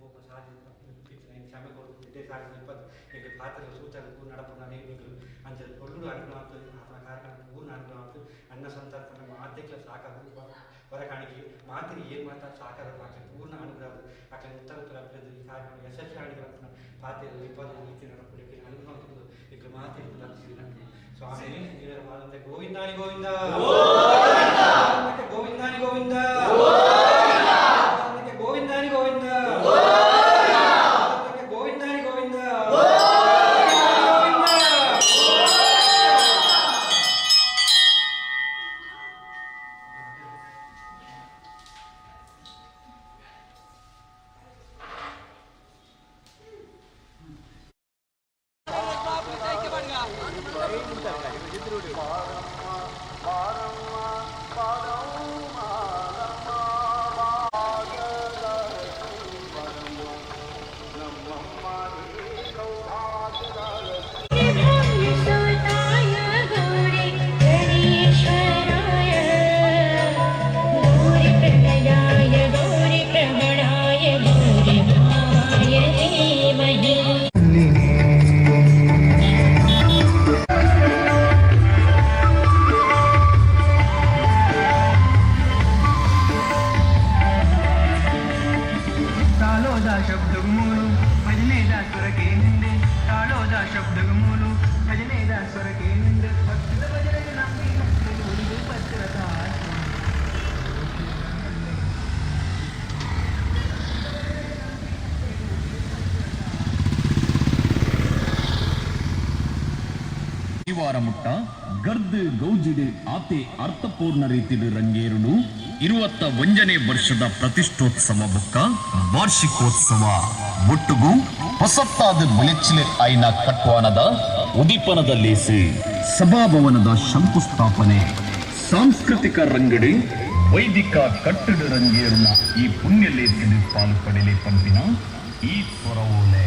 ಹೋಗುವ ಸಾಧ್ಯತೆ ಕ್ಷಮೆ ಕೊಡುವುದು ಇದೇ ಸಾಧ್ಯ ಇಪ್ಪತ್ತು ಈಗ ಪಾತ್ರ ಸೂಚನೆ ಪೂರ್ಣ ನಡಪು ನೇಮಿಗಳು ಅಂಚೆ ಒಳ್ಳು ಅನುಗ್ರಹತ್ತು ಆತನ ಕಾರ್ಯಕ್ರಮ ಪೂರ್ಣ ಅನುಗ್ರಹತ್ತು ಅನ್ನ ಸಂತರ್ಪಣ ಮಾತೆಗಳ ಸಾಕಾರ ಹೊರಕಾಣಿಕೆ ಮಾತಿನ ಏನು ಮಾತ್ರ ಸಾಕಾರ ಆಗ್ತದೆ ಪೂರ್ಣ ಅನುಗ್ರಹ ಅక్కడ ಉತ್ತರ ಅಭ್ಯರ್ಥಿ ಈ ಕಾರ್ಯಕ್ರಮ ಯಶಸ್ವಿ ಆಗಿರೋ ಪಾತ್ರ ಇಪ್ಪತ್ತು ರೀತಿ ನಡಪಲಿಕ್ಕೆ ಅನುಗ್ರಹ ಈಗ ಮಾತಿನ ಲಭಿಸಿದೆ ನಮಗೆ ಸ್ವಾಮಿ ನೀವೇ ಗೋವಿಂದಾನಿ ಗೋವಿಂದ ಗೋವಿಂದಾನಿ ಗೋವಿಂದ ಗೋವಿಂದಾನಿ ಗೋವಿಂದ ಗೋವಿಂದಾನಿ ಗೋವಿಂದ ಮುಟ್ಟ ಗರ್ದ್ ಗೌಜಿಡೆ ಆತೆ ಅರ್ಥಪೂರ್ಣ ರೀತಿಯಲ್ಲಿ ರಂಗೇರುನು 21ನೇ ವರ್ಷದ ಪ್ರತಿಷ್ಠೋತ್ಸವ ಬುಕ್ಕ ವಾರ್ಷಿಕೋತ್ಸವ ಮುಟ್ಟುಗು ಹೊಸತ್ತಾದ ಬೆಳೆಚ್ಚಿಲೆ ಐನ ಕಟ್ವಾನದ ಉದೀಪನದಲ್ಲಿಸಿ ಸಭಾಭವನದ ಶಂಕುಸ್ಥಾಪನೆ ಸಾಂಸ್ಕೃತಿಕ ರಂಗಡಿ ವೈದಿಕ ಕಟ್ಟಡ ರಂಗೇರುನ ಈ ಪುಣ್ಯಲೇಖನ ಪಾಲು ಪಡೆಯಲೇ ಪಂಪಿನ ಈ ಸ್ವರವೋಲೆ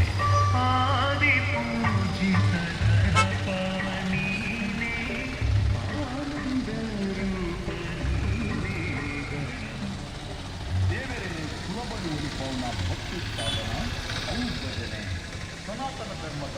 ಭಕ್ತಿ ಸಾಧನ ಔಷಧನೆ ಸನಾತನ ಧರ್ಮದ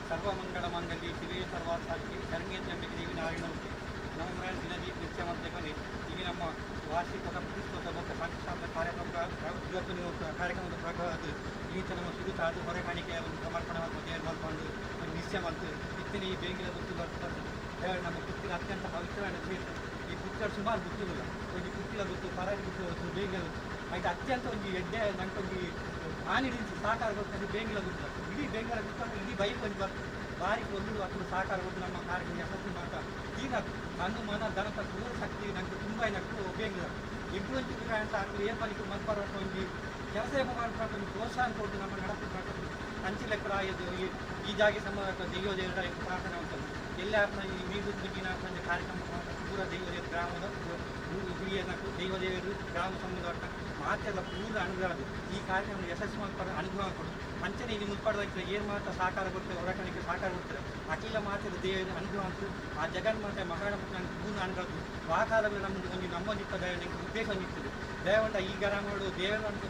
ಸರ್ವಮಂಗಳಮಾಂಗಲ್ಯ ಶಿವೇ ಸರ್ವಾರ್ಥಾರ್ಥಿ ಶರಣ್ಯೇ ತ್ರ್ಯಂಬಕೆ ದೇವಿ ನಾರಾಯಣಮೂರ್ತಿ ನವಗ್ರಹ ದಿನದೀಪ್ ನಿತ್ಯಮಂತ್ರಿಗಳೇ ಈಗ ನಮ್ಮ ವಾರ್ಷಿಕ ಪ್ರತಿಷ್ಠೋತ್ಸವ ಮತ್ತು ಸಾಂಸ್ಕೃತಿಕ ಇವತ್ತು ನೀವು ಕಾರ್ಯಕ್ರಮದ ಭಾಗವಾದ ಈತ ನಮ್ಮ ಸುಡುತ್ತಾದ ಹೊರಕಾಣಿಕೆಯ ಒಂದು ಸಮರ್ಪಣವಾದ ಮದುವೆ ಮಾಡಿಕೊಂಡು ಒಂದು ನಿಶ್ಚಯ ಮತ್ತು ಇತ್ತಿನ ಈ ಬೇಂಗಿನ ಗುತ್ತು ಬರ್ತದೆ ನಮ್ಮ ಕುತ್ತಿನ ಅತ್ಯಂತ ಪವಿತ್ರವಾದ ಕ್ಷೇತ್ರ ಈ ಕುತ್ತಿನ ಸುಮಾರು ಗುತ್ತುಗಳು ಒಂದು ಕುತ್ತಿಲ ಗುತ್ತು ಪರಾಗಿ ಗುತ್ತು ಬೇಂಗಲು అయితే అత్యంత ಒಂದು ಎಡ್ಡೆ ನಂಗೊಂದು ಆನಿಡಿಸಿ ಸಾಕಾರ ಕೊಡ್ತದೆ ಬೇಂಗಿಲ ಗುತ್ತ ಇಡೀ ಬೇಂಗಲ ಗುತ್ತ ಇಡೀ ಬೈಕ್ ಒಂದು ಬರ್ತದೆ ಭಾರಿ ಒಂದು ಅಷ್ಟು ಸಾಕಾರ ಕೊಟ್ಟು ನಮ್ಮ ಕಾರ್ಯಕ್ರಮ ಯಶಸ್ವಿ ಮಾಡ್ತಾ ಈಗ ನನ್ನ ಮನ ಧನತ ಪೂರ ಶಕ್ತಿ ನಂಗೆ ತುಂಬ ನಕ್ಕು ಬೇಂಗಿಲ ಇಬ್ಬರು ಅಂತ ಆಗ್ತದೆ ಏನ್ ಪಲಿಕ್ಕೆ ಮನ್ಪರ್ವಟ್ಟು ಒಂದು ಕೆಲಸ ಮಾಡ್ಕೊಂಡು ಒಂದು ಪ್ರೋತ್ಸಾಹ ಕೊಟ್ಟು ನಮ್ಮ ನಡೆಸ್ಕೊಂಡು ಹಂಚಿಲೆಕ್ಕರ ಈ ಜಾಗಿ ಸಮಾಜ ದೈವದೇವರ ಪ್ರಾರ್ಥನೆ ಉಂಟು ಎಲ್ಲ ಈ ಮೀರು ಬಿಗಿನ ಕಾರ್ಯಕ್ರಮ ಪೂರ ದೈವದೇವ ಗ್ರಾಮದ ಹಿರಿಯನಕ್ಕು ದೈವದೇವರು ಗ್ರಾಮ ಸಂಬಂಧ ಮಾತೆಲ್ಲ ಪೂರ್ಣ ಅನುಗ್ರಹ ಈ ಕಾರ್ಯಕ್ರಮ ಯಶಸ್ವಿ ಮಾಡ್ತಾರೆ ಅನುಗ್ರಹ ಕೊಡು ಅಂಚನೆ ಇಲ್ಲಿ ಮುನ್ಪಡೋದಕ್ಕೆ ಏನು ಮಾತ್ರ ಸಾಕಾರ ಕೊಡ್ತೇವೆ ಹೊರಕಣಿಕೆ ಸಾಕಾರ ಕೊಡ್ತಾರೆ ಅಖಿಲ ಮಾತೆದ ದೇವ ಅನುಗ್ರಹ ಅಂತೂ ಆ ಜಗನ್ಮಾತೆ ಮಹಾಣಮುಟ್ಟ ಪೂರ್ಣ ಅನುಗ್ರಹ ವಾಕಾಲಗಳು ನಮ್ಮದು ನಮ್ಮೊಂದಿತ್ತ ದಯನಿಗೆ ಉದ್ದೇಶ ನಿಂತಿದೆ ದಯವಂತ ಈ ಗ್ರಾಮಗಳು ದೇವರೊಂದು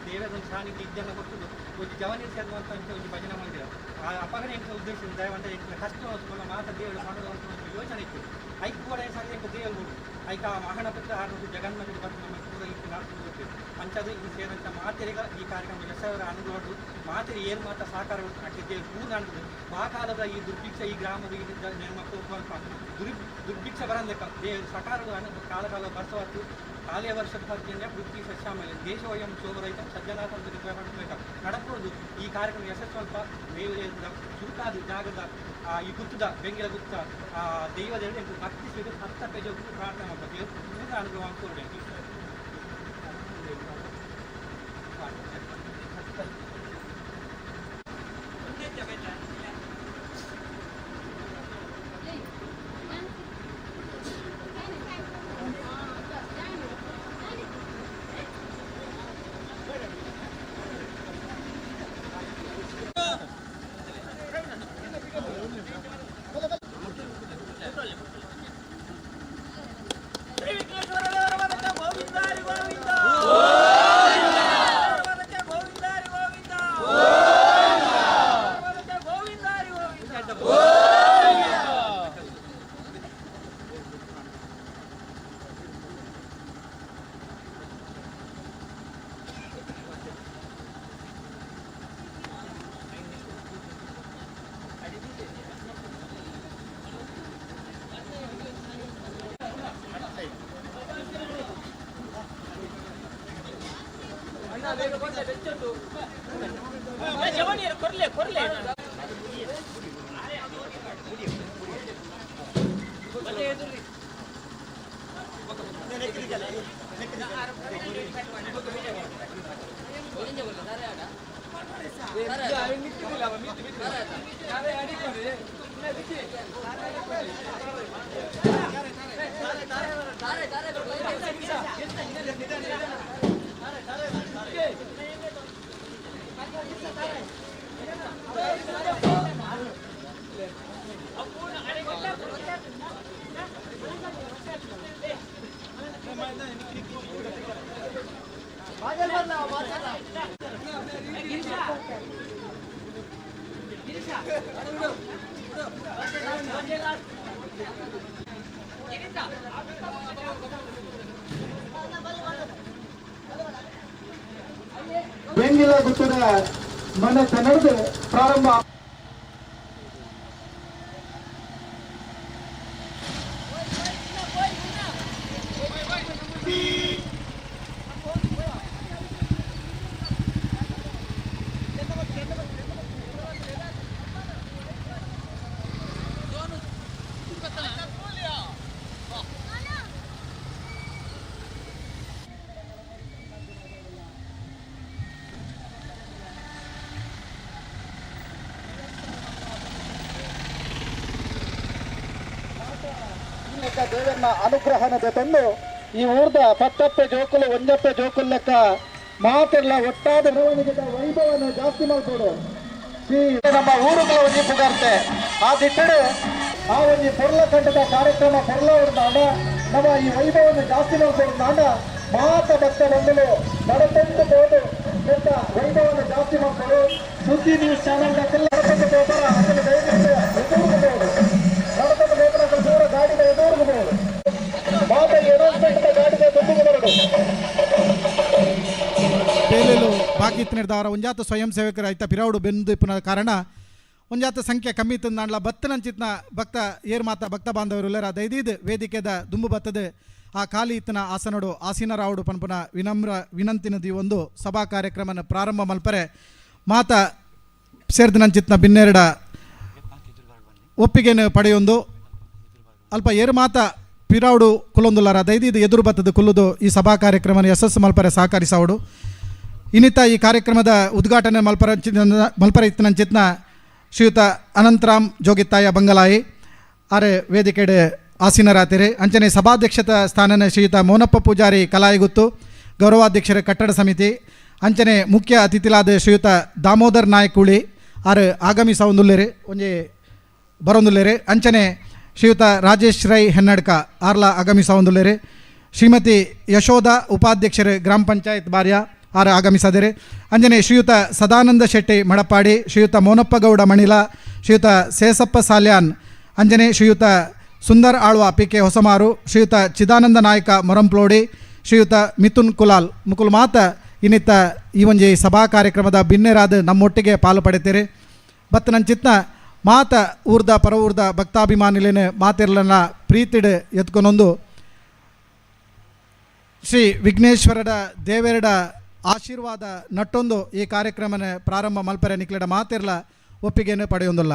ಸಾನ್ನಿಧ್ಯ ಇದನ್ನು ಕೊಟ್ಟುದು ಒಂದು ಜವನಿ ಸೇರುವಂತ ಒಂದು ಭಜನೆ ಮಂದಿರ ಆ ಅಪಗಣೆ ಉದ್ದೇಶದಿಂದ ದಯವಂತ ಕಷ್ಟ ಮಾತ ದೇವರು ಮಾಡುವಂಥ ಒಂದು ಯೋಚನೆ ಇತ್ತು ಐದು ಕೂಡ ಸಂಖ್ಯೆ ದೇವರು ಐಕ ಮಹಾಣಪುತ್ರ ಆಡೋದು ಜಗನ್ಮಾತೆ ಬಂದು ನಮ್ಮ ಕೂಡ ಇಟ್ಟು ನಾಡ್ಕೊಂಡು ಅಂಥದ್ದು ಇದು ಸೇರಿದಂಥ ಮಾತೆರಿಗ ಈ ಕಾರ್ಯಕ್ರಮ ಯಶವರ ಅನುಗ್ರಹ ಮಾತೆರಿ ಏನು ಮಾತ್ರ ಸಾಕಾರ ದೇವರು ಪೂರ್ಣ ಅನ್ಬೋದು ವಾಕಾಲದ ಈ ದುರ್ಭಿಕ್ಷ ಈ ಗ್ರಾಮದ ಮಕ್ಕಳು ಸ್ವಲ್ಪ ದುರ್ಭಿಕ್ಷ ಬರಲೇಕ ದೇವರು ಸಕಾರದ ಕಾಲ ಬರ್ಸವತ್ತು ಕಾಲೇ ವರ್ಷದ ಪದ್ಯನೇ ವೃತ್ತಿ ಸಸ್ಯಾಮೇಲೆ ದೇಶವಯಂ ಶೋಭರಹಿತ ಸಜ್ಜನಾಥ ನಡಪುವುದು ಈ ಕಾರ್ಯಕ್ರಮ ಯಶಸ್ಸು ಸ್ವಲ್ಪ ಸುತ್ತಾದ ಜಾಗದ ಈ ಗುತ್ತದ ಬೆಂಗಿಲ ಗುತ್ತ ದೈವದಲ್ಲಿ ಭಕ್ತಿ ಸೇರಿ 10 ಪೇಜ್ ಪ್ರಾರ್ಥನೆ ಮಾಡ್ತಾರೆ ಪೂರ್ಣ ಅನುಗ್ರಹ ಕೊಡಬೇಕು ಬೆಂಗಿಲ ಗುತ್ತದ ಮನೆ ನಡೆದು ಪ್ರಾರಂಭ ದೇವರ ಅನುಗ್ರಹನದ ತಂದು ಈ ಊರ್ದ 10 ಜೋಕುಲು 1 ಜೋಕುಲ್ ಲೆಕ್ಕ ಮಾತೆಲ್ಲ ಒಟ್ಟಾದ ಮೆರವಣಿಗೆದ ವೈಭವವನ್ನು ಜಾಸ್ತಿ ಮಾಡ್ಕೊಡು ಶ್ರೀ ನಮ್ಮ ಊರುಗಳ ಒಂಜಿ ಪುಗಾರ್ತೆ ಆ ದಿಟ್ಟಡು ಆ ಒಂಜಿ ಪೊರ್ಲ ಕಂಡದ ಕಾರ್ಯಕ್ರಮ ಪೊರ್ಲ ಉಡ್ದಾಂಡ ನಮ್ಮ ಈ ವೈಭವವನ್ನು ಜಾಸ್ತಿ ಮಾಡ್ಕೊಡ್ದಾಂಡ ಮಾತ ಭಕ್ತ ಬಂದಲು ನಡತಂದು ಬೋದು ಎಂತ ವೈಭವವನ್ನು ಜಾಸ್ತಿ ಮಾಡ್ಕೊಡು ಸುದ್ದಿ ನ್ಯೂಸ್ ಚಾನೆಲ್ ನಡತಂದು ಗೋಪುರ ಅದನ್ನು ದಯವಿಟ್ಟು ಎದುರುಗಬಹುದು ನಡತಂದು ಗೋಪುರ ಪೂರ ಗಾಡಿನ ಎದುರುಗಬಹುದು పేలులు బాకీ ఇచ్చినదార ఉంజాత స్వయం సేవకులు అయితే పిరావుడు బెందుపున కారణ ಒಂಜಾತ ಸಂಖ್ಯೆ ಕಮ್ಮಿ ಇತ್ತು ನಾಡ್ಲ ಬತ್ತನಂಚಿತ್ನ ಭಕ್ತ ಏರ್ ಮಾತ ಭಕ್ತ ಬಾಂಧವರು ದೈದೀದ್ ವೇದಿಕೆದ ದುಂಬು ಬತ್ತದ ಆ ಖಾಲಿ ಇತ್ತನ ಆಸನಡು ಆಸೀನರಾವುಡು ಪನ್ಪುನ ವಿನಮ್ರ ವಿನಂತಿನದಿ ಒಂದು ಸಭಾ ಕಾರ್ಯಕ್ರಮನ ಪ್ರಾರಂಭ ಮಲ್ಪರೆ ಮಾತ ಸೇರ್ದಿನಂಚಿತ್ನ ಬಿನ್ನೆರಡ ಒಪ್ಪಿಗೆಯನ್ನು ಪಡೆಯೊಂದು ಅಲ್ಪ ಏರ್ ಮಾತ ಪಿರಾವುಡು ಕುಲೊಂದುಲಾರ ದೈದೀದ್ ಎದುರು ಬತ್ತದ ಕುಲ್ಲುದು ಈ ಸಭಾ ಕಾರ್ಯಕ್ರಮನ ಯಶಸ್ಸು ಮಲ್ಪರೆ ಸಹಕರಿಸಾವುಡು ಇನ್ನಿತ ಈ ಕಾರ್ಯಕ್ರಮದ ಉದ್ಘಾಟನೆ ಮಲ್ಪರ ಇತ್ತಿನಂಚಿತ್ನ ಶ್ರೀಯುತ ಅನಂತರಾಮ್ ಜೋಗಿತ್ತಾಯ ಬಂಗಲಾಯಿ ಆರೆ ವೇದಿಕೆಡೆ ಆಸೀನರಾತಿರಿ ಅಂಚನೆ ಸಭಾಧ್ಯಕ್ಷತ ಸ್ಥಾನನ ಶ್ರೀಯುತ ಮೋನಪ್ಪ ಪೂಜಾರಿ ಕಲಾಯಿಗುತ್ತು ಗೌರವಾಧ್ಯಕ್ಷರ ಕಟ್ಟಡ ಸಮಿತಿ ಅಂಚನೆ ಮುಖ್ಯ ಅತಿಥಿಲಾದ ಶ್ರೀಯುತ ದಾಮೋದರ್ ನಾಯಕ್ ಉಳಿ ಆರು ಆಗಮಿಸ ಒಂದುಲ್ಲೇರಿ ಒಂಜಿ ಬರೊಂದುಲ್ಲೆರ್. ಅಂಚನೆ ಶ್ರೀಯುತ ರಾಜೇಶ್ ರೈ ಹೆನ್ನಡ್ಕ ಆರ್ಲ ಆಗಮಿಸೊಂದುಲ್ಲೆರ್. ಶ್ರೀಮತಿ ಯಶೋಧ ಉಪಾಧ್ಯಕ್ಷರು ಗ್ರಾಮ ಪಂಚಾಯತ್ ಬಾರ್ಯ ಆರ ಆಗಮಿಸದಿರು. ಅಂಜನೆ ಶ್ರೀಯುತ ಸದಾನಂದ ಶೆಟ್ಟಿ ಮಡಪಾಡಿ, ಶ್ರೀಯುತ ಮೋನಪ್ಪಗೌಡ ಮಣಿಲ, ಶ್ರೀಯುತ ಸೇಸಪ್ಪ ಸಾಲ್ಯಾನ್ ಅಂಜನೆ, ಶ್ರೀಯುತ ಸುಂದರ್ ಆಳ್ವ ಪಿಕೆ ಹೊಸಮಾರು, ಶ್ರೀಯುತ ಚಿದಾನಂದ ನಾಯಕ ಮೊರಂಪ್ಲೋಡಿ, ಶ್ರೀಯುತ ಮಿಥುನ್ ಕುಲಾಲ್ ಮುಕುಲ್ ಮಾತ ಇನ್ನಿತ್ತ ಈ ಒಂಜಿ ಸಭಾ ಕಾರ್ಯಕ್ರಮದ ಬಿನ್ನೆರಾದ ನಮ್ಮೊಟ್ಟಿಗೆ ಪಾಲು ಪಡೆತೀರಿ. ಬತ್ ನನ್ನ ಚಿತ್ನ ಮಾತ ಊರ್ದ ಪರ ಊರ್ದ ಭಕ್ತಾಭಿಮಾನಿಲೇನ ಮಾತಿರ್ಲನ್ನ ಪ್ರೀತಿಡ್ ಎತ್ಕೊನೊಂದು ಶ್ರೀ ವಿಘ್ನೇಶ್ವರಡ ದೇವೆರಡ ಆಶೀರ್ವಾದ ನಟ್ಟೊಂದು ಈ ಕಾರ್ಯಕ್ರಮನ ಪ್ರಾರಂಭ ಮಲ್ಪರೆ ನಿಕ್ಲೆಡ ಮಾತಿರ್ಲ ಒಪ್ಪಿಗೆಯನ್ನು ಪಡೆಯೊಂದಿಲ್ಲ.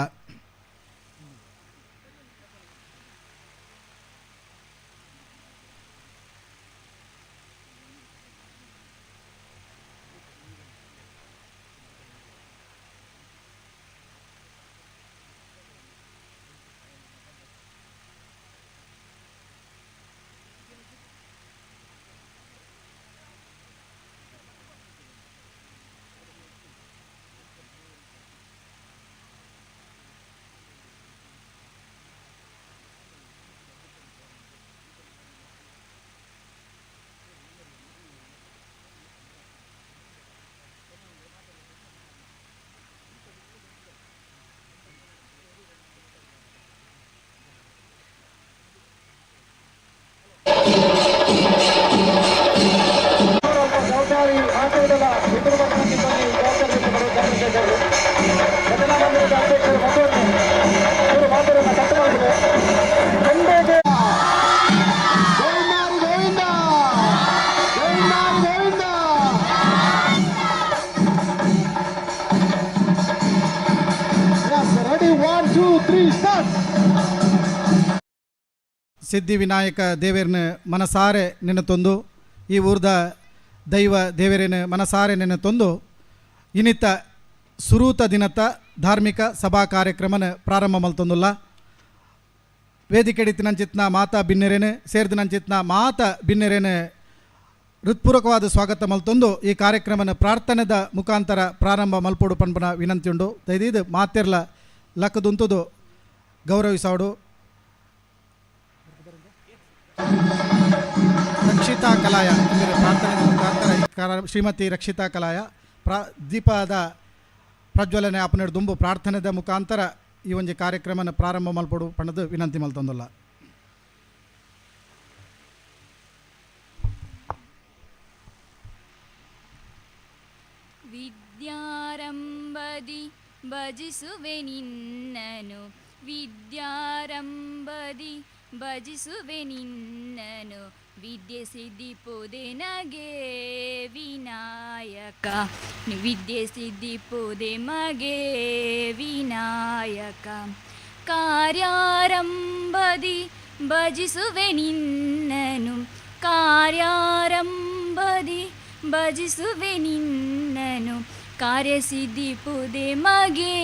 ಸಿದ್ಧಿವಿನಾಯಕ ದೇವೇರ್ನ ಮನಸಾರೆ ನೆನೆತೊಂದು, ಈ ಊರ್ದ ದೈವ ದೇವೇರಿನ ಮನಸಾರೆ ನೆನೆತೊಂದು ಇನ್ನಿತ್ತ ಸುರೂತ ದಿನತ ಧಾರ್ಮಿಕ ಸಭಾ ಕಾರ್ಯಕ್ರಮನ ಪ್ರಾರಂಭ ಮಲ್ತೊಂದುಲ್ಲ. ವೇದಿಕೆ ನಂಚಿತ್ನ ಮಾತಾ ಬಿನ್ನೆರೇನು ಸೇರಿದ ನಂಚಿತ್ನ ಮಾತಾ ಬಿನ್ನೆರೇನು ಹೃತ್ಪೂರ್ವಕವಾದ ಸ್ವಾಗತ ಮಲ್ತೊಂದು ಈ ಕಾರ್ಯಕ್ರಮನ ಪ್ರಾರ್ಥನೆದ ಮುಖಾಂತರ ಪ್ರಾರಂಭ ಮಲ್ಪೋಡು ಪನ್ಪನ ವಿನಂತಿ ಉಂಡು. ದಯದೀದು ಮಾತಿರ್ಲ ಲಕ್ಕದುಂತುದು ಗೌರವಿಸೋಡು. ರಕ್ಷಿತಾ ಕಲಾಯ ಅಂದರೆ ಪ್ರಾರ್ಥನೆ ಮುಖಾಂತರ ಶ್ರೀಮತಿ ರಕ್ಷಿತಾ ಕಲಾಯ ದೀಪದ ಪ್ರಜ್ವಲನೆ ಅಪನೆಡು ದುಂಬು ಪ್ರಾರ್ಥನೆದ ಮುಖಾಂತರ ಈ ಒಂದು ಕಾರ್ಯಕ್ರಮನ ಪ್ರಾರಂಭ ಮಲ್ಪಡು ಪಣದು ವಿನಂತಿ ಮಲ್ತೊಂದಲ್ಲ. ವಿದ್ಯಾರಂಭದಿ ಭಜಿಸುವೆ ನಿನ್ನನು, ವಿದ್ಯಾರಂಭದಿ ಭಜಿಸುವೆ ನಿನ್ನನು, ವಿದ್ಯೆ ಸಿದ್ಧಿಪುದೆ ನಗೆ ವಿನಾಯಕ, ವಿದ್ಯೆ ಸಿದ್ಧಿಪುದೆ ಮಗೆ ವಿನಾಯಕ. ಕಾರ್ಯಾರಂಭದಿ ಭಜಿಸುವೆ ನಿನ್ನನು, ಕಾರ್ಯಾರಂಭದಿ ಭಜಿಸುವೆ ನಿನ್ನನು, ಕಾರ್ಯಸಿದ್ಧಿಪುದೆ ಮಗೆ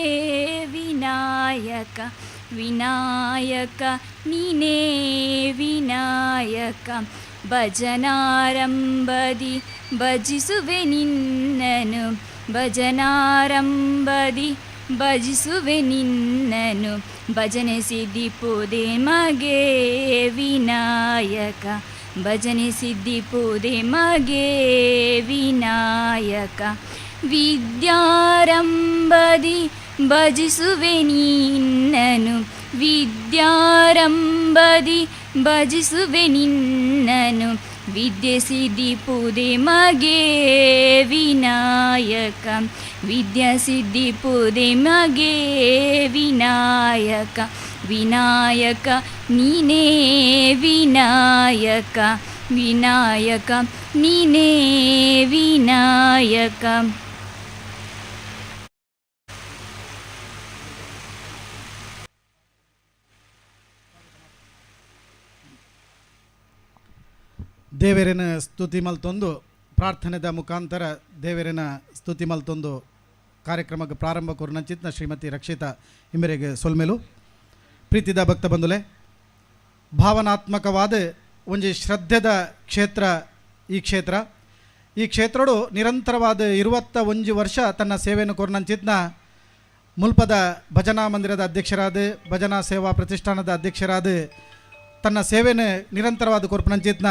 ವಿನಾಯಕ, ವಿನಾಯಕ ನೀನೇ ವಿನಾಯಕ. ಭಜನಾರಂಭದಿ ಭಜಿಸುವೆ ನಿನ್ನನು, ಭಜನಾರಂಭದಿ ಭಜಿಸುವೆ ನಿನ್ನನು, ಭಜನೆ ಸಿದ್ಧಿಪುದೆ ಮಗೆ ವಿನಾಯಕ, ಭಜನೆ ಸಿದ್ಧಿಪುದೆ ಮಗೆ ವಿನಾಯಕ. ವಿದ್ಯಾರಂಭದಿ ಭಜಿಸುವೆ ನಿನ್ನನು, ವಿದ್ಯಾರಂಭದಿ ಭಜಿಸುವೆ ನಿನ್ನನು, ವಿದ್ಯೆ ಸಿದ್ಧಿಪುದೆ ಮಗೆ ವಿನಾಯಕ, ವಿದ್ಯಾ ಸಿದ್ಧಿಪುದೆ ಮಗೆ ವಿನಾಯಕ. ವಿನಾಯಕ ನೀನೇ ವಿನಾಯಕ, ವಿನಾಯಕ ನೀನೇ ವಿನಾಯಕ. ದೇವರಿನ ಸ್ತುತಿ ಮಲ್ತೊಂದು ಪ್ರಾರ್ಥನೆದ ಮುಖಾಂತರ ದೇವರಿನ ಸ್ತುತಿ ಮಲ್ತೊಂದು ಕಾರ್ಯಕ್ರಮಕ್ಕೆ ಪ್ರಾರಂಭ ಕೊರ್ನಂಚಿತ್ನ ಶ್ರೀಮತಿ ರಕ್ಷಿತಾ ಹಿಮರೆಗೆ ಸೊಲ್ಮೆಲು. ಪ್ರೀತಿದ ಭಕ್ತ ಬಂಧುಲೆ, ಭಾವನಾತ್ಮಕವಾದ ಒಂಜಿ ಶ್ರದ್ಧೆದ ಕ್ಷೇತ್ರ ಈ ಕ್ಷೇತ್ರ. ಈ ಕ್ಷೇತ್ರಡು ನಿರಂತರವಾದ 21 ವರ್ಷ ತನ್ನ ಸೇವೆಯನ್ನು ಕೊರ್ನಂಚಿತ್ನ ಮುಲ್ಪದ ಭಜನಾ ಮಂದಿರದ ಅಧ್ಯಕ್ಷರಾದ ಭಜನಾ ಸೇವಾ ಪ್ರತಿಷ್ಠಾನದ ಅಧ್ಯಕ್ಷರಾದ ತನ್ನ ಸೇವೆಯನ್ನು ನಿರಂತರವಾದ ಕೊರ್ಪನಂಚಿತ್ನ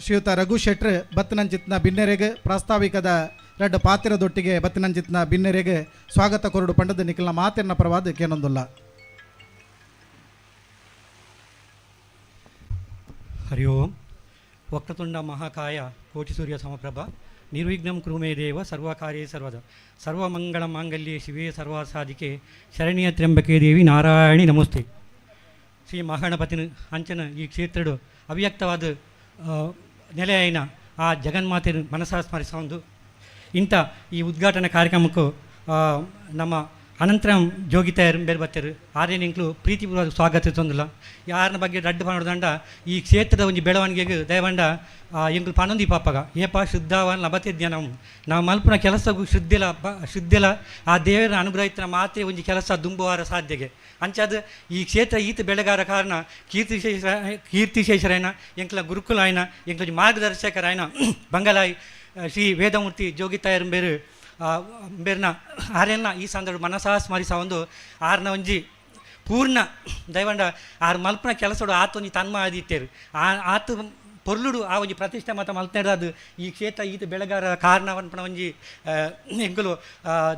ಶ್ರೀಯುತ ರಘು ಶೆಟ್ರ್ ಬತ್ತನಂಚಿತ್ನ ಬಿನ್ನೆರೆಗೆ ಪ್ರಾಸ್ತಾವಿಕದ ರೆಡ್ ಪಾತಿರದೊಟ್ಟಿಗೆ ಬತ್ತನಂಚಿತ್ನ ಬಿನ್ನೆರೆಗೆ ಸ್ವಾಗತ ಕೊರಡು ಪಂಡದ ನಿಖಿಲ್ನ ಮಾತಿನ ಪರವಾದ ಕೇನೊಂದುಲ್ಲ. ಹರಿ ಓಂ. ವಕ್ರತುಂಡ ಮಹಾಕಾಯ ಕೋಟಿ ಸೂರ್ಯ ಸಮಪ್ರಭ ನಿರ್ವಿಘ್ನಂ ಕುರುಮೇ ದೇವ ಸರ್ವಕಾರ್ಯೇ ಸರ್ವದ ಸರ್ವಮಂಗಳ ಮಾಂಗಲ್ಯೆ ಶಿವೇ ಸರ್ವಸಾಧಿಕೆ ಶರಣ್ಯ ತ್ರ್ಯಂಬಕೆ ದೇವಿ ನಾರಾಯಣಿ ನಮಸ್ತೆ. ಶ್ರೀ ಮಹಾಗಣಪತಿನ ಅಂಚನ ಈ ಕ್ಷೇತ್ರಡು ಅವ್ಯಕ್ತವಾದ ನೆಲೆಯೈನ ಆ ಜಗನ್ಮಾತೆ ಮನಸಾ ಸ್ಮರಿಸೊಂದು ಇಂಥ ಈ ಉದ್ಘಾಟನಾ ಕಾರ್ಯಕ್ರಮಕ್ಕೂ ನಮ್ಮ ಅನಂತರಂ ಜೋಗಿತಾಯರು ಬೇರೆ ಬರ್ತಾರೆ ಆರೇನಿಂಕ್ಲು ಪ್ರೀತಿಪೂರ್ವಕ ಸ್ವಾಗತ ತೊಂದಿಲ್ಲ ಯಾರನ್ನ ಬಗ್ಗೆ ರಡ್ಡು ಪಣದಂಡ ಈ ಕ್ಷೇತ್ರದ ಒಂದು ಬೆಳವಣಿಗೆಗೆ ದಯವಂಡ ಎಂಕ್ಲು ಪಣೊಂದಿ ಪಾಪಗ ಏಪ ಶುದ್ಧವನ್ ಲಭತೆ ಜ್ಞಾನಂ ನಾವು ಮಲ್ಪನ ಕೆಲಸಗೂ ಶುದ್ಧಿಲ ಆ ದೇವರ ಅನುಗ್ರಹಿತನ ಮಾತ್ರ ಒಂದು ಕೆಲಸ ದುಂಬುವಾರ ಸಾಧ್ಯಗೆ ಅಂಚಾದ ಈ ಕ್ಷೇತ್ರ ಈತ ಬೆಳೆಗಾರ ಕಾರಣ ಕೀರ್ತಿಶೇಷರಾಯನ ಎಂಕ್ಲ ಗುರುಕುಲ ಆಯ್ನ ಎಂಕ್ಲ ಮಾರ್ಗದರ್ಶಕರಾಯನ ಬಂಗಲಾಯಿ ಶ್ರೀ ವೇದಮೂರ್ತಿ ಜೋಗಿತಾಯರು ಬೇರ್ನ ಆರೆಲ್ಲ ಈ ಸಂದರ್ಭ ಮನಸಾ ಸ್ಮರಿಸ ಒಂದು ಆರ್ನ ಒಂಜಿ ಪೂರ್ಣ ದಯವಂಡ ಆರು ಮಲ್ಪನ ಕೆಲಸಡು ಆತೊಂಜಿ ತನ್ಮ ಆದಿತ್ತೇರು ಆತ ಪೊರ್ಲುಡು ಆ ಒಂಜಿ ಪ್ರತಿಷ್ಠೆ ಮತ್ತು ಮಲ್ತೇಡದು ಈ ಕ್ಷೇತ್ರ ಈತ ಬೆಳೆಗಾರ ಕಾರಣವನ್ಪಣ ಒಂಜಿ ಎಂಕುಲು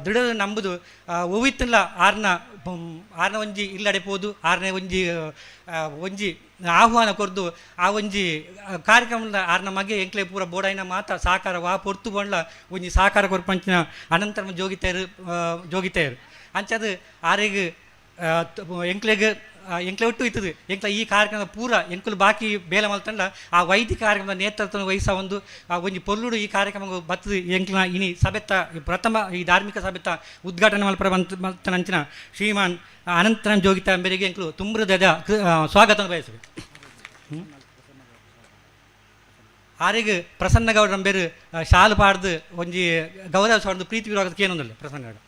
ದೃಢ ನಂಬುದು ಒವಿತ್ತಲ್ಲ ಆರ್ನ ಒಂಜಿ ಇಲ್ಲಡೆಪೋದು ಆರ್ನೆ ಒಂಜಿ ಆಹ್ವಾನ ಕೊರ್ದು ಆ ಒಂಜಿ ಕಾರ್ಯಕ್ರಮದ ಆರ್ನ ಮಗೆ ಎಂಕ್ಲೆ ಪೂರ ಬೋಡಾಯಿನ ಮಾತ ಸಾಕಾರ ವಾ ಪೊರ್ತು ಬಂಡ್ಲ ಒಂಜಿ ಸಾಕಾರ ಕೊರ್ಪಂಚಿನ ಅನಂತರ ಜೋಗಿತಾಯರು ಅಂಚದು ಆರೆಗೆ ಎಂಕ್ಲೆ ಒಟ್ಟು ಇತ್ತದು ಎಂಕ್ಲ ಈ ಕಾರ್ಯಕ್ರಮದ ಪೂರ ಎಂಕುಲು ಬಾಕಿ ಬೇಲೆ ಮಲ್ತಂಡ ಆ ವೈದ್ಯ ಕಾರ್ಯಕ್ರಮದ ನೇತೃತ್ವ ವಹಿಸ ಒಂದು ಒಂಜಿ ಪೊರ್ಲುಡು ಈ ಕಾರ್ಯಕ್ರಮ ಬತ್ತದು ಎಂಕ್ಲ ಇನಿ ಸಭೆತ್ತ ಪ್ರಥಮ ಈ ಧಾರ್ಮಿಕ ಸಭೆತ್ತ ಉದ್ಘಾಟನೆ ಮಲ್ಪರ ಮಲ್ತನಂಚಿನ ಶ್ರೀಮಾನ್ ಅನಂತರಂ ಜೋಗಿತ ಮೇರೆಗೆ ಎಂಕ್ಲು ತುಂಬ್ರದ ಸ್ವಾಗತ ಬಯಸಬೇಕು. ಆರೆಗೆ ಪ್ರಸನ್ನ ಗೌಡ್ರ ಬೇರು ಶಾಲು ಪಾಡ್ದು ಒಂಜಿ ಗೌರವ ಸಾಡ್ದು ಪ್ರೀತಿ ವಿರೋಧಕ್ಕೆ ಏನೊಂದಿಲ್ಲ ಪ್ರಸನ್ನ ಗೌಡ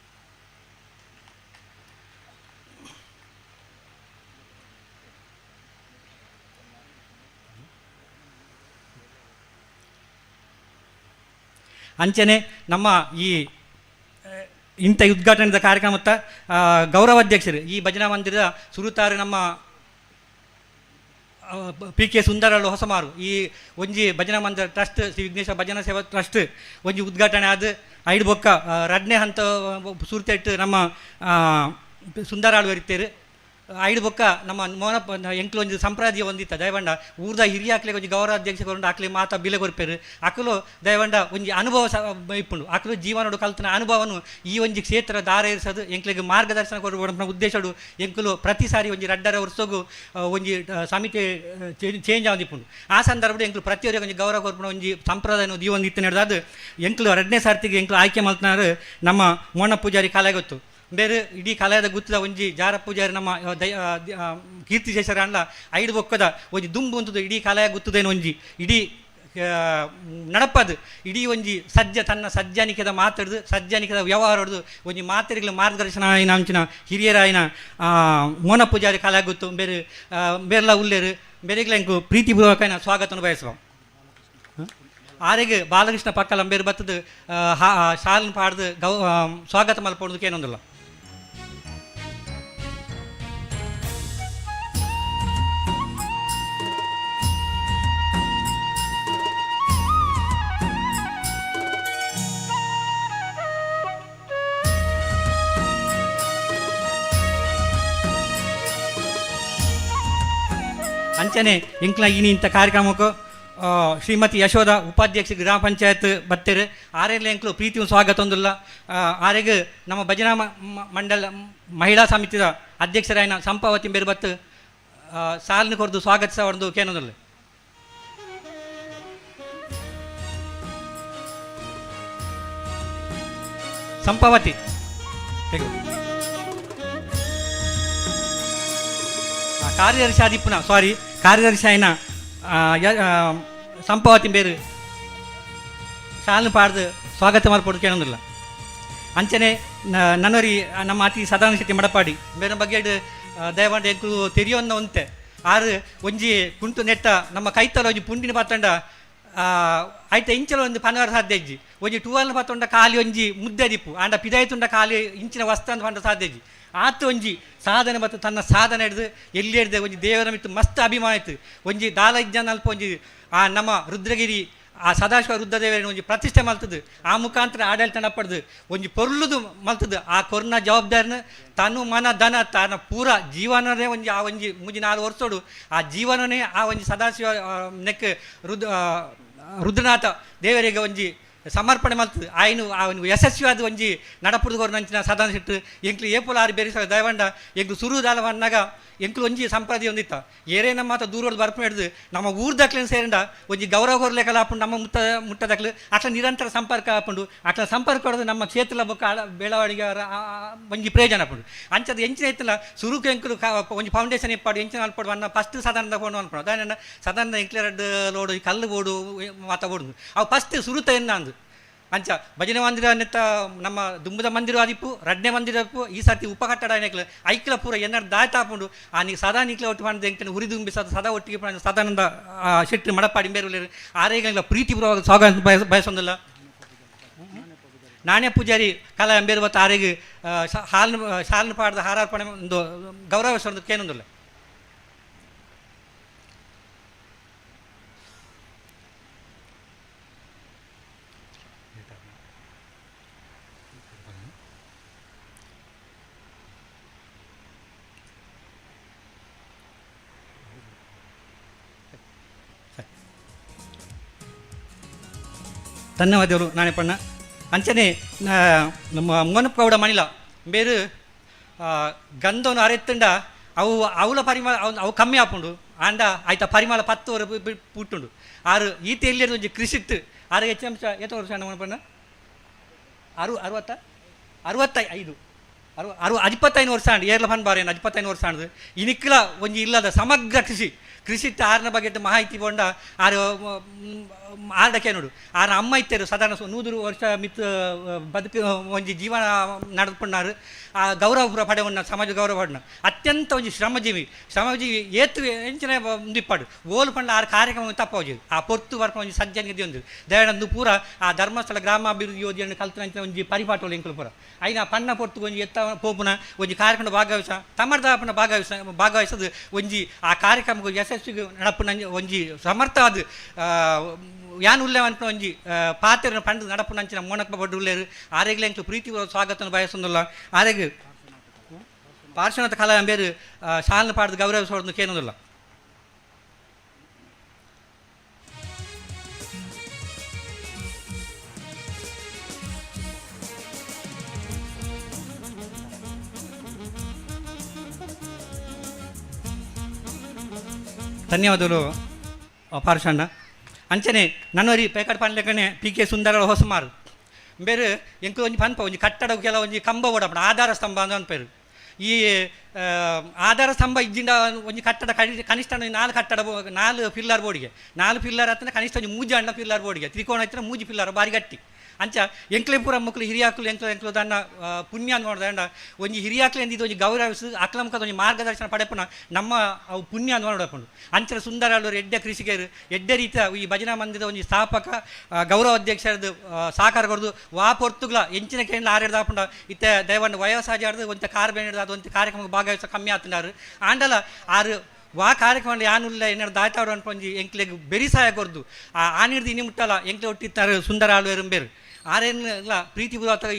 ಅಂಚನೆ ನಮ್ಮ ಈ ಇಂಥ ಉದ್ಘಾಟನೆದ ಕಾರ್ಯಕ್ರಮದ ಗೌರವಾಧ್ಯಕ್ಷರು ಈ ಭಜನಾ ಮಂದಿರದ ಸುರುತಾರೆ ನಮ್ಮ PK ಸುಂದರಳ್ಳು ಹೊಸಮಾರು ಈ ಒಂಜಿ ಭಜನಾ ಮಂದಿರ ಟ್ರಸ್ಟ್ ಶ್ರೀ ವಿಘ್ನೇಶ್ವರ ಭಜನಾ ಸೇವಾ ಟ್ರಸ್ಟ್ ಒಂಜಿ ಉದ್ಘಾಟನೆ ಆದ ಐದು ಬೊಕ್ಕ ರಡ್ನೆ ಹಂತ ಸುರ್ತೆಟ್ಟು ನಮ್ಮ ಸುಂದರಾಳು ಬರೀತೇರು ಐದು ಬೊಕ್ಕ ನಮ್ಮ ಮೋನಪ್ಪ ಎಂಕ್ಲು ಒಂದು ಸಂಪ್ರದಾಯ ಹೊಂದಿತ್ತ ದಯವಂಡ ಊರ್ದ ಹಿರಿಯ ಆಕ್ಲೆ ಒಂಜಿ ಗೌರವಾಧ್ಯಕ್ಷಗೊಂಡು ಆಕ್ಲೆ ಮಾತ ಬಿಲೆ ಕೊರ್ಪೇರು ಅಕಲು ದಯವಂಡ ಒಂಜಿ ಅನುಭವ ಇಪ್ಪುಂಡು ಅಕಲು ಜೀವನೋಡು ಕಲ್ತನ ಅನುಭವನು ಈ ಒಂಜಿ ಕ್ಷೇತ್ರ ದಾರ ಇರಿಸೋದು ಎಂಕ್ಲಿಗೆ ಮಾರ್ಗದರ್ಶನ ಕೊಡುವ ಉದ್ದೇಶಡು ಎಂಕುಲು ಪ್ರತಿ ಸಾರಿ ಒಂಜಿ ರಡ್ಡರ ವರ್ಷಗೂ ಒಂಜಿ ಸಮಿತಿ ಚೇಂಜ್ ಆದಿಪ್ಪುಂಡು ಆ ಸಂದರ್ಭದಲ್ಲಿ ಎಂಕ್ಲು ಪ್ರತಿಯೊಬ್ಬರಿಗೆ ಒಂಜಿ ಗೌರವ ಕೊರ್ಪುಣ ಒಂಜಿ ಸಂಪ್ರದಾಯ ಈ ಒಂದು ಇತ್ತು ನಡೆದಾದ ಎಂಕ್ಲು ಎರಡನೇ ಸಾರ್ತಿಗೆ ಎಂಕ್ಲು ಆಯ್ಕೆ ಮಾಡ್ತಾರು ನಮ್ಮ ಮೋಣ ಪೂಜಾರಿ ಕಲೆ ಗೊತ್ತು ಬೇರೆ ಇಡೀ ಕಲೆಯದ ಗುತ್ತದ ಒಂಜಿ ಜಾರ ಪೂಜಾರಿ ನಮ್ಮ ಕೀರ್ತಿಶೇಷರ ಅಂಡ್ಲ ಐದು ಬೊಕ್ಕದ ಒಂಜಿ ದುಂಬು ಅಂತದ್ದು ಇಡೀ ಕಲೆಯ ಗುತ್ತದೇನು ಒಂಜಿ ಇಡೀ ನಡಪದು ಇಡೀ ಒಂಜಿ ತನ್ನ ಸಜ್ಜಾನಿಕೆದ ಮಾತಾಡ್ದು ಸಜ್ಜಾನಿಕೆದ ವ್ಯವಹಾರ ಹೊಡೆದು ಒಂಜಿ ಮಾತರಿಗಳ ಮಾರ್ಗದರ್ಶನ ಆಯ್ನ ಅಂಚಿನ ಹಿರಿಯರಾಯಿನ ಮೋನ ಪೂಜಾರಿ ಕಲೆ ಗೊತ್ತು ಬೇರೆಲ್ಲ ಉಳ್ಳೇರು ಬೇರೆಗ್ಲ ಎಂಕು ಪ್ರೀತಿಪೂರ್ವಕ ಸ್ವಾಗತ ಬಯಸುವ ಆರೆಗೆ ಬಾಲಕೃಷ್ಣ ಪಕ್ಕಲ ಬೇರೆ ಬತ್ತದು ಶಾಲನ್ ಪಾಡ್ದು ಸ್ವಾಗತ ಮಲ್ಪೋದಕ್ಕೆ ಏನೊಂದಿಲ್ಲ. ಅಂಚನೆ ಇಂಕ್ಲ ಇನಿ ಇಂಥ ಕಾರ್ಯಕ್ರಮಕ್ಕೂ ಶ್ರೀಮತಿ ಯಶೋಧ ಉಪಾಧ್ಯಕ್ಷ ಗ್ರಾಮ ಪಂಚಾಯತ್ ಬತ್ತೇರು ಆರೆಲ್ಲ ಎಂಕ್ಲು ಪ್ರೀತಿ ಸ್ವಾಗತ ಒಂದಿಲ್ಲ ಆರೆಗೆ ನಮ್ಮ ಭಜನಾ ಮಂಡಲ ಮಹಿಳಾ ಸಮಿತಿಯ ಅಧ್ಯಕ್ಷರಾಯನ ಸಂಪಾವತಿ ಬೇರೆ ಬತ್ತು ಸಾಲಿನ ಕೊರದು ಸ್ವಾಗತಿಸ ಒಂದು ಕೇನೋದಿಲ್ಲ. ಸಂಪಾವತಿ ಕಾರ್ಯದರ್ಶಿ ಆದಿಪ್ಪುನ ಕಾರ್ಯದರ್ಶಿ ಆಯ್ನ ಸಂಪಾವತಿ ಬೇರು ಶಾಲನ್ನು ಪಾಡ್ದು ಸ್ವಾಗತ ಮಾಡ್ಬೋದು ಕೇಳೋದಿಲ್ಲ. ಅಂಚನೆ ನನ್ನವರಿ ನಮ್ಮ ಅತಿ ಸದಾನಂದ ಶೆಟ್ಟಿ ಮಡಪಾಡಿ ಬೇರೆ ಬಗ್ಗೆ ದಯಮಾಡಿ ಎಂಕು ತೆರಿಯೋನ್ನ ಒಂತೆ ಆರು ಒಂಜಿ ಕುಂಟು ನೆಟ್ಟ ನಮ್ಮ ಕೈತಲ ಒಂಜಿ ಪುಂಡಿನ ಪಾತಂಡ అయితే ఇంచలో ಒಂದು ಪನವರ ಸಾಧ್ಯಜ್ಜಿ ಒಂಜಿ 12 ಪತ್ತೊಂಡ ಕಾಲಿ ಒಂಜಿ ಮುದ್ದೆ ದಿಪ್ಪು ಆಂಡ ಪಿದಾಯ್ತುಂಡ ಕಾಲಿ ಇಂಚಿನ ವಸ್ತು ಪಂಡ ಸಾಧ್ಯಜ್ಜಿ ಆತ ಒಂಜಿ ಸಾಧನೆ ಮತ್ತು ತನ್ನ ಸಾಧನೆ ಹಿಡಿದು ಎಲ್ಲಿ ಹಿಡಿದೆ ಒಂಜಿ ದೇವರ ಮಿತ್ತು ಮಸ್ತ್ ಅಭಿಮಾನ ಇತ್ತು ಒಂಜಿ ದಾಲಜ್ಜನ ಅಲ್ಪ ಒಂಜಿ ಆ ನಮ್ಮ ರುದ್ರಗಿರಿ ಆ ಸದಾಶಿವ ರುದ್ರದೇವರ ಒಂಜಿ ಪ್ರತಿಷ್ಠೆ ಮಲ್ತದ್ದು ಆ ಮುಖಾಂತರ ಆಡಳಿತ ನಪ್ಪಡ್ದು ಒಂಜಿ ಪೊರ್ಲುದು ಮಲ್ತದ್ದು ಆ ಕೊರ್ನ ಜವಾಬ್ದಾರಿನ ತನು ಮನ ಧನ ತನ್ನ ಪೂರ ಜೀವನನೇ ಒಂಜಿ ಆ ಒಂಜಿ 3-4 ವರ್ಷೋಡು ಆ ಜೀವನನೇ ಆ ಒಂಜಿ ಸದಾಶಿವ ನೆಕ್ ರುದ್ರನಾಥ ದೇವರಿಗೆ ಒಂಜಿ ಸಮರ್ಪಣೆ ಮಲ್ತದ್ದು ಆಯ್ನು ಆ ಒಂದು ಯಶಸ್ವಿಯಾದ ಒಂಜಿ ನಡಪುಡುಗೋರು ನಂಚಿನ ಸದಾನ ಸಿಟ್ಟು ಎಂಕ್ಲು ಏಪುಲ ಆರು ಬೇರೆ ದಯವಂಡ ಎಂಕ್ಲು ಸುರುದಾಲವನ್ನಾಗ ಎಂಕ್ಲು ಒಂಜಿ ಸಂಪಾದಿ ಒಂದಿತ್ತ ಏರೇನ ಮಾತ ದೂರೋಡು ಬರ್ಪ ಹಿಡ್ದು ನಮ್ಮ ಊರ್ದಕ್ಲೇನು ಸೇರಿಂಡ ಒಂಜಿ ಗೌರವ ಹೊರಲೆಕ್ಕಲ್ಲ ಹಾಕೊಂಡು ನಮ್ಮ ಮುಟ್ಟದಕ್ಲು ಅಟ್ಲ ನಿರಂತರ ಸಂಪರ್ಕ ಹಾಕೊಂಡು ಅಟ್ಲ ಸಂಪರ್ಕ ಹೊಡೆದು ನಮ್ಮ ಕ್ಷೇತ್ರ ಬೊಕ್ಕ ಬೆಳವಣಿಗೆ ಒಂಜಿ ಪ್ರಯೋಜನ ಹಾಕೊಂಡು ಅಂಚದು ಎಂಚಿನ ಇತ್ತಲ್ಲ ಸುರುಕು ಎಂಕ್ಲು ಒಂಜಿ ಫೌಂಡೇಶನ್ ಇಪ್ಪಾಡು ಎಂಚಿನ ಅಲ್ಪಡು ಅನ್ನ ಫಸ್ಟ್ ಸಾಧಾರಣದ ಫೋನ್ ಅನ್ಪಡು ಅದಾನ ಸಾಧಾರಣ ಎಂಕ್ಲೆರಡು ಲೋಡು ಕಲ್ಲು ಬೋಡು ಮಾತ ಬೋಡು ಅವು ಫಸ್ಟ್ ಸುರುತ ಎನ್ನ ಅಂದು ಅಂಚ ಭಜನೆ ಮಂದಿರ ನೆತ್ತ ನಮ್ಮ ದುಂಬದ ಮಂದಿರ ಆದಿಪ್ಪು ರಡ್ನೆ ಮಂದಿರ ಅಪ್ಪು ಈ ಸರ್ತಿ ಉಪಕಟ್ಟಡ ನೆಕ್ಲ ಐಕ್ಲ ಪೂರ ಎನ್ನಾರು ದಾಯ್ತಾಪುಂಡು ಆ ನೀ ಸದಾ ನಿಕ್ಲ ಒಟ್ಟು ಮಾಡಿದ ಎಂಕನ ಹುರಿದುಂಬಿ ಸದಾ ಒಟ್ಟಿಗೆ ಸದಾನಂದ ಶೆಟ್ಟಿ ಮಡಪಾಡಿ ಬೇರೆ ಆರೇಗಲ ಪ್ರೀತಿಪೂರ್ವಕ ಸ್ವಾಗತ ಬಯಸೊಂದಿಲ್ಲ ನಾಣ್ಯ ಪೂಜಾರಿ ಕಲಾ ಎಂಬೇರು ಆರೆಗೆ ಶಾಲನ್ನು ಪಾಡ್ದ ಹಾರಾರ್ಪಣೆ ಒಂದು ಗೌರವ ಕೇನೊಂದಿಲ್ಲ ಧನ್ಯವಾದಗಳು ನಾಣೆಪಣ್ಣ ಅಂಚನೆ ನಮ್ಮ ಮೋನಪ್ಪ ಗೌಡ ಮಣಿಲ ಬೇರು ಗಂಧವನ್ನು ಅರೆತ್ತಂಡ ಅವು ಅವಳ ಪರಿಮಳ ಅವು ಕಮ್ಮಿ ಹಾಕೊಂಡು ಆಂಡ ಆಯ್ತಾ ಪರಿಮಳ 10 ವರೆ ಪುಟ್ಟುಂಡು ಆರು ಈತ ಎಲ್ಲಿ ಒಂಜಿ ಕೃಷಿತ್ತು 6 ಹೆಚ್ಚು ಅಂಶ ಎಷ್ಟು ವರ್ಷ ಮೋನಪ್ಪಣ್ಣ 65 25 ವರ್ಷ ಅಂಡು ಏರ್ಲ ಫನ್ ಬಾರೇನು 25 ವರ್ಷ ಅಂಡು ಇನಿಕ್ಲ ಒಂಜಿ ಇಲ್ಲದ ಸಮಗ್ರ ಕೃಷಿ ಆರ್ನ ಬಗ್ಗೆ ಮಾಹಿತಿ ಕೊಂಡ ಆರು ಆಡಕ್ಕೆ ನೋಡು ಆರ ಅಮ್ಮ ಇತ್ತೇರು ಸಾಧಾರಣ 100 ವರ್ಷ ಮಿತ್ ಬದುಕು ಒಂಜಿ ಜೀವನ ನಡೆದುಕೊಂಡಾರು ಆ ಗೌರವ ಪಡೆವನ್ನ ಸಮಾಜ ಗೌರವ ಪಡೆನ ಅತ್ಯಂತ ಒಂಜಿ ಶ್ರಮಜೀವಿ ಏತು ಎಂಚಿನ ದಿಪ್ಪಾಡು ಓಲು ಪಂಡ ಆರು ಕಾರ್ಯಕ್ರಮ ತಪ್ಪೋಜಿ ಆ ಪೊತ್ತು ಬರ್ಪ ಒಂಜಿ ಸಜ್ಜನಿಗೆ ಒಂದು ದಯನಂದು ಪೂರ ಆ ಧರ್ಮಸ್ಥಳ ಗ್ರಾಮಾಭಿವೃದ್ಧಿ ಯೋಜನೆ ಕಲ್ತಂಚಿನ ಒಂಜಿ ಪರಿಪಾಟೋಲು ಎಂಕಲು ಪೂರ ಐನ ಪಣ್ಣ ಪೊತ್ತು ಒಂಜಿ ಎತ್ತ ಪೋಪುನ ಒಂಜಿ ಕಾರ್ಯಕ್ರಮ ಭಾಗವಹಿಸೋದು ಒಂಜಿ ಆ ಕಾರ್ಯಕ್ರಮಕ್ಕೆ ಯಶಸ್ವಿಗೆ ನಡಪುನ ಒಂಜಿ ಸಮರ್ಥವಾದ ಯಾನ್ ಉಲ್ಲೇವ ಅನ್ಪುನ ಒಂಜಿ ಪಾತೆರನ್ನು ಪಂಡು ನಡಪು ನಂಚಿನ ಮೋನಪ್ಪ ಬಡ್ಡು ಉಲ್ಲೇರು ಆರೆಗ್ಲೆ ಎಂಕ್ಲು ಪ್ರೀತಿ ಸ್ವಾಗತನ ಬಯಸೊಂದಿಲ್ಲ ಆರೆಗೆ ಪಾರ್ಶ್ವನಾಥ ಕಲಾ ಬೇರು ಶಾಲನ್ನು ಪಾಡ್ದು ಗೌರವಿಸೋದು ಕೇನೋದಿಲ್ಲ ಧನ್ಯವಾದಗಳು ಪಾರ್ಶಣ್ಣ ಅಂಚನೆ ನನ್ನವರಿ ಪೇಕಾಡ್ ಪಾಂಡ್ಲೆಕ್ಕನೆ PK ಸುಂದರ ಹೊಸಮಾರು ಬೇರೆ ಎಂಕು ಒಂಜಿ ಪನ್ಪ ಒಂಜಿ ಕಟ್ಟಡ ಕೆಲ ಒಂಜಿ ಕಂಬ ಓಡಪಡ ಆಧಾರ ಸ್ತಂಭ ಅಂತ ಅನ್ಪೇರು ಈ ಆಧಾರ ಸ್ತಂಭ ಇಜ್ಜಿಂಡ ಒಂಜಿ ಕಟ್ಟಡ ಕನಿಷ್ಠ 4 ಕಟ್ಟಡ 4 ಪಿಲ್ಲರ್ ಬೋರ್ಡಿಗೆ 4 ಪಿಲ್ಲರ್ ಹತ್ತಿರ ಕನಿಷ್ಠ ಒಂಜಿ 3 ಅಣ್ಣ ಪಿಲ್ಲರ್ ಬೋರ್ಡಿಗೆ ತ್ರಿಕೋಣ ಹತ್ತಿರ 3 ಪಿಲ್ಲರ್ ಬಾರಿ ಗಟ್ಟಿ ಅಂಚ ಎಂಕ್ಲೆ ಪೂರ ಮಕ್ಕಳು ಹಿರಿಯಾಕ್ಲು ಎಂಕ್ಲು ದನ್ನ ಪುಣ್ಯ ನೋಡ್ದಂಡ ಒಂಜಿ ಹಿರಿಯಾಕ್ಲೆ ಎಂದಿದ್ದು ಒಂಜಿ ಗೌರವಿಸಿ ಅಕ್ಲ ಮುಖದ ಒಂಜಿ ಮಾರ್ಗದರ್ಶನ ಪಡೆಪುನ ನಮ್ಮ ಅವು ಪುಣ್ಯ ನೋಡಪುಂಡು ಅಂಚನ ಸುಂದರಲ್ಲೂರು ಎಡ್ಡೆ ಕೃಷಿಕರು ಎಡ್ಡೆ ರೀತಿಯ ಈ ಭಜನಾ ಮಂದಿರದ ಒಂಜಿ ಸ್ಥಾಪಕ ಗೌರವ ಅಧ್ಯಕ್ಷರದ್ದು ಸಹಕಾರ ಕೊಡ್ದು ವಾ ಪೊರ್ತುಗ್ಲ ಎಂಚಿನ ಕೇಂದ್ರ ಆರ್ಯದಾಪುಂಡ ಇತ್ತೆ ದಯವನ್ನು ವಯೋಸಹಜ ಒಂಥ ಕಾರ್ ಬೇಡ ಅದು ಒಂಥ ಕಾರ್ಯಕ್ರಮಕ್ಕೆ ಭಾಗವಹಿಸ ಕಮ್ಮಿ ಆಗ್ತಿದ್ದಾರೆ ಆಂಡಲ ಆರು ವಾ ಕಾರ್ಯಕ್ರಮ ಯಾನುಲ್ಲ ಏನಾರು ದಾಯ್ತಾವ್ರು ಅನ್ಪಂಜಿ ಎಂಕ್ಲೆಗೆ ಬೆರಿಸಾಯ ಕೊರ್ದು ಆ ನೀಡ್ದು ಇನಿ ಮುಟ್ಟಲ್ಲ ಎಂಕ್ಲೆ ಒಟ್ಟಿತ್ತಾರೆ ಸುಂದರ ಆಳ್ವೇರು ಬೇರು ಆರೇನೆಲ್ಲ ಪ್ರೀತಿಪೂರ್ವಕ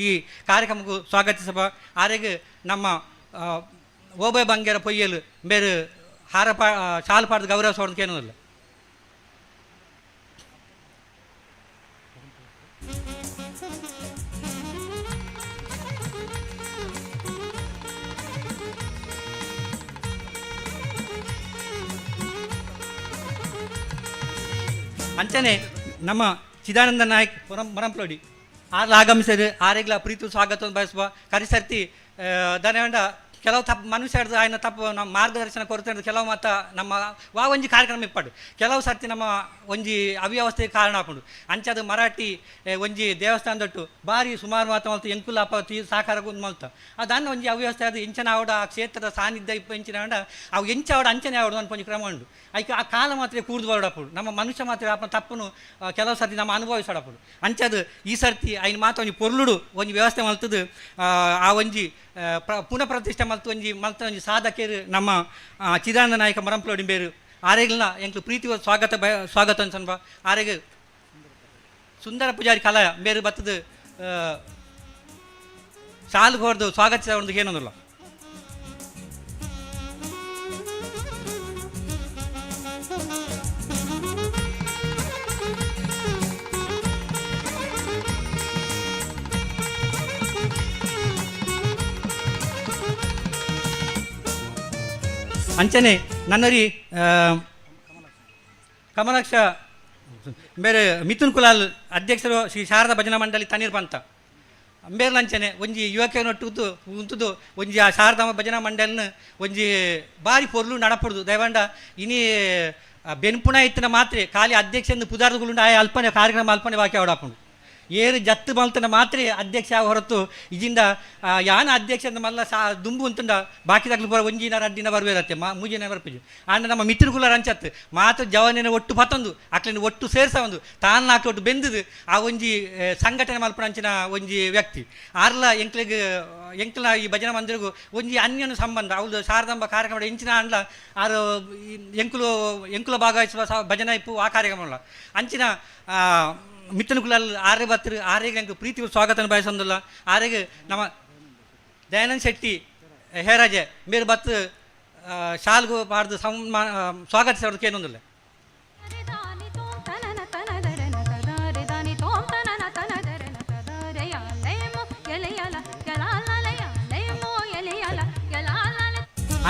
ಈ ಕಾರ್ಯಕ್ರಮಕ್ಕೂ ಸ್ವಾಗತಿಸಬ ಆರೆಗೆ ನಮ್ಮ ಓಬೆ ಬಂಗೇರ ಪೊಯ್ಯಲು ಬೇರೆ ಶಾಲು ಪಾಡ್ದು ಗೌರವಿಸೋದಕ್ಕೆ ಏನೋದಿಲ್ಲ ಅಂಚನೆ ನಮ್ಮ ಚಿದಾನಂದ ನಾಯಕ್ ಮರಂಪ್ಲೋಡಿ ಆರ್ಲ ಆಗಮಿಸಿದ್ರೆ ಆರೆಗ್ಲ ಪ್ರೀತಿ ಸ್ವಾಗತ ಬಯಸುವ ಕರಿಸರ್ತಿ ಧನ್ಯವಾದ ಕೆಲವು ತಪ್ಪು ಮನುಷ್ಯರದು ಆಯ್ನ ತಪ್ಪು ನಮ್ಮ ಮಾರ್ಗದರ್ಶನ ಕೊರತೆ ಕೆಲವು ಮತ್ತು ನಮ್ಮ ಒಂಜಿ ಕಾರ್ಯಕ್ರಮ ಇಪ್ಪಡು ಕೆಲವು ಸರ್ತಿ ನಮ್ಮ ಒಂಜಿ ಅವ್ಯವಸ್ಥೆಗೆ ಕಾರಣ ಹಾಕೊಂಡು ಅಂಚದು ಮರಾಠಿ ಒಂಜಿ ದೇವಸ್ಥಾನದೊಟ್ಟು ಭಾರಿ ಸುಮಾರು ಮಾತು ಎಂಕುಲ ಅಪ್ಪ ಸಾಕಾರ ಮಲ್ತ ಅದನ್ನು ಒಂಜಿ ಅವ್ಯವಸ್ಥೆ ಅದು ಎಂಚನ ಆವಡ ಆ ಕ್ಷೇತ್ರದ ಸಾನ್ನಿಧ್ಯ ಎಂಚಿನ ಅವು ಎಂಚ ಆವಡ ಅಂಚನೆ ಆವಡು ಅನ್ಕೊಂಜಿ ಕ್ರಮ ಉಂಡು ಅದಕ್ಕೆ ಆ ಕಾಲ ಮಾತ್ರ ಕೂಡ್ದು ಬರಡಪ್ಪಡು ನಮ್ಮ ಮನುಷ್ಯ ಮಾತ್ರ ಅಪ್ಪ ತಪ್ಪನು ಕೆಲವು ಸರ್ತಿ ನಮ್ಮ ಅನುಭವಿಸಡಪ್ಪಡು ಅಂಚದು ಈ ಸರ್ತಿ ಐನು ಮಾತು ಒಂಜಿ ಪೊರ್ಲುಡು ಒಂಜಿ ವ್ಯವಸ್ಥೆ ಮಲ್ತದು ಆ ಒಂಜಿ ಪುನಃ ಪ್ರತಿಷ್ಠೆ ಮಲ್ತು ಒಂಜಿ ಒಂಜಿ ಸಾಧಕರು ನಮ್ಮ ಚಿದಾನಂದ ನಾಯಕ ಮರಂಪಲೋಡಿ ಬೇರು ಆರೆಗ್ಲನ ಎಂಕ್ಲು ಪ್ರೀತಿ ಸ್ವಾಗತ ಅನ್ಸನ್ಬ ಆರೆಗ್ ಸುಂದರ ಪೂಜಾರಿ ಕಲ ಬೇರು ಬತ್ತದು ಶಾಲು ಹೊಡೆದು ಸ್ವಾಗತಿಸ ಒಂದು ಏನೊಂದಿಲ್ಲ ಅಂಚನೆ ನನ್ನರಿ ಕಮಲಾಕ್ಷ ಬೇರೆ ಮಿಥುನ್ ಕುಲಾಲ್ ಅಧ್ಯಕ್ಷರು ಶ್ರೀ ಶಾರದಾ ಭಜನಾ ಮಂಡಳಿ ತಣ್ಣೀರು ಪಂತ ಅಂಬೇರ್ಲಂಚನೆ ಒಂಜಿ ಯುವಕನೊಟ್ಟು ಉಂತುದು ಒಂಜಿ ಆ ಶಾರದಾ ಭಜನಾ ಮಂಡಳಿನ ಒಂಜಿ ಬಾರಿ ಪೊರ್ಲು ನಡಪಡುದು ದಯವಂಡ ಇನಿ ಬೆನ್ಪುಣ ಇತ್ತಿನ ಮಾತ್ರೆ ಖಾಲಿ ಅಧ್ಯಕ್ಷ ಪುದಾರ್ದುಗುಂಡು ಆಯ ಅಲ್ಪನೆ ಕಾರ್ಯಕ್ರಮ ಅಲ್ಪನೆ ವಾಕ್ಯ ಹೊಡಾಪುಂಡು ಏರು ಜತ್ತು ಮಲ್ತನ ಮಾತ್ರ ಅಧ್ಯಕ್ಷ ಹೊರತು ಇಜಿಂದ ಯಾನ ಅಧ್ಯಕ್ಷ ಅಂತ ಮಲ್ಲ ದುಂಬು ಅಂತಂಡ ಬಾಕಿದಾಗ್ಲು ಬರ ಒಂಜಿನ ಅಡ್ಡಿನ ಬರ್ಬೇರತ್ತೆ ಮೂಜಿನ ಬರ್ಪಿಜು ಆಂಡ ನಮ್ಮ ಮಿತ್ರಗುಲರ ಅಂಚತ್ತು ಮಾತ್ರ ಜವನಿನ ಒಟ್ಟು ಪತ್ತೊಂದು ಅಕ್ಲಿನ ಒಟ್ಟು ಸೇರ್ಸ ಒಂದು ತಾನು ನಾಲ್ಕು ಬೆಂದದು ಆ ಒಂಜಿ ಸಂಘಟನೆ ಮಲ್ಪನ ಅಂಚಿನ ಒಂಜಿ ವ್ಯಕ್ತಿ ಆರ್ಲ ಎಂಕ್ಲ ಈ ಭಜನಾ ಮಂದಿರಗೂ ಒಂಜಿ ಅನ್ಯನ ಸಂಬಂಧ ಅವ್ರದ್ದು ಶಾರದಾಂಬ ಕಾರ್ಯಕ್ರಮ ಎಂಚಿನ ಅಂಡ್ಲ ಆರು ಎಂಕುಲ ಭಾಗವಹಿಸುವ ಭಜನಾ ಇಪ್ಪು ಆ ಕಾರ್ಯಕ್ರಮ ಅಂಚಿನ ಮಿತ್ತನ ಕುಲಾಲ್ ಆರೆ ಬತ್ತರು ಆರೆಗೆ ಎಂಕ್ ಪ್ರೀತಿ ಸ್ವಾಗತ ಬಯಸಂದಿಲ್ಲ ಆರೆಗೆ ನಮ್ಮ ದಯಾನಂದ್ ಶೆಟ್ಟಿ ಹೇರಾಜೆ ಮೇರೆ ಬತ್ತು ಶಾಲ್ಗು ಪಾಡ್ದು ಸ್ವಾಗತಿಸೋದಕ್ಕೆ ಏನೊಂದಿಲ್ಲ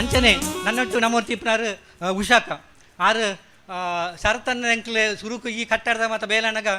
ಅಂಚನೆ ನನ್ನೊಟ್ಟು ನಮ್ಮೊಟ್ಟು ಇಪ್ಪನಾರು ಉಷಾಕ ಆರು ಶರತ್ತನ್ನ ಎಂಕ್ಲೆ ಸುರುಕು ಈ ಕಟ್ಟಡದ ಮತ್ತು ಬೇಲನಗ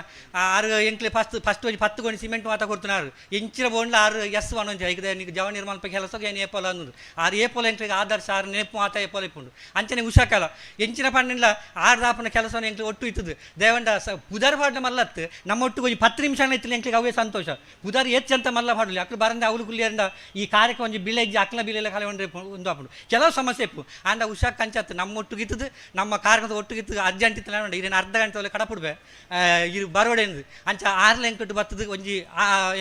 ಆರು ಎಂಕ್ಲೆ ಫಸ್ಟ್ ಒಂಜಿ 10 ಗೊಂಡು ಸಿಮೆಂಟ್ ಮಾತ ಕೊಡ್తున్నారు ಎಂಚಿನ ಬೋಂಡ್ಲ ಆರು ಎಸ್ ಒನೊಂಜಿ ಈಗ ನೀನು ಜವ ನಿರ್ಮಾಣ ಕೆಲಸ ಏನು ಏಪೋಲ ಅನ್ನೋದು ಆರು ಏಪೋಲ ಎಂಕ್ಲಿಗೆ ಆದರ್ಶ ಆರು ನೆನಪು ಮಾತ ಏಪೋಲ ಇಪ್ಪುಂಡು ಅಂಚನೆ ಉಷಾಕಾಲ ಎಂಚಿನ ಪಣ್ಣಿಲ್ಲ ಆರು ದಾಪನ ಕೆಲಸವನ್ನು ಎಂಕ್ಲೆ ಒಟ್ಟು ಇತ್ತದು ದೇವಂಡ ಪುದಾರ್ ಪಾಡ್ನ ಮಲ್ಲತ್ತು ನಮ್ಮ ಒಟ್ಟು ಒಂಜಿ 10 ನಿಮಿಷ ಇತ್ತಲಿ ಎಂಕ್ಲಿಗೆ ಅವೇ ಸಂತೋಷ ಪುದಾರ್ ಹೆಚ್ಚಂತ ಮಲ್ಲ ಪಾಡಲಿ ಅಕ್ಲು ಬರಂದ ಅವಳು ಗುಲ್ಲಿಯರಿಂದ ಈ ಕಾರ್ಯಕ್ರಮ ಒಂಜಿ ಬಿಳೆಜ್ಜಿ ಅಕ್ಲ ಬಿಲೆಲ್ಲ ಕಲೆ ಒಂದು ಹಾಪುಂಡು ಕೆಲವು ಸಮಸ್ಯೆ ಇಪ್ಪು ಆಂಡ ಉಷಾಕ್ ಕಂಚತ್ತು ನಮ್ಮ ಒಟ್ಟುಗಿತ್ತದು ನಮ್ಮ ಕಾರ್ಯಕ್ರಮದ ಒಟ್ಟುಗಿತ್ತು ಅರ್ಜೆಂಟ್ ಇತ್ತು ನೋಡಿ ಇರೇನು ಅರ್ಧ ಗಂಟೆ ಒಲೆ ಕಡಪುಡ್ಬೆ ಇದು ಬರೋಡೆ ಅಂಚ ಆರ್ಲ ಎಂಕಟ್ಟು ಬತ್ತದು ಒಂಜಿ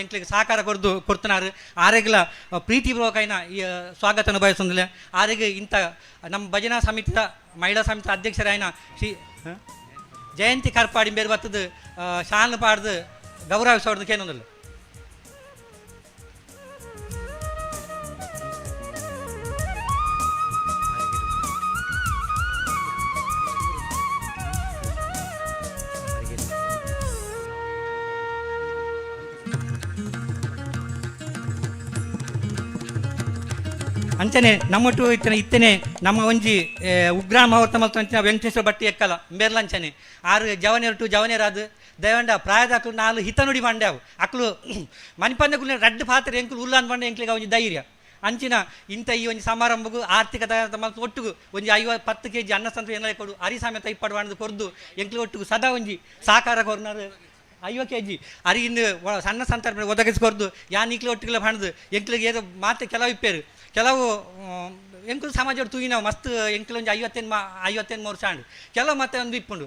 ಎಂಕ್ಲಿಗೆ ಸಹಕಾರ ಕೊಡ್ತನಾರು ಆರೆಗ್ಲ ಪ್ರೀತಿಪೂರ್ವಕೈನ ಈ ಸ್ವಾಗತನ ಬಯಸೊಂದಿಲ್ಲ ಆರೆಗೆ ಇಂಥ ನಮ್ಮ ಭಜನಾ ಸಮಿತಿಯ ಮಹಿಳಾ ಸಮಿತಿ ಅಧ್ಯಕ್ಷರಾಯನ ಶ್ರೀ ಜಯಂತಿ ಕರ್ಪಾಡಿ ಬೇರೆ ಬತ್ತದು ಶಾನ್ ಪಾಡ್ದು ಗೌರವಿಸೋದಕ್ಕೆ ಏನೊಂದಿಲ್ಲ ಅಂಚನೆ ನಮ್ಮೊಟ್ಟು ಇತ್ತನೆ ನಮ್ಮ ಒಂಜಿ ಉಗ್ರಾಮ ಮಾವರ್ತ ಮಲ್ತ ವೆಂಕಟೇಶ್ವರ ಭಟ್ಟಿ ಎಕ್ಕಲ ಬೇರ್ಲಂಚನೆ ಆರು ಜವನೇರಾದು ದಯವಂಡ ಪ್ರಾಯದ ಅಕ್ಲು ನಾಲು ಹಿತ ನುಡಿ ಮಂಡ್ಯಾವು ಅಕ್ಲು ಮನಿಪಂದಗುಲಿ ರಡ್ಡು ಪಾತ್ರೆ ಎಂಕುಲು ಉಲ್ಲಾನ್ ಬಂಡ ಎಂಕ್ಲಿಗೆ ಒಂಜಿ ಧೈರ್ಯ ಅಂಚಿನ ಇಂಥ ಈ ಒಂದು ಸಮಾರಂಭಗೂ ಆರ್ಥಿಕ ಮತ್ತು ಒಟ್ಟಿಗೂ ಒಂಜಿ 10 kg ಅನ್ನ ಸಂತ ಏನಾರ ಕೊಡು ಅರಿಸಾಮೆತ ಇಪ್ಪಡು ಬಾಣದು ಕೊರ್ದು ಎಂಕ್ಲಿ ಒಟ್ಟಿಗೂ ಸದಾ ಒಂಜಿ ಸಾಕಾರ ಕೊರ್ನಾರು 50 kg ಅರಿಗಿಂದು ಸಣ್ಣ ಸಂತಾರ ಒದಗಿಸ್ಕೊರ್ದು ಯಾನ್ ಈಕ್ಲೆ ಒಟ್ಟಿಗೆಲ್ಲ ಬಾಣದು ಎಂಕ್ಲಿಗೆ ಏదో ಮಾತೆ ಕೆಲವು ಇಪ್ಪೇರು ಕೆಲವು ಎಂಕುಲು ಸಮಾಜ ತೂಗಿ ನಾವು ಮಸ್ತ್ ಎಂಕುಲು ಒಂದು 55 ವರ್ಷ ಆಂಡು ಕೆಲವು ಮತ್ತೆ ಒಂದು ಇಪ್ಪುಂಡು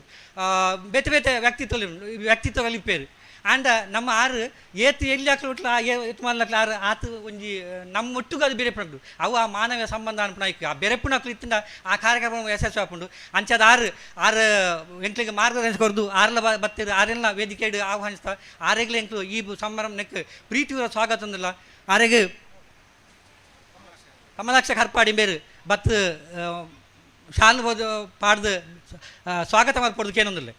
ಬೇತೆ ಬೇತೆ ವ್ಯಕ್ತಿತ್ವಗಳು ಇಪ್ಪೇರು ಆಂಡ ನಮ್ಮ ಆರು ಏತು ಎಲ್ಲಿ ಹಾಕ್ಲು ಉಟ್ಲ ಏತು ಮಾಡ್ಲಕ್ಲ ಆರು ಆತು ಒಂಜಿ ನಮ್ಮ ಒಟ್ಟಿಗೂ ಅದು ಬೆರೆಪುಂಡು ಅವು ಆ ಮಾನವ ಸಂಬಂಧ ಅನ್ಪುಣ ಆ ಬೆರೆಪುಣ ಹಾಕ್ಲು ಇತ್ತಿಂದ ಆ ಕಾರ್ಯಕ್ರಮ ಯಶಸ್ವಿ ಹಾಕೊಂಡು ಅಂಚದ ಆರು ಎಂಕ್ಲಿಗೆ ಮಾರ್ಗದರ್ಶನ ಕೊರ್ದು ಆರ್ಲ ಬತ್ತಿರು ಆರೆಲ್ಲ ವೇದಿಕೆ ಆಹ್ವಾನಿಸ್ತಾ ಆರೆಗ್ಲ ಎಂಕ್ಲು ಈ ಸಮಾರಂಭ ನೆಕ್ ಪ್ರೀತಿಯ ಸ್ವಾಗತ ಅಂದಿಲ್ಲ ಆರೆಗೆ ಕಮಲಾಕ್ಷ ಕರ್ಪಾಡಿ ಬೇರು ಬತ್ತು ಶಾಲು ಪಾಡ್ದು ಸ್ವಾಗತ ಮಾಡ್ಕೊಡ್ದಕ್ಕೆ ಏನೊಂದಿಲ್ಲ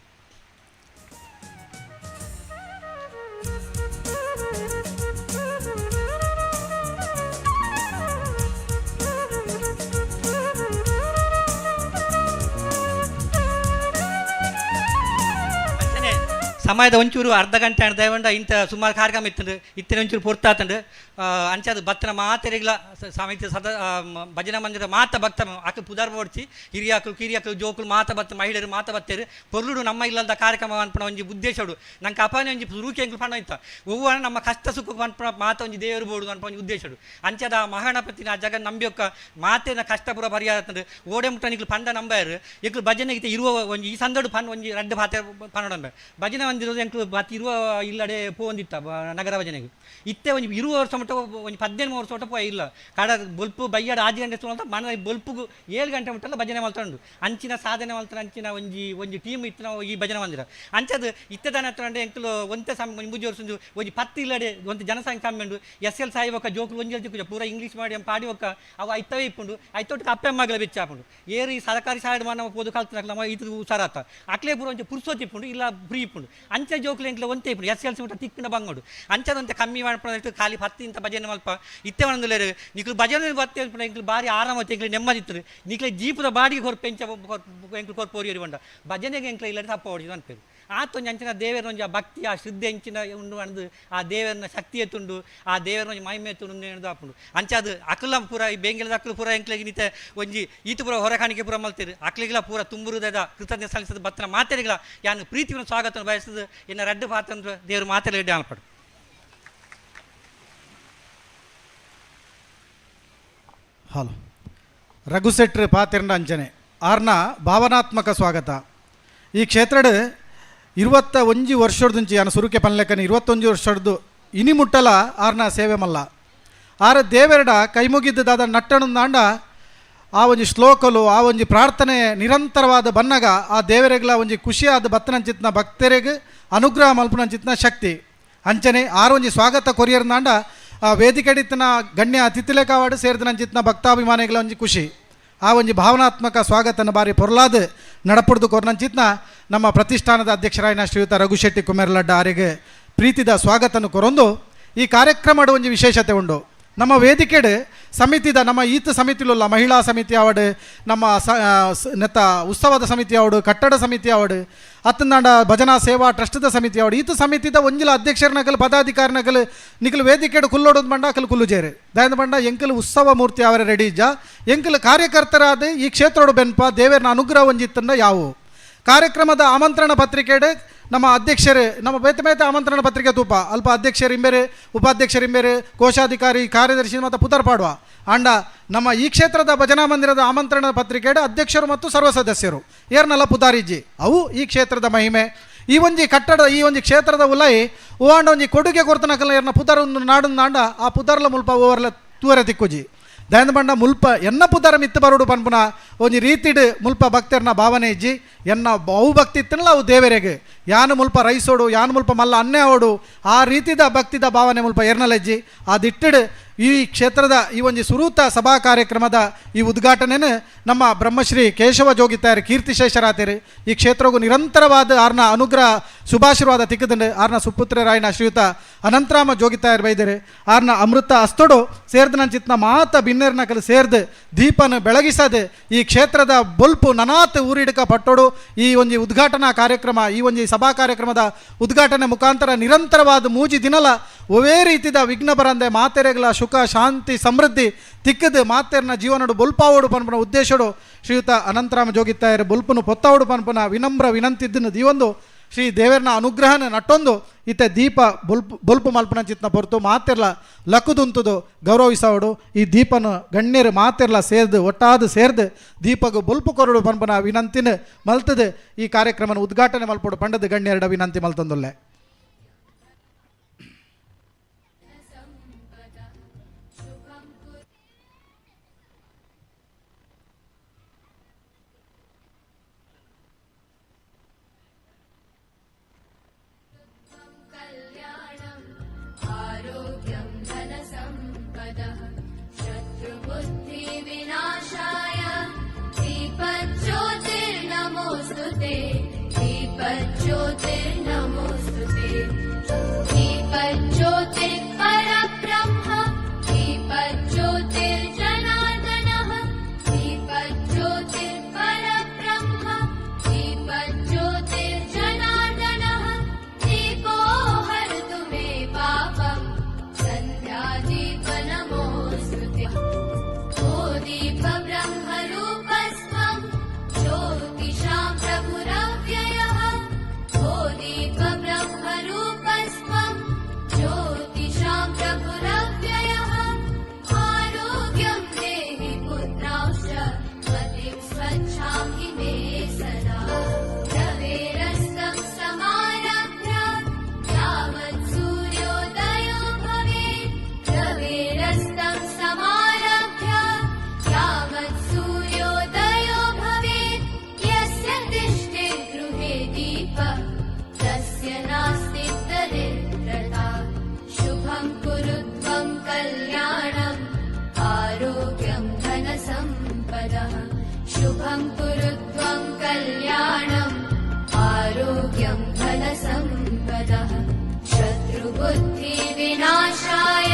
ಸಮಯದ ಒಂಚೂರು ಅರ್ಧ ಗಂಟೆ ದಯವಂಡ ಇಂಥ ಸುಮಾರು ಕಾರ್ಯಕ್ರಮ ಇತ್ತಂಡು ಇತ್ತಿನ ಒಂಚೂರು ಪೊರ್ತಾತಂಡು ಅಂಚದು ಭಕ್ತನ ಮಾತೆರೆಗ್ಲ ಸಮಿತಿ ಭಜನಾ ಮಂದಿರ ಮಾತ ಭಕ್ತ ಅಕ್ಲು ಪುದರ್ ಓಡಿಸಿ ಹಿರಿಯಾಕಲು ಕಿರಿಯಾಕಲು ಜೋಕುಲು ಮಾತ ಭತ್ತ ಮಹಿಳೆಯರು ಮಾತ ಭತ್ತೇರು ಪೊರ್ಲುಡು ನಮ್ಮ ಇಲ್ಲದ ಕಾರ್ಯಕ್ರಮ ಅನ್ಪಣ ಒಂಜಿ ಉದ್ದೇಶಡು ನಂಗೆ ಅಪಾನೆ ಒಂಜಿ ರೂಕೆ ಎಂಕ್ಲು ಪಣ ಇತ್ತ ಒವ್ವನ ನಮ್ಮ ಕಷ್ಟ ಸುಖ ಅನ್ಪಣ ಮಾತ ಒಂಜಿ ದೇವರು ಬೋಡು ಅನ್ಪ ಒಂಜಿ ಉದ್ದೇಶಡು ಅಂಚದ ಮಹಾಗಣಪತಿನ ಆ ಜಗ ನಂಬಿಯೊಕ್ಕ ಮಾತೇನ ಕಷ್ಟ ಪುರ ಪರಿಹಾರ ಓಡೆ ಮುಟ್ಟ ನಿಕ್ಲು ಪಂಡ ನಂಬಾರು ಎಕ್ಲು ಭಜನೆಗೆ ಇರುವ ಒಂಜಿ ಈ ಸಂದಡು ಪನ್ ಒಂಜಿ ರಡ್ಡು ಭಾತೆ ಪನ್ನಡ ಭಜನೆ ಒಂದಿರೋದು ಎಂಕ್ಲು ಬಾತಿ ಇರುವ ಇಲ್ಲಡೆ ಪೋಂದಿತ್ತ ನಗರ ಭಜನೆಗೆ ಇತ್ತೆ ಒಂಜಿ ಇರುವ ವರ್ಷ ಮಟ್ಟ ಒಂಜಿ 18 ವರ್ಷ ಮಟ್ಟ ಇಲ್ಲ ಕಡ ಬೊಲ್ಪು ಬಯ್ಯಾಡ 6 ಗಂಟೆ ಸುಳ್ಳು ಅಂತ ಮನ ಬೊಲ್ಪುಗು 7 ಗಂಟೆ ಮುಟ್ಟಲ್ಲ ಭಜನೆ ಮಲ್ತಂಡು ಅಂಚಿನ ಸಾಧನೆ ಮಲ್ತಾನೆ ಅಂಚಿನ ಒಂಜಿ ಟೀಮ್ ಇತ್ತು ನಾವು ಈ ಭಜನೆ ಮಂದಿರ ಅಂಚದು ಇತ್ತದಾನ ಹತ್ರ ಎಂಕ್ಲು ಒಂತೆ ಒಂಜಿ ಮುಜಿ ವರ್ಷ ಒಂಜಿ 10 ಇಲ್ಲಡೆ ಒಂದು ಜನಸಂಖ್ಯೆ ಕಮ್ಮಿಂಡು SL ಸಾಯಿವಕ್ಕ ಜೋಕುಲು ಒಂಜಿ ಹೇಳ್ತಿ ಪೂರ ಇಂಗ್ಲೀಷ್ ಮೀಡಿಯಂ ಪಾಡಿ ಒಕ್ಕ ಅವು ಐತವೇ ಇಪ್ಪುಂಡು ಐತೊಟ್ಟು ಅಪ್ಪೆ ಮಗಳ ಬೆಚ್ಚ ಹಾಪುಂಡು ಏರು ಈ ಸರ್ಕಾರಿ ಸಾಯಡ್ ಮಾನವ ಪೋದು ಕಲ್ತನಕ್ಲ ಇದು ಸರಾತ ಅಕ್ಲೇ ಪೂರ ಒಂಚೆ ಪುರ್ಸೋತಿ ಇಪ್ಪುಂಡು ಇಲ್ಲ ಫ್ರೀ ಇಪ್ಪುಂಡು ಅಂಚೆ ಜೋಕುಲು ಎಂಕ್ಲ ಒಂತೆ ಇಪ್ಪುಂಡು SLC ಮುಟ್ಟ ತಿಕ್ಕಿನ ಬಂಗೋಡು ಅಂಚದಂತೆ ಕಮ್ಮಿ ಮಾಡ್ಕೊಂಡು ಖಾಲಿ 10 ಇಂಥ ಭಜನೆ ಮಲ್ಪ ಇತ್ತೆ ಒಂದುಲೇರು ನಿಕ್ಲು ಭಜನೆ ಬತ್ತೆ ಎಂಕ್ಲು ಬಾರಿ ಆರಾಮತ್ತೆ ಎಂಕ್ಲು ನೆಮ್ಮದಿತ್ತು ನಿಕ್ಲೆ ಜೀಪದ ಬಾಡಿಗೆ ಕೊರ್ ಪೆಂಚ ಎಂಕ್ಲು ಕೊರ್ಪೋರಿಯರಿ ಬಂಡ ಭಜನೆಗೆ ಎಂಕ್ಲ ಇಲ್ಲದೆ ತಪ್ಪ ಹೊಡಿದು ಅನ್ಪೇರು ಆತೊಂದು ಅಂಚಿನ ದೇವರ ಒಂಜಿ ಆ ಭಕ್ತಿ ಆ ಶ್ರದ್ಧೆ ಎಂಚಿನ ಉಂಡು ಅಂದು ಆ ದೇವರನ್ನ ಶಕ್ತಿ ಎತ್ತುಂಡು ಆ ದೇವರ ಒಂಜಿ ಮಹಿಮೆ ಎತ್ತುಂಡು ಎಣದು ಹಾಪುಂಡು ಅಂಚದು ಅಕ್ಲ ಪೂರ ಈ ಬೇಂಗಿಲದ ಅಕ್ಲು ಪೂರ ಎಂಕ್ಲೆಗೆ ನಿತೆ ಒಂಜಿ ಈತು ಪೂರ ಹೊರಕಾಣಿಕೆ ಪೂರ ಮಲ್ತೇರು ಅಕ್ಲಿಗೆಲ್ಲ ಪೂರ ತುಂಬುರುದ ಕೃತಜ್ಞತೆ ಸಲ್ಲಿಸದ ಬತ್ತನ ಮಾತೆರೆಗಳ ಯಾನು ಪ್ರೀತಿಯನ್ನು ಸ್ವಾಗತ ಬಯಸದು ಎನ್ನ ರಡ್ಡು ಪಾತಂದ್ರೆ ದೇವರು ಮಾತೆಲ್ಲ ಎಡ್ಡೆ ಆಲ್ಪಡು. ಹಲೋ ರಘುಸೆಟ್ರ್ ಪಾತೆರ್ನ ಅಂಚನೆ ಆರ್ನ ಭಾವನಾತ್ಮಕ ಸ್ವಾಗತ. ಈ ಕ್ಷೇತ್ರಡ್ 21 ವರ್ಷದಂಚಿ ಯಾನು ಸುರುಕೆ ಪನ್ಲೆಕ್ಕನ 21 ವರ್ಷದ್ದು ಇನಿ ಮುಟ್ಟಲ ಆರ್ನ ಸೇವೆ ಮಲ್ಲ ಆರ ದೇವೆರಡ ಕೈ ಮುಗಿದ್ದದಾದ ನಟ್ಟಣಂದಾಂಡ ಆ ಒಂಜಿ ಶ್ಲೋಕಲು ಆ ಒಂಜಿ ಪ್ರಾರ್ಥನೆ ನಿರಂತರವಾದ ಬನ್ನಗ ಆ ದೇವರೆಗ್ಲ ಒಂಜಿ ಖುಷಿಯಾದ ಬತ್ತನಂಚಿತ್ನ ಭಕ್ತರಿಗೆ ಅನುಗ್ರಹ ಮಲ್ಪನಂಚಿತ್ನ ಶಕ್ತಿ ಅಂಚನೆ ಆರೊಂಜಿ ಸ್ವಾಗತ ಕೊರಿಯರ್ನಾಂಡ ಆ ವೇದಿಕೆಡಿತ್ತಿನ ಗಣ್ಯ ಅತಿಥಿಲೆ ಕಾವಾಡು ಸೇರಿದನಂಚಿತ್ನ ಭಕ್ತಾಭಿಮಾನಿಗಳ ಒಂಜಿ ಖುಷಿ ಆ ಒಂಜಿ ಭಾವನಾತ್ಮಕ ಸ್ವಾಗತನ ಬಾರಿ ಪೊರ್ಲಾದ ನಡಪುಡ್ದು ಕೊರ್ನಂಚಿತ್ನ ನಮ್ಮ ಪ್ರತಿಷ್ಠಾನದ ಅಧ್ಯಕ್ಷರಾಯನ ಶ್ರೀಯುತ ರಘುಶೆಟ್ಟಿ ಕುಮೇರ್ಲಡ್ಡ ಆರಿಗೆ ಪ್ರೀತಿದ ಸ್ವಾಗತನ ಕೊರೊಂದು ಈ ಕಾರ್ಯಕ್ರಮದ ಒಂಜಿ ವಿಶೇಷತೆ ಉಂಡು. ನಮ್ಮ ವೇದಿಕೆಡ್ ಸಮಿತಿದ ನಮ್ಮ ಈತ ಸಮಿತಿಲುಲ್ಲ ಮಹಿಳಾ ಸಮಿತಿ ಆವಡು ನಮ್ಮ ನೆತ್ತ ಉತ್ಸವದ ಸಮಿತಿ ಆವಡು ಕಟ್ಟಡ ಸಮಿತಿ ಆವಡು ಅತ್ತಂದಾಂಡ ಭಜನಾ ಸೇವಾ ಟ್ರಸ್ಟ್ದ ಸಮಿತಿ ಆವಡು ಈತ ಸಮಿತಿದ ಒಂಜಿಲ ಅಧ್ಯಕ್ಷರನಕಲು ಪದಾಧಿಕಾರಿನಕಲು ನಿಕಲು ವೇದಿಕೆಡ್ ಕುಲ್ಲೋಡೋದು ಬಂಡ ಅಕಲು ಕುಲ್ಲುಜೇರು ದಾಯನ ಬಂಡ ಎಂಕಲು ಉತ್ಸವ ಮೂರ್ತಿ ಅವರ ರೆಡಿ ಇಜ್ಜ ಎಂಕಲು ಕಾರ್ಯಕರ್ತರಾದ ಈ ಕ್ಷೇತ್ರೋಡು ಬೆನ್ಪ ದೇವರನ ಅನುಗ್ರಹ ಒಂಜಿತ್ತಂದ ಯಾವು ಕಾರ್ಯಕ್ರಮದ ಆಮಂತ್ರಣ ಪತ್ರಿಕೆಡ್ ನಮ್ಮ ಅಧ್ಯಕ್ಷರು ನಮ್ಮ ಬೇತೆ ಆಮಂತ್ರಣ ಪತ್ರಿಕೆ ತೂಪ ಅಲ್ಪ ಅಧ್ಯಕ್ಷರು ಇಂಬೇರೆ ಉಪಾಧ್ಯಕ್ಷರು ಇಂಬೇರೆ ಕೋಶಾಧಿಕಾರಿ ಕಾರ್ಯದರ್ಶಿ ಮತ್ತು ಪುತರ್ಪಾಡುವ ಅಂಡ ನಮ್ಮ ಈ ಕ್ಷೇತ್ರದ ಭಜನಾ ಮಂದಿರದ ಆಮಂತ್ರಣ ಪತ್ರಿಕೆಡ್ ಅಧ್ಯಕ್ಷರು ಮತ್ತು ಸರ್ವ ಸದಸ್ಯರು ಏರ್ನೆಲ್ಲ ಪುತಾರಿಜ್ಜಿ ಅವು ಈ ಕ್ಷೇತ್ರದ ಮಹಿಮೆ. ಈ ಒಂಜಿ ಕಟ್ಟಡ ಈ ಒಂಜಿ ಕ್ಷೇತ್ರದ ಉಲೈ ಓಂಡ ಒಂಜಿ ಕೊಡುಗೆ ಕೊರ್ತನಕಲ್ಲ ಏರ್ನ ಪುದರ್ ನಾಡಂದಾಂಡ ಆ ಪುದರ್ಲ ಮುಲ್ಪ ಓವರ್ಲ ತೂರೆ ತಿಕ್ಕುಜಿ ದಯನ ಬಂಡ ಮುಲ್ಪ ಎನ್ನ ಪುದರ ಮಿತ್ತು ಬರುಡು ಪನ್ಪುನ ಒಂಜಿ ರೀತಿಡ್ ಮುಲ್ಪ ಭಕ್ತರ್ನ ಭಾವನೆ ಇಜ್ಜಿ ಎನ್ನ ಬಹು ಭಕ್ತಿ ಇತ್ತನಲ್ಲ ಅವು ದೇವರೆಗೆ ಯಾನು ಮುಲ್ಪ ರೈಸೋಡು ಯಾನು ಮುಲ್ಪ ಮಲ್ಲ ಅನ್ನೆ ಓಡು ಆ ರೀತಿದ ಭಕ್ತಿದ ಭಾವನೆ ಮುಲ್ಪ ಎರ್ನಲೆಜ್ಜಿ ಅದಿಟ್ಟಿಡ್ ಈ ಕ್ಷೇತ್ರದ ಈ ಒಂಜಿ ಸುರೂತ ಸಭಾ ಕಾರ್ಯಕ್ರಮದ ಈ ಉದ್ಘಾಟನೆನ ನಮ್ಮ ಬ್ರಹ್ಮಶ್ರೀ ಕೇಶವ ಜೋಗಿತಾಯರು ಕೀರ್ತಿಶೇಷರಾತೇರು ಈ ಕ್ಷೇತ್ರಗೂ ನಿರಂತರವಾದ ಆರ್ನ ಅನುಗ್ರಹ ಶುಭಾಶೀರ್ವಾದ ತಿಕ್ಕದಂಡು ಆರ್ನ ಸುಪುತ್ರರಾಯನ ಶ್ರೀಯುತ ಅನಂತರಾಮ ಜೋಗಿತಾಯರು ಬೈದರೆ ಆರ್ನ ಅಮೃತ ಅಸ್ತೊಡು ಸೇರ್ದನಂಚಿತ್ನ ಮಾತ ಬಿನ್ನೇರ್ನಕಲು ಸೇರ್ದು ದೀಪನ ಬೆಳಗಿಸದೆ ಈ ಕ್ಷೇತ್ರದ ಬೊಲ್ಪು ನನಾತ್ ಊರಿಡಕ ಪಟ್ಟೋಡು ಈ ಒಂಜಿ ಉದ್ಘಾಟನಾ ಕಾರ್ಯಕ್ರಮ ಈ ಒಂಜಿ ಸಭಾ ಕಾರ್ಯಕ್ರಮದ ಉದ್ಘಾಟನೆ ಮುಖಾಂತರ ನಿರಂತರವಾದ ಮೂಜಿ ದಿನಲ ಒವೇ ರೀತಿದ ವಿಘ್ನ ಬರಂದೆ ಮಾತೆರೆಗಳ ಸುಖ ಶಾಂತಿ ಸಮೃದ್ಧಿ ತಿಕ್ಕದು ಮಾತೆರ್ನ ಜೀವನಡು ಬೊಲ್ಪಾವೋಡು ಪನ್ಪನ ಉದ್ದೇಶಡು ಶ್ರೀಯುತ ಅನಂತರಾಮ ಜೋಗಿತ್ತಾಯರು ಬೊಲ್ಪನು ಪೊತ್ತಾವಡು ಪನ್ಪನ ವಿನಮ್ರ ವಿನಂತಿದ್ದನ್ನು ದೀವೊಂದು ಶ್ರೀ ದೇವರನ ಅನುಗ್ರಹನ ನಟ್ಟೊಂದು ಇತ್ತೆ ದೀಪ ಬೊಲ್ಪು ಮಲ್ಪನ ಚಿತ್ನ ಪೊರ್ತು ಮಾತೆರ್ಲ ಲಕ್ಕುದುಂತುದು ಗೌರವಿಸೋಡು ಈ ದೀಪನು ಗಣ್ಯರು ಮಾತೆರ್ಲ ಸೇರ್ದು ಒಟ್ಟಾದು ಸೇರ್ದು ದೀಪಗೂ ಬೊಲ್ಪು ಕೊರಡು ಪನ್ಪನ ವಿನಂತಿನ ಮಲ್ತದು ಈ ಕಾರ್ಯಕ್ರಮನ ಉದ್ಘಾಟನೆ ಮಲ್ಪಡು ಪಂಡದ ಗಣ್ಯರಡ ವಿನಂತಿ ಮಲ್ತೊಂದುಲ್ಲೆ. गच्छामि मे सदा रवेरस्तं समारभ्य यावत् सूर्योदयो भवेत् रवेरस्तं समारभ्य यावत् सूर्योदयो भवेत् यस्य तिष्ठे गृहे दीपः तस्य नास्ति दरिद्रता शुभं कुरु त्वं कल्याणम् आरोग्यं धनसम्पदः शुभं कुरु त्वं कल्याणम् आरोग्यं धनसम्पदः शत्रुबुद्धिविनाशाय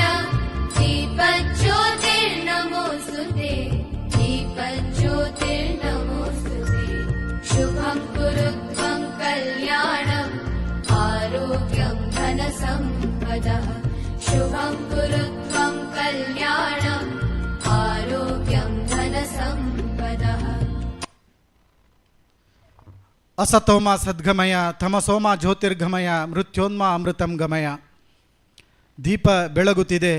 दीपज्योतिर्नमोऽस्तु ते दीपज्योतिर्नमोऽस्तु ते शुभं कुरु त्वं कल्याणम् आरोग्यं धनसम्पदः शुभं कुरु त्वं कल्याणम् आरोग्यं धनसम्पदः ಅಸತೋಮ ಸದ್ಗಮಯ ತಮಸೋಮ ಜ್ಯೋತಿರ್ಗಮಯ ಮೃತ್ಯೋನ್ಮ ಅಮೃತಂ ಗಮಯ. ದೀಪ ಬೆಳಗುತ್ತಿದೆ,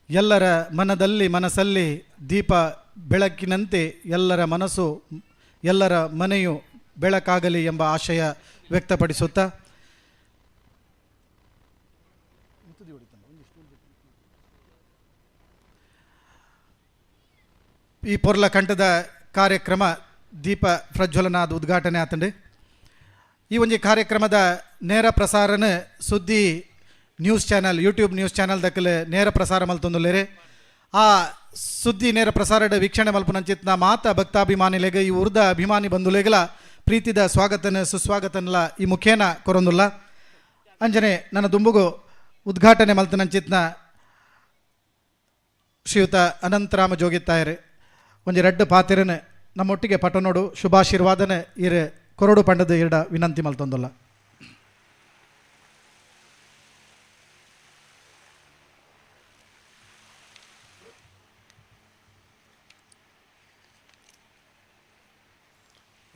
ಎಲ್ಲರ ಮನಸ್ಸಲ್ಲಿ ದೀಪ ಬೆಳಕಿನಂತೆ ಎಲ್ಲರ ಮನಸ್ಸು ಎಲ್ಲರ ಮನೆಯು ಬೆಳಕಾಗಲಿ ಎಂಬ ಆಶಯ ವ್ಯಕ್ತಪಡಿಸುತ್ತಾ ಈ ಪೊರ್ಲ ಕಂಠದ ಕಾರ್ಯಕ್ರಮ ದೀಪ ಪ್ರಜ್ವಲನಾದ ಉದ್ಘಾಟನೆ ಆತಂಡೆ. ಈ ಒಂದು ಕಾರ್ಯಕ್ರಮದ ನೇರ ಪ್ರಸಾರನ ಸುದ್ದಿ news channel YouTube news channel ದಕ್ಕಲೆ ನೇರ ಪ್ರಸಾರ ಮಲ್ತೊಂದುಲ್ಲೇರೆ. ಆ ಸುದ್ದಿ ನೇರ ಪ್ರಸಾರದ ವೀಕ್ಷಣೆ ಮಲ್ಪನಂಚಿತ್ನ ಮಾತ ಭಕ್ತಾಭಿಮಾನಿಲೆಗ ಈ ಉರ್ದ ಅಭಿಮಾನಿ ಬಂಧುಲೆಗಲ ಪ್ರೀತಿದ ಸ್ವಾಗತನ ಸುಸ್ವಾಗತನಲ ಈ ಮುಖೇನ ಕೊರೊಂದುಲ್ಲ ಅಂಜನೆ ನನ್ನ ದುಂಬುಗು ಉದ್ಘಾಟನೆ ಮಲ್ತನಂಚಿತ್ನ ಶ್ರೀಯುತ ಅನಂತರಾಮ ಜೋಗಿತ್ತಾಯರೆ ಒಂಜಿ ರೆಡ್ ಪಾತಿರನ ನಮ್ಮೊಟ್ಟಿಗೆ ಪಟನೋಡು ಶುಭಾಶೀರ್ವಾದನೆ ಇರೆ ಕೊರಡು ಪಂಡದ ಇರಡ ವಿನಂತಿ ಮಲ್ತೊಂದುಲ್ಲ.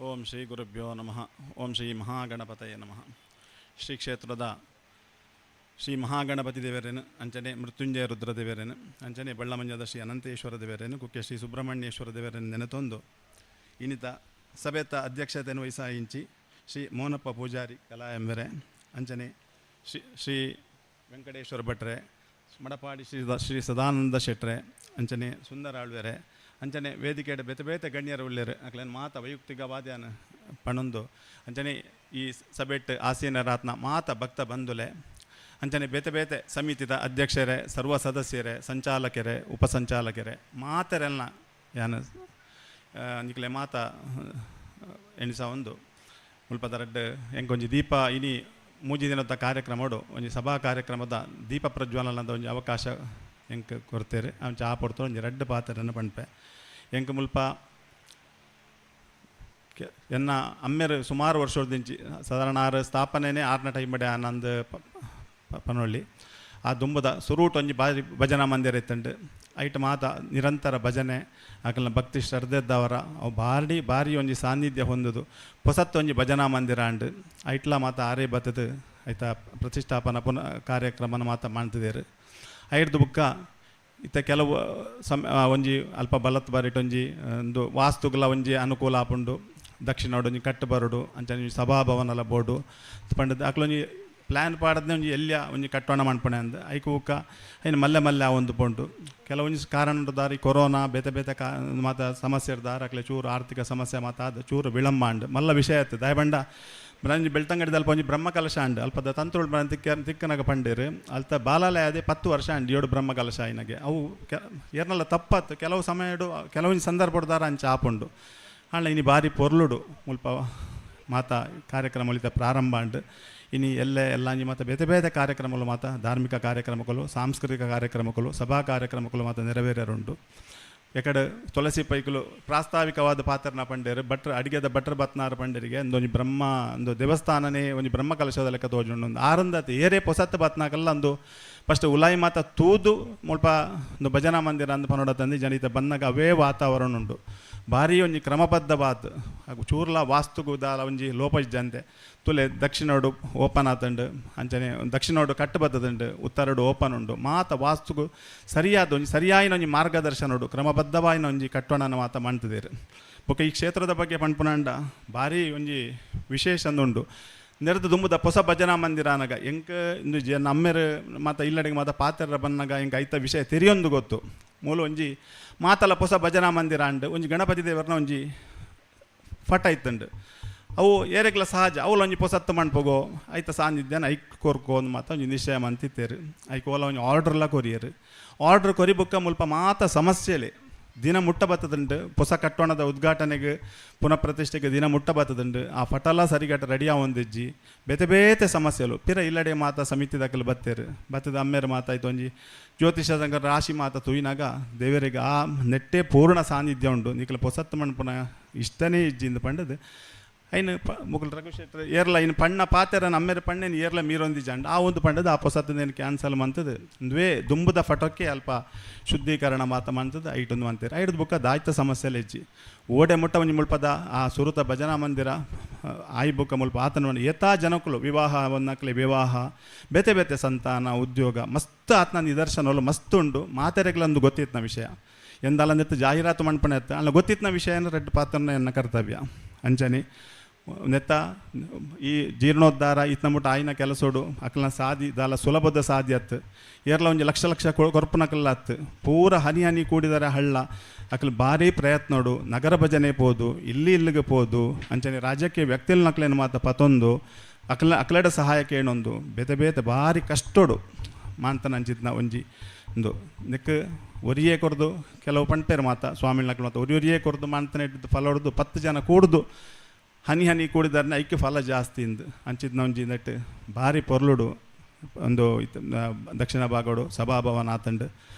ಓಂ ಶ್ರೀ ಗುರುಭ್ಯೋ ನಮಃ. ಓಂ ಶ್ರೀ ಮಹಾಗಣಪತಯೇ ನಮಃ. ಶ್ರೀ ಕ್ಷೇತ್ರದ ಶ್ರೀ ಮಹಾಗಣಪತಿ ದೇವರೇನು ಅಂಚನೆ ಮೃತ್ಯುಂಜಯ ರುದ್ರ ದೇವರೇನು ಅಂಚನೆ ಬಳ್ಳಮಂಜದ ಶ್ರೀ ಅನಂತೇಶ್ವರ ದೇವರೇನು ಕುಕ್ಕೆ ಶ್ರೀ ಸುಬ್ರಹ್ಮಣ್ಯೇಶ್ವರ ದೇವರೇನು ನೆನೆತೊಂದು ಇನ್ನಿತ ಸಭೆತ ಅಧ್ಯಕ್ಷತೆಯನ್ನು ವಹಿಸಾಯಿಂಚಿ ಶ್ರೀ ಮೋನಪ್ಪ ಪೂಜಾರಿ ಕಲಾ ಎಂಬರೆ ಅಂಚನೆ ಶ್ರೀ ವೆಂಕಟೇಶ್ವರ ಭಟ್ರೆ ಮಡಪಾಡಿ ಶ್ರೀ ಸದಾನಂದ ಶೆಟ್ರೆ ಅಂಚನೆ ಸುಂದರ ಆಳ್ವೆರೆ ಅಂಚನೆ ವೇದಿಕೆಯ ಬೇತೆ ಗಣ್ಯರು ಉಳ್ಳೇರು ಅಕ್ಲೇನು ಮಾತ ವೈಯಕ್ತಿಕ ವಾದ್ಯಾನ ಪಣೊಂದು ಅಂಚನೆ ಈ ಸಭೆಟ್ ಆಸೀನ ರಾತ್ನ ಮಾತ ಭಕ್ತ ಬಂಧುಲೆ ಅಂಚನೆ ಬೇತೆ ಸಮಿತಿದ ಅಧ್ಯಕ್ಷರೇ ಸರ್ವ ಸದಸ್ಯರೇ ಸಂಚಾಲಕರೇ ಉಪಸಂಚಾಲಕರೇ ಮಾತರೆಲ್ಲ ಯಾನು ನಿಕ್ಲೆ ಮಾತ ಎಣಿಸ ಒಂದು ಮುಲ್ಪದ ರಡ್ಡು ಎಂಕೊಂಜಿ ದೀಪ ಇನಿ ಮೂಜಿ ದಿನದ ಕಾರ್ಯಕ್ರಮಡು ಒಂಜಿ ಸಭಾ ಕಾರ್ಯಕ್ರಮದ ದೀಪ ಪ್ರಜ್ವಲನದ ಒಂಜಿ ಅವಕಾಶ ಎಂಕ್ ಕೊಡ್ತೇವೆ ಅಂಚ ಆ ಪಡ್ತು ಒಂಜಿ ರಡ್ಡು ಪಾತ್ರನ ಪಣ್ಪೆ ಎಂಕ್ ಮುಲ್ಪ ಎನ್ನ ಅಮ್ಮೆರು ಸುಮಾರು ವರ್ಷದಿಂಚಿ ಸಾಧಾರಣ ಆರು ಸ್ಥಾಪನೆನೇ 6ನೇ ಟೈಮಡೆ ಆನಂದ್ ಪನೊಳ್ಳಿ ಆ ದುಂಬದ ಸುರೂಟ್ ಒಂಜಿ ಬಾರಿ ಭಜನಾ ಮಂದಿರ ಇತ್ತಂಡು ಐಟ್ ಮಾತ ನಿರಂತರ ಭಜನೆ ಆಕಲ್ನ ಭಕ್ತಿ ಶ್ರದ್ಧೆದ್ದವರ ಅವು ಭಾರಿ ಒಂಜಿ ಸಾನ್ನಿಧ್ಯ ಹೊಂದುದು ಹೊಸತ್ತು ಒಂಜಿ ಭಜನಾ ಮಂದಿರ ಅಂಡು ಐಟ್ಲ ಮಾತ ಆರೇ ಬತ್ತದು ಆಯ್ತಾ ಪ್ರತಿಷ್ಠಾಪನಾ ಕಾರ್ಯಕ್ರಮನ ಮಾತ ಮಾಡ್ತಿದ್ದೇರು ಐಡ್ದು ಬುಕ್ಕ ಇತ್ತ ಕೆಲವು ಒಂಜಿ ಅಲ್ಪ ಬಲತ್ ಬಾರಿಟ್ ಒಂಜಿ ಒಂದು ವಾಸ್ತುಗಳ ಒಂಜಿ ಅನುಕೂಲ ಆಪುಂಡು ದಕ್ಷಿಣೋಡು ಒಂಜಿ ಕಟ್ಟು ಬರೋಡು ಅಂಚನೆ ಸಭಾಭವನಲ ಬೋರ್ಡು ಪಂಡದು ಆಕಲೊಂಜಿ ಪ್ಲ್ಯಾನ್ ಪಾಡದ್ನೇ ಒಂಜಿ ಎಲ್ಲಿಯ ಒಂಜಿ ಕಟ್ಟೋಣ ಮಾಡ್ಪಣೆ ಅಂದು ಐಕು ಉಕ್ಕ ಐನು ಮಲ್ಲೆ ಒಂದು ಪೊಂಡು ಕೆಲವೊಂಜಿ ಕಾರಣ ದಾರಿ ಕೊರೋನಾ ಬೇತೆ ಮಾತ ಸಮಸ್ಯೆ ಇರ್ದಾರ ಅಕ್ಲೆ ಚೂರು ಆರ್ಥಿಕ ಸಮಸ್ಯೆ ಮಾತಾದ ಚೂರು ವಿಳಂಬ ಅಂಡು ಮಲ್ಲ ವಿಷಯ ಇತ್ತು ದಯಬಂಡ ಬ್ರಂಜಿ ಬೆಳ್ತಂಗಡಿದ ಅಲ್ಪ ಒಂಜಿ ಬ್ರಹ್ಮಕಲಶ ಅಂಡು ಅಲ್ಪದ ತಂತ್ರುಳು ಬ್ರ ತಿಕ್ಕನಾಗ ಪಂಡಿರು ಅಲ್ತ ಬಾಲಾಲಯ ಅದೇ 10 ವರ್ಷ ಅಂಡು 7 ಬ್ರಹ್ಮಕಲಶ ಆಯ್ನಗೆ ಅವು ಏರ್ನಲ್ಲ ತಪ್ಪತ್ತು ಕೆಲವು ಸಮಯಡು ಕೆಲವೊಂದು ಸಂದರ್ಭದಾರ ಅಂಚ ಆಪುಂಡು ಅಣ್ಣ ಇನಿ ಭಾರಿ ಪೊರ್ಲುಡು ಮುಲ್ಪ ಮಾತ ಕಾರ್ಯಕ್ರಮ ಉಳಿತ ಪ್ರಾರಂಭ ಅಂಡು ಇನಿ ಎಲ್ಲ ಮಾತ ಬೇತೆ ಕಾರ್ಯಕ್ರಮಗಳು ಮಾತ ಧಾರ್ಮಿಕ ಕಾರ್ಯಕ್ರಮಗಳು ಸಾಂಸ್ಕೃತಿಕ ಕಾರ್ಯಕ್ರಮಗಳು ಸಭಾ ಕಾರ್ಯಕ್ರಮಗಳು ಮಾತ ನೆರವೇರುಂಟು ಎಕಡೆ ತುಳಸಿ ಪೈಕಲು ಪ್ರಾಸ್ತಾವಿಕವಾದ ಪಾತ್ರನ ಪಂಡೇರು ಅಡಿಗೆದ ಭಟ್ರು ಬತ್ನಾರು ಪಂಡೇರಿಗೆ ಒಂದೊಂದು ಒಂದು ದೇವಸ್ಥಾನನೇ ಒಂದು ಬ್ರಹ್ಮಕಲಶದ ಲೆಕ್ಕ ತೋಜುಂಡು ಒಂದು ಆರಂದತೆ ಏರೇ ಪೊಸತ್ತು ಬತ್ನಾಕಲ್ಲ ಒಂದು ಫಸ್ಟ್ ಉಲಾಯಿ ಮಾತ ತೂದು ಮುಲ್ಪ ಒಂದು ಭಜನಾ ಮಂದಿರ ಅಂದು ಪನೋಡ ತಂದು ಜನಿತ ಬಂದಾಗ ಅವೇ ವಾತಾವರಣ ಉಂಟು ಭಾರಿ ಒಂಜಿ ಕ್ರಮಬದ್ಧವಾದ ಹಾಗೂ ಚೂರ್ಲ ವಾಸ್ತುಗು ದಾಲ ಒಂಜಿ ಲೋಪಜ್ಜಂತೆ ತುಲೆ ದಕ್ಷಿಣೋಡು ಓಪನ್ ಆತಂಡು ಅಂಚನೆ ದಕ್ಷಿಣೋಡು ಕಟ್ಟು ಬತ್ತದುಂಡು ಉತ್ತರಡು ಓಪನ್ ಉಂಡು ಮಾತ ವಾಸ್ತುಗು ಸರಿಯಾದ ಒಂಜಿ ಸರಿಯಾಯಿನ ಒಂಜಿ ಮಾರ್ಗದರ್ಶನೋಡು ಕ್ರಮಬದ್ಧವಾಯಿನ ಒಂಜಿ ಕಟ್ಟೋಣನ ಮಾತ ಮಾಡ್ತಿದ್ದೇರು ಬೊಕ್ಕ ಈ ಕ್ಷೇತ್ರದ ಬಗ್ಗೆ ಪಂಡ್ಪುನಂಡ ಭಾರಿ ಒಂಜಿ ವಿಶೇಷ ಉಂಡು ನೆರೆದು ದುಂಬುದ ಹೊಸ ಭಜನಾ ಮಂದಿರ ಅನಗ ಎಂಕ ಇಂದು ನಮ್ಮೆರು ಮಾತ ಇಲ್ಲಡೆಗೆ ಮಾತ ಪಾತ್ರ ಬನ್ನಗ ಎಂಕ ಐತ ವಿಷಯ ತೆರಿಯೊಂದು ಗೊತ್ತು ಮೂಲ ಒಂಜಿ ಮಾತಲ ಹೊಸ ಭಜನಾ ಮಂದಿರ ಅಂಡು ಒಂಜಿ ಗಣಪತಿ ದೇವರನ ಒಂಜಿ ಫಟ ಇತ್ತಂಡು ಅವು ಏರೆಗ್ಲ ಸಹಜ ಅವಳು ಒಂಜಿ ಪೊಸತ್ತು ಮಣ್ಪೋಗೋ ಐತ ಸಾಂದಿದ್ದೇನೆ ಐಕ್ ಕೊರ್ಕೋ ಅಂದ್ ಮಾತ ಒಂಜಿ ನಿಶ್ಚಯ ಮಂತಿತ್ತೇರು ಐಕ್ ಓಲ ಒಂಜಿ ಆರ್ಡ್ರ್ಲ ಕೊರಿಯರು ಆರ್ಡ್ರ್ ಕೊರಿಬುಕ್ಕ ಮುಲ್ಪ ಮಾತ ಸಮಸ್ಯೆಲೆ ದಿನ ಮುಟ್ಟ ಬತ್ತದುಂಡು ಹೊಸ ಕಟ್ಟೋಣದ ಉದ್ಘಾಟನೆಗೆ ಪುನಃ ಪ್ರತಿಷ್ಠೆಗೆ ದಿನ ಮುಟ್ಟ ಬತ್ತದುಂಡು ಆ ಫಟಲ ಸರಿಗಟ್ಟ ರೆಡಿಯಾ ಒಂದಿಜ್ಜಿ ಬೇತೆ ಬೇತೆ ಸಮಸ್ಯೆಲು ಪಿರ ಇಲ್ಲಡೆ ಮಾತ ಸಮಿತಿ ದಕ್ಕಲು ಬತ್ತೇರು ಬತ್ತದ ಅಮ್ಮೇರು ಮಾತಾಯ್ತು ಒಂಜಿ ಜ್ಯೋತಿಷ ಸಂಘ ರಾಶಿ ಮಾತ ತುಯಿನಾಗ ದೇವರಿಗೆ ಆ ನೆಟ್ಟೆ ಪೂರ್ಣ ಸಾನ್ನಿಧ್ಯ ಉಂಡು ನಿಖಲು ಪೊಸತ್ತು ಮಣ್ಪುನ ಇಷ್ಟನೇ ಇಜ್ಜಿಂದ ಪಂಡದು ಐನು ಮುಗುಲ್ ರಘುಶೆಟ್ರು ಏರ್ಲ ಇನ್ನು ಪಣ್ಣ ಪಾತೆರ ನಮ್ಮೆರ ಪಣ್ಣೇನು ಏರ್ಲ ಮೀರೊಂದಿ ಜಂಡು ಆ ಒಂದು ಪಂಡದು ಆ ಪೊಸತ್ತದೇನು ಕ್ಯಾನ್ಸಲ್ ಮಂತದ್ದು ದ್ವೇ ದುಂಬುದ ಫಟೋಕ್ಕೆ ಅಲ್ಪ ಶುದ್ಧೀಕರಣ ಮಾತ ಮಂತದ್ದು ಐಟೊಂದು ಅಂತೀರಿ ಐಡದ ಬುಕ್ಕ ದಾಯ್ತ ಸಮಸ್ಯೆಲೆ ಇಜ್ಜಿ ಓಡೆ ಮುಟ್ಟ ಒಂಜಿ ಮುಲ್ಪದ ಆ ಸುರುತ ಭಜನಾ ಮಂದಿರ ಆಯ್ ಬುಕ್ಕ ಮುಲ್ಪ ಆತನ ಯಥಾ ಜನಕುಲು ವಿವಾಹ ಒಂದಕ್ಲೆ ವಿವಾಹ ಬೇತೆ ಬೇತೆ ಸಂತಾನ ಉದ್ಯೋಗ ಮಸ್ತ್ ಆತನ ನಿದರ್ಶನಗಳು ಮಸ್ತ್ ಉಂಡು ಮಾತೆರೆಗ್ಲಂದು ಗೊತ್ತಿತ್ನ ವಿಷಯ ಎಂದಲ್ಲಂದಿತ್ತು ಜಾಹೀರಾತು ಮಣ್ಪಣೆ ಇತ್ತು ಅಲ್ಲ ಗೊತ್ತಿತ್ನ ವಿಷಯ ರೆಡ್ ಪಾತ್ರನ ಎನ್ನ ಕರ್ತವ್ಯ ಅಂಚನೆ ನೆತ್ತ ಈ ಜೀರ್ಣೋದ್ಧಾರ ಇತ್ನ ಮುಟ್ಟ ಆಯ್ನ ಕೆಲಸೋಡು ಅಕ್ಲನ ಸಾದಿ ದಾಲ ಸುಲಭದ ಸಾಧ್ಯತ್ ಏರ್ಲ ಒಂಜಿ ಲಕ್ಷ ಲಕ್ಷ ಕೊರ್ಪುನಕಲ್ಲ ಅತ್ತು ಪೂರ ಹನಿ ಹನಿ ಕೂಡಿದರೆ ಹಳ್ಳ ಅಕ್ಲು ಭಾರಿ ಪ್ರಯತ್ನೋಡು ನಗರ ಭಜನೆ ಪೋದು ಇಲ್ಲಿಗೆ ಪೋದು ಅಂಚನೆ ರಾಜ್ಯಕ್ಕೆ ವ್ಯಕ್ತಿಲ್ ನಕ್ಲೇನು ಮಾತ ಪತೊಂದು ಅಕ್ಲಡ ಸಹಾಯಕ್ಕೆ ಏನೊಂದು ಬೇತೆ ಬೇತೆ ಭಾರಿ ಕಷ್ಟೋಡು ಮಾಂತನ ಅಂಚಿತ್ನ ಒಂಜಿ ಒಂದು ನೆಕ್ ಒರಿಯೇ ಕೊರ್ದು ಕೆಲವು ಪಂಟೇರು ಮಾತ ಸ್ವಾಮಿಲ್ ನಕ್ಲು ಮಾತ ಒರಿಯೇ ಕೊರ್ದು ಮಾಂತನ ಇಟ್ಟಿದ್ದು ಫಲ ಹೊಡೆದು 10 ಜನ ಕೂಡ್ದು ಹನಿ ಹನಿ ಕೂಡಿದಾರನ ಐಕ್ಯ ಫಲ ಜಾಸ್ತಿ ಇಂದು ಅಂಚಿದ್ನ ಒಂಜಿ ನೆಟ್ಟು ಭಾರಿ ಪೊರ್ಲುಡು ಒಂದು ದಕ್ಷಿಣ ಭಾಗಡು ಸಭಾಭವನ ಆತಂಡು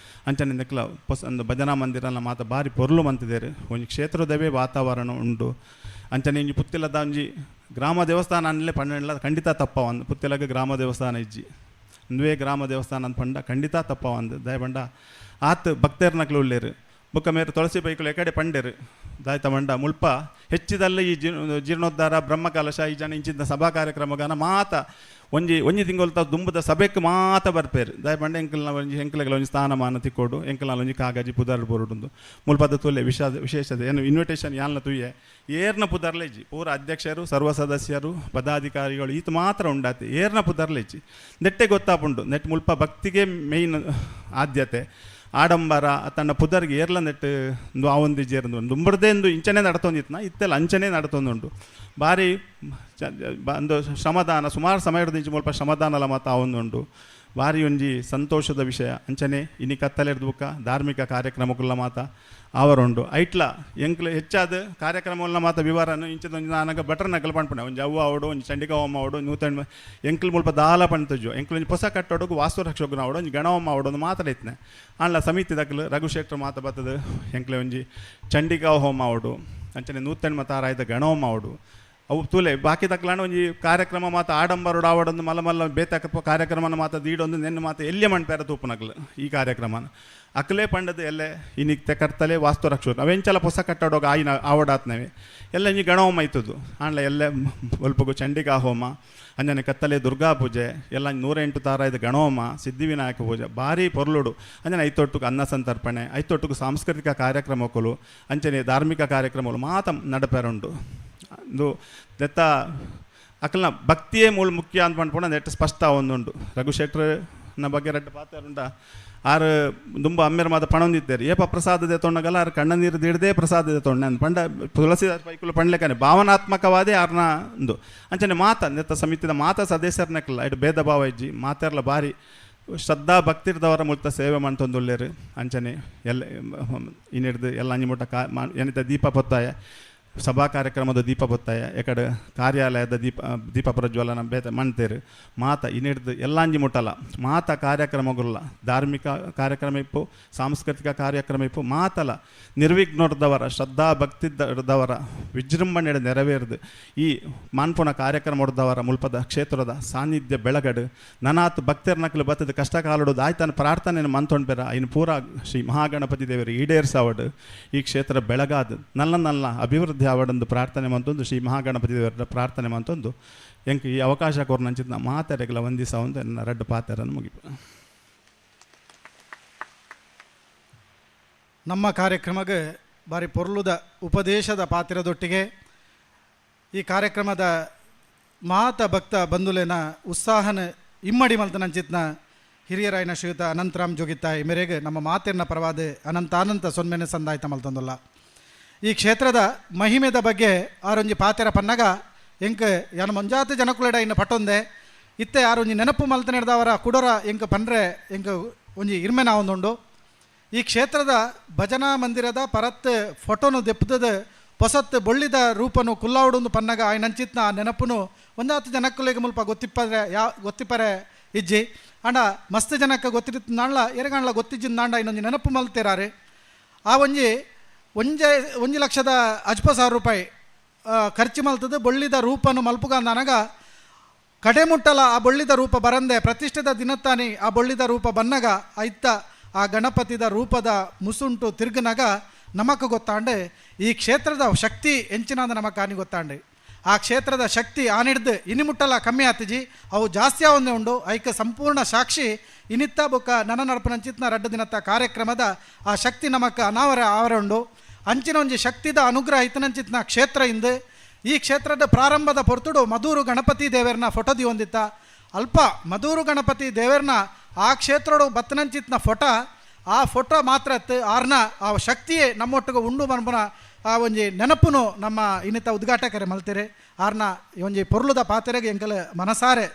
ಅಂಚನೆ ನೆಕ್ಲ ಒಂದು ಭಜನಾ ಮಂದಿರನ ಮಾತ ಭಾರಿ ಪೊರ್ಲು ಮಂತಿದ್ದೇರು ಒಂಜಿ ಕ್ಷೇತ್ರದವೇ ವಾತಾವರಣ ಉಂಡು ಅಂಚನೆ ಇಂಜಿ ಪುತ್ತಿಲದ ಒಂಜಿ ಗ್ರಾಮ ದೇವಸ್ಥಾನ ಅನ್ನಲೇ ಪಂಡ ಖಂಡಿತ ತಪ್ಪ ಒಂದು ಪುತ್ತಿಲಗೆ ಗ್ರಾಮ ದೇವಸ್ಥಾನ ಇಜ್ಜಿ ಒಂದುವೇ ಗ್ರಾಮ ದೇವಸ್ಥಾನ ಅಂತ ಪಂಡ ಖಂಡಿತ ತಪ್ಪ ಒಂದು ದಯಪಂಡ ಆತ್ ಭಕ್ತೇರ್ನಕ್ಲು ಉಳ್ಳೇರು ಬುಕ್ಕ ಮೇರೆ ತುಳಸಿ ಬೈಕುಲು ಎಕಡೆ ಪಂಡೇರು ದಾಯ್ತ ಮಂಡ ಮುಲ್ಪ ಹೆಚ್ಚಿದಲ್ಲ ಈ ಜೀರ್ಣೋದ್ಧಾರ ಬ್ರಹ್ಮಕಲಶ ಈ ಜನ ಇಂಚಿನ ಸಭಾ ಕಾರ್ಯಕ್ರಮಗಾನ ಮಾತ ಒಂಜಿ ತಿಂಗಳು ದುಂಬದ ಸಭೆಗೆ ಮಾತ ಬರ್ಪೇರು ದಯಪಂಡ ಎಂಕಲ್ನ ಒಂಜಿ ಎಂಕಲೆಗಳ ಒಂಜಿ ಸ್ಥಾನಮಾನ ತಿಕ್ಕೋಡು ಎಂಕಲ್ನ ಒಂಜಿ ಕಾಗಜಿ ಪುದರ್ ಬೋರ್ಡು ಮುಲ್ಪದ ತುಲೆ ವಿಶೇಷತೆ ಏನು ಇನ್ವಿಟೇಷನ್ ಯಾಲ್ನ ತುಯ್ಯೆ ಏರ್ನ ಪುದರ್ಲೆಜ್ಜಿ ಪೂರ ಅಧ್ಯಕ್ಷರು ಸರ್ವ ಸದಸ್ಯರು ಪದಾಧಿಕಾರಿಗಳು ಈತ ಮಾತ್ರ ಉಂಡಾತಿ ಏರ್ನ ಪುದರ್ಲೆಜ್ಜಿ ನೆಟ್ಟೆ ಗೊತ್ತಾಪುಂಡು ನೆಟ್ ಮುಲ್ಪ ಭಕ್ತಿಗೆ ಮೇಯ್ನ್ ಆದ್ಯತೆ ಆಡಂಬರ ತನ್ನ ಪುದರ್ಗೆ ಏರ್ಲ ನೆಟ್ಟು ಆ ಒಂದು ಜೇರ್ದು ದುಂಬರದೇ ಒಂದು ಇಂಚನೆ ನಡ್ತೊಂದಿತ್ನ ಇತ್ತೆಲ್ಲ ಅಂಚನೆ ನಡ್ತೊಂದುಂಡು ಭಾರಿ ಒಂದು ಶ್ರಮದಾನ ಸುಮಾರು ಸಮಯದ ಇಂಚು ಮುಲ್ಪ ಶ್ರಮದಾನಲ ಮಾತ ಆ ಒಂದುಂಡು ಭಾರಿ ಒಂಜಿ ಸಂತೋಷದ ವಿಷಯ ಅಂಚನೆ ಇನಿ ಕತ್ತಲೆರ್ದು ಬುಕ್ಕ ಧಾರ್ಮಿಕ ಕಾರ್ಯಕ್ರಮಗಳ ಮಾತ ಅವರುಂಡು ಐಟ್ಲ ಎಂಕ್ಲು ಹೆಚ್ಚಾದ ಕಾರ್ಯಕ್ರಮಗಳನ್ನ ಮಾತ ವಿವರನು ಇಂಚದೊಂದು ನಾನಾಗ ಬಟರ್ ನಕಲ್ ಪಂಡ್ಪಣೆ ಒಂಜಿ ಅವ್ವ ಅವಡು ಒಂಜಿ ಚಂಡಿಕ ಹೋಮ ಅವಡು ನೂತನ ಎಂಕ್ಲು ಮುಲ್ಪ ದಾಲ ಪಂತಜು ಎಂಕ್ಲು ಒಂಜಿ ಹೊಸ ಕಟ್ಟೋಡುಗು ವಾಸ್ತು ರಕ್ಷಕನ ಅವಡು ಒಂಜಿ ಗಣಹೋಮ ಅವಡು ಒಂದು ಮಾತಾಡೈತ್ನೆ ಅಣ್ಣ ಸಮಿತಿ ದಕ್ಲು ರಘುಶೇಟ್ರ ಮಾತ ಬತ್ತದು ಎಂಕ್ಲೆ ಒಂಜಿ ಚಂಡಿಕಾ ಹೋಮ ಅವಡು ಅಂಚನೆ ನೂತನ ಮತಾರಾಯ್ದ ಗಣಹೋಮ ಅವಡು ಅವು ತೂಲೆ ಬಾಕಿ ತಕ್ಲಾಂಡ ಒಂಜಿ ಕಾರ್ಯಕ್ರಮ ಮಾತ ಆಡಂಬರೋಡು ಆವಡೊಂದು ಮಲ್ಲ ಬೇತಕ್ಕ ಕಾರ್ಯಕ್ರಮನ ಮಾತ ದೀಡೊಂದು ನೆನ್ನೆ ಮಾತ ಎಲ್ಲೇ ಮಣ್ಪೇರ ತೂಪನಕ್ಲು ಈ ಕಾರ್ಯಕ್ರಮನ ಅಕ್ಲೇ ಪಂಡದು ಎಲ್ಲೇ ಇನಿಕ್ ತೆಕರ್ತಲೆ ವಾಸ್ತು ರಕ್ಷಕ ಅವೆಂಚಲ ಹೊಸ ಕಟ್ಟಡೋಗ ಆಯ್ನ ಆವಡಾತ್ನವೆ ಎಲ್ಲ ಇಂಜಿ ಗಣಹೋಮ ಐತದು ಆಂಡ್ಲ ಎಲ್ಲೇ ಒಲ್ಪಗು ಚಂಡಿಕಾ ಹೋಮ ಅಂಜನೆ ಕತ್ತಲೆ ದುರ್ಗಾ ಪೂಜೆ ಎಲ್ಲ 108 ತಾರಾಯ್ದ ಗಣಹೋಮ ಸಿದ್ಧಿವಿನಾಯಕ ಪೂಜೆ ಭಾರಿ ಪೊರ್ಲುಡು ಅಂಜನೆ ಐತೊಟ್ಟುಗು ಅನ್ನ ಸಂತರ್ಪಣೆ ಐತೊಟ್ಟುಗು ಸಾಂಸ್ಕೃತಿಕ ಕಾರ್ಯಕ್ರಮಗಳು ಅಂಚನೆ ಧಾರ್ಮಿಕ ಕಾರ್ಯಕ್ರಮಗಳು ಮಾತ ನಡಪೆರುಂಡು ಒಂದು ದೆತ್ತ ಅಕಲ್ನ ಭಕ್ತಿಯೇ ಮೂಲ ಮುಖ್ಯ ಅಂತ ಪಂಡ್ಪುಣ ನೆಟ್ಟು ಸ್ಪಷ್ಟ ಒಂದುಂಡು ರಘುಶೇಟ್ರನ ಬಗ್ಗೆ ರೆಡ್ಡು ಪಾತ್ರುಂಡ ಆರು ದುಂಬ ಅಮ್ಮೆರ ಮಾತ ಪಣೊಂದಿದ್ದೇರು ಏಪ ಪ್ರಸಾದದೆ ತೊಣ್ಣಗಲ್ಲ ಆರು ಕಣ್ಣ ನೀರು ದಿಡದೆ ಪ್ರಸಾದದೆ ತೊಣ್ಣೆ ಅಂತ ಪಂಡ ತುಳಸಿದಾಸ್ ಪೈಕುಲು ಪಂಡ್ಲೆಕನೆ ಭಾವನಾತ್ಮಕವಾದೇ ಆರ್ನ ಒಂದು ಅಂಚನೆ ಮಾತ ನೆತ್ತ ಸಮಿತಿದ ಮಾತ ಸದಸ್ಯರನಕ್ಕಲ್ಲ ಇಡು ಭೇದ ಭಾವ ಇಜ್ಜಿ ಮಾತೆರ್ಲ ಭಾರಿ ಶ್ರದ್ಧಾ ಭಕ್ತಿರ್ದವರ ಮುಳ್ತ ಸೇವೆ ಮಾಡ್ತೊಂದುಳ್ಳೇರು ಅಂಚನೆ ಎಲ್ಲ ಇನ್ನಿಡ್ದು ಎಲ್ಲ ಅಂಜಿ ಮುಟ್ಟ ಏನಿತ ದೀಪ ಪೊತ್ತಾಯ ಸಭಾ ಕಾರ್ಯಕ್ರಮದ ದೀಪ ಬತ್ತಾಯ ಎಕಡೆ ಕಾರ್ಯಾಲಯದ ದೀಪ ಪ್ರಜ್ವಲನ ಬೇತೆ ಮಣ್ತೇರು ಮಾತ ಇನ್ನಿಡ್ದು ಎಲ್ಲಾಂಜಿ ಮುಟ್ಟಲ್ಲ ಮಾತ ಕಾರ್ಯಕ್ರಮಗಳ್ಲ ಧಾರ್ಮಿಕ ಕಾರ್ಯಕ್ರಮ ಇಪ್ಪು ಸಾಂಸ್ಕೃತಿಕ ಕಾರ್ಯಕ್ರಮ ಇಪ್ಪು ಮಾತಲ ನಿರ್ವಿಘ್ನದವರ ಶ್ರದ್ಧಾ ಭಕ್ತಿದವರ ವಿಜೃಂಭಣೆ ನೆರವೇರ್ದು ಈ ಮಾನ್ಪುಣ ಕಾರ್ಯಕ್ರಮ ಹೊಡೆದವರ ಮುಲ್ಪದ ಕ್ಷೇತ್ರದ ಸಾನ್ನಿಧ್ಯ ಬೆಳಗಡು ನನಾತ್ ಭಕ್ತರ್ನಕ್ಲು ಬತ್ತದ ಕಷ್ಟ ಕಾಲುಡು ಆಯ್ತಾನ ಪ್ರಾರ್ಥನೆ ಮಂತೊಂಡ್ಬೇರ ಇನ್ನು ಪೂರ ಶ್ರೀ ಮಹಾಗಣಪತಿ ದೇವರು ಈಡೇರ್ಸವಡು ಈ ಕ್ಷೇತ್ರ ಬೆಳಗಾದು ನಲ್ಲ ಅಭಿವೃದ್ಧಿ ಅಭಿವೃದ್ಧಿ ಆವಡೊಂದು ಪ್ರಾರ್ಥನೆ ಮಂತೊಂದು ಶ್ರೀ ಮಹಾಗಣಪತಿ ದೇವರ ಪ್ರಾರ್ಥನೆ ಮಂತೊಂದು ಎಂಕ್ ಈ ಅವಕಾಶ ಕೊರ್ನಂಚಿನ ಮಾತೆರೆಗಳ ಒಂದಿಸ ಒಂದು ಎನ್ನ ರಡ್ಡು ಪಾತೆರನ್ನು ಮುಗಿಪು. ನಮ್ಮ ಕಾರ್ಯಕ್ರಮಕ್ಕೆ ಬಾರಿ ಪೊರ್ಲುದ ಉಪದೇಶದ ಪಾತ್ರದೊಟ್ಟಿಗೆ ಈ ಕಾರ್ಯಕ್ರಮದ ಮಾತ ಭಕ್ತ ಬಂಧುಲೇನ ಉತ್ಸಾಹನ ಇಮ್ಮಡಿ ಮಲ್ತನಂಚಿತ್ನ ಹಿರಿಯರಾಯನ ಶ್ರೀಯುತ ಅನಂತರಾಮ್ ಜೋಗಿತ್ತಾಯಿ ಮೇರೆಗೆ ನಮ್ಮ ಮಾತಿನ ಪರವಾದ ಅನಂತ ಸೊನ್ಮೆನೆ ಸಂದಾಯ್ತ ಮಲ್ತೊಂದಲ್ಲ. ಈ ಕ್ಷೇತ್ರದ ಮಹಿಮೆದ ಬಗ್ಗೆ ಆರೊಂಜಿ ಪಾತೆರ ಪನ್ನಗ ಎಂಕ್ ಯಾನು ಮುಂಜಾತ ಜನಕುಲೆಡ ಇನ್ನು ಪಟ್ಟೊಂದೆ ಇತ್ತೆ ಆರೊಂಜಿ ನೆನಪು ಮಲ್ತನೆಡ್ದವರ ಕುಡೋರ ಎಂಕ್ ಪನ್ರೆ ಎಂಕ್ ಒಂಜಿ ಇರ್ಮೆನ ಒಂದುಂಡು. ಈ ಕ್ಷೇತ್ರದ ಭಜನಾ ಮಂದಿರದ ಪರತ್ ಫೋಟೋನು ದೆಪ್ಪದ ಹೊಸತ್ ಬೊಳ್ಳಿದ ರೂಪನು ಕುಲ್ಲಾವುಡೊಂದು ಪನ್ನಗ ಆಯ್ನಂಚಿತ್ನ ಆ ನೆನಪುನು ಒಂದಾತು ಜನಕ್ಕುಲೆಗೆ ಮುಲ್ಪ ಗೊತ್ತಿಪ್ಪರೆ ಇಜ್ಜಿ ಅಂಡ ಮಸ್ತ್ ಜನಕ್ಕೆ ಗೊತ್ತಿರುತ್ತ ನಾಣ್ಲ ಎರಗಾಣ್ಲ ಗೊತ್ತಿಜ್ಜಿನ ನಾಂಡ ಇನ್ನೊಂದು ನೆನಪು ಮಲ್ತಿರಾರೆ. ಆ ಒಂಜಿ ಲಕ್ಷದ 50,000 ರೂಪಾಯಿ ಖರ್ಚು ಮಲ್ತದ್ದು ಬೊಳ್ಳಿದ ರೂಪನು ಮಲ್ಪುಗ ನನಗ ಕಡೆಮುಟ್ಟಲ ಆ ಬೊಳ್ಳಿದ ರೂಪ ಬರಂದೆ ಪ್ರತಿಷ್ಠಿತ ದಿನತ್ತಾನಿ ಆ ಬೊಳ್ಳಿದ ರೂಪ ಬನ್ನಗ ಐತ್ತ ಆ ಗಣಪತಿದ ರೂಪದ ಮುಸುಂಟು ತಿರುಗನಗ ನಮಕ್ ಗೊತ್ತಾಂಡೆ ಈ ಕ್ಷೇತ್ರದ ಶಕ್ತಿ ಎಂಚಿನಾದ ನಮಕ್ ಆನಿ ಗೊತ್ತಾಂಡೆ. ಆ ಕ್ಷೇತ್ರದ ಶಕ್ತಿ ಆನಿಡ್ದು ಇನಿಮುಟ್ಟಲ ಕಮ್ಮಿ ಆತಿಜಿ ಅವು ಜಾಸ್ತಿ ಒಂದೇ ಉಂಡು ಐಕ ಸಂಪೂರ್ಣ ಸಾಕ್ಷಿ ಇನಿತ್ತ ಬೊಕ್ಕ ನನ್ನ ನಡಪನಂಚಿತ್ನ ರಡ್ಡು ದಿನತ್ತ ಕಾರ್ಯಕ್ರಮದ ಆ ಶಕ್ತಿ ನಮಕ್ ಅನಾವರ ಆವರ ಉಂಡು. ಅಂಚಿನ ಒಂಜಿ ಶಕ್ತಿದ ಅನುಗ್ರಹ ಇತನಂಚಿತ್ನ ಕ್ಷೇತ್ರ ಇಂದು ಈ ಕ್ಷೇತ್ರದ ಪ್ರಾರಂಭದ ಪೊರ್ತುಡು ಮಧೂರು ಗಣಪತಿ ದೇವರನ್ನ ಫೋಟೋದಿ ಹೊಂದಿತ್ತ ಅಲ್ಪ ಮಧೂರು ಗಣಪತಿ ದೇವರನ್ನ ಆ ಕ್ಷೇತ್ರಡು ಬತ್ತನಂಚಿತ್ನ ಆ ಫೋಟೋ ಮಾತ್ರ ಆರ್ನ ಆ ಶಕ್ತಿಯೇ ನಮ್ಮೊಟ್ಟಿಗೆ ಉಂಡು ಮನ್ಪುನ ಆ ಒಂಜಿ ನೆನಪುನು ನಮ್ಮ ಇನ್ನಿತ ಉದ್ಘಾಟಕರೇ ಮಲ್ತಿರೆ ಆರ್ನ ಒಂಜಿ ಪೊರ್ಲುದ ಪಾತೆರೆಗೆ ಎಂಕಲ ಮನಸಾರೆ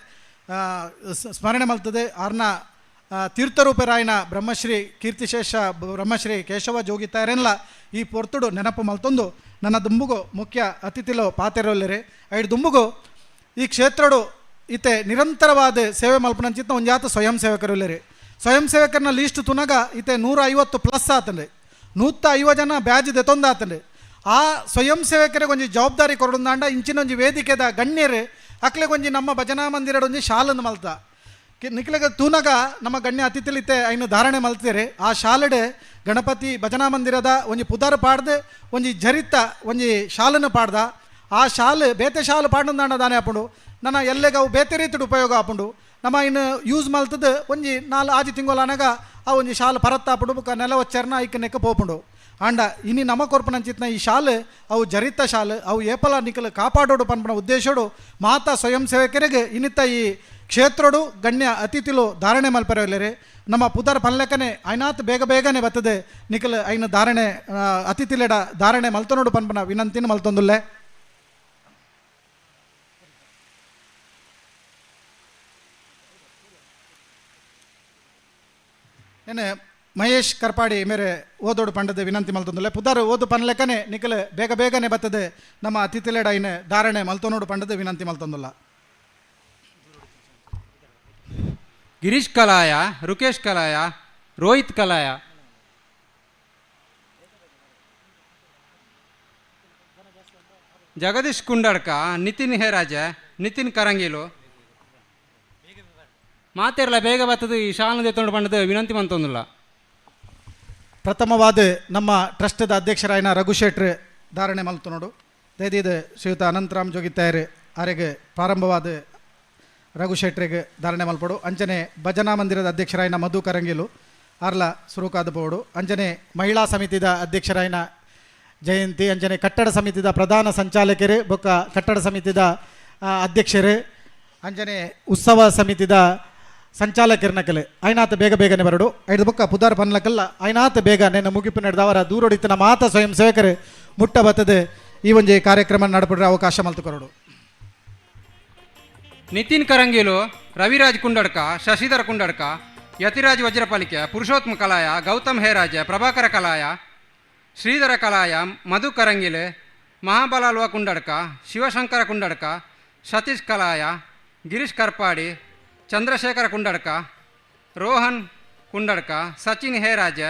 ಸ್ಮರಣೆ ಮಲ್ತದೆ. ಆರ್ನ ತೀರ್ಥರೂಪರಾಯನ ಬ್ರಹ್ಮಶ್ರೀ ಕೀರ್ತಿಶೇಷ ಬ್ರಹ್ಮಶ್ರೀ ಕೇಶವ ಜೋಗಿತಾರೆಲ್ಲ ಈ ಪೊರ್ತುಡು ನೆನಪು ಮಲ್ತೊಂದು ನನ್ನ ದುಂಬುಗು ಮುಖ್ಯ ಅತಿಥಿಲು ಪಾತೆರೊಲ್ಲರೆ ಐದು ದುಂಬುಗು ಈ ಕ್ಷೇತ್ರಡು ಇತ್ತೆ ನಿರಂತರವಾದ ಸೇವೆ ಮಲ್ಪನಂಚಿತ್ನ ಒಂಜಾತ ಸ್ವಯಂ ಸೇವಕರುಲ್ಲರೆ. ಸ್ವಯಂ ಸೇವಕರನ್ನ ಲೀಸ್ಟ್ ತುನಗ ಇತ್ತೆ 150+ ಆತಂಡೆ 150 ಜನ ಬ್ಯಾಜ್ ದೆತೊಂದಾತಂಡೆ. ಆ ಸ್ವಯಂ ಸೇವಕರಿಗೆ ಒಂಜಿ ಜವಾಬ್ದಾರಿ ಕೊರಡುಂದಾಂಡ ಇಂಚಿನೊಂಜಿ ವೇದಿಕೆದ ಗಣ್ಯರು ಅಕ್ಲೆಗೊಂಜಿ ನಮ್ಮ ಭಜನಾ ಮಂದಿರಡ ಒಂಜಿ ಶಾಲನ್ನು ಮಲ್ತ ನಿಕ್ಲೆಗ ತೂನಗ ನಮ್ಮ ಗಣ್ಯ ಅತಿಥಿಲಿತ್ತೆ ಐನು ಧಾರಣೆ ಮಲ್ತೀರಿ. ಆ ಶಾಲೆಡೆ ಗಣಪತಿ ಭಜನಾ ಮಂದಿರದ ಒಂಜಿ ಪುದಾರ್ ಪಾಡ್ದು ಒಂಜಿ ಜರಿತ ಒಂಜಿ ಶಾಲನ್ನು ಪಾಡ್ದ. ಆ ಶಾಲು ಬೇತೆ ಶಾಲು ಪಾಡೊಂದಾಂಡ ದಾನೆ ಹಾಪುಂಡು ನನ್ನ ಎಲ್ಲೆಗ ಅವು ಬೇತೆ ರೀತಿಡು ಉಪಯೋಗ ಹಾಪುಂಡು. ನಮ್ಮ ಇನ್ನು ಯೂಸ್ ಮಲ್ತದ್ದು ಒಂಜಿ 4 ತಿಂಗಳು ಅನಗ ಆ ಒಂಜಿ ಶಾಲು ಪರತ್ತಾಪುಡು ಬುಕ್ಕ ನೆಲ ಒಚ್ಚರ್ನ ಐಕ ನೆಕ್ಕ ಪೋಪುಂಡು ಆಂಡ ಇನಿ ನಮ್ಮ ಕೊರ್ಪನಂಚಿತ್ನ ಈ ಶಾಲು ಅವು ಜರಿತ ಶಾಲು ಅವು ಏಪಲ ನಿಕಲು ಕಾಪಾಡೋಡು ಪನ್ಪನ ಉದ್ದೇಶೋಡು ಮಾತಾ ಸ್ವಯಂ ಸೇವಕರಿಗೆ ಇನ್ನಿತ್ತ ಈ ಕ್ಷೇತ್ರಡು ಗಣ್ಯ ಅತಿಥಿಲು ಧಾರಣೆ ಮಲ್ಪರಲ್ಲರೆ ನಮ್ಮ ಪುದರ್ ಪನ್ಲೆಕ್ಕನೆ ಐನಾತ್ ಬೇಗನೆ ಬರ್ತದೆ ನಿಕಲು ಐನು ಧಾರಣೆ ಅತಿಥಿಲೆಡ ಧಾರಣೆ ಮಲ್ತನೋಡು ಪನ್ಪನ ವಿನಂತಿನ ಮಲ್ತೊಂದುಲ್ಲೆ. ಏನೇ ಮಹೇಶ್ ಕರ್ಪಾಡಿ ಮೇರೆ ಓದೋಡು ಪಂಡದ ವಿನಂತಿ ಮಲ್ತೊಂದುಲ್ಲೆ ಪುದರ್ ಓದು ಪನ್ಲೆಕ್ಕನೆ ನಿಕಲು ಬೇಗನೆ ಬರ್ತದೆ ನಮ್ಮ ಅತಿಥಿಲೆಡ ಐನೆ ಧಾರಣೆ ಮಲ್ತನೋಡು ಪಂಡದ ವಿನಂತಿ ಮಲ್ತೊಂದುಲ್ಲ. ಗಿರೀಶ್ ಕಲಾಯ, ರುಕೇಶ್ ಕಲಾಯ, ರೋಹಿತ್ ಕಲಾಯ, ಜಗದೀಶ್ ಕುಂಡಡ್ಕ, ನಿತಿನ್ ಹೇರಾಜ, ನಿತಿನ್ ಕರಂಗೀಲು ಮಾತೆರ್ಲ ಬೇಗ ಬರ್ತದೆ ಈ ಶಾಲದ ಎತ್ತೊಂಡು ಪಂಡದ ವಿನಂತಿ ಮಂತೊಂದುಲ್ಲ. ಪ್ರಥಮವಾದ ನಮ್ಮ ಟ್ರಸ್ಟದ ಅಧ್ಯಕ್ಷರಾಯನ ರಘುಶೇಟ್ರ್ ಧಾರಣೆ ಮಲ್ತನೋಡು ದಯದಿದ ಶ್ರೀಯುತ ಅನಂತರಾಮ್ ಜೋಗಿತ್ತಾಯರು ಆರೆಗೆ ಪ್ರಾರಂಭವಾದ ರಘುಶೇಟ್ರಿಗೆ ಧಾರಣೆ ಮಲ್ಪಡು. ಅಂಚನೆ ಭಜನಾ ಮಂದಿರದ ಅಧ್ಯಕ್ಷರಾಯನ ಮಧು ಕರಂಗಿಲು ಆರ್ಲ ಸುರುಕಾದ ಬೋಡು. ಅಂಚನೆ ಮಹಿಳಾ ಸಮಿತಿದ ಅಧ್ಯಕ್ಷರಾಯನ ಜಯಂತಿ, ಅಂಚನೆ ಕಟ್ಟಡ ಸಮಿತಿದ ಪ್ರಧಾನ ಸಂಚಾಲಕರು ಬೊಕ್ಕ ಕಟ್ಟಡ ಸಮಿತಿದ ಅಧ್ಯಕ್ಷರು, ಅಂಚನೆ ಉತ್ಸವ ಸಮಿತಿದ ಸಂಚಾಲಕರನ್ನ ಕಲೆ ಐನಾತ್ ಬೇಗನೆ ಬರಡು. ಐದು ಬೊಕ್ಕ ಪುದಾರ್ ಪನ್ಲಕ್ಕಲ್ಲ ಐನಾತ್ ಬೇಗ ನೆನ್ನ ಮುಗಿಪು ನಡೆದವರ ದೂರೊಡಿತನ ಮಾತ ಸ್ವಯಂ ಸೇವಕರು ಮುಟ್ಟ ಬತ್ತದೆ ಈ ಒಂಜಿ ಕಾರ್ಯಕ್ರಮ ನಡಪಡ್ರೆ ಅವಕಾಶ ಮಲ್ತುಕೊರಡು. ನಿತಿನ್ ಕರಂಗೀಲು, ರವಿರಾಜ್ ಕುಂಡಡ್ಕ, ಶಶಿಧರ್ ಕುಂಡಡ್ಕ, ಯತಿರಾಜ್ ವಜ್ರಪಾಲಿಕೆ, ಪುರುಷೋತ್ತಮ ಕಲಾಯ, ಗೌತಮ್ ಹೇರಾಜ, ಪ್ರಭಾಕರ ಕಲಾಯ, ಶ್ರೀಧರ ಕಲಾಯ, ಮಧು ಕರಂಗಿಲೆ, ಮಹಾಬಲಾಲ್ವ ಕುಂಡಡ್ಕ, ಶಿವಶಂಕರ ಕುಂಡಡ್ಕ, ಸತೀಶ್ ಕಲಾಯ, ಗಿರೀಶ್ ಕರ್ಪಾಡಿ, ಚಂದ್ರಶೇಖರ ಕುಂಡಡ್ಕ, ರೋಹನ್ ಕುಂಡಡ್ಕ, ಸಚಿನ್ ಹೇರಾಜ,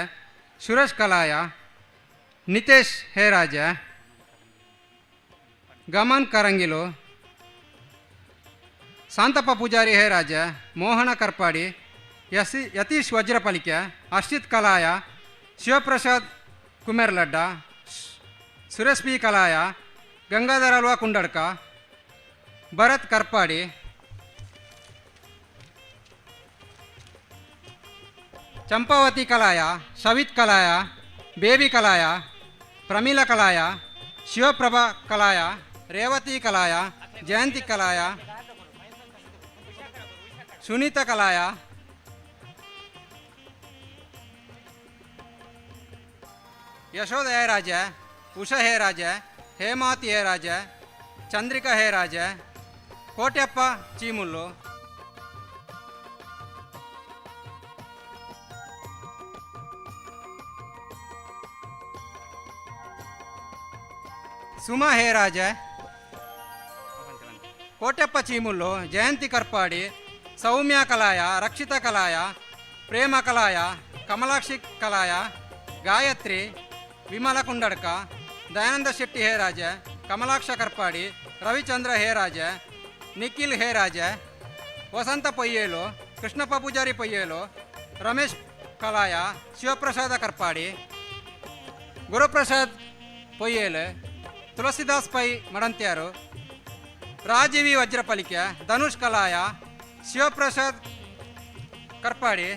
ಸುರೇಶ್ ಕಲಾಯ, ನಿತೇಶ್ ಹೇರಾಜ, ಗಮನ್ ಕರಂಗಿಲು, ಶಾಂತಪ್ಪ ಪೂಜಾರಿ ಹೇರಾಜ, ಮೋಹನ ಕರ್ಪಾಡಿ, ಯತೀಶ್ ವಜ್ರಪಾಲಿಕೆ, ಅರ್ಷಿತ್ ಕಲಾಯ, ಶಿವಪ್ರಸಾದ್ ಕುಮೇರ್ಲಡ್ಡ, ಸುರೇಶ್ ಬಿ ಕಲಾಯ, ಗಂಗಾಧರ ಅಲ್ವಾ ಕುಂಡಡ್ಕ, ಭರತ್ ಕರ್ಪಾಡಿ, ಚಂಪಾವತಿ ಕಲಾಯ, ಶವಿತ್ ಕಲಾಯ, ಬೇಬಿ ಕಲಾಯ, ಪ್ರಮೀಲ ಕಲಾಯ, ಶಿವಪ್ರಭಾ ಕಲಾಯ, ರೇವತಿ ಕಲಾಯ, ಜಯಂತಿ ಕಲಾಯ, ಸುನೀತಾ ಕಲಾಯ, ಯಶೋಧ ಹೇ ರಾಜ, ಉಷಾ ಹೇ ರಾಜ, ಹೇಮಾವತಿ ಹೇ ರಾಜ, ಚಂದ್ರಿಕಾ ಹೇ ರಾಜ, ಕೋಟ್ಯಪ್ಪ ಚೀಮುಲ್ಲು, ಸುಮಾ ಹೇ ರಾಜ, ಕೋಟ್ಯಪ್ಪ ಚೀಮುಲ್ಲು, ಜಯಂತಿ ಕರ್ಪಾಡಿ, ಸೌಮ್ಯ ಕಲಾಯ, ರಕ್ಷಿತಾ ಕಲಾಯ, ಪ್ರೇಮ ಕಲಾಯ, ಕಮಲಾಕ್ಷಿ ಕಲಾಯ, ಗಾಯತ್ರಿ, ವಿಮಲ ಕುಂಡಡ್ಕ, ದಯಾನಂದ ಶೆಟ್ಟಿ ಹೇ ರಾಜ, ಕಮಲಾಕ್ಷ ಕರ್ಪಾಡಿ, ರವಿಚಂದ್ರ ಹೇ ರಾಜ, ನಿಖಿಲ್ ಹೇ ರಾಜ, ವಸಂತ ಪೊಯ್ಯೇಲು, ಕೃಷ್ಣಪ್ಪ ಪೂಜಾರಿ ಪೊಯ್ಯೇಲು, ರಮೇಶ್ ಕಲಾಯ, ಶಿವಪ್ರಸಾದ ಕರ್ಪಾಡಿ, ಗುರುಪ್ರಸಾದ್ ಪೊಯ್ಯೇಲು, ತುಳಸಿದಾಸ್ ಪೈ ಮಡಂತ್ಯಾರು, ರಾಜೀವಿ ವಜ್ರಪಲಿಕೆ, ಧನುಷ್ ಕಲಾಯ, ಶಿವಪ್ರಸಾದ್ ಕರ್ಪಾಡಿ,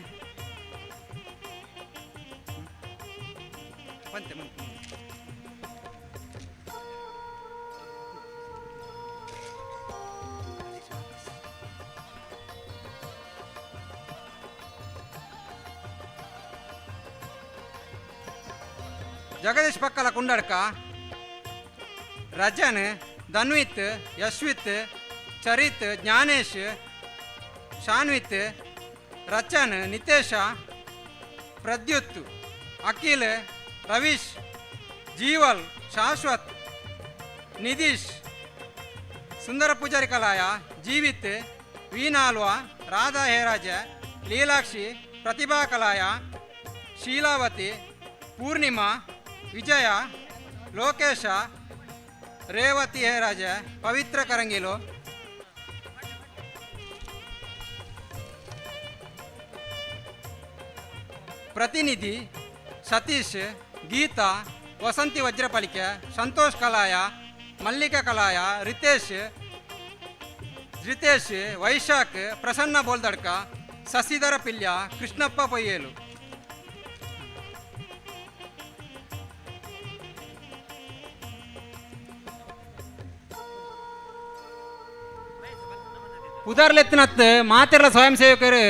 ಜಗದೀಶ್ ಪಕ್ಕಲ ಕುಂಡಡ್ಕ, ರಜನ್, ಧನ್ವಿತ್, ಯಶ್ವಿತ್, ಚರಿತ್, ಜ್ಞಾನೇಶ್, ಶಾನ್ವಿತ್, ರಚನ್, ನಿತೇಶ, ಪ್ರದ್ಯುತ್, ಅಖಿಲ್, ರವೀಶ್, ಜೀವಲ್, ಶಾಶ್ವತ್, ನಿಧೀಶ್, ಸುಂದರ ಪೂಜಾರಿ ಕಲಾಯ, ಜೀವಿತ್, ವೀನಾಲ್ವಾ, ರಾಧಾ ಹೇರಾಜ, ಲೀಲಾಕ್ಷಿ, ಪ್ರತಿಭಾ ಕಲಾಯ, ಶೀಲಾವತಿ, ಪೂರ್ಣಿಮಾ, ವಿಜಯ, ಲೋಕೇಶ, ರೇವತಿ ಹೇರಾಜ, ಪವಿತ್ರ ಕರಂಗಿಲು, ಪ್ರತಿನಿಧಿ, ಸತೀಶ್, ಗೀತಾ, ವಸಂತಿ ವಜ್ರಪಲಿಕೆ, ಸಂತೋಷ್ ಕಲಾಯ, ಮಲ್ಲಿಕಾ ಕಲಾಯ, ರಿತೇಶ್, ವೈಶಾಖ್, ಪ್ರಸನ್ನ ಬೋಲ್ದಡ್ಕ, ಶಶಿಧರ ಪಿಲ್ಯ, ಕೃಷ್ಣಪ್ಪ ಪೊಯ್ಯೇಲು. ಉದಾರ್ಲೆತ್ತಿನತ್ ಮಾತೆರ್ಲ ಸ್ವಯಂ ಸೇವಕರು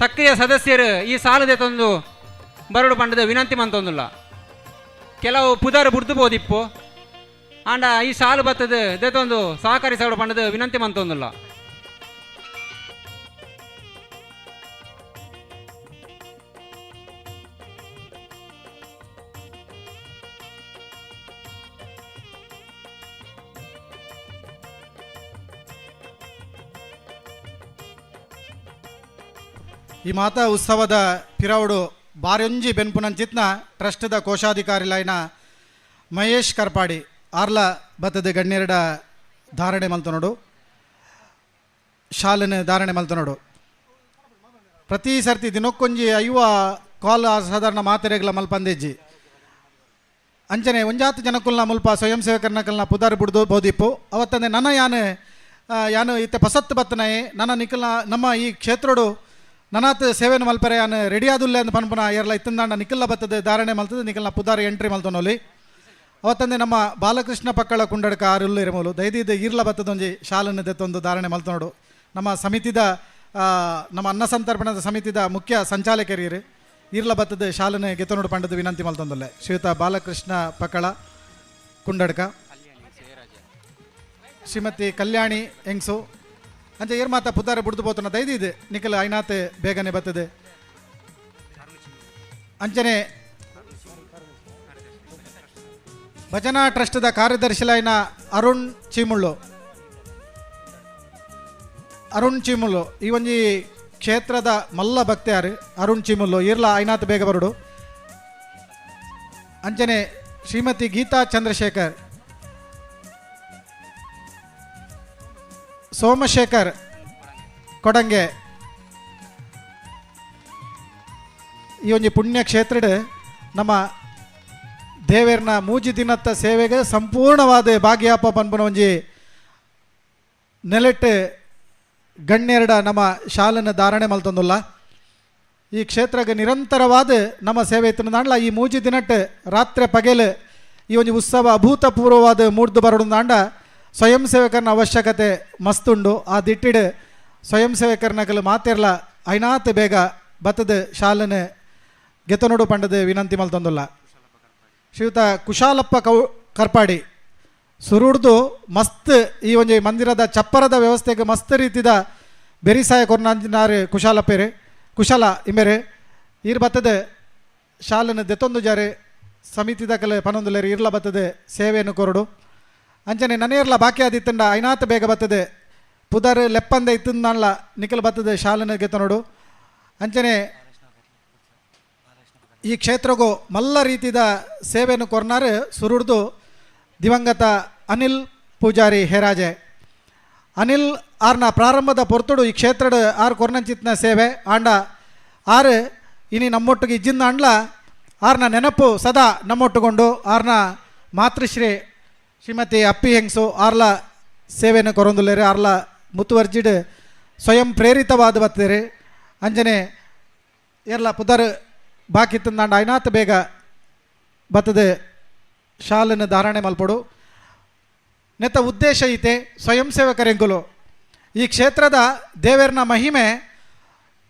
ಸಕ್ರಿಯ ಸದಸ್ಯರು ಈ ಸಾಲದೆ ತಂದು ಬರಡು ಪಂಡದ ವಿನಂತಿ ಮಂತೊಂದುಲ್ಲ. ಕೆಲವು ಪುದಾರು ಬುಡ್ದು ಬೋದಿಪ್ಪು ಆಂಡ ಈ ಸಾಲು ಬತ್ತದ ದೇತೊಂದು ಸಹಕಾರಿ ಸವಡು ಪಂಡದ ವಿನಂತಿ ಮಂತೊಂದುಲ್ಲ. ಈ ಮಾತಾ ಉತ್ಸವದ ಪಿರವಡು ಬಾರೊಂಜಿ ಬೆನ್ಪುನಂಚಿತ್ನ ಟ್ರಸ್ಟ್ದ ಕೋಶಾಧಿಕಾರಿಲೈನ ಮಹೇಶ್ ಕರ್ಪಾಡಿ ಆರ್ಲ ಬತ್ತದ ಗಣ್ಯರಡ ಧಾರಣೆ ಮಲ್ತನೋಡು, ಶಾಲೆನ ಧಾರಣೆ ಮಲ್ತನೋಡು. ಪ್ರತಿ ಸರ್ತಿ ದಿನಕ್ಕೊಂಜಿ ಐವ ಕಾಲ್ ಸಾಧಾರಣ ಮಾತೆರೆಗ್ಲ ಮಲ್ಪಂದೆಜ್ಜಿ ಅಂಚನೆ ಒಂಜಾತು ಜನಕ್ಕುಲ್ನ ಮುಲ್ಪ ಸ್ವಯಂ ಸೇವಕರ್ನಕಲ್ನ ಪುದಾರು ಬುಡ್ದು ಬೋದಿಪ್ಪು ಅವತ್ತಂದೆ ನನ್ನ ಯಾನು ಇತ್ತೆ ಪಸತ್ತು ಬತ್ತನಾಯಿ ನನ್ನ ನಿಖಲ್ನ ನಮ್ಮ ಈ ಕ್ಷೇತ್ರಡು ನನಾತ್ ಸೇವೆನ ಮಲ್ಪರೆ ಯಾನು ರೆಡಿ ಆದುಲ್ಲೆ ಅಂದ್ ಪನ್ಪನ ಎರಲ ಇತ್ತಂದಾಂಡ ನಿಖಲ್ಲ ಬತ್ತದ ಧಾರಣೆ ಮಲ್ತದ ನಿಖಲ್ನ ಪುದಾರು ಎಂಟ್ರಿ ಮಲ್ತನೋಲಿ ಅವತ್ತಂದೆ ನಮ್ಮ ಬಾಲಕೃಷ್ಣ ಪಕ್ಕಳ ಕುಂಡಡ್ಕ ಆರುಲ್ಲು ಇರಮೋಲು ದೈದಿದ ಈರ್ಲ ಬತ್ತದೊಂಜಿ ಶಾಲನ್ನು ದೆತ್ತೊಂದು ಧಾರಣೆ ಮಲ್ತನೋಡು. ನಮ್ಮ ಸಮಿತಿದ ನಮ್ಮ ಅನ್ನ ಸಂತರ್ಪಣದ ಸಮಿತಿದ ಮುಖ್ಯ ಸಂಚಾಲಕರಿಯರು ಈರ್ಲ ಬತ್ತದ ಶಾಲನೆ ಗೆತ್ತನೋಡು ಪಂಡದ ವಿನಂತಿ ಮಲ್ತೊಂದಲ್ಲೆ ಶ್ರೀಯುತ ಬಾಲಕೃಷ್ಣ ಪಕ್ಕಳ ಕುಂಡಡ್ಕ, ಶ್ರೀಮತಿ ಕಲ್ಯಾಣಿ ಎಂಗ್ಸು ಅಂಚೆ ಏರ್ ಮಾತ ಪುದಾರ ಬುಡ್ದು ಬೋತನ ದೈದಿದೆ ನಿಖಲ್ ಐನಾತೆ ಬೇಗನೆ ಬರ್ತದೆ. ಅಂಚನೆ ಭಜನಾ ಟ್ರಸ್ಟ್ದ ಕಾರ್ಯದರ್ಶಿಲೈನ ಅರುಣ್ ಚೀಮುಲ್ಲು ಈ ಒಂಜಿ ಕ್ಷೇತ್ರದ ಮಲ್ಲ ಭಕ್ತಿಯಾರು ಅರುಣ್ ಚೀಮುಲ್ಲು ಈರ್ಲ ಐನಾತ್ ಬೇಗ ಬರುಡು. ಅಂಚನೆ ಶ್ರೀಮತಿ ಗೀತಾ ಚಂದ್ರಶೇಖರ್, ಸೋಮಶೇಖರ್ ಕೊಡಂಗೆ ಈ ಒಂಜಿ ಪುಣ್ಯ ಕ್ಷೇತ್ರಡ್ ನಮ್ಮ ದೇವೇರ್ನ ಮೂಜಿ ದಿನತ್ತ ಸೇವೆಗೆ ಸಂಪೂರ್ಣವಾದ ಭಾಗ್ಯಾಪ ಪನ್ಪುನ ಒಂಜಿ ನೆಲೆಟ್ ಗಣ್ಯರಡ ನಮ್ಮ ಶಾಲೆನ ಧಾರಣೆ ಮಲ್ತೊಂದುಲ್ಲ. ಈ ಕ್ಷೇತ್ರಕ್ಕೆ ನಿರಂತರವಾದ ನಮ್ಮ ಸೇವೆ ಇತ್ತಂದಾಂಡ್ಲ ಈ ಮೂಜಿ ದಿನಟ್ಟು ರಾತ್ರಿ ಪಗೆಲು ಈ ಒಂದು ಉತ್ಸವ ಅಭೂತಪೂರ್ವವಾದ ಮೂಡ್ದು ಬರೋದಾಂಡ ಸ್ವಯಂ ಸೇವಕರನ ಅವಶ್ಯಕತೆ ಮಸ್ತುಂಡು. ಆ ದಿಟ್ಟಿಡು ಸ್ವಯಂ ಸೇವಕರನಕಲು ಮಾತಿರ್ಲ ಐನಾತ್ ಬೇಗ ಬತ್ತದ ಶಾಲೆನ ಗೆತನೋಡು ಪಂಡದ ವಿನಂತಿ ಮಲ್ತೊಂದುಲ್ಲ. ಶ್ರೀಯುತ ಕುಶಾಲಪ್ಪ ಕರ್ಪಾಡಿ ಸುರುಡ್ದು ಮಸ್ತ್ ಈ ಒಂದು ಮಂದಿರದ ಚಪ್ಪರದ ವ್ಯವಸ್ಥೆಗೆ ಮಸ್ತ್ ರೀತಿದ ಬೆರಿಸಾಯ ಕೊರ್ನಾಂಜಿನಾರು ಕುಶಾಲಪ್ಪೇರೆ ಕುಶಲ ಇಮೇರೆ ಈರು ಬತ್ತದ ಶಾಲೆನ ದೆತ್ತೊಂದು ಜಾರೆ ಸಮಿತಿದ ಕಲೆ ಪನೊಂದುಲೇರು ಇರ್ಲ ಬತ್ತದೆ ಸೇವೆಯನ್ನು ಕೊರಡು ಅಂಚನೆ ನನೇರ್ಲ ಬಾಕಿ ಆದಿತ್ತಂಡ ಐನಾತ್ ಬೇಗ ಬತ್ತದೆ ಪುದರ್ ಲೆಪ್ಪಂದ ಇತ್ತಂದಾನ್ಲ ನಿಖಲ್ ಬತ್ತದೆ ಶಾಲೆನ ಗೆತ್ತನೋಡು ಅಂಚನೆ ಈ ಕ್ಷೇತ್ರಗೂ ಮಲ್ಲ ರೀತಿದ ಸೇವೆಯನ್ನು ಕೊರ್ನಾರು ಸುರುಡ್ದು ದಿವಂಗತ ಅನಿಲ್ ಪೂಜಾರಿ ಹೇರಾಜೆ ಅನಿಲ್ ಆರ್ನ ಪ್ರಾರಂಭದ ಪೊರ್ತುಡು ಈ ಕ್ಷೇತ್ರದ ಆರು ಕೊರ್ನಂಚಿತ್ನ ಸೇವೆ ಆಂಡ ಆರು ಇನಿ ನಮ್ಮೊಟ್ಟಿಗೆ ಇಜ್ಜಿಂದ ಅಂಡ್ಲ ಆರ್ನ ನೆನಪು ಸದಾ ನಮ್ಮೊಟ್ಟುಕೊಂಡು ಆರ್ನ ಮಾತೃಶ್ರೀ ಶ್ರೀಮತಿ ಅಪ್ಪಿ ಹೆಂಗ್ಸು ಆರ್ಲ ಸೇವೆಯನ್ನು ಕೊರೊಂದುಲ್ಲೇರಿ ಆರ್ಲ ಮುತುವರ್ಜಿಡ್ ಸ್ವಯಂ ಪ್ರೇರಿತವಾದ ಬತ್ತೇರಿ ಅಂಜನೆ ಎಲ್ಲ ಪುದರ್ ಬಾಕಿ ತಂದಾಂಡ ಐನಾತ್ ಬೇಗ ಬತ್ತದೆ ಶಾಲೆನ ಧಾರಣೆ ಮಲ್ಪಡು ನೆತ್ತ ಉದ್ದೇಶ ಐತೆ ಸ್ವಯಂ ಸೇವಕರೆಂಗುಲು ಈ ಕ್ಷೇತ್ರದ ದೇವೇರ್ನ ಮಹಿಮೆ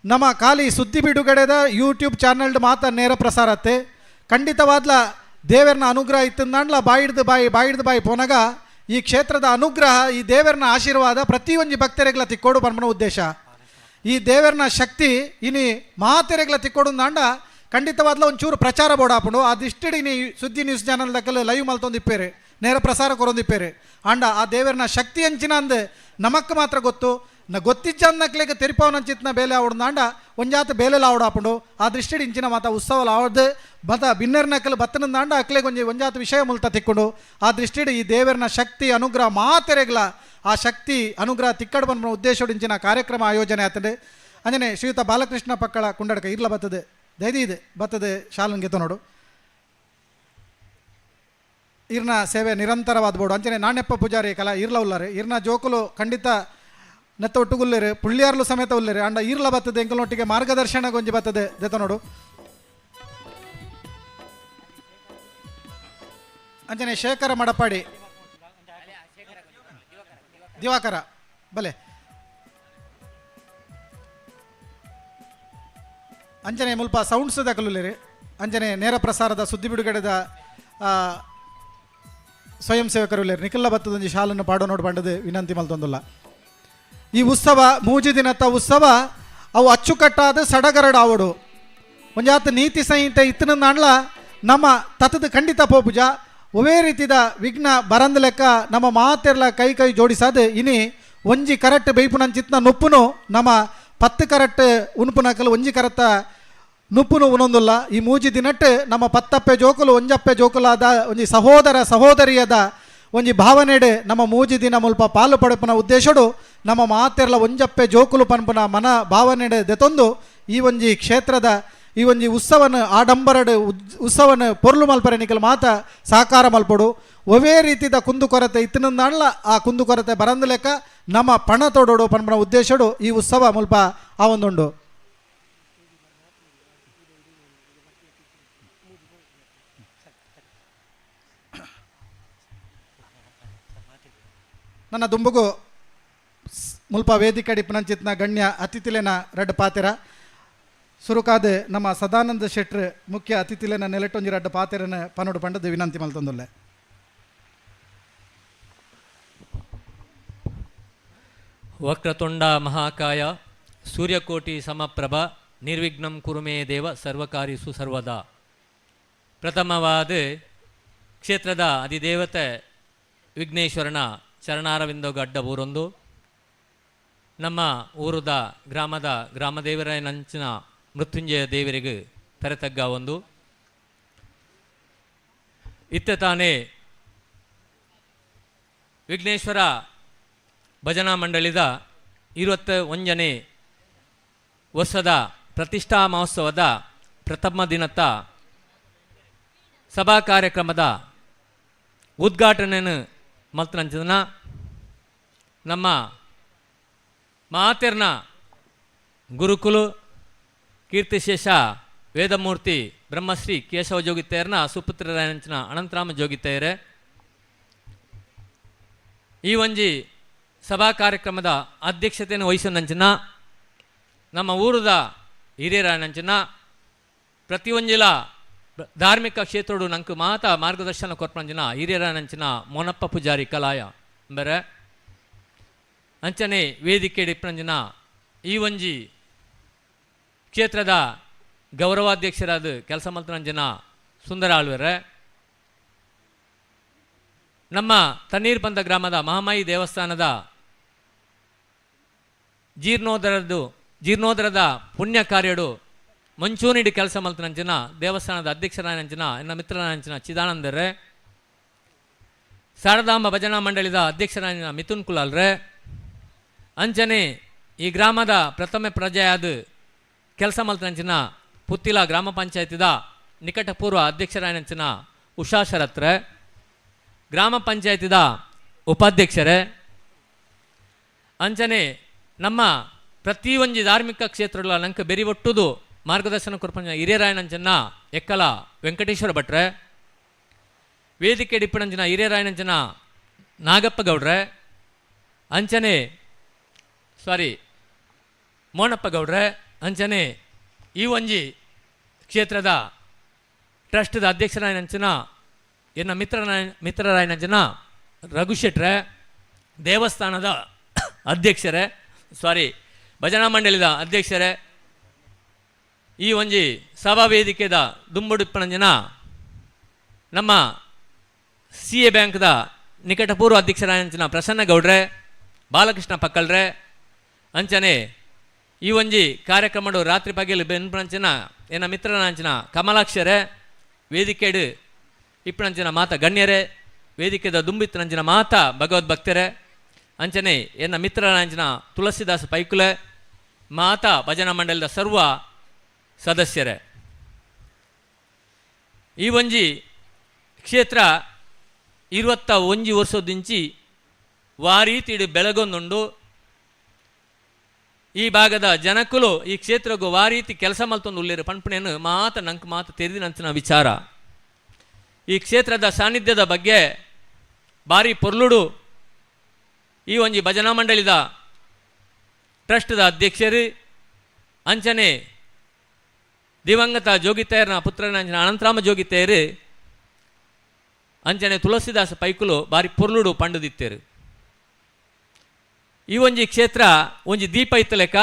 ನಮ್ಮ ಖಾಲಿ ಸುದ್ದಿ ಬಿಡುಗಡೆದ ಯೂಟ್ಯೂಬ್ ಚಾನಲ್ಡ್ ಮಾತ್ರ ನೇರ ಪ್ರಸಾರತ್ತೆ ಖಂಡಿತವಾದ್ಲ ದೇವೇರ್ನ ಅನುಗ್ರಹ ಇತ್ತಂದಾಂಡ್ಲ ಬಾಯಿಡ್ದು ಬಾಯಿ ಪೋನಗ ಈ ಕ್ಷೇತ್ರದ ಅನುಗ್ರಹ ಈ ದೇವೇರ್ನ ಆಶೀರ್ವಾದ ಪ್ರತಿಯೊಂದು ಭಕ್ತರಿಗೆಲ್ಲ ತಿಕ್ಕೋಡು ಪನ್ಮನ ಉದ್ದೇಶ. ಈ ದೇವೇರ್ನ ಶಕ್ತಿ ಇನಿ ಮಹಾತೆರೆಗ್ಲ ತಿಕ್ಕೋಡು ದಾಂಡ ಖಂಡಿತವಾದ್ಲ ಒಂಚೂರು ಪ್ರಚಾರ ಬೋಡಾಪುಂಡು ಅದಿಷ್ಟಿಡಿ ನೀ ಸುದ್ದಿ ನ್ಯೂಸ್ ಚಾನಲ್ ದಕ್ಕಲು ಲೈವ್ ಮಲ್ತೊಂದಿಪ್ಪೇರೆ ನೇರ ಪ್ರಸಾರ ಕೊರೊಂದಿಪ್ಪೇರೆ ಆಂಡ ಆ ದೇವೇರ್ನ ಶಕ್ತಿ ಹಂಚಿನ ಅಂದು ನಮಕ್ ಮಾತ್ರ ಗೊತ್ತು ಗೊತ್ತಿಜ್ಜನ್ನಕ್ಲೆಗೆ ತೆರಿಪವನಂಚಿತ್ನ ಬೇಲೆ ಆವಡ್ದಾಂಡ ಒಂಜಾತ ಬೇಲೆಲ್ಲ ಆವಡಾಪುಂಡು ಆ ದೃಷ್ಟಿಡಿ ಇಂಚಿನ ಮಾತ ಉತ್ಸವ ಆವಡ್ದು ಬತ ಬಿನ್ನರ್ನಕ್ಕಲು ಬತ್ತನಂದಾಂಡ ಅಕ್ಲೆಗೆ ಒಂಜಾತ ವಿಷಯ ಮುಲ್ತ ತಿಕ್ಕೊಂಡು ಆ ದೃಷ್ಟಿಡಿ ಈ ದೇವೇರ್ನ ಶಕ್ತಿ ಅನುಗ್ರಹ ಮಾತೆರೆಗ್ಲ ಆ ಶಕ್ತಿ ಅನುಗ್ರಹ ತಿಕ್ಕಡು ಬಂದ ಉದ್ದೇಶದಿಂಚಿನ ಕಾರ್ಯಕ್ರಮ ಆಯೋಜನೆ ಆತದೆ ಅಂಜನೆ ಶ್ರೀಯುತ ಬಾಲಕೃಷ್ಣ ಪಕ್ಕಳ ಕುಂಡಡ್ಕ ಇರ್ಲ ಬತ್ತದೆ ದೈದಿ ಇದೆ ಬತ್ತದೆ ಶಾಲನ್ಗೆ ನೋಡು ಇರ್ನ ಸೇವೆ ನಿರಂತರವಾದ ಬೋಡು ಅಂಚನೆ ನಾಣ್ಯಪ್ಪ ಪೂಜಾರಿ ಕಲಾ ಇರ್ಲ ಉಲ್ಲರೆ ಇರ್ನ ಜೋಕುಲು ಖಂಡಿತ ನೆತ್ತ ಒಟ್ಟುಗುಲ್ಲೇರು ಪುಳ್ಳಿಯಾರ್ಲು ಸಮೇತ ಉಲ್ಲೇರು ಅಂಡ ಈರ್ಲ ಬತ್ತದೆ ಎಂಕಲೊಟ್ಟಿಗೆ ಮಾರ್ಗದರ್ಶನ ಗೊಂಜಿ ಬತ್ತದೆ ಜೊತೆ ನೋಡು ಅಂಚನೆ ಶೇಖರ ಮಡಪಾಡಿ ದಿವಾಕರ ಬಲೆ ಅಂಜನೆ ಮುಲ್ಪ ಸೌಂಡ್ಸ್ ದಕಲುಲ್ಲೇರಿ ಅಂಜನೆ ನೇರ ಪ್ರಸಾರದ ಸುದ್ದಿ ಬಿಡುಗಡೆದ ಸ್ವಯಂ ಸೇವಕರು ಇಲ್ಲೇರಿ ನಿಖಲ್ಲ ಬತ್ತದೊಂದು ಶಾಲನ್ನು ಪಾಡೋ ನೋಡಿ ಬಂಡದು ವಿನಂತಿ ಮಲ್ತೊಂದುಲ್ಲ. ಈ ಉತ್ಸವ ಮೂಜಿ ದಿನತ್ತ ಉತ್ಸವ ಅವು ಅಚ್ಚುಕಟ್ಟಾದ ಸಡಗರಡು ಆವಡು ಒಂಜಾತ ನೀತಿ ಸಂಹಿತೆ ಇತ್ತನಂದಾಂಡ್ಲ ನಮ್ಮ ತತ್ತದ ಖಂಡಿತ ಪೋಪುಜ ಒವೇ ರೀತಿದ ವಿಘ್ನ ಬರಂದ ಲೆಕ್ಕ ನಮ್ಮ ಮಾತೆರ್ಲ ಕೈ ಜೋಡಿಸಾದ ಇನಿ ಒಂಜಿ ಕರೆಕ್ಟ್ ಬೈಪುನಂಚಿತ್ನ ನೊಪ್ಪುನು ನಮ್ಮ 10 ಕರೆಕ್ಟ್ ಉಣುಪುನಕಲು ಒಂಜಿ ಕರೆಕ್ಟ ನುಪ್ಪುನು ಉಣೊಂದುಲ್ಲ. ಈ ಮೂಜಿ ದಿನಟ್ಟು ನಮ್ಮ 10 ಜೋಕುಲು ಒಂಜಪ್ಪೆ ಜೋಕುಲಾದ ಒಂಜಿ ಸಹೋದರ ಸಹೋದರಿಯದ ಒಂಜಿ ಭಾವನೆಡೆ ನಮ್ಮ ಮೂಜಿ ದಿನ ಮುಲ್ಪ ಪಾಲು ಪಡೆಪನ ಉದ್ದೇಶಡು ನಮ್ಮ ಮಾತೆರ್ಲ ಒಂಜಪ್ಪೆ ಜೋಕುಲು ಪನ್ಪುನ ಮನ ಭಾವನೆಡೆ ದೆತೊಂದು ಈ ಒಂಜಿ ಕ್ಷೇತ್ರದ ಈ ಒಂಜಿ ಉತ್ಸವನ ಆಡಂಬರಡು ಉತ್ಸವನ ಪೊರ್ಲು ಮಲ್ಪರೆ ನಿಕಲ್ ಮಾತ ಸಾಕಾರ ಮಲ್ಪಡು ಒವೇ ರೀತಿದ ಕುಂದುಕೊರತೆ ಇತ್ತಿನಂದಾಣ್ಲ ಆ ಕುಂದುಕೊರತೆ ಬರಂದ ಲೆಕ್ಕ ನಮ್ಮ ಪಣ ತೊಡೋಡು ಪನ್ಪನ ಉದ್ದೇಶಡು ಈ ಉತ್ಸವ ಮುಲ್ಪ ಆ ಒಂದುಂಡು. ನನ್ನ ದುಂಬುಗು ಮುಲ್ಪ ವೇದಿಕೆ ಪುನಂಚಿತ್ನ ಗಣ್ಯ ಅತಿಥಿಲೆನ ರಡ್ಡು ಪಾತೆರ ಸುರುಕಾದ ನಮ್ಮ ಸದಾನಂದ ಶೆಟ್ರ್ ಮುಖ್ಯ ಅತಿಥಿಲೆನ ನೆಲೆಟೊಂಜಿ ರಡ್ಡು ಪಾತೆರನ ಪನೋಡು ಪಂಡದು ವಿನಂತಿ ಮಲ್ತೊಂದುಲ್ಲೆ. ವಕ್ರತುಂಡ ಮಹಾಕಾಯ ಸೂರ್ಯಕೋಟಿ ಸಮಪ್ರಭ ನಿರ್ವಿಘ್ನಂ ಕುರುಮೇ ದೇವ ಸರ್ವಕಾರಿಸು ಸರ್ವದಾ. ಪ್ರಥಮವಾದ ಕ್ಷೇತ್ರದ ಅಧಿದೇವತೆ ವಿಘ್ನೇಶ್ವರನ ಚರಣಾರವಿಂದೋಗ ಅಡ್ಡ ಊರೊಂದು ನಮ್ಮ ಊರುದ ಗ್ರಾಮದ ಗ್ರಾಮದೇವರ ನಂಚಿನ ಮೃತ್ಯುಂಜಯ ದೇವರಿಗೆ ತರೆತಗ್ಗ ಒಂದು ಇತ್ತ ತಾನೇ ವಿಘ್ನೇಶ್ವರ ಭಜನಾ ಮಂಡಳಿದ 21ನೇ ವರ್ಷದ ಪ್ರತಿಷ್ಠಾ ಮಹೋತ್ಸವದ ಪ್ರಥಮ ದಿನದ ಸಭಾ ಕಾರ್ಯಕ್ರಮದ ಉದ್ಘಾಟನೆಯನ್ನು ಮಲ್ತನಂಚಿನ ನಮ್ಮ ಮಾತೆರ್ನ ಗುರುಕುಲು ಕೀರ್ತಿಶೇಷ ವೇದಮೂರ್ತಿ ಬ್ರಹ್ಮಶ್ರೀ ಕೇಶವ ಜೋಗಿತ್ತಯ್ಯರ್ನ ಸುಪುತ್ರರಾಯನಂಚಿನ ಅನಂತರಾಮ ಜೋಗಿತ್ತಯ್ಯರೇ ಈ ಒಂಜಿ ಸಭಾ ಕಾರ್ಯಕ್ರಮದ ಅಧ್ಯಕ್ಷತೆಯನ್ನು ವಹಿಸಿದಂಚಿನ ನಮ್ಮ ಊರದ ಹಿರಿಯರಾಯನಂಚಿನ ಪ್ರತಿಯೊಂಜಿಲ ಧಾರ್ಮಿಕ ಕ್ಷೇತ್ರಡು ನಂಗೆ ಮಾತ ಮಾರ್ಗದರ್ಶನ ಕೊರ್ಪಂಚಿನ ಹಿರಿಯರಾಯನಂಚಿನ ಮೋನಪ್ಪ ಪೂಜಾರಿ ಕಲಾಯ ಬೇರೆ ಅಂಚನೆ ವೇದಿಕೆ ಇಪ್ಪಂಜಿನ ಈ ಒಂಜಿ ಕ್ಷೇತ್ರದ ಗೌರವಾಧ್ಯಕ್ಷರಾದ ಕೆಲಸ ಮಲ್ತನಂಜನ ಸುಂದರ ಆಳ್ವರೆ ನಮ್ಮ ತಣ್ಣೀರ್ಬಂದ ಗ್ರಾಮದ ಮಹಾಮಾಯಿ ದೇವಸ್ಥಾನದ ಜೀರ್ಣೋದ್ಧರದ ಪುಣ್ಯ ಕಾರ್ಯಡು ಮಂಚೂನಿಡಿ ಕೆಲಸ ಮಲ್ತನಂಚಿನ ದೇವಸ್ಥಾನದ ಅಧ್ಯಕ್ಷರಾಯನಂಚಿನ ಎನ್ನ ಮಿತ್ರರಾಯನಂಚಿನ ಚಿದಾನಂದರೇ ಶಾರದಾಂಬ ಭಜನಾ ಮಂಡಳಿದ ಅಧ್ಯಕ್ಷರಾಯನ ಮಿಥುನ್ ಕುಲಾಲ್ರೆ ಅಂಚನೆ ಈ ಗ್ರಾಮದ ಪ್ರಥಮ ಪ್ರಜೆಯಾದ ಕೆಲಸ ಮಲ್ತನಂಚಿನ ಪುತ್ತಿಲ ಗ್ರಾಮ ಪಂಚಾಯತಿದ ನಿಕಟಪೂರ್ವ ಅಧ್ಯಕ್ಷರಾಯನಂಚಿನ ಉಷಾ ಶರತ್ರೆ ಗ್ರಾಮ ಪಂಚಾಯತಿದ ಉಪಾಧ್ಯಕ್ಷರೇ ಅಂಚನೆ ನಮ್ಮ ಪ್ರತಿಯೊಂದು ಧಾರ್ಮಿಕ ಕ್ಷೇತ್ರಗಳ ನಂಗೆ ಬೆರಿವಟ್ಟುದು ಮಾರ್ಗದರ್ಶನ ಕೊರ್ಪಂಜ ಹಿರಿಯರಾಯನಂಚನ ಎಕ್ಕಲ ವೆಂಕಟೇಶ್ವರ ಭಟ್ರೆ ವೇದಿಕೆ ಡಿಪ್ಪಣಂಚಿನ ಹಿರಿಯರಾಯನಂಚನ ನಾಗಪ್ಪ ಗೌಡ್ರೆ ಅಂಚನೆ ಮೋನಪ್ಪ ಗೌಡ್ರೆ ಅಂಚನೆ ಈ ಒಂಜಿ ಕ್ಷೇತ್ರದ ಟ್ರಸ್ಟ್ದ ಅಧ್ಯಕ್ಷರಾಯನಂಚನ ಎನ್ನ ಮಿತ್ರರಾಯನಂಚನ ರಘುಶೆಟ್ರೆ ದೇವಸ್ಥಾನದ ಅಧ್ಯಕ್ಷರೇ ಭಜನಾ ಮಂಡಳಿದ ಅಧ್ಯಕ್ಷರೇ ಈ ಒಂಜಿ ಸಭಾ ವೇದಿಕೆದ ದುಂಬುಡಿಪ್ಪಣಂಜನ ನಮ್ಮ CA ಬ್ಯಾಂಕ್ದ ನಿಕಟಪೂರ್ವ ಅಧ್ಯಕ್ಷರಾಯನಂಚಿನ ಪ್ರಸನ್ನ ಗೌಡ್ರೆ ಬಾಲಕೃಷ್ಣ ಪಕ್ಕಳ್ರೆ ಅಂಚನೆ ಈ ಒಂಜಿ ಕಾರ್ಯಕ್ರಮಡು ರಾತ್ರಿ ಪಗೆಲು ಬೆನ್ಪಂಚಿನ ಎನ್ನ ಮಿತ್ರನಾಂಚಿನ ಕಮಲಾಕ್ಷರೇ ವೇದಿಕೆಡು ಇಪ್ಪಣಂಚಿನ ಮಾತ ಗಣ್ಯರೇ ವೇದಿಕೆದ ದುಂಬಿತ್ತನಂಚಿನ ಮಾತ ಭಗವದ್ಭಕ್ತರೇ ಅಂಚನೆ ಎನ್ನ ಮಿತ್ರನಾಂಚಿನ ತುಳಸಿದಾಸ ಪೈಕುಲೆ ಮಾತಾ ಭಜನಾ ಮಂಡಲದ ಸರ್ವ ಸದಸ್ಯರೇ ಈ ಒಂಜಿ ಕ್ಷೇತ್ರ 21 ವರ್ಷದಿಂಚಿ ವಾರೀತಿಡು ಬೆಳಗೊಂದುಂಡು ಈ ಭಾಗದ ಜನಕ್ಕಲು ಈ ಕ್ಷೇತ್ರಗೂ ವಾರೀತಿ ಕೆಲಸ ಮಲ್ತೊಂದು ಉಳ್ಳೇರು ಪಂಪಣೆಯನ್ನು ನಂಗೆ ಮಾತು ತೆರೆದಿನಂಚಿನ ವಿಚಾರ ಈ ಕ್ಷೇತ್ರದ ಸಾನ್ನಿಧ್ಯದ ಬಗ್ಗೆ ಭಾರಿ ಪೊರ್ಲುಡು ಈ ಒಂಜಿ ಭಜನಾ ಮಂಡಳಿದ ಟ್ರಸ್ಟ್ದ ಅಧ್ಯಕ್ಷರು ಅಂಚನೆ ದಿವಂಗತ ಜೋಗಿತ್ತಯ್ಯರ್ನ ಪುತ್ರನ ಅನಂತರಾಮ ಜೋಗಿತ್ತಯ್ಯರು ಅಂಚನೆ ತುಳಸಿದಾಸ ಪೈಕುಲು ಭಾರಿ ಪೊರ್ಲುಡು ಪಂಡುದಿತ್ತೇರು ಈ ಒಂಜಿ ಕ್ಷೇತ್ರ ಒಂಜಿ ದೀಪ ಇತ್ತಲೆಕ್ಕ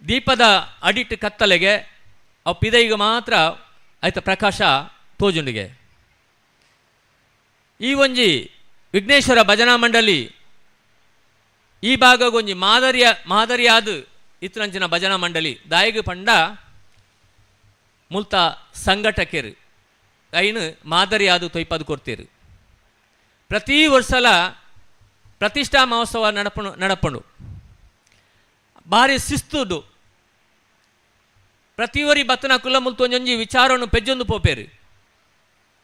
ದೀಪದ ಅಡಿಟ್ ಕತ್ತಲೆಗೆ ಅವು ಪಿದೈಗೆ ಮಾತ್ರ ಆಯ್ತ ಪ್ರಕಾಶ ತೋಜುಂಡಿಗೆ ಈ ಒಂಜಿ ವಿಘ್ನೇಶ್ವರ ಭಜನಾ ಮಂಡಳಿ ಈ ಭಾಗಗೊಂಜಿ ಮಾದರಿಯಾದ ಇತ್ತಂಚಿನ ಭಜನಾ ಮಂಡಳಿ ದಾಯಿಗೆ ಪಂಡ ಮುಲ್ತ ಸಂಘಟಕರು ಐನು ಮಾದರಿಯಾದ ತೊಯ್ಪದು ಕೊಡ್ತೀರು ಪ್ರತಿ ವರ್ಷಲ ಪ್ರತಿಷ್ಠಾ ಮಹೋತ್ಸವ ನಡಪಂಡು ಭಾರಿ ಶಿಸ್ತುಡು ಪ್ರತಿವರಿ ಬತ್ತನ ಕುಲ ಮುಲ್ತು ಒಂಜೊಂಜಿ ವಿಚಾರವನ್ನು ಪೆಜ್ಜೊಂದು ಪೋಪೇರು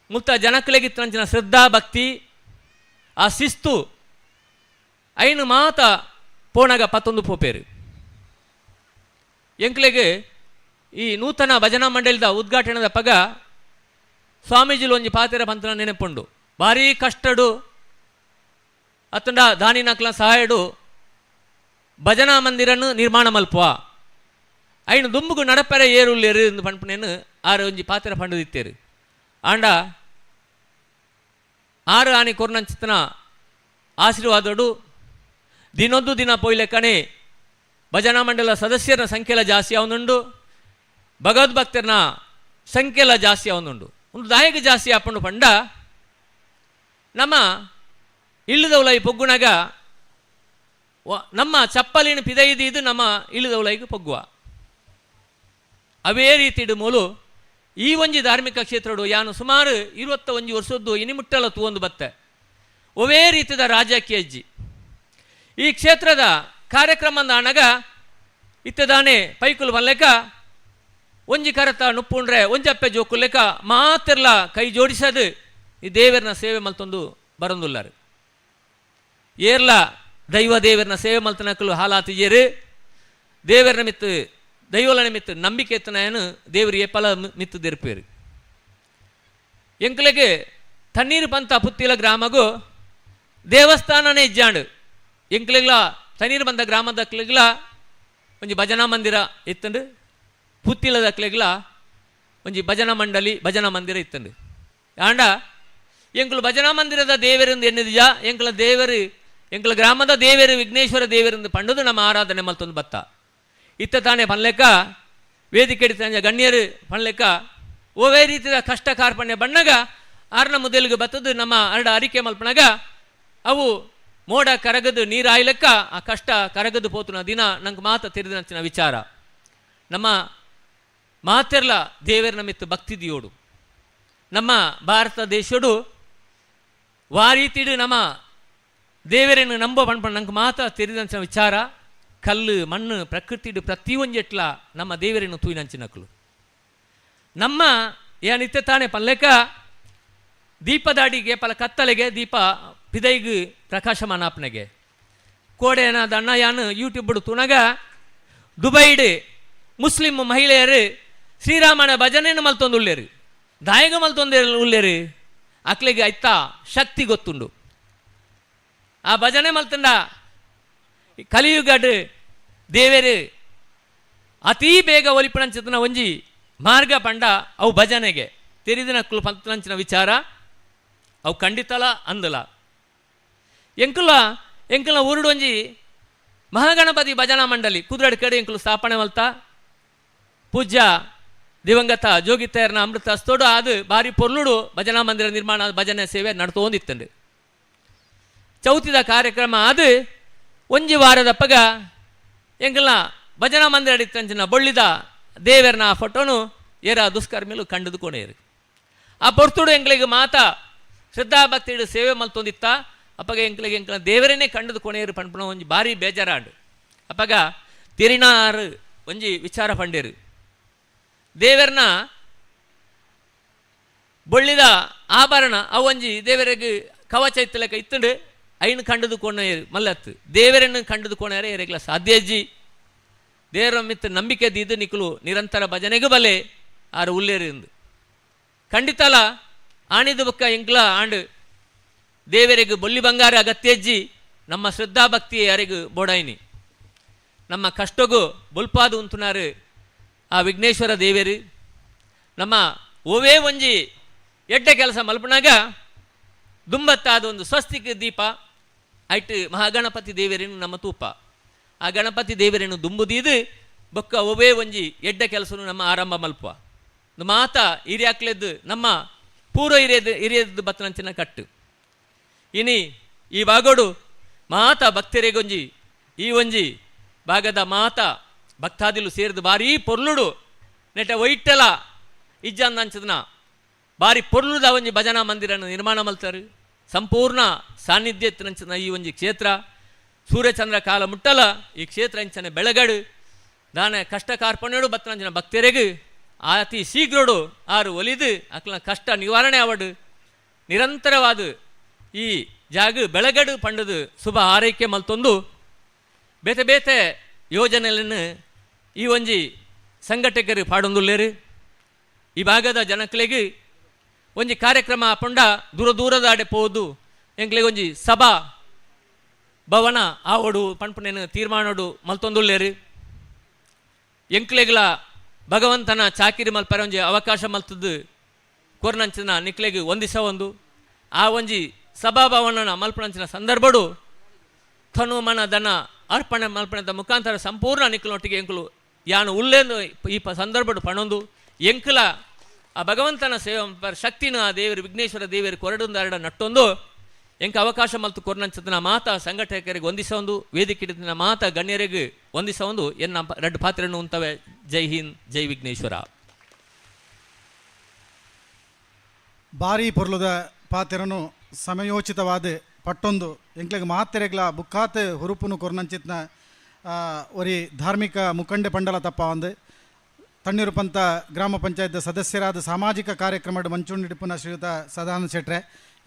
ಮುಲ್ತ ಜನಕ್ಕಲೆಗಿತ್ತಂಚಿನ ಶ್ರದ್ಧಾ ಭಕ್ತಿ ಆ ಶಿಸ್ತು ಐನು ಮಾತ ಪೋಣಗ ಪತ್ತೊಂದು ಪೋಪೇರು ಎಂಕ್ಲೆಗೆ ಈ ನೂತನ ಭಜನಾ ಮಂಡಳಿದ ಉದ್ಘಾಟನೆದ ಪಗ ಸ್ವಾಮೀಜಿಲು ಒಂಜಿ ಪಾತೆರ ಪಂತನ ನೆನಪುಂಡು ಭಾರಿ ಕಷ್ಟಡು ಅತ್ತಂಡ ದಾನಿನಕ್ಲ ಸಹಾಯಡು ಭಜನಾ ಮಂದಿರನ್ನು ನಿರ್ಮಾಣ ಮಲ್ಪುವ ಐನು ದುಂಬುಗು ನಡಪೆರೆ ಏರುಲ್ಲೇರು ಎಂದು ಪಂಪನೇನು ಆರು ಒಂಜಿ ಪಾತೆರ ಪಂಡುದಿತ್ತೇರು ಆಂಡ ಆರು ಆನಿ ಕೊರ್ನಂಚಿತನ ಆಶೀರ್ವಾದಡು ದಿನೊಂದು ದಿನ ಪೋಯ್ಲೆಕ್ಕನೆ ಭಜನಾ ಮಂಡಲ ಸದಸ್ಯರ ಸಂಖ್ಯೆಲ ಜಾಸ್ತಿ ಅವನುಂಡು ಭಗವದ್ಭಕ್ತರನ ಸಂಖ್ಯೆಲ ಜಾಸ್ತಿ ಅವನುಂಡು ಒಂದು ದಾಯಿಗೆ ಜಾಸ್ತಿ ಹಾಕೊಂಡು ಪಂಡ ನಮ್ಮ ಇಲ್ಲದವಲೈ ಪೊಗ್ಗುನಾಗ ನಮ್ಮ ಚಪ್ಪಲಿನ ಪಿದೈದು ನಮ್ಮ ಇಲ್ಲದವಲೈಗೆ ಪೊಗ್ಗುವ ಅವೇ ರೀತಿಡು ಮೂಲು ಈ ಒಂಜಿ ಧಾರ್ಮಿಕ ಕ್ಷೇತ್ರಡು ಯಾನು ಸುಮಾರು 21 ವರ್ಷದ್ದು ಇನಿಮುಟ್ಟಲ ತೂವೊಂದು ಬತ್ತೆ ಒವೇ ರೀತಿದ ರಾಜಕೀಯ ಅಜ್ಜಿ ಈ ಕ್ಷೇತ್ರದ ಕಾರ್ಯಕ್ರಮ ಅನಗ ಇತ್ತದಾನೆ ಪೈಕುಲು ಮಲ್ಲೆಕ ಒಂಜಿ ಕರತ ನುಪ್ಪುಂಡ್ರೆ ಒಂಜಪ್ಪೆ ಜೋಕುಲೆಕ ಮಾತಿರ್ಲ ಕೈ ಜೋಡಿಸದು ಈ ದೇವರನ್ನ ಸೇವೆ ಮಲ್ತೊಂದು ಬರಂದುಲ್ಲಾರು. ಏರ್ಲ ದೈವ ದೇವರನ್ನ ಸೇವೆ ಮಲ್ತನಕಲು ಹಾಲಾತಿಜೇರು ದೇವರ ಮಿತ್ತು ದೈವಲ ನಿಮಿತ್ತ ನಂಬಿಕೆ ಎತ್ತನಯನು ದೇವರಿಗೆ ಫಲ ಮಿತ್ತು ದೆರ್ಪೇರು. ಎಂಕ್ಲೆಗೆ ತಣ್ಣೀರು ಪಂತ ಪುತ್ತಿಲ ಗ್ರಾಮಗೂ ದೇವಸ್ಥಾನನೇ ಇಜ್ಜಾಂಡು. ಎಂಕ್ಲೆಗ್ಲ ತಣ್ಣೀರು ಬಂದ ಗ್ರಾಮದಕ್ಲೆಗ್ಲ ಒಂಜಿ ಭಜನಾ ಮಂದಿರ ಇತ್ತಂಡು, ಪುತ್ತಿಲದಕ್ಲೆಗ್ಲ ಒಂಜಿ ಭಜನಾ ಮಂಡಳಿ ಭಜನಾ ಮಂದಿರ ಇತ್ತಂಡು. ಆಂಡ ಎಂಕುಲು ಭಜನಾ ಮಂದಿರದ ದೇವರಿಂದ ಎನ್ನಿದಿಜ ಎಂಕಲ ದೇವರು ಎಂಕಲ ಗ್ರಾಮದ ದೇವರು ವಿಘ್ನೇಶ್ವರ ದೇವರಿಂದ ಪಂಡದು ನಮ್ಮ ಆರಾಧನೆ ಮಲ್ತೊಂದು ಬತ್ತ ಇತ್ತ ತಾನೇ ಪನ್ಲೆಕ್ಕ ವೇದಿಕೆ ಹಿಡಿತ ಗಣ್ಯರು ಪನ್ಲೆಕ್ಕ ಓವೇ ರೀತಿಯ ಕಷ್ಟ ಕಾರ್ಪಣ್ಯ ಬಣ್ಣಗ ಆರ್ನ ಮುದಲಿಗೆ ಬತ್ತದು ನಮ್ಮ ಅರಡ ಅರಿಕೆ ಮಲ್ಪನಾಗ ಅವು ಮೋಡ ಕರಗದು ನೀರಾಯ್ಲೆಕ್ಕ ಆ ಕಷ್ಟ ಕರಗದು ಪೋತುನ ದಿನ ನಂಗೆ ಮಾತ ತಿರಿದಿನ ವಿಚಾರ. ನಮ್ಮ ಮಾತೆರ್ಲ ದೇವರ ಮಿತ್ತು ಭಕ್ತಿದಿಯೋಡು ನಮ್ಮ ಭಾರತ ದೇಶಡು ವಾರೀತಿಡು ನಮ್ಮ ದೇವರನ್ನು ನಂಬ ಪಣ್ಪ ನಂಗೆ ಮಾತ ತಿರಿದಂಚಿನ ವಿಚಾರ. ಕಲ್ಲು ಮಣ್ಣು ಪ್ರಕೃತಿಡು ಪ್ರತಿಯೊಂಜೆಟ್ಲ ನಮ್ಮ ದೇವರನ್ನು ತೂಯಿನಂಚಿನಕ್ಲು ನಮ್ಮ ಏನಿತ್ತೆ ತಾನೇ ಪಲ್ಲೆಕ ದೀಪದಾಡಿಗೆ ಪಲ ಕತ್ತಲೆಗೆ ದೀಪ ಪಿದೈಗು ಪ್ರಕಾಶಮಾನಾಪ್ನೆಗೆ ಕೋಡೆನ ದಣ್ಣ ಯಾನು ಯೂಟ್ಯೂಬ್ ತುನಗ ದುಬೈಡ್ ಮುಸ್ಲಿಂ ಮಹಿಳೆಯರು ಶ್ರೀರಾಮನ ಭಜನೆಯನ್ನು ಮಲ್ತೊಂದು ಉಳ್ಳೇರು ದಾಯಗ ಮಲ್ತೊಂದು ಉಳ್ಳೇರು ಅಕ್ಲೆಗೆ ಆಯ್ತಾ ಶಕ್ತಿ ಗೊತ್ತುಂಡು. ಆ ಭಜನೆ ಮಲ್ತಂಡ ಕಲಿಯುಗಡ್ ದೇವೇರು ಅತೀ ಬೇಗ ಒಲಿಪಣಂಚಿತನ ಒಂಜಿ ಮಾರ್ಗ ಪಂಡ ಅವು ಭಜನೆಗೆ ತೆರಿದಿನ ಕುಲು ಪಂತನಂಚಿನ ವಿಚಾರ ಅವು ಖಂಡಿತಲ ಅಂದಲ. ಎಂಕುಲ ಊರುಡು ಒಂಜಿ ಮಹಾಗಣಪತಿ ಭಜನಾ ಮಂಡಳಿ ಕುದುರಡ್ ಕಡೆ ಎಂಕುಲು ಸ್ಥಾಪನೆ ಮಲ್ತ ಪೂಜ್ಯ ದಿವಂಗತ ಜೋಗಿತಯ್ಯರ್ನ ಅಮೃತ ಹಸ್ತೋಡು ಅದು ಭಾರಿ ಪೊರ್ಲುಡು ಭಜನಾ ಮಂದಿರ ನಿರ್ಮಾಣ ಭಜನೆ ಸೇವೆ ನಡ್ತೊಂದಿತ್ತಂಡು. ಚೌತಿದ ಕಾರ್ಯಕ್ರಮ ಅದು ಒಂಜಿ ವಾರದಪ್ಪಗ ಎಂಕಲ್ನ ಭಜನಾ ಮಂದಿರ ಅಡಿತ್ತಂಚಿನ ಬೊಳ್ಳಿದ ದೇವರನ ಫೋಟೋನು ಏರ ದುಷ್ಕರ್ಮಿಲು ಕಂಡದು ಕೊನೆಯರು. ಆ ಪೊರ್ತುಡು ಎಂಕ್ಲಿಗೆ ಮಾತ ಶ್ರದ್ಧಾಭಕ್ತಿಡು ಸೇವೆ ಮಲ್ತೊಂದಿತ್ತ ಅಪ್ಪಗ ಎಂಕ್ಲ ದೇವರನ್ನೇ ಕಂಡದು ಕೊನೆಯರು ಪಂಪಣ ಒಂಜಿ ಭಾರಿ ಬೇಜಾರಾಂಡು. ಅಪ್ಪಗ ತಿರಿನಾರು ಒಂಜಿ ವಿಚಾರ ಪಂಡೇರು ದೇವರನ ಬೊಳ್ಳಿದ ಆಭರಣ ಅವೊಂಜಿ ದೇವರಿಗೆ ಕವಚ ಇತ್ತಲೆಕ ಇತ್ತಂಡು ಐನು ಕಂಡದು ಕೊನೆಯರು ಮಲ್ಲತ್ತು ದೇವರನ್ನು ಕಂಡದು ಕೊನೆಯರೆ ಎರೆಗ್ಲ ಸಾಧ್ಯಜ್ಜಿ ದೇವರ ಮಿತ್ತ ನಂಬಿಕೆ ದೀದು ನಿಕುಲು ನಿರಂತರ ಭಜನೆಗೂ ಬಲೆ ಆರು ಉಲ್ಲೇರಿಂದು ಖಂಡಿತಲ ಆಣಿದು ಬುಕ್ಕ ಎಂಕ್ಲ ಆಂಡು ದೇವರಿಗೆ ಬೊಳ್ಳಿ ಬಂಗಾರ ಅಗತ್ಯಜ್ಜಿ ನಮ್ಮ ಶ್ರದ್ಧಾಭಕ್ತಿ ಯಾರಿಗೂ ಬೋಡಾಯಿನಿ ನಮ್ಮ ಕಷ್ಟಗೂ ಬೊಲ್ಪಾದು ಉಂತುನಾರು ಆ ವಿಘ್ನೇಶ್ವರ ದೇವರು ನಮ್ಮ ಓವೇ ಒಂಜಿ ಎಡ್ಡೆ ಕೆಲಸ ಮಲ್ಪನಾಗ ದುಂಬತ್ತಾದ ಒಂದು ಸ್ವಸ್ತಿಕ ದೀಪ ಐಟ್ ಮಹಾಗಣಪತಿ ದೇವರೇನು ನಮ್ಮ ತೂಪ ಆ ಗಣಪತಿ ದೇವರೇನು ದುಂಬುದೀದು ಬೊಕ್ಕ ಒವೇ ಒಂಜಿ ಎಡ್ಡ ಕೆಲಸನು ನಮ್ಮ ಆರಂಭ ಮಲ್ಪ ಮಾತ ಹಿರಿಯಾಕ್ಲೆದ್ದು ನಮ್ಮ ಪೂರ್ವ ಹಿರಿಯದ್ದು ಬತ್ತನಂಚಿನ ಕಟ್ಟು ಇನಿ ಈ ಭಾಗೋಡು ಮಾತ ಭಕ್ತರಿಗೊಂಜಿ ಈ ಒಂಜಿ ಭಾಗದ ಮಾತ ಭಕ್ತಾದಿಲು ಸೇರಿದು ಭಾರಿ ಪೊರ್ಲುಡು ನೆಟ ಒಯ್ಟಲ ಇಜ್ಜಂದಂಚದನ ಭಾರಿ ಪೊರ್ಲುದ ಒಂಜಿ ಭಜನಾ ಮಂದಿರನ ನಿರ್ಮಾಣ ಮಲ್ತಾರೆ ಸಂಪೂರ್ಣ ಸಾನ್ನಿಧ್ಯ ಎತ್ತಿನಂಚಿನ ಈ ಒಂಜಿ ಕ್ಷೇತ್ರ ಸೂರ್ಯಚಂದ್ರ ಕಾಲ ಮುಟ್ಟಲ ಈ ಕ್ಷೇತ್ರ ಇಂಚನೆ ಬೆಳಗಡು ದಾನ ಕಷ್ಟ ಕಾರ್ಪಣ್ಯಡು ಬತ್ತನಂಚಿನ ಭಕ್ತರಿಗೂ ಅತಿ ಶೀಘ್ರಡು ಆರು ಒಲಿದು ಅಕ್ಲ ಕಷ್ಟ ನಿವಾರಣೆ ಆವಡು ನಿರಂತರವಾದ ಈ ಜಾಗ ಬೆಳಗಡು ಪಂಡದು ಶುಭ ಆರೈಕೆ ಮಲ್ತೊಂದು ಬೇತೆ ಬೇತೆ ಯೋಜನೆಯನ್ನು ಈ ಒಂಜಿ ಸಂಘಟಕರು ಪಾಡೊಂದುಲ್ಲೇರು ಈ ಭಾಗದ ಜನಕ್ಲೆಗೆ ಒಂಜಿ ಕಾರ್ಯಕ್ರಮ ಪಂಡ ದೂರ ದೂರದ ಆಡೆ ಪೋದು ಎಂಕ್ಲೆಗೆ ಒಂಜಿ ಸಭಾ ಭವನ ಆವಡು ಪಂಪನೇನು ತೀರ್ಮಾನಡು ಮಲ್ತೊಂದುಲ್ಲೇರು ಎಂಕ್ಲೆಗ್ಲ ಭಗವಂತನ ಚಾಕಿರಿ ಮಲ್ಪರ ಒಂಜಿ ಅವಕಾಶ ಮಲ್ತದ್ದು ಕೊರ್ನಂಚಿನ ನಿಕ್ಲೆಗೆ ಒಂದಿಸ ಒಂದು ಆ ಒಂಜಿ ಸಭಾಭವನನ ಮಲ್ಪನಂಚಿನ ಸಂದರ್ಭಡು ತನು ಮನ ದನ ಅರ್ಪಣೆ ಮಲ್ಪಣದ ಮುಖಾಂತರ ಸಂಪೂರ್ಣ ನಿಕ್ಕಲೊಟ್ಟಿಗೆ ಎಂಕುಲು ಯಾನು ಉಲ್ಲೇನು ಈ ಸಂದರ್ಭಡು ಪಣೊಂದು ಎಂಕುಲ ಆ ಭಗವಂತನ ಸೇವೆ ಶಕ್ತಿನ ಆ ದೇವರು ವಿಘ್ನೇಶ್ವರ ದೇವರು ಕೊರಡೊಂದರಡ ನಟ್ಟೊಂದು ಎಂಕ ಅವಕಾಶ ಮಲ್ತು ಕೊರ್ನಂಚದನ ಮಾತ ಸಂಘಟಕರಿಗೆ ಒಂದಿಸೊಂದು ವೇದಿಕೆ ಹಿಡಿದಿನ ಮಾತ ಗಣ್ಯರಿಗೆ ಒಂದಿಸೊಂದು ಎನ್ನ ರೆಡ್ ಪಾತ್ರೆಯನ್ನು ಉಂತವೆ. ಜೈ ಹಿಂದ್, ಜೈ ವಿಘ್ನೇಶ್ವರ. ಭಾರಿ ಪೊರ್ಲುದ ಪಾತೆರನು ಸಮಯೋಚಿತವಾದ ಪಟ್ಟೊಂದು ಎಂಕ್ಲೆಗೆ ಮಾತೆರೆಗ್ಲ ಬುಕ್ಕಾತ್ ಹುರುಪುನು ಕೊರ್ನಂಚಿತ್ನ ಒರಿ ಧಾರ್ಮಿಕ ಮುಖಂಡೆ ಪಂಡಲ ತಪ್ಪ ಒಂದು ತಣ್ಣೀರು ಪಂತ ಗ್ರಾಮ ಪಂಚಾಯತ್ ಸದಸ್ಯರಾದ ಸಾಮಾಜಿಕ ಕಾರ್ಯಕ್ರಮದ ಮಂಚೂಣಿಡಿಪುನ ಶ್ರೀಯುತ ಸದಾನಂದ ಶೆಟ್ರೆ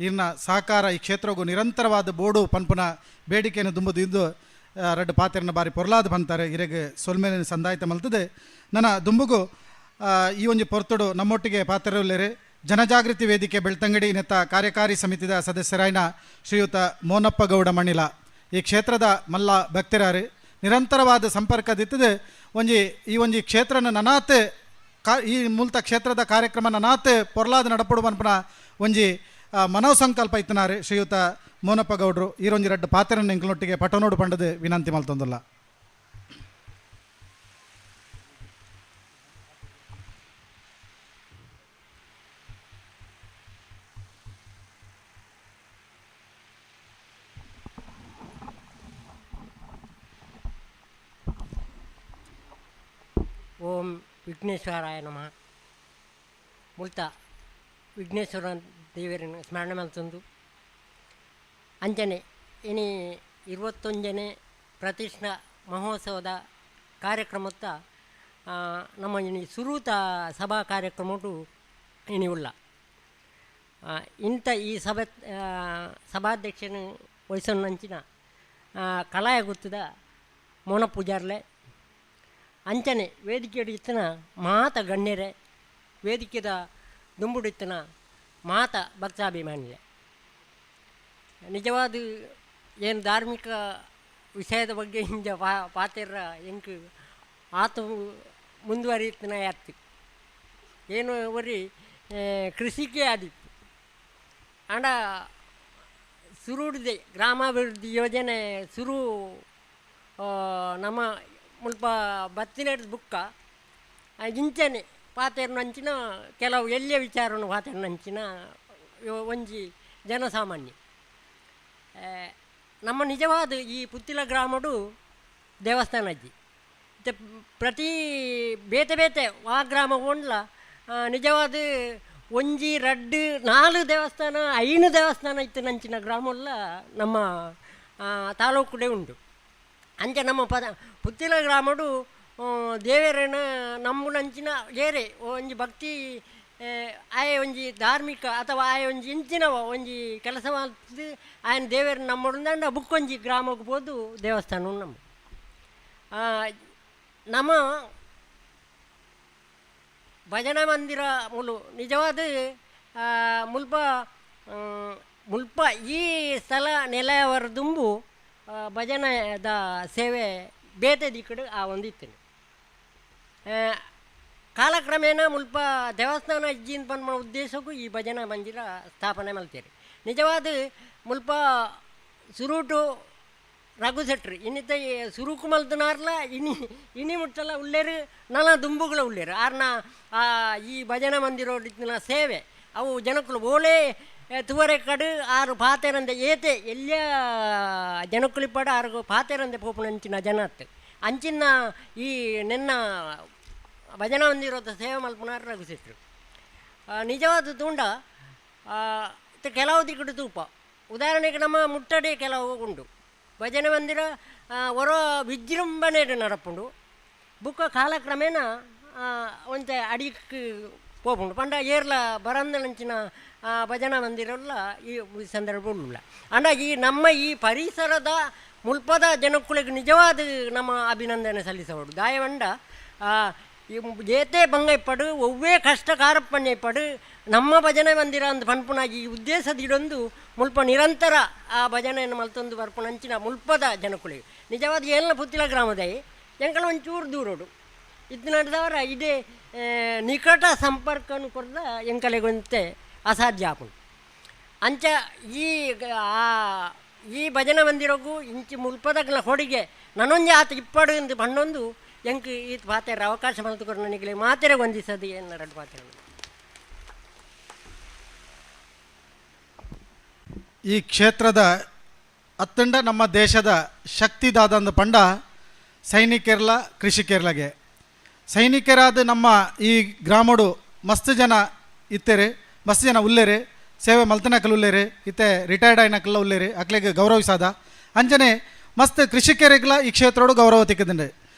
ಇನ್ನ ಸಹಕಾರ ಈ ಕ್ಷೇತ್ರಗೂ ನಿರಂತರವಾದ ಬೋರ್ಡು ಪನ್ಪುನ ಬೇಡಿಕೆಯನ್ನು ದುಂಬುದು ಇದ್ದು ರಡ್ಡು ಪಾತೆರನ್ನ ಬಾರಿ ಪೊರ್ಲಾದ ಬಂತಾರೆ ಇರೆಗೆ ಸೊಲ್ಮೇಲಿನ ಸಂದಾಯಿತ ಮಲ್ತದೆ ನನ್ನ ದುಂಬುಗು ಈ ಒಂಜಿ ಪೊರ್ತುಡು ನಮ್ಮೊಟ್ಟಿಗೆ ಪಾತೆರಲ್ಲೇರೆ ಜನಜಾಗೃತಿ ವೇದಿಕೆ ಬೆಳ್ತಂಗಡಿ ನೆತ್ತ ಕಾರ್ಯಕಾರಿ ಸಮಿತಿದ ಸದಸ್ಯರಾಯಿನ ಶ್ರೀಯುತ ಮೋನಪ್ಪ ಗೌಡ ಮಣ್ಣಿಲ ಈ ಕ್ಷೇತ್ರದ ಮಲ್ಲ ಭಕ್ತರಾರು ನಿರಂತರವಾದ ಸಂಪರ್ಕದಿತ್ತದೆ ಈ ಒಂಜಿ ಕ್ಷೇತ್ರನ ನನಾತೆ ಈ ಮೂಲತ ಕ್ಷೇತ್ರದ ಕಾರ್ಯಕ್ರಮ ನನಾತೆ ಪೊರ್ಲಾದ ನಡಪಡು ಪನ್ಪನ ಒಂಜಿ ಮನೋಸಂಕಲ್ಪ ಇತ್ತನಾರು ಶ್ರೀಯುತ ಮೋನಪ್ಪ ಗೌಡ್ರು ಈರೊಂಜಿ ರಡ್ಡು ಪಾತೆರನ್ನು ಎಂಕಲೊಟ್ಟಿಗೆ ಪಟನೋಡು ಪಂಡದು ವಿನಂತಿ ಮಲ್ತೊಂದಲ್ಲ. ಓಂ ವಿಘ್ನೇಶ್ವರಾಯ ನಮಃ. ಮುಲ್ತ ವಿಘ್ನೇಶ್ವರ ದೇವರನ್ನು ಸ್ಮರಣೆ ಮಲ್ತೊಂದು ಅಂಚನೆ ಇನಿ 21ನೇ ಪ್ರತಿಷ್ಠಾ ಮಹೋತ್ಸವದ ಕಾರ್ಯಕ್ರಮತ್ತ ನಮ್ಮ ಇನಿ ಸುರೂತ ಸಭಾ ಕಾರ್ಯಕ್ರಮಟು ಇನಿ ಉಳ್ಳ ಇಂಥ ಈ ಸಭಾಧ್ಯಕ್ಷನ ವಹಿಸೋನಂಚಿನ ಕಲಾಯ ಗೊತ್ತದ ಮೋನ ಪೂಜಾರ್ಲೆ ಅಂಚನೆ ವೇದಿಕೆ ಇತ್ತನ ಮಾತ ಗಣ್ಯರೇ ವೇದಿಕೆದ ದುಂಬುಡಿತ್ತನ ಮಾತ ಭಕ್ತಾಭಿಮಾನಿಲೆ ನಿಜವಾದ ಏನು ಧಾರ್ಮಿಕ ವಿಷಯದ ಬಗ್ಗೆ ಹಿಂಜ ಪಾತೆರ ಎಂಕು ಆತ ಮುಂದುವರಿಯುತ್ತನ ಯಾತ್ತಿ ಏನು ಅವರಿ ಕೃಷಿಗೆ ಆದಿತ್ತು ಅಂಡ ಸುರುಡಿದೆ ಗ್ರಾಮಾಭಿವೃದ್ಧಿ ಯೋಜನೆ ಸುರು ನಮ್ಮ ಮುಲ್ಪ ಬತ್ತಿನ ಬುಕ್ಕ ಇಂಚನೆ ಪಾತೆರ್ನಂಚಿನ ಕೆಲವು ಎಲ್ಲಿಯ ವಿಚಾರವನ್ನು ಪಾತೆರ್ನಂಚಿನ ಒಂಜಿ ಜನಸಾಮಾನ್ಯ ನಮ್ಮ ನಿಜವಾದ ಈ ಪುತ್ತಿಲ ಗ್ರಾಮಡು ದೇವಸ್ಥಾನ ಅಜ್ಜಿ ಪ್ರತಿ ಬೇತೆ ಬೇತೆ ಆ ಗ್ರಾಮ ಒಂಡ್ಲ ನಿಜವಾದ ಒಂಜಿ 2-4 ದೇವಸ್ಥಾನ 5 ದೇವಸ್ಥಾನ ಇತ್ತು ನಂಚಿನ ಗ್ರಾಮಲ್ಲ ನಮ್ಮ ತಾಲೂಕುಡೆ ಉಂಟು ಅಂಚೆ ನಮ್ಮ ಪುತ್ತಿಲ ಗ್ರಾಮಡು ದೇವರನ ನಂಬುನಂಚಿನ ಏರೆ ಒಂಜಿ ಭಕ್ತಿ ಆಯ ಒಂಜಿ ಧಾರ್ಮಿಕ ಅಥವಾ ಆಯ ಒಂಜಿ ಇಂಚಿನವ ಒಂಜಿ ಕೆಲಸ ಮಾಡ್ತಿದ್ದು ಆಯನ ದೇವರ ನಮ್ಮುಂದಂಡ ಬುಕ್ಕೊಂಜಿ ಗ್ರಾಮಕ್ಕೆ ಹೋದು ದೇವಸ್ಥಾನ ನಮ್ಮ ನಮ್ಮ ಭಜನಾ ಮಂದಿರ ಮುಲು ನಿಜವಾದ ಮುಲ್ಪ ಈ ಸ್ಥಳ ನೆಲೆಯವರ ದುಂಬು ಭಜನದ ಸೇವೆ ಬೇತೆ ದಿಕ್ಕಡು ಆ ಒಂದಿತ್ತು ಕಾಲಕ್ರಮೇಣ ಮುಲ್ಪ ದೇವಸ್ಥಾನ ಇಜ್ಜಿನ ಪನ್ಮ ಉದ್ದೇಶಕ್ಕೂ ಈ ಭಜನಾ ಮಂದಿರ ಸ್ಥಾಪನೆ ಮಾಡ್ತೀರಿ ನಿಜವಾದ ಮುಲ್ಪ ಸುರೂಟು ರಘು ಶೆಟ್ರು ಇನ್ನಿತ ಸುರುಕು ಮಲ್ತನಾರ್ಲ ಇನಿ ಮುಟ್ಟಲ್ಲ ಉಳ್ಳೇರು ನಲ ದುಂಬುಗಳ ಉಳ್ಳೇರು ಆರ್ನ ಈ ಭಜನಾ ಮಂದಿರ ಸೇವೆ ಅವು ಜನಕ್ಕಳು ಓಲೆ ತುವರೆ ಕಡು ಆರು ಪಾತೆರಂದೆ ಏತೆ ಎಲ್ಲ ಜನಕ್ಕುಳಿಪಡ ಆರು ಪಾತೆರಂದೆ ಪೋಪುನಂಚಿನ ಜನತ್ತು ಅಂಚಿನ ಈ ನೆನ್ನ ಭಜನಾ ಮಂದಿರದ ಸೇವೆ ಮಲ್ಪನಾರು ರಘು ಶೆಟ್ರು ನಿಜವಾದ ತುಂಡ ಕೆಲವು ದಿಕ್ಕಡು ತೂಪ ಉದಾಹರಣೆಗೆ ನಮ್ಮ ಮುಟ್ಟಡೆ ಕೆಲವು ಉಂಟು ಭಜನೆ ಮಂದಿರ ಹೊರ ವಿಜೃಂಭಣೆ ನಡಪುಂಡು ಬುಕ್ಕ ಕಾಲಕ್ರಮೇಣ ಒಂತೆ ಅಡಿಕ್ಕೆ ಪೋಪುಂಡು ಪಂಡ ಏರ್ಲ ಬರಂದಲಂಚಿನ ಭಜನಾ ಮಂದಿರಲ್ಲ ಈ ಸಂದರ್ಭ ಉಳ್ಳ ಅಂಡ ಈ ನಮ್ಮ ಈ ಪರಿಸರದ ಮುಲ್ಪದ ಜನಕ್ಕುಳಿಗೆ ನಿಜವಾದ ನಮ್ಮ ಅಭಿನಂದನೆ ಸಲ್ಲಿಸಬಹುದು ದಾಯವಂಡ ಏತೆ ಬಂಗೈಪಡು ಒವ್ವೇ ಕಷ್ಟ ಕಾರಪ್ಪಣ್ಣೆಪಡು ನಮ್ಮ ಭಜನೆ ಮಂದಿರ ಅಂತ ಪನ್ಪುನಾಗಿ ಈ ಉದ್ದೇಶದಿಡೊಂದು ಮುಲ್ಪ ನಿರಂತರ ಆ ಭಜನೆಯನ್ನು ಮಲ್ತೊಂದು ಬರ್ಪುನಂಚಿನ ಮುಲ್ಪದ ಜನಕ್ಕುಳಿಗೆ ನಿಜವಾದ ಏಳ್ನ ಪುತ್ತಿಲ ಗ್ರಾಮದೈ ಎಂಕಲ ಒಂಚೂರು ದೂರೋಡು ಇದು ನಡೆದವರ ಇದೇ ನಿಕಟ ಸಂಪರ್ಕನು ಕೊಡ್ದ ಎಂಕಲೆಗೊಂತೆ ಅಸಾಧ್ಯ ಆಪುಂಡು ಅಂಚ ಈ ಭಜನಾ ಮಂದಿರಗೂ ಇಂಚಿ ಮುಲ್ಪದಗಳ ಹೊಡಿಗೆ ನನೊಂಜಿ ಆತ ಇಪ್ಪಡು ಎಂದು ಪಂಡೊಂದು ಎಂಕ್ ಈ ಪಾತೆರ ಅವಕಾಶ ಮಲ್ತುಕೊಂಡು ನನಗೆ ಮಾತೆರೆ ಹೊಂದಿಸದು ಏನು 2 ಪಾತೆರ ಈ ಕ್ಷೇತ್ರದ ಅತ್ತಂಡ ನಮ್ಮ ದೇಶದ ಶಕ್ತಿದಾದಂದು ಪಂಡ ಸೈನಿಕರ್ಲ ಕೃಷಿಕರ್ಲಗೆ ಸೈನಿಕರಾದ ನಮ್ಮ ಈ ಗ್ರಾಮಡು ಮಸ್ತ್ ಜನ ಇತ್ತೇರೆ ಮಸ್ತ್ ಜನ ಉಲ್ಲೇರೆ ಸೇವೆ ಮಲ್ತನಕಲ್ ಉಲ್ಲೇರೆ ಇತ್ತೆ ರಿಟೈರ್ಡ್ ಆಯ್ನಕಲ್ಲ ಉಲ್ಲೇರೆ ಅಕ್ಲೆಗೆ ಗೌರವಿಸಾದ ಅಂಜನೆ ಮಸ್ತ್ ಕೃಷಿಕರಿಗೆಲ್ಲ ಈ ಕ್ಷೇತ್ರೋಡು ಗೌರವ ತಿಕ್ಕದಂಡೆ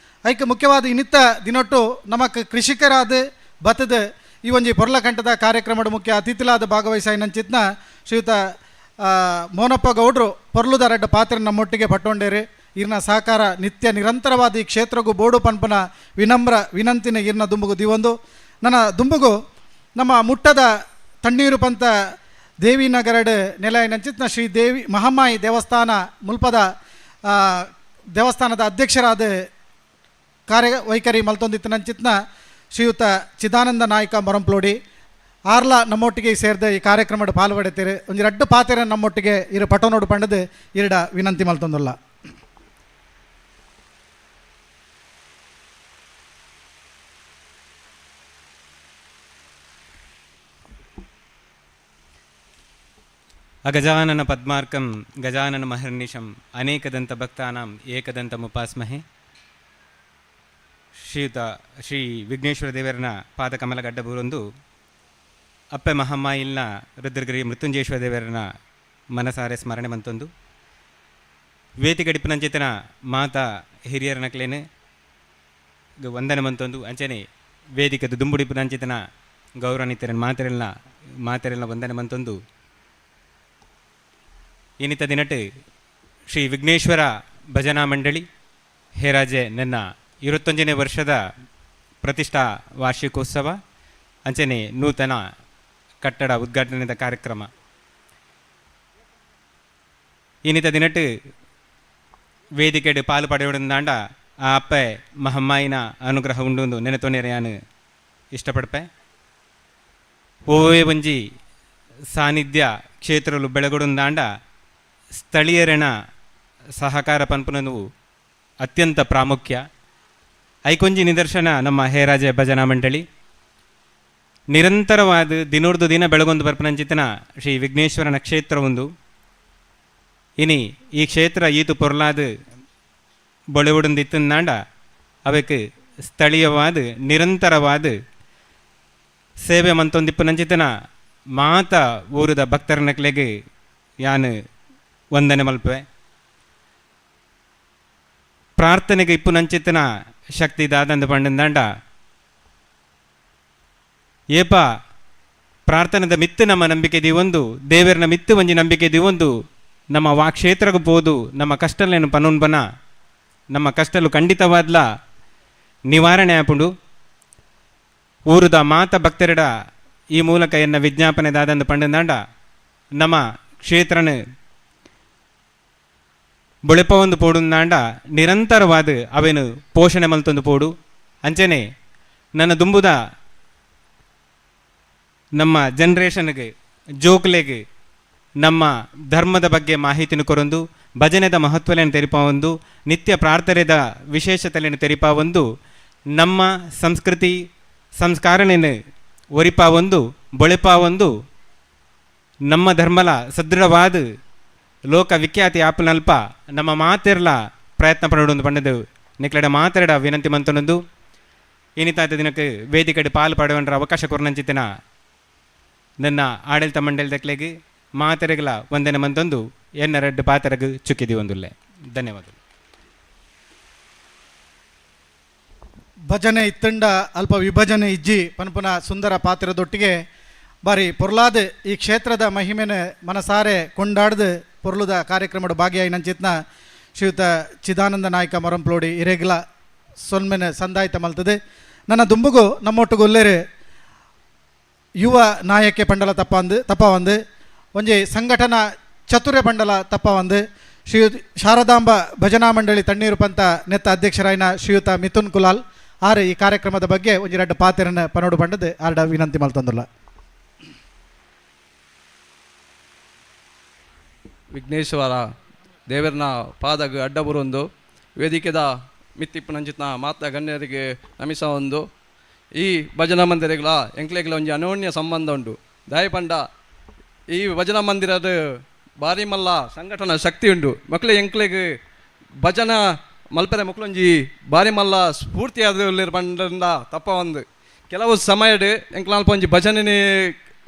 ಐಕೆ ಮುಖ್ಯವಾದ ಇನ್ನಿತ್ತ ದಿನೊಟ್ಟು ನಮಕ್ ಕೃಷಿಕರಾದ ಬತ್ತದ ಈ ಒಂಜಿ ಪೊರ್ಲಕಂಠದ ಕಾರ್ಯಕ್ರಮದ ಮುಖ್ಯ ಅತಿಥಿಲಾದ ಭಾಗವಹಿಸಾಯಿನಂಚಿತ್ನ ಶ್ರೀಯುತ ಮೋನಪ್ಪ ಗೌಡ್ರು ಪೊರ್ಲುದ ರಡ್ಡ ಪಾತ್ರ ನಮ್ಮೊಟ್ಟಿಗೆ ಪಟ್ಟೊಂಡೇರಿ ಇರ್ನ ಸಹಕಾರ ನಿತ್ಯ ನಿರಂತರವಾದ ಈ ಕ್ಷೇತ್ರಗೂ ಬೋಡು ಪನ್ಪನ ವಿನಮ್ರ ವಿನಂತಿನ ಇರ್ನ ದುಂಬುಗು ದಿವೊಂದು ನನ್ನ ದುಂಬುಗು ನಮ್ಮ ಮುಟ್ಟದ ತಣ್ಣೀರು ಪಂತ ದೇವಿನಗರಡ್ ನೆಲೆಯನಂಚಿತ್ನ ಶ್ರೀ ದೇವಿ ಮಹಮ್ಮಾಯಿ ದೇವಸ್ಥಾನ ಮುಲ್ಪದ ದೇವಸ್ಥಾನದ ಅಧ್ಯಕ್ಷರಾದ ಕಾರ್ಯವೈಖರಿ ಮಲ್ತೊಂದಿತ್ತಿನಂಚಿತ್ನ ಶ್ರೀಯುತ ಚಿದಾನಂದ ನಾಯ್ಕ ಮೊರಂಪ್ಲೋಡಿ ಆರ್ಲ ನಮ್ಮೊಟ್ಟಿಗೆ ಸೇರಿದ ಈ ಕಾರ್ಯಕ್ರಮದ ಪಾಲ್ಪಡುತ್ತೀರಿ ಒಂದು ರಡ್ಡು ಪಾತೆರ ನಮ್ಮೊಟ್ಟಿಗೆ ಇರು ಪಟೋನೋಡು ಪಂಡದು ಇರಡ ವಿನಂತಿ ಮಲ್ತೊಂದುಲ್ಲ. ಅಗಜಾನನ ಪದ್ಮಾರ್ಕಂ ಗಜಾನನ ಮಹರ್ನಿಶಂ ಅನೇಕದಂತ ಭಕ್ತಾನಾಂ ಏಕದಂತಮುಪಾಸ್ಮಹೆ. ಶ್ರೀ ವಿಘ್ನೇಶ್ವರ ದೇವರನ ಪಾದಕಮಲಗಡ್ಡ ಬೂರೊಂದು ಅಪ್ಪೆ ಮಹಮ್ಮಾಯಿಲ್ನ ರುದ್ರಗಿರಿ ಮೃತ್ಯುಂಜಯೇಶ್ವರ ದೇವರನ ಮನಸಾರೆ ಸ್ಮರಣೆ ಮಂತೊಂದು ವೇದಿಕಡಿಪಿನಂಚಿತನ ಮಾತಾ ಹಿರಿಯರನಕ್ಲೇನೆ ವಂದನೆ ಮಂತೊಂದು ಅಂಚನೆ ವೇದಿಕದ ದುಂಬುಡಿಪಿನಂಚಿತನ ಗೌರವನಿತರನ ಮಾತೆರೆಲ್ಲ ವಂದನೆ ಮಂತೊಂದು ಇನ್ನಿತ ದಿನಟ್ ಶ್ರೀ ವಿಘ್ನೇಶ್ವರ ಭಜನಾ ಮಂಡಳಿ ಹೇರಾಜೆ ನನ್ನ 21ನೇ ವರ್ಷದ ಪ್ರತಿಷ್ಠಾ ವಾರ್ಷಿಕೋತ್ಸವ ಅಂಚನೆ ನೂತನ ಕಟ್ಟಡ ಉದ್ಘಾಟನೆದ ಕಾರ್ಯಕ್ರಮ ಇನ್ನಿತ ದಿನಟ್ ವೇದಿಕೆಡ್ ಪಾಲು ಪಡೆಯುವುದಾಂಡ ಆ ಅಪ್ಪೆ ಮಹಮ್ಮಾಯಿನ ಅನುಗ್ರಹ ಉಂಡು ನೆನೆತೊನೆರೆ ನಾನು ಇಷ್ಟಪಡ್ಪೆ. ಓವೇ ಒಂಜಿ ಸಾನ್ನಿಧ್ಯ ಕ್ಷೇತ್ರಲು ಬೆಳಗೊಡುಂದಾಂಡ ಸ್ಥಳೀಯರಣ ಸಹಕಾರ ಪನ್ಪುನವು ಅತ್ಯಂತ ಪ್ರಾಮುಖ್ಯ. ಐಕೊಂಜಿ ನಿದರ್ಶನ ನಮ್ಮ ಹೇರಾಜೆ ಭಜನಾ ಮಂಡಳಿ ನಿರಂತರವಾದ ದಿನೋರ್ದು ದಿನ ಬೆಳಗೊಂದು ಬರ್ಪನಂಚಿತನ ಶ್ರೀ ವಿಘ್ನೇಶ್ವರನ ಕ್ಷೇತ್ರ ಒಂದು ಇನಿ ಈ ಕ್ಷೇತ್ರ ಈತು ಪೊರ್ಲಾದ ಬೊಳೆವುಡಂದಿತ್ತಂದಾಂಡ ಅವಕ್ಕೆ ಸ್ಥಳೀಯವಾದ ನಿರಂತರವಾದ ಸೇವೆ ಮಂತೊಂದಿಪ್ಪನಂಚಿತನ ಮಾತ ಊರದ ಭಕ್ತರನಕ್ಲೆಗೆ ಯಾನು ವಂದನೆ ಮಲ್ಪೆ. ಪ್ರಾರ್ಥನೆಗೆ ಇಪ್ಪು ನಂಚಿತ್ತನ ಶಕ್ತಿ ದಾದಂದು ಪಂಡಂದಾಂಡ ಏಪ ಪ್ರಾರ್ಥನೆದ ಮಿತ್ತು ನಮ್ಮ ನಂಬಿಕೆ ದಿವೊಂದು ದೇವರನ ಮಿತ್ತು ಒಂಜಿ ನಂಬಿಕೆ ದಿವೊಂದು ನಮ್ಮ ಕ್ಷೇತ್ರಗೂ ಬೋದು ನಮ್ಮ ಕಷ್ಟಲೇನು ಪನೊಂಬನ ನಮ್ಮ ಕಷ್ಟಲು ಖಂಡಿತವಾದ್ಲ ನಿವಾರಣೆ ಆಪುಂಡು. ಊರುದ ಮಾತ ಭಕ್ತರಿಡ ಈ ಮೂಲಕ ಎನ್ನ ವಿಜ್ಞಾಪನೆ ದಾದಂದು ಪಂಡಂದಾಂಡ ನಮ್ಮ ಕ್ಷೇತ್ರನ ಬೊಳೆಪ ಒಂದು ಪೋಡುಂದಾಂಡ ನಿರಂತರವಾದ ಅವೇನು ಪೋಷಣೆ ಮಲ್ತೊಂದು ಪೋಡು ಅಂಚನೆ ನನ್ನ ದುಂಬುದ ನಮ್ಮ ಜನ್ರೇಷನ್ಗೆ ಜೋಕ್ಲೆಗೆ ನಮ್ಮ ಧರ್ಮದ ಬಗ್ಗೆ ಮಾಹಿತಿನ ಕೊರೊಂದು ಭಜನೆದ ಮಹತ್ವಲೆಯನ್ನು ತೆರಿಪಾವೊಂದು ನಿತ್ಯ ಪ್ರಾರ್ಥನೆದ ವಿಶೇಷತೆಯನ್ನು ತೆರಿಪಾವೊಂದು ನಮ್ಮ ಸಂಸ್ಕೃತಿ ಸಂಸ್ಕಾರನೇನು ಒರಿಪಾವೊಂದು ಬೊಳೆಪಾವೊಂದು ನಮ್ಮ ಧರ್ಮಲ ಸದೃಢವಾದ ಲೋಕ ವಿಖ್ಯಾತಿ ಆಪನಲ್ಪ ನಮ್ಮ ಮಾತೆರ್ಲ ಪ್ರಯತ್ನ ಪಡೋದು ಪಂಡದು ನಿಕ್ಲಡ ಮಾತಾಡ ವಿನಂತಿ ಮಂತೊಂದು ಇನ್ನಿತಾದ ದಿನಕ್ಕೆ ವೇದಿಕೆಡ್ ಪಾಲು ಪಡುವಂದ್ರ ಅವಕಾಶ ಕೊರನಂಚಿತಿನ ನನ್ನ ಆಡಳಿತ ಮಂಡಳಿದಕ್ಲೆಗೆ ಮಾತೆರೆಗಳ ವಂದನೆ ಮಂತೊಂದು ಎನ್ನ ರೆಡ್ಡು ಪಾತೆರಗು ಚುಕ್ಕಿದಿ ಒಂದುಲ್ಲೆ. ಧನ್ಯವಾದಗಳು. ಭಜನೆ ಇತ್ತಂಡ ಅಲ್ಪ ವಿಭಜನೆ ಇಜ್ಜಿ ಪನ್ಪುನ ಸುಂದರ ಪಾತ್ರದೊಟ್ಟಿಗೆ ಬಾರಿ ಪೊರ್ಲಾದ ಈ ಕ್ಷೇತ್ರದ ಮಹಿಮೆನ ಮನಸಾರೆ ಕೊಂಡಾಡ್ದು ಪೊರ್ಲುದ ಕಾರ್ಯಕ್ರಮದ ಭಾಗಿಯಾಗಿ ನಂಚಿತ್ನ ಶ್ರೀಯುತ ಚಿದಾನಂದ ನಾಯ್ಕ ಮೊರಂಪ್ಲೋಡಿ ಇರೆಗ್ಲ ಸೊನ್ಮೆನ ಸಂದಾಯಿತ ಮಲ್ತದೆ. ನನ್ನ ದುಂಬುಗು ನಮ್ಮೊಟ್ಟಿಗೆ ಒಲ್ಲೇರು ಯುವ ನಾಯಕೆ ಪಂಡಲ ತಪ್ಪ ಒಂದು ಒಂಜಿ ಸಂಘಟನಾ ಚತುರ್ಯ ಪಂಡಲ ತಪ್ಪ ಒಂದು ಶ್ರೀಯುತ ಶಾರದಾಂಬ ಭಜನಾ ಮಂಡಳಿ ತಣ್ಣೀರು ಪಂತ ನೆತ್ತ ಅಧ್ಯಕ್ಷರಾಯಿನ ಶ್ರೀಯುತ ಮಿಥುನ್ ಕುಲಾಲ್ ಆರು ಈ ಕಾರ್ಯಕ್ರಮದ ಬಗ್ಗೆ ಒಂಜಿ ಎರಡು ಪಾತೆರನ್ನ ಪನೋಡು ಪಂಡದು ಆರ್ಡ ವಿನಂತಿ ಮಲ್ತೊಂದುಲ್ಲ. ವಿಘ್ನೇಶ್ವರ ದೇವರನ ಪಾದಗೆ ಅಡ್ಡ ಬರೊಂದು ವೇದಿಕೆದ ಮಿತ್ತಿಪ್ಪು ನಂಚಿತ್ನ ಮಾತ ಗಣ್ಯರಿಗೆ ನಮಿಸ ಒಂದು ಈ ಭಜನಾ ಮಂದಿರಗಳ ಎಂಕ್ಲೆಗಳ ಒಂಜಿ ಅನೋನ್ಯ ಸಂಬಂಧ ಉಂಟು. ದಯಪಂಡ ಈ ಭಜನಾ ಮಂದಿರದ ಭಾರಿ ಮಲ್ಲ ಸಂಘಟನಾ ಶಕ್ತಿ ಉಂಟು. ಮಕ್ಕಳು ಎಂಕ್ಲೆಗೆ ಭಜನಾ ಮಲ್ಪರೆ ಮಕ್ಕಳೊಂಜಿ ಭಾರಿ ಮಲ್ಲ ಸ್ಫೂರ್ತಿಯಾದ ಪಂಡದಿಂದ ತಪ್ಪ ಒಂದು ಕೆಲವು ಸಮಯಡ್ ಎಂಕ್ಲ ಒಂಜಿ ಭಜನೆ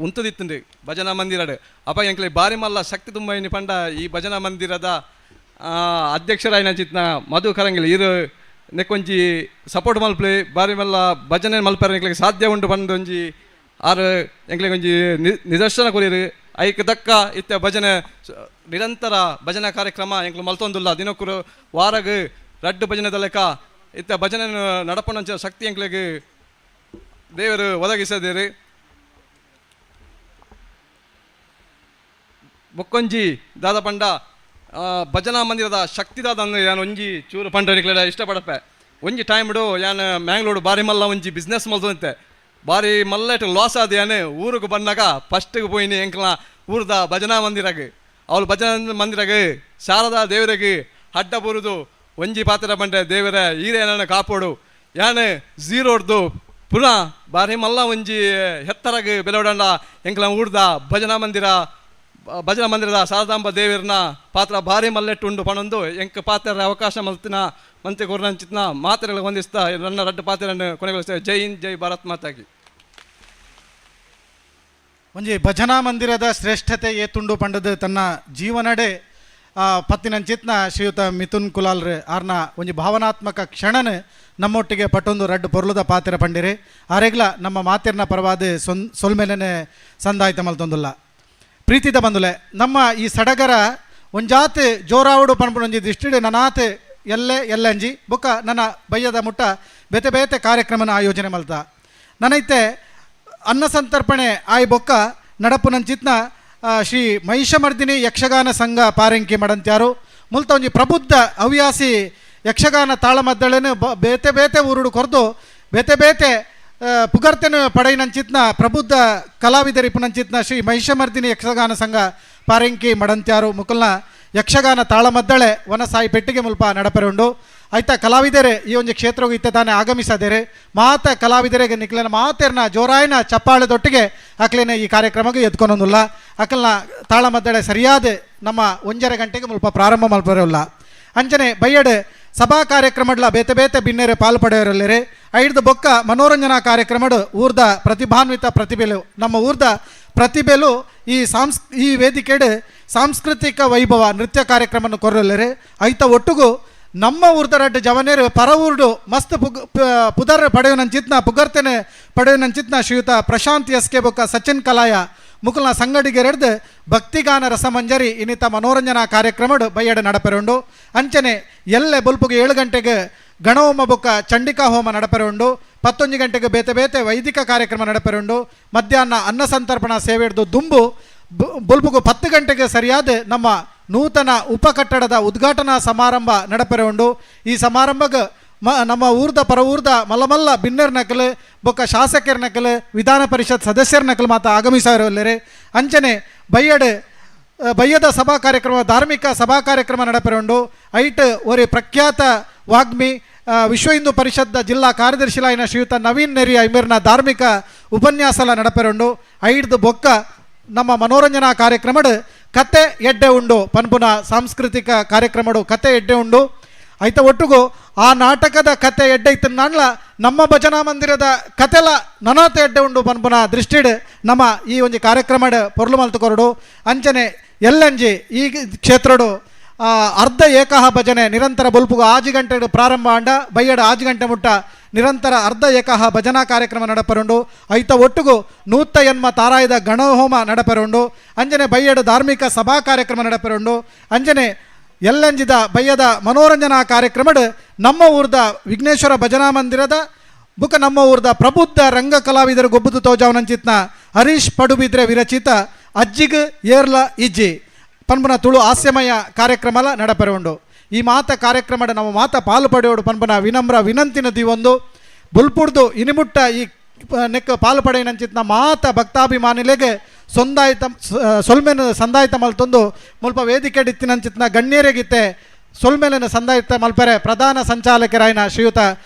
ಉಂತದಿತ್ತುಂಡು ಭಜನಾ ಮಂದಿರಡ್ ಅಪ್ಪ ಎಂಕ್ಲೆ ಭಾರಿ ಮಲ್ಲ ಶಕ್ತಿ ತುಂಬ ಪಂಡ ಈ ಭಜನಾ ಮಂದಿರದ ಅಧ್ಯಕ್ಷರಾಯಿನ ಚಿತ್ನ ಮಧು ಕರಂಗಿಲ್ ಇರು ನೆಕ್ಕೊಂಜಿ ಸಪೋರ್ಟ್ ಮಲ್ಪಲೆ ಬಾರಿ ಮಲ್ಲ ಭಜನೆ ಮಲ್ಪರೆ ಎಂಕ್ಲೆಗೆ ಸಾಧ್ಯ ಉಂಟು ಬಂದು ಒಂಜಿ ಆರು ಎಂಕ್ಲೆಗೆ ಒಂಜಿ ನಿದರ್ಶನ ಕೊರಿಯರು ಐಕ್ ದಕ್ಕ ಇತ್ತ ಭಜನೆ ನಿರಂತರ ಭಜನಾ ಕಾರ್ಯಕ್ರಮ ಎಂಕ್ಲು ಮಲ್ತೊಂದುಲ್ಲ ದಿನಕ್ಕೂ ವಾರಗ್ ರಡ್ಡು ಭಜನೆದ ಲೆಕ್ಕ ಇತ್ತ ಭಜನೆ ನಡಪಣಂಚ ಶಕ್ತಿ ಎಂಕ್ಲೆಗೆ ದೇವರು ಒದಗಿಸದೇರು ಬೊಕ್ಕೊಂಜಿ ದಾದ ಪಂಡ ಭಜನಾ ಮಂದಿರದ ಶಕ್ತಿದಾದ ಅಂದ್ರೆ ಯಾನು ಒಂಜಿ ಚೂರು ಪಂಡನಿಕ್ಲೆಲ್ಲ ಇಷ್ಟಪಡಪ್ಪೆ ಒಂಜಿ ಟೈಮ್ಡು ಯಾನು ಮ್ಯಾಂಗ್ಳೂರು ಬಾರಿ ಮಲ್ಲ ಒಂಜಿ ಬಿಸ್ನೆಸ್ ಮಲ್ತಂತೆ ಬಾರಿ ಮಲ್ಲೆಟ್ ಲಾಸ್ ಆದ ಯಾನು ಊರಿಗೆ ಬಂದಾಗ ಫಸ್ಟಿಗೆ ಪೋಯಿನಿ ಎಂಕ್ಲ ಊರ್ದ ಭಜನಾ ಮಂದಿರಾಗ ಅವಳು ಭಜನಾ ಮಂದಿರಾಗ ಶಾರದಾ ದೇವರಿಗೆ ಅಡ್ಡ ಬರುದು ಒಂಜಿ ಪಾತ್ರ ಬಂಡೆ ದೇವರ ಈರೇನ ಕಾಪಾಡು ಯಾನು ಝೀರೋ ಹೊಡ್ದು ಪುನಃ ಬಾರಿ ಮಲ್ಲ ಒಂಜಿ ಹೆತ್ತರಾಗ ಬೆಲವಡಂಡ ಎಂಕ್ಲ ಊರ್ದ ಭಜನಾ ಮಂದಿರದ ಶಾರದಾಂಬ ದೇವರನ ಪಾತ್ರ ಭಾರಿ ಮಲ್ಲೆಟ್ಟುಂಡು ಪಣೊಂದು ಎಂಕ ಪಾತ್ರ ಅವಕಾಶ ಮಲ್ತಿನ ಮಂತ್ರಿ ಕೊರ್ನಂಚಿತ್ನ ಮಾತ್ರೆಗಳಿಗೆ ಹೊಂದಿಸ್ತಾ ನನ್ನ ರಡ್ಡು ಪಾತ್ರವನ್ನು ಕೊನೆಗೊಳಿಸ್ತೇವೆ. ಜೈ ಹಿಂದ್, ಜೈ ಭಾರತ್ ಮಾತಾಗಿ. ಒಂಜಿ ಭಜನಾ ಮಂದಿರದ ಶ್ರೇಷ್ಠತೆ ಏತುಂಡು ಪಂಡದು ತನ್ನ ಜೀವನಡೆ ಪತ್ತಿನಂಚಿತ್ನ ಶ್ರೀಯುತ ಮಿಥುನ್ ಕುಲಾಲ್ರೆ ಆರ್ನ ಒಂಜಿ ಭಾವನಾತ್ಮಕ ಕ್ಷಣನ ನಮ್ಮೊಟ್ಟಿಗೆ ಪಟ್ಟೊಂದು ರಡ್ಡು ಪೊರ್ಲುದ ಪಾತ್ರ ಪಂಡಿರಿ ಆರೆಗ್ಲ ನಮ್ಮ ಮಾತಿರ್ನ ಪರವಾದ ಸೊಲ್ಮೆನೆ ಸಂದಾಯಿತ ಮಲ್ತೊಂದುಲ್ಲ. ಪ್ರೀತಿದ ಬಂದುಲೆ ನಮ್ಮ ಈ ಸಡಗರ ಒಂಜಾತ್ ಜೋರಾವುಡು ಪನ್ಪುಣೊಂಜಿ ದೃಷ್ಟಿಡು ನನಾತ್ ಎಲ್ಲಂಜಿ ಬೊಕ್ಕ ನನ್ನ ಬಯ್ಯದ ಮುಟ್ಟ ಬೇತೆ ಬೇತೆ ಕಾರ್ಯಕ್ರಮನ ಆಯೋಜನೆ ಮಲ್ತ ನನೈತೆ ಅನ್ನ ಸಂತರ್ಪಣೆ ಆಯ್ ಬೊಕ್ಕ ನಡಪುನಂಚಿತ್ನ ಶ್ರೀ ಮಹಿಷಮರ್ದಿನಿ ಯಕ್ಷಗಾನ ಸಂಘ ಪಾರಂಕಿ ಮಡಂತ್ಯಾರು ಮುಲ್ತ ಒಂಜಿ ಪ್ರಬುದ್ಧ ಹವ್ಯಾಸಿ ಯಕ್ಷಗಾನ ತಾಳಮದ್ದಳೆನು ಬೇತೆ ಬೇತೆ ಊರುಡು ಕೊರ್ದು ಬೇತೆ ಬೇತೆ ಪುಗರ್ತೆನು ಪಡೈನಂಚಿತ್ನ ಪ್ರಬುದ್ಧ ಕಲಾವಿದರಿ ಪುನಂಚಿತ್ನ ಶ್ರೀ ಮಹಿಷಮರ್ದಿನಿ ಯಕ್ಷಗಾನ ಸಂಘ ಪಾರಂಕಿ ಮಡಂತ್ಯಾರು ಮುಕಲ್ನ ಯಕ್ಷಗಾನ ತಾಳಮದ್ದಳೆ ವನಸಾಯಿ ಪೆಟ್ಟಿಗೆ ಮುಲ್ಪ ನಡಪೆರುಂಡು ಆಯ್ತಾ ಕಲಾವಿದರೇ ಈ ಒಂದು ಕ್ಷೇತ್ರಕ್ಕೆ ಇತ್ತ ತಾನೇ ಆಗಮಿಸದೇರೆ ಮಾತ ಕಲಾವಿದರಿಗೆ ನಿಕ್ಲಿನ ಮಾತೇರ್ನ ಜೋರಾಯಿನ ಚಪ್ಪಾಳದೊಟ್ಟಿಗೆ ಅಕ್ಲೇನೆ ಈ ಕಾರ್ಯಕ್ರಮಕ್ಕೆ ಎತ್ಕೊಂಡೊಂದಿಲ್ಲ ಅಕಲ್ನ ತಾಳಮದ್ದಳೆ ಸರಿಯಾದ ನಮ್ಮ 1:30 ಗಂಟೆಗೆ ಮುಲ್ಪ ಪ್ರಾರಂಭ ಮಲ್ಪರಲ್ಲ ಅಂಚನೆ ಬಯ್ಯಡ್ ಸಭಾ ಕಾರ್ಯಕ್ರಮಡ್ಲ ಬೇತೆ ಬೇತೆ ಬಿನ್ನೆರೆ ಪಾಲ್ಪಡೆಯವರಲ್ಲರೆ ಐಡ್ದು ಬೊಕ್ಕ ಮನೋರಂಜನಾ ಕಾರ್ಯಕ್ರಮಡು ಊರ್ದ ಪ್ರತಿಭಾನ್ವಿತ ಪ್ರತಿಭೆಲು ನಮ್ಮ ಊರ್ದ ಪ್ರತಿಭೆಲು ಈ ವೇದಿಕೆಡು ಸಾಂಸ್ಕೃತಿಕ ವೈಭವ ನೃತ್ಯ ಕಾರ್ಯಕ್ರಮವನ್ನು ಕೊರಲ್ಲರೆ ಐತ ಒಟ್ಟುಗು ನಮ್ಮ ಊರ್ದ ರಡ್ಡು ಜವನೇರು ಪರ ಊರ್ಡು ಮಸ್ತ್ ಪುದರ್ ಪಡೆಯುನಂಚಿತ್ನ ಪುಗರ್ತನೆ ಪಡೆಯುನಂಚಿತ್ನ ಶ್ರೀಯುತ ಪ್ರಶಾಂತ್ ಎಸ್ಕೆ ಬೊಕ್ಕ ಸಚಿನ್ ಕಲಾಯ ಮುಕುಲ್ನ ಸಂಗಡಿಗೆರೆಡ್ದು ಭಕ್ತಿಗಾನ ರಸಮಂಜರಿ ಇನ್ನಿತ ಮನೋರಂಜನಾ ಕಾರ್ಯಕ್ರಮಡು ಬಯ್ಯಡು ನಡಪೆರುಂಡು ಅಂಚನೆ ಎಲ್ಲೆ ಬುಲ್ಪುಗೆ 7 ಗಂಟೆಗೆ ಗಣಹೋಮ ಬೊಕ್ಕ ಚಂಡಿಕಾ ಹೋಮ ನಡಪೆರುಂಡು 11 ಗಂಟೆಗೆ ಬೇತೆ ಬೇತೆ ವೈದಿಕ ಕಾರ್ಯಕ್ರಮ ನಡಪೆರುಂಡು ಮಧ್ಯಾಹ್ನ ಅನ್ನ ಸಂತರ್ಪಣಾ ಸೇವೆ ಹಿಡಿದು ದುಂಬು ಬುಲ್ಪುಗು 10 ಗಂಟೆಗೆ ಸರಿಯಾದ ನಮ್ಮ ನೂತನ ಉಪಕಟ್ಟಡದ ಉದ್ಘಾಟನಾ ಸಮಾರಂಭ ನಡಪೆರುಂಡು ಈ ಸಮಾರಂಭಕ್ಕೆ ನಮ್ಮ ಊರ್ದ ಪರ ಊರ್ದ ಮಲ್ಲಮಲ್ಲ ಬಿನ್ನೆರ್ ನಕಲು ಬೊಕ್ಕ ಶಾಸಕರ ನಕಲು ವಿಧಾನ ಪರಿಷತ್ ಸದಸ್ಯರ ನಕಲು ಮಾತ ಆಗಮಿಸಿರಲ್ಲರೆ ಅಂಚನೆ ಬಯ್ಯದ ಸಭಾ ಕಾರ್ಯಕ್ರಮ ಧಾರ್ಮಿಕ ಸಭಾ ಕಾರ್ಯಕ್ರಮ ನಡಪೆರುಂಡು ಐಟ್ ಒರಿ ಪ್ರಖ್ಯಾತ ವಾಗ್ಮಿ ವಿಶ್ವ ಹಿಂದೂ ಪರಿಷತ್ ಜಿಲ್ಲಾ ಕಾರ್ಯದರ್ಶಿಲಾಯಿನ ಶ್ರೀಯುತ ನವೀನ್ ನೆರಿಯ ಇಮೇರ್ನ ಧಾರ್ಮಿಕ ಉಪನ್ಯಾಸಲ ನಡಪೆರುಂಡು ಐಡ್ದು ಬೊಕ್ಕ ನಮ್ಮ ಮನೋರಂಜನಾ ಕಾರ್ಯಕ್ರಮಡು ಕತೆ ಎಡ್ಡೆ ಉಂಡು ಪನ್ಪುನ ಸಾಂಸ್ಕೃತಿಕ ಕಾರ್ಯಕ್ರಮಡು ಕತೆ ಎಡ್ಡೆ ಉಂಡು ಐತ ಒಟ್ಟುಗು ಆ ನಾಟಕದ ಕತೆ ಎಡ್ಡೆ ಇತ್ತು ನಾಣ್ಲ ನಮ್ಮ ಭಜನಾ ಮಂದಿರದ ಕತೆಲ ನನಾತೆ ಎಡ್ಡೆ ಉಂಡು ಪನ್ಪುನ ದೃಷ್ಟಿಡ್ ನಮ್ಮ ಈ ಒಂದು ಕಾರ್ಯಕ್ರಮಡ್ ಪೊರ್ಲು ಮಲ್ತುಕೊರಡು ಅಂಚನೆ ಎಲ್ಲಂಜಿ ಈ ಕ್ಷೇತ್ರಡು ಅರ್ಧ ಏಕಹ ಭಜನೆ ನಿರಂತರ ಬುಲ್ಪುಗು 6 ಗಂಟೆ ಪ್ರಾರಂಭ ಅಂಡ ಬಯ್ಯಡ 6 ಗಂಟೆ ಮುಟ್ಟ ನಿರಂತರ ಅರ್ಧ ಏಕಹ ಭಜನಾ ಕಾರ್ಯಕ್ರಮ ನಡಪೆರುಂಡು ಐತ ಒಟ್ಟುಗು 108 ತಾರಾಯದ ಗಣಹೋಮ ನಡಪೆರುಂಡು ಅಂಜನೆ ಬಯ್ಯಡ ಧಾರ್ಮಿಕ ಸಭಾ ಕಾರ್ಯಕ್ರಮ ನಡಪೆರುಂಡು ಅಂಜನೆ ಎಲ್ಲಂಜಿದ ಬಯ್ಯದ ಮನೋರಂಜನಾ ಕಾರ್ಯಕ್ರಮಡ್ ನಮ್ಮ ಊರ್ದ ವಿಘ್ನೇಶ್ವರ ಭಜನಾ ಮಂದಿರದ ಬುಕ ನಮ್ಮ ಊರ್ದ ಪ್ರಬುದ್ಧ ರಂಗ ಕಲಾವಿದರು ಗೊಬ್ಬುದು ತೋಜಾವನಂಚಿತ್ನ ಹರೀಶ್ ಪಡುಬಿದ್ರೆ ವಿರಚಿತ ಅಜ್ಜಿಗ್ ಏರ್ಲ ಇಜ್ಜಿ ಪನ್ಪುನ ತುಳು ಹಾಸ್ಯಮಯ ಕಾರ್ಯಕ್ರಮಲ ನಡಪೆರುಂಡು ಈ ಮಾತ ಕಾರ್ಯಕ್ರಮದ ನಮ್ಮ ಮಾತ ಪಾಲು ಪಡೆಯೋಡು ಪನ್ಪುನ ವಿನಮ್ರ ವಿನಂತಿನ ದಿವೊಂದು ಬುಲ್ಪುಡ್ದು ಇನಿಮುಟ್ಟ ಈ ನೆಕ್ ಪಾಲು ಪಡೆಯನಂಚಿತ್ನ ಮಾತ ಭಕ್ತಾಭಿಮಾನಿಲೆಗೆ ಸೊಲ್ಮೆನ ಸಂದಾಯಿತ ಮಲ್ತೊಂದು ಮುಲ್ಪ ವೇದಿಕೆ ಇತ್ತಿನಂಚಿತ್ನ ಗಣ್ಯರಿಗಿತ್ತೆ ಸೊಲ್ಮೆಲಿನ ಸಂದಾಯಿತ ಮಲ್ಪರೆ ಪ್ರಧಾನ ಸಂಚಾಲಕರಾಯಿನ ಶ್ರೀಯುತ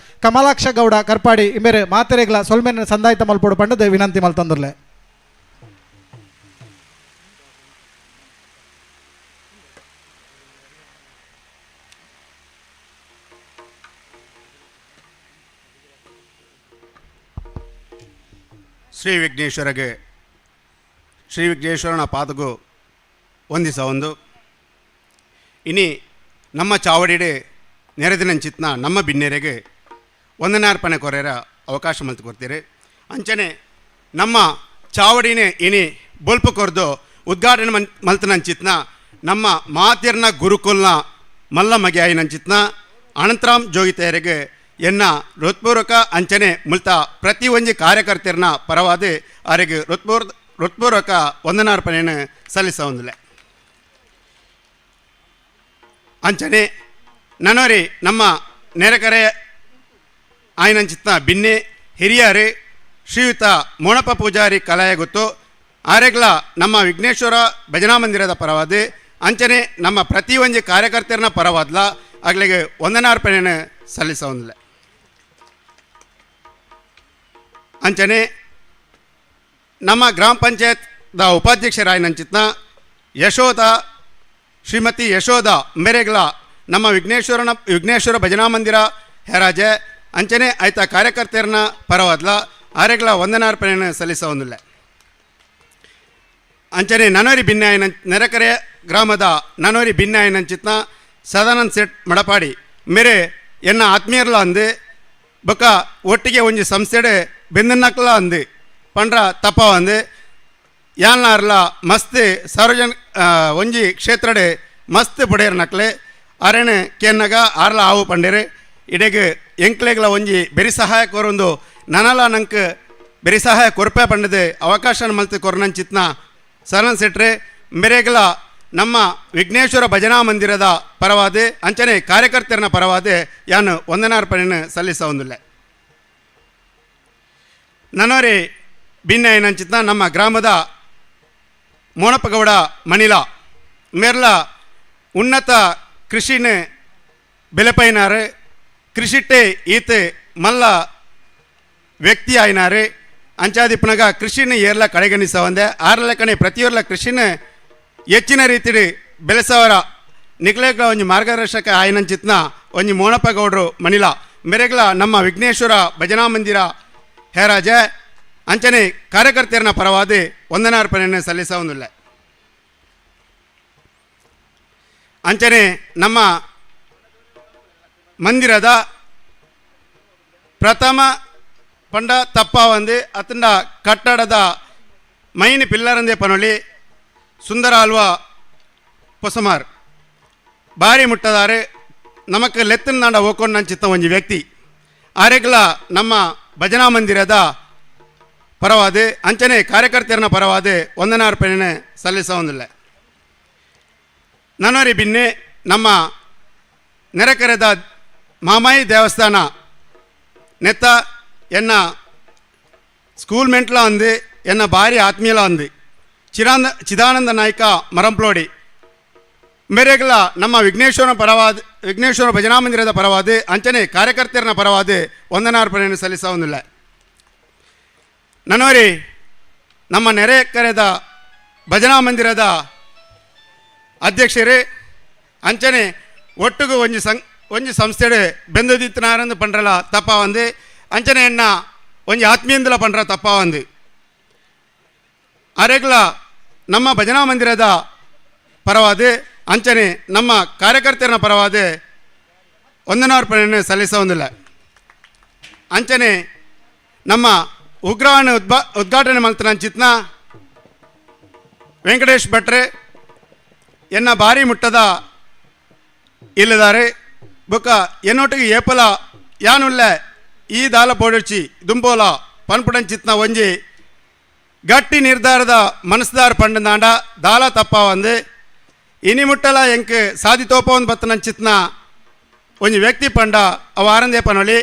ಕಮಲಾಕ್ಷ ಗೌಡ ಕರ್ಪಾಡಿ ಇಮೇರೆ ಮಾತೆರೆಗ್ಲ ಸೊಲ್ಮೆನ ಸಂದಾಯಿತ ಮಲ್ಪೊಡು ಪಂಡದು ವಿನಂತಿ ಮಲ್ತೊಂದುರ್ಲೆ. ಶ್ರೀ ವಿಘ್ನೇಶ್ವರನ ಪಾದಗೂ ಒಂದಿಸ ಒಂದು ಇನಿ ನಮ್ಮ ಚಾವಡಿಡೆ ನೆರೆದಿನಂಚಿತ್ನ ನಮ್ಮ ಬಿನ್ನೆರೆಗೆ ವಂದನಾರ್ಪಣೆ ಕೊರೆಯರ ಅವಕಾಶ ಮಲ್ತು ಕೊಡ್ತೀರಿ. ಅಂಚನೆ ನಮ್ಮ ಚಾವಡಿನೇ ಇನಿ ಬೊಲ್ಪ ಕೊರ್ದು ಉದ್ಘಾಟನೆ ಮಲ್ತನಂಚಿತ್ನ ನಮ್ಮ ಮಾತಿರ್ನ ಗುರುಕುಲ್ನ ಮಲ್ಲ ಮಗೆ ಆಯ್ನಂಚಿತ್ನ ಅನಂತರಾಮ್ ಜೋಗಿತೆಯರಿಗೆ ಎನ್ನ ಹೃತ್ಪೂರ್ವಕ ಅಂಚನೆ ಮುಲ್ತ ಪ್ರತಿ ಒಂಜಿ ಕಾರ್ಯಕರ್ತೆಯರ್ನ ಪರವಾದ ಅವರಿಗೆ ಹೃತ್ಪೂರ್ವಕ ವಂದನಾರ್ಪಣೆಯನ್ನು ಸಲ್ಲಿಸೋದಿಲ್ಲ. ಅಂಚನೆ ನನವರಿ ನಮ್ಮ ನೆರೆಕರೆ ಆಯ್ನಂಚಿತ್ನ ಬಿನ್ನೆ ಹಿರಿಯರು ಶ್ರೀಯುತ ಮೋಣಪ್ಪ ಪೂಜಾರಿ ಕಲಾಯ ಗೊತ್ತು ಆರೆಗ್ಲ ನಮ್ಮ ವಿಘ್ನೇಶ್ವರ ಭಜನಾ ಮಂದಿರದ ಪರವಾದ ಅಂಚನೆ ನಮ್ಮ ಪ್ರತಿ ಒಂಜಿ ಕಾರ್ಯಕರ್ತೆಯರ್ನ ಪರವಾದ್ಲ ಆಗ್ಲಿಗೆ ವಂದನಾರ್ಪಣೆಯನ್ನು ಸಲ್ಲಿಸೋದಿಲ್ಲ. ಅಂಚನೆ ನಮ್ಮ ಗ್ರಾಮ ಪಂಚಾಯತ್ದ ಉಪಾಧ್ಯಕ್ಷರಾಯ್ನಂಚಿತ್ನ ಯಶೋಧ ಶ್ರೀಮತಿ ಯಶೋಧ ಮೇರೆಗ್ಲ ನಮ್ಮ ವಿಘ್ನೇಶ್ವರ ಭಜನಾ ಮಂದಿರ ಹೆರಾಜೆ ಅಂಚನೆ ಆಯ್ತ ಕಾರ್ಯಕರ್ತೆಯರ್ನ ಪರವಾದ್ಲ ಆರೆಗ್ಲ ವಂದನಾರ್ಪಣೆಯನ್ನು ಸಲ್ಲಿಸೋದಿಲ್ಲ. ಅಂಚನೆ ನನೋರಿ ಭಿನ್ನಾಯ ನೆರೆಕರೆ ಗ್ರಾಮದ ನನೋರಿ ಭಿನ್ನಾಯನಂಚಿತ್ನ ಸದಾನಂದ್ ಸೆಟ್ ಮಡಪಾಡಿ ಮೇರೆ ಎನ್ನ ಆತ್ಮೀಯರ್ಲ ಅಂದು ಬೊಕ್ಕ ಒಟ್ಟಿಗೆ ಒಂಜಿ ಸಂಸ್ಥೆಡೆ ಬೆಂದನ್ನಕ್ಲ ಅಂದು ಪಂಡ್ರ ತಪ್ಪ ಅಂದು ಯಾನ್ಲಾರ್ಲ ಮಸ್ತ್ ಸಾರ್ವಜನಿಕ ಒಂಜಿ ಕ್ಷೇತ್ರಡೆ ಮಸ್ತ್ ಬುಡೇರ್ ನಕ್ಲೆ ಅರೆಣೆ ಕೆನ್ನಗ ಆರ್ಲ ಆವು ಪಂಡೇರು ಇಡೆಗೆ ಎಂಕ್ಲೆಗ್ಲ ಒಂಜಿ ಬೆರಿ ಸಹಾಯ ಕೊರೊಂದು ನನಲ ನಂಗೆ ಬೆರಿ ಸಹಾಯ ಕೊರಪೆ ಪಂಡದೆ ಅವಕಾಶ ಮಲ್ತು ಕೊರನಂಚಿತ್ನ ಸದಾನಂದ್ ಸೆಟ್ರೆ ಮೇರೆಗ್ಲ ನಮ್ಮ ವಿಘ್ನೇಶ್ವರ ಭಜನಾ ಮಂದಿರದ ಪರವಾದ ಅಂಚನೆ ಕಾರ್ಯಕರ್ತೆಯರ್ನ ಪರವಾದ ಯಾನು ವಂದನಾರ್ಪಣೆಯನ್ನು ಸಲ್ಲಿಸೋದಿಲ್ಲ. ನನವರಿ ಭಿನ್ನಾಯನಂಚಿತ್ನ ನಮ್ಮ ಗ್ರಾಮದ ಮೋಣಪ್ಪಗೌಡ ಮಣಿಲ ಮೇರ್ಲ ಉನ್ನತ ಕೃಷಿನ ಬೆಲೆಪೈನಾರು ಕೃಷಿಟ್ಟೆ ಈತ ಮಲ್ಲ ವ್ಯಕ್ತಿ ಆಯ್ನಾರು ಅಂಚಾದಿಪ್ಪನಗ ಕೃಷಿನ ಏರ್ಲ ಕಡೆಗಣಿಸವಂದೆ ಆರ್ಲ ಕಣೆ ಪ್ರತಿಯೊರ್ಲ ಕೃಷಿನ ಹೆಚ್ಚಿನ ರೀತಿ ಬೆಳೆಸವರ ನಿಕ್ಲೇಗ್ಲ ಒಂಜಿ ಮಾರ್ಗದರ್ಶಕ ಆಯ್ನಂಚಿತ್ನ ಒಂಜಿ ಮೋಣಪ್ಪ ಗೌಡ್ರು ಮಣಿಲ ಮೇರೆಗ್ಲ ನಮ್ಮ ವಿಘ್ನೇಶ್ವರ ಭಜನಾ ಮಂದಿರ ಹೇರಾಜೆ ಅಂಚನೆ ಕಾರ್ಯಕರ್ತೆಯರ್ನ ಪರವಾದ ವಂದನಾರ್ಪಣೆಯನ್ನು ಸಲ್ಲಿಸೋದಿಲ್ಲ. ಅಂಚನೆ ನಮ್ಮ ಮಂದಿರದ ಪ್ರಥಮ ಪಂಡ ತಪ್ಪ ಒಂದು ಅತಂಡ ಕಟ್ಟಡದ ಮೈನ್ ಪಿಲ್ಲರಂದೆ ಪನೊಳಿ ಸುಂದರ ಅಲ್ವಾ ಪೊಸಮಾರ್ ಭಾರಿ ಮುಟ್ಟದಾರೆ ನಮಕ್ ಲೆತ್ತನ ನಾಡ ಹೋಕೊಂಡು ನಂಚಿತ್ತ ಒಂಜಿ ವ್ಯಕ್ತಿ ಆರೆಗ್ಲ ನಮ್ಮ ಭಜನಾ ಮಂದಿರದ ಪರವಾದ ಅಂಚನೆ ಕಾರ್ಯಕರ್ತೆಯರ್ನ ಪರವಾದ ವಂದನಾರ್ಪಣೆಯನ್ನು ಸಲ್ಲಿಸೋದಿಲ್ಲ. ನನವರಿ ಭಿನ್ನೆ ನಮ್ಮ ನೆರೆಕರೆದ ಮಾಮಾಯಿ ದೇವಸ್ಥಾನ ನೆತ್ತ ಎನ್ನ ಸ್ಕೂಲ್ ಮೆಂಟ್ಲ ಅಂದು ಎನ್ನ ಭಾರಿ ಆತ್ಮೀಯಲ ಅಂದು ಚಿದಾನಂದ ನಾಯ್ಕ ಮರಂಪ್ಲೋಡಿ ಮೇರೆಗ್ಲ ನಮ್ಮ ವಿಘ್ನೇಶ್ವರ ಭಜನಾ ಮಂದಿರದ ಪರವಾದ ಅಂಚನೆ ಕಾರ್ಯಕರ್ತೆಯರ್ನ ಪರವಾದ ವಂದನಾರ್ಪಣೆಯನ್ನು ಸಲ್ಲಿಸೋದಿಲ್ಲ. ನನವರಿ ನಮ್ಮ ನೆರೆಕರೆದ ಭಜನಾ ಮಂದಿರದ ಅಧ್ಯಕ್ಷರೇ ಅಂಚನೆ ಒಟ್ಟಿಗೂ ಒಂಜಿ ಸಂಸ್ಥೆಡೆ ಬೆಂದದಿತ್ತನಾರಂದು ಪಂಡ್ರಲ ತಪ್ಪ ಒಂದು ಅಂಚನೆ ಎನ್ನ ಒಂಜಿ ಆತ್ಮೀಯಂದಲ ಪಂಡ್ರ ತಪ್ಪ ಒಂದು ಅರೆಗ್ಲ ನಮ್ಮ ಭಜನಾ ಮಂದಿರದ ಪರವಾದ ಅಂಚನೆ ನಮ್ಮ ಕಾರ್ಯಕರ್ತೆಯರ್ನ ಪರವಾದ ವಂದನಾರ್ಪಣೆಯನ್ನು ಸಲ್ಲಿಸೋದಿಲ್ಲ. ಅಂಚನೆ ನಮ್ಮ ಉಗ್ರವಾಣಿ ಉದ್ಘಾಟನೆ ಮಲ್ತನಂಚಿತ್ನ ವೆಂಕಟೇಶ್ ಭಟ್ರೆ ಎನ್ನ ಭಾರಿ ಮುಟ್ಟದ ಇಲ್ಲದಾರೆ ಬೊಕ್ಕ ಎನ್ನೊಟ್ಟಿಗೆ ಏಪಲ ಯಾನುಲ್ಲ ಈ ದಾಲ ಪೋಡರ್ಚಿ ದುಂಬೋಲ ಪನ್ಪುಡಂಚಿತ್ನ ಒಂಜಿ ಗಟ್ಟಿ ನಿರ್ಧಾರದ ಮನಸ್ದಾರ ಪಂಡದಾಂಡ ದಾಲ ತಪ್ಪ ಒಂದು ಇನಿ ಮುಟ್ಟಲ ಎಂಕ್ ಸಾದಿ ತೋಪ ಒಂದು ಬತ್ತನಂಚಿತ್ನ ಒಂಜಿ ವ್ಯಕ್ತಿ ಪಂಡ ಅವ ಆರಂದೇ ಪನೊಳಿ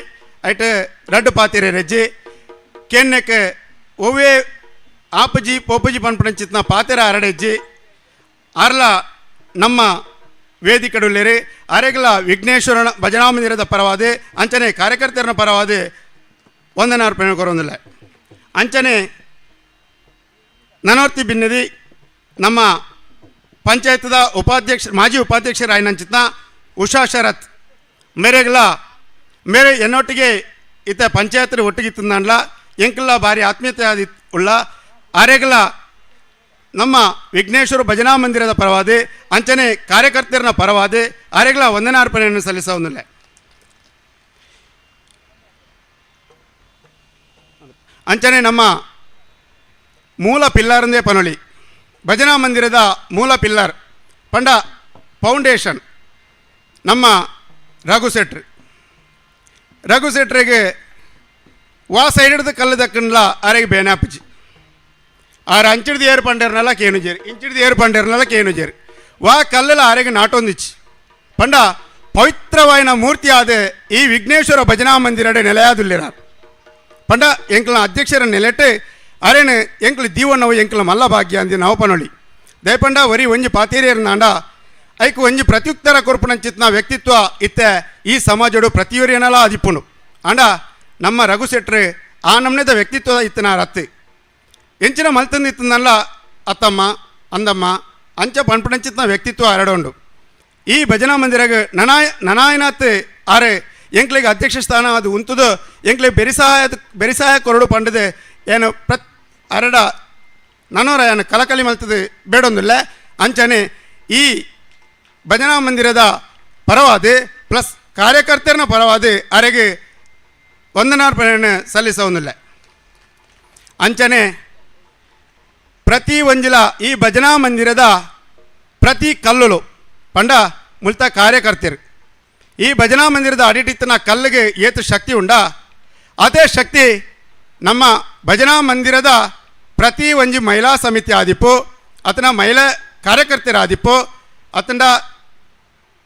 ಐಟ್ ರಡ್ಡು ಪಾತಿರೆ ರೆಜ್ಜಿ ಕೆನ್ನೆಕ್ ಒವ್ವೇ ಆಪಜಿ ಪೋಪಜಿ ಪನ್ಪುಡಂಚಿತ್ನ ಪಾತಿರ ಅರಡೆಜ್ಜಿ ಆರ್ಲ ನಮ್ಮ ವೇದಿಕೆಡುಲ್ಲೇರಿ ಅರೆಗ್ಲ ವಿಘ್ನೇಶ್ವರನ ಭಜನಾ ಮಂದಿರದ ಪರವಾದ ಅಂಚನೆ ಕಾರ್ಯಕರ್ತೆಯರ್ನ ಪರವಾದ ವಂದನಾರ್ಪಣೆ ಕೊರೊಂದಿಲ್ಲ. ಅಂಚನೆ ನನವರ್ತಿ ಭಿನ್ನದಿ ನಮ್ಮ ಪಂಚಾಯತ್ದ ಮಾಜಿ ಉಪಾಧ್ಯಕ್ಷರಾಯ್ನಂಚಿತ್ನ ಉಷಾ ಶರತ್ ಮೇರೆಗ್ಲ ಮೇರೆ ಎನ್ನೊಟ್ಟಿಗೆ ಇತ್ತ ಪಂಚಾಯತ್ ಒಟ್ಟಿಗಿತ್ತಂದಲ್ಲ ಎಂಕಲ್ಲ ಭಾರಿ ಆತ್ಮೀಯತೆ ಉಳ್ಳ ಆರೆಗ್ಲ ನಮ್ಮ ವಿಘ್ನೇಶ್ವರ ಭಜನಾ ಮಂದಿರದ ಪರವಾದ ಅಂಚನೆ ಕಾರ್ಯಕರ್ತೆಯರ್ನ ಪರವಾದ ಆರೆಗ್ಲ ವಂದನಾರ್ಪಣೆಯನ್ನು ಸಲ್ಲಿಸೋದಿಲ್ಲ. ಅಂಚನೆ ನಮ್ಮ ಮೂಲ ಪಿಲ್ಲರ್ಂದೇ ಪನೊಳಿ ಭಜನಾ ಮಂದಿರದ ಮೂಲ ಪಿಲ್ಲರ್ ಪಂಡ ಫೌಂಡೇಶನ್ ನಮ್ಮ ರಘು ಸೆಟ್ರಿಗೆ ವಾ ಸೈಡ್ ಹಿಡ್ದು ಕಲ್ಲು ದಕ್ಕನ್ಲ ಅರೆಗೆ ಬೇನಾಪಜಿ ಆರು ಅಂಚಿಡ್ದು ಏರು ಪಂಡೇರ್ನೆಲ್ಲ ಕೇನುಜೇರಿ ಇಂಚಿಡ್ದು ಏರು ಪಂಡೇರ್ನೆಲ್ಲ ಕೇನುಜೇರಿ ವಾ ಕಲ್ಲಲ ಅರೆಗೆ ನಾಟೊಂದಿಚ್ಚಿ ಪಂಡ ಪವಿತ್ರವಾಯಿನ ಮೂರ್ತಿ ಆದ ಈ ವಿಘ್ನೇಶ್ವರ ಭಜನಾ ಮಂದಿರಡೆ ನೆಲೆಯಾದುಲ್ಲಿರಾರು ಪಂಡ ಎಂಕ್ಲ ಅಧ್ಯಕ್ಷರ ನೆಲೆಟ್ಟು ಅರೆನು ಎಂಕ್ಲು ದೀವಣ್ಣವು ಎಂಕ್ಲ ಮಲ್ಲ ಭಾಗ್ಯ ಅಂದಿ ನಾವು ಪನೊಳಿ ದಯಪಂಡ ವರಿ ಒಂಜಿ ಪಾತೇರಿಯರ್ನಾಂಡ ಐಕು ಒಂಜಿ ಪ್ರತ್ಯುತ್ತರ ಕೊರ್ಪುನಂಚಿತ್ನ ವ್ಯಕ್ತಿತ್ವ ಇತ್ತೆ ಈ ಸಮಾಜಡು ಪ್ರತಿಯೊರಿಯನಲ ಆದಿಪ್ಪುಂಡು ಅಂಡ ನಮ್ಮ ರಘು ಸೆಟ್ರು ಆ ನಮ್ನೆದ ವ್ಯಕ್ತಿತ್ವದ ಇತ್ತನ ರತ್ತು ಎಂಚಿನ ಮಲ್ತಂದು ಇತ್ತನಲ್ಲ ಅತ್ತಮ್ಮ ಅಂದಮ್ಮ ಅಂಚ ಪನ್ಪುನಂಚಿತ್ನ ವ್ಯಕ್ತಿತ್ವ ಎರಡುಂಡು ಈ ಭಜನಾ ಮಂದಿರಗೆ ನನಾಯನಾತ್ ಆರೆ ಎಂಕ್ಲಿಗೆ ಅಧ್ಯಕ್ಷ ಸ್ಥಾನ ಅದು ಉಂತುದು ಎಂಕ್ಲಿಗೆ ಬೆರಿಸಹಾಯ ಕೊರಡು ಪಂಡದೆ ಏನು ಅರಡ ನನೋರ ಏನು ಕಲಕಲಿ ಮಲ್ತದೆ ಬೇಡೊಂದಿಲ್ಲ ಅಂಚನೆ ಈ ಭಜನಾ ಮಂದಿರದ ಪರವಾದ ಪ್ಲಸ್ ಕಾರ್ಯಕರ್ತರನ ಪರವಾದ ಅರೆಗೆ ವಂದನಾರ್ಪಣೆಯನ್ನು ಸಲ್ಲಿಸೋದಿಲ್ಲ ಅಂಚನೆ ಪ್ರತಿ ಒಂಜಿಲ ಈ ಭಜನಾ ಮಂದಿರದ ಪ್ರತಿ ಕಲ್ಲುಲು ಪಂಡ ಮುಲ್ತ ಕಾರ್ಯಕರ್ತರು ಈ ಭಜನಾ ಮಂದಿರದ ಅಡಿಟಿತ್ತನ ಕಲ್ಲಿಗೆ ಏತು ಶಕ್ತಿ ಉಂಡ ಅದೇ ಶಕ್ತಿ ನಮ್ಮ ಭಜನಾ ಮಂದಿರದ ಪ್ರತಿ ಒಂಜಿ ಮಹಿಳಾ ಸಮಿತಿ ಆದಿಪ್ಪು ಅತನ ಮಹಿಳಾ ಕಾರ್ಯಕರ್ತರ ಆದಿಪ್ಪು ಅತಂಡ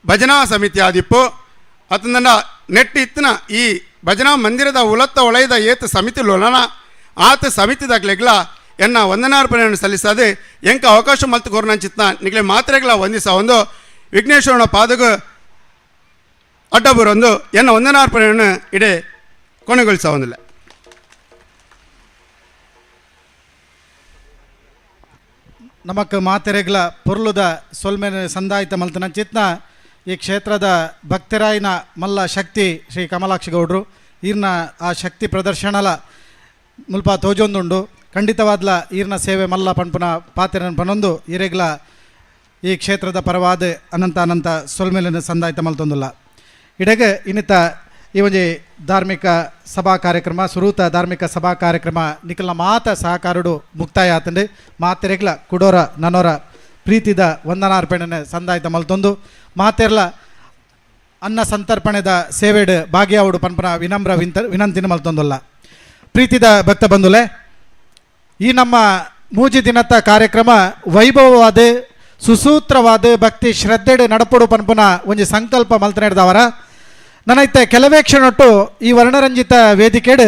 ಭಜನಾ ಸಮಿತಿ ಆದಿಪ್ಪು ಅತಂದ ನೆಟ್ಟಿ ಇತ್ತನ ಈ ಭಜನಾ ಮಂದಿರದ ಉಲತ್ತ ಒಳೆಯದ ಏತು ಸಮಿತಿ ಲೋಲನ ಆತ ಸಮಿತಿದಾಗ್ಲೆಗ್ಲ ಎನ್ನ ವಂದನಾರ್ಪಣೆಯನ್ನು ಸಲ್ಲಿಸದೆ ಎಂಕ ಅವಕಾಶ ಮಲ್ತು ಕೋರ್ನಂಚಿತ್ನ ನಿಗ್ಲೆ ಮಾತ್ರೆಗಳ ವಂದಿಸ ಒಂದು ವಿಘ್ನೇಶ್ವರನ ಪಾದಗ ಅಡ್ಡಬರೊಂದು ಎನ್ನ ವಂದನಾರ್ಪಣೆಯನ್ನು ಇಡೆ ಕೊನೆಗೊಳಿಸೋದಿಲ್ಲ. ನಮಕ್ ಮಾತೆರೆಗ್ಲ ಪೊರ್ಲುದ ಸೊಲ್ಮೆನ ಸಂದಾಯಿತ ಮಲ್ತನಂಚಿತ್ನ ಈ ಕ್ಷೇತ್ರದ ಭಕ್ತರಾಯಿನ ಮಲ್ಲ ಶಕ್ತಿ ಶ್ರೀ ಕಮಲಾಕ್ಷಿ ಗೌಡ್ರು ಈರ್ನ ಆ ಶಕ್ತಿ ಪ್ರದರ್ಶನಲ ಮುಲ್ಪ ತೋಜೊಂದುಂಡು ಖಂಡಿತವಾದ್ಲ ಈರ್ನ ಸೇವೆ ಮಲ್ಲ ಪಂಪುನ ಪಾತೆರನ್ ಪನೊಂದು ಈರೆಗ್ಲ ಈ ಕ್ಷೇತ್ರದ ಪರವಾದ ಅನಂತ ಸೊಲ್ಮೆಲಿನ ಸಂದಾಯಿತ ಮಲ್ತೊಂದುಲ್ಲ ಇಡೆಗೆ ಇನ್ನಿತ ಈ ಒಂಜಿ ಧಾರ್ಮಿಕ ಸಭಾ ಕಾರ್ಯಕ್ರಮ ಸುರೂತ ಧಾರ್ಮಿಕ ಸಭಾ ಕಾರ್ಯಕ್ರಮ ನಿಖಲ್ನ ಮಾತ ಸಹಕಾರುಡು ಮುಕ್ತಾಯ ಆತಂಡು ಮಾತೆರೆಗ್ಲ ಕುಡೋರ ನನೋರ ಪ್ರೀತಿದ ವಂದನಾರ್ಪಣೆನ ಸಂದಾಯಿತ ಮಲ್ತೊಂದು ಮಾತೆರ್ಲ ಅನ್ನ ಸಂತರ್ಪಣೆದ ಸೇವೆಡ್ ಭಾಗ್ಯಾವುಡು ಪನ್ಪನ ವಿನಮ್ರ ವಿನಂತಿನ ಮಲ್ತೊಂದುಲ್ಲ. ಪ್ರೀತಿದ ಭಕ್ತ ಬಂಧುಲೆ, ಈ ನಮ್ಮ ಮೂಜಿ ದಿನದ ಕಾರ್ಯಕ್ರಮ ವೈಭವವಾದ ಸುಸೂತ್ರವಾದ ಭಕ್ತಿ ಶ್ರದ್ಧೆಡ್ ನಡಪಡು ಪನ್ಪುನ ಒಂಜಿ ಸಂಕಲ್ಪ ಮಲ್ತ ನಡೆದವರ ನನೈತೆ ಕೆಲವೇ ಕ್ಷಣೊಟ್ಟು ಈ ವರ್ಣರಂಜಿತ ವೇದಿಕೆಡ್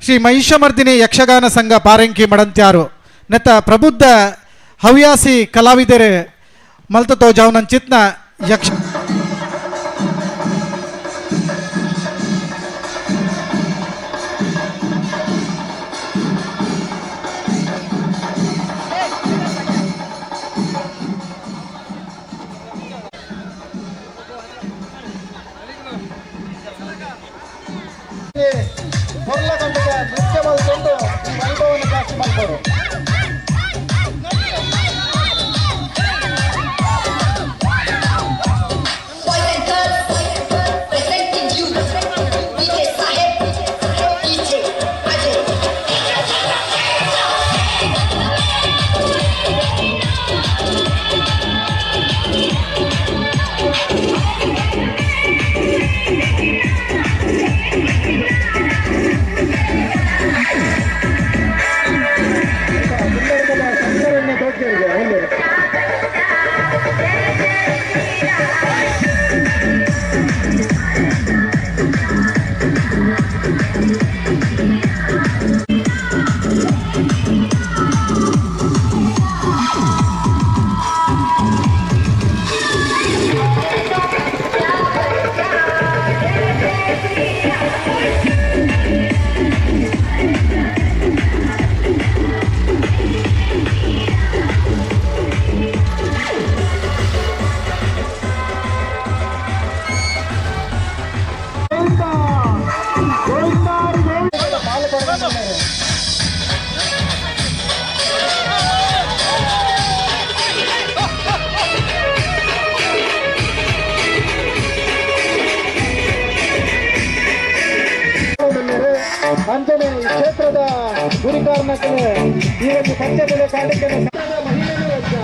ಶ್ರೀ ಮಹಿಷಮರ್ದಿನಿ ಯಕ್ಷಗಾನ ಸಂಘ ಪಾರಂಕಿ ಮಡಂತ್ಯಾರು ನೆತ್ತ ಪ್ರಬುದ್ಧ ಹವ್ಯಾಸಿ ಕಲಾವಿದರು ಮಲ್ತ ತೋಜಾವ್ನಂಚಿತ್ನ ಯಕ್ಷ ನೃತ್ಯ ಮಲ್ಕೊಂಡು ವೈಭವವನ್ನು ಜಾಸ್ತಿ ಮಾಡ್ಬೋದು. ಗುರಿ ಕಾರಣಕ್ಕೇ ಈ ಒಂದು ಪಂಚಬೆಲೆ ಕಾರ್ಯಕ್ರಮ ಮಹಿಳೆಯರು ವೆಚ್ಚ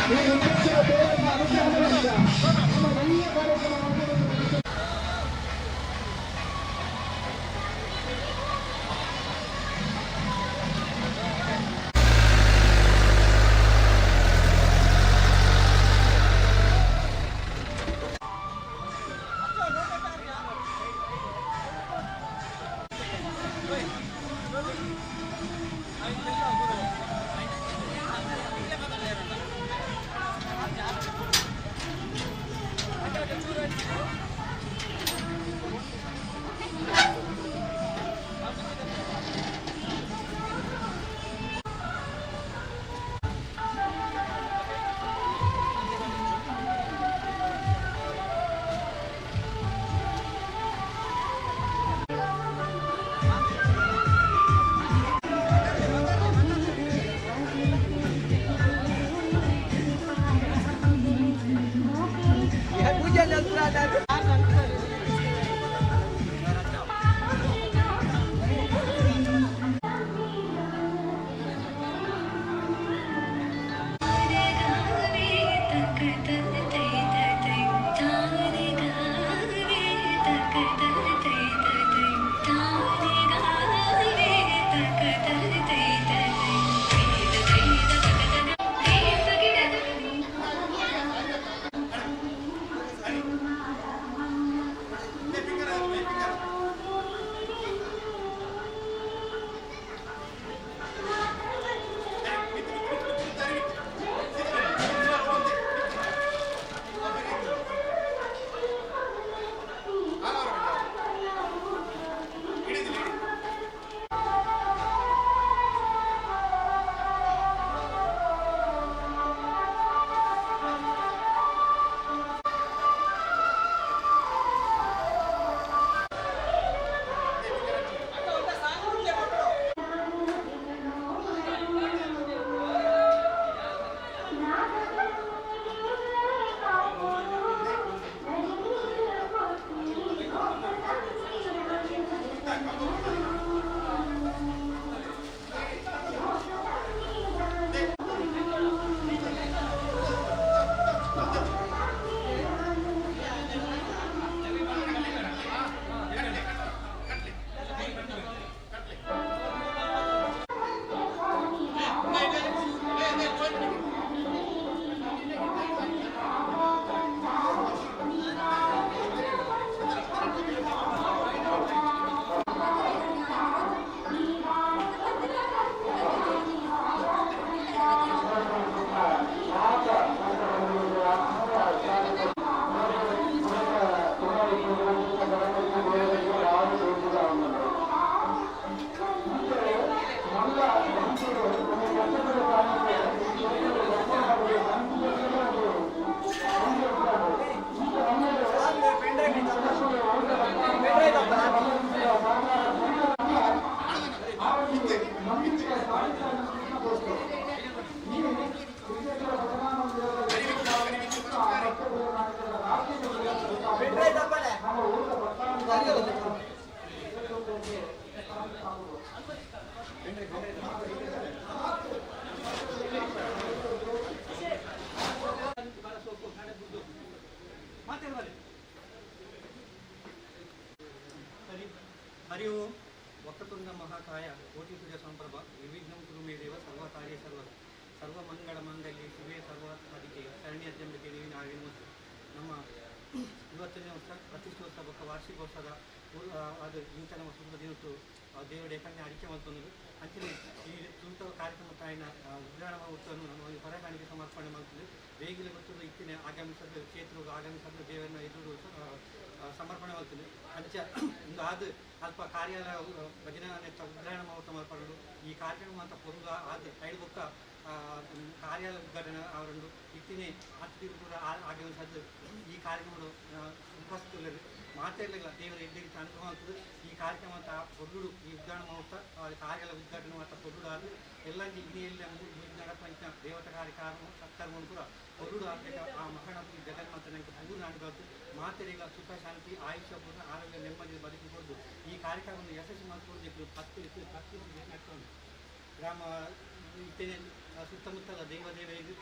ಈ ಉದ್ದೇಶಿತ ದೇವರನ್ನ ಅನುಗ್ರಹದ ವೆಚ್ಚ ನಮ್ಮ ಎಲ್ಲ ಕಾರ್ಯಕ್ರಮವನ್ನು మరియు వక్రతుండ మహాకాయ కోటి సూర్య సంప్రభ నిర్విఘ్నం కురు మే దేవ సర్వకార్య ಸರ್ವಮಂಗಳ ಮಂಗಲ್ಯ ಶಿವೇ ಸರ್ವಾಧಿಕೆ ಶರಣ್ಯತ್ಯಂಬಿಕೆ ದೇವಿ ನಾರಾಯಣಮೂರ್ತಿ ನಮ್ಮ ಇವತ್ತಿನ ವರ್ಷ ಪ್ರತಿಷ್ಠೋತ್ಸವಕ್ಕೆ ವಾರ್ಷಿಕೋತ್ಸವ ಅದು ಇಂಥ ನಮ್ಮ ಶುಭ ದಿನತ್ತು ದೇವರ ಏಕನ್ನೇ ಅಡಿಕೆ ಮಾಡ್ತಂದು ಅಂಚಿನ ಈ ತುಂಟ ಕಾರ್ಯಕ್ರಮಕ್ಕೆ ఆయన ಉಗ್ರಾಣ ಉತ್ಸವವನ್ನು ನಮ್ಮ ಹೊರಗಾಣಿಕೆ ಸಮರ್ಪಣೆ ಮಾಡ್ತದೆ ಬೇಗಿಲ ಗೊತ್ತದ ಇತ್ತಿನ ಆಗಮಿಸಲು ಕ್ಷೇತ್ರಗಳು ಆಗಮಿಸಲು ದೇವರನ್ನ ಎದುರು ಸಮರ್ಪಣೆ ಮಾಡ್ತದೆ ಅಂಚ ಒಂದು ಅದು ಅಲ್ಪ ಕಾರ್ಯಾಲಯ ಭಜನೆ ಉಗ್ರಾಣ ಸಮರ್ಪಣೆ ಈ ಕಾರ್ಯಕ್ರಮ ಅಂತ ಪೊಂದು ಅದು ಐದು ಬೊಕ್ಕ ಕಾರ್ಯಾಲಯ ಉದ್ಘಾಟನೆ ಅವರನ್ನು ಇತ್ತಿನೇ ಹತ್ತು ಕೂಡ ಆಗಮಿಸದ್ದು ಈ ಕಾರ್ಯಕ್ರಮ ಉಪಸ್ಥಿತರು ಮಾತಾಡಲಿಲ್ಲ ದೇವರ ಎಡ್ಡಿಗೆ ಅನುಭವ ಆಗ್ತದೆ ಈ ಕಾರ್ಯಕ್ರಮ ಅಂತ పొద్దుడు ಈ ಉದ್ಘಾಟನೆ ಮಾಡ್ತಾ ಕಾರ್ಯಾಲಯ ಉದ್ಘಾಟನೆ ಮಾಡ್ತಾ పొద్దుడు ಆದ ಎಲ್ಲ ಇಗ್ನಿಯಲ್ಲಿ ನಡಪಂಚ ದೇವತ ಕಾರ್ಯಕ್ರಮ ಸತ್ಕರ್ಮವನ್ನು ಕೂಡ పొద్దుడు ಆಗಬೇಕು ಆ ಮಹಾನಪುರಿ ಜಗನ್ಮಾತನಿಗೆ ಪೂರ್ಣ ಅನುಭವ ಮಾತೆರೆಗ ಸುಖ ಶಾಂತಿ ಆಯುಷ್ಯ ಪೂರ್ಣ ಆರೋಗ್ಯ ನೆಮ್ಮದಿ ಬದುಕಿಕೊಂಡು ಈ ಕಾರ್ಯಕ್ರಮವನ್ನು ಯಶಸ್ವಿ ಮಾಡಿಕೊಂಡು 10 ನಡ್ಕೊಂಡು ಗ್ರಾಮ ಇತ್ತೇನೆ ಸುತ್ತಮುತ್ತಲ ದೇವದೇವಿಗೆ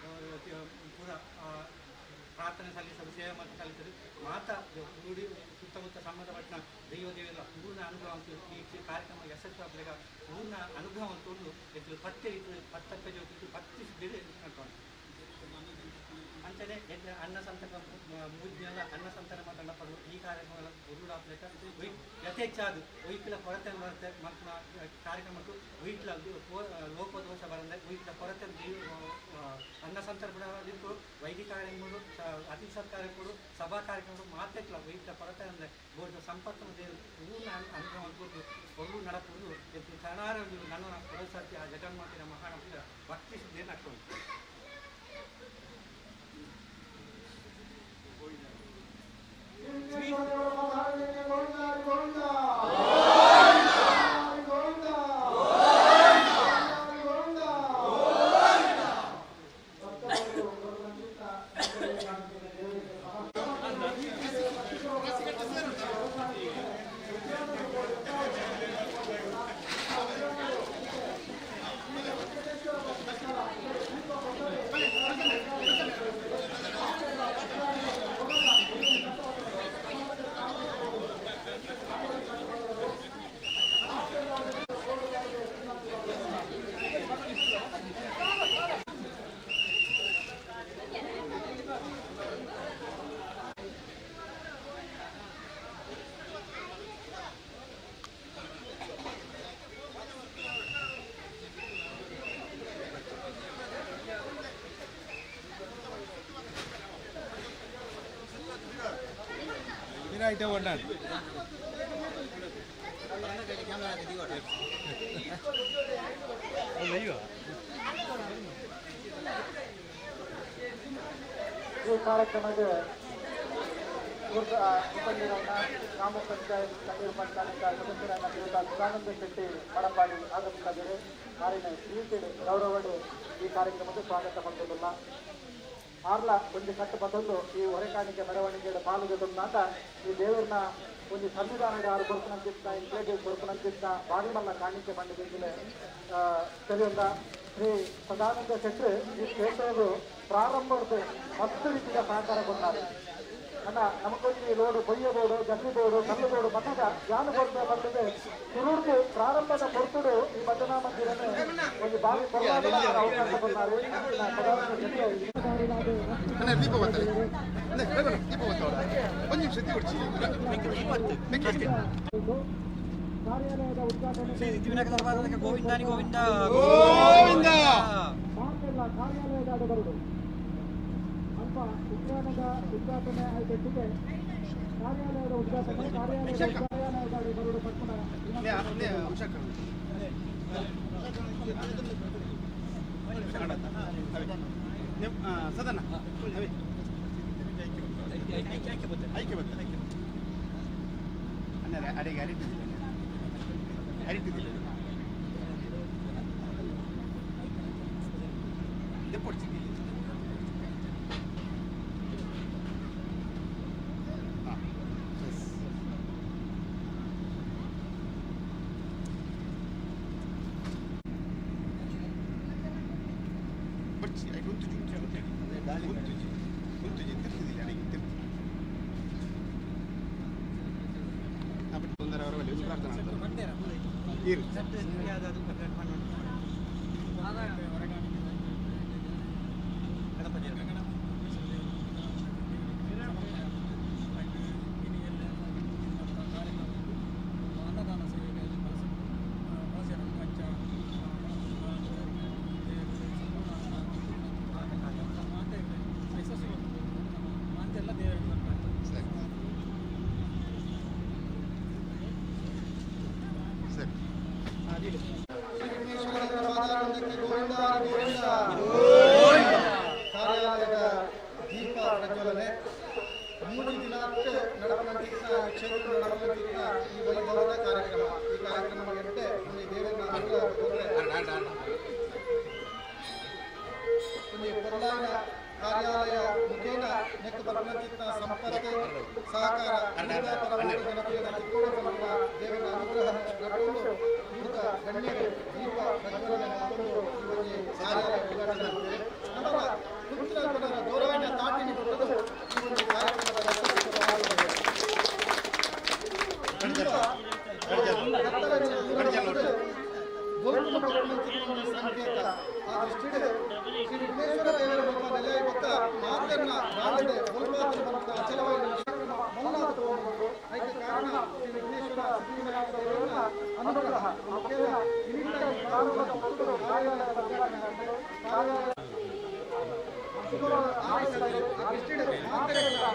ಪೂರ ಪ್ರಾರ್ಥನೆ ಸಲ್ಲಿಸಲು ಸೇವೆ ಮತ್ತು ಸಲ್ಲಿಸಲು ಮಾತಾ ನುಡಿ ಸುತ್ತಮುತ್ತ ಸಂಬಂಧಪಟ್ಟ ದೈವದೇವಿಗಳ ಪೂರ್ಣ ಅನುಭವ ಅಂತೂ ಈ ಕಾರ್ಯಕ್ರಮ ಯಶಸ್ವಿ ಪೂರ್ಣ ಅನುಭವ ಅಂತೂ ಎಷ್ಟು ಪತ್ತಪ್ಪ ಜೋತಿ ಭಕ್ತಿ ಸಿದ್ಧಿದೆ ನಡ್ಕೊಂಡು ಅಂಚನೆ ಅನ್ನ ಸಂತಕ ಮೂಜ್ಞೆಲ್ಲ ಅನ್ನ ಸಂತಾನ ಮಾತಾಡಪಡು ಈ ಕಾರ್ಯಕ್ರಮ ಉರುಳಾಪಲೇಕ ಯಥೇಚ್ಛಾದು ಒಯ್ಕಲ ಕೊರತೆ ಬರುತ್ತೆ ಮತ್ತು ಕಾರ್ಯಕ್ರಮಕ್ಕೂ ಒಯ್ಕಲ ಲೋಕೋದೋಷ ಬರಂದೆ ಒಯ್ಕಲ ಕೊರತೆ ಅನ್ನ ಸಂತಾನ ಬಿಡೋದಿತ್ತು ವೈದಿಕ ಕಾರ್ಯಕ್ರಮಗಳು ಅತಿ ಸರ್ಕಾರಗಳು ಸಭಾ ಕಾರ್ಯಕ್ರಮಗಳು ಮಾತೆಕ್ಲ ಒಯ್ಕಲ ಕೊರತೆ ಅಂದರೆ ಬೋರ್ಡ್ ಸಂಪತ್ತು ಪೂರ್ಣ ಅನುಭವ ಅನ್ಕೊಂಡು ಒಳ್ಳು ನಡಪುದು ಕರ್ನಾರ ನನ್ನ ಪುರಸತಿ ಆ ಜಗನ್ಮಾತಿನ ಮಹಾಣ ಭಕ್ತಿ ಸಿದ್ಧಿಯನ್ನು ಹಾಕೊಂಡು itu benar. Oh iya. ಈ ಕಾರ್ಯಕ್ರಮಕ್ಕೆ ಉಪನಿರನ್ನ ಗ್ರಾಮ ಪಂಚಾಯತ್ ಕಣ್ಣೀರು ಪಂಚಾಯತ್ ಸದಸ್ಯರನ್ನ ಶ್ರೀಯುತ ಸದಾನಂದ ಶೆಟ್ಟಿ ಮಡಪಾಡಿ ಆಗಮಿಸಿದ್ದಾರೆ. ಮಾರಿನ ಶ್ರೀಕೇಡು ಗೌರವಡು ಈ ಕಾರ್ಯಕ್ರಮಕ್ಕೆ ಸ್ವಾಗತ ಪಡೆದಿಲ್ಲ. ಆರ್ಲ ಒಂದು ಕಟ್ಟು ಬಂದೊಂದು ಈ ಹೊರೆಕಾಣಿಕೆ ಮೆರವಣಿಗೆಯ ಪಾಲ್ಗೊಳ್ಳುತ್ತ ಈ ದೇವರನ್ನ ಒಂದು ಸಂವಿಧಾನದ ಆರು ಕೊಡ್ಕೊಂಡಂತಿದ್ದ ಇಂಪ್ಲೇಗೆ ಕೊಡ್ಕೊಂಡಂತಿದ್ದ ಬಾಡಿಮಲ್ಲ ಕಾಣಿಕೆ ಬಂದಿದ್ದ ಸರಿಯೊಂದ ಶ್ರೀ ಸದಾನಂದ ಶೆಟ್ಟಿ ಈ ಕ್ಷೇತ್ರದ ಪ್ರಾರಂಭದ ಹತ್ತು ರೀತಿಯ ಸಹಕಾರ ಕೊಡ್ತಾರೆ. ಅನ್ನ ನಮಗೊಂದು ರೋಡು ಕೊಯ್ಯಬೋಡು ಗಟ್ಟಿ ಬೋಡು ಕಲ್ಲು ಬೋಡು ಮಠದ ಜಾನು ಕೊಡ್ತಾ ಬಂದಿದೆ. ಸುರುಡ್ದು ಪ್ರಾರಂಭದ ಕೊಡ್ತುಡು ಈ ಭಜನಾ ಮಂದಿರನ್ನು ಒಂದು ಬಾವಿ ಕೊಡಲಾದ ಅವಕಾಶ ಕೊಡ್ತಾರೆ. ಕಾರ್ಯಾಲಯದ ಉದ್ಘಾಟನೆ ಗೋವಿಂದಾನಿ ಗೋವಿಂದ ಗೋವಿಂದ ಕಾರ್ಯಾಲಯದ ಬರುವುದು ಅಲ್ಪ ಉದ್ಯಾನದ ಉದ್ಘಾಟನೆ ಆಯ್ಕೆಟ್ಟಿಗೆ ಕಾರ್ಯಾಲಯದ ಉದ್ಘಾಟನೆ ಕಾರ್ಯಾಲಯದ ಬರುವುದು ಪಟ್ಟಣ ಸದನ ಐಕ್ಯ ಬತ್ತ ಅಡಿಗೆ ಅರಿತಿದ್ದಿಲ್ಲ ಕೊಡ್ತಿದ್ದಿಲ್ಲ. ಕಾರ್ಯಾಲಯದ ದೀಪ ಪ್ರಜ್ವಲನೆ 3 ದಿನಾಂಕ ನಡೆದಂತಹ ಕ್ಷೇತ್ರ ನಡೆದಂತಹ ಈ ವೈಭವದ ಕಾರ್ಯಕ್ರಮ. ಈ ಕಾರ್ಯಕ್ರಮಕ್ಕೆ ದೇವರ ಪೊರ್ಲಾನ ಕಾರ್ಯಾಲಯ ಮುಖೇನ ನೆಕ್ಕ ಬರಲಂತಿದ್ದ ಸಂಪರ್ಕ ಸಹಕಾರ ಜನತೆಯ ತಿಕ್ಕೋಣ ದೇವರ ಅನುಗ್ರಹ ನಡುವುದು ಗಣ್ಯರು ದೀಪ ಪ್ರಜ್ವಲನೆ ಮಾಡಿಕೊಂಡು ಈ ಒಂದು ಕಾರ್ಯ ಉದ್ಘಾಟನೆ ಮಾಡಿದ್ದಾರೆ. ನಮ್ಮ ಕುಂಚಿನಾಲ್ಪನವರ ಗೌರವನ ತಾಟಿನಿ ಕೊಟ್ಟದು ಈ ಒಂದು ಕಾರ್ಯಕ್ರಮದ ಸಂಕೇತ ಆ ದೃಷ್ಟಿಡೆ ಶ್ರೀ ವಿಘ್ನೇಶ್ವರ ದೇವರ ಬೊಮ್ಮ ನೆಲೆ ಬೊಕ್ಕ ಮಾತನ್ನ ಬಾಳಿದೆ ಬೊಲ್ಪಾತ್ರ ಬೊಕ್ಕ ಅಚಲವಾಗಿ ಮಲ್ಲಾದ ತಗೊಂಡು ಅದಕ್ಕೆ ಕಾರಣ ಶ್ರೀ ವಿಘ್ನೇಶ್ವರ ಸಿದ್ಧಿವಿನಾಯಕ ದೇವರ ಅನುಗ್ರಹ ಮುಖ್ಯದ ಇನಿಟಾಗಿ ಪ್ರಾರಂಭದ ಭಕ್ತರು ಕಾರ್ಯಾಲಯದ ಉದ್ಘಾಟನೆ ಆಗಿದೆ. ಕಾರ್ಯಾಲಯ ಶುಭವಾದ ಆಶಿಸಿದರೆ ಆ ದೃಷ್ಟಿಡೆ ಮಾತೆಗಳ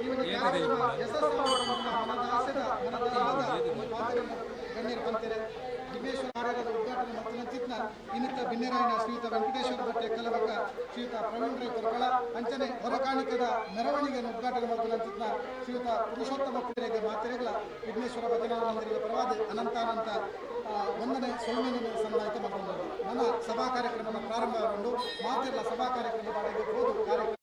ಈ ಒಂದು ಕಾರ್ಯಕ್ರಮ ಯಶಸ್ಸಾಗುವ ಮನದ ಆಸೆದ ಮನದ ಮಾತೆಗಳನ್ನು ಗಣ್ಯರು ಬಂತಾರೆ. ವಿಘ್ನೇಶ್ವರ ಕಾರ್ಯಾಲಯದ ಉದ್ಘಾಟನೆ ಮತ್ತು ಚಿತ್ನ ಇನ್ನಿತ ಭಿನ್ನರಾಯಣ ಶ್ರೀಯುತ ವೆಂಕಟೇಶ್ವರ ಭಟ್ಟೆ ಕಲಬಕ್ಕ ಶ್ರೀಯುತ ಪ್ರವೀಣ್ ರೈ ಕೊರಗಳ ಅಂಚನೆ ಹೊರಕಾಣಿಕದ ಮೆರವಣಿಗೆಯನ್ನು ಉದ್ಘಾಟನೆ ಮತ್ತು ಚಿತ್ನ ಶ್ರೀಯುತ ಪುರುಷೋತ್ತಮ ಪುತ್ರಿಗೆ ಮಾತೆರೆಗಳ ವಿಘ್ನೇಶ್ವರ ಭಜನಾ ಮಂದಿರದ ಪರವಾದ ಅನಂತಾನಂತ ಒಂದನೇ ಸೌಮ್ಯನ ಸನ್ನಾಯಿತ ಮಾಡಿಕೊಂಡು ನನ್ನ ಸಭಾ ಕಾರ್ಯಕ್ರಮ ಪ್ರಾರಂಭಗೊಂಡು ಮಾತೆಲ್ಲ ಸಭಾ ಕಾರ್ಯಕ್ರಮದ ಹೋದು ಕಾರ್ಯಕ್ರಮ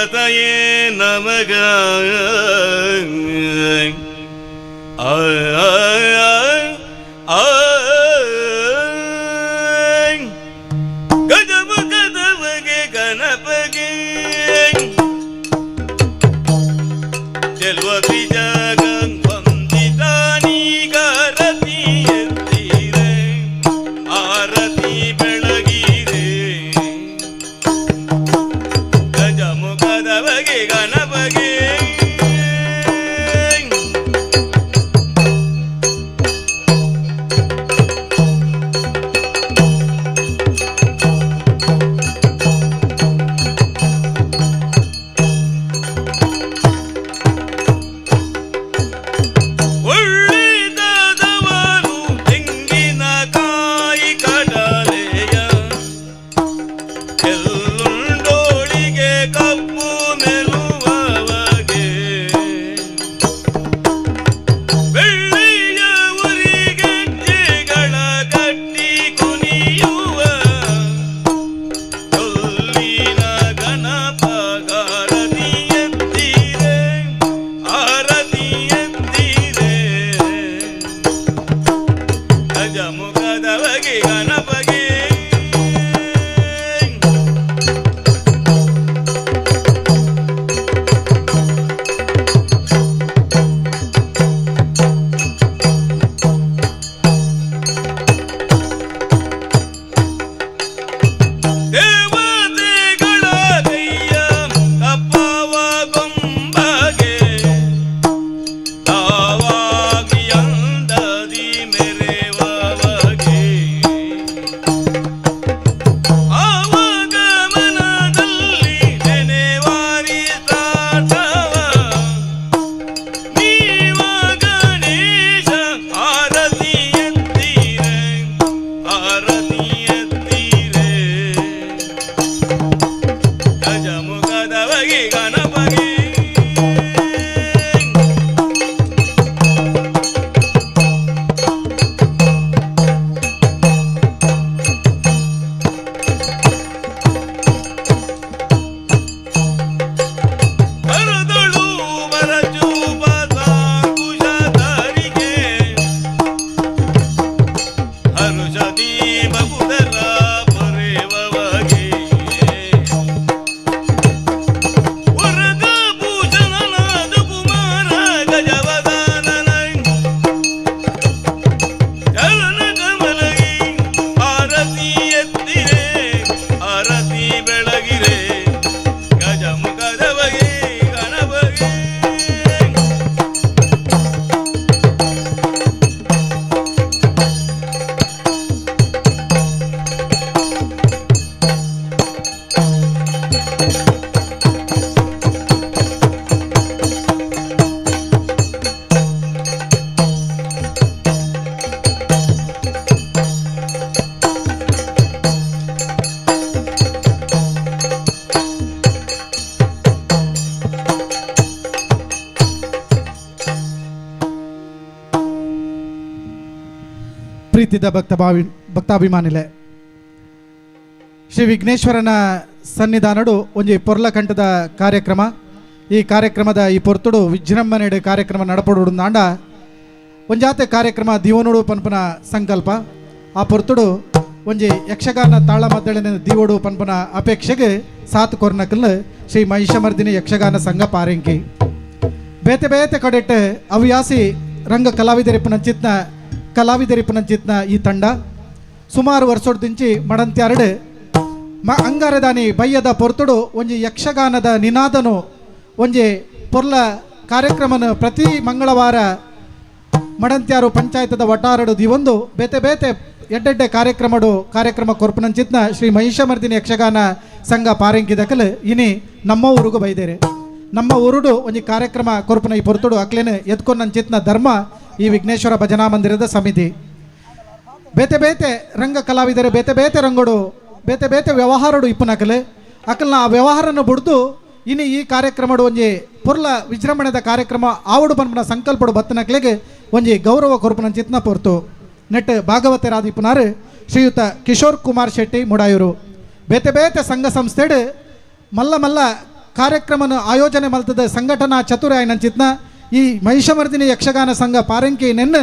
ಪತಯೇ ನಮಗ ಗಜಮುಖದವಗೆ ಗಣಪಗೆ ಚೆಲ್ವ ಬಿಜಗ ವಂದಿತಾನೀಗಾರತಿ ಎತ್ತೀರೆ ಆರತಿ ಬೆಳಗಿರೆ ಗಜಮುಖದವಗೆ ಗಣಪಗೆ ಪ್ರೀತಿದ ಭಕ್ತಾಭಿಮಾನಿಲೆ ಶ್ರೀ ವಿಘ್ನೇಶ್ವರನ ಸನ್ನಿಧಾನಡು ಒಂಜಿ ಪೊರ್ಲಕಂಠದ ಕಾರ್ಯಕ್ರಮ ಈ ಕಾರ್ಯಕ್ರಮದ ಈ ಪೊರ್ತುಡು ವಿಜೃಂಭಣೆಡು ಕಾರ್ಯಕ್ರಮ ನಡಪಡುಂದಾಂಡ ಒಂಜಾತೆ ಕಾರ್ಯಕ್ರಮ ದಿವನುಡು ಪನ್ಪನ ಸಂಕಲ್ಪ ಆ ಪೊರ್ತುಡು ಒಂಜಿ ಯಕ್ಷಗಾನ ತಾಳಮದ್ದಳಿನ ದಿವೋಡು ಪನ್ಪನ ಅಪೇಕ್ಷೆಗೆ ಸಾತ್ ಕೊರ್ನಕಲ್ ಶ್ರೀ ಮಹಿಷಮರ್ದಿನಿ ಯಕ್ಷಗಾನ ಸಂಘ ಪಾರೆಂಕಿ ಬೇತೆ ಬೇತೆ ಕಡೆಟ್ ಹವ್ಯಾಸಿ ರಂಗ ಕಲಾವಿದರಿಪ್ಪನಂಚಿತ್ನ ಈ ತಂಡ ಸುಮಾರು ವರ್ಷದಿಂಚಿ ಮಡಂತ್ಯಾರಡು ಅಂಗಾರದಾನಿ ಬಯ್ಯದ ಪೊರ್ತುಡು ಒಂಜಿ ಯಕ್ಷಗಾನದ ನಿನಾದನು ಒಂಜಿ ಪೊರ್ಲ ಕಾರ್ಯಕ್ರಮನ ಪ್ರತಿ ಮಂಗಳವಾರ ಮಡಂತ್ಯಾರು ಪಂಚಾಯತದ ವಟಾರಡು ದಿವೊಂದು ಬೇತೆ ಬೇತೆ ಎಡ್ಡೆಡ್ಡೆ ಕಾರ್ಯಕ್ರಮ ಕೊರ್ಪನಂಚಿತ್ನ ಶ್ರೀ ಮಹಿಷಮರ್ದಿನಿ ಯಕ್ಷಗಾನ ಸಂಘ ಪಾರೆಂಕಿದಕಲ್ ಇನಿ ನಮ್ಮ ಊರಿಗೂ ಬೈದೇರೆ ನಮ್ಮ ಊರುಡು ಒಂಜಿ ಕಾರ್ಯಕ್ರಮ ಕೊರ್ಪನ ಈ ಪೊರ್ತುಡು ಅಕ್ಲೇನು ಎತ್ಕೊಂಡಂಚಿತ್ನ ಧರ್ಮ ಈ ವಿಘ್ನೇಶ್ವರ ಭಜನಾ ಮಂದಿರದ ಸಮಿತಿ ಬೇತೆ ಬೇತೆ ರಂಗ ಕಲಾವಿದರು ಬೇತೆ ಬೇತೆ ರಂಗೋಡು ಬೇತೆ ಬೇತೆ ವ್ಯವಹಾರಡು ಇಪ್ಪನಕಲ್ ಅಕಲ್ನ ಆ ವ್ಯವಹಾರನ ಬಿಡ್ದು ಇನ್ನು ಈ ಕಾರ್ಯಕ್ರಮಡು ಒಂಜಿ ಪೊರ್ಲ ವಿಜೃಂಭಣೆದ ಕಾರ್ಯಕ್ರಮ ಆವಡು ಪನ್ಪನ ಸಂಕಲ್ಪಡು ಬತ್ತನಕ್ಲೆಗೆ ಒಂಜಿ ಗೌರವ ಕೊರ್ಪನಂಚಿತ್ನ ಪೊರ್ತು ನೆಟ್ ಭಾಗವತರಾದಿಪ್ಪನಾರು ಶ್ರೀಯುತ ಕಿಶೋರ್ ಕುಮಾರ್ ಶೆಟ್ಟಿ ಮುಡಾಯೂರು ಬೇತೆ ಬೇತೆ ಸಂಘ ಸಂಸ್ಥೆಡು ಮಲ್ಲ ಮಲ್ಲ ಕಾರ್ಯಕ್ರಮನ ಆಯೋಜನೆ ಮಲ್ತದ ಸಂಘಟನಾ ಚತುರ ಆಯ್ನಂಚಿತ್ನ ಈ ಮಹಿಷಮರ್ದಿನಿ ಯಕ್ಷಗಾನ ಸಂಘ ಪಾರಂಕಿ ನೆನ್ನ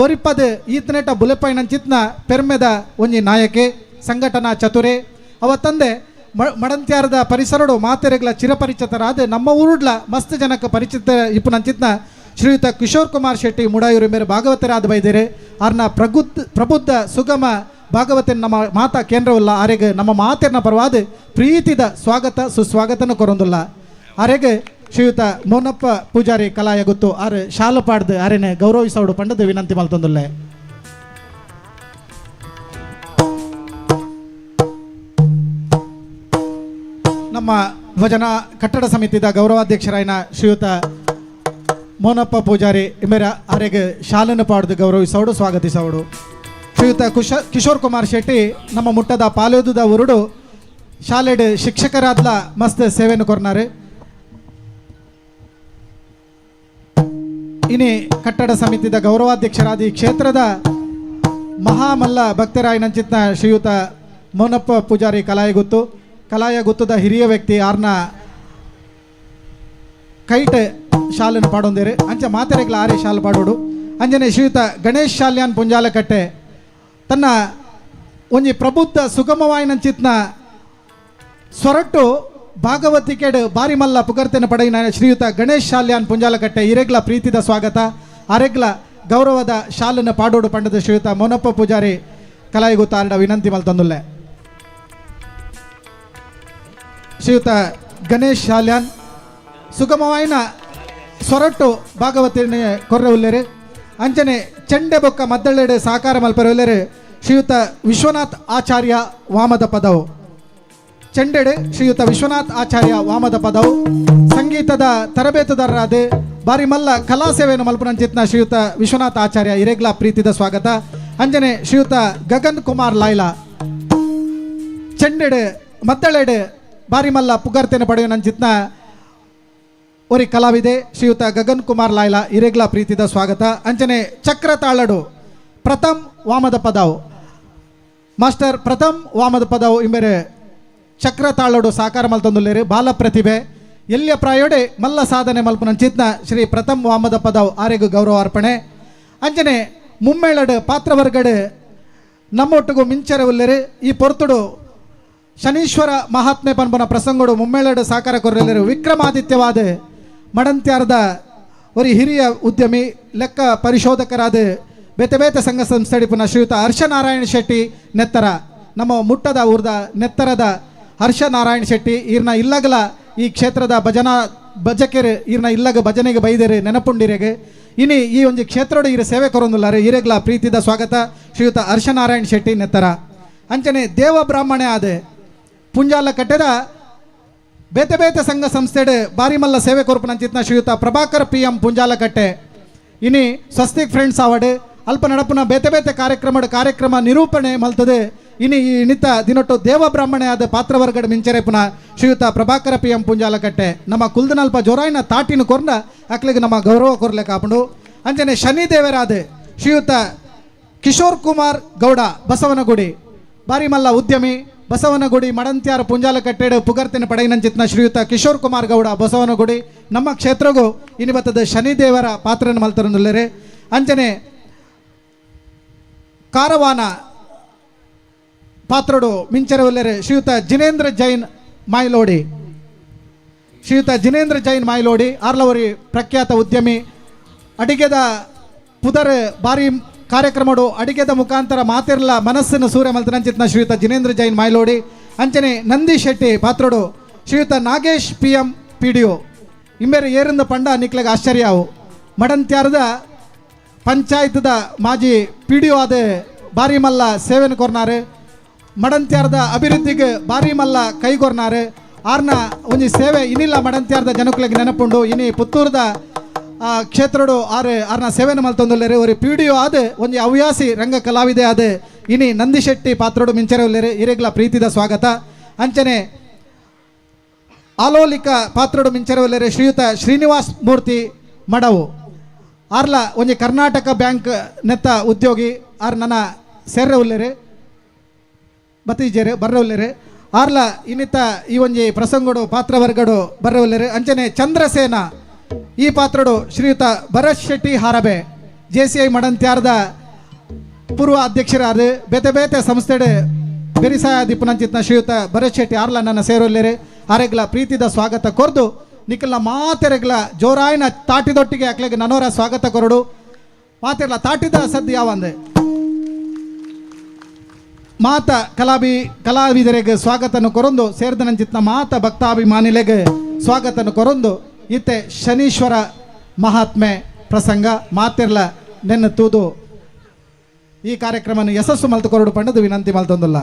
ಒರಿಪದ ಈತನೆಟ ಬುಲೆಪಾಯ್ನಂಚಿತ್ನ ಪೆರ್ಮೆದ ಒಂಜಿ ನಾಯಕೆ ಸಂಘಟನಾ ಚತುರೆ ಅವತ್ತಂದೆ ಮಡಂತ್ಯಾರದ ಪರಿಸರಡು ಮಾತೆರೆಗಳ ಚಿರಪರಿಚಿತರಾದ ನಮ್ಮ ಊರುಡ್ಲ ಮಸ್ತ್ ಜನಕ್ಕೆ ಪರಿಚಿತ ಇಪ್ಪುನಂಚಿತ್ನ ಶ್ರೀಯುತ ಕಿಶೋರ್ ಕುಮಾರ್ ಶೆಟ್ಟಿ ಮುಡಾಯೂರು ಮೇರೆ ಭಾಗವತರಾದ ಬೈದೇರೆ ಅವ್ರನ್ನ ಪ್ರಬುದ್ಧ ಸುಗಮ ಭಾಗವತನ ನಮ್ಮ ಮಾತಾ ಕೇಂದ್ರವಲ್ಲ ಆರೆಗೆ ನಮ್ಮ ಮಾತೆರ್ನ ಪರವಾದ ಪ್ರೀತಿದ ಸ್ವಾಗತ ಸುಸ್ವಾಗತನ ಕೊರೊಂದುಲ್ಲ ಆರೆಗೆ ಶ್ರೀಯುತ ಮೋನಪ್ಪ ಪೂಜಾರಿ ಕಲಾಯ ಗೊತ್ತು ಆರು ಶಾಲು ಪಾಡ್ದು ಆರೆನೆ ಗೌರವಿಸೋಡು ಪಂಡದ ವಿನಂತಿ ಮಲ್ತೊಂದುಲ್ಲೆ. ನಮ್ಮ ಭಜನಾ ಕಟ್ಟಡ ಸಮಿತಿದ ಗೌರವಾಧ್ಯಕ್ಷರಾಯಿನ ಶ್ರೀಯುತ ಮೋನಪ್ಪ ಪೂಜಾರಿ ಇಮೇರ ಆರೆಗೆ ಶಾಲನ್ನು ಪಾಡ್ದು ಗೌರವಿಸೋಡು ಸ್ವಾಗತಿಸೋಡು. ಶ್ರೀಯುತ ಕಿಶೋರ್ ಕುಮಾರ್ ಶೆಟ್ಟಿ ನಮ್ಮ ಮುಟ್ಟದ ಪಾಲೋದುದ ಉರುಡು ಶಾಲೆಡ್ ಶಿಕ್ಷಕರಾದ್ಲ ಮಸ್ತ್ ಸೇವೆಯನ್ನು ಕೊರ್ನಾರೆ. ಇನಿ ಕಟ್ಟಡ ಸಮಿತಿದ ಗೌರವಾಧ್ಯಕ್ಷರಾದ ಈ ಕ್ಷೇತ್ರದ ಮಹಾಮಲ್ಲ ಭಕ್ತರಾಯನಂಚಿತ್ನ ಶ್ರೀಯುತ ಮೋನಪ್ಪ ಪೂಜಾರಿ ಕಲಾಯ ಗುತ್ತದ ಹಿರಿಯ ವ್ಯಕ್ತಿ ಆರ್ನ ಕೈಟ್ ಶಾಲನ್ನು ಪಾಡೊಂದೇರೆ ಅಂಚೆ ಮಾತೆರೆಗ್ಲ ಆರೆ ಶಾಲು ಪಾಡೋಡು ಅಂಜನೆ ಶ್ರೀಯುತ ಗಣೇಶ್ ಶಾಲ್ಯಾನ್ ಪುಂಜಾಲಕಟ್ಟೆ ತನ್ನ ಒಂಜಿ ಪ್ರಬುದ್ಧ ಸುಗಮವಾಯಿನಂಚಿತ್ನ ಸ್ವರಟ್ಟು ಭಾಗವತಿಕೆಡ್ ಬಾರಿ ಮಲ್ಲ ಪುಗರ್ತೆನ ಪಡೆಯಿನ ಶ್ರೀಯುತ ಗಣೇಶ್ ಶಾಲ್ಯಾನ್ ಪುಂಜಾಲಕಟ್ಟೆ ಇರೆಗ್ಲ ಪ್ರೀತಿದ ಸ್ವಾಗತ ಅರೆಗ್ಲ ಗೌರವದ ಶಾಲನ್ನು ಪಾಡೋಡು ಪಂಡದ ಶ್ರೀಯುತ ಮೋನಪ್ಪ ಪೂಜಾರಿ ಕಲಾಯಿಗುತ್ತ ಆರ್ಡ ವಿನಂತಿ ಮಲ್ತೊಂದುಲ್ಲೆ. ಶ್ರೀಯುತ ಗಣೇಶ್ ಶಾಲ್ಯಾನ್ ಸುಗಮವಾಯಿನ ಸೊರಟ್ಟು ಭಾಗವತಿನ ಕೊರ್ರೆ ಉಲ್ಲೇರು ಅಂಚನೆ ಚೆಂಡೆ ಬೊಕ್ಕ ಮದ್ದಳೆಡೆ ಸಾಕಾರ ಮಲ್ಪರೆ ಉಲ್ಲೇರು ಶ್ರೀಯುತ ವಿಶ್ವನಾಥ್ ಆಚಾರ್ಯ ವಾಮದ ಪದವು ಚೆಂಡೆಡೆ ಶ್ರೀಯುತ ವಿಶ್ವನಾಥ್ ಆಚಾರ್ಯ ವಾಮದ ಪದವು ಸಂಗೀತದ ತರಬೇತುದಾರರಾದ ಬಾರಿ ಮಲ್ಲ ಕಲಾ ಸೇವೆಯನ್ನು ಮಲ್ಪನಂಚಿತ್ನ ಶ್ರೀಯುತ ವಿಶ್ವನಾಥ್ ಆಚಾರ್ಯ ಇರೆಗ್ಲ ಪ್ರೀತಿದ ಸ್ವಾಗತ ಅಂಜನೆ ಶ್ರೀಯುತ ಗಗನ್ ಕುಮಾರ್ ಲಾಯ್ಲಾ ಚೆಂಡೆಡೆ ಮದ್ದಳೆಡೆ ಬಾರಿ ಮಲ್ಲ ಪುಗರ್ತೆನ ಪಡೆಯುವಂಚಿತ್ನ ಒರಿ ಕಲಾವಿದೆ ಶ್ರೀಯುತ ಗಗನ್ ಕುಮಾರ್ ಲಾಯ್ಲಾ ಇರೆಗ್ಲ ಪ್ರೀತಿದ ಸ್ವಾಗತ ಅಂಚನೆ ಚಕ್ರ ತಾಳಡು ಪ್ರಥಮ್ ವಾಮದ ಪದಾವು ಮಾಸ್ಟರ್ ಪ್ರಥಮ್ ವಾಮದ ಪದಾವು ಇಂಬೆರೆ ಚಕ್ರ ತಾಳಡು ಸಾಕಾರ ಮಲ್ತೊಂದುಲ್ಲೇರು ಬಾಲ ಪ್ರತಿಭೆ ಎಲ್ಲಿಯ ಪ್ರಾಯೋಡೆ ಮಲ್ಲ ಸಾಧನೆ ಮಲ್ಪನಂಚಿತ್ನ ಶ್ರೀ ಪ್ರಥಮ್ ವಾಮದ ಪದಾವು ಆರೆಗೂ ಗೌರವ ಅರ್ಪಣೆ ಅಂಚನೆ ಮುಮ್ಮೇಳಡು ಪಾತ್ರವರ್ಗಡು ನಮ್ಮೊಟ್ಟಿಗೂ ಮಿಂಚರೆ ಉಲ್ಲೇರು ಈ ಪೊರ್ತುಡು ಶನೀಶ್ವರ ಮಹಾತ್ಮೆ ಪನ್ಪನ ಪ್ರಸಂಗಡು ಮುಮ್ಮೇಳಡು ಸಾಕಾರ ಕೊರ್ರೆಲ್ಲರು ವಿಕ್ರಮಾದಿತ್ಯವಾದ ಮಡಂತ್ಯಾರದ ಒಂದು ಹಿರಿಯ ಉದ್ಯಮಿ ಲೆಕ್ಕ ಪರಿಶೋಧಕರಾದ ಬೇತೆ ಬೇತೆ ಸಂಘ ಸಂಸ್ಥೆ ಪುನಃ ಶ್ರೀಯುತ ಹರ್ಷನಾರಾಯಣ ಶೆಟ್ಟಿ ನೆತ್ತರ ನಮ್ಮ ಮುಟ್ಟದ ಊರ್ದ ನೆತ್ತರದ ಹರ್ಷನಾರಾಯಣ ಶೆಟ್ಟಿ ಈರ್ನ ಇಲ್ಲಗಲ ಈ ಕ್ಷೇತ್ರದ ಭಜಕೆರು ಈರ್ನ ಇಲ್ಲಗ ಭಜನೆಗೆ ಬೈದೇರು ನೆನಪುಂಡಿರೆಗೆ ಇನಿ ಈ ಒಂದು ಕ್ಷೇತ್ರದ ಇರು ಸೇವೆ ಕೊರೊಂದುಲ್ಲಾರೆ ಈರೆಗ್ಲ ಪ್ರೀತಿದ ಸ್ವಾಗತ ಶ್ರೀಯುತ ಹರ್ಷನಾರಾಯಣ ಶೆಟ್ಟಿ ನೆತ್ತರ ಅಂಚನೆ ದೇವ ಬ್ರಾಹ್ಮಣೆ ಆದ ಪುಂಜಾಲ ಕಟ್ಟೆದ ಬೇತೆ ಬೇತೆ ಸಂಘ ಸಂಸ್ಥೆಡೆ ಬಾರಿ ಮಲ್ಲ ಸೇವೆ ಕೊರ್ಪನಂಚಿತ್ನ ಶ್ರೀಯುತ ಪ್ರಭಾಕರ್ PM ಪುಂಜಾಲಕಟ್ಟೆ ಇನಿ ಸ್ವಸ್ತಿಕ್ ಫ್ರೆಂಡ್ಸ್ ಅವಾರ್ಡ್ ಅಲ್ಪ ನಡಪುನ ಬೇತೆ ಬೇತೆ ಕಾರ್ಯಕ್ರಮ ನಿರೂಪಣೆ ಮಲ್ತದೆ ಇನಿ ಈ ನಿತ್ತ ದಿನೊಟ್ಟು ದೇವ ಬ್ರಾಹ್ಮಣೆ ಆದ ಪಾತ್ರವರ್ಗಡ ಮಿಂಚರೆ ಪುನಃ ಶ್ರೀಯುತ ಪ್ರಭಾಕರ PM ಪುಂಜಾಲಕಟ್ಟೆ ನಮ್ಮ ಕುಲ್ದನಲ್ಪ ಜೋರಾಯಿನ ತಾಟಿನ ಕೊರ್ನ ಅಕ್ಲಿಗೆ ನಮ್ಮ ಗೌರವ ಕೊರ್ಲೆ ಕಾಪುಂಡು ಅಂಚನೆ ಶನಿ ದೇವರಾದ ಶ್ರೀಯುತ ಕಿಶೋರ್ ಕುಮಾರ್ ಗೌಡ ಬಸವನಗುಡಿ ಬಾರಿ ಮಲ್ಲ ಉದ್ಯಮಿ ಬಸವನಗುಡಿ ಮಡಂತ್ಯಾರ ಪುಂಜಾಲಕಟ್ಟೆಡು ಪುಗರ್ತಿನ ಪಡೆಯಿನಂಚಿತ್ನ ಶ್ರೀಯುತ ಕಿಶೋರ್ ಕುಮಾರ್ ಗೌಡ ಬಸವನಗುಡಿ ನಮ್ಮ ಕ್ಷೇತ್ರಗೂ ಇನಿ ಬತ್ತದ ಶನಿದೇವರ ಪಾತ್ರನ ಮಲ್ತರನುಲ್ಲೇರೆ ಅಂಚನೆ ಕಾರವಾನ ಪಾತ್ರಡು ಮಿಂಚರೆ ಉಲ್ಲೇರೆ ಶ್ರೀಯುತ ಜಿನೇಂದ್ರ ಜೈನ್ ಮಾಯ್ಲೋಡಿ ಆರ್ಲವರಿ ಪ್ರಖ್ಯಾತ ಉದ್ಯಮಿ ಅಡಿಗೆದ ಪುದರ್ ಬಾರಿ ಕಾರ್ಯಕ್ರಮಡು ಅಡಿಗೆದ ಮುಖಾಂತರ ಮಾತಿರ್ಲ ಮನಸ್ಸಿನ ಸೂರ್ಯ ಮಲ್ತನಂಚಿತ್ನ ಶ್ರೀಯುತ ಜಿನೇಂದ್ರ ಜೈನ್ ಮಾಯ್ಲೋಡಿ ಅಂಚನೆ ನಂದಿ ಶೆಟ್ಟಿ ಪಾತ್ರಡು ಶ್ರೀಯುತ ನಾಗೇಶ್ PM PDO ಇಂಬೇರೆ ಏರಿಂದ ಪಂಡ ನಿಕ್ಲೆಗೆ ಆಶ್ಚರ್ಯವು ಮಡಂತ್ಯಾರದ ಪಂಚಾಯತ್ದ ಮಾಜಿ PDO ಆದ ಬಾರಿ ಮಲ್ಲ ಸೇವೆನ ಕೊರ್ನಾರೆ ಮಡಂತ್ಯಾರದ ಅಭಿವೃದ್ಧಿಗೆ ಬಾರಿ ಮಲ್ಲ ಕೈಗೊರ್ನಾರೆ ಆರ್ನ ಒಂಜಿ ಸೇವೆ ಇನ್ನಿಲ್ಲ ಮಡಂತ್ಯಾರದ ಜನಕ್ಲೆಗೆ ನೆನಪುಂಡು ಇನಿ ಪುತ್ತೂರದ ಕ್ಷೇತ್ರಡು ಆರ್ನ ಸೇವೆನ ಮಲ್ತೊಂದುಲ್ಲೇರೆ ஒரு PDO ಆದ ಒಂಜಿ ಹವ್ಯಾಸಿ ರಂಗ ಕಲಾವಿದೆ ಆದ ಇನಿ ನಂದಿಶೆಟ್ಟಿ ಪಾತ್ರಡು ಮಿಂಚರೆ ಉಲ್ಲೇರೆ ಇರೆಗ್ಲ ಪ್ರೀತಿದ ಸ್ವಾಗತ ಅಂಚನೆ ಆಲೋಲಿಕ ಪಾತ್ರಡು ಮಿಂಚರೆ ಉಲ್ಲೇರೆ ಶ್ರೀಯುತ ಶ್ರೀನಿವಾಸ್ ಮೂರ್ತಿ ಮಡವು ಆರ್ಲ ಒಂಜಿ ಕರ್ನಾಟಕ ಬ್ಯಾಂಕ್ ನೆತ್ತ ಉದ್ಯೋಗಿ ಆರ್ ನನ್ನ ಸೇರ್ರೆ ಉಲ್ಲೇರೆ ಬತ್ತೀಜೇರೆ ಬರ್ರೆ ಉಲ್ಲೇರೆ ಆರ್ಲ ಇನ್ನಿತ ಈ ಒಂಜಿ ಪ್ರಸಂಗಡು ಪಾತ್ರವರ್ಗಡು ಬರವಲ್ಲರು ಅಂಚನೆ ಚಂದ್ರಸೇನ ಈ ಪಾತ್ರಡು ಶ್ರೀಯುತ ಭರತ್ ಶೆಟ್ಟಿ ಹಾರಬೆ JCI ಮಡಂತ್ಯಾರ್ದ ಪೂರ್ವ ಅಧ್ಯಕ್ಷರಾದ ಬೇತೆ ಬೇತೆ ಸಂಸ್ಥೆಡೆ ಬೆರಿಸಾಯ ದಿಪ್ಪನಂಚಿತ್ನ ಶ್ರೀಯುತ ಭರತ್ ಶೆಟ್ಟಿ ಆರ್ಲ ನನ್ನ ಸೇರೊಲ್ಲೆರೆ ಆರೆಗ್ಲ ಪ್ರೀತಿದ ಸ್ವಾಗತ ಕೊರ್ದು ನಿಖಲ್ನ ಮಾತೆರೆಗ್ಲ ಜೋರಾಯಿನ ತಾಟಿದೊಟ್ಟಿಗೆ ಅಕ್ಲೆಗೆ ನನ್ನೋರ ಸ್ವಾಗತ ಕೊರಡು ಮಾತೆರ್ಲ ತಾಟಿದ ಸದ್ದು ಯಾವಂದೆ ಮಾತ ಕಲಾವಿದರಿಗೆ ಸ್ವಾಗತನು ಕೊರೊಂದು ಸೇರಿದನಂಚಿತ್ನ ಮಾತ ಭಕ್ತಾಭಿಮಾನಿಲೆಗೆ ಸ್ವಾಗತನು ಕೊರೊಂದು ಇತ್ತೆ ಶನೀಶ್ವರ ಮಹಾತ್ಮೆ ಪ್ರಸಂಗ ಮಾತೆರ್ಲ ನೆನ್ನ ತೂದು ಈ ಕಾರ್ಯಕ್ರಮವನ್ನು ಯಶಸ್ಸು ಮಲ್ತು ಕೊರಡು ಪಂಡದು ವಿನಂತಿ ಮಲ್ತೊಂದುಲ್ಲ.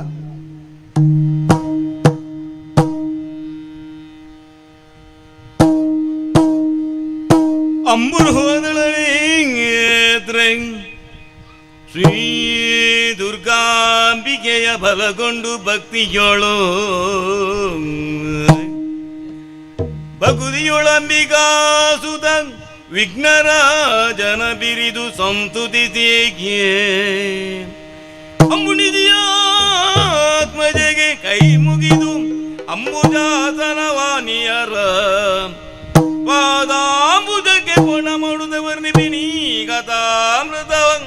ಅಂಬುರು ಶ್ರೀ ದುರ್ಗಾಂಬಿಕೆಯ ಬಲಗೊಂಡು ಭಕ್ತಿಯೋಳು ಬಗುದಿಯೊಳಂಬಿಕಾ ಸುತ ವಿಘ್ನರಾಜನ ಬಿರಿದು ಸಂತುತಿಸಿಯೇ ಅಂಬುನಿದಿಯ ಆತ್ಮಜೆಗೆ ಕೈ ಮುಗಿದು ಅಂಬುಜಾಸನವಾಣಿಯರ ಪಾದಾಂಬುಜಕ್ಕೆ ಪೊಣ ಮಾಡುದವರ್ನಿ ಬಿನಿ ಕಥಾಮೃತವಂ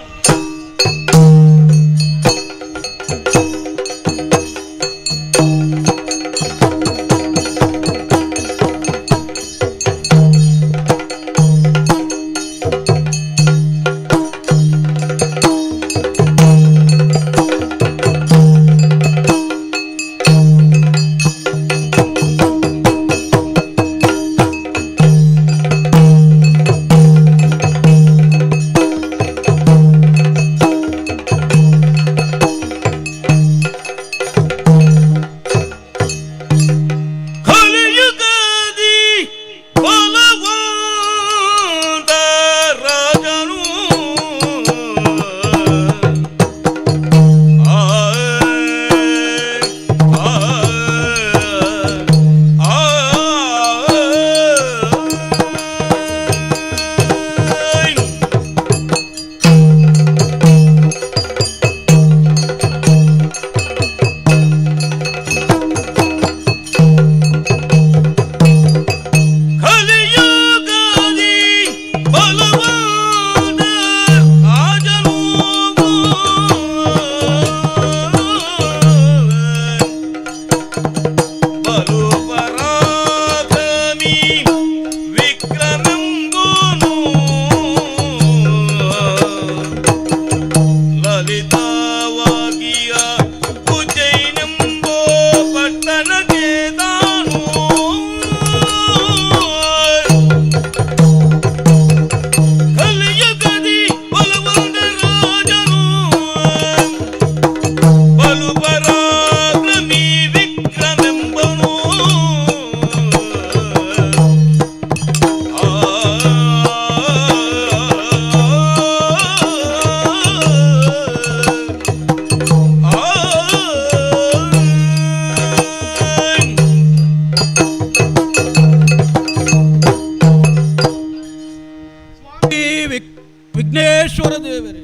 ವಿಘ್ನೇಶ್ವರ ದೇವರೇ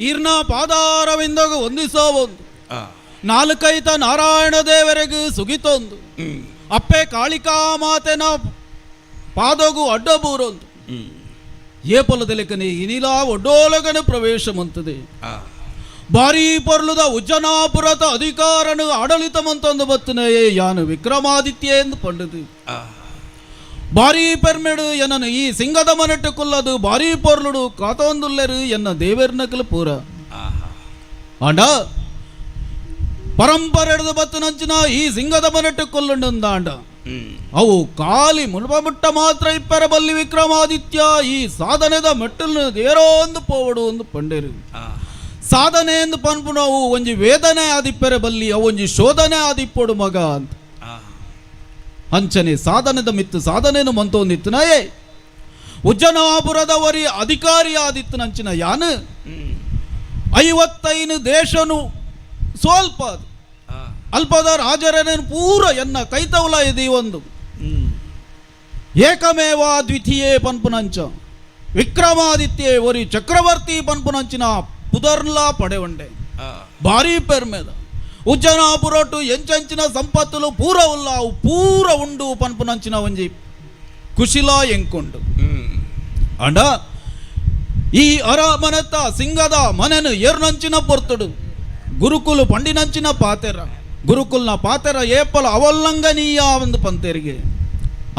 ಈರ್ನ ಪಾದಾರವಿಂದಾಗ ಒಂದಿಸೋವೊಂದು ನಾಲ್ಕೈತ ನಾರಾಯಣ ದೇವರಿಗೆ ಸುಗಿತೊಂದು ಅಪ್ಪೆ ಕಾಳಿಕಾ ಮಾತೆನ ಪಾದಗು ಅಡ್ಡಬೂರೊಂದು ಏಪಲದ ಲೆಕ್ಕನೆ ಇನಿಲ ಒಡ್ಡೋಲಗನ ಪ್ರವೇಶಮಂತದೆ ಬಾರಿ ಪೊರ್ಲುದ ಉಜ್ಜನಾಪುರದ ಅಧಿಕಾರನು ಆಡಳಿತಮಂತಂದು ಬತ್ತನೆಯೇ ಯಾನು ವಿಕ್ರಮಾದಿತ್ಯ ಎಂದು ಪಂಡದು ಬಾರಿ ಪೆರ್ಮೆಡು ಎನ್ನನು ಈ ಸಿಂಗದ ಮನೆಟ್ಟು ಕೊಲ್ಲದು ಬಾರಿ ಪೊರ್ಲುಡು ಕಾತೊಂದುಲ್ಲೆರು ಎನ್ನ ದೇವೇರ್ನಕಲು ಪೂರ ಆಂಡ ಪರಂಪರೆಡ್ದು ಬತ್ತು ನಂಚಿನ ಈ ಸಿಂಗದ ಮನೆಟ್ಟು ಕೊಲ್ಲುಂಡಾಂಡ ಅವು ಕಾಲಿ ಮುಲ್ಪಮುಟ್ಟ ಮಾತ್ರ ಇಪ್ಪರ ಬಲ್ಲಿ ವಿಕ್ರಮಾದಿತ್ಯ ಈ ಸಾಧನೆದ ಮೆಟ್ಟಲು ಏರೋ ಒಂದು ಪೋವಡು ಒಂದು ಪಂಡೇರು ಸಾಧನೆ ಎಂದು ಪನ್ಪು ನಾವು ಒಂಜಿ ವೇದನೆ ಆದಿಪ್ಪರೆ ಬಲ್ಲಿ ಅವೊಂಜಿ ಶೋಧನೆ ಆದಿಪ್ಪೋಡು ಮಗ ಅಂತ ಅಂಚನೆ ಸಾಧನೆದ ಮಿತ್ತು ಸಾಧನೆಯನ್ನು ಮಂತೊಂದಿತ್ತು ನಯೇ ಉಜ್ಜನಾಪುರದವರಿ ಅಧಿಕಾರಿ ಆದಿತ್ತು ನಂಚಿನ ಯಾನು 55 ದೇಶನು ಸ್ವಲ್ಪ ಅಲ್ಪದ ರಾಜರೇನೇನು ಪೂರ ಎನ್ನ ಕೈತವಲ ಇದೆ ಒಂದು ಏಕಮೇವ ದ್ವಿತೀಯೇ ಪನ್ಪುನಂಚ ವಿಕ್ರಮಾದಿತ್ಯ ಒರಿ ಚಕ್ರವರ್ತಿ ಪನ್ಪುನಂಚಿನ ಪುದರ್ಲಾ ಪಡೆ ಒಂಡೆ ಭಾರಿ ಪೆರ್ಮೆದ ಉಜ್ಜನಾಪುರೊಟ್ಟು ಎಂಚಂಚಿನ ಸಂಪತ್ತುಲು ಪೂರ ಉಲ್ಲ ಅವು ಪೂರ ಉಂಡು ಪನ್ಪುನಂಚಿನ ಒಂಜಿ ಕುಶಿಲ ಎಂಕೊಂಡು ಅಂಡ ಈ ಅರಮನೆತ್ತ ಸಿಂಗದ ಮನೆನು ಏರ್ನಂಚಿನ ಪೊರ್ತುಡು ಗುರುಕುಲು ಪಂಡಿನಂಚಿನ ಪಾತೆರ ಗುರುಕುಲ್ನ ಪಾತೆರ ಏಪಲ ಅವಲ್ಲಂಘನೀಯ ಒಂದು ಪಂತೆರಿಗೆ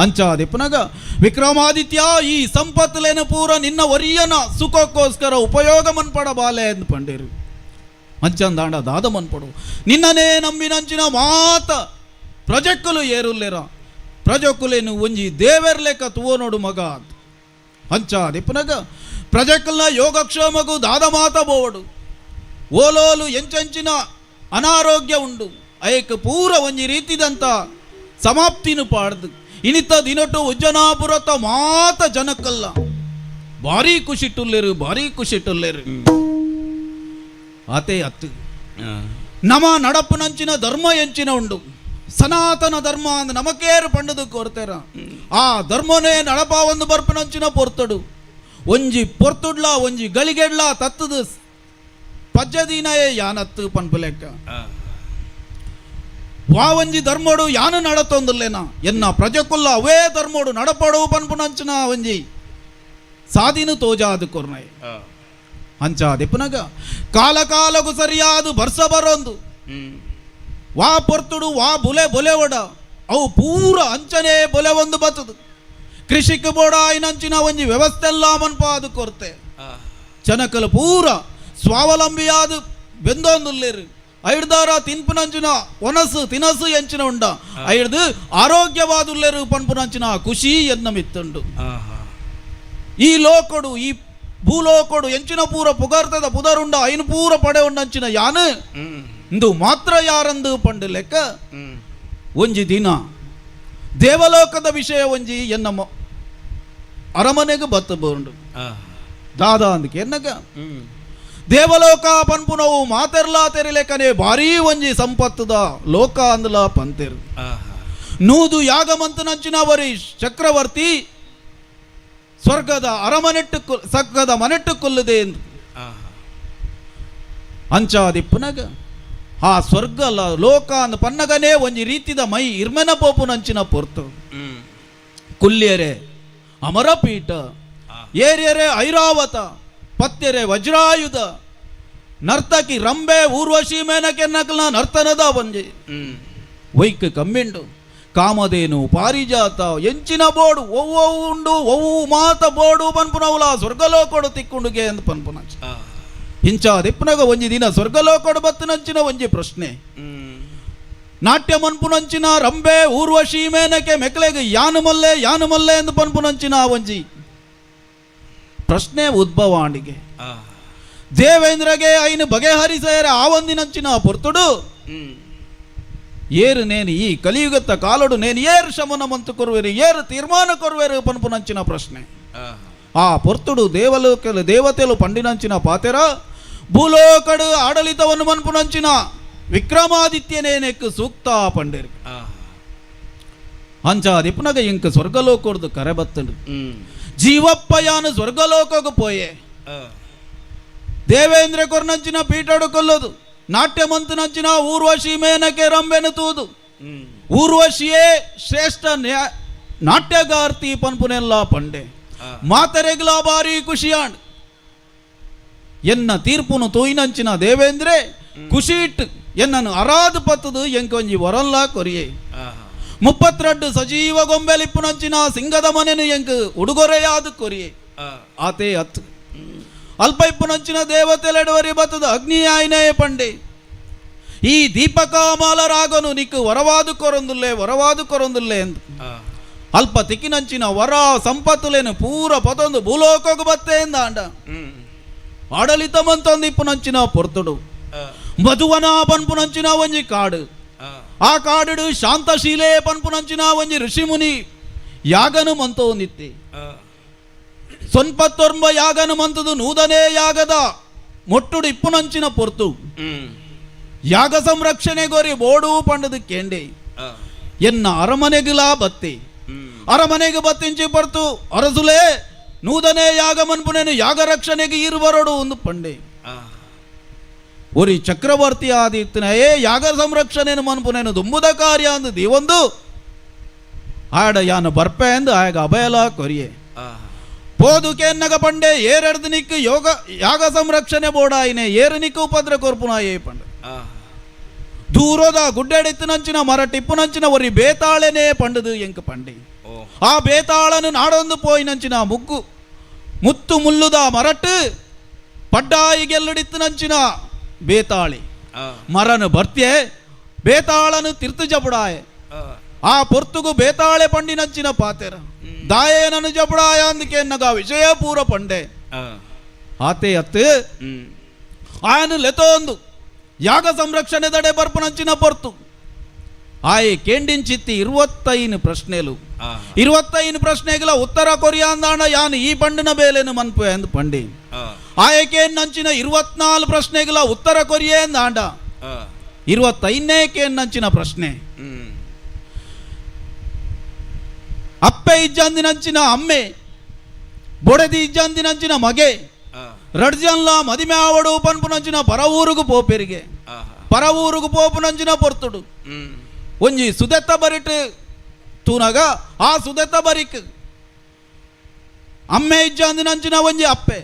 ಅಂಚಾದಿಪ್ಪನಗ ವಿಕ್ರಮಾದಿತ್ಯ ಈ ಸಂಪತ್ತುಲೇನು ಪೂರ ನಿನ್ನ ಒರಿಯನ ಸುಖಕ್ಕೋಸ್ಕರ ಉಪಯೋಗ ಮನ್ಪಡ ಬಾಲೆ ಎಂದು ಪಂಡಿರು ಅಂಚಂದಾಂಡ ದಾದ ಮನ್ಪಡು ನಿನ್ನನೇ ನಂಬಿನಂಚಿನ ಮಾತ ಪ್ರಜೆಕ್ಕುಲು ಏರುಲ್ಲೆರ ಪ್ರಜೆಕ್ಕುಲೇನು ಒಂಜಿ ದೇವರ್ ಲೆಕ್ಕ ತುವೋ ನೋಡು ಮಗ ಅಂತ ಅಂಚಾದಿಪ್ಪನಗ ಪ್ರಜೆಕ್ಕಲ್ನ ಯೋಗಕ್ಷೇಮಗೂ ದಾದ ಮಾತ ಬೋವಡು ಓಲೋಲು ಎಂಚಂಚಿನ ಅನಾರೋಗ್ಯ ಉಂಡು ಅಯಕ್ಕೆ ಪೂರ ಒಂಜಿ ರೀತಿದಂತ ಸಮಾಪ್ತಿನು ಪಾಡ್ದು ಇನಿತ ದಿನಟು ಉಜ್ಜನಾಪುರತ ಮಾತ ಜನಕ್ಕಲ್ಲ ಭಾರಿ ಖುಷಿಟ್ಟುಲ್ಲೇರು ಆತೆ ಅತ್ತು ನಮ ನಡಪುನಂಚಿನ ಧರ್ಮ ಎಂಚಿನ ಉಂಡು ಸನಾತನ ಧರ್ಮ ಅಂದ್ ನಮಕೇರು ಪಂಡದು ಕೋರ್ತೇರ ಆ ಧರ್ಮನೇ ನಡಪ ಒಂದು ಬರ್ಪನಂಚಿನ ಪೊರ್ತಡು ಒಂಜಿ ಪೊರ್ತುಡ್ಲ ಒಂಜಿ ಗಳಿಗೆಡ್ಲ ತತ್ತದು ಪಜ್ಜದೀನಯೇ ಯಾನತ್ತು ಪನ್ಪುಲೆಕ್ಕ ವಾ ಒಂಜಿ ಧರ್ಮೋಡು ಯಾನು ನಡತೊಂದುಲ್ಲೇನ ಎನ್ನ ಪ್ರಜೆಕುಲ್ಲ ಅವೇ ಧರ್ಮೋಡು ನಡಪಡು ಪನ್ಪುನಂಚಿನ ಒಂಜಿ ಸಾದಿನು ತೋಜಾದು ಕೊರ್ನೈ ಅಂಚಾದಿಪ್ಪನಗ ಕಾಲ ಕಾಲಗೂ ಸರಿಯಾದು ಬರ್ಸ ಬರೋಂದು ವಾ ಪೊರ್ತುಡು ವಾ ಬುಲೆ ಬೊಲೆ ಒಡ ಅವು ಪೂರ ಅಂಚನೆ ಬೊಲೆ ಒಂದು ಬತ್ತದು ಕೃಷಿಕ ಬೋಡ ಐನಂಚಿನ ಒಂಜಿ ವ್ಯವಸ್ಥೆ ಎಲ್ಲ ಮನ್ಪಾದು ಕೊರ್ತೆ ಜನಕಲು ಪೂರ ಸ್ವಾವಲಂಬಿಯಾದ ಬೆಂದೊಂದುಲ್ಲೇರು ಐಡ್ದಾರ ತಿನ್ಪುನಂಚಿನ ಒನಸು ತಿನಸು ಎಂಚಿನ ಉಂಡ ಐಡ್ದು ಆರೋಗ್ಯವಾದುಲ್ಲೇರು ಪನ್ಪುನಂಚಿನ ಖುಷಿ ಎನ್ನ ಮಿತ್ತುಂಡು ಈ ಲೋಕೊಡು ಈ ಭೂಲೋಕೊಡು ಎಂಚಿನ ಪೂರ ಪುಗಾರ್ತದ ಪುದರುಂಡ ಐನು ಪೂರ ಪಡೆ ಉಂಡಂಚಿನ ಯಾನು ಇಂದು ಮಾತ್ರ ಯಾರಂದು ಪಂಡು ಲೆಕ್ಕ ಒಂಜಿ ದಿನ ದೇವಲೋಕದ ವಿಷಯ ಒಂಜಿ ಎನ್ನ ಅರಮನೆಗೆ ಬತ್ತ ಬೋಂಡು ದಾದ ಅಂದಕ್ಕೆ ಎನ್ನಗ ದೇವಲೋಕ ಪನ್ಪುನವು ಮಾತೆರ್ಲಾ ತೆರಿಲೆಕ್ಕನೆ ಭಾರೀ ಒಂಜಿ ಸಂಪತ್ತದ ಲೋಕ ಅಂದಲ ಪಂತೆರು ನೂದು ಯಾಗಮಂತನಂಚಿನ ವರೀಶ್ ಚಕ್ರವರ್ತಿ ಸ್ವರ್ಗದ ಅರಮನೆಟ್ಟು ಸ್ವರ್ಗದ ಮನೆಟ್ಟು ಕೊಲ್ಲದೆ ಎಂದು ಅಂಚಾದಿಪ್ಪನಗ ಆ ಸ್ವರ್ಗ ಲೋಕ ಅಂದ ಪನ್ನಗನೇ ಒಂಜಿ ರೀತಿದ ಮೈ ಇರ್ಮೆನ ಪೋಪುನಂಚಿನ ಪೊರ್ತು ಕುಲ್ಯರೆ ಅಮರಪೀಠ ಏರ್ಯರೆ ಐರಾವತ ಪತ್ಯರೆ ವಜ್ರಾಯುಧ ನರ್ತಕಿ ರಂಬೆ ಊರ್ವಶಿ ಮೇನಕೆ ನಕಲ ನರ್ತನದ ಒಂಜಿ ವೈಕ್ ಕಮ್ಮಿಂಡು ಕಾಮಧೇನು ಪಾರಿಜಾತ ಎಂಚಿನ ಬೋಡು ಒವ್ವು ಉಂಡು ಒವ್ವು ಮಾತ ಬೋಡು ಪನ್ಪುನವುಲ ಸ್ವರ್ಗಲೋಕೊಡು ತಿಕ್ಕುಂಡುಗೆ ಎಂದು ಪನ್ಪುನಂಚ ಇಂಚಾದಿಪ್ಪನಗ ಒಂಜಿ ದಿನ ಸ್ವರ್ಗಲೋಕೊಡು ಬತ್ತನಂಚಿನ ಒಂಜಿ ಪ್ರಶ್ನೆ ನಾಟ್ಯ ಮನ್ಪುನಂಚಿನ ರಂಬೆ ಊರ್ವಶಿ ಮೇನಕೆ ಮೆಕ್ಲೆಗೆ ಯಾನು ಮಲ್ಲೆ ಎಂದು ಪನ್ಪುನಂಚಿನ ಒಂಜಿ ಪ್ರಶ್ನೆ ಉದ್ಭವ ಆಂಡಿಗೆ ದೇವೇಂದ್ರಗೆ ಐನು ಬಗೆಹರಿಸೇರೆ ಆ ಒಂದಿನಂಚಿನ ಪೊರ್ತುಡು ಏರು ನೇನು ಈ ಕಲಿಯುಗತ್ತ ಕಾಲಡು ನೇನು ಏರು ಶಮನ ಮಂತು ಕೊರುವೆರು ಏರು ತೀರ್ಮಾನ ಕೊರುವೆರು ಪನ್ಪುನಂಚಿನ ಪ್ರಶ್ನೆ ಆ ಪೊರ್ತುಡು ದೇವಲೋಕಲು ದೇವತೆಲು ಪಂಡಿನಂಚಿನ ಪಾತೆರ ಭೂಲೋಕಡು ಆಡಳಿತವನ್ನು ಮನ್ಪುನಂಚಿನ ವಿಕ್ರಮಾದಿತ್ಯನೇನೆಕ್ಕು ಸೂಕ್ತ ಪಂಡಿರು ಅಂಚಾದಿಪ್ಪನಗ ಇಂಕ ಸ್ವರ್ಗಲೋಕರ್ದು ಕರೆ ಬತ್ತಡು ಜೀವಪ್ಪ ಯಾನು ಸ್ವರ್ಗಲೋಕಗೂ ಪೋಯೆ ದೇವೇಂದ್ರ ಕೊರ್ನಂಚಿನ ಪೀಠಡು ಕೊಲ್ಲೋದು ನಾಟ್ಯ ಮಂತನಂಚಿನ ಊರ್ವಶಿ ಮೇನಕೆ ರಂಬೆನು ತೂದು ಊರ್ವಶಿಯೇ ಶ್ರೇಷ್ಠ ನಾಟ್ಯಗಾರ್ತಿ ಪನ್ಪುನೆಲ್ಲ ಪಂಡೆ ಮಾತರೆಗ್ಲ ಬಾರಿ ಖುಷಿಯಾಂಡ್ ಎನ್ನ ತೀರ್ಪುನು ತೂಯಿನಂಚಿನ ದೇವೇಂದ್ರೆ ಖುಷಿ ಇಟ್ಟು ಎನ್ನನು ಅರಾದು ಪತ್ತದು ಎಂಕೊಂಜಿ ವರಲ್ಲ ಕೊರಿಯೆ 32 ಸಜೀವ ಗೊಂಬೆಲಿಪ್ಪುನಂಚಿನ ಸಿಂಗದ ಮನೆನು ಎಂಕ್ ಉಡುಗೊರೆಯಾದ ಕೊರಿಯೆ ಆತೆ ಅತ್ತು ಅಲ್ಪ ಇಪ್ಪುನಂಚಿನ ದೇವತೆಲೆಡುವರಿ ಬತ್ತದ ಅಗ್ನಿ ಆಯ್ನೇ ಪಂಡೆ ಈ ದೀಪಕಾಮಾಲರಾಗನು ನಿಕ್ಕು ವರವಾದು ಕೊರೊಂದುಲ್ಲೆ ಎಂದು ಅಲ್ಪ ತಿಕ್ಕಿನಂಚಿನ ವರ ಸಂಪತ್ತುಲೇನು ಪೂರ ಪತೊಂದು ಭೂಲೋಕಗು ಬತ್ತೆ ಎಂದಾಂಡ ಆಡಳಿತ ಮಂತೊಂದು ಇಪ್ಪುನಂಚಿನ ಪೊರ್ತುಡು ಮಧುವನ ಪನ್ಪುನಂಚಿನ ಒಂಜಿ ಕಾಡು ಆ ಕಾಡು ಶಾಂತಶೀಲೆ ಪನ್ಪುನಂಚಿನ ಒಂಜಿ ಋಷಿಮುನಿ ಯಾಗನು ಮಂತ ಒಂದಿತ್ತೆ ಸೊನ್ಪತ್ತೊರ್ಬ ಯಾಗನು ಮಂತದು ನೂದನೇ ಯಾಗದ ಮೊಟ್ಟುಡು ಇಪ್ಪುನಂಚಿನ ಪೊರ್ತು ಯಾಗ ಸಂರಕ್ಷಣೆ ಗೋರಿ ಬೋಡು ಪಂಡದು ಕೇಂಡೆ ಎನ್ನ ಅರಮನೆಗಿಲ ಬತ್ತಿ ಅರಮನೆಗೆ ಬತ್ತಿಂಚಿ ಪರ್ತು ಅರಸುಲೆ ನೂದನೇ ಯಾಗ ಮನ್ಪುನೇನು ಯಾಗ ರಕ್ಷಣೆಗೆ ಇರುವರಡು ಒಂದು ಪಂಡೆ ಒರಿ ಚಕ್ರವರ್ತಿ ಆದಿತ್ತನ ಯಾಗ ಸಂರಕ್ಷಣೆಯನ್ನು ಮನ್ಪುನೇನು ದುಂಬುದ ಕಾರ್ಯ ಅಂದು ದೀವೊಂದು ಆಡ ಯಾನು ಬರ್ಪೆ ಎಂದು ಆಗ ಅಭಯಲ ಕೊರಿಯೆ ಪೋದುಕೆ ಎನ್ನಗ ಪಂಡೆ ಏರೆಡ್ದು ನಿಕ್ಕು ಯಾಗ ಸಂರಕ್ಷಣೆ ಬೋಡಾಯಿನೆ ಏರು ನಿಕ್ಕು ಉಪದ್ರ ಕೊರ್ಪುನಾಯೇ ಪಂಡ ದೂರದ ಗುಡ್ಡೆಡಿತ್ತಿನಂಚಿನ ಮರ ಟಿಪ್ಪುನಂಚಿನ ಒರಿ ಬೇತಾಳೆನೇ ಪಂಡದು ಎಂಕ ಪಂಡಿ ಆ ಬೇತಾಳನು ನಾಡೊಂದು ಪೋಯಿನಂಚಿನ ಮುತ್ತು ಮುಲ್ಲುದ ಮರಟ್ಟು ಪಡ್ಡಾಯಿಗೆಲ್ಲುಡಿತ್ತಿನಂಚಿನ ಬೇತಾಳಿ ಮರನು ಬರ್ತ್ಯೆ ಬೇತಾಳನು ತಿರ್ತು ಜಪುಡಾಯ ಆ ಪೊರ್ತುಗು ಬೇತಾಳೆ ಪಂಡಿನಂಚಿನ ಪಾತೆರ ದಾಯೇನನು ಜಪುಡಾಯ ಅಂದಕ್ಕೆ ಎನ್ನಗ ವಿಷಯ ಪೂರ ಪಂಡೆ ಆತೆ ಅತ್ತು ಆಯನು ಲೆತೊಂದು ಯಾಗ ಸಂರಕ್ಷಣೆ ದಡೆ ಬರ್ಪನಂಚಿನ ಪೊರ್ತು ಆಯೆ ಕೇಂಡಿಂಚಿತ್ತಿ 25 ಪ್ರಶ್ನೆಲು 25 ಪ್ರಶ್ನೆಗಳ ಉತ್ತರ ಕೊರಿಯಾ ಅಂದಾಂಡ ಯಾನು ಈ ಪಂಡಿನ ಬೇಲೆನು ಮನ್ಪು ಎಂದು ಪಂಡಿ ಆಯಕೆ ನಂಚಿನ 24 ಪ್ರಶ್ನೆಗಳ ಉತ್ತರ ಕೊರಿಯೇ ಅಂದಾಂಡ 25ನೇಕೆ ನಂಚಿನ ಪ್ರಶ್ನೆ ಅಪ್ಪೆ ಇಜ್ಜಂದಿನಂಚಿನ ಅಮ್ಮೆ ಬೊಡೆದಿ ಇಜ್ಜಂದಿನಂಚಿನ ಮಗೆ ರಡ್ಜನ್ಲ ಮದಿಮೆ ಆವಡು ಪನ್ಪುನಂಚಿನ ಪರವೂರುಗು ಪೋಪೆರಿಗೆ ಪರವೂರುಗು ಪೋಪುನಂಚಿನ ಪೊರ್ತುಡು ಒಂಜಿ ಸುದೆತ್ತ ಬರಿಟ್ ತೂನಗ ಆ ಸುದೆತ್ತ ಬರಿಕ್ ಅಮ್ಮೆ ಇಜ್ಜಂದಿನಂಚಿನ ಒಂಜಿ ಅಪ್ಪೆ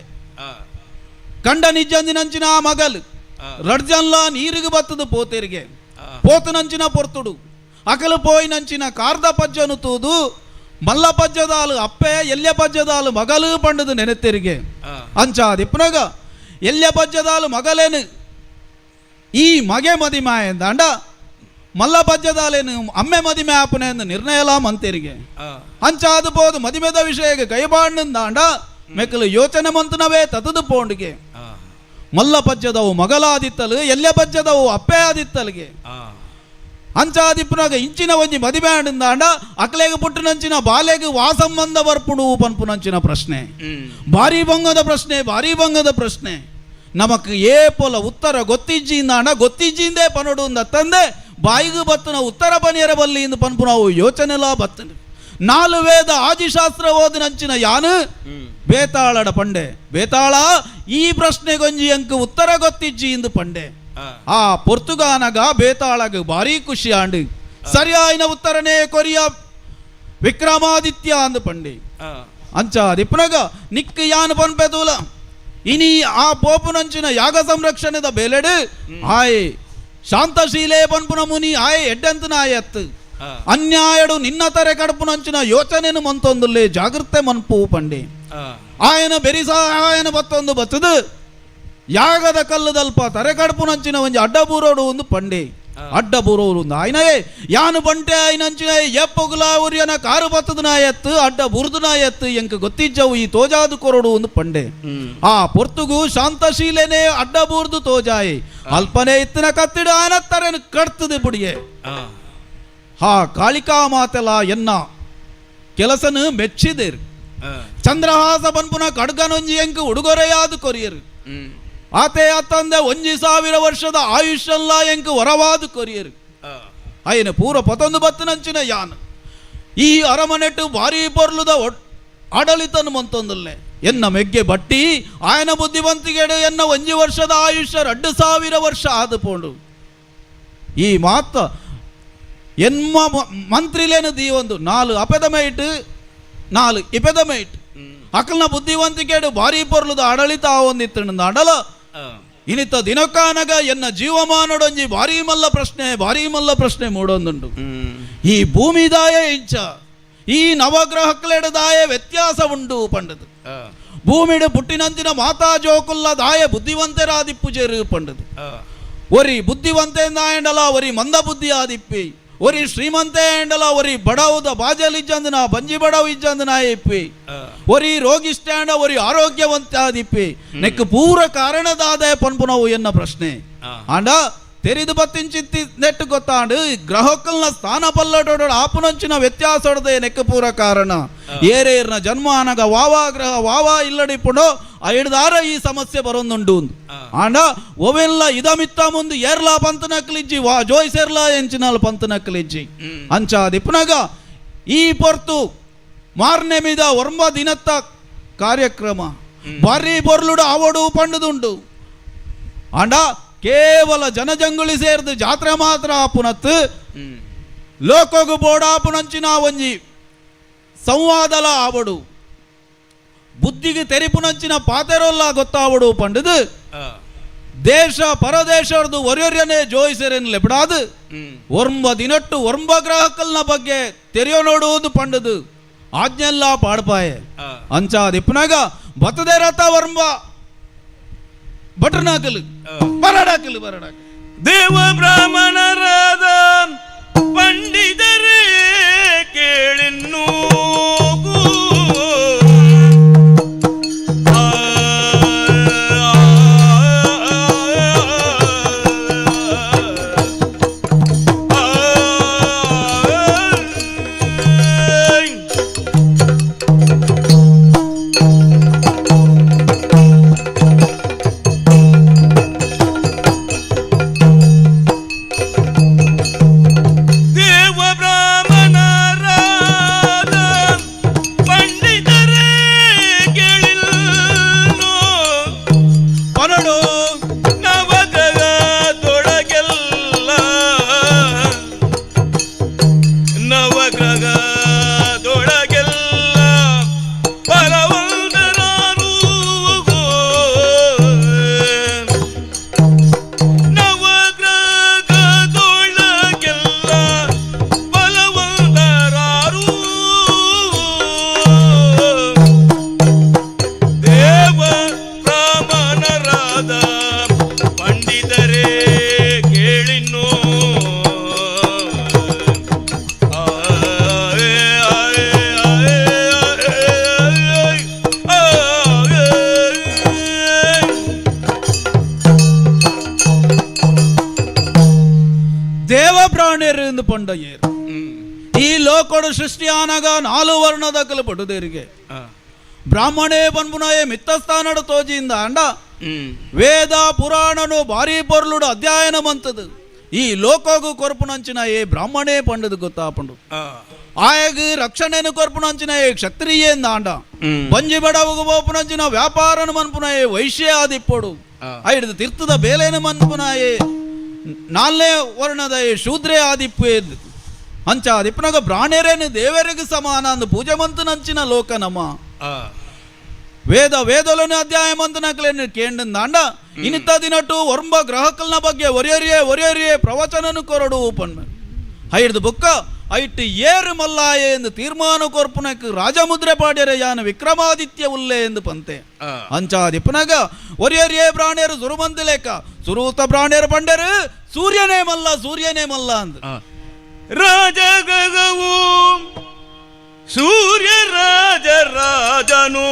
ಕಂಡನ್ ಇಜ್ಜಂದಿನಂಚಿನ ಆ ಮಗಲ್ ರಡ್ಜನ್ಲ ನೀರಿಗೆ ಬತ್ತದು ಪೋತೆರಿಗೆ ಪೋತುನಂಚಿನ ಪೊರ್ತುಡು ಅಕಲು ಪೋಯಿನಂಚಿನ ಕಾರ್ದ ಪಜ್ಜನು ತೂದು ಮಲ್ಲ ಪಜ್ಜದಾಲು ಅಪ್ಪೆ ಎಲ್ಯ ಪಜ್ಜದಾಲು ಮಗಲು ಪಂಡದು ನೆನೆತೆರಿಗೆ ಅಂಚಾದಿಪ್ಪನಾಗ ಎಲ್ಯ ಪಜ್ಜದಾಲು ಮಗಲೇನು ಈ ಮಗೆ ಮದಿಮೆ ಎಂದಾಂಡ ಮಲ್ಲ ಪಜ್ಜದಾಲೇನು ಅಮ್ಮೆ ಮದಿಮೆ ಆಪನೆ ಎಂದು ನಿರ್ಣಯಲ ಮಂತೆರಿಗೆ ಅಂಚಾದು ಪೋದು ಮದಿಮೆದ ವಿಷಯಕ್ಕೆ ಕೈಬಾಂಡಂದಾಂಡ ಮೆಕ್ಕಲು ಯೋಚನೆ ಮಂತನವೇ ತತದು ಪೋಂಡಿಗೆ ಮಲ್ಲ ಪಜ್ಜದವು ಮಗಲಾದಿತ್ತಲು ಎಲ್ಯ ಪಜ್ಜದವು ಅಪ್ಪೆ ಆದಿತ್ತಲ್ಗೆ ಅಂಚಾದಿಪ್ಪನಾಗ ಇಂಚಿನ ಒಂಜಿ ಮದಿಮೆ ಆಡಿಂದಾಂಡ ಅಕ್ಲೆಗೆ ಪುಟ್ಟನಂಚಿನ ಬಾಲೆಗೆ ವಾಸಂಬಂಧ ಬರ್ಪುಡು ಪನ್ಪುನಂಚಿನ ಪ್ರಶ್ನೆ ಭಾರಿ ಭಂಗದ ಪ್ರಶ್ನೆ ನಮಕ್ ಏಪೊಲ ಉತ್ತರ ಗೊತ್ತಿಜ್ಜಿಂದಾಂಡ ಗೊತ್ತಿಜ್ಜಿಂದೇ ಪನೋಡು ತಂದೆ ಬಾಯಿಗೆ ಬತ್ತನ ಉತ್ತರ ಪನಿಯರ ಬಲ್ಲಿ ಇಂದು ಪನ್ಪು ನಾವು ಯೋಚನೆಲಾ ಬತ್ತನ 4 ವೇದ ಆದಿಶಾಸ್ತ್ರ ಓದಿನಂಚಿನ ಯಾನು ಬೇತಾಳಡ ಪಂಡೆ ಬೇತಾಳ ಈ ಪ್ರಶ್ನೆಗೊಂಜಿ ಅಂಕ ಉತ್ತರ ಗೊತ್ತಿಜ್ಜಿ ಇಂದು ಪಂಡೆ ಆ ಪೊರ್ತುಗಾನಗ ಬೇತಾಳಗ ಭಾರಿ ಖುಷಿ ಆಂಡು ಸರಿಯಾಯಿನ ಉತ್ತರನೇ ಕೊರಿಯ ವಿಕ್ರಮಾದಿತ್ಯ ಅಂದು ಪಂಡಿ ಅಂಚಾದಿಪ್ಪನಗ ನಿಕ್ ಯಾನು ಪನ್ಪೆತೂಲ ಇನಿ ಆ ಪೋಪುನಂಚಿನ ಯಾಗ ಸಂರಕ್ಷಣೆದ ಬೇಲೆಡು ಆಯ್ ಶಾಂತಶೀಲೇ ಪನ್ಪುನ ಮುನಿ ಆಯ್ ಎಡ್ಡಂತನ ಆಯತ್ತು ಅನ್ಯಾಯಡು ನಿನ್ನ ತರೆ ಕಡುಪುನಂಚಿನ ಯೋಚನೆನು ಮಂತೊಂದುಲ್ಲೇ ಜಾಗೃತೆ ಮನ್ಪು ಪಂಡಿ ಆಯನ ಬೆರಿಸಾಯನ ಬತ್ತೊಂದು ಬತ್ತದು ಯಾಗದ ಕಲ್ಲದಲ್ಪ ತರೆ ಕಡುಪುನಂಚಿನ ಒಂಜಿ ಅಡ್ಡಬೂರೋಡು ಒಂದು ಪಂಡಿ ಅಡ್ಡಬೂರೋಡು ಒಂದು ಆಯ್ನಯೇ ಯಾನು ಬಂಟೆ ಆಯ್ನಂಚಿನ ಎಪ್ಪಗುಲ ಉರಿಯನ ಕಾರು ಬತ್ತದನ ಎತ್ತು ಅಡ್ಡ ಬುರ್ದನ ಎತ್ತು ಎಂಕ ಗೊತ್ತಿಜ್ಜವು ಈ ತೋಜಾದು ಕೊರಡು ಒಂದು ಪಂಡೆ ಆ ಪೊರ್ತುಗು ಶಾಂತಶೀಲೆನೇ ಅಡ್ಡ ಬೂರ್ದು ತೋಜಾಯಿ ಅಲ್ಪನೆ ಇತ್ತಿನ ಕತ್ತಿಡು ಆಯನ ತರೆನು ಕಡ್ತದೆ ಬುಡಿಯೇ ಹಾ ಕಾಳಿಕಾ ಮಾತೆಲ ಎನ್ನ ಕೆಲಸನು ಮೆಚ್ಚಿದೇರು ಚಂದ್ರಹಾಸ ಪನ್ಪುನ ಕಡ್ಗನೊಂಜಿ ಎಂಕ ಉಡುಗೊರೆಯಾದು ಕೊರಿಯರು ಆತೆ ಅತ್ತಂದೆ 1000 ವರ್ಷದ ಆಯುಷ್ಯಲ್ಲ ಎಂಕ ವರವಾದು ಕೊರಿಯರು ಅಯ್ಯನ ಪೂರ ಪತೊಂದು ಬತ್ತನಂಚಿನ ಯಾನು ಈ ಅರಮನೆಟ್ಟು ಭಾರಿ ಪೊರ್ಲುದ ಆಡಳಿತನು ಮಂತೊಂದಲ್ಲೇ ಎನ್ನ ಮೆಗ್ಗೆ ಬಟ್ಟಿ ಆಯನ ಬುದ್ಧಿವಂತಿಗೆಡು ಎನ್ನ 1 ವರ್ಷದ ಆಯುಷ್ಯ 2000 ವರ್ಷ ಆದುಪೋಂಡು ಈ ಮಾತ ಎನ್ಮ ಮಂತ್ರಿಲೇನು ದೀವೊಂದು 4 ಅಪೆದಮೈಟ್ 4 ಇಪೆದಮೈಟ್ ಅಕಲ್ನ ಬುದ್ಧಿವಂತಿಕೆಡು ಭಾರಿ ಪೊರ್ಲುದ ಆಡಳಿತ ಒಂದಿತ್ತು ಅಡಲ ಇನಿತ ದಿನಕ್ಕಾನಗ ಎನ್ನ ಜೀವಮಾನಡೊಂಜಿ ಭಾರಿ ಮಲ್ಲ ಪ್ರಶ್ನೆ ಮೂಡೊಂದುಂಡು ಈ ಭೂಮಿದಾಯ ಇಂಚ ಈ ನವಗ್ರಹಕ್ಲೆಡದಾಯ ವ್ಯತ್ಯಾಸ ಉಂಡು ಪಂಡದು ಭೂಮಿಡು ಪುಟ್ಟಿನಂಚಿನ ಮಾತಾ ಜೋಕುಲ್ಲ ದಾಯ ಬುದ್ಧಿವಂತರಾದಿಪ್ಪುಜೇರು ಪಂಡದು ಒರಿ ಬುದ್ಧಿವಂತೆ ಎಂಡಲ ಒರಿ ಮಂದ ಬುದ್ಧಿ ಆದಿಪ್ಪಿ ಒರಿ ಶ್ರೀಮಂತೆ ಎಂಡಲ ಒರಿ ಬಡವುದ ಬಾಜಲ್ ಇಜ್ಜಂದನ ಬಂಜಿ ಬಡವು ಇಜ್ಜಂದನ ಇಪ್ಪಿ ಒರಿ ರೋಗಿ ಸ್ಟ್ಯಾಂಡ ಒರಿ ಆರೋಗ್ಯವಂತ ಆದಿಪ್ಪಿ ನೆಕ್ ಪೂರ ಕಾರಣದಾದ ಪನ್ಪುನವು ಎನ್ನ ಪ್ರಶ್ನೆ ಆಂಡ ತೆರಿದು ಬತ್ತಿಂಚಿತ್ತಿ ನೆಟ್ಟು ಗೊತ್ತಾಂಡು ಗ್ರಹಕಲ್ನ ಸ್ಥಾನ ಪಲ್ಲಡೋಡ ಆಪುನಂಚಿನ ವ್ಯತ್ಯಾಸೊಡದೆ ನೆಕ್ಕ ಪೂರ ಕಾರಣ ಏರೇರ್ನ ಜನ್ಮ ಅನಗ ವಾವಾ ಗ್ರಹ ವಾವಾ ಇಲ್ಲಡಿಪುಂಡೋ ಐಡ್ದಾರ ಈ ಸಮಸ್ಯೆ ಬರೊಂದುಂಡು ಆಂಡ ಒವೆಲ್ಲ ಇದಮಿತ್ತ ಮುಂದೆ ಏರ್ಲಾ ಪಂತನಕ್ಲಿಜ್ಜಿ ವಾ ಜೋಯ್ಸೆರ್ಲಾ ಎಂಚಿನಲ್ ಪಂತನಕ್ಲಿಜ್ಜಿ ಅಂಚಾದಿಪ್ಪುನಗ ಈ ಪೊರ್ತು ಮಾರ್ನೆ ಮೀದ 9 ದಿನತ್ತ ಕಾರ್ಯಕ್ರಮ ಬಾರಿ ಬೊರ್ಲುಡು ಅವಡು ಪಂಡುದುಂಡು ಆಂಡ ಕೇವಲ ಜನಜಂಗುಳಿ ಸೇರಿದು ಜಾತ್ರೆ ಮಾತ್ರ ಆಪುನತ್ತು ಲೋಕಗು ಬೋಡಾಪುನಂಚಿನ ಒಂಜಿ ಸಂವಾದಲ ಆವಡು ಬುದ್ಧಿಗೆ ತೆರಿಪುನಂಚಿನ ಪಾತೆರೋಲ್ಲ ಗೊತ್ತಾವಡು ಪಂಡದು ದೇಶ ಪರದೇಶರದು ಒರ್ಯೊರ್ಯನೇ ಜೋಯಿಸರೇನು ಲೆಪಡಾದು ಒರ್ಂಬ ದಿನಟ್ಟು ಒರ್ಂಬ ಗ್ರಾಹಕಲ್ನ ಬಗ್ಗೆ ತೆರೆಯೋ ನೋಡುವುದು ಪಂಡದು ಆಜ್ಞೆಲ್ಲ ಪಾಡ್ಪಾಯೆ ಅಂಚಾದಿಪ್ಪನಾಗ ಬತ್ತದೇ ರಥ ವರ್ಂಬ ಭಟ್ರನಾಕಲು ಬರಡಾಕಲು ದೇವ ಬ್ರಾಹ್ಮಣರಾದ ಪಂಡಿತರೇ ಕೇಳಿನ್ನು ಈ ಲೋಕಡು ಸೃಷ್ಟಿಯಾನಾಗ 4 ವರ್ಣದ ಕಲ್ಪಟುದೇರಿಗೆ ಬ್ರಾಹ್ಮಣೇ ಪನ್ಪುನಯೇ ಮಿತ್ತಸ್ಥಾನಡು ತೋಜಿಯಿಂದ ಅಂಡ ವೇದ ಪುರಾಣನು ಭಾರಿ ಪೊರ್ಲುಡು ಅಧ್ಯಯನ ಮಂತದು ಈ ಲೋಕಗು ಕೊರ್ಪುನಂಚಿನ ಏ ಬ್ರಾಹ್ಮಣೇ ಪಂಡದು ಗೊತ್ತಾಪಂಡು ಆಯಗ ರಕ್ಷಣೆನು ಕೊರ್ಪುನಂಚಿನ ಏ ಕ್ಷತ್ರಿಯೇಂದ ಅಂಡ ಬಂಜಿ ಬಡವಗು ಬೋಪುನಂಚಿನ ವ್ಯಾಪಾರನು ಮನ್ಪುನ ಏ ವೈಶ್ಯ ಆದಿಪ್ಪಡು ಐಡ್ದು ತೀರ್ಥದ ಬೇಲೇನು ಮನ್ಪುನ ಏ 4ನೇ ವರ್ಣದ ಏ ಶೂದ್ರೇ ಆದಿಪ್ಪೇದ್ ಅಂಚ ದಿಪ್ಪನಾಗ ಬ್ರಾಹ್ಮಣರೇನು ದೇವರಿಗೆ ಸಮಾನ ಅಂದು ಪೂಜೆ ಮಂತನಂಚಿನ ಲೋಕ ನಮ್ಮ ವೇದలను అధ్యాయమంతనకలేని కేండందాండ ఇనిత దినట్టు వర్మ గ్రహకల్న ಬಗ್ಗೆ ಒರಿಯರಿಯೇ ಪ್ರವಚನನು ಕೊರಡು ಪನ್ನ ಐಡ್ದು ಬುಕ್ಕ ಐಟ್ ಏರು ಮಲ್ಲಾಯೆ ಎಂದು ತೀರ್ಮಾನ ಕೊರ್ಪುನಕ್ಕೆ ರಾಜಮುದ್ರೆ ಪಾಡ್ಯರೆ ಯಾನ ವಿಕ್ರಮಾದಿತ್ಯ ಉಲ್ಲೆ ಎಂದು ಪಂತೆ ಅಂಚಾದಿಪ್ಪನಾಗ ಒರಿಯರಿಯೇ ಬ್ರಾಹ್ಮಣರು ಸುರುಮಂತ ಲೇಖ ಸುರೂತ ಬ್ರಾಹ್ಮಣರು ಪಂಡರು ಸೂರ್ಯನೇ ಮಲ್ಲ ಅಂದ ರಾಜಗಗವು ಸೂರ್ಯ ರಾಜನು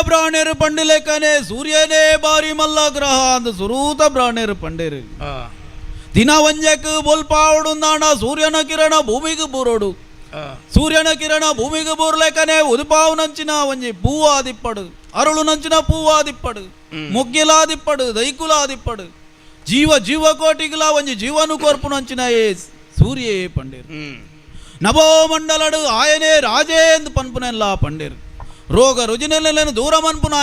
ಬ್ರಾಹ್ಮಣರು ಪಂಡಿಲೇಕನೆ ಸೂರ್ಯನೇ ಬಾರಿ ಮಲ್ಲ ಗ್ರಹ ಅಂದ ಸುರೂತ ಬ್ರಾಹ್ಮಣರು ಪಂಡೇರು ದಿನ ಒಂಜಕ್ಕೆ ಬೊಲ್ಪಾವಡು ನಾಣ ಸೂರ್ಯನ ಕಿರಣ ಭೂಮಿಗೆ ಬೂರೋಡು ಸೂರ್ಯನ ಕಿರಣ ಭೂಮಿಗೆ ಬೂರ್ಲೆಕನೆ ಉದುಪಾವುನಂಚಿನ ಒಂಜಿ ಪೂವಾದಿಪ್ಪಡು ಅರುಳು ನಂಚಿನ ಪೂವಾದಿಪ್ಪಡು ಮೊಗ್ಗಿಲಾದಿಪ್ಪಡು ದೈಕುಲಾದಿಪ್ಪಡು ಜೀವಕೋಟಿಗಳ ಒಂಜಿ ಜೀವನು ಕೊರ್ಪುನಂಚಿನ ಏ ಸೂರ್ಯೇ ಪಂಡೇರು ನಭೋ ಮಂಡಲಡು ಆಯನೇ ರಾಜೇ ಎಂದು ಪನ್ಪುನೆಲ್ಲ ಪಂಡೇರು ರೋಗ ರುಜಿನೆಲ್ಲೆನು ದೂರ ಮನ್ಪುನ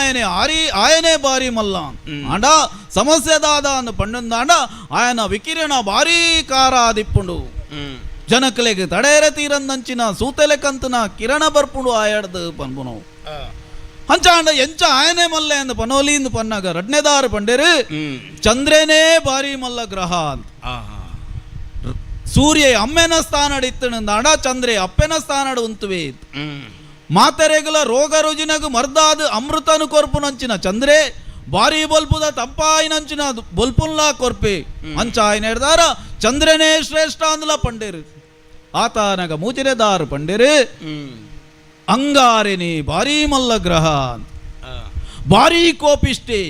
ఆయనే భారీ మల్ల అండ సమస్య దాదా అందు పండుందాండ ఆయన వికిరణ భారీ కారాదిప్పుడు ಜನಕಲೆಗೆ ತಡೆಯರ ತೀರಂದಂಚಿನ ಸೂತೆಲೆಕಂತನ ಕಿರಣ ಬರ್ಪುಡು ಆಯಡ್ದು ಪನ್ಪುನು ಅಂಚಾಂಡ ಎಂಚ ಆಯನೇ ಮಲ್ಲೆ ಎಂದು ಪನೋಲಿ ಎಂದು ಪನ್ನಾಗ ರಡ್ನೆದಾರು ಪಂಡೇರು ಚಂದ್ರನೇ ಭಾರಿ ಮಲ್ಲ ಗ್ರಹ ಅಂತ ಸೂರ್ಯ ಅಮ್ಮೆನ ಸ್ಥಾನ ಇತ್ತಂದಾಂಡ ಚಂದ್ರೆ ಅಪ್ಪೆನ ಸ್ಥಾನ ಉಂತುವೆ ಮಾತೆರೆಗಳ ರೋಗ ರುಜಿನಗು ಮರ್ದಾದ ಅಮೃತನು ಕೊರ್ಪುನಂಚಿನ ಚಂದ್ರೆ ಭಾರಿ ಬೊಲ್ಪುದ ತಂಪಾಯಿನಂಚಿನ ಬೊಲ್ಪುನ್ಲಾ ಕೊರ್ಪೆ ಅಂಚ ఆయన ఎడదార చంద్రనే శ్రేష్ఠ అందుల పండేరు ఆతానగ మూచిరెదారు పండేరు అంగారిని భారీ మల్ల గ్రహ భారీ కోపిష్టి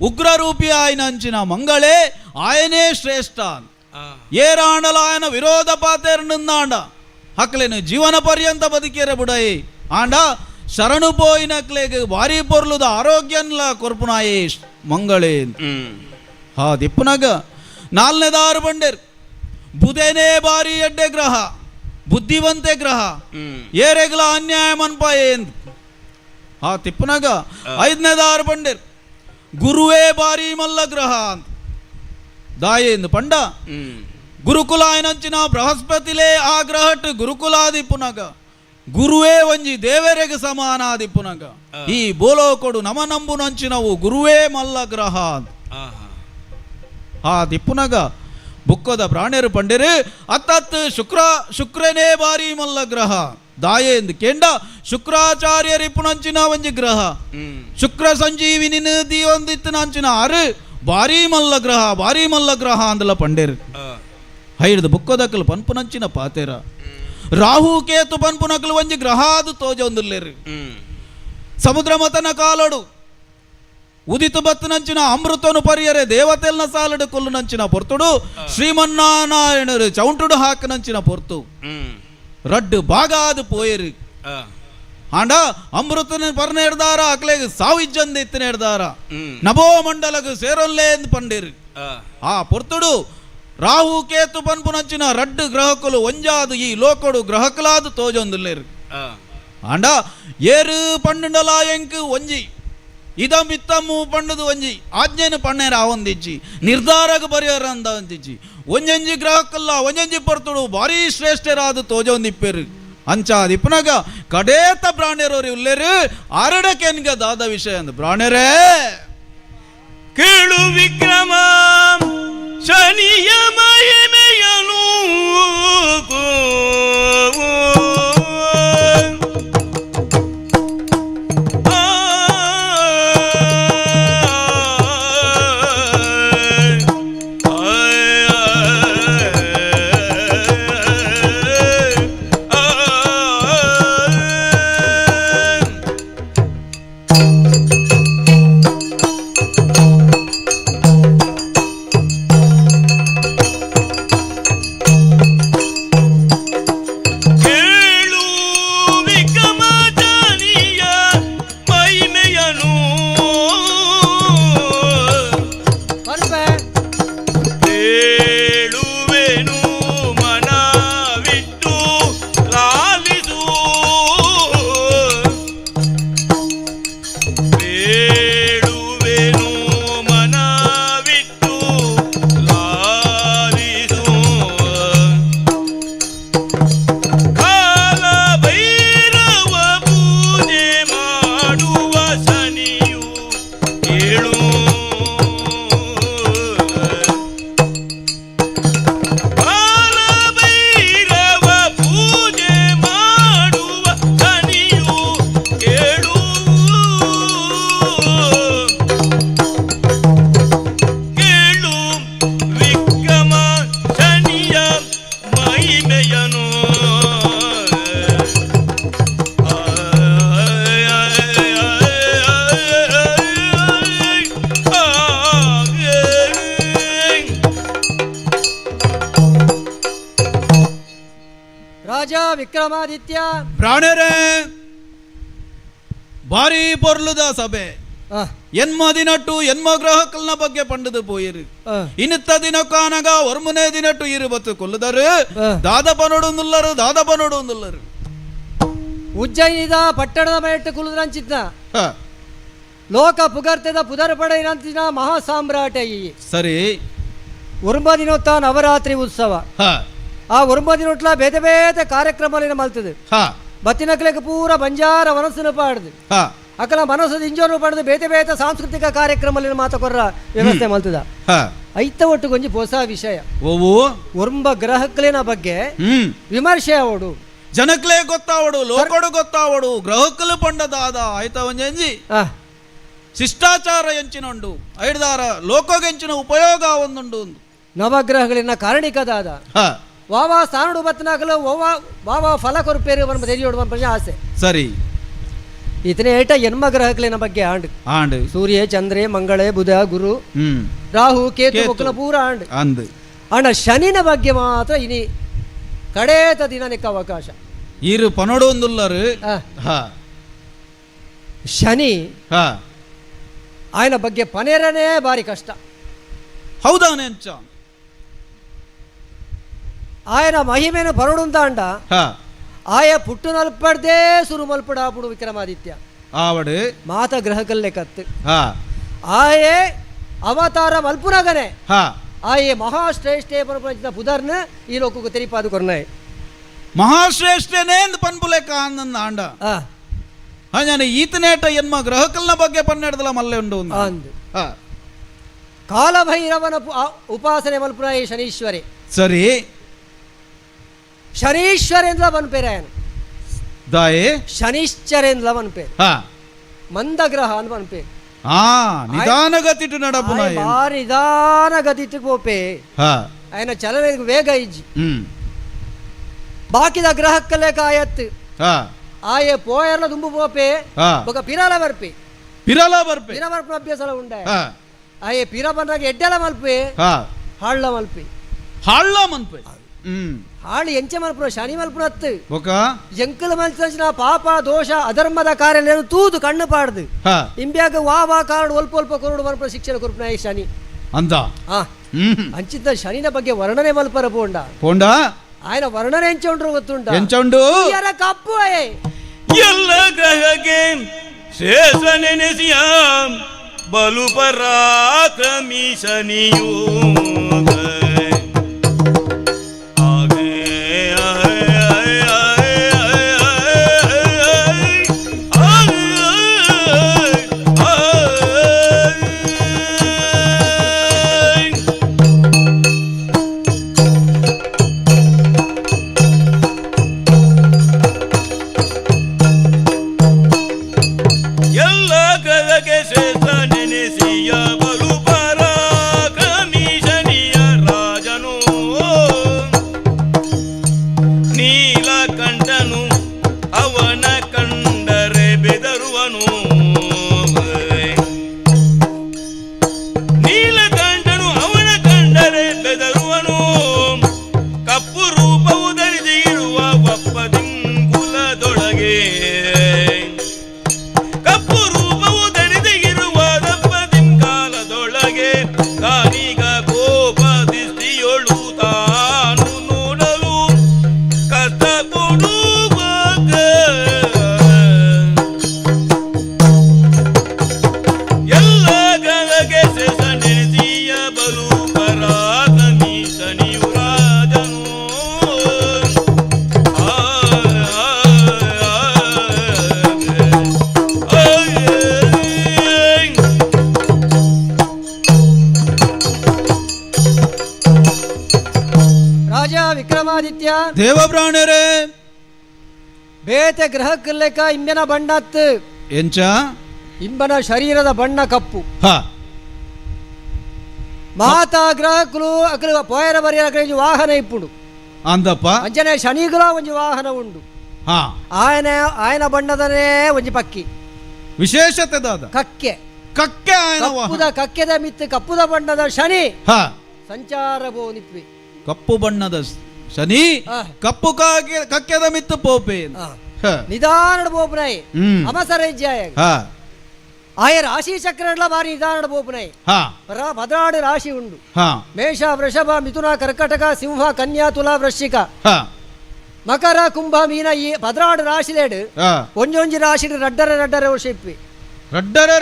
ఉగ్రరూపి ఆయనంచిన మంగళే ఆయనే శ్రేష్ఠ ఏ రాండల ఆయన విరోధ పాతేరుందాండ ಹಕ್ಲೇನು ಜೀವನ ಪರ್ಯಂತ ಬದುಕಿರ ಬುಡಾಯಿ ಆಂಡ ಶರಣು ಪೋಯಿನಕ್ಲೆಗೆ ಭಾರಿ ಪೊರ್ಲುದ ಆರೋಗ್ಯನ್ಲ ಕೊರ್ಪುನಾಯೇ ಮಂಗಳೇ ಹಾ ದಿಪ್ಪುನಗ ನಾಲ್ನೆದಾರು ಬಂಡೇರ್ ಬುಧೇನೇ ಭಾರಿ ಎಡ್ಡೆ ಗ್ರಹ ಬುದ್ಧಿವಂತೆ ಗ್ರಹ ಏರೆಗ್ಲ ಅನ್ಯಾಯ ಮನ್ಪಾಯೇಂದ್ ಹಾ ತಿಪ್ಪುನಗ ಐದನೇದಾರು ಬಂಡೇರ್ ಗುರುವೇ ಭಾರಿ ಮಲ್ಲ ಗ್ರಹ ದಾಯೇಂದ್ ಪಂಡ ಗುರುಕುಲ ఆయనంచిన బృహస్పతిలే ఆ గ్రహట్ గురుకులాది పునగ గురువే వంజి దేవరెగ సమానాది పునగ ఈ భూలోకుడు నమనంబునంచినవు గురువే మల్ల గ్రహ ఆ దిప్పునగ ಬುಕ್ಕದ ಪ್ರಾಣ್ಯರು ಪಂಡಿರು ಅತ್ತತ್ ಶುಕ್ರನೇ ಬಾರಿ ಮಲ್ಲ ಗ್ರಹ ದಾಯೇಂದು ಕೆಂಡ ಶುಕ್ರಾಚಾರ್ಯರಿಪ್ಪುನಂಚಿನ ಒಂಜಿ ಗ್ರಹ ಶುಕ್ರ ಸಂಜೀವಿನಿ ನದಿ ಒಂದಿತ್ತಿನಂಚಿನ ಆರು ಭಾರಿ ಮಲ್ಲ ಗ್ರಹ ಅಂದಲ ಪಂಡೇರು ಹೈಡ್ದು ಬುಕ್ಕೋದಕ್ಕಲು ಪನ್ಪುನಂಚಿನ ಪಾತೆರ ರಾಹು ಕೇತು ಪನ್ಪುನಕಲು ಒಂಜಿ ಗ್ರಹಾದು ತೋಜೊಂದುಲ್ಲೇರು ಸಮುದ್ರ ಮತನ ಕಾಲಡು ಉದಿತು ಬತ್ತನಂಚಿನ ಅಮೃತನು ಪರಿಯರೆ ದೇವತೆಲ್ನ ಸಾಲಡು ಕೊಲ್ಲು ನಂಚಿನ ಪೊರ್ತುಡು ಶ್ರೀಮನ್ನಾರಾಯಣರು ಚೌಂಟುಡು ಹಾಕನಂಚಿನ ಪೊರ್ತು ರಡ್ಡು ಬಾಗಾದು ಪೋಯರು ಆಂಡ ಅಮೃತನ ಪರ್ನ ಹಿಡ್ದಾರ ಅಕ್ಲೆಗೆ ಸಾವಿಜ್ಜಂದ ಎತ್ತಿನ ಹಿಡ್ದಾರ ನಭೋ ಮಂಡಲಗು ಸೇರೊಲ್ಲೆ ಎಂದು ಪಂಡೇರು ಆ ಪೊರ್ತುಡು ರಾಹು ಕೇತು ಪನ್ಪುನಂಚಿನ ರಡ್ಡು ಗ್ರಹಕುಲು ಒಂಜಾದು ಈ ಲೋಕಡು ಗ್ರಹಕಲಾದು ತೋಜೊಂದುಲ್ಲೇರು ಆಂಡ ಏರು ಪಂಡುಂಡಲ ಎಂಕು ಒಂಜಿ ಇದಂ ಇತ್ತಮ್ಮು ಪಂಡುದು ಒಂಜಿ ಆಜ್ಞೆನು ಪಣ್ಣೇರ ಆವೊಂದಿಚ್ಚಿ ನಿರ್ಧಾರಗ ಪರಿಹಾರ ಅಂದ ಒಂದಿಚ್ಚಿ ಒಂಜಂಜಿ ಗ್ರಹಕ್ಕಲ್ಲ ಒಂಜಂಜಿ ಪರ್ತುಡು ಭಾರಿ ಶ್ರೇಷ್ಠರಾದು ತೋಜೊಂದಿಪ್ಪೇರು ಅಂಚಾದಿಪ್ಪನಾಗ ಕಡೇತ ಪ್ರಾಣ್ಯರವ್ರು ಉಲ್ಲೇರು ಆರಡಕೆನ್ಗ ದಾದ ವಿಷಯ ಅಂದ ಪ್ರಾಣ್ಯರೇ ಕೇಳು ವಿಕ್ರಮ ಶನಿಯ ಮಹಿಮೆಯನು ವಿಕ್ರಮಾದಿತ್ಯ ಪ್ರಾಣರೇ ಭಾರಿ ಪೊರ್ಲುದ ಸಭೆ ಎನ್ಮ ದಿನಟ್ಟು ಎನ್ಮ ಗ್ರಹಕಲ್ನ ಬಗ್ಗೆ ಪಂಡದು ಪೋಯಿರು ಇನ್ನಿತ್ತ ದಿನಕ್ಕಾನಗ ವರ್ಮುನೆ ದಿನಟ್ಟು ಇರುಬತ್ತು ಕೊಲ್ಲದರು ದಾದಪ ನೋಡುಂದುಲ್ಲರು ಉಜ್ಜಯಿನಿದ ಪಟ್ಟಣದ ಮೇಟ್ಟು ಕುಲುದ್ರಂಚಿದ್ದ ಲೋಕ ಪುಗರ್ತೆದ ಪುದರ್ ಪಡೆಯಿನಂತಿನ ಮಹಾ ಸಾಮ್ರಾಟ ಈ ಸರಿ ಒರ್ಮ ದಿನೋತ್ತ ನವರಾತ್ರಿ ಉತ್ಸವ ಆ ಒರ್ಮ ದಿನೊಟ್ಲ ಬೇತೆ ಬೇತೆ ಕಾರ್ಯಕ್ರಮ ಮಲ್ತದೆ ಬತ್ತಿನಕ್ಲೆಗೆ ಪೂರ ಬಂಜಾರ ಮನಸ್ಸಿನ ಪಾಡ್ದು ಅಕಲ ಮನಸ್ಸು ಇಂಜೋರು ಪಡೆದು ಬೇತೆ ಬೇತೆ ಸಾಂಸ್ಕೃತಿಕ ಕಾರ್ಯಕ್ರಮ ಮಾತಕೊರ್ರ ವ್ಯವಸ್ಥೆ ಮಲ್ತದ ಐತ ಒಟ್ಟು ಕೊಂಚ ಹೊಸ ವಿಷಯ ಒರ್ಮ ಗ್ರಹಕ್ಲಿನ ಬಗ್ಗೆ ವಿಮರ್ಶೆ ಅವಡು ಜನಕ್ಲೇ ಗೊತ್ತಾವಡು ಲೋಕಡು ಗೊತ್ತಾವಡು ಗ್ರಹಕ್ಕಲು ಪಂಡದಾದ ಆಯ್ತ ಒಂಜಿ ಶಿಷ್ಟಾಚಾರ ಎಂಚಿನುಂಡು ಐಡ್ದಾರ ಲೋಕಗೆಂಚಿನ ಉಪಯೋಗ ಒಂದುಂಡು ನವಗ್ರಹಗಳಿನ ಕಾರಣಿಕದಾದ ವಾವಾ ಸಾನುಡು ಬತ್ತನಾಗಲು ವಾವಾ ಫಲ ಕೊರುಪೇರು ಬನ್ನ ತೆರೆಯೋಡು ಬನ್ನ ಆಸೆ ಸರಿ ಇತನೇ ಏಟ ಎನ್ಮ ಗ್ರಹಗಳಿನ ಬಗ್ಗೆ ಆಂಡ್ ಸೂರ್ಯ ಚಂದ್ರೆ ಮಂಗಳೆ ಬುಧ ಗುರು ರಾಹು ಕೇತು ಒಕ್ಕಲ ಪೂರ ಆಂಡ್ ಅಣ್ಣ ಶನಿನ ಬಗ್ಗೆ ಮಾತ್ರ ಇನಿ ಕಡೇತ ದಿನ ನಿಕ್ಕ ಅವಕಾಶ ಇರು ಪನೋಡು ಒಂದುಲ್ಲರು ಶನಿ ఆయన ಬಗ್ಗೆ ಪನೇರನೇ ಬಾರಿ ಕಷ್ಟ ಹೌದಾನೆ ಅಂಚ ఆయన మహిమను పరుడుంద అంట ఆయ పుట్టు నల్పడదే సురు మల్పడాపుడు విక్రమాదిత్య ఆవడు మాత గ్రహకల్లే కత్తు ఆయే అవతార మల్పునగనే ఆయే మహాశ్రేష్ಠೆ ಪರಪಂಚಿನ ಪುದರ್ನ ಈ ಲೋಕಕ್ಕೆ ತೆರಿಪಾದು ಕೊರ್ನಾಯ್ ಮಹಾಶ್ರೇಷ್ಠನೇ ಪನ್ಪುಲೆಕ್ಕ ಆನಂದ ಆಂಡ ಹಾಗಾನೆ ಈತನೇಟ ಎನ್ಮ ಗ್ರಹಕಲ್ನ ಬಗ್ಗೆ ಪನ್ನೆಡ್ದಲ ಮಲ್ಲೆ ಉಂಡು ಅಂದು ಕಾಲಭೈರವನ ಉಪಾಸನೆ ಮಲ್ಪುರ ಈ ಶನೀಶ್ವರಿ ಸರಿ ಶನೀಶ್ವರೇಂದ್ರ ಬನ್ಪೇರಾಯನ ದಾಯೆ ಶನೀಶ್ಚರೇಂದ್ರ ಬನ್ಪೇರು ಮಂದ ಗ್ರಹ ಅನ್ ಬನ್ಪೇರು ನಿಧಾನಗತಿಟ್ಟು ನಡಪುನ ಬಾರಿ ನಿಧಾನಗತಿಟ್ಟು ಪೋಪೆ ఆయన ಚಲನೆ ವೇಗ ಇಜ್ಜಿ ಬಾಕಿದ ಗ್ರಹಕ್ಕಲ್ಲೇ ಕಾಯತ್ತು ಆಯೆ ಪೋಯರ್ಲ ದುಂಬು ಪೋಪೆ ఒక ಪಿರಾಲ ಬರ್ಪೆ ಪಿರ ಬರ್ಪೆ ಅಭ್ಯಾಸ ಉಂಡೆ ಆಯೆ ಪಿರ ಬಂದಾಗ ಎಡ್ಡೆಲ ಮಲ್ಪೆ ಹಾಳ್ಳ ಮಲ್ಪೆ ಹಾಳು ಎಂಚ ಮಲ್ಪುರ ಶನಿ ಮಲ್ಪುರತ್ತು ಎಂಕಲ್ ಮಲ್ಸಿನ ಪಾಪ ದೋಷ ಅಧರ್ಮದ ಕಾರ್ಯ ತೂದು ಕಣ್ಣು ಪಾಡ್ದು ಇಂಬ್ಯಾಗ ವಾ ಕಾರಣ ಒಲ್ಪ ಕೊರಡು ಮಲ್ಪುರ ಶಿಕ್ಷಣ ಕೊರ್ಪುನ ಶನಿ ಅಂತ ಅಂಚಿದ್ದ ಶನಿನ ಬಗ್ಗೆ ವರ್ಣನೆ ಮಲ್ಪರ ಪೋಂಡ ఆయన ವರ್ಣನೆ ಎಂಚುಂಡ್ರು ಗೊತ್ತುಂಟ ಎಂಚುಂಡು ಕಪ್ಪು ಎಲ್ಲ ಗ್ರಹಕ್ಕೆ ಶೇಷ ನೆನೆಸಿಯ ಬಲು ಪರಾಕ್ರಮಿ ಶನಿಯೂ ದೇವಪ್ರಾಣರೇ ಬೇತೆ ಗ್ರಹಕ್ಕಲ್ಲೆಕ ಇಂಬನ ಬಣ್ಣತ್ತು ಎಂಚ ಇಂಬನ ಶರೀರದ ಬಣ್ಣ ಕಪ್ಪು ಮಾತಾ ಗ್ರಹಕ್ಕಲು ಅಕಲು ಪೋಯರ ಬರಿಯ ವಾಹನ ಇಪ್ಪುಡು ಅಂದಪ್ಪ ಅಂಜನೆ ಶನಿಗಳ ಒಂದು ವಾಹನ ಉಂಡು ఆయన ಬಣ್ಣದನೇ ಒಂದು ಪಕ್ಕಿ ವಿಶೇಷತೆ ದಾದ ಕಕ್ಕೆ ಕಕ್ಕೆದ ಮಿತ್ತು ಕಪ್ಪುದ ಬಣ್ಣದ ಶನಿ ಸಂಚಾರ ಬೋನಿತ್ವಿ ಕಪ್ಪು ಬಣ್ಣದ ಶನಿ ಕಪ್ಪು ಕಕ್ಕೆದ ಮಿತ್ತು ಪೋಪೆ ನಿಧಾನದ ಬೋಪನಾಯಿ ಅಮಸರಜ್ಜಾಯ ಆಯ ರಾಶಿ ಚಕ್ರ ಬಾರಿ ನಿಧಾನದ ಬೋಪನಾಯಿ ಭದ್ರಾಡು ರಾಶಿ ಉಂಡು ಮೇಷ ವೃಷಭ ಮಿಥುನ ಕರ್ಕಟಕ ಸಿಂಹ ಕನ್ಯಾ ತುಲಾ ವೃಶ್ಚಿಕ ಮಕರ ಕುಂಭ ಮೀನ ಈ ಭದ್ರಾಡು ರಾಶಿಲೇಡು ಒಂಜೊಂಜಿ ರಾಶಿ ರಡ್ಡರೆ ವರ್ಷ ಇಪ್ಪಿ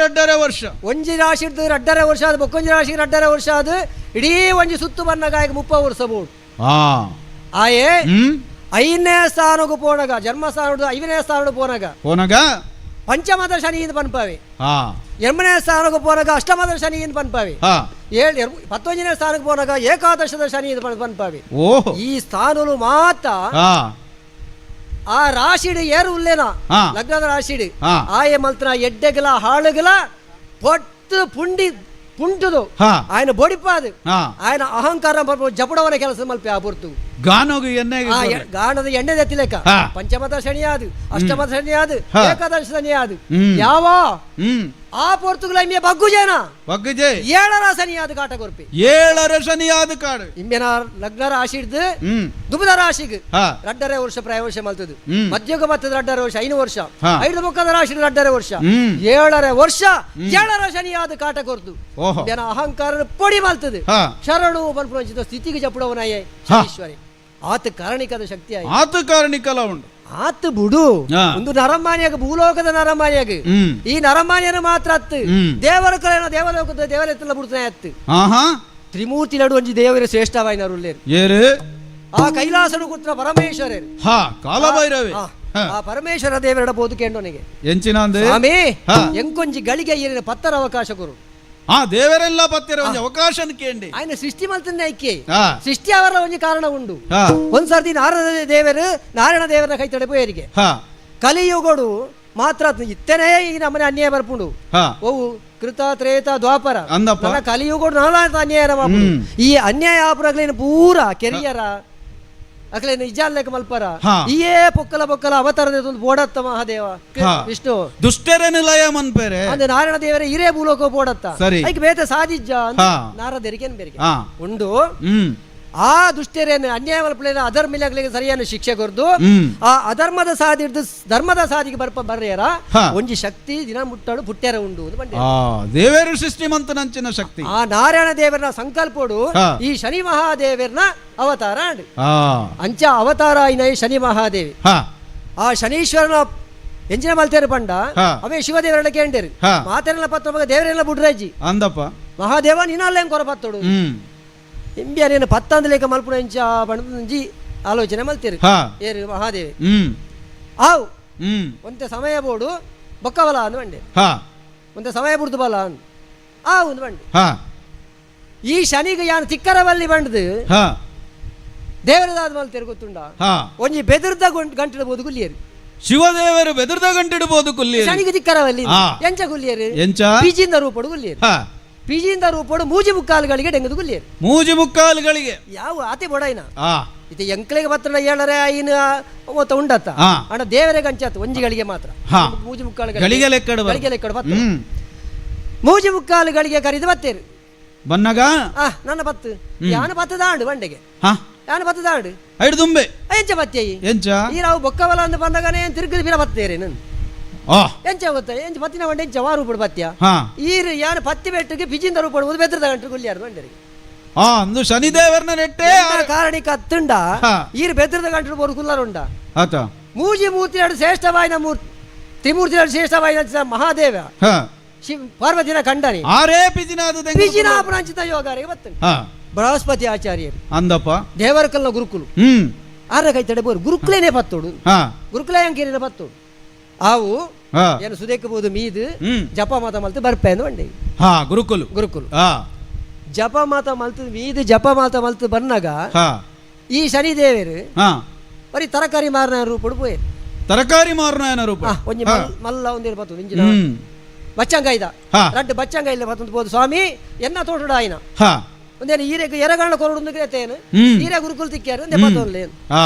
ರಡ್ಡರೆ ವರ್ಷ ಒಂಜಿ ರಾಶಿ ರಡ್ಡರೆ ವರ್ಷ ಅದು ಬೊಕ್ಕೊಂಜಿ ರಾಶಿ ರಡ್ಡರೆ ವರ್ಷ ಅದು ಇಡೀ ಒಂಜಿ ಸುತ್ತು ಬನ್ನಗ 30 ವರ್ಷ ಬೋಡು ಆಯೇ 5ನೇ ಸ್ಥಾನಕ್ಕೂ ಪೋನಗ ಜನ್ಮಸ್ಥಾನದ 5ನೇ ಸ್ಥಾನಕ್ಕೆ ಪೋನಗ ಪಂಚಮದ ಶನಿಯಿಂದ ಪನ್ಪಾವೆ 2ನೇ ಸ್ಥಾನಕ್ಕೆ ಪೋನಗ ಅಷ್ಟಮದ ಶನಿಯಿಂದ ಪನ್ಪಾವೆ 11ನೇ ಸ್ಥಾನಕ್ಕೆ ಪೋನಗ ಏಕಾದಶದ ಶನಿಯಿಂದ ಪನ್ಪಾವೆ ಈ ಸ್ಥಾನಗಳು ಮಾತ್ರ ಆ ರಾಶಿಡ್ ಏರು ಉಲ್ಲೇನ ಲಗ್ನದ ರಾಶಿಡ್ ಆಯ ಮಲ್ತನ ಎಡ್ಡೆಗಲ ಹಾಳುಗಲ ಪೊಟ್ಟು ಪುಂಟುದು ఆయన ಬೊಡಿಪಾದು ఆయన ಅಹಂಕಾರ ಜಪಡವನ ಕೆಲಸ ಮಲ್ಪೆ ಆ ಪೊರ್ತು ಗಾಣದ ಎಣ್ಣೆ ಎತ್ತಿಲೆಕ್ಕ ಪಂಚಮದ ಶನಿಯಾದು ಅಷ್ಟಮದ ಶನಿಯಾದು ಏಕಾದಶ ಶನಿಯಾದು ಯಾವ ಆ ಪೊರ್ತುಗಳ ಇಮ್ಮೆ ಬಗ್ಗುಜೇನ ಏಳರ ಶನಿಯಾದ ಕಾಟ ಕೊರ್ಪಿ 7ರ ಶನಿಯಾದ ಕಾಡು ಇಮ್ಮೆನ ಲಗ್ನ ರಾಶಿ ಹಿಡ್ದು ದುಬದ ರಾಶಿಗೆ ರಡ್ಡರೆ ವರ್ಷ ಪ್ರಯೋಶ ಮಲ್ತದು ಮಧ್ಯಗ ಮತ್ತದ ರಡ್ಡರೆ ವರ್ಷ 5 ವರ್ಷ 5 ಮುಖದ ರಾಶಿ ರಡ್ಡರೆ ವರ್ಷ 7ರ ವರ್ಷ 7ರ ಶನಿಯಾದ ಕಾಟ ಕೊರ್ತು ಜನ ಅಹಂಕಾರ ಪೊಡಿ ಮಲ್ತದು ಶರಣು ಬನ್ಪುಂಚಿತ ಸ್ಥಿತಿಗೆ ಜಪಡವನಾಯೇ ಈಶ್ವರಿ ಆತ ಕಾರಣಿಕದ ಶಕ್ತಿ ಆತ ಕಾರಣಿಕಲ ಉಂಟು ಆತ ಬಿಡು ಒಂದು ನರಮಾನ್ಯಾಗ ಭೂಲೋಕದ ನರಮಾನ್ಯಾಗ ಈ ನರಮಾನ್ಯನ ಮಾತ್ರ ಅತ್ತು ದೇವರ ಕಲೆನ ದೇವಲೋಕದ ದೇವರೆತ್ತಲ್ಲ ಬಿಡ್ತಾನೆ ಅತ್ತು ತ್ರಿಮೂರ್ತಿ ನಡು ಒಂಜಿ ದೇವರ ಶ್ರೇಷ್ಠವಾಯಿನರು ಆ ಕೈಲಾಸನು ಕೂತ್ರ ಪರಮೇಶ್ವರ ಕಾಲಭೈರವೇ ಆ ಪರಮೇಶ್ವರ ದೇವರ ಬೋಧಕೇಂಡೋನಿಗೆ ಎಂಚಿನಾಂದೆ ಸ್ವಾಮಿ ಎಂಕೊಂಜಿ ಗಳಿಗೆ ಏರಿನ ಪತ್ತರ ಅವಕಾಶ ಕೊರು ದೇವರೆಲ್ಲ ಪತ್ತಿರ ಒಂಜಿ ಅವಕಾಶ ಕೇಂಡಿ ఆయన ಸೃಷ್ಟಿ ಮಲ್ತನೆ ಐಕೆ ಸೃಷ್ಟಿ ಅವರ ಒಂಜಿ ಕಾರಣ ಉಂಡು ಒಂದ್ಸರ್ತಿ ನಾರಾಯಣ ದೇವರ ಕೈ ತಡೆಪೋಯರಿಗೆ ಕಲಿಯುಗಡು ಮಾತ್ರ ಇತ್ತನೇ ಈ ನಮ್ಮನೆ ಅನ್ಯಾಯ ಬರ್ಪುಂಡು ಓವು ಕೃತ ತ್ರೇತ ದ್ವಾಪರ ಕಲಿಯುಗಡು ನಾನಾ ಅನ್ಯಾಯ ಮಾಡ್ಪುಂಡು ಈ ಅನ್ಯಾಯ ಆಪುರಗಳೇನು ಪೂರ ಕೆರಿಯರ ಅಕಲೆ ನಿಜಾಲ್ಲೇಕ ಮಲ್ಪರ ಈಯೇ ಪೊಕ್ಕಲ ಅವತಾರದ ಒಂದು ಬೋಡತ್ತ ಮಹಾದೇವ ವಿಷ್ಣು ದುಷ್ಟರನ್ನು ಲಯ ಮನ್ಪೇರೆ ಅಂದ್ರೆ ನಾರಾಯಣ ದೇವರ ಹಿರೇ ಭೂಲೋಕ ಬೋಡತ್ತ ಐಕ್ ಬೇತ ಸಾಧಿಜ್ಜ ನಾರದರಿಗೇನು ಬೇರೆ ಉಂಡು ಆ ದುಷ್ಟರೇನು ಅನ್ಯಾಯ ಮಲ್ಪಲೇನ ಅಧರ್ಮಿಗಳಿಗೆ ಸರಿಯಾದ ಶಿಕ್ಷೆ ಕೊರ್ದು ಆ ಅಧರ್ಮದ ಸಾಧಿ ಹಿಡಿದು ಧರ್ಮದ ಸಾಧಿಗೆ ಬರ್ಯಾರ ಒಂಜಿ ಶಕ್ತಿ ದಿನ ಮುಟ್ಟಾಡು ಪುಟ್ಟ್ಯಾರ ಉಂಡು ದೇವರು ಸೃಷ್ಟಿಮಂತನಂಚಿನ ಶಕ್ತಿ ಆ ನಾರಾಯಣ ದೇವರನ ಸಂಕಲ್ಪಡು ಈ ಶನಿ ಮಹಾದೇವರನ ಅವತಾರ ಅಂಚ ಅವತಾರ ಐನ ಶನಿ ಮಹಾದೇವಿ ಆ ಶನೀಶ್ವರನ ಎಂಜಿನ ಮಲ್ತೇರು ಪಂಡ ಅವೇ ಶಿವದೇವರೆಲ್ಲ ಕೇಂಡೇರು ಮಾತೆರೆಲ್ಲ ಪತ್ತ ದೇವರೆಲ್ಲ ಬುಡ್ರಾಜಿ ಅಂದಪ್ಪ ಮಹಾದೇವ ನೀನಲ್ಲೇನ್ ಕೊರ ಪತ್ತೋಡು ಎಂಬಿಯರೇನು ಪತ್ತಂದಲೇಕ ಮಲ್ಪುಣ ಇಂಚ ಬಂಡಿ ಆಲೋಚನೆ ಮಲ್ತೀರಿ ಏರು ಮಹಾದೇವಿ ಆವು ಒಂತೆ ಸಮಯ ಬೋಡು ಬೊಕ್ಕವಲ ಅಂದು ಬಂಡೆ ಒಂತೆ ಸಮಯ ಬುಡ್ದು ಬಲ ಅಂದು ಒಂದು ಬಂಡೆ ಈ ಶನಿಗೆ ಯಾನು ತಿಕ್ಕರ ಬಲ್ಲಿ ಬಂಡದು ದೇವರದಾದ ಮಲ್ತೀರಿ ಗೊತ್ತುಂಡ ಒಂಜಿ ಬೆದರ್ದ ಗಂಟಿಡ್ಬೋದು ಗುಲ್ಲಿಯರು ಶಿವದೇವರು ಬೆದರ್ದ ಗಂಟಿಡ್ಬೋದು ಗುಲ್ಲಿಯರು ಶನಿಗೆ ತಿಕ್ಕರ ಬಲ್ಲಿ ಎಂಚ ಗುಲ್ಲಿಯರು ಬೀಜಿಂದ ರೂಪಡು ಗುಲ್ಲಿಯರು ಪಿಜಿಯಿಂದ ರೂಪಡು ಮೂಜಿ ಮುಕ್ಕಾಲುಗಳಿಗೆ ಡೆಂಗದು ಗುಲ್ಲಿಯರು ಮೂಜಿ ಮುಕ್ಕಾಲುಗಳಿಗೆ ಯಾವ ಆತೆ ಬೊಡಾಯಿನ ಇದು ಎಂಕ್ಲೆಗೆ ಮಾತ್ರ 7ರ 5 ಉಂಡತ್ತ ಅಣ್ಣ ದೇವರೇ ಗಂಚಾತ ಒಂಜಿಗಳಿಗೆ ಮಾತ್ರ ಮೂಜಿ ಮುಕ್ಕಾಲುಗಳಿಗೆ ಲೆಕ್ಕಡು ಮೂಜಿ ಮುಕ್ಕಾಲುಗಳಿಗೆ ಕರೆದು ಬತ್ತೇರು ಬನ್ನಗ ನನ್ನ ಪತ್ತು ಯಾನು ಪತ್ತದ ಆಂಡು ಬಂಡೆಗೆ ಯಾನು ಪತ್ತದ ಆಂಡು ಐದು ದುಂಬೆ ಎಂಚ ಬತ್ತೆ ಎಂಚ ಈ ನಾವು ಬೊಕ್ಕವಲ ಅಂತ ಬಂದಾಗನೇ ತಿರುಗಿ ಬಿರ ಬತ್ತೇರಿ ನಾನು ಎಂಚ ಗೊತ್ತ ಎಂಚ ಪತ್ತಿನ ಬಂಡೆ ಎಂಚ ವಾರು ಪಡು ಪತ್ಯ ಈರು ಯಾನು ಪತ್ತಿ ಬೆಟ್ಟಿಗೆ ಪಿಜಿಂದ ರೂಪಡುವುದು ಬೆದ್ರದ ಗಂಟು ಗುಲ್ಲಿಯಾರು ಬಂಡರಿಗೆ ಅಂದು ಶನಿದೇವರನ ನೆಟ್ಟೆ ಕಾರಣಿಕ ಅತ್ತುಂಡ ಈರು ಬೆದ್ರದ ಗಂಟು ಬೋರು ಕುಲ್ಲರುಂಡ ಮೂಜಿ ಮೂರ್ತಿ ಎರಡು ಶ್ರೇಷ್ಠವಾಯಿನ ತ್ರಿಮೂರ್ತಿ ಎರಡು ಶ್ರೇಷ್ಠವಾಯಿನ ಮಹಾದೇವ ಪಾರ್ವತಿನ ಕಂಡನಿ ಪಿಜಿನಾಪುರಂಚಿತ ಯೋಗಾರಿಗೆ ಬತ್ತ ಬೃಹಸ್ಪತಿ ಆಚಾರ್ಯರು ಅಂದಪ್ಪ ದೇವರ ಕಲ್ಲ ಗುರುಕುಲು ಆರ ಕೈ ತಡೆ ಬೋರು ಗುರುಕುಲೇನೆ ಪತ್ತೋಡು ಗುರುಕುಲ ಅಂಕೇರಿನ ಪತ್ತೋಡು ಆವು ಏನು ಸುದೇಕಬಹುದು ಮೀದು ಜಪ ಮಾತ ಮಲ್ತು ಬರ್ಪೆ ಅಂದು ಬಂಡೆ ಗುರುಕುಲು ಜಪ ಮಾತ ಮಲ್ತು ಮೀದು ಜಪ ಮಾತ ಮಲ್ತು ಬರ್ನಾಗ ಈ ಶನಿ ದೇವರು ಬರೀ ತರಕಾರಿ ಮಾರನ ರೂಪಡು ಪೋಯ್ ತರಕಾರಿ ಮಾರನ ರೂಪ ಒಂಜಿ ಮಲ್ಲ ಒಂದಿರ ಪತ್ತು ಇಂಜಿನ ಬಚ್ಚಂಗಾಯ್ದ ರಡ್ಡು ಬಚ್ಚಂಗಾಯಿಲ್ಲ ಪತ್ತು ಬೋದು ಸ್ವಾಮಿ ಎನ್ನ ತೋಟಡ ಆಯ್ನ ಒಂದೇನು ಈರೆಗೆ ಎರಗಣ್ಣ ಕೊರಡು ಕೇತೇನು ಈರೆ ಗುರುಕುಲ್ ತಿಕ್ಕ್ಯಾರು ಒಂದೇ ಪತ್ತೋನ್ಲೇನು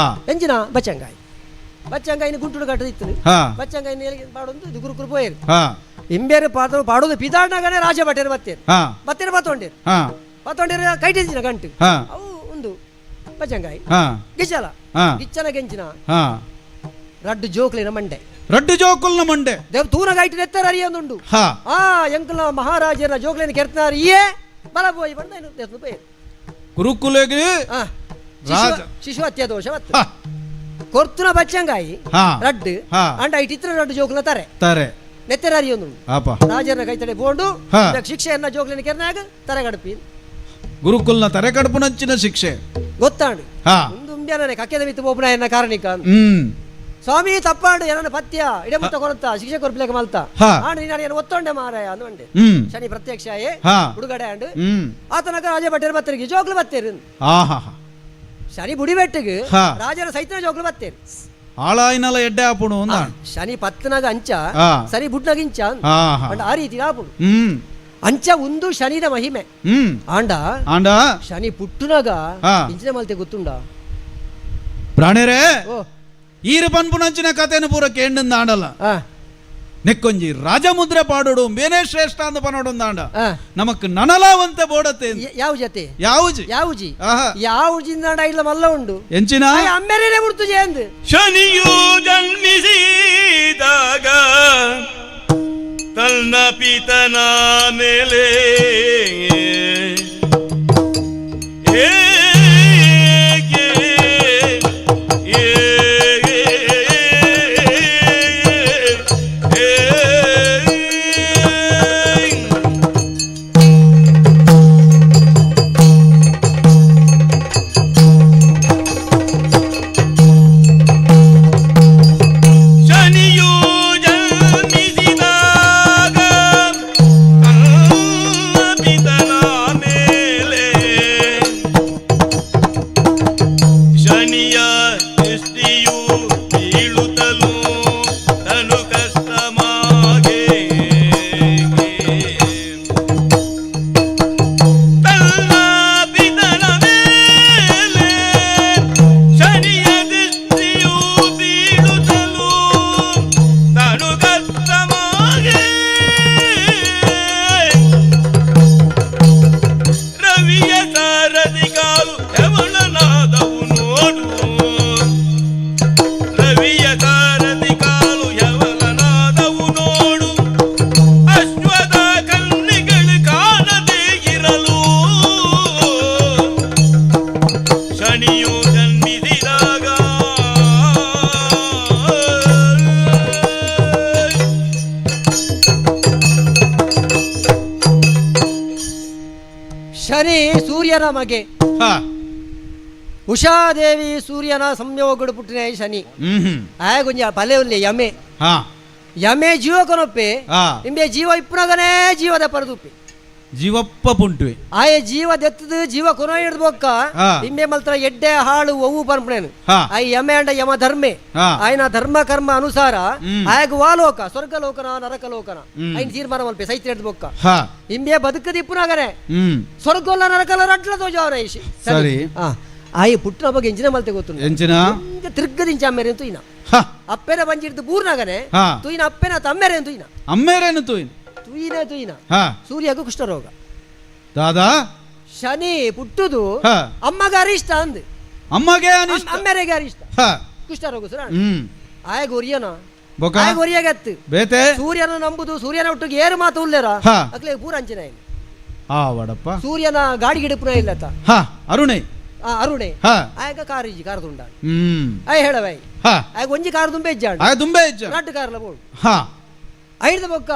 ಎಂಜಿನ ಬಚ್ಚಂಗಾಯಿ ಬಚ್ಚಂಗಾಯಿನ ಗುಂಟುಡು ಕಟ್ಟದ ಇತ್ತು ಬಚ್ಚಂಗಾಯಿನ ಪಾಡೊಂದು ಇದು ಗುರುಕುಲು ಪೋಯರು ಇಂಬೇರು ಪಾಡೋದು ಪಿದಾಡ್ನಾಗನೇ ರಾಜ ಬಟ್ಟೇರು ಬತ್ತೇರು ಬತ್ತೇರು ಬತ್ತೊಂಡೇರು ಕೈಟಿನ ಗಂಟು ಅವು ಒಂದು ಬಜಂಗಾಯಿ ಹಾ ಗಿಚ್ಚಲ ಹಾ ಗಿಚ್ಚನ ಗೆಂಚಿನ ಹಾ ರಡ್ಡು ಜೋಕ್ಲಿನ ಮಂಡೆ ರಡ್ಡು ಜೋಕುಲ್ನ ಮಂಡೆ ದೇವ್ ತೂನಗೈಟ್ ನೆತ್ತರ ಅರಿಯೊಂದುಂಡು ಹಾ ಎಂಕಲ ಮಹಾರಾಜರ ಜೋಕ್ಲಿನ ಕೆರ್ತಾರ ಇಯೇ ಬಲ ಪೋಯಿ ಬಂದ ಏನು ದೇವ್ನು ಪೇ ಗುರುಕುಲೆಗೆ ರಾಜ ಶಿಶು ಹತ್ಯೆ ದೋಷ ಮತ್ತ ಕೊರ್ತುನ ಬಚ್ಚಂಗಾಯಿ ರಡ್ಡು ಅಂಡ ಇಟ್ಟಿತ್ರ ರಡ್ಡು ಜೋಕ್ಲ ತಾರೆ ತಾರೆ ನೆತ್ತರ ಅರಿಯೊಂದುಂಡು ಆಪ ರಾಜರ ಕೈತಡೆ ಬೋಂಡು ಶಿಕ್ಷೆಯನ್ನ ಜೋಕ್ಲಿನ ಕೆರ್ನಾಗ ತರ ಗಡಪಿ ಗುರುಕುಲ್ನ ತರೆ ಕಡುಪು ನಂಚಿನ ಶಿಕ್ಷೆ ಗೊತ್ತಾಂಡು ಒಂದು ಉಂಡ್ಯಾನೆ ಕಕ್ಕೆದ ಮಿತ್ತು ಬೋಪನ ಎನ್ನ ಕಾರಣಿಕ ಸ್ವಾಮಿ ತಪ್ಪಾಂಡು ಏನನ್ನ ಪತ್ಯ ಇಡಮುತ್ತ ಕೊರತ ಶಿಕ್ಷೆ ಕೊರ್ಪಿಲೆಕ ಮಲ್ತ ಆಂಡು ನೀನು ಏನು ಒತ್ತೊಂಡೆ ಮಾರಾಯ ಅಂದುಂಡೆ ಶನಿ ಪ್ರತ್ಯಕ್ಷಯೇ ಹುಡುಗಡೆ ಆಂಡು ಆತನಕ ರಾಜ ಭಟ್ಟರು ಬತ್ತರಿಗೆ ಜೋಕ್ಲು ಬತ್ತೇರು ಶನಿ ಬುಡಿಬೆಟ್ಟಿಗೆ ರಾಜರ ಸೈತನ ಜೋಕ್ಲು ಬತ್ತೇರು ಆಳಾಯಿನಲ ಎಡ್ಡೆ ಆಪುಡು ಶನಿ ಪತ್ತನಾಗ ಅಂಚ ಸರಿ ಬುಡ್ನಾಗ ಇಂಚ ಆ ರೀತಿ ಆಪುಡು ಅಂಚ ಒಂದು ಶನಿದ ಮಹಿಮೆ ಆಂಡ ಶನಿ ಪುಟ್ಟುನಾಗ ಇಂಚಿನ ಮಲ್ತೆ ಗೊತ್ತುಂಡ ಪ್ರಾಣೇರೇ ಈರು ಪನ್ಪುನಂಚಿನ ಕಥೆನ ಪೂರ ಕೇಂಡಂದ ಆಂಡಲ್ಲ ನೆಕ್ಕೊಂಜಿ ರಾಜಮುದ್ರೆ ಪಾಡೋಡು ಬೇನೆ ಶ್ರೇಷ್ಠ ಅಂದ ಪನೋಡೊಂದಾಂಡ ನಮಕ್ ನನಲಾವಂತ ಬೋಡತ್ತೆ ಯಾವ ಜತೆ ಯಾವುಜಿ ಯಾವುಜಿ ಯಾವುಜಿಂದಾಂಡ ಇಲ್ಲ ಮಲ್ಲ ಉಂಡು ಎಂಚಿನ ಅಮ್ಮೆರೇನೆ ಬಿಡ್ತು ಜೇಂದು ಶನಿಯು ಜನ್ಮಿಸಿದಾಗ ತನ್ನ ಪಿತನ ಮೇಲೆ ಶನಿ ಸೂರ್ಯನ ಮಗೆ ಉಷಾದೇವಿ ಸೂರ್ಯನ ಸಂಯೋಗಡು ಪುಟ್ಟಿನ ಶನಿ ಆಯ ಕೊಂಚ ಪಲೆ ಉಲ್ಲೆ ಯಮೆ ಯಮೆ ಜೀವ ಕೊನೊಪ್ಪೆ ನಿಂಬೆ ಜೀವ ಇಪ್ಪುನಗನೇ ಜೀವದ ಪರದುಪ್ಪೆ ಜೀವಪ್ಪ ಪುಂಟುವೆ ಆಯ ಜೀವ ದೆತ್ತದು ಜೀವ ಕೊನ ಹಿಡ್ದು ಬೊಕ್ಕ ನಿಂಬೆ ಮಲ್ತರ ಎಡ್ಡೆ ಹಾಳು ಒವ್ವು ಪನ್ಪಣೇನು ಆಯ ಯಮೆ ಅಂಡ ಯಮ ಧರ್ಮೆ ಆಯ್ನ ಧರ್ಮ ಕರ್ಮ ಅನುಸಾರ ಆಯಗ ವಾಲೋಕ ಸ್ವರ್ಗಲೋಕನ ನರಕಲೋಕನ ಐನ್ ತೀರ್ಮಾನ ಮಲ್ಪೆ ಸೈತ್ ಹಿಡ್ದು ಬೊಕ್ಕ ನಿಂಬೆ ಬದುಕದಿಪ್ಪುನಗನೇ ಸ್ವರ್ಗೋಲ್ಲ ನರಕಲ ರಟ್ಲ ತೋಜಾವನ ಸರಿ ಆಯ ಪುಟ್ಟಿನ ಬಗ್ಗೆ ಎಂಜಿನ ಮಲ್ತೆ ಗೊತ್ತು ಎಂಜಿನ ತಿರ್ಗದಿಂಚ ಅಮ್ಮೆರೆ ಅಂತ ತುಯ್ನ ಅಪ್ಪೆನ ಬಂಜಿಡ್ದು ಬೂರ್ನಾಗನೆ ತುಯ್ನ ಅಪ್ಪೆನ ತಮ್ಮೆರೆ ಅಂತ ತುಯ್ನ ಅಮ್ಮೆರೇನು ತುಯ್ನ ತುಯ್ನ ಸೂರ್ಯಗೂ ಕುಷ್ಠರೋಗ ದಾದಾ ಶನಿ ಪುಟ್ಟುದು ಅಮ್ಮಗ ಅರಿಷ್ಟ ಅಂದ್ ಅಮ್ಮಗೆ ಅಮ್ಮೆರೆಗೆ ಅರಿಷ್ಟ ಕುಷ್ಠರೋಗ ಸುರ ಆಯ ಗೊರಿಯನ ಗೊರಿಯಾಗತ್ತು ಬೇತೆ ಸೂರ್ಯನ ನಂಬುದು ಸೂರ್ಯನ ಒಟ್ಟಿಗೆ ಏರು ಮಾತು ಉಲ್ಲೇರ ಅಕ್ಲೆ ಪೂರ ಅಂಚಿನ ವಡಪ್ಪ ಸೂರ್ಯನ ಗಾಡಿ ಗಿಡಪುರ ಇಲ್ಲತ್ತ ಅರುಣೆ ಅರುಣೆ ಆಯಗ ಕಾರಿಜಿ ಕಾರ್ ದುಂಡ ಆಯ ಹೇಳವೈ ಆಯಗ ಒಂಜಿ ಕಾರ್ ದುಂಬೆ ಇಜ್ಜಾಂಡ ಆಯ ದುಂಬೆ ಇಜ್ಜ ನಟ್ಟು ಕಾರ್ಲ ಬೋಡು ಐದ ಬೊಕ್ಕ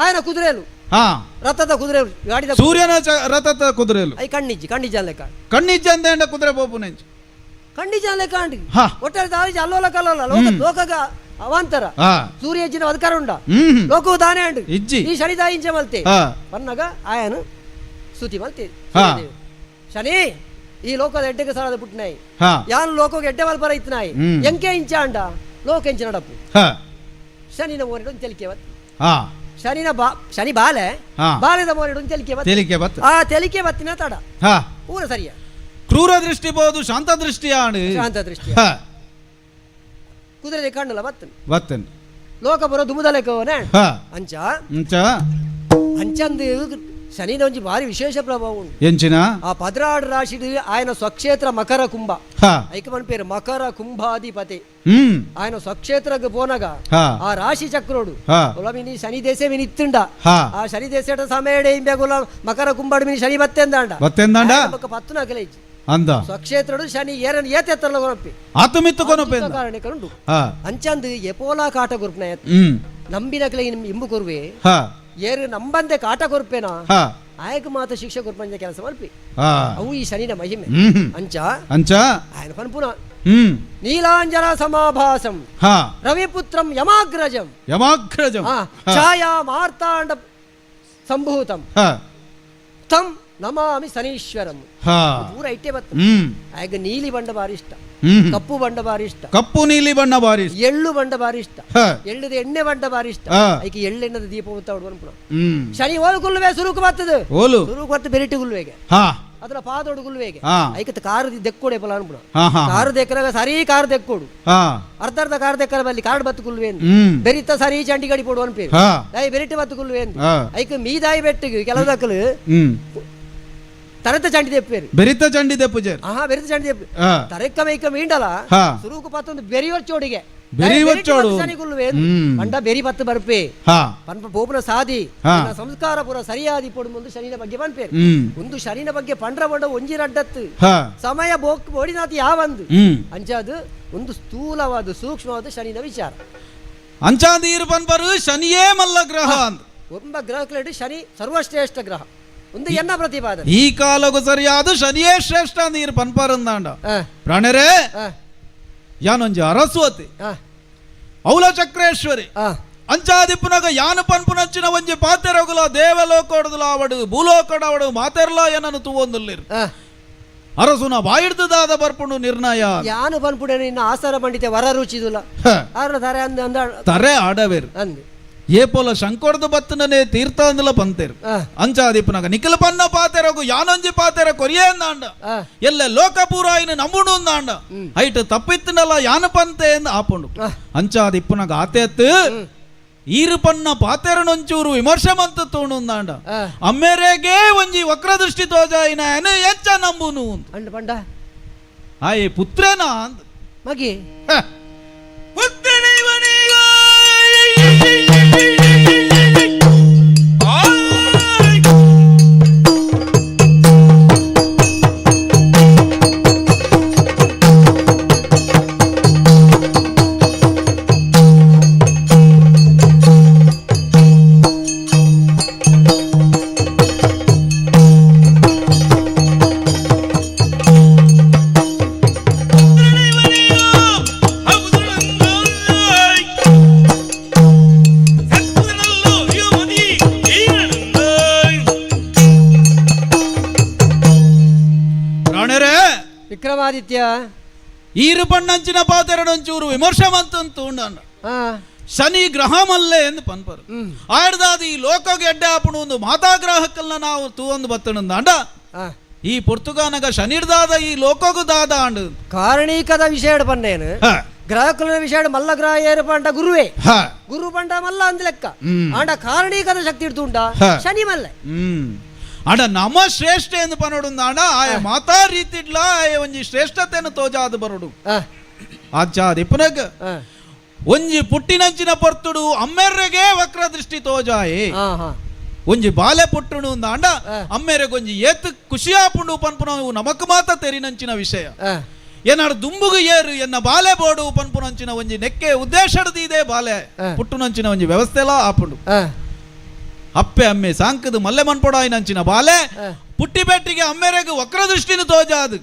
ಆಯನ ಕುದುರೆಲು ರಥದ ಕುದುರೆ ಗಾಡಿದ ಸೂರ್ಯನ ರಥದ ಕುದುರೆಲು ಐ ಕಣ್ಣಿಜ್ಜಿ ಲೆಕ್ಕ ಕಣ್ಣಿಜ್ಜಿ ಅಂತ ಕುದುರೆ ಬೋಪುನೆ ಕಣ್ಣಿಜ್ಜ ಲೆಕ್ಕ ಅಂಡಿ ಒಟ್ಟಾರೆ ದಾರಿಜಿ ಅಲ್ಲೋಲ ಕಲ್ಲೋಲ ಲೋಕಗ ಅವಾಂತರ ಸೂರ್ಯ ಹೆಜ್ಜಿನ ಅಧಿಕಾರ ಉಂಡ ಲೋಕವು ದಾನೆ ಅಂಡು ಈ ಶನಿ ದಾಯಿಂಚೆ ಮಲ್ತೆ ಪನ್ನಗ ಆಯನು ಸ್ತುತಿ ಮಲ್ತೆ ಶನಿ ಈ ಲೋಕದ ಎಡ್ಡೆಗೆ ಸಾಲದ ಪುಟ್ನಾಯಿ ಯಾನು ಲೋಕಕ್ಕೆ ಎಡ್ಡೆ ಮಲ್ಪರ ಇತ್ನಾಯಿ ಎಂಕೆ ಇಂಚ ಅಂಡ ಲೋಕ ಇಂಚ ನಡಪು ಶನಿನ ಮೋರೆಡು ತೆಲಿಕೆ ಬತ್ ಶನಿನ ಶನಿ ಬಾಲೆ ಬಾಲೆದ ಮೋರೆಡು ತೆಲಿಕೆ ಬತ್ ಆ ತೆಲಿಕೆ ಬತ್ತಿನ ತಡ ಪೂರ ಸರಿಯ ಕ್ರೂರ ದೃಷ್ಟಿ ಬಹುದು ಶಾಂತ ದೃಷ್ಟಿ ಶಾಂತ ದೃಷ್ಟಿ ಕುದುರೆ ಕಣ್ಣಲ್ಲ ಬತ್ತನ್ ಲೋಕ ಬರೋ ದುಮುದ ಲೆಕ್ಕವನೇ ಅಂಚ ಅಂಚಂದು ಶನಿನ ಒಂಜಿ ಭಾರಿ ವಿಶೇಷ ಪ್ರಭಾವ ಉಂಟು ಎಂಚಿನ ಆ 16 ರಾಶಿ ఆయన ಸ್ವಕ್ಷೇತ್ರ ಮಕರ ಕುಂಭ ಐಕ ಮನ್ ಪೇರು ಮಕರ ಕುಂಭಾಧಿಪತಿ ఆయన ಸ್ವಕ್ಷೇತ್ರಕ್ಕೆ పోనಗ ಆ ರಾಶಿ ಚಕ್ರೋಡು ಒಲಮಿನಿ ಶನಿ ದೇಶೆ ಮಿನಿ ಇತ್ತುಂಡ ಆ ಶನಿ ದೇಶದ ಸಮಯಡೆ ಇಂಬೆ ಗುಲ ಮಕರ ಕುಂಭಾಡು ಮಿನಿ ಶನಿ ಬತ್ತೆಂದಾಂಡ ಬಕ್ಕ ಪತ್ತುನ ಕಲೈಜಿ ಅಂದ ಸ್ವಕ್ಷೇತ್ರಡು ಶನಿ ಏರನ್ ಏತೆತ್ತರಲ ಕೊನಪ್ಪಿ ಆತಮಿತ್ತು ಕೊನಪ್ಪಿ ಕಾರಣ ಕರುಂಡು ಅಂಚಂದು ಎಪೋಲಾ ಕಾಟ ಗುರುಪ್ನ ನಂಬಿನ ಕಲೆ ಇಂಬು ಕೊರುವೆ ಏರು ನಂಬಂದೆ ಕಾಟ ಕೊರ್ಪೇನಾ ಆಯಕ ಮಾತ ಶಿಕ್ಷೆ ಕೊರ್ಪಂಜ ಕೆಲಸ ಮಲ್ಪಿ ಅವು ಈ ಶನಿನ ಮಹಿಮೆ ಅಂಚ ఆయన ಪನ್ಪುನ ನೀಲಾಂಜನ ಸಮಾಭಾಸಂ ರವಿಪುತ್ರಂ ಯಮಾಗ್ರಜಂ ಛಾಯಾ ಮಾರ್ತಾಂಡ ಸಂಭೂತಂ ತಂ ನಮಾಮಿ ಶನೀಶ್ವರಂ ಪೂರ ಇಟ್ಟೆ ಬತ್ತ ಆಗ ನೀಲಿ ಬಣ್ಣ ಬಾರಿ ಇಷ್ಟ ಕಪ್ಪು ಬಣ್ಣ ಬಾರಿ ಇಷ್ಟ ಕಪ್ಪು ನೀಲಿ ಬಣ್ಣ ಬಾರಿ ಎಳ್ಳು ಬಣ್ಣ ಬಾರಿ ಇಷ್ಟ ಎಳ್ಳದ ಎಣ್ಣೆ ಬಣ್ಣ ಬಾರಿ ಇಷ್ಟ ಐಕೆ ಎಳ್ಳೆಣ್ಣದ ದೀಪ ಹೊತ್ತ ಶನಿ ಓಲ್ಗುಲ್ವೆ ಸುರುಕು ಬರ್ತದೆ ಸುರುಕು ಬತ್ತ ಬೆರಿಟಿ ಗುಲ್ವೆಗೆ ಅದರ ಪಾದೋಡು ಗುಲ್ವೆಗೆ ಐಕತ್ ಕಾರು ದೆಕ್ಕೋಡೆ ಪಲ ಅನ್ಬಿಡ ಕಾರು ದೆಕ್ಕರಾಗ ಸರಿ ಕಾರು ದೆಕ್ಕೋಡು ಅರ್ಧ ಕಾರು ದೆಕ್ಕರ ಬಲ್ಲಿ ಕಾರ್ಡ್ ಬತ್ತು ಗುಲ್ವೆ ಬೆರಿತ ಸರಿ ಚಂಡಿ ಗಡಿ ಪೋಡು ಅನ್ಪೇರು ದೈ ಬೆರಿಟಿ ಬತ್ತು ಗುಲ್ವೆ ಐಕ ಮೀದಾಯಿ ಬೆಟ್ಟಿಗೆ ಕೆಲವು ದಕ್ಕಲು ತರತ ಚಂಡಿ ದೆಪ್ಪೇರು ಬೆರಿತ ಚಂಡಿ ದೆಪ್ಪುಜೇರು ಬೆರಿತ ಚಂಡಿ ದೆಪ್ಪು ತರಕ್ಕ ಮೈಕ ಮೀಂಡಲ ಸುರುಕು ಪತ್ತೊಂದು ಬೆರಿಯೋಚೋಡಿಗೆ ಪಂಡ ಬೆರಿ ಪತ್ತು ಬರ್ಪೆ ಪನ್ಪ ಪೋಪನ ಸಾದಿ ಸಂಸ್ಕಾರ ಪುರ ಸರಿಯಾದಿ ಪೊಡು ಮುಂದು ಶನಿನ ಬಗ್ಗೆ ಪನ್ಪೇರು ಒಂದು ಶನಿನ ಬಗ್ಗೆ ಪಂಡ್ರ ಬಂಡ ಒಂಜಿ ರಡ್ಡತ್ತು ಸಮಯ ಓಡಿನಾತಿ ಯಾವಂದು ಅಂಚಾದು ಒಂದು ಸ್ಥೂಲವಾದ ಸೂಕ್ಷ್ಮವಾದ ಶನಿನ ವಿಚಾರ ಅಂಚಾದ ಇರು ಪನ್ಪರು ಶನಿಯೇ ಮಲ್ಲ ಗ್ರಹ ಒಬ್ಬ ಗ್ರಹಕ್ಲೆಡ್ ಶನಿ ಸರ್ವಶ್ರೇಷ್ಠ ಗ್ರಹ ಒಂದು ಎನ್ನ ಪ್ರತಿಪಾದನೆ ಈ ಕಾಲಗೂ ಸರಿಯಾದ ಶನಿಯೇ ಶ್ರೇಷ್ಠ ನೀರು ಪನ್ಪರಂದಾಂಡ ಪ್ರಾಣರೇ ಯಾನೊಂಜಿ ಅರಸ್ವತಿ ಔಲ ಚಕ್ರೇಶ್ವರಿ ಅಂಚಾದಿಪ್ಪುನಗ ಯಾನ ಪನ್ಪುನಂಚಿನ ಒಂಜಿ ಪಾತೆರಗುಲ ದೇವಲೋಕೋಡದುಲ ಅವಡು ಭೂಲೋಕಡ ಅವಡು ಮಾತೆರ್ಲ ಏನನ್ನು ತೂವೊಂದುಲ್ಲಿರು ಅರಸುನ ಬಾಯಿಡ್ದಾದ ಬರ್ಪುಂಡು ನಿರ್ಣಯ ಯಾನು ಪನ್ಪುಡೆ ನಿನ್ನ ಆಸಾರ ಪಂಡಿತೆ ವರ ರುಚಿದುಲ ತರೆ ಆಡವೇರು ಅಂದ್ ಏಪೋಲ ಶಂಕೋರ್ದು ಬತ್ತನೇ ತೀರ್ಥ ಅಂದಲ ಪಂತೇರು ಅಂಚಾದಿಪ್ಪನಾಗ ನಿಖಿಲ ಪನ್ನ ಪಾತೆರಗು ಯಾನೊಂಜಿ ಪಾತೆರ ಕೊರಿಯಂದಾಂಡ ಎಲ್ಲ ಲೋಕಪೂರಾಯಿನ ನಂಬುಡುಂದಾಂಡ ಐಟ್ ತಪ್ಪಿತ್ತನಲ್ಲ ಯಾನ ಪಂತೆ ಎಂದು ಆಪುಂಡು ಅಂಚಾದಿಪ್ಪನಾಗ ಆತೆತ್ತು ಈರು ಪನ್ನ ಪಾತೆರನೊಂಚೂರು ವಿಮರ್ಶೆ ಮಂತ ತೋಣುಂದಾಂಡ ಅಮ್ಮೆರೆಗೆ ಒಂಜಿ ವಕ್ರದೃಷ್ಟಿ ತೋಜಾಯಿನ ಎಂಚ ನಂಬುನು ಅಂಡ ಪಂಡ ಆಯೆ ಪುತ್ರನ ಅಂದ ಮಗಿ ವಿಕ್ರಮಾದಿತ್ಯ ಈರು ಪಣ್ಣಂಚಿನ ಪಾತೆರಡೊಂಚೂರು ವಿಮರ್ಶೆ ಮಂತಂತು ಉಂಡಾಂಡ ಶನಿ ಗ್ರಹ ಮಲ್ಲೆ ಎಂದು ಪನ್ಪರು ಆಡ್ದಾದ ಈ ಲೋಕಗೆ ಎಡ್ಡೆ ಆಪುಣ ಒಂದು ಮಾತಾಗ್ರಾಹಕಲ್ನ ನಾವು ತೂವೊಂದು ಬತ್ತಣಂದಾಂಡ ಈ ಪುರ್ತುಗಾನಗ ಶನಿಡ್ದಾದ ಈ ಲೋಕಗು ದಾದ ಆಂಡು ಕಾರಣೀಕದ ವಿಷಯ ಪನ್ನೇನು ಗ್ರಹಕುಲ ವಿಷಯ ಮಲ್ಲ ಗ್ರಹ ಏರು ಪಂಡ ಗುರುವೇ ಗುರು ಪಂಡ ಮಲ್ಲ ಅಂದ ಲೆಕ್ಕ ಆಂಡ ಕಾರಣೀಕದ ಶಕ್ತಿ ಇಡ್ತುಂಡ ಶನಿ ಮಲ್ಲೆ ಆಡ ನಮ ಶ್ರೇಷ್ಠ ಎಂದು ಪನೋಡುಂದಾಂಡ ಆಯ ಮಾತಾ ರೀತಿಡ್ಲ ಆಯ ಒಂಜಿ ಶ್ರೇಷ್ಠತೆಯನ್ನು ತೋಜಾದ ಬರೋಡು ಆಚಾದಿಪ್ಪನಗ ಒಂಜಿ ಪುಟ್ಟಿನಂಚಿನ ಪೊರ್ತುಡು ಅಮ್ಮೆರ್ರೆಗೆ ವಕ್ರ ದೃಷ್ಟಿ ತೋಜಾಯೆ ಒಂಜಿ ಬಾಲೆ ಪುಟ್ಟುಡು ಅಂದಾಂಡ ಅಮ್ಮೆರೆಗೆ ಒಂಜಿ ಏತ್ ಖುಷಿಯಾಪುಂಡು ಪನ್ಪುನ ನಮಕ್ ಮಾತ ತೆರಿನಂಚಿನ ವಿಷಯ ಏನಾಡು ದುಂಬುಗು ಏರು ಎನ್ನ ಬಾಲೆ ಬೋಡು ಪನ್ಪುನಂಚಿನ ಒಂಜಿ ನೆಕ್ಕೆ ಉದ್ದೇಶಡಿದೆ ಬಾಲೆ ಪುಟ್ಟುನಂಚಿನ ಒಂಜಿ ವ್ಯವಸ್ಥೆ ಎಲ್ಲ ಆಪುಂಡು ಅಪ್ಪೆ ಅಮ್ಮೆ ಸಾಂಕದು ಮಲ್ಲೆ ಮನ್ಪೊಡಾಯಿನಂಚಿನ ಬಾಲೆ ಪುಟ್ಟಿ ಬೆಟ್ಟಿಗೆ ಅಮ್ಮೆರೆಗೆ ವಕ್ರ ದೃಷ್ಟಿನ ತೋಜಾದು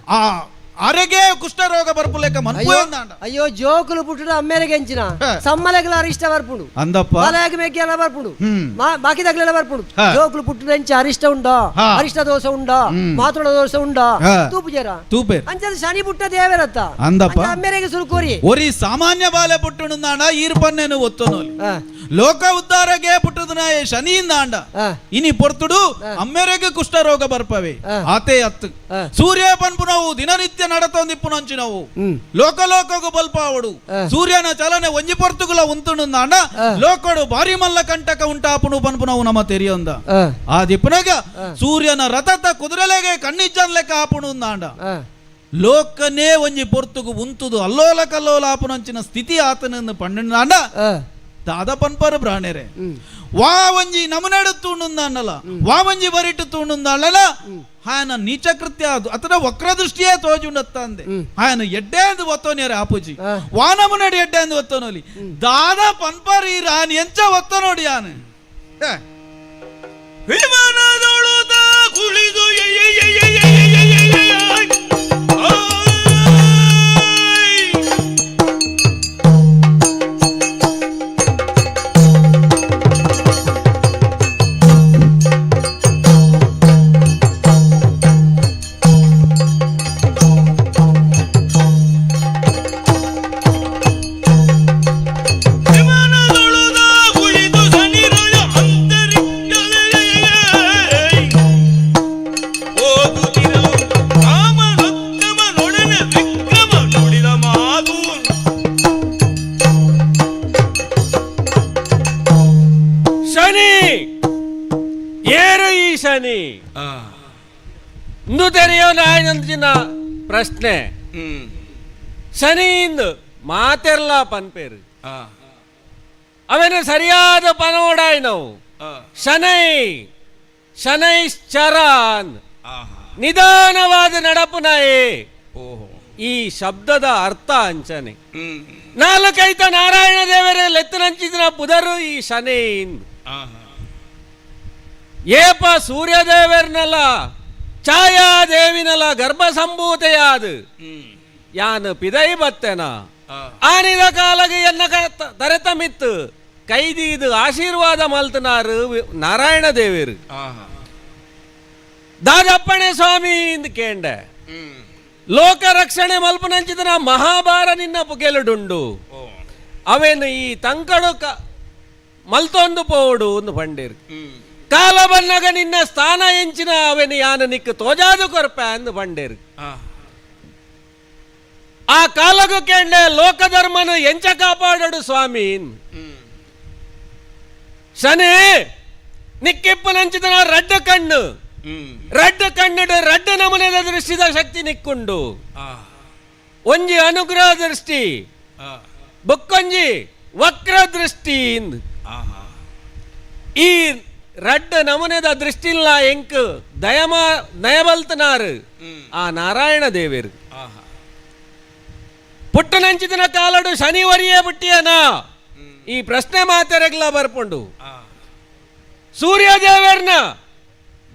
ಆ ಅರೆಗೆ ಕುಷ್ಠರೋಗ ಬರ್ಪುಲೆಕ್ಕ ಮನ್ಪುಂದಾಂಡ ಅಯ್ಯೋ ಜೋಕುಲು ಪುಟ್ಟುಡ ಅಮ್ಮೆರೆಗೆ ಎಂಚಿನ ಸಮ್ಮಲೆಗಳ ಅರಿಷ್ಟ ಬರ್ಪುಂಡು ಅಂದಪ್ಪ ಬಾಲೆಗೆ ಮೇಕೆಲ್ಲ ಬರ್ಪುಂಡು ಬಾಕಿ ತಗಲೆಲ್ಲ ಬರ್ಪುಂಡು ಜೋಕುಲು ಪುಟ್ಟುಡ ಎಂಚ ಅರಿಷ್ಟ ಉಂಡ ಅರಿಷ್ಟ ದೋಷ ಉಂಡ ಮಾತುಡ ದೋಷ ಉಂಡ ತೂಪು ಜರ ತೂಪೆ ಅಂಚದ ಶನಿ ಪುಟ್ಟ ದೇವರತ್ತ ಅಂದಪ್ಪ ಅಮ್ಮೆರೆಗೆ ಸುರುಕೋರಿ ಒರಿ ಸಾಮಾನ್ಯ ಬಾಲೆ ಪುಟ್ಟುಂದಾಂಡ ಈರ್ ಪನ್ನೆನು ಒತ್ತನೋಲಿ ಲೋಕ ಉದ್ಧಾರಗೆ ಪುಟ್ಟದನ ಶನಿಯಿಂದ ಆಂಡ ಇನಿ ಪೊರ್ತುಡು ಅಮ್ಮೆರೆಗೆ ಕುಷ್ಠರೋಗ ಬರ್ಪವೆ ಆತೆ ಅತ್ತು ಸೂರ್ಯ ಪನ್ಪು ನಾವು ದಿನನಿತ್ಯ ನಡತೊಂದಿಪ್ಪು ನಂಚಿ ನಾವು ಲೋಕಗೂ ಬಲ್ಪಾವಡು ಸೂರ್ಯನ ಚಲನೆ ಒಂಜಿ ಪೊರ್ತುಗುಲ ಉಂತುಂಡು ಆಂಡ ಲೋಕಡು ಭಾರಿ ಮಲ್ಲ ಕಂಟಕ ಉಂಟಾಪುನು ಪನ್ಪು ನಾವು ನಮ್ಮ ತೆರಿಯೊಂದ ಆ ದಿಪ್ಪನಾಗ ಸೂರ್ಯನ ರಥತ ಕುದುರೆಲೆಗೆ ಕಣ್ಣಿಜ್ಜನ್ ಲೆಕ್ಕ ಆಪುನು ಆಂಡ ಲೋಕನೇ ಒಂಜಿ ಪೊರ್ತುಗು ಉಂತುದು ಅಲ್ಲೋಲ ಕಲ್ಲೋಲ ಆಪುನಂಚಿನ ಸ್ಥಿತಿ ಆತನನ್ನು ಪಂಡ ದಾದ ಪನ್ಪರು ಪ್ರಾಣೆರೆ ವಾ ಒಂಜಿ ನಮನೆಡು ತೂಣುಂದ ಅನ್ನಲ್ಲ ವಾ ಒಂಜಿ ಬರಿಟ್ಟು ತೂಣುಂದ ಅಲ್ಲಲ್ಲ ಹಾಯನ ನೀಚ ಕೃತ್ಯ ಅದು ಅಥವಾ ವಕ್ರ ದೃಷ್ಟಿಯೇ ತೋಜುಂಡತ್ತ ಅಂದೆ ಹಾಯನ ಎಡ್ಡೆ ಅಂದು ಒತ್ತೋನಿಯರೆ ಆಪುಜಿ ವಾ ನಮನೆಡು ಎಡ್ಡೆ ಅಂದು ಒತ್ತೋನೋಲಿ ದಾದ ಪನ್ಪರು ಈ ರಾನ್ ಎಂಚ ಒತ್ತ ನೋಡಿ ಯಾನು ವಿಮಾನದೊಳು ಕುಳಿದು ಇಂದು ತೆರೆಯೋ ನಾಯಂಚಿನ ಪ್ರಶ್ನೆ ಶನಿಯಿಂದ ಮಾತೆರ್ಲ ಪನ್ಪೇರು ಅವನ ಸರಿಯಾದ ಪನೋಡಾಯ್ ನಾವು ಶನೈ ಶನೈಶ್ಚರಾನ್ ನಿಧಾನವಾದ ನಡಪುನಾಯೇ ಈ ಶಬ್ದದ ಅರ್ಥ ಅಂಚನೆ ನಾಲ್ಕೈತ ನಾರಾಯಣ ದೇವರ ಲೆತ್ತನಂಚಿನ ಪುದರು ಈ ಶನೈನ್ ಏಪ ಸೂರ್ಯದೇವರ್ನಲ್ಲ ಛಾಯಾದೇವಿನಲ್ಲ ಗರ್ಭ ಸಂಭೂತೆಯಾದ ಯಾನು ಪಿದೈ ಬತ್ತೆನ ಆನಿದ ಕಾಲಗೆ ಎನ್ನ ತರೆತ ಮಿತ್ತು ಕೈದಿದು ಆಶೀರ್ವಾದ ಮಲ್ತನಾರು ನಾರಾಯಣ ದೇವರು ದಾದಪ್ಪಣೆ ಸ್ವಾಮಿ ಇಂದು ಕೇಂಡೆ ಲೋಕ ರಕ್ಷಣೆ ಮಲ್ಪನಂಚಿದನ ಮಹಾಭಾರ ನಿನ್ನ ಪುಗೆಲುಡುಂಡು ಅವೇನು ಈ ತಂಕಡು ಮಲ್ತೊಂದು ಪೋಡು ಒಂದು ಪಂಡೇರು ಕಾಲ ಬನ್ನಗ ನಿನ್ನ ಸ್ಥಾನ ಎಂಚಿನ ಅವೆನು ಯಾನ ನಿಕ್ಕು ತೋಜಾದು ಕೊರ್ಪ ಅಂದು ಪಂಡೇರು ಆ ಕಾಲಗೂ ಕೇಂಡೆ ಲೋಕಧರ್ಮನು ಎಂಚ ಕಾಪಾಡಡು ಸ್ವಾಮಿ ಶನಿ ನಿಕ್ಕಿಪ್ಪನಂಚಿದನ ರಡ್ಡು ಕಣ್ಣು ರಡ್ಡು ಕಣ್ಣಿಡು ರಡ್ಡು ನಮೂನೆದ ದೃಷ್ಟಿದ ಶಕ್ತಿ ನಿಕ್ಕೊಂಡು ಒಂಜಿ ಅನುಗ್ರಹ ದೃಷ್ಟಿ ಬೊಕ್ಕೊಂಜಿ ವಕ್ರ ದೃಷ್ಟಿ ಈ ರಡ್ಡು ನಮೂನೆದ ದೃಷ್ಟಿಲ್ಲ ಎಂಕ್ ನಯಬಲ್ತನಾರು ಆ ನಾರಾಯಣ ದೇವೇರು ಪುಟ್ಟನಂಚಿದನ ಕಾಲಡು ಶನಿವರಿಯೇ ಬಿಟ್ಟಿಯನ ಈ ಪ್ರಶ್ನೆ ಮಾತೆರೆಗ್ಲ ಬರ್ಪುಂಡು ಸೂರ್ಯದೇವರ್ನ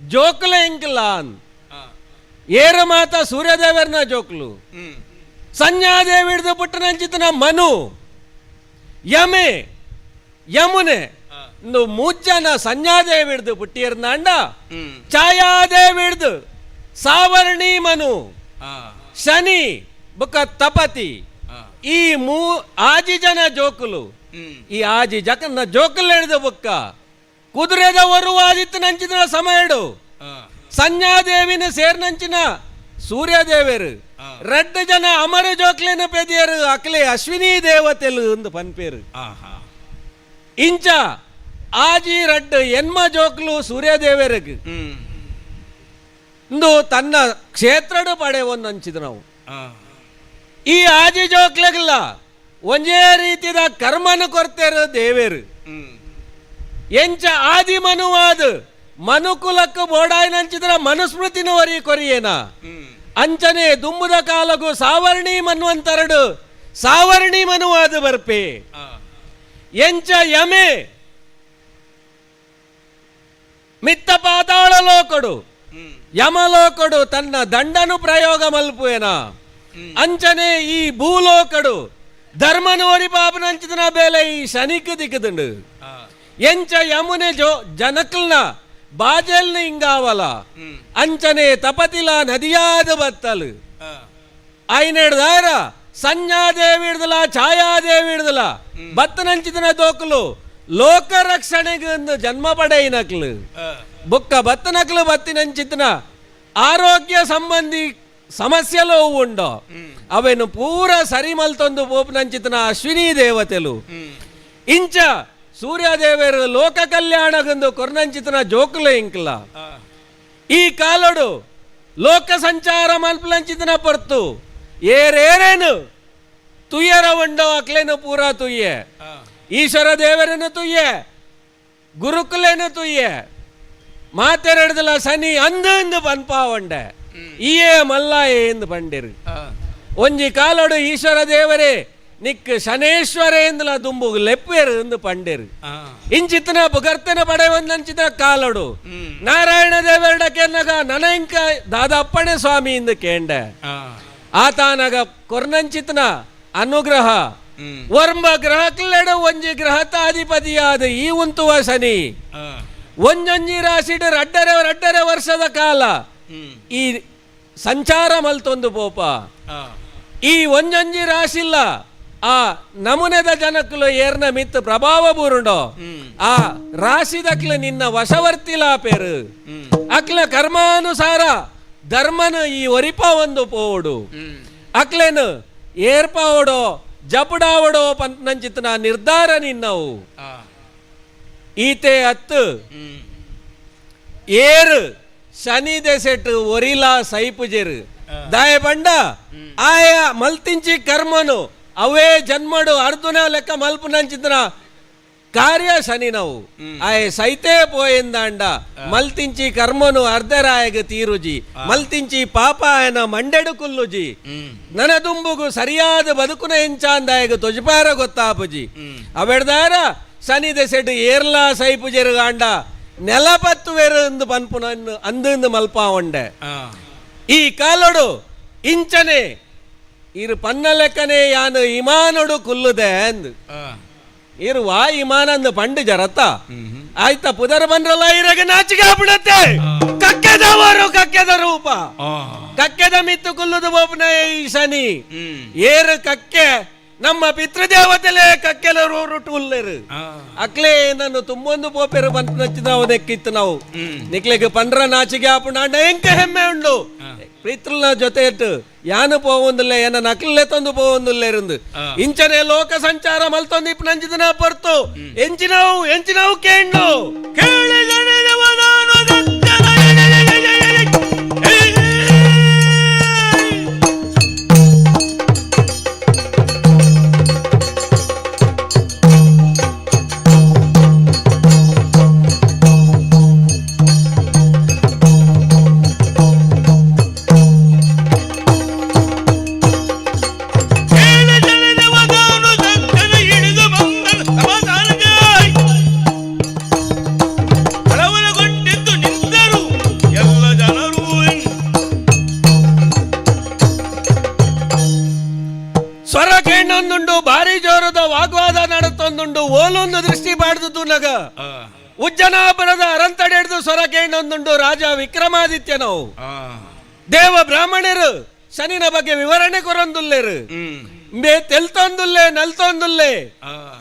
ಜೋಕ್ಲ ಎಂಕ್ಲ ಏರು ಮಾತ ಸೂರ್ಯದೇವರ್ನ ಜೋಕ್ಲು ಸಂಜ್ಞಾದೇವಿ ಹಿಡಿದು ಪುಟ್ಟನಂಚಿತನ ಮನು ಯಮೆ ಯಮುನೆ ಮೂಜ್ಜನ ಸಂಜ್ಞಾದೇವಿ ಹಿಡಿದು ಪುಟ್ಟಿಯರ್ನಾಂಡ ಛಾಯಾದೇವಿ ಹಿಡಿದು ಸಾವರ್ಣಿ ಮನು ಶನಿ ಬುಕ್ಕ ತಪತಿ ಈ ಆಜಿ ಜನ ಜೋಕುಲು ಈ ಆಜಿ ಜಕನ್ನ ಜೋಕುಲ್ ಹಿಡಿದು ಬುಕ್ಕ ಕುದುರೆದವರು ಆದಿತ್ಯನಂಚಿನ ಸಮಯಡು ಸಂಜ್ಞಾದೇವಿನ ಸೇರ್ನಂಚಿನ ಸೂರ್ಯದೇವರು ರಡ್ಡು ಜನ ಅಮರ ಜೋಕ್ಲಿನ ಪೆದಿಯರು ಅಕ್ಲೆ ಅಶ್ವಿನಿ ದೇವತೆಲು ಒಂದು ಪನ್ಪೇರು ಇಂಚ ಆಜಿ ರಡ್ಡು ಎನ್ಮ ಜೋಕ್ಲು ಸೂರ್ಯದೇವರಿಗೆ ಇಂದು ತನ್ನ ಕ್ಷೇತ್ರಡು ಪಡೆ ಒಂದು ಹಂಚಿದ ನಾವು ಈ ಆಜಿ ಜೋಕ್ಲೆಗಲ್ಲ ಒಂದೇ ರೀತಿಯ ಕರ್ಮನ ಕೊರ್ತೇರು ದೇವೇರು ಎಂಚ ಆದಿ ಮನುವಾದ ಮನುಕುಲಕ್ಕೆ ಬೋಡಾಯ್ನಂಚಿದ್ರ ಮನುಸ್ಮೃತಿನವರಿ ಕೊರಿಯೇನ ಅಂಚನೆ ದುಂಬುದ ಕಾಲಗೂ ಸಾವರ್ಣಿ ಮನ್ವಂತರಡು ಸಾವರ್ಣಿ ಮನುವಾದ ಬರ್ಪೆ ಎಂಚ ಯಮೆ ಮಿತ್ತ ಪಾತಾಳ ಲೋಕಡು ಯಮಲೋಕಡು ತನ್ನ ದಂಡನು ಪ್ರಯೋಗ ಮಲ್ಪುವೇನ ಅಂಚನೆ ಈ ಭೂಲೋಕಡು ಧರ್ಮನೋರಿ ಪಾಪನಂಚಿದನ ಬೇಲೆ ಈ ಶನಿಕ್ ದಿಕ್ಕದುಂಡು ಎಂಚ ಯಮುನೆ ಜನಕಲ್ನ ಬಾಜಲ್ನ ಹಿಂಗಾವಲ ಅಂಚನೆ ತಪತಿಲ ನದಿಯಾದ ಬತ್ತಲು ಐನೆಡ್ದಾರ ಸಂಜ್ಞಾದೇವಿ ಹಿಡ್ದಲ ಛಾಯಾದೇವಿ ಹಿಡ್ದಲ ಬತ್ತನಂಚಿದನ ದೋಕಲು ಲೋಕ ರಕ್ಷಣೆಗೆ ಒಂದು ಜನ್ಮ ಪಡೆಯಿನಕ್ಲು ಬೊಕ್ಕ ಬತ್ತನಕ್ಲು ಬತ್ತಿನಂಚಿತ್ನ ಆರೋಗ್ಯ ಸಂಬಂಧಿ ಸಮಸ್ಯೆಲು ಉಂಡು ಅವೇನು ಪೂರ ಸರಿ ಮಲ್ತೊಂದು ಪೋಪನಂಚಿತ್ನ ಅಶ್ವಿನಿ ದೇವತೆಲು ಇಂಚ ಸೂರ್ಯದೇವರು ಲೋಕ ಕಲ್ಯಾಣಗೊಂದು ಕೊರ್ನಂಚಿತ್ನ ಜೋಕುಲೆ ಇಂಕ್ಲ ಈ ಕಾಲಡು ಲೋಕ ಸಂಚಾರ ಮಲ್ಪಲಂಚಿತ್ನ ಪರ್ತು ಏರೇರೇನು ತುಯ್ಯರ ಉಂಡೋ ಅಕ್ಲೇನು ಪೂರ ತುಯ್ಯೆ ಈಶ್ವರ ದೇವರನ್ನು ತುಯ್ಯೆ ಗುರುಕುಲೇನು ತುಯ್ಯೆ ಮಾತೆರಡ್ದಲ ಸನಿ ಅಂದು ಪನ್ಪಾ ಉಂಡೆ ಈಯೇ ಮಲ್ಲ ಎಂದು ಪಂಡಿರು ಒಂಜಿ ಕಾಲೋಡು ಈಶ್ವರ ದೇವರೇ ನಿಕ್ ಶನೇಶ್ವರ ಎಂದಲ ದುಂಬು ಲೆಪ್ಪೇರು ಎಂದು ಪಂಡಿರು ಇಂಚಿತ್ನ ಬುಗರ್ತನ ಪಡೆ ಒಂದಂಚಿತ ಕಾಲೋಡು ನಾರಾಯಣ ದೇವರಡ ಕೆನ್ನಗ ನನಂಕ ದಾದಪ್ಪಣೆ ಸ್ವಾಮಿ ಎಂದು ಕೇಂಡೆ ಆತಾನಗ ಕೊರ್ನಂಚಿತ್ನ ಅನುಗ್ರಹ ವರ್ಮ ಗ್ರಹಕ್ಲೆಡು ಒಂಜಿ ಗ್ರಹತಾಧಿಪತಿಯಾದ ಈ ಉಂತುವ ಶನಿ ಒಂಜೊಂಜಿ ರಾಶಿಡ್ ರಡ್ಡರೆ ವರ್ಷದ ಕಾಲ ಈ ಸಂಚಾರ ಮಲ್ತೊಂದು ಪೋಪ ಈ ಒಂಜೊಂಜಿ ರಾಶಿಲ್ಲ ಆ ನಮುನೆದ ಜನಕ್ಕಲು ಏರ್ನ ಮಿತ್ ಪ್ರಭಾವ ಬೂರುಂಡೋ ಆ ರಾಶಿದಕ್ಲ ನಿನ್ನ ವಶವರ್ತಿಲಾಪೇರು ಅಕ್ಲ ಕರ್ಮಾನುಸಾರ ಧರ್ಮನು ಈ ಒರಿಪ ಒಂದು ಪೋವಡು ಅಕ್ಲೇನು ಏರ್ಪಾವಡೋ ಜಪುಡಾವಡೋ ಪಂಚನ ನಿರ್ಧಾರ ನಿನ್ನವು ಈತೆ ಅತ್ತು ಏರು ಶನಿ ದೆಸೆಟ್ ಒರಿಲಾ ಸೈಪುಜೆರು ದಾಯ ಬಂಡ ಆಯ ಮಲ್ತಿಂಚಿ ಕರ್ಮನು ಅವೇ ಜನ್ಮಡು ಅರ್ಧುನ ಲೆಕ್ಕ ಮಲ್ಪನಂಚಿದ್ರ ಕಾರ್ಯ ಶನಿ ನಾವು ಆಯ ಸೈತೆ ಪೋಯಿಂದಾಂಡ ಮಲ್ತಿಂಚಿ ಕರ್ಮನು ಅರ್ಧರಾಯಗ ತೀರುಜಿ ಮಲ್ತಿಂಚಿ ಪಾಪ ಆಯನ ಮಂಡೆಡು ಕುಲ್ಲುಜಿ ನನ ದುಂಬುಗು ಸರಿಯಾದ ಬದುಕುನ ಎಂಚಾಂದಾಯಗ ತೊಜಪಾರ ಗೊತ್ತಾಪುಜಿ ಅವೆಡ್ದಾರ ಶನಿ ದೆಸೆಡ್ ಏರ್ಲಾ ಸೈಪುಜೆರುಗಾಂಡ ನೆಲಪತ್ತುವೆರು ಎಂದು ಪನ್ಪುನ ಅಂದು ಮಲ್ಪ ಉಂಡೆ ಈ ಕಾಲೋಡು ಇಂಚನೆ ಇರು ಪನ್ನ ಲೆಕ್ಕನೆ ಯಾನು ಇಮಾನೊಡು ಕುಲ್ಲುದೆ ಅಂದು ಇರುವ ಇಮಾನಂದು ಪಂಡು ಜರತ್ತ ಆಯ್ತಾ ಪುದರ್ ಬಂದ್ರಲ್ಲ ಇರಗೆ ನಾಚಿಕೆ ಆಗ್ಬಿಡತ್ತೆ ಕಕ್ಕೆದವರು ಕಕ್ಕೆದ ರೂಪ ಕಕ್ಕೆದ ಮಿತ್ತು ಕುಲ್ಲುದು ಬೋಪನ ಈ ಶನಿ ಏರು ಕಕ್ಕೆ ನಮ್ಮ ಪಿತೃದೇವತೆಲೆ ಕಕ್ಕೆಲರು ಟುಲ್ಲೆರು ಅಕ್ಲೇ ನಾನು ತುಂಬೊಂದು ಪೋಪೆರು ಬಂತು ನಚ್ಚಿದ ಅವನೆಕ್ಕಿತ್ತು ನಾವು ನಿಕ್ಲೆಗೆ ಪಂಡ್ರ ನಾಚಿಗೆ ಆಪುಣ ಎಂಕ ಹೆಮ್ಮೆ ಉಂಡು ಪಿತೃನ ಜೊತೆ ಇಟ್ಟು ಯಾನು ಪೋವೊಂದಿಲ್ಲ ಏನ ನಕ್ಲೆ ತಂದು ಪೋವೊಂದಿಲ್ಲ ಇருந்து ಇಂಚನೆ ಲೋಕ ಸಂಚಾರ ಮಲ್ತೊಂದು ಇಪ್ಪು ನಂಚಿದನ ಪರ್ತು ಎಂಚಿನವು ಕೇಂಡು ಭಾರಿ ಜೋರದ ವಾಗ್ವಾದ ನಡತೊಂದುಂಡು ಓಲೊಂದು ದೃಷ್ಟಿ ಬಾಡ್ದು ನಗ ಉಜ್ಜನಾಪುರದ ಅರಂತಡೆಡ್ದು ಸ್ವರ ಕೇಳೊಂದುಂಡು ರಾಜ ವಿಕ್ರಮಾದಿತ್ಯನವು ದೇವ ಬ್ರಾಹ್ಮಣರು ಶನಿನ ಬಗ್ಗೆ ವಿವರಣೆ ಕೊರೊಂದುಲ್ಲೇರು ತೆಲ್ತೊಂದುಲ್ಲೆ ನಲ್ತೊಂದುಲ್ಲೆ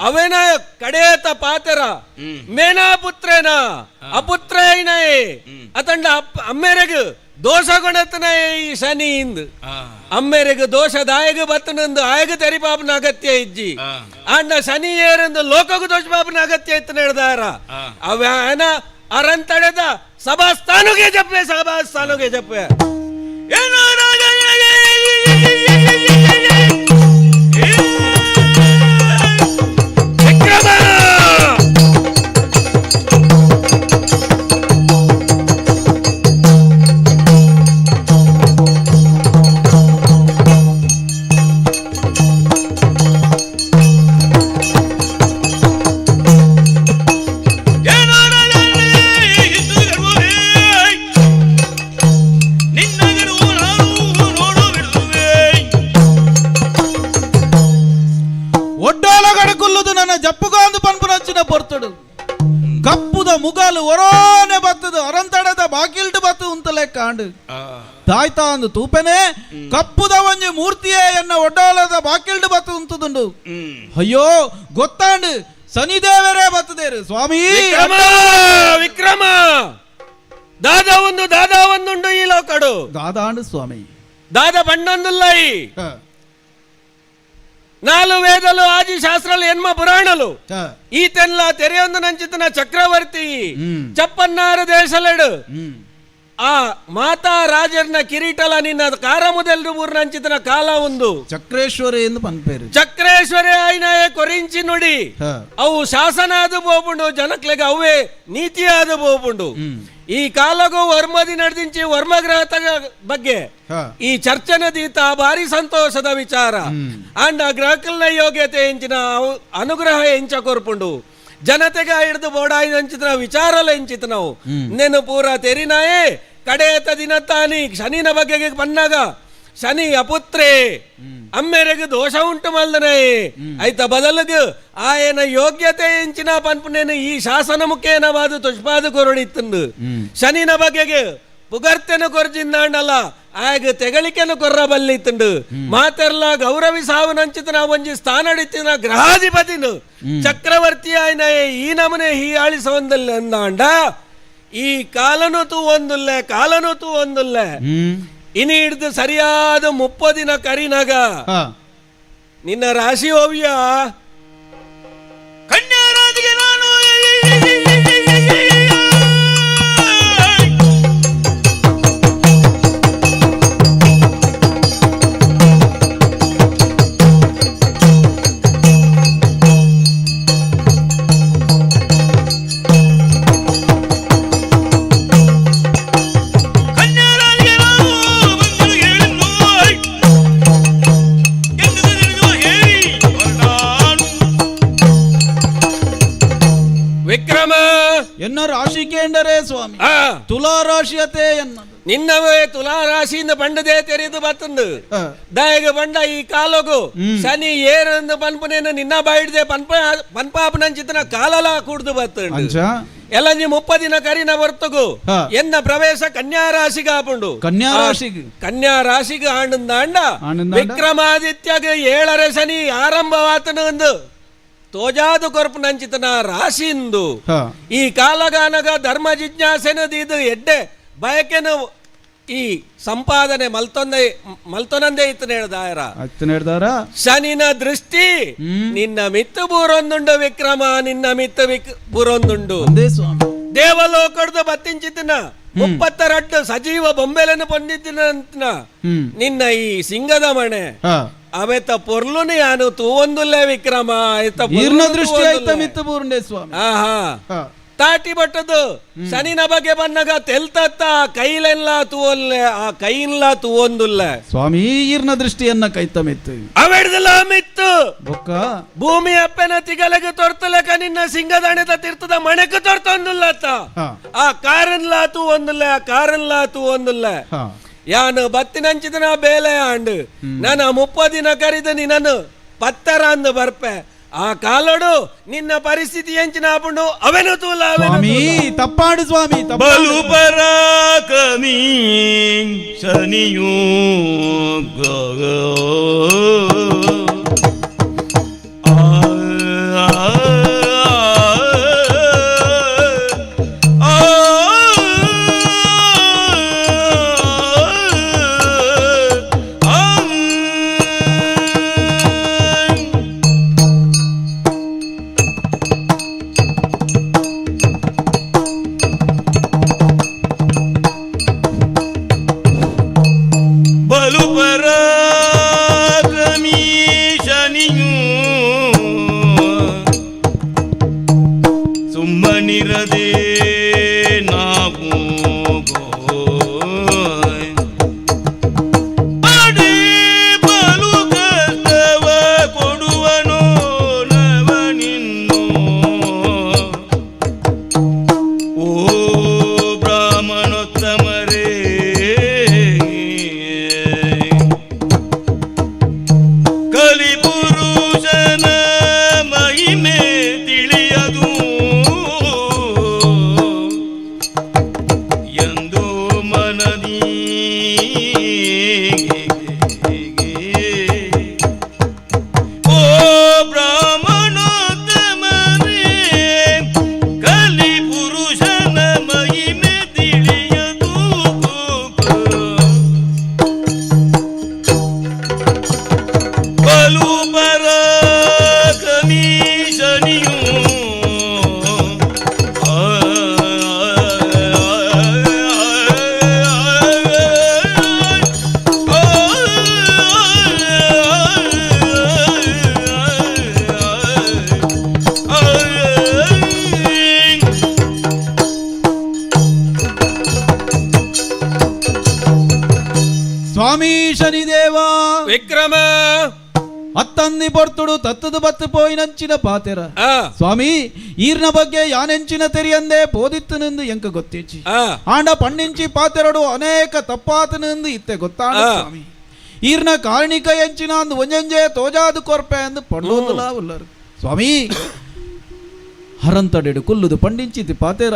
ಅವೇನ ಕಡೆಯತ ಪಾತರ ಮೇನಾ ಪುತ್ರೇನ ಅಪುತ್ರೈನೇ ಅತಂಡ ಅಮ್ಮೆರೆಗು ದೋಷ ಗುಣತನೇ ಈ ಶನಿ ಇಂದು ಅಮ್ಮೆರೆಗೆ ದೋಷದಾಯಗ ಬತ್ತನಂದು ಆಯಗ ತೆರಿಪಾಪನ ಅಗತ್ಯ ಇಜ್ಜಿ ಅಂಡ ಶನಿ ಏರೆಂದು ಲೋಕಗು ದೋಷ ಪಾಪನ ಅಗತ್ಯ ಇತ್ತು ನಡೆದಾರ ಅವೇನ ಅರಂತಡೆದ ಸಭಾಸ್ಥಾನುಗೆ ಜಪ್ಪೆ ಜಪ್ಪುಗಾಂದು ಪನ್ಪುನಚ್ಚಿನ ಪೊರ್ತಡು ಕಪ್ಪುದ ಮುಗಾಲು ಒರೋನೆ ಬತ್ತದು ಅರಂತಡದ ಬಾಕಿಲ್ಟು ಬತ್ತು ಉಂತಲೆ ಕಾಂಡು ತಾಯ್ತಾ ಅಂದು ತೂಪೆನೆ ಕಪ್ಪುದ ಒಂಜಿ ಮೂರ್ತಿಯೇ ಎನ್ನ ಒಡ್ಡಾಲದ ಬಾಕಿಲ್ಟು ಬತ್ತು ಉಂತದುಂಡು ಅಯ್ಯೋ ಗೊತ್ತಾಂಡು ಶನಿದೇವರೇ ಬರ್ತದೇರು ಸ್ವಾಮಿ. ವಿಕ್ರಮ ದಾದ ಒಂದುಂಡು ಈ ಲೋಕಡು ದಾದಾಂಡು ಸ್ವಾಮಿ. దాద పండొందుల్లయి 4 వేదలు ఆది శాస్త్రాలు ఎన్మ పురాణలు ఈతెన్లా తెరయొందు నంచితన చక్రవర్తి చెప్పన్నారు దేశలేడు ಆ ಮಾತಾ ರಾಜರ್ನ ಕಿರೀಟಲ ನಿನ್ನ ಕಾರಮುದೆಲ್ರು ಊರ್ನಂಚಿತನ ಕಾಲ ಒಂದು ಚಕ್ರೇಶ್ವರಿ ಎಂದು ಪನ್ಪೇರು ಚಕ್ರೇಶ್ವರಿ ಆಯ್ನಾಯೇ ಕೊರಿಂಚಿ ನುಡಿ ಅವು ಶಾಸನ ಆದು ಬೋಪುಂಡು ಜನಕ್ಲೆಗೆ ಅವೇ ನೀತಿ ಆದು ಬೋಪುಂಡು ಈ ಕಾಲಗೂ ವರ್ಮದಿ ನಡೆದಿಂಚಿ ವರ್ಮಗ್ರಹದ ಬಗ್ಗೆ ಈ ಚರ್ಚೆನ ದೀತ ಭಾರಿ ಸಂತೋಷದ ವಿಚಾರ ಅಂಡ್ ಆ ಗ್ರಹಕಲ್ನ ಯೋಗ್ಯತೆ ಎಂಚಿನ ಅನುಗ್ರಹ ಎಂಚ ಕೊರ್ಪುಂಡು ಜನತೆಗೆ ಹಿಡಿದು ಬೋಡಾಯಿ ಹಂಚಿತ ವಿಚಾರಲ್ಲ ಎಂಚಿತ ನಾವು ನೆನು ಪೂರ ತೆರಿನಾಯೇ ಕಡೆಯತ ದಿನ ತಾನಿ ಶನಿನ ಬಗೆಗೆ ಬಂದಾಗ ಶನಿ ಅಪುತ್ರೇ ಅಮ್ಮೆರೆಗೆ ದೋಷ ಉಂಟು ಮಲ್ದನೆ ಆಯ್ತ ಬದಲಿಗೆ ಆಯನ ಯೋಗ್ಯತೆ ಎಂಚಿನ ಪನ್ಪುನೇನು ಈ ಶಾಸನ ಮುಖೇನವಾದ ತುಷ್ಪಾದ ಕೊರಡಿತ್ತಂದು ಶನಿನ ಬಗೆಗೆ ಪುಗರ್ತೆನ ಕೊರ್ಜಿಂದಾಂಡಲ್ಲ ಆಗ ತೆಗಳಿಕೆನು ಕೊರ್ರ ಬಲ್ಲಿತ್ತಂಡು ಮಾತೆರ್ಲ ಗೌರವಿ ಸಾವನಂಚಿತನ ಒಂಜಿ ಸ್ಥಾನಡಿತ್ತಿನ ಗ್ರಹಾಧಿಪತಿನು ಚಕ್ರವರ್ತಿ ಆಯ್ನ ಈ ನಮನೆ ಹೀಯಾಳಿಸೊಂದಲ್ಲ ಅಂದಾಂಡ ಈ ಕಾಲನು ತೂ ಒಂದುಲ್ಲೆ ಇನಿ ಹಿಡಿದು ಸರಿಯಾದ 30 ದಿನ ಕರಿನಾಗ ನಿನ್ನ ರಾಶಿ ಹೋವಿಯಾ ಕನ್ಯಾರಾಧಿಗೆ ನಾನು ವಿಕ್ರಮ ಎನ್ನ ರಾಶಿ ಕೇಂಡರೇ ಸ್ವಾಮಿ ತುಲಾ ರಾಶಿಯತೆ ಎನ್ನ ನಿನ್ನವೇ ತುಲಾ ರಾಶಿಯಿಂದ ಬಂಡದೇ ತೆರೆದು ಬತ್ತಂದು ದಯಗ ಬಂಡ ಈ ಕಾಲಗು ಶನಿ ಏರಂದು ಪನ್ಪನೇನು ನಿನ್ನ ಬಾಯಿಡ್ದೆ ಪನ್ಪಾಪನಂಚಿತನ ಕಾಲಲ ಕೂಡ್ದು ಬತ್ತಂಡು ಎಲ್ಲ ನೀ 30 ದಿನ ಕರಿನ ಬರ್ತಗು ಎನ್ನ ಪ್ರವೇಶ ಕನ್ಯಾ ರಾಶಿಗೆ ಆಪುಂಡು ಕನ್ಯಾ ರಾಶಿಗೆ ಆಂಡ ವಿಕ್ರಮಾದಿತ್ಯಗೆ 7ರ ಶನಿ ಆರಂಭವಾತನು ಒಂದು ತೋಜಾದು ಕೊರ್ಪು ನಂಚಿತನ ರಾಶಿಂದು ಈ ಕಾಲಗಾನಗ ಧರ್ಮ ಜಿಜ್ಞಾಸೆನದು ಎಡ್ಡೆ ಬಯಕೆನು ಈ ಸಂಪಾದನೆ ಮಲ್ತೊನಂದೇ ಇತ್ತು ಹೇಳ್ದಾರ ಶನಿನ ದೃಷ್ಟಿ ನಿನ್ನ ಮಿತ್ತು ಬೂರೊಂದುಂಡು ವಿಕ್ರಮ ನಿನ್ನ ಮಿತ್ತು ಬೂರೊಂದುಂಡು ದೇವಲೋಕಡ್ದು ಬತ್ತಿಂಚಿತ್ತಿನ 32 ಸಜೀವ ಬೊಂಬೆలను పొందితిన ನಿನ್ನ ಈ ಸಿಂಗದ ಮಣೆ ಅವೆತ ಪೊರ್ಲುನಿ ಯಾನು ತೂವೊಂದುಲ್ಲೇ ವಿಕ್ರಮ ದೃಷ್ಟಿ ಆಯ್ತ ಮಿತ್ತು ಬೂರುಂಡೆ ಸ್ವಾಮಿ ತಾಟಿ ಬಟ್ಟದು ಶನಿನ ಬಗ್ಗೆ ಬಂದಾಗ ತೆಲ್ತತ್ತ ಕೈಲೆಲ್ಲ ತೂವೊಲ್ಲೆ ಆ ಕೈಲ್ಲ ತೂವೊಂದುಲ್ಲ ಸ್ವಾಮಿ ಈರ್ನ ದೃಷ್ಟಿಯನ್ನ ಕೈತ ಮಿತ್ತು ಅವೆಡ್ದಲ್ಲ ಮಿತ್ತು ಬೊಕ್ಕ ಭೂಮಿ ಅಪ್ಪನ ತಿಗಲೆಗೆ ತೊರ್ತಲೆಕ ನಿನ್ನ ಸಿಂಗದಣೆದ ತೀರ್ಥದ ಮಣೆಗೆ ತೊರ್ತೊಂದುಲ್ಲತ್ತ ಆ ಕಾರನ್ಲಾ ತೂವೊಂದುಲ್ಲ ಯಾನು ಬತ್ತಿನಂಚಿದನ ಬೇಲೆ ಆಂಡು ನಾನು 30 ದಿನ ಕರಿದ ನಿನ್ನನ್ನು ಪತ್ತರ ಅಂದು ಬರ್ಪೆ ಆ ಕಾಲೋಡು ನಿನ್ನ ಪರಿಸ್ಥಿತಿ ಎಂಚಿನ ಆಪುಂಡು ಅವೆನು ತೂಲ ತಪ್ಪಾಡು ಸ್ವಾಮಿ ಬಲು ಪರಾಕಮಿ ಶನಿಯೂ ಬ್ರಾಹ್ಮಣೋತ್ತಮನೇ ಸ್ವಾಮಿ ಶನಿದೇವ ವಿಕ್ರಮ ಅತ್ತಂದಿ ಪೊರ್ತುಡು ತತ್ತದು ಬತ್ತು ಪೋಯಿನಂಚಿನ ಪಾತೆರ ಸ್ವಾಮಿ ಈರ್ನ ಬಗ್ಗೆ ಯಾನೆಂಚಿನ ತೆರಿಯಂದೆ ಪೋದಿತ್ತನೆಂದು ಎಂಕ ಗೊತ್ತಿಚ್ಚಿ ಆಂಡ ಪಣ್ಣಿಂಚಿ ಪಾತೆರಡು ಅನೇಕ ತಪ್ಪಾತನೆಂದು ಇತ್ತೆ ಗೊತ್ತಾಣ ಸ್ವಾಮಿ ಈರ್ನ ಕಾರಣಿಕ ಎಂಚಿನ ಅಂದು ಒಂಜಂಜೆ ತೋಜಾದು ಕೊರ್ಪೆ ಎಂದು ಪಂಡೋದಲ ಉಲ್ಲರು ಸ್ವಾಮಿ ಹರಂತಡೆಡು ಕುಲ್ಲುದು ಪಂಡಿಂಚಿತಿ ಪಾತೆರ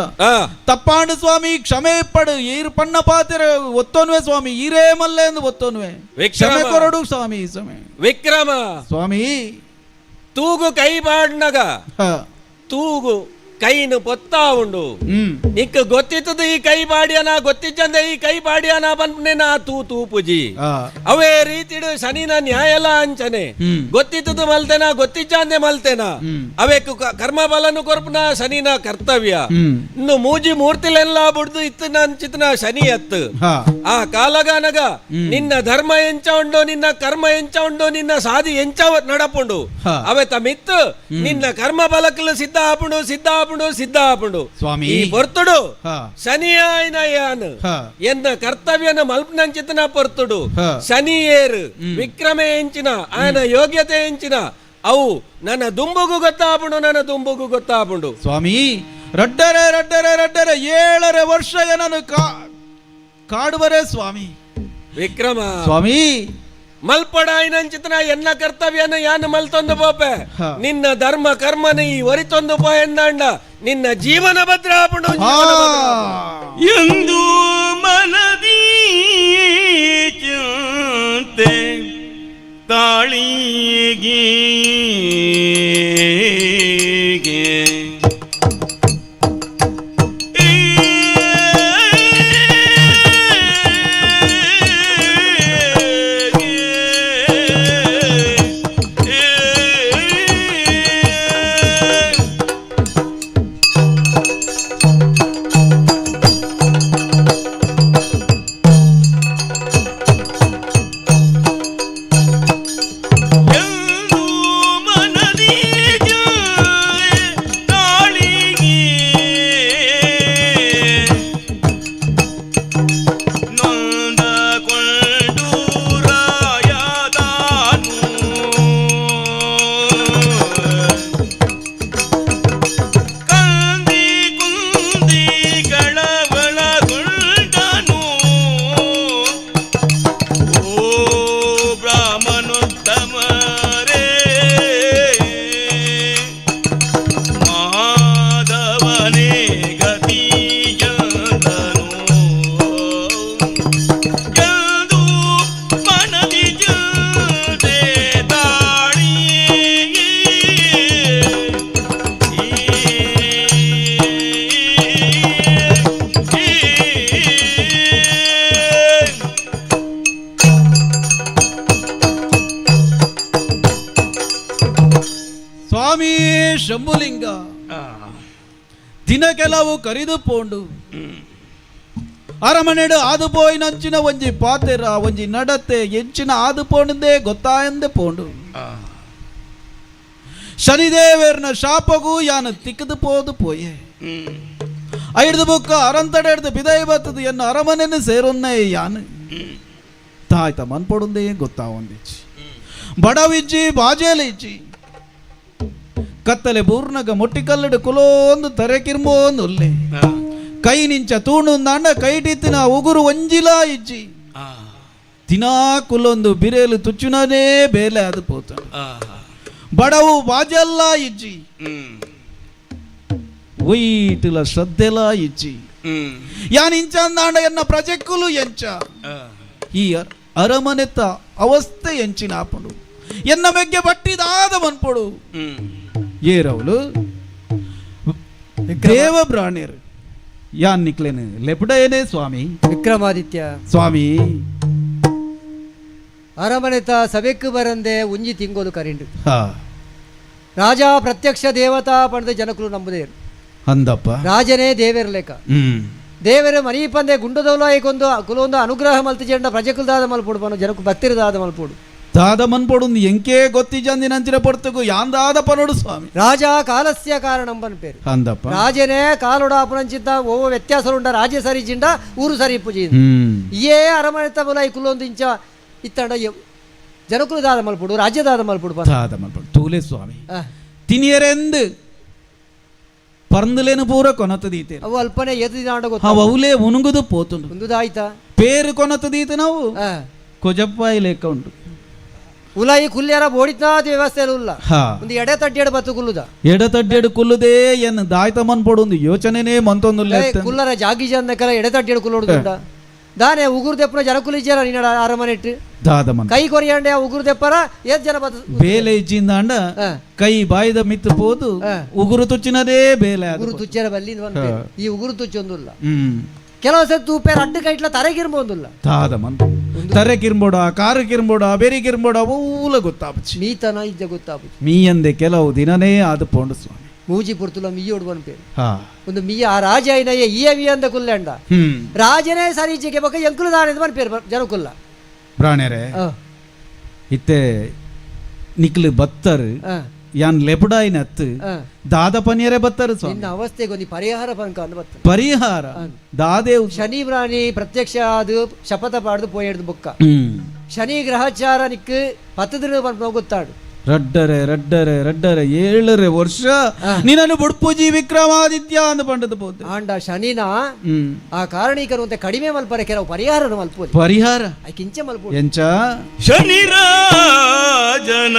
ತಪ್ಪಾಂಡು ಸ್ವಾಮಿ ಕ್ಷಮೆ ಪಡು ಈರ್ ಪಣ್ಣ ಪಾತೆರ ಒತ್ತೋನ್ವೆ ಸ್ವಾಮಿ ಈರೇ ಮಲ್ಲೆ ಎಂದು ಒತ್ತೋನ್ವೆ ಕ್ಷಮೆ ಕೊರಡು ಸ್ವಾಮಿ ಸಮಯ ವಿಕ್ರಮ ಸ್ವಾಮಿ ತೂಗು ಕೈ ಬಾಡ್ನಗ ತೂಗು ಕೈನು ಪೊತ್ತಾ ಉಂಡು ನಿಕ್ ಗೊತ್ತಿತ್ತದು ಈ ಕೈ ಬಾಡಿಯನ ಗೊತ್ತಿಚ್ಚಂದೆ ಈ ಕೈ ಬಾಡಿಯನ ಬಂದ್ನೆನ ತೂ ತೂಪುಜಿ ಅವೇ ರೀತಿಡು ಶನಿನ ನ್ಯಾಯಲ ಅಂಚನೆ ಗೊತ್ತಿತ್ತದು ಮಲ್ತೆನ ಗೊತ್ತಿಚ್ಚಂದೆ ಮಲ್ತೆನ ಅವೇ ಕರ್ಮ ಬಲನು ಕೊರ್ಪನ ಶನಿನ ಕರ್ತವ್ಯ ಇನ್ನು ಮೂಜಿ ಮೂರ್ತಿಲೆಲ್ಲ ಬುಡ್ದು ಇತ್ತನ ಅಂಚಿತನ ಶನಿ ಎತ್ತು ಆ ಕಾಲಗಾನಗ ನಿನ್ನ ಧರ್ಮ ಎಂಚ ಉಂಡು ನಿನ್ನ ಕರ್ಮ ಎಂಚ ಉಂಡು ನಿನ್ನ ಸಾಧಿ ಎಂಚ ನಡಪುಂಡು ಅವೇ ತಮಿತ್ತು ನಿನ್ನ ಕರ್ಮ ಬಲಕಲು ಸಿದ್ಧ ಆಪುಂಡು ಸ್ವಾಮಿ ಈ ಪೊರ್ತುಡು ಶನಿಯಾಯನ ಯಾನ್ ಎನ್ನ ಕರ್ತವ್ಯನ ಮಲ್ಪನಂಚಿತನ ಪೊರ್ತುಡು ಶನಿ ಏರು ವಿಕ್ರಮ ಎಂಚಿನ ಆಯನ ಯೋಗ್ಯತೆ ಎಂಚಿನ ಅವು ನನ್ನ ದುಂಬುಗು ಗೊತ್ತಾಪುಂಡು ಸ್ವಾಮಿ ರಡ್ಡರೆ 7 ವರ್ಷ ಏನನ್ನು ಕಾಡುವರೆ ಸ್ವಾಮಿ ವಿಕ್ರಮ ಸ್ವಾಮಿ ಮಲ್ಪಡಾಯಿನಂಚಿತನ ಎನ್ನ ಕರ್ತವ್ಯನ ಯಾನು ಮಲ್ತೊಂದು ಪೋಪೆ ನಿನ್ನ ಧರ್ಮ ಕರ್ಮನ ಈ ಒರಿತೊಂದು ಪೋ ಎಂದಾಂಡ ನಿನ್ನ ಜೀವನ ಭದ್ರಾಪುಂಡು ಎಂದು ಮನದಿ ಚಿಂತೆ ತಾಳಿಗೆ ಶಂಭುಲಿಂಗ ದಿನ ಕೆಲವು ಕರಿದು ಪೋಂಡು ಅರಮನೆಡು ಆದು ಪೋಯಿನಂಚಿನ ಒಂಜಿ ಪಾತೆರ ಒಂಜಿ ನಡತೆ ಎಂಚಿನ ಆದು ಪೋಂಡೇ ಗೊತ್ತಾಯಂದೆ ಪೋಂಡು ಶನಿದೇವರ್ನ ಶಾಪಗೂ ಯಾನ ತಿಕ್ಕದು ಪೋದು ಪೋಯೆ ಐಡ್ದು ಬುಕ್ಕ ಅರಂತಡೆಡ್ದು ಬಿದೈ ಬತ್ತದು ಎನ್ನ ಅರಮನೆಯನ್ನು ಸೇರೊನ್ನೇ ಯಾನು ತಾಯ್ತ ಮನ್ಪೊಡುಂದೇ ಗೊತ್ತಾವಂದಿಚ್ಚಿ ಬಡವಿಜ್ಜಿ ಬಾಜೇಲಿಜ್ಜಿ ಕತ್ತಲೆ ಬೂರ್ನಗ ಮೊಟ್ಟಿಕಲ್ಲಡು ಕುಲೋಂದು ತರೆಕಿರ್ಮೋಂದು ಒಲ್ಲೆ ಕೈ ನಿಂಚ ತೂಣುಂದಾಂಡ ಕೈಟಿತ್ತಿನ ಉಗುರು ಒಂಜಿಲಾ ಇಜ್ಜಿ ತಿನಾ ಕುಲೊಂದು ಬಿರೇಲು ತುಚ್ಚುನನೇ ಬೇಲೆ ಅದು ಪೋತ ಬಡವು ಬಾಜಲ್ಲ ಇಜ್ಜಿ ಒಯ್ಟಿಲ ಶ್ರದ್ಧೆಲ ಇಜ್ಜಿ ಯಾನ್ ಇಂಚಂದಾಂಡ ಎನ್ನ ಪ್ರಜೆಕ್ಕುಲು ಎಂಚ ಈ ಅರಮನೆತ್ತ ಅವಸ್ಥೆ ಎಂಚಿನ ಆಪಡು ಎನ್ನ ಬಗ್ಗೆ ಬಟ್ಟಿದಾದ ಮನ್ಪೊಡು ಏರವಳು ದೇವ ಪ್ರಾಣಿಯರು ಯಾನ್ ನಿಕ್ಲೇನೆ ಲೆಪಡೇನೆ ಸ್ವಾಮಿ ವಿಕ್ರಮಾದಿತ್ಯ ಸ್ವಾಮಿ ಅರಮನೆತ ಸಭೆಕ್ಕು ಬರಂದೆ ಉಂಜಿ ತಿಂಗೋಲು ಕರಿಂಡು ರಾಜ ಪ್ರತ್ಯಕ್ಷ ದೇವತಾ ಪಂಡ ಜನಕರು ನಂಬುದೇರು ಅಂದಪ್ಪ ರಾಜನೇ ದೇವೇರ ಲೆಕ್ಕ ದೇವರ ಮನಿ ಪಂದೆ ಗುಂಡದವಲ ಕೊಂದು ಕುಲೊಂದು ಅನುಗ್ರಹ ಮಲ್ತಿ ಚೆಂಡ ಪ್ರಜೆಕುಲ್ದಾದ ಮಲ್ಪೋಡು ಜನಕು ಭಕ್ತಿರದಾದ ಮಲ್ಪೋಡು దాద మన్పడుంది ఎంకే గొత్తి జందినంచిన పొడుతుకు యాందాద పనుడు స్వామి రాజా కాలస్య కారణం అని పేరు అందప్ప రాజనే కాలుడు అపురంచిద్ద ఓ వ్యత్యాసాలు ఉండ రాజ్య సరిచిండ ఊరు సరిప్పు చేయింది ఏ అరమణితముల కులొందించ ఇత్తడ ಜನಕುಲು ದಾದ ಮಲ್ಪುಡು ರಾಜ್ಯ ದಾದ ಮಲ್ಪುಡು ದಾದ ಮಲ್ಪುಡು ತೂಲೆ ಸ್ವಾಮಿ ತಿನಿಯರೆಂದು ಪರಂದಲೇನು ಪೂರ ಕೊನತದೀತೆ ಅವು ಅಲ್ಪನೆ ಎತ್ತಿದಾಂಡ ಗೊತ್ತ ಅವು ಅವಲೇ ಉನುಗುದು ಪೋತುಂಡು ಮುಂದುದಾಯ್ತಾ ಪೇರು ಕೊನತದೀತೆ ನಾವು ಕೊಜಪ್ಪಾಯಿ ಲೆಕ್ಕ ಉಂಟು ಉಲಾಯಿ ಕುಲ್ಯಾರ ಬೋಡಿತಾದ ವ್ಯವಸ್ಥೆ ಇಲ್ಲ ಒಂದು ಎಡೆ ತಡ್ಡೆಡು ಬತ್ತು ಕುಲ್ಲುದ ಎಡೆ ತಡ್ಡೆಡು ಕುಲ್ಲುದೇ ಏನು ದಾಯ್ತ ಮನ್ಪಡು ಒಂದು ಯೋಚನೆನೇ ಮಂತೊಂದು ಕುಲ್ಲರ ಜಾಗಿ ಜಂದಕಲ ಎಡೆ ತಡ್ಡೆಡು ಕುಲ್ಲುಡುಂಡ ದಾನೆ ಉಗುರು ದೆಪ್ಪನ ಜನಕುಲಿಜಾರ ನೀನ ಅರಮನೆಟ್ಟು ದಾದಮನ್ ಕೈ ಕೊರಿಯಂಡೆ ಉಗುರು ದೆಪ್ಪರ ಏತ್ ಜನ ಬತ್ತು ಬೇಲೆ ಇಜ್ಜಿಂದಾಂಡ ಕೈ ಬಾಯಿದ ಮಿತ್ತು ಪೋದು ಉಗುರು ತುಚ್ಚಿನದೇ ಬೇಲೆ ಉಗುರು ತುಚ್ಚರ ಬಲ್ಲಿ ಈ ಉಗುರು ತುಚ್ಚೊಂದುಲ್ಲ ಕೆಲವು ಸರಿ ತೂಪೇರ ಅಡ್ಡ ಕೈಟ್ಲ ತರೆಗಿರ್ಬೋದಿಲ್ಲ ದಾದಮನ್ ತರೆಗಿರ್ಬೋಡ ಕಾರಕ್ಕಿರ್ಬೋಡ ಬೇರೆಗಿರ್ಬೋಡ ಊಲ ಗೊತ್ತಾಪಚ್ಚಿ ಮೀತನ ಇದ್ದ ಗೊತ್ತಾಪಚ್ಚಿ ಮೀಯಂದೆ ಕೆಲವು ದಿನನೇ ಆದ ಪೋಂಡು ಸ್ವಾಮಿ ಮೂಜಿ ಪುರ್ತುಲ ಮೀಯೋಡು ಬಂದ್ಪೇರು ಒಂದು ಮೀಯ ಆ ರಾಜ ಐನಯ್ಯ ಈ ಅಂದ ಕುಲ್ಲೆಂಡ ರಾಜನೇ ಸರಿಜಿಗೆ ಬಕ ಎಂಕುಲು ದಾನೆ ಬಂದ್ಪೇರು ಜನಕುಲ್ಲ ಪ್ರಾಣೆರೆ ಇತ್ತೆ ನಿಕ್ಲು ಬತ್ತರ್ ಯಾನ್ ಲೆಪುಡಾಯಿನ ಅತ್ತು ದಾದ ಪನಿಯರೆ ಬತ್ತರು ನಿನ್ನ ಅವಸ್ಥೆಗೆ ಒಂದು ಪರಿಹಾರ ಪಂಕ ಅಂದ್ ಬತ್ತ ಪರಿಹಾರ ದಾದೇವ್ ಶನಿ ಪ್ರಾಣಿ ಪ್ರತ್ಯಕ್ಷ ಅದು ಶಪಥ ಪಾಡ್ದು ಪೋಯಡ್ದು ಬೊಕ್ಕ ಶನಿ ಗ್ರಹಚಾರ ನಿಕ್ಕು 10 ದಿನ ಬಂದು ಗೊತ್ತಾಡು ರಡ್ಡರೆ ರಡ್ಡರೆ ರಡ್ಡರೆ 7 ವರ್ಷ ನೀನನ್ನು ಬುಡ್ಪೂಜಿ ವಿಕ್ರಮಾದಿತ್ಯ ಅಂದ ಪಂಡದ ಬೋದು ಆಂಡ ಶನಿನ ಆ ಕಾರಣೀಕರು ಅಂತ ಕಡಿಮೆ ಮಲ್ಪರೆ ಕೆಲವು ಪರಿಹಾರ ಮಲ್ಪೋಲಿ ಪರಿಹಾರ ಕಿಂಚ ಮಲ್ಪೋಲಿ ಎಂಚ ಶನಿ ರಾಜನ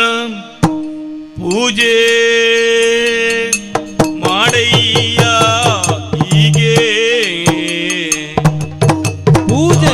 ಪೂಜೆ ಮಾಡಯ್ಯ ಹೀಗೆ ಪೂಜೆ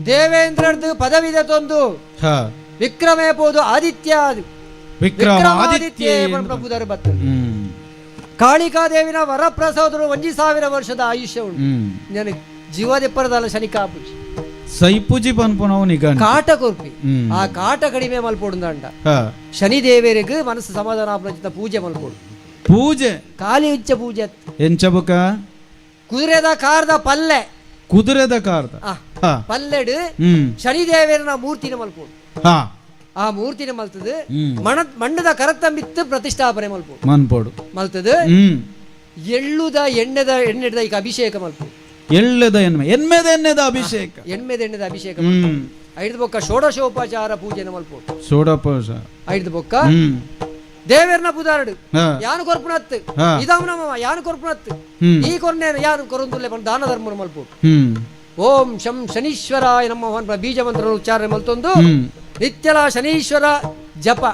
ದೇವೇಂದ್ರದ್ದು ಪದವಿದೆ ತೊಂದು ವಿಕ್ರಮೇ ಪೋದು ಆದಿತ್ಯ ವಿಕ್ರಮಾದಿತ್ಯ ಪ್ರಭುದರು ಬತ್ತ ಕಾಳಿಕಾದೇವಿನ ವರಪ್ರಸಾದರು 1000 ವರ್ಷದ ಆಯುಷ್ಯ ಉಂಟು ನನಗೆ ಜೀವದೆಪ್ಪರದಲ್ಲ ಶನಿ ಕಾಪುಜಿ ಸೈಪುಜಿ ಪನ್ಪುನವು ನಿಗ ಕಾಟ ಕೊರ್ಪಿ ಆ ಕಾಟ ಕಡಿಮೆ ಮಲ್ಪೊಡುಂದಂಡ ಶನಿ ದೇವರಿಗೆ ಮನಸ್ಸು ಸಮಾಧಾನ ಪೂಜೆ ಮಲ್ಪೊಡು ಪೂಜೆ ಕಾಲಿ ಉಚ್ಚ ಪೂಜೆ ಎಂಚಬಕ ಕುದುರೆದ ಕಾರ್ದ ಪಲ್ಲೆ ಕುದುರೆದ ಕಾರ್ದ ಪಲ್ಲೆಡು ಶನಿ ದೇವರನ ಮೂರ್ತಿನ ಮಲ್ಪೊಡು ಆ ಮೂರ್ತಿನ ಮಲ್ತದು ಮಣ್ಣದ ಕರತಂಬಿತ್ತು ಪ್ರತಿಷ್ಠಾಪನೆ ಮಲ್ಪೊಡು ಮನ್ಪೊಡು ಮಲ್ತದು ಎಳ್ಳುದ ಎಣ್ಣೆದ ಈಗ ಅಭಿಷೇಕ ಮಲ್ಪೊಡು ಎಳ್ಳೆದ ಎಣ್ಣೆದ ಅಭಿಷೇಕ ಎಣ್ಣೆದ ಅಭಿಷೇಕ ಐದು ಬೊಕ್ಕ ಷೋಡಶೋಪಚಾರ ಪೂಜೆನ ಮಲ್ಪೊಡು ಷೋಡೋಪಚಾರ ಐದು ಬೊಕ್ಕ ದೇವೇರ್ನ ಪುದಾರಡು ಯಾನು ಕೊರ್ಪುನತ್ತು ಇದಮ್ನಮ ಯಾನು ಕೊರ್ಪುನತ್ತು ಈ ಕೊರ್ನೇನ ಯಾನು ಕೊರಂದುಲ್ಲೆ ದಾನ ಧರ್ಮನ ಮಲ್ಪೊಡು ಓಂ ಶಂ ಶನೀಶ್ವರಾಯ ನಮಃ ಬೀಜ ಮಂತ್ರ ಉಚ್ಚಾರಣೆ ಮಲ್ತೊಂದು ನಿತ್ಯಲ ಶನೀಶ್ವರ ಜಪ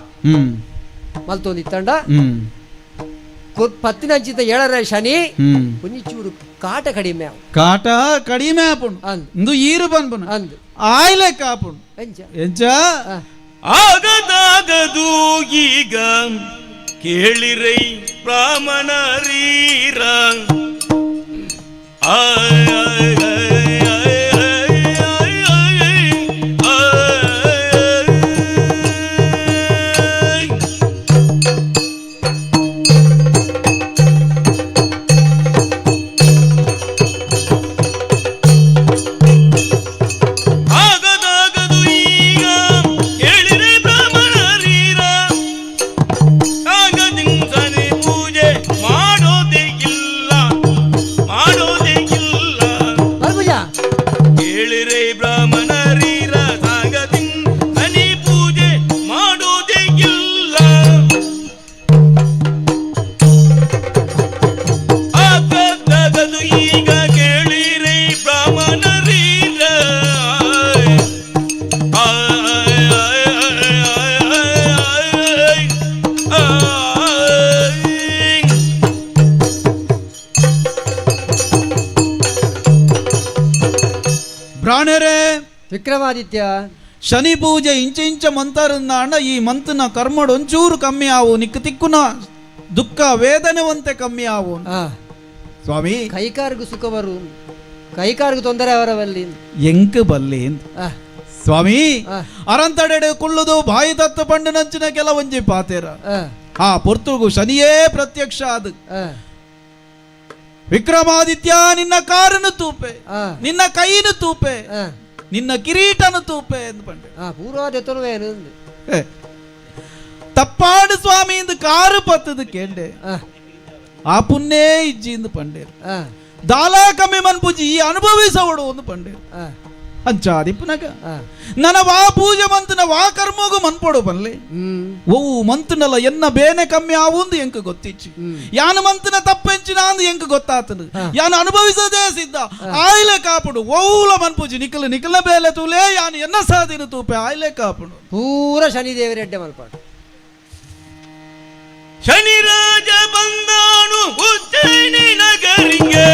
ಮಲ್ತೊಂದು ಇತ್ತಂಡ ಪತ್ತಿನಂಚಿತ 7ರ ಶನಿ ಒಂಚೂರು ಕಾಟ ಕಡಿಮೆ ಅಂದು ಈರು ಪನ್ಪುನ ಅಂದು ಆಯ್ಲೆ ಕಾಪುಂಡು ಎಂಚ ಆಗದಾಗದು ಈಗ ಕೇಳಿರೈ ಬ್ರಾಹ್ಮಣರೀರ ಪ್ರಾಣರೇ ವಿಕ್ರಮಾದಿತ್ಯ, ಶನಿ ಪೂಜೆ ಇಂಚ ಮಂತರಂದಾಂಡ ಈ ಮಂತನ ಕರ್ಮಡು ಒಂಚೂರು ಕಮ್ಮಿ ಆವು, ನಿಕ್ಕ ತಿಕ್ಕುನ ದುಃಖ ವೇದನೆ ಒಂತೆ ಕಮ್ಮಿ ಆವು ಸ್ವಾಮಿ. ಕೈಕಾರ್ಗು ಸುಖ ಬರು, ಕೈಕಾರ್ಗು ತೊಂದರೆ ಅವರವಲ್ಲಿ ಎಂಕ್ ಬಲ್ಲಿ ಸ್ವಾಮಿ. ಅರಂತಡೆ ಕುಳ್ಳುದು ಬಾಯಿ ತತ್ತು ಪಂಡು ನಂಚಿನ ಕೆಲವೊಂಜಿ ಪಾತೆರ ಆ ಪೊರ್ತುಗು ಶನಿಯೇ ಪ್ರತ್ಯಕ್ಷ ಆದ. ವಿಕ್ರಮಾದಿತ್ಯ, ನಿನ್ನ ಕಾರನ್ನು ತೂಪೆ, ನಿನ್ನ ಕೈನು ತೂಪೆ, ನಿನ್ನ ಕಿರೀಟನು ತೂಪೆ ಎಂದು ಪಂಡೆ ಪೂರ್ವಾದ ತೊರುವೇನು ತಪ್ಪಾಡು ಸ್ವಾಮಿ ಎಂದು ಕಾರು ಪತ್ತದು ಕೇಂಡೆ ಆ ಪುಣ್ಯೇ ಇಜ್ಜಿ ಎಂದು ಪಂಡೆ ದಾಲಾ ಕಮ್ಮಿ ಮನ್ಪುಜಿ ಅನುಭವಿಸವಡು ಒಂದು ಪಂಡೆ ಅಂಚಾದಿಪ್ಪನಗ ನನ್ನ ವಾ ಪೂಜೆ ಮಂತನ ವಾ ಕರ್ಮೋಗು ಮನ್ಪೊಡು ಬನ್ಲೆ ಓವು ಮಂತನಲ್ಲ ಎನ್ನ ಬೇನೆ ಕಮ್ಮಿ ಆವುಂದು ಎಂಕ ಗೊತ್ತಿಚ್ಚು ಯಾನು ಮಂತನ ತಪ್ಪೆಂಚಿನ ಅಂದು ಎಂಕ ಗೊತ್ತಾತನು ಯಾನು ಅನುಭವಿಸದೇ ಸಿದ್ಧ ಆಯ್ಲೆ ಕಾಪುಡು ಓವುಲ ಮನ್ಪುಜಿ ನಿಖಲ ನಿಖಲ ಬೇಲೆ ತೂಲೆ ಯಾನು ಎನ್ನ ಸಾಧಿನ ತೂಪೆ ಆಯ್ಲೆ ಕಾಪುಡು ಪೂರ ಶನಿ ದೇವರೆಡ್ಡೆ ಮಲ್ಪಾಡು. ಶನಿ ರಾಜ ಬಂದಾನು ಉಜ್ಜಯಿನಿ ನಗರಿಗೆ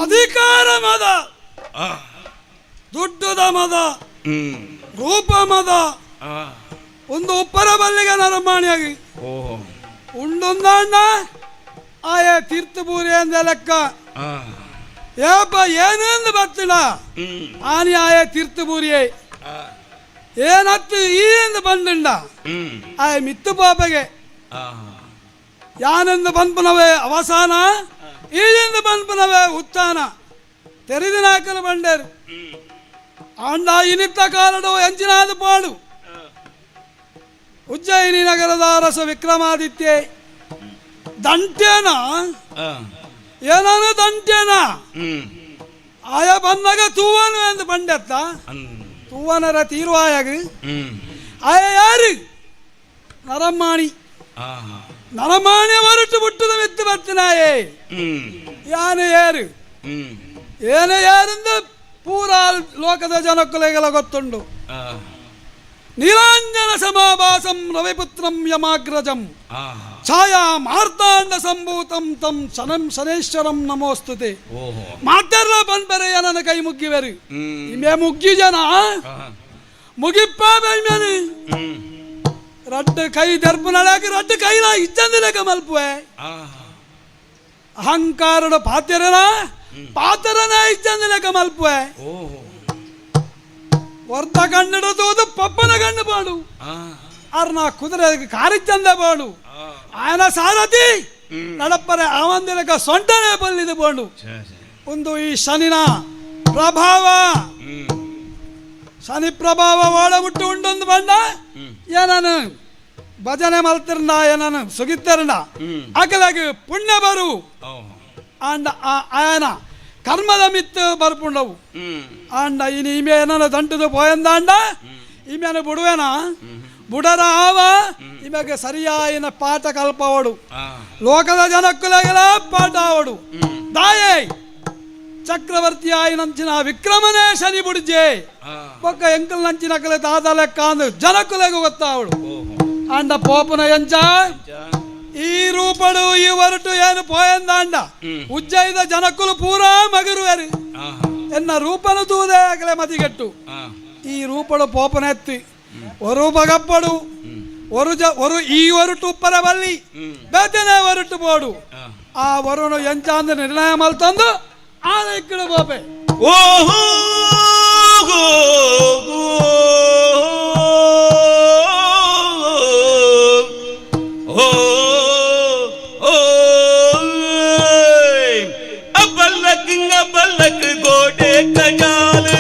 ಅಧಿಕಾರ ಮದ, ದುಡ್ಡದ ಮದ, ರೂಪ ಮದ ಒಂದು ಉಪ್ಪರ ಬಲ್ಲಿಗೆ ನರಮಾಣಿಯಾಗಿ ಉಂಡೊಂದಾಂಡ ಆಯಾ ತೀರ್ಥಪೂರಿ ಅಂದ ಲೆಕ್ಕ ಏಪ ಏನೆಂದು ಬರ್ತಿಲ್ಲ ಆನಿ ಆಯಾ ತೀರ್ಥಪೂರಿಯೇ ಏನತ್ತು ಈ ಎಂದು ಬಂದಿಂಡ ಆಯ ಮಿತ್ತು ಪಾಪಗೆ ಯಾನೆಂದು ಬಂಪನವೇ ಅವಸಾನ, ಈಜೆಂದು ಬಂಪನವೇ ಉತ್ಥಾನ. ತೆರೆದಿನ ಹಾಕಲು ಬಂಡೇರು ಆಂಡ ಇನಿತ್ತ ಕಾಲಡು ಎಂಚಿನಾದ ಪಾಡು. ಉಜ್ಜಯಿನಿ ನಗರದ ಅರಸ ವಿಕ್ರಮಾದಿತ್ಯ ದಂಟೇನ ಏನಾನು ದಂಟೇನ ಆಯ ಬಂದಾಗ ತೂವನು ಎಂದು ಬಂಡೆತ್ತ ತೂವನರ ತೀರ್ವಾಯಾಗ ಆಯ ಯಾರು ನರಮಾಣಿ ನರಮಾಣಿ ಹೊರಟು ಬಿಟ್ಟದ ಮೆತ್ತು ಬರ್ತಿನಾಯೇ ಯಾನು ಯಾರು ಏನೇ ಯಾರಿಂದ ಪೂರ ಲೋಕದ ಜನಕ್ಕುಲೆಗೆಲ್ಲ ಗೊತ್ತುಂಡು. ನೀಲಾಂಜನ ಸಮಾಭಾಸಂ ರವಿಪುತ್ರಂ ಯಮಾಗ್ರಜಂ ಛಾಯಾ ಮಾರ್ತಾಂಡ ಸಂಭೂತಂ ತಂ ಶನಂ ಶನೇಶ್ವರಂ ನಮೋಸ್ತುತೆ. ಮಾತಾಡ್ಲ ಬಂದ್ಬರೆ ನನ್ನ ಕೈ ಮುಗ್ಗಿವೆರು ಇಮೆ ಮುಗ್ಗಿ ಜನ ಮುಗಿಪ್ಪ ಬೆಳ್ಮೇನು ರಡ್ಡು ಕೈ ದರ್ಪಣಕ್ಕೆ ರಡ್ಡು ಕೈಲ ಇಚ್ಚಂದಿಲೆಕ ಮಲ್ಪುವೆ ಅಹಂಕಾರಡ ಪಾತ್ರನ ಇಚ್ಚಂದಿಲೆಕ ಮಲ್ಪುವೆ ವರ್ಧ ಕಣ್ಣಿಡೋದು ಪಪ್ಪನ ಕಣ್ಣು ಬಾಡು ಅರ್ನ ಕುದುರೆ ಕಾರಿಚ್ಚಂದ ಬಾಡು ಆಯನ ಸಾರಥಿ ನಡಪ್ಪರೆ ಅವಂದಿಲಕ ಸೊಂಟನೆ ಬಲ್ಲಿದು ಬಾಡು ಒಂದು ಈ ಶನಿನ ಪ್ರಭಾವ ಶನಿ ಪ್ರಭಾವ ಓಡಬಿಟ್ಟು ಉಂಡೊಂದು ಬಂಡ ಏನನು ಭಜನೆ ಮಲ್ತಿರಂಡ ಏನನು ಸುಗಿತ್ತರಂಡ ಅಕಲಾಗಿ ಪುಣ್ಯ ಬರು ಅಂಡ ಆಯನ ಕರ್ಮದ ಮಿತ್ತು ಬರ್ಪುಂಡವು ಅಂಡ ಇನ್ನು ಈಮೆ ಏನೋ ದಂಟದು ಪೋಯಂದಾಂಡ ಈಮೇನ ಬುಡುವೇನ ಬುಡರ ಆವ ಇಮಗೆ ಸರಿಯಾಯಿನ ಪಾಠ ಕಲ್ಪವಡು ಲೋಕದ ಜನಕ್ಕುಲಗೆಲ್ಲ ಪಾಠ ಅವಡು ದಾಯೇ ಚಕ್ರವರ್ತಿ ಆಯ್ನಂಚಿನ ವಿಕ್ರಮನೇ ಶನಿ ಬುಡ್ಜೆ ಪಕ್ಕ ಎಂಕಲ್ ನಂಚಿನ ಕಲೆ ದಾದ ಲೆಕ್ಕ ಅಂದು ಜನಕ್ಕುಲೆಗೂ ಗೊತ್ತಾವಡು ಅಂಡ ಪೋಪನ ಎಂಚ ಈ ರೂಪಡು ಈ ಹೊರಟು ಏನು ಪೋಯಂದಾಂಡ ಉಜ್ಜೈದ ಜನಕ್ಕುಲು ಪೂರಾ ಮಗರುವೆರು ಎನ್ನ ರೂಪನು ತೂದೆ ಆಗಲೇ ಮತಿಗೆಟ್ಟು ಈ ರೂಪಡು ಪೋಪನ ಎತ್ತಿ ಒರು ಬಗಪ್ಪಡು ಒರು ಈ ಹೊರಟು ಉಪ್ಪರ ಬಲ್ಲಿ ಬೇತನೆ ಹೊರಟು ಬೋಡು ಆ ವರುಣು ಎಂಚ ಅಂದು ನಿರ್ಣಯ ಮಲ್ತಂದು ಆದ ಇಕ್ಕಡು ಬೋಪೆ ಓಹೋ बल्लक गोटे कजाल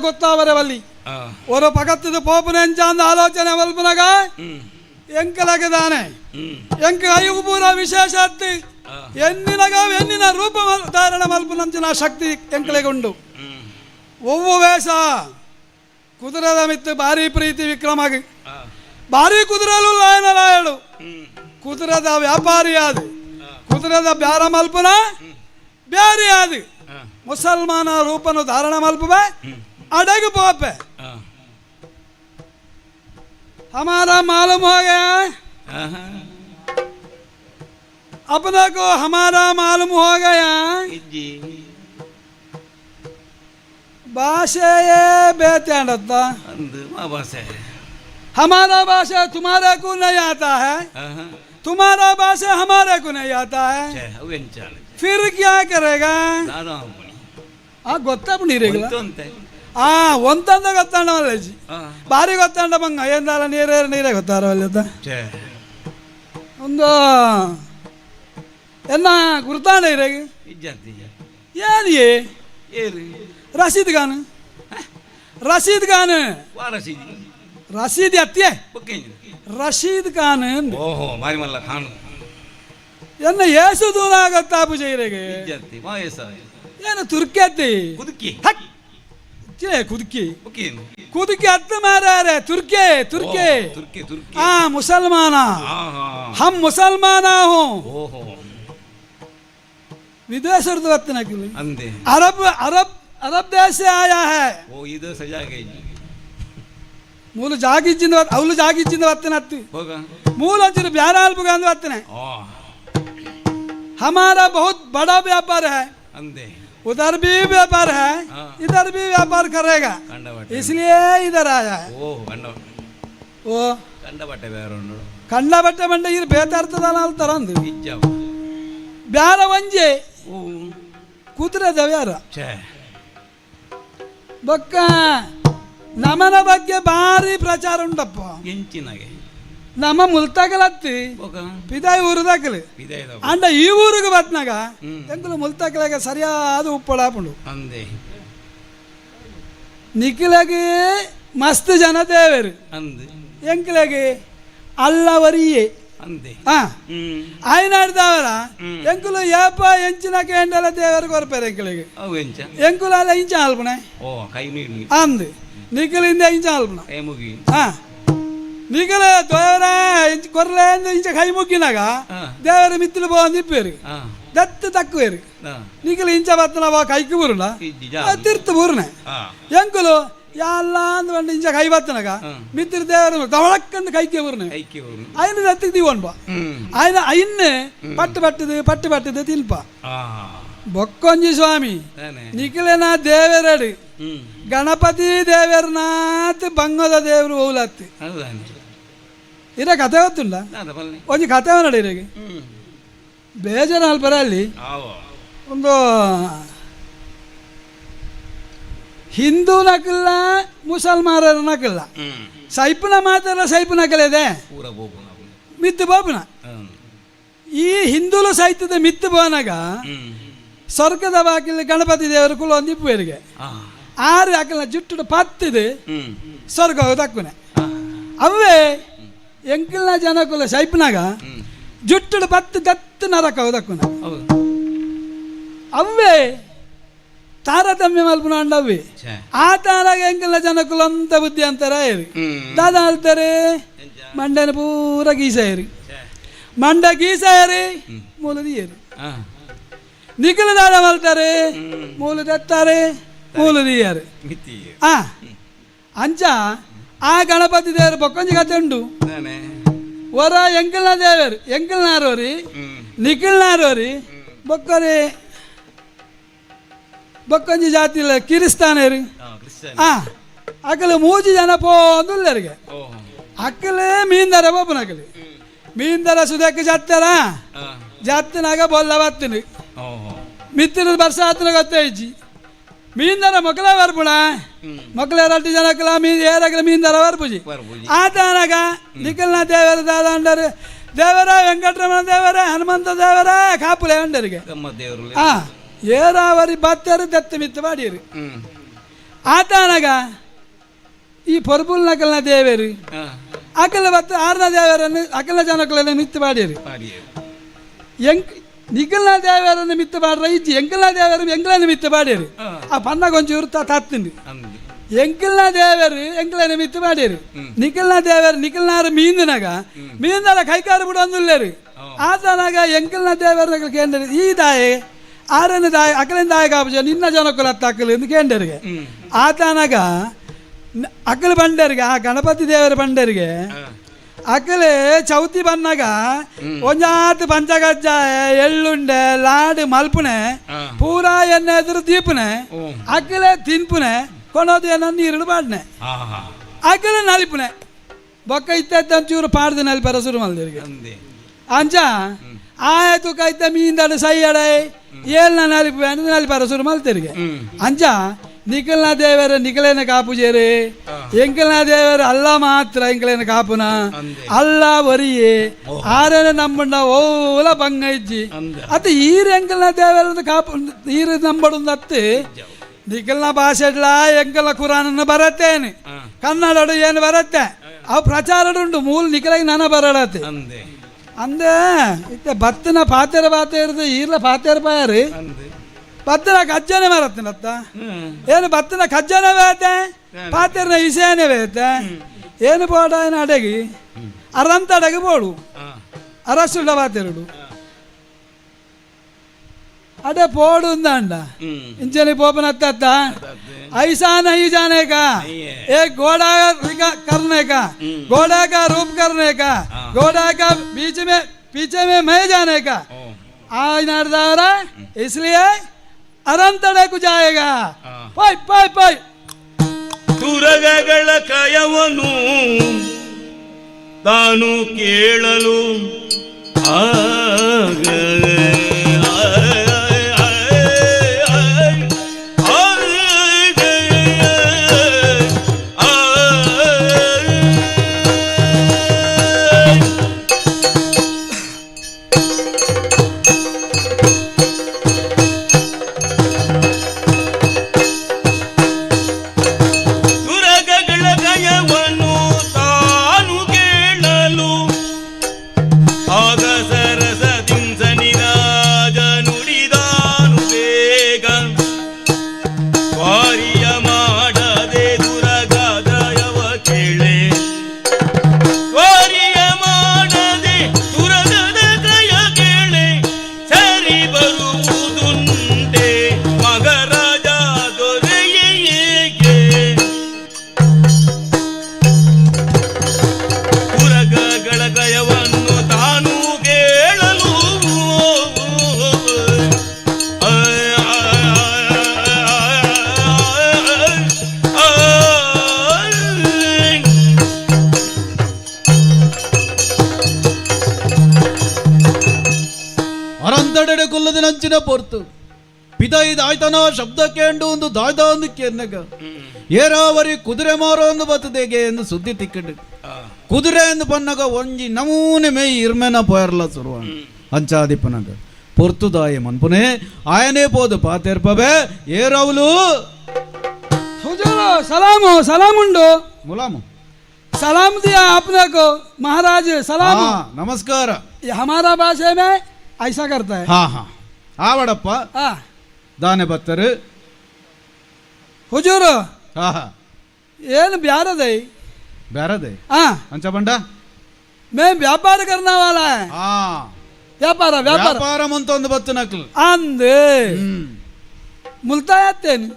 ಗೊತ್ತಾವರೆ ಬಲ್ಲಿ ಒರ ಪಗತ್ತದ ಪೋಪನ ಎಂಚಾಂದ ಆಲೋಚನೆ ಮಲ್ಪನಗ ಎಂಕಲಗದಾನೆ ಎಂಕ ಅಯುಗು ಪೂರ ವಿಶೇಷ ಅತ್ತಿ ಎನ್ನಿನಗ ಎನ್ನಿನ ರೂಪ ಧಾರಣ ಮಲ್ಪನಂಚಿನ ಶಕ್ತಿ ಎಂಕಲೆಗೊಂಡು ಒವ್ವು ವೇಷ ಕುದುರೆದ ಮಿತ್ತು ಭಾರಿ ಪ್ರೀತಿ ವಿಕ್ರಮಗೆ ಭಾರಿ ಕುದುರೆಲು ಲಾಯನರಾಯಳು ಕುದುರೆದ ವ್ಯಾಪಾರಿ ಆದು ಕುದುರೆದ ಬ್ಯಾರ ಮಲ್ಪನ ಬ್ಯಾರಿ ಆದು ಮುಸಲ್ಮಾನ ರೂಪನು ಧಾರಣ ಮಲ್ಪವೆ अडग पोप हमारा मालूम हो गया अपने को हमारा मालूम हो गया भाषा ये बेत्यान हमारा भाषा तुम्हारे को नहीं आता है तुम्हारा भाषा हमारे को नहीं आता है फिर क्या करेगा गोत्ता ಒಂತಂದ ಗೊತ್ತಾಂಡ ಮಲ್ಲಜ್ಜಿ ಭಾರಿ ಗೊತ್ತಾಂಡ ಮಂಗ ಎಂದಾರ ನೀರೇ ಗೊತ್ತಾರ ಅಲ್ಲದ ಒಂದು ಎನ್ನ ಗುರ್ತಾಂಡ ಇರೇಗ ಏನು ರಸೀದ್ ಖಾನ್ ರಸೀದ್ ಅತ್ಯೆ ರಶೀದ್ ಖಾನ್ ಎನ್ನ ಏಸು ದೂರ ಆಗತ್ತಾ ಪೂಜೆ ಇರೇಗೆ ಏನು ತುರ್ಕಿ ಅತ್ತಿ ಕುದುಕಿ ಹತ್ತು ಮಾರಾರೆ ತುರ್ಕೆ मुसलमान हम मुसलमान हूँ विदेश अरब देश से आया है मूल जागिच्चिंद अवलु जागिच्चिंद वत्तनत्ति मूल अंचुनु ब्यारा अल्पगांद वत्तने हमारा बहुत बड़ा व्यापार है उधर भी व्यापार है इधर भी व्यापार करेगा इसलिए इधर आया है वो ಕಂಡ ಬಟ್ಟೆ ಬೇರೆ ಉಂಡು ಕಂಡ ಬಟ್ಟೆ ಮಂಡ ಇರು ಬೇತಾರ್ತದ ಅಲ್ತಾರ ಅಂದು ಬ್ಯಾರ ಒಂಜೆ ಕೂತ್ರದ ಬ್ಯಾರ ಬೊಕ್ಕ ನಮನ ಬಗ್ಗೆ ಭಾರಿ ಪ್ರಚಾರ ಉಂಟಪ್ಪ ಎಂಚಿನಾಗೆ ನಮ್ಮ ಮುಲ್ತಾಕಲತ್ತಿ ಪಿದಾಯಿ ಊರದಾಕಲಿ ಅಂಡ ಈ ಊರಿಗೆ ಬತ್ನಾಗ ಎಂಕಲು ಮುಲ್ತಾಕಲಾಗ ಸರಿಯಾದ ಉಪ್ಪಳಾಪುಂಡು ಅಂದೆ ನಿಖಿಲಗೆ ಮಸ್ತ್ ಜನ ದೇವರು ಅಂದೆ ಎಂಕಲಗೆ ಅಲ್ಲವರಿಯೇ ಅಂದೆ ఆయన ఆడతావర ఎంకులు ఏప ఎంచిన కేండల దేవర కొరపేరు ఎంకులకి ఎంకులు అలా ఇంచ ఆల్పనే అంది నిఖిలింద ఇంచ ఆల్పన నిఖిల దేవర కొర్రలే ఇంచ కై ముగ్గినాక దేవర మిత్రులు బాగుంది పేరు దత్తు తక్కువేరు నిఖిలి ఇంచ బత్తన కైకి ఊరునా తిర్తు ఊరునే ఎంకులు ಎಲ್ಲ ಅಂದ್ ಇಂಚ ಕೈ ಬತ್ತನಾಗ ಮಿತ್ರ ದೇವರ ದವಳಕ್ಕಂದು ಕೈಕೆ ಊರ್ನೆ ఆయన దత్తికి తీవన్ బా ఆయన అయిన్నే పట్టు పట్టుది తిన్ప బొక్కొంజి స్వామి నిఖిలేన దేవరడు ಗಣಪತಿ ದೇವರನಾಥ್ ಬಂಗದ ದೇವರು ಓಲತ್ತಿ ಇರ ಕತೆ ಗೊತ್ತುಂಡ ಒಂಜಿ ಕತೆ ನೋಡಿ ಇರಿಗೆ ಬೇಜಾರು ಅಲ್ಪರ ಅಲ್ಲಿ ಒಂದು ಹಿಂದೂ ನಕಲ್ಲ ಮುಸಲ್ಮಾನರ ನಕಲ್ಲ ಸೈಪುನ ಮಾತೆಲ್ಲ ಸೈಪು ನಕಲಿದೆ ಮಿತ್ತು ಬಾಬುನ ಈ ಹಿಂದೂಲು ಸೈತದ ಮಿತ್ತು ಬೋನಾಗ ಸ್ವರ್ಗದ ಬಾಕಿಲ್ ಗಣಪತಿ ದೇವರು ಕುಲ ಒಂದು ಇಪ್ಪೇರಿಗೆ ಆರು ಹಾಕಲ್ಲ ಜುಟ್ಟು ಪತ್ತಿದು ಸ್ವರ್ಗ ತಕ್ಕುನೆ ಅವೇ ಎಂಕಲ್ನ ಜನಕುಲ ಸೈಪುನಾಗ ಜುಟ್ಟು ಪತ್ತು ದತ್ತು ನರಕ ತಕ್ಕುನೆ ಅವೇ ತಾರತಮ್ಯ ಮಲ್ಪನ ಅಂಡವ್ವಿ ಆ ತಾರಾಗ ಎಂಕಲ್ನ ಜನಕುಲ ಅಂತ ಬುದ್ಧಿ ಅಂತಾರ ಏರಿ ದಾದ ಹೇಳ್ತಾರೆ ಮಂಡನ ಪೂರ ಗೀಸ ಏರಿ ಮಂಡ ಗೀಸ ಏರಿ ಮೂಲದಿ ಏರಿ ನಿಖಿಲ ದಾದ ಮಲ್ತಾರೆ ಮೂಲ ದತ್ತಾರೆ ಮೂಲದಿ ಏರಿ ಅಂಚ ಆ ಗಣಪತಿ ದೇವರು ಬೊಕ್ಕೊಂಜಿ ಕತೆ ಉಂಡು ಹೊರ ಎಂಕಲ್ನ ದೇವರು ಎಂಕಲ್ನಾರೋರಿ ನಿಖಿಲ್ನಾರೋರಿ ಬೊಕ್ಕರಿ ಬೊಕ್ಕೊಂಜಿ ಜಾತಿ ಕಿರಿಸ್ತಾನೇರಿ ಅಕ್ಕಲು ಮೂಜಿ ಜನ ಪೋಂದುಲ್ಲರಿಗೆ ಅಕ್ಕಲೇ ಮೀಂದರ ಬೊಬ್ಬನ ಅಕ್ಕಲಿ ಮೀಂದರ ಸುದಕ್ಕೆ ಜತ್ತರ ಜತ್ತನಾಗ ಬೊಲ್ಲ ಬತ್ತಿನಿ ಮಿತ್ತಿನ ಬರ್ಸ ಹತ್ರ ಗೊತ್ತೇ ಇಜ್ಜಿ ಮೀಂದರ ಮೊಕಲ ಬರ್ಪುಣ ಮೊಕಲ 2 ಜನಕ್ಕಲ ಏರಗಲ ಮೀಂದರ ಬರ್ಪುಜಿ ಆತನಾಗ ನಿಖಲ್ನ ದೇವರ ದಾದ ಅಂಡರು ದೇವರ ವೆಂಕಟರಮಣ ದೇವರ ಹನುಮಂತ ದೇವರ ಕಾಪುಲೆ ಅಂಡರಿಗೆ ಏರಾವರಿ ಬತ್ತರು ದತ್ತ ಮಿತ್ತು ಮಾಡಿರಿ ಆತನಾಗ ಈ ಪೊರ್ಬುಲ್ ನಕಲ್ನ ದೇವರು ಅಕಲ ಬತ್ತ 6ನೇ ದೇವರನ್ನು ಅಕಲ ಜನಕಲನ್ನು ಮಿತ್ತು ಮಾಡಿರಿ ನಿಖಲ್ನ ದೇವರನ್ನು ಮಿತ್ತು ಮಾಡ್ರ ಇಜ್ಜಿ ಎಂಕಲ್ನ ದೇವರು ಎಂಕಲನ್ನು ಮಿತ್ತು ಮಾಡಿರಿ ಆ ಪನ್ನ ಕೊಂಚೂರು ತತ್ತಿಂದು ಎಂಕಲ್ನ ದೇವರು ಎಂಕಲನ್ನು ಮಿತ್ತು ಮಾಡಿರಿ ನಿಖಲ್ನ ದೇವರು ನಿಖಲ್ನಾರು ಮೀಂದಿನಾಗ ಮೀಂದರ ಕೈಕಾರು ಬಿಡೊಂದುಲ್ಲೇರಿ ಆತನಾಗ ಎಂಕಲ್ನ ದೇವರ ಕೇಂದ್ರ ಈ ದಾಯೆ 6ನೇ ದಾಯ ಅಕಲಿನ ದಾಯ ಕಾಪುಜ ನಿನ್ನ ಜನಕುಲ ಅಕ್ಕಲು ಎಂದು ಕೇಂದ್ರಿಗೆ ಆತನಾಗ ಅಕ್ಕಲು ಬಂಡರಿಗೆ ಆ ಗಣಪತಿ ದೇವರ ಬಂಡರಿಗೆ ಅಕ್ಕಲೆ ಚೌತಿ ಬನ್ನಾಗ ಒಂಜಾತ್ ಪಂಚಗಜ್ಜಾಯ ಎಳ್ಳುಂಡೆ ಲಾಡು ಮಲ್ಪುನೆ ಪೂರಾ ಎಣ್ಣೆ ಎದುರು ದೀಪನೆ ಅಕ್ಕಲೆ ತಿನ್ಪುನೆ ಕೊನೋದು ಏನೋ ನೀರು ಬಾಡ್ನೆ ಅಕ್ಕಲೆ ನಲಿಪುನೆ ಬೊಕ್ಕ ಇತ್ತಂಚೂರು ಪಾಡ್ದು ನಲಿಪರ ಶುರು ಮಲ್ದಿರಿಗೆ ಅಂಚ ಆಯ್ತು ಕೈತ ಮೀಂದಡು ಸೈಯಡೆ ಏಳ್ನ ನಲಿಪರ ಶುರು ಮಲ್ತಿರಿಗೆ ಅಂಚ ನಿಖಲ್ನ ದೇವರ ನಿಖಲೇನ ಕಾಪುಜೇರಿ ಎಂಕಲ್ನ ದೇವರ ಅಲ್ಲ ಮಾತ್ರ ಎಂಕಲೇನ ಕಾಪುನ ಅಲ್ಲ ವರಿಯೇ ಆರೇನ ನಮ್ಮಂಡ ಓಲ ಬಂಗ ಇಜ್ಜಿ ಅತ್ತ ಈರು ಎಂಕಲ್ನ ದೇವರ ಕಾಪು ಈರು ನಂಬಡು ಅತ್ತೆ ನಿಖಲ್ನ ಭಾಷೆಡ್ಲ ಎಂಕಲ್ನ ಕುರಾನನ್ನು ಬರತ್ತೇನೆ ಕನ್ನಡ ಏನು ಬರತ್ತೆ ಅವು ಪ್ರಚಾರಡುಂಟು ಮೂಲ ನಿಖಲಾಗಿ ನನ್ನ ಬರಡತ್ತೆ ಅಂದೆ ಇತ್ತೆ ಬತ್ತನ ಪಾತೆರ ಇರೋದು ಈರ್ಲ ಪಾತೆರ ಪಾಯರಿ ಬತ್ತನ ಕಜ್ಜನೆ ಮರತ್ತನತ್ತ ಏನು ಬತ್ತನ ಕಜ್ಜನೆ ಬೇತೆ ಪಾತೆರ್ನ ಇಸೇನೆ ಬೇತೆ ಏನು ಬೋಡ ಏನು ಅಡಗಿ ಅರಂತ ಅಡಗಿ ಬೋಡು ಅರಸುಳ್ಳ ಪಾತೆರುಡು ಅಡೆ ಪೋಡು ಅಂದ ಇಂಚನಿ ಪೋಪನತ್ತ ऐसा नहीं जाने का एक घोड़ा करने का घोड़ा का रूप करने का घोड़ा का पीछे में मैं जाने का आज नर्दारा इसलिए अरंतड़े को जाएगा पाई पाई पाई ತುರಗಗಳ ಕಯವನು ತಾನು ಕೇಳಲು ಅರಂತಡೆಡೆ ಕೊಲ್ಲದ ನಂಚಿನ ಪೊರ್ತು ಪಿದೈದ ಆಯ್ತನ ಶಬ್ದ ಕೇಂಡು ಒಂದು ದಾಯ್ದ ಒಂದು ಕೆನ್ನಗ ಏರಾವರಿ ಕುದುರೆ ಮಾರೋ ಒಂದು ಬತ್ತದೆಗೆ ಎಂದು ಸುದ್ದಿ ತಿಕ್ಕಂಡು ಕುದುರೆ ಎಂದು ಪನ್ನಗ ಒಂಜಿ ನಮೂನೆ ಮೈ ಇರ್ಮೆನ ಪೋಯರ್ಲ ಸುರುವ ಅಂಚಾದಿಪ್ಪನಗ పొర్తుదాయ మన్పునే ఆయనే పోదు పాతేర్పబే ఏ రావులు हुजूर सलामो सलामुंडो मुलामो सलाम दिया आपने को महाराज सलाम नमस्कार ये हमारा भाषा में ऐसा करता है हाँ हाँ आवड़प्पा दाने बत्तर हुजूर हाँ हाँ ಏನ್ ಬ್ಯಾರದೆ ಬ್ಯಾರದೆ ಅಂಚ ಬಂಡ मैं व्यापार करने वाला है ವ್ಯಾಪಾರ ವ್ಯಾಪಾರ ವ್ಯಾಪಾರ ಅಂತ ಒಂದು ಬತ್ತು ನಕಲ್ ಅಂದೆ ಮುಲ್ತಾಯತ್ತೇನು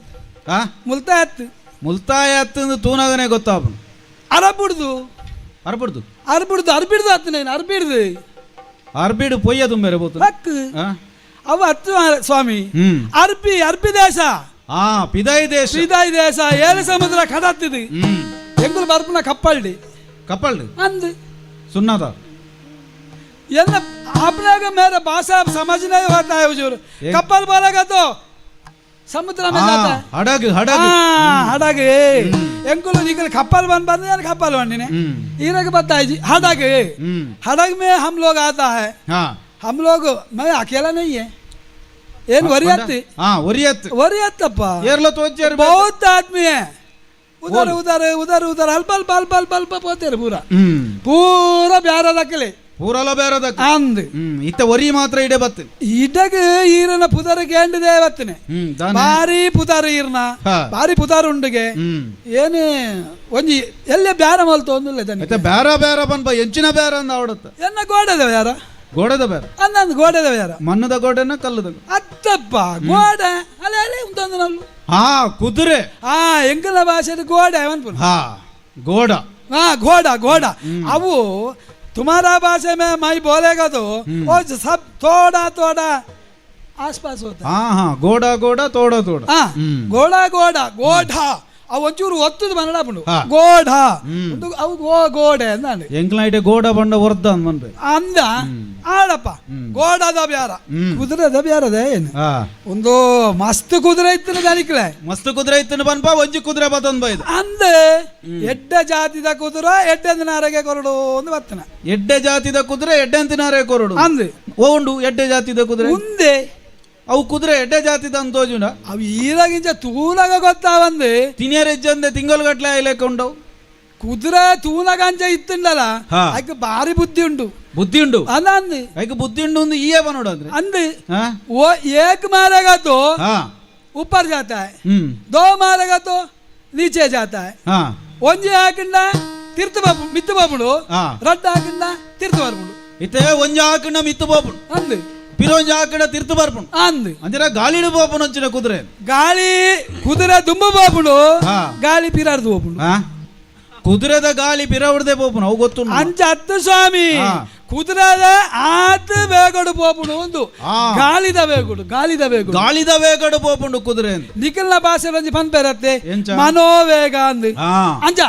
ಮುಲ್ತಾಯತ್ ಮುಲ್ತಾಯತ್ತು ತೂನಾಗನೆ ಗೊತ್ತಾಪ ಅರಬಿಡ್ದು ಅರಬಿಡ್ದು ಅರಬಿಡ್ದು ಅರಬಿಡ್ದು ಆತನೇನು ಅರಬಿಡ್ದು ಅರಬಿಡು ಪೊಯ್ಯ ತುಂಬೇರೆ ಬೋತು ಹಕ್ಕು ಅವ ಹತ್ತು ಸ್ವಾಮಿ ಅರ್ಬಿ ಅರ್ಬಿ ದೇಶ ಪಿದಾಯಿ ದೇಶ ಪಿದಾಯಿ ದೇಶ ಏಳು ಸಮುದ್ರ ಕಡತ್ತಿದು ಎಂಗುಲು ಬರ್ಪನ ಕಪ್ಪಲ್ಡಿ ಕಪ್ಪಲ್ಡಿ ಅಂದು सुन्ना ये आपने का मेरा भाषा समझ नहीं होता है हुजूर कपल बोलेगा तो समुद्र में जाता है हड़ग हड़ग हड़ग ಎಂಕುಲು ನಿಕಲ್ कपल बन बन यार कपल बन ने इरक बताइए जी हड़ग हड़ग में हम लोग आता है हम लोग मैं अकेला नहीं है ಏನ್ ವರಿಯತ್ ವರಿಯತ್ತಪ್ಪ बहुत आदमी है उधर उधर उधर उधर अल्प अल्प अल्प अल्प अल्प पोते पूरा पूरा ಬ್ಯಾರ ದಕ್ಕಲೆ ಪೂರಲ ಬೇರೆ ದಕ್ಕ ಅಂದ್ ಇತ್ತ ಒರಿ ಮಾತ್ರ ಇಡೆ ಬತ್ತು ಇಡಗ ಈರನ ಪುದರ ಕೇಂಡಿದೆ ಬತ್ತನೆ ಬಾರಿ ಪುದಾರ ಈರ್ನ ಬಾರಿ ಪುದಾರ ಉಂಡಿಗೆ ಏನೇ ಒಂಜಿ ಎಲ್ಲೇ ಬ್ಯಾರ ಮಲ್ತು ಒಂದಿಲ್ಲ ಇತ್ತ ಬ್ಯಾರ ಬ್ಯಾರ ಬನ್ ಬಾ ಎಂಚಿನ ಬ್ಯಾರ ಅಂದ ಆವಡತ್ತ ಎನ್ನ ಗೋಡೆದ ಬ್ಯಾರ ಗೋಡೆದ ಬೇರೆ ಅಂದಂದು ಗೋಡೆದ ಬೇರೆ ಮಣ್ಣದ ಗೋಡೆನ ಕಲ್ಲದ ಅತ್ತಪ್ಪ ಗೋಡೆ ಅಲ್ಲ ಅಲ್ಲೇ ಉಂಟಂದು ನಲ್ಲು ಕುದುರೆ ಎಂಕಲ ಭಾಷೆ ಗೋಡೆ ಅನ್ಪು ಗೋಡ घोड़ा घोड़ा अब तुम्हारा भाषा में मैं बोलेगा तो वो सब थोड़ा थोड़ा आसपास होता है घोड़ा घोड़ा थोड़ा थोड़ा घोड़ा घोड़ा गोढ़ा ಅವು ಒಂಚೂರು ಒತ್ತದು ಬನ್ನಡ ಬಂಡು ಗೋಢ ಅವು ಗೋಡೆ ಅಂದ ಎಂಕ್ಲೈಟೆ ಗೋಡ ಬಂಡ ವರ್ದ ಅಂದ ಅಂದ ಆಡಪ್ಪ ಗೋಡದ ಬ್ಯಾರ ಕುದುರೆದ ಬ್ಯಾರದೆ ಏನು ಒಂದು ಮಸ್ತ್ ಕುದುರೆ ಇತ್ತನ ಜಾನಿಕ್ಲೆ ಮಸ್ತ್ ಕುದುರೆ ಇತ್ತನ ಬನ್ಪ ಒಂಜಿ ಕುದುರೆ ಬತನ್ ಬೈದು ಅಂದ ಎಡ್ಡ ಜಾತಿದ ಕುದುರೆ ಎಡ್ಡೆಂದಿನಾರೆಗೆ ಕೊರಡು ಒಂದು ಬತ್ತನ ಎಡ್ಡೆ ಜಾತಿದ ಕುದುರೆ ಎಡ್ಡೆಂದಿನಾರೆ ಕೊರಡು ಅಂದ ಓಂಡು ಎಡ್ಡೆ ಜಾತಿದ ಕುದುರೆ ಮುಂದೆ ಅವು ಕುದುರೆ ಎಡ್ಡೆ ಜಾತಿದ ಅಂತೋಜುಂಡ ಅವು ಈರಾಗಿಂಚ ತೂಲಾಗ ಗೊತ್ತಾವಂದು ತಿನ್ಯರೆಜ್ಜಂದೆ ತಿಂಗಳು ಗಟ್ಲೆ ಐಲೆಕೊಂಡವು ಕುದುರೆ ತೂಲಗಂಚ ಇತ್ತುಂಡಲ್ಲ ಅದಕ್ಕೆ ಭಾರಿ ಬುದ್ಧಿ ಉಂಟು ಬುದ್ಧಿ ಉಂಟು ಅಂದ ಅದಕ್ಕೆ ಬುದ್ಧಿ ಉಂಟು ಒಂದು ಈಯೇ ಬನೋಡ್ರೆ ಅಂದ್ वो एक मारेगा तो ऊपर जाता है दो मारेगा तो नीचे जाता है ಒಂಜಿ ಹಾಕಿಂಡ ತಿರ್ತು ಬಾಬು ಮಿತ್ತು ಬಾಬುಡು ರಡ್ಡ ಹಾಕಿಂಡ ತಿರ್ತು ಬಾರ್ಬುಡು ಇತ್ತೆ ಒಂಜಿ ಹಾಕಿಂಡ ಮಿತ್ತು ಬಾಬುಡು ಅಂದ್ ಪಿರೋಂಜಿ ಹಾಕಿಂಡ ತಿರ್ತು ಬಾರ್ಬುಡು ಅಂದ್ ಅಂದಿರ ಗಾಳಿಡು ಬಾಬುನ ಅಂಚಿನ ಕುದುರೆ ಗಾಳಿ ಕುದುರೆ ದುಂಬ ಬಾಬುಡು ಗಾಳಿ ಪಿರಾರ್ದು ಬಾಬುಡು ಕುದುರೆದ ಗಾಳಿ ಪಿರ ಹೊಡೆದೆ ಬೋಪುನ ಅವು ಗೊತ್ತು ಅಂಚ ಹತ್ತು ಸ್ವಾಮಿ ಕುದುರೆದ ಆತ ಬೇಗಡು ಪೋಪುಂಡು ಒಂದು ಗಾಳಿದ ವೇಗಡು ಪೋಪುಂಡು ಕುದುರೆ ನಿಖಿಲ್ನ ಭಾಷೆ ಒಂಜಿ ಪಂಪೆರತ್ತೆ ಮನೋವೇಗ ಅಂದ್ ಅಂಚ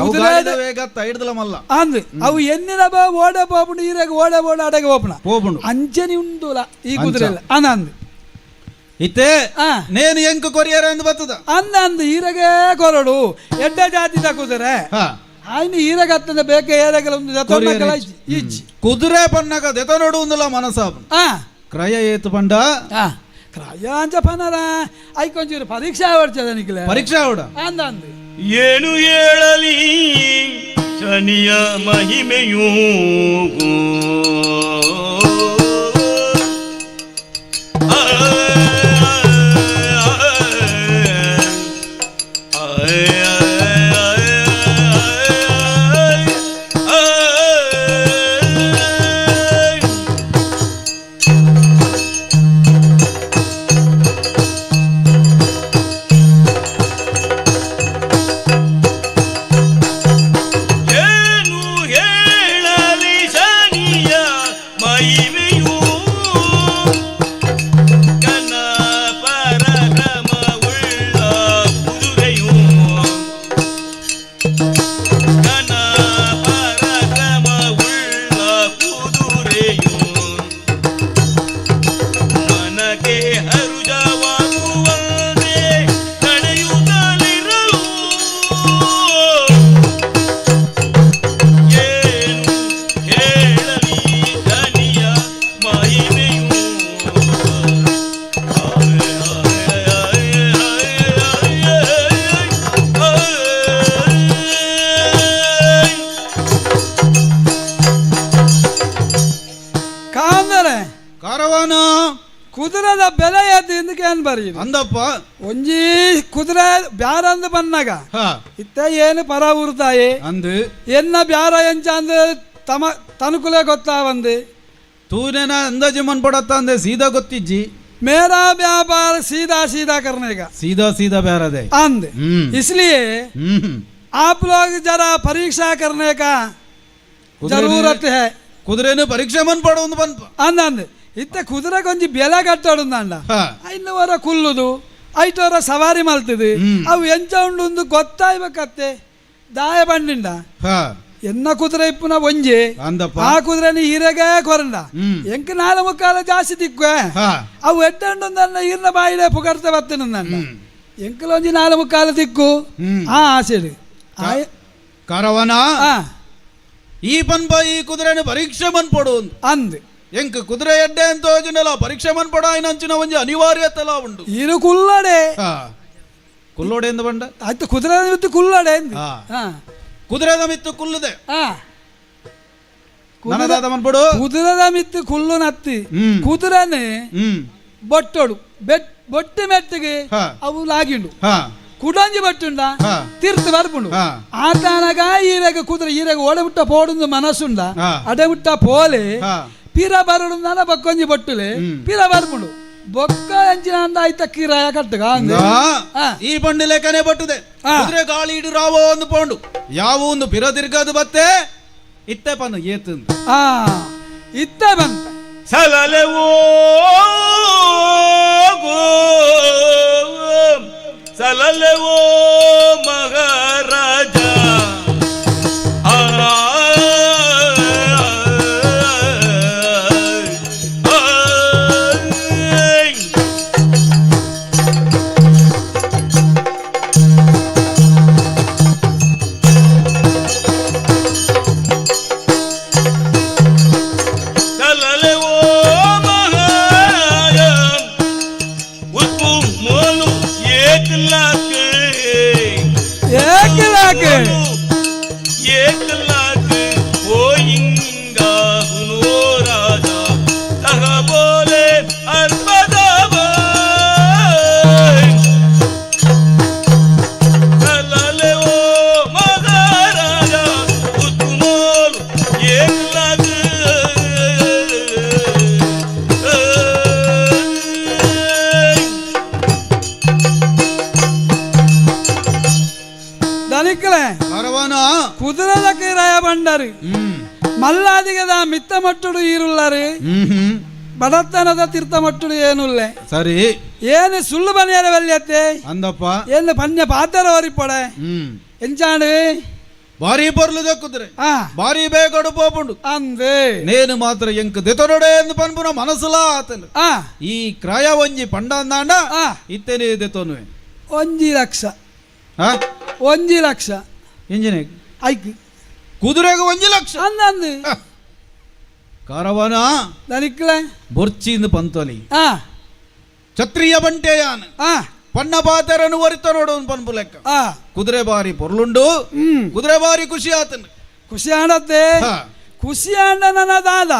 ಕುದುರೆ ವೇಗ ತೈಡ್ದಲ ಮಲ್ಲ ಅಂದ್ ಅವು ಎನ್ನಿನ ಓಡೆ ಪೋಪುಂಡು ಈರೆಗ ಓಡೆ ಅಡಗೆ ಪೋಪುಂಡು ಅಂಚನಿ ಉಂಡುಲ ಈ ಕುದುರೆ ಅಂದ್ ಇತ್ತೆ ನೇನು ಎಂಕ ಕೊರಿಯರ ಅಂದ್ ಬರ್ತದ ಅಂದ್ ಈರೆಗೆ ಕೊರಡು ಎಡ್ಡ ಜಾತಿದ ಕುದುರೆ ಆಯ್ನ ಈರೆಗೆ ಹತ್ತದ ಬೇಕೆ ಏರೆಗಲ ಒಂದು ಕುದುರೆ ಪನ್ನಗ ದೆತ ನೋಡು ಒಂದಲ್ಲ ಮನಸಾಪ ಕ್ರಯ ಏತು ಪಂಡ ಕ್ರಯ ಅಂಚ ಪನರ ಐಕೊಂಚೂರು ಪರೀಕ್ಷಾ ಹೊಡ್ಚದ ನಿಖಿಲ ಪರೀಕ್ಷಾ ಹೊಡ ಅಂದ್ ಏನು ಹೇಳಲಿ ಶನಿಯ ಮಹಿಮೆಯೂ ಕುದುರೆದ ಬೆಲೆ ಎದ್ದು ಹಿಂದಕ್ಕೆ ಏನ್ ಬರೀ ಅಂದಪ್ಪ ಒಂಜಿ ಕುದುರೆ ಬ್ಯಾರ ಅಂದ್ ಬನ್ನಾಗ ಇತ್ತ ಏನು ಪರ ಉರ್ತಾಯಿ ಅಂದು ಎನ್ನ ಬ್ಯಾರ ಎಂಚ ಅಂದ್ ತನುಕುಲೆ ಗೊತ್ತಾವಂದು ತೂನೇನ ಅಂದಾಜು ಮನ್ ಪಡತ್ತ ಅಂದೆ ಸೀದಾ ಗೊತ್ತಿಜ್ಜಿ मेरा व्यापार सीधा सीधा करने का सीधा प्यारा दे अंध इसलिए आप लोग जरा परीक्षा करने का जरूरत है कुदरे ने परीक्षा मन पड़ो अंद अंद इत्ते कुदरे ಕೊಂಚ ಬೆಲೆ ಕಟ್ಟೋಡುಂದಂಡ ಐನವರ ಕುಲ್ಲುದು ಐಟವರ ಸವಾರಿ ಮಲ್ತಿದು ಅವು ಎಂಚ ಉಂಡು ಗೊತ್ತಾಯ್ಬೇಕತ್ತೆ ದಾಯ ಬಂಡಿಂಡ ಎನ್ನ ಕುದುರೆ ಇಪ್ಪುನ ಒಂಜಿ ಆ ಕುದುರೆನಿ ಈರೆಗೆ ಕೊರಂಡ ಎಂಕ 4 ಮುಕ್ಕಾಲ ಜಾಸ್ತಿ ತಿಕ್ಕು ಅವು ಎಡ್ಡಂಡೊಂದನ್ನ ಈರ್ನ ಬಾಯಿಡೆ ಪುಗರ್ತೆ ಬತ್ತನಂದಂಡ ಎಂಕಲ ಒಂಜಿ 4 ಮುಕ್ಕಾಲ ತಿಕ್ಕು ಆ ಆಸೆಡು ಕರವನ ಈ ಪನ್ಪ ಈ ಕುದುರೆನ ಪರೀಕ್ಷೆ ಮನ್ ಪಡು ಅಂದ್ ಎಂಕ ಕುದುರೆ ಎಡ್ಡೆ ಅಂತ ಹೋಜಿನಲ್ಲ ಪರೀಕ್ಷೆ ಮನ್ ಪಡ ಆಯ್ನಂಚಿನ ಒಂಜಿ ಅನಿವಾರ್ಯತೆಲ ಉಂಡು ಇರು ಕುಲ್ಲಡೆ ಕುಲ್ಲೋಡೆ ಎಂದು ಬಂಡ ಆಯ್ತು ಕುದುರೆ ಮಿತ್ತು ಕುಲ್ಲಡೆ ಕುದುರೆದ ಮಿತ್ತು ಕುಲ್ಲುದೆ ಕುದುರೆದ ಮಿತ್ತು ಕುಲ್ಲು ನತ್ತಿ ಕುದುರೆನೆ ಬೊಟ್ಟೋಡು ಬೊಟ್ಟಿ ಮೆಟ್ಟಿಗೆ ಅವು ಲಾಗಿಂಡು ಕುಡಂಜಿ ಬಟ್ಟುಂಡ ತೀರ್ಥ ಬರ್ಪುಂಡು ಆತನಗ ಈರೆಗ ಕುದುರೆ ಈರೆಗ ಓಡಬಿಟ್ಟ ಪೋಡುಂದು ಮನಸ್ಸುಂಡ ಅಡೆಬಿಟ್ಟ ಪೋಲೆ ಪೀರ ಬರಡುಂದಾನ ಬಕ್ಕೊಂಜಿ ಬಟ್ಟುಲೆ ಪೀರ ಬರ್ಪುಂಡು ಬೊಕ್ಕ ಎಂಚಿನ ಅಂದ ಆಯ್ತ ಕಿರಾಯ ಕಟ್ಟಗ ಈ ಬಂಡಿ ಲೆಕ್ಕನೆ ಬಟ್ಟುದೆ ಕುದುರೆ ಗಾಳಿ ಇಡು ರಾವೋ ಒಂದು ಪೋಂಡು ಯಾವ ಒಂದು ಪಿರ ತಿರ್ಗದು ಬತ್ತೆ ಇತ್ತೆ ಪನ್ನು ಏತು ಇತ್ತೆ ಬಂತ ಸಲಲೆವೋ ಸಲಲೆವೋ ಮಹಾರಾಜ ಕುದುರೆದ ಕಿರಾಯ ಬಂಡಾರಿ ಮಲ್ಲಾದಿಗದ ಮಿತ್ತ ಮಟ್ಟುಡು ಈರುಳ್ಳರು ಬಡತನದ ತೀರ್ಥ ಮಟ್ಟುಡು ಏನುಲ್ಲೆ ಸರಿ ಏನು ಸುಳ್ಳು ಬನಿಯರ ಬೆಲ್ಯತ್ತೆ ಅಂದಪ್ಪ ಏನು ಪನ್ಯ ಪಾತ್ರ ಹೊರಿಪೊಡೆ ಎಂಚಾಂಡು ಭಾರಿ ಬರ್ಲು ದಕ್ಕುದ್ರೆ ಭಾರಿ ಬೇಗಡು ಪೋಪುಂಡು ಅಂದೆ ನೇನು ಮಾತ್ರ ಎಂಕ್ ದೆತೊನೊಡೆ ಎಂದು ಪನ್ಪುನ ಮನಸ್ಸುಲ ಆತನು ಈ ಕ್ರಾಯ ಒಂಜಿ ಪಂಡ ಅಂದಾಂಡ ಇತ್ತೇನೆ ದೆತೊನುವೆ 1 ಲಕ್ಷ 1 ಲಕ್ಷ ಇಂಜಿನೆ ಐಕ್ ಕುದುರೆಗೆ 1 ಲಕ್ಷ ಅಂದಂದು ಕಾರವಾನ ದನಿಕ್ಲೆ ಬೊರ್ಚಿಂದು ಪಂತೊಲಿ ಛತ್ರಿಯ ಬಂಟೆಯಾನ ಪಣ್ಣ ಪಾತೆರನು ಒರಿತ ನೋಡು ಪನ್ಪು ಲೆಕ್ಕ ಕುದುರೆ ಬಾರಿ ಪೊರ್ಲುಂಡು ಕುದುರೆ ಬಾರಿ ಖುಷಿ ಆತನು ಖುಷಿ ಆಡತ್ತೆ ಖುಷಿ ಆಂಡ ನನ್ನ ದಾದ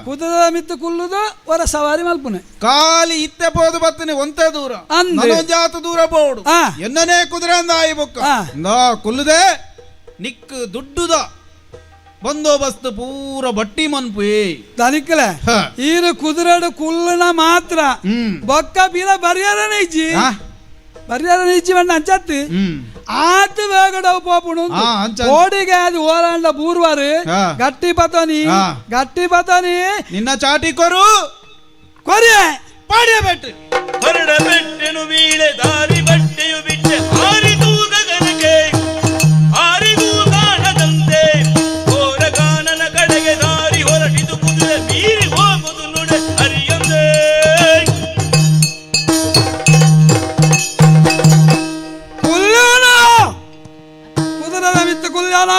ಕುದುರೆ ಮಿತ್ತು ಕುಲ್ಲುದು ಹೊರ ಸವಾರಿ ಮಲ್ಪುನೆ ಕಾಲಿ ಇತ್ತೆ ಪೋದು ಬತ್ತನೆ ಒಂತೆ ದೂರ ಜಾತ ದೂರ ಪೋಡು ಎನ್ನನೇ ಕುದುರೆ ಅಂದ ಆಯಿ ಬೊಕ್ಕ ಕುಲ್ಲುದೆ ನಿಕ್ ದುಡ್ಡುದ ಬಂದೋಬಸ್ತ್ ಪೂರ ಬಟ್ಟಿ ಮನ್ಪು ದನಿಕ್ಲೆ ಈರು ಕುದುರೆಡು ಕುಲ್ಲುನ ಮಾತ್ರ ಬೊಕ್ಕ ಬೀರ ಬರ್ಯಾರನೇ ಇಜ್ಜಿ ಬರ್ಯಾರನೇ ಇಜ್ಜಿ ಬಣ್ಣ ಅಂಚತ್ತಿ ಆತು ಬೇಗಡವು ಪೋಪುಣು ಕೋಡಿಗೆ ಅದು ಓಲಾಂಡ ಬೂರ್ವಾರು ಗಟ್ಟಿ ಬತನಿ ನಿನ್ನ ಚಾಟಿ ಕೊರು ಕೊರಿಯೆ ಪಾಡಿಯ ಬೆಟ್ಟು ಹೊರಡ ಬೆಟ್ಟೆನು ಬೀಳೆ ದಾರಿ ಬಟ್ಟೆಯು ಬಿಟ್ಟೆ ಹಾರಿದು ಗಗನಕ್ಕೆ ಹಾರಿದು ಗಾನದಂತೆ ಘೋರಗಾನನ ಕಡೆಗೆ ದಾರಿ ಹೊರಟಿದು ಕುದುರೆ ಮೀರಿ ಹೋಗುದು ನುಡೆ ಹರಿಯಂದೆ ಕುದುರೆ ಮಿತ್ತ ಕುಲ್ಯಾಣ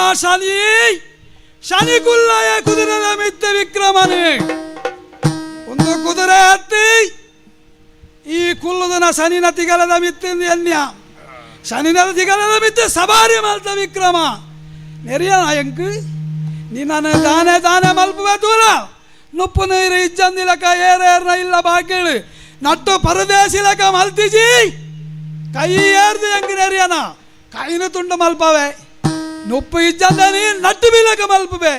ಶನಿ ಕುಲ್ಲಯ ಕುದುರೆ ಮಿತ್ತ ವಿಕ್ರಮನೇ ಒಂದು ಕುದುರೆ ಹತ್ತಿ ಈ ಕುಲ್ಲುದನ ಶನಿನ ತಿಗಲದ ಮಿತ್ತಿಂದ ಎನ್ಯ ಶನಿನ ತಿಗಲದ ಮಿತ್ತ ಸವಾರಿ ಮಲ್ತ ವಿಕ್ರಮ ನೆರಿಯ ನಾಯಂಕ್ ನೀನು ದಾನೆ ಮಲ್ಪುವೆ ದೂರ ನುಪ್ಪು ನೀರು ಇಜ್ಜಂದಿಲಕ ಏರೇರ್ನ ಇಲ್ಲ ಬಾಕೇಳು ನಟ್ಟು ಪರದೇಶಿಲಕ ಮಲ್ತಿಜಿ ಕೈ ಏರ್ದು ಹೆಂಗ್ ನೆರಿಯನ ಕೈನು ತುಂಡು ಮಲ್ಪವೆ ನುಪ್ಪು ಇಜ್ಜಂದ ನೀ ನಟ್ಟು ಬೀಲಕ ಮಲ್ಪುವೆ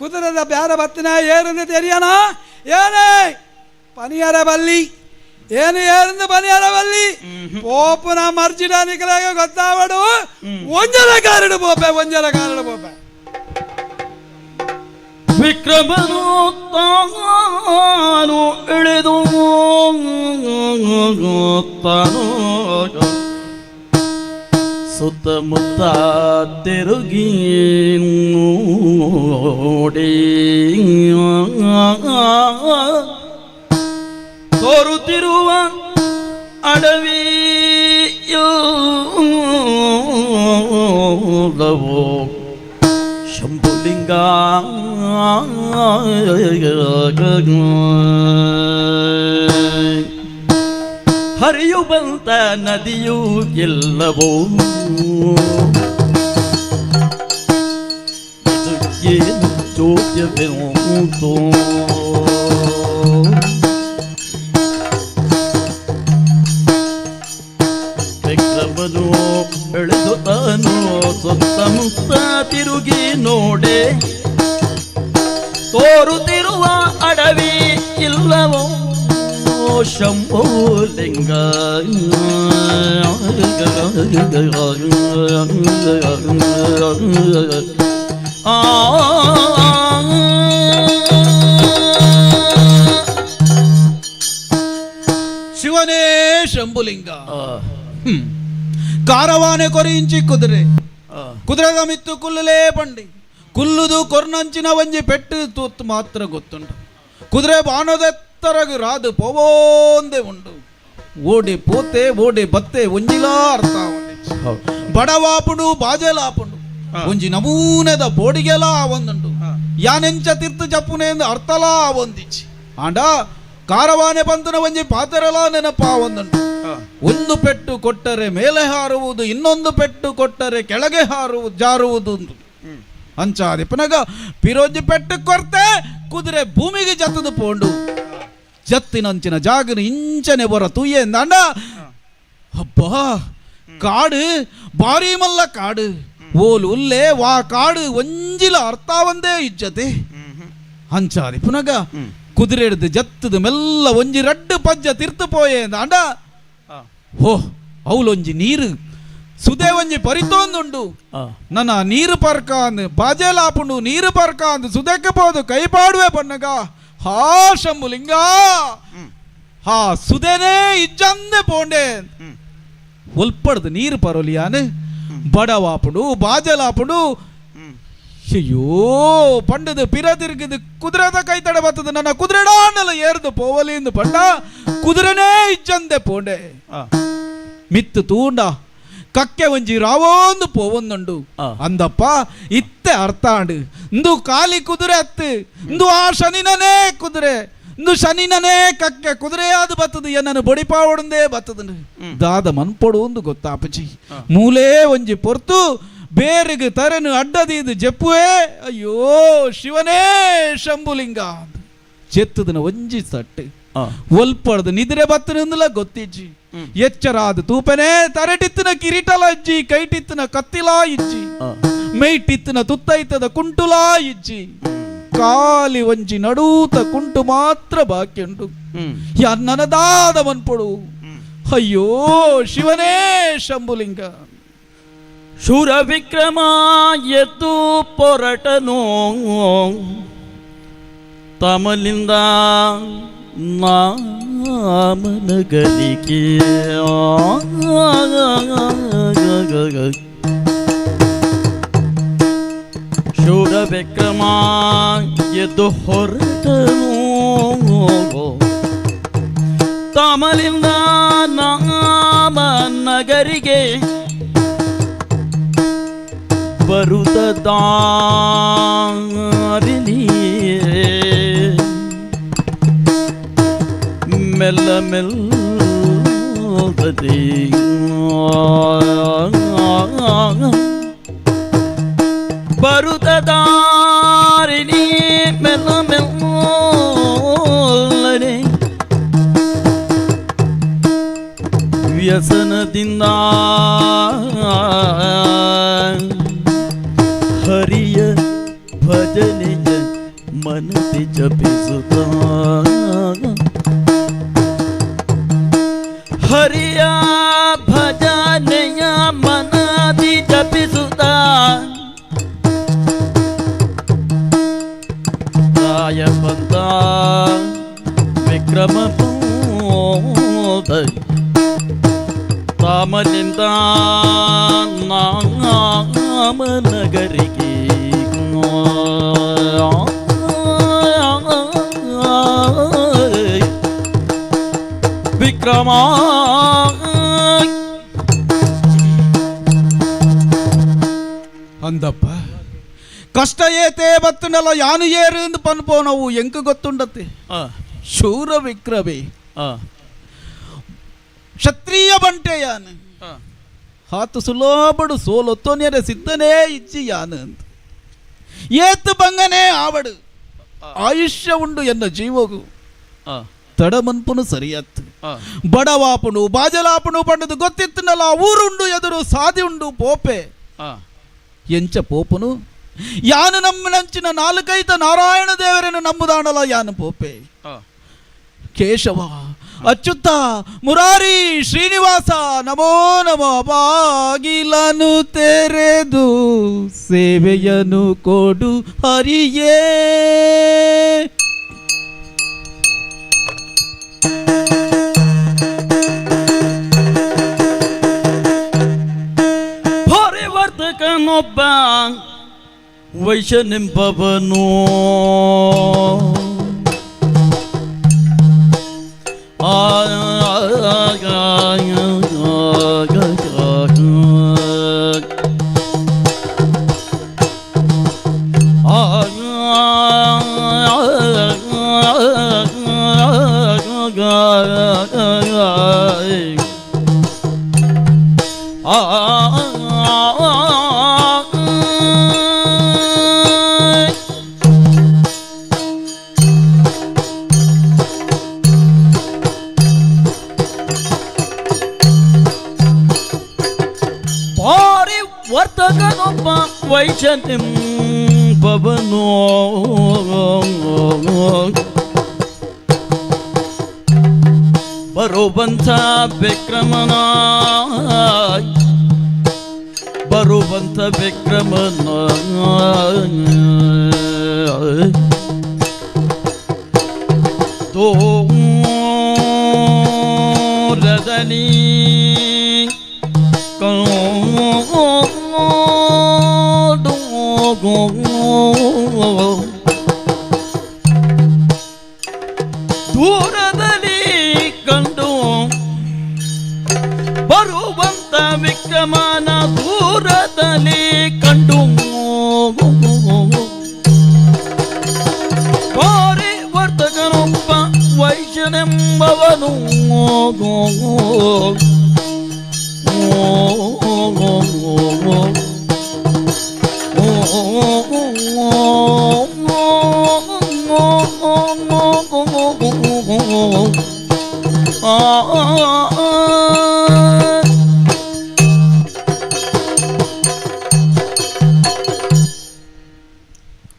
ಕುದುರದ ಬ್ಯಾರ ಬತ್ತಿನ ಏರಿಂದ ತೆರಿಯನ ಏನೇ ಪನಿಯರ ಬಲ್ಲಿ ಏನು ಏರಿಂದ ಪನಿಯರ ಬಲ್ಲಿ ಪೋಪುನ ಮರ್ಜಿಡ ನಿಕಲಾಗ ಗೊತ್ತಾವಡು ಒಂಜಲ ಕಾರಡು ಪೋಪೆ ವಿಕ್ರಮನು ತಾನು ಇಳಿದು ತಾನು ಸುತ್ತಮುತ್ತ ತಿರುಗಿ ನೋಡಿ ತೋರುತ್ತಿರುವ ಅಡವಿಯೋ ಶಂಭುಲಿಂಗ ಹರಿಯು ಬಂತ ನದಿಯು ಎಲ್ಲವೋ ಏನು ಚೋದ್ಯವೆಂತೋ ವಿಕ್ರಮನು ಎಳೆದು ತಾನು ಸುತ್ತಮುತ್ತ ತಿರುಗಿ ನೋಡೆ ತೋರುತ್ತಿರುವ ಅಡವಿ ಇಲ್ಲವೋ ಶಂಭುಲಿಂಗ ಶಿವನೇ ಶಂಭುಲಿಂಗ ಕಾರವಾನೆ ಕೊರಿಂಚಿ ಕುದುರೆಗ ಮಿತ್ತು ಕುಲ್ಲುಲೇ ಬಂಡಿ ಕುಲ್ಲುದು ಕೊರ್ನಂಚಿನ ಒಂಜಿ ಪೆಟ್ಟು ತೂತ್ ಮಾತ್ರ ಗೊತ್ತುಂಟು ಕುದುರೆ ಬಾಣದೆತ್ತರಗು ರಾದು ಪೋವೋಂದೆ ಉಂಡು ಓಡಿ ಪೋತೆ ಓಡಿ ಬತ್ತೆ ಒಂಜಿಲಾ ಅರ್ಥ ಬಡವಾಪುಡು ಬಾಜೆಲಾಪುಂಡು ಒಂಜಿ ನಮೂನೆದ ಬೋಡಿಗೆಲ ಒಂದುಂಡು ಯಾನೆಂಚ ತಿರ್ತು ಜಪ್ಪುನೆಂದು ಅರ್ಥಲಾ ಒಂದಿಚ್ಚಿ ಆಂಡ ಕಾರವಾನೆ ಪಂತನ ಒಂಜಿ ಪಾತೆರಲ ನೆನಪ ಒಂದುಂಟು ಒಂದು ಪೆಟ್ಟು ಕೊಟ್ಟರೆ ಮೇಲೆ ಹಾರುವುದು ಇನ್ನೊಂದು ಪೆಟ್ಟು ಕೊಟ್ಟರೆ ಕೆಳಗೆ ಜಾರುವುದು ಅಂಚಾದಿ ಪುನಗ ಪಿರೋಜಿ ಪೆಟ್ಟು ಕೊರ್ತೆ ಕುದುರೆ ಭೂಮಿಗೆ ಜತ್ತದು ಪೋಂಡು ಜತ್ತಿನಂಚಿನ ಜಾಗನ ಇಂಚನೆ ಬರ ತುಯ್ಯಂದಾಂಡ ಅಬ್ಬಾ ಕಾಡು ಬಾರಿ ಮಲ್ಲ ಕಾಡು ಓಲು ಉಲ್ಲೆ ವಾ ಕಾಡು ಒಂಜಿಲ ಅರ್ಥ ಒಂದೇ ಇಜ್ಜತೆ ಅಂಚಾದಿ ಪುನಗ ಕುದುರೆ ಹಿಡಿದು ಜತ್ತದು ಮೆಲ್ಲ ಒಂಜಿ ರಡ್ಡು ಪಜ್ಜ ತಿರ್ತು ಪೋಯೆ ಅಂಡ ಓ ಅವಳೊಂಜಿ ನೀರು ಸುದೇ ಒಂಜಿ ಪರಿತೊಂದುಂಡು ನನ್ನ ನೀರು ಪರ್ಕಾಂದ್ ಬಾಜೆಲಾಪುಂಡು ನೀರು ಪರ್ಕಾಂದ್ ಸುದಕ್ಕೆ ಪೋದು ಕೈ ಪಾಡುವೆ ಪನ್ನಗ ಹಾ ಶಂಭುಲಿಂಗ ಹಾ ಸುದೇನೇ ಇಜ್ಜಂದೆ ಪೋಂಡೆ ಒಲ್ಪಡ್ದು ನೀರು ಪರೋಲಿಯಾನೆ ಬಡವಾಪುಡು ಬಾಜೆಲಾಪುಡು ಅಯ್ಯೋ ಪಂಡದು ಪಿರ ತಿರುಗಿದು ಕುದುರೆದ ಕೈ ತಡೆ ಬರ್ತದೆ ನನ್ನ ಕುದುರೆಡಾನಲ್ಲ ಏರ್ದು ಪೋವಲಿಂದು ಪಂಡ ಕುದುರೆನೇ ಇಜ್ಜಂದೆ ಪೋಂಡೆ ಮಿತ್ತು ತೂಂಡ ಕಕ್ಕೆ ಒಂಜಿ ರಾವೋಂದು ಪೋವೊಂದುಂಡು ಅಂದಪ್ಪ ಇತ್ತೆ ಅರ್ಥ ಆಂಡು ಇಂದು ಕಾಲಿ ಕುದುರೆ ಅತ್ತು ಇಂದು ಆ ಶನಿನನೇ ಕುದುರೆ ಇಂದು ಶನಿನನೇ ಕಕ್ಕೆ ಕುದುರೆಯಾದ ಬತ್ತದು ಎನ್ನನ್ನು ಬಡಿಪಾವಡಂದೇ ಬತ್ತದನು ದಾದ ಮನ್ಪೊಡು ಒಂದು ಗೊತ್ತಾಪಚಿ ಮೂಲೇ ಒಂಜಿ ಪೊರ್ತು ಬೇರೆಗೆ ತರೆನು ಅಡ್ಡದೀದು ಜಪ್ಪುವೆ ಅಯ್ಯೋ ಶಿವನೇ ಶಂಭುಲಿಂಗ ಚೆತ್ತದನ ಒಂಜಿ ಸಟ್ಟು ಒಲ್ಪಡ್ದು ನಿದ್ರೆ ಬತ್ತನಿಂದಲ ಗೊತ್ತಿಜ್ಜಿ ಎಚ್ಚರಾದ ತೂಪನೆ ತರೆಟಿತ್ತಿನ ಕಿರೀಟಲ ಇಜ್ಜಿ ಕೈಟಿತ್ತಿನ ಕತ್ತಿಲಾ ಇಜ್ಜಿ ಮೈಟಿತ್ತಿನ ತುತ್ತೈತದ ಕುಂಟುಲಾ ಇಜ್ಜಿ ಕಾಲಿ ಒಂಜಿ ನಡೂತ ಕುಂಟು ಮಾತ್ರ ಬಾಕಿ ಉಂಟು ನನ್ನದಾದ ಮನ್ಪೊಡು ಅಯ್ಯೋ ಶಿವನೇ ಶಂಭುಲಿಂಗ ಶೂರ ವಿಕ್ರಮ ಎದ್ದು ಪೊರಟನು ತಮಲಿಂದ ನಾಮನಗಲಿಗೆ ಶೂರ ವಿಕ್ರಮ ಎದ್ದು ಹೊರಟನು ತಮಲಿಂದ ನಾಮನಗರಿಗೆ ಬರುತ್ತ ದಾರಿಲಿ ಮೆಲ್ಲ ಮೆಲ್ಲದೆ ಬರುತ್ತ ದಾರಿಲಿ ಮೆಲ್ಲ ಮೆಲ್ಲದೆ ವ್ಯಸನದಿಂದ ಹರಿಯ ಭಜನೆಯ ಮನದಿ ಜಪಿಸುತ್ತ ಹರಿಯ ಭಜನೆಯ ಮನದಿ ಜಪಿಸುತ್ತ ರಾಯ ಬಂದ ವಿಕ್ರಮ ಪೂತ ತಾಮಲಿಂದ ನಾಮನಗರಿಗೆ ವಿಕ್ರಮ ಅಂದಪ್ಪ ಕಷ್ಟ ಏತೆ ಬತ್ತನಲ್ಲ ಯಾನು ಏರು ಎಂದು ಪನ್ಪೋ ನಾವು ಎಂಕ ಗೊತ್ತುಂಡತ್ತೆ ಶೂರ ವಿಕ್ರಮೇ ಕ್ಷತ್ರಿಯ ಬಂಟೆ ಯಾನು ಹಾತು ಸುಲೋಬಡು ಸೋಲೊತ್ತೋನ್ಯರೆ ಸಿದ್ಧನೇ ಇಜ್ಜಿ ಯಾನು ಅಂತ ಏತು ಬಂಗನೇ ಆವಡು ಆಯುಷ್ಯ ಉಂಡು ಎನ್ನ ಜೀವಗು ತಡಮನ್ಪುನು ಸರಿಯತ್ತು ಬಡವಾಪುನು ಬಾಜಲಾಪುನು ಪಂಡದು ಗೊತ್ತಿತ್ತನಲ್ಲ ಊರುಂಡು ಎದುರು ಸಾದಿ ಉಂಡು ಪೋಪೆ ಎಂಚ ಪೋಪುನು ಯಾನು ನಮ್ಮ ನಂಚಿನ ನಾಲ್ಕೈತ ನಾರಾಯಣ ದೇವರನ್ನು ನಂಬುದಾಣಲ್ಲ ಯಾನು ಪೋಪೆ ಕೇಶವ ಅಚ್ಯುತ ಮುರಾರಿ ಶ್ರೀನಿವಾಸ ನಮೋ ನಮೋ ಬಾಗಿಲನು ತೆರೆದು ಸೇವೆಯನು ಕೊಡು ಹರಿಯೇ ಪರಿವರ್ತಕನೊಬ್ಬ ವೈಶನೆಂಬವನು ವರ್ತಕನೊಬ್ಬ ವೈಶನೆಂಬವನು ಬರೋಬಂಥ ವಿಕ್ರಮನ ಬರುವಂತ ವಿಕ್ರಮನ ದೂರದಲ್ಲಿ ದೂರದಲ್ಲಿ ಕಂಡು ಬರುವಂತ ವಿಕ್ರಮನ ದೂರದಲ್ಲಿ ಕಂಡು ಪರಿವರ್ತಕನೊಬ್ಬ ವೈಶ್ಯನೆಂಬವನು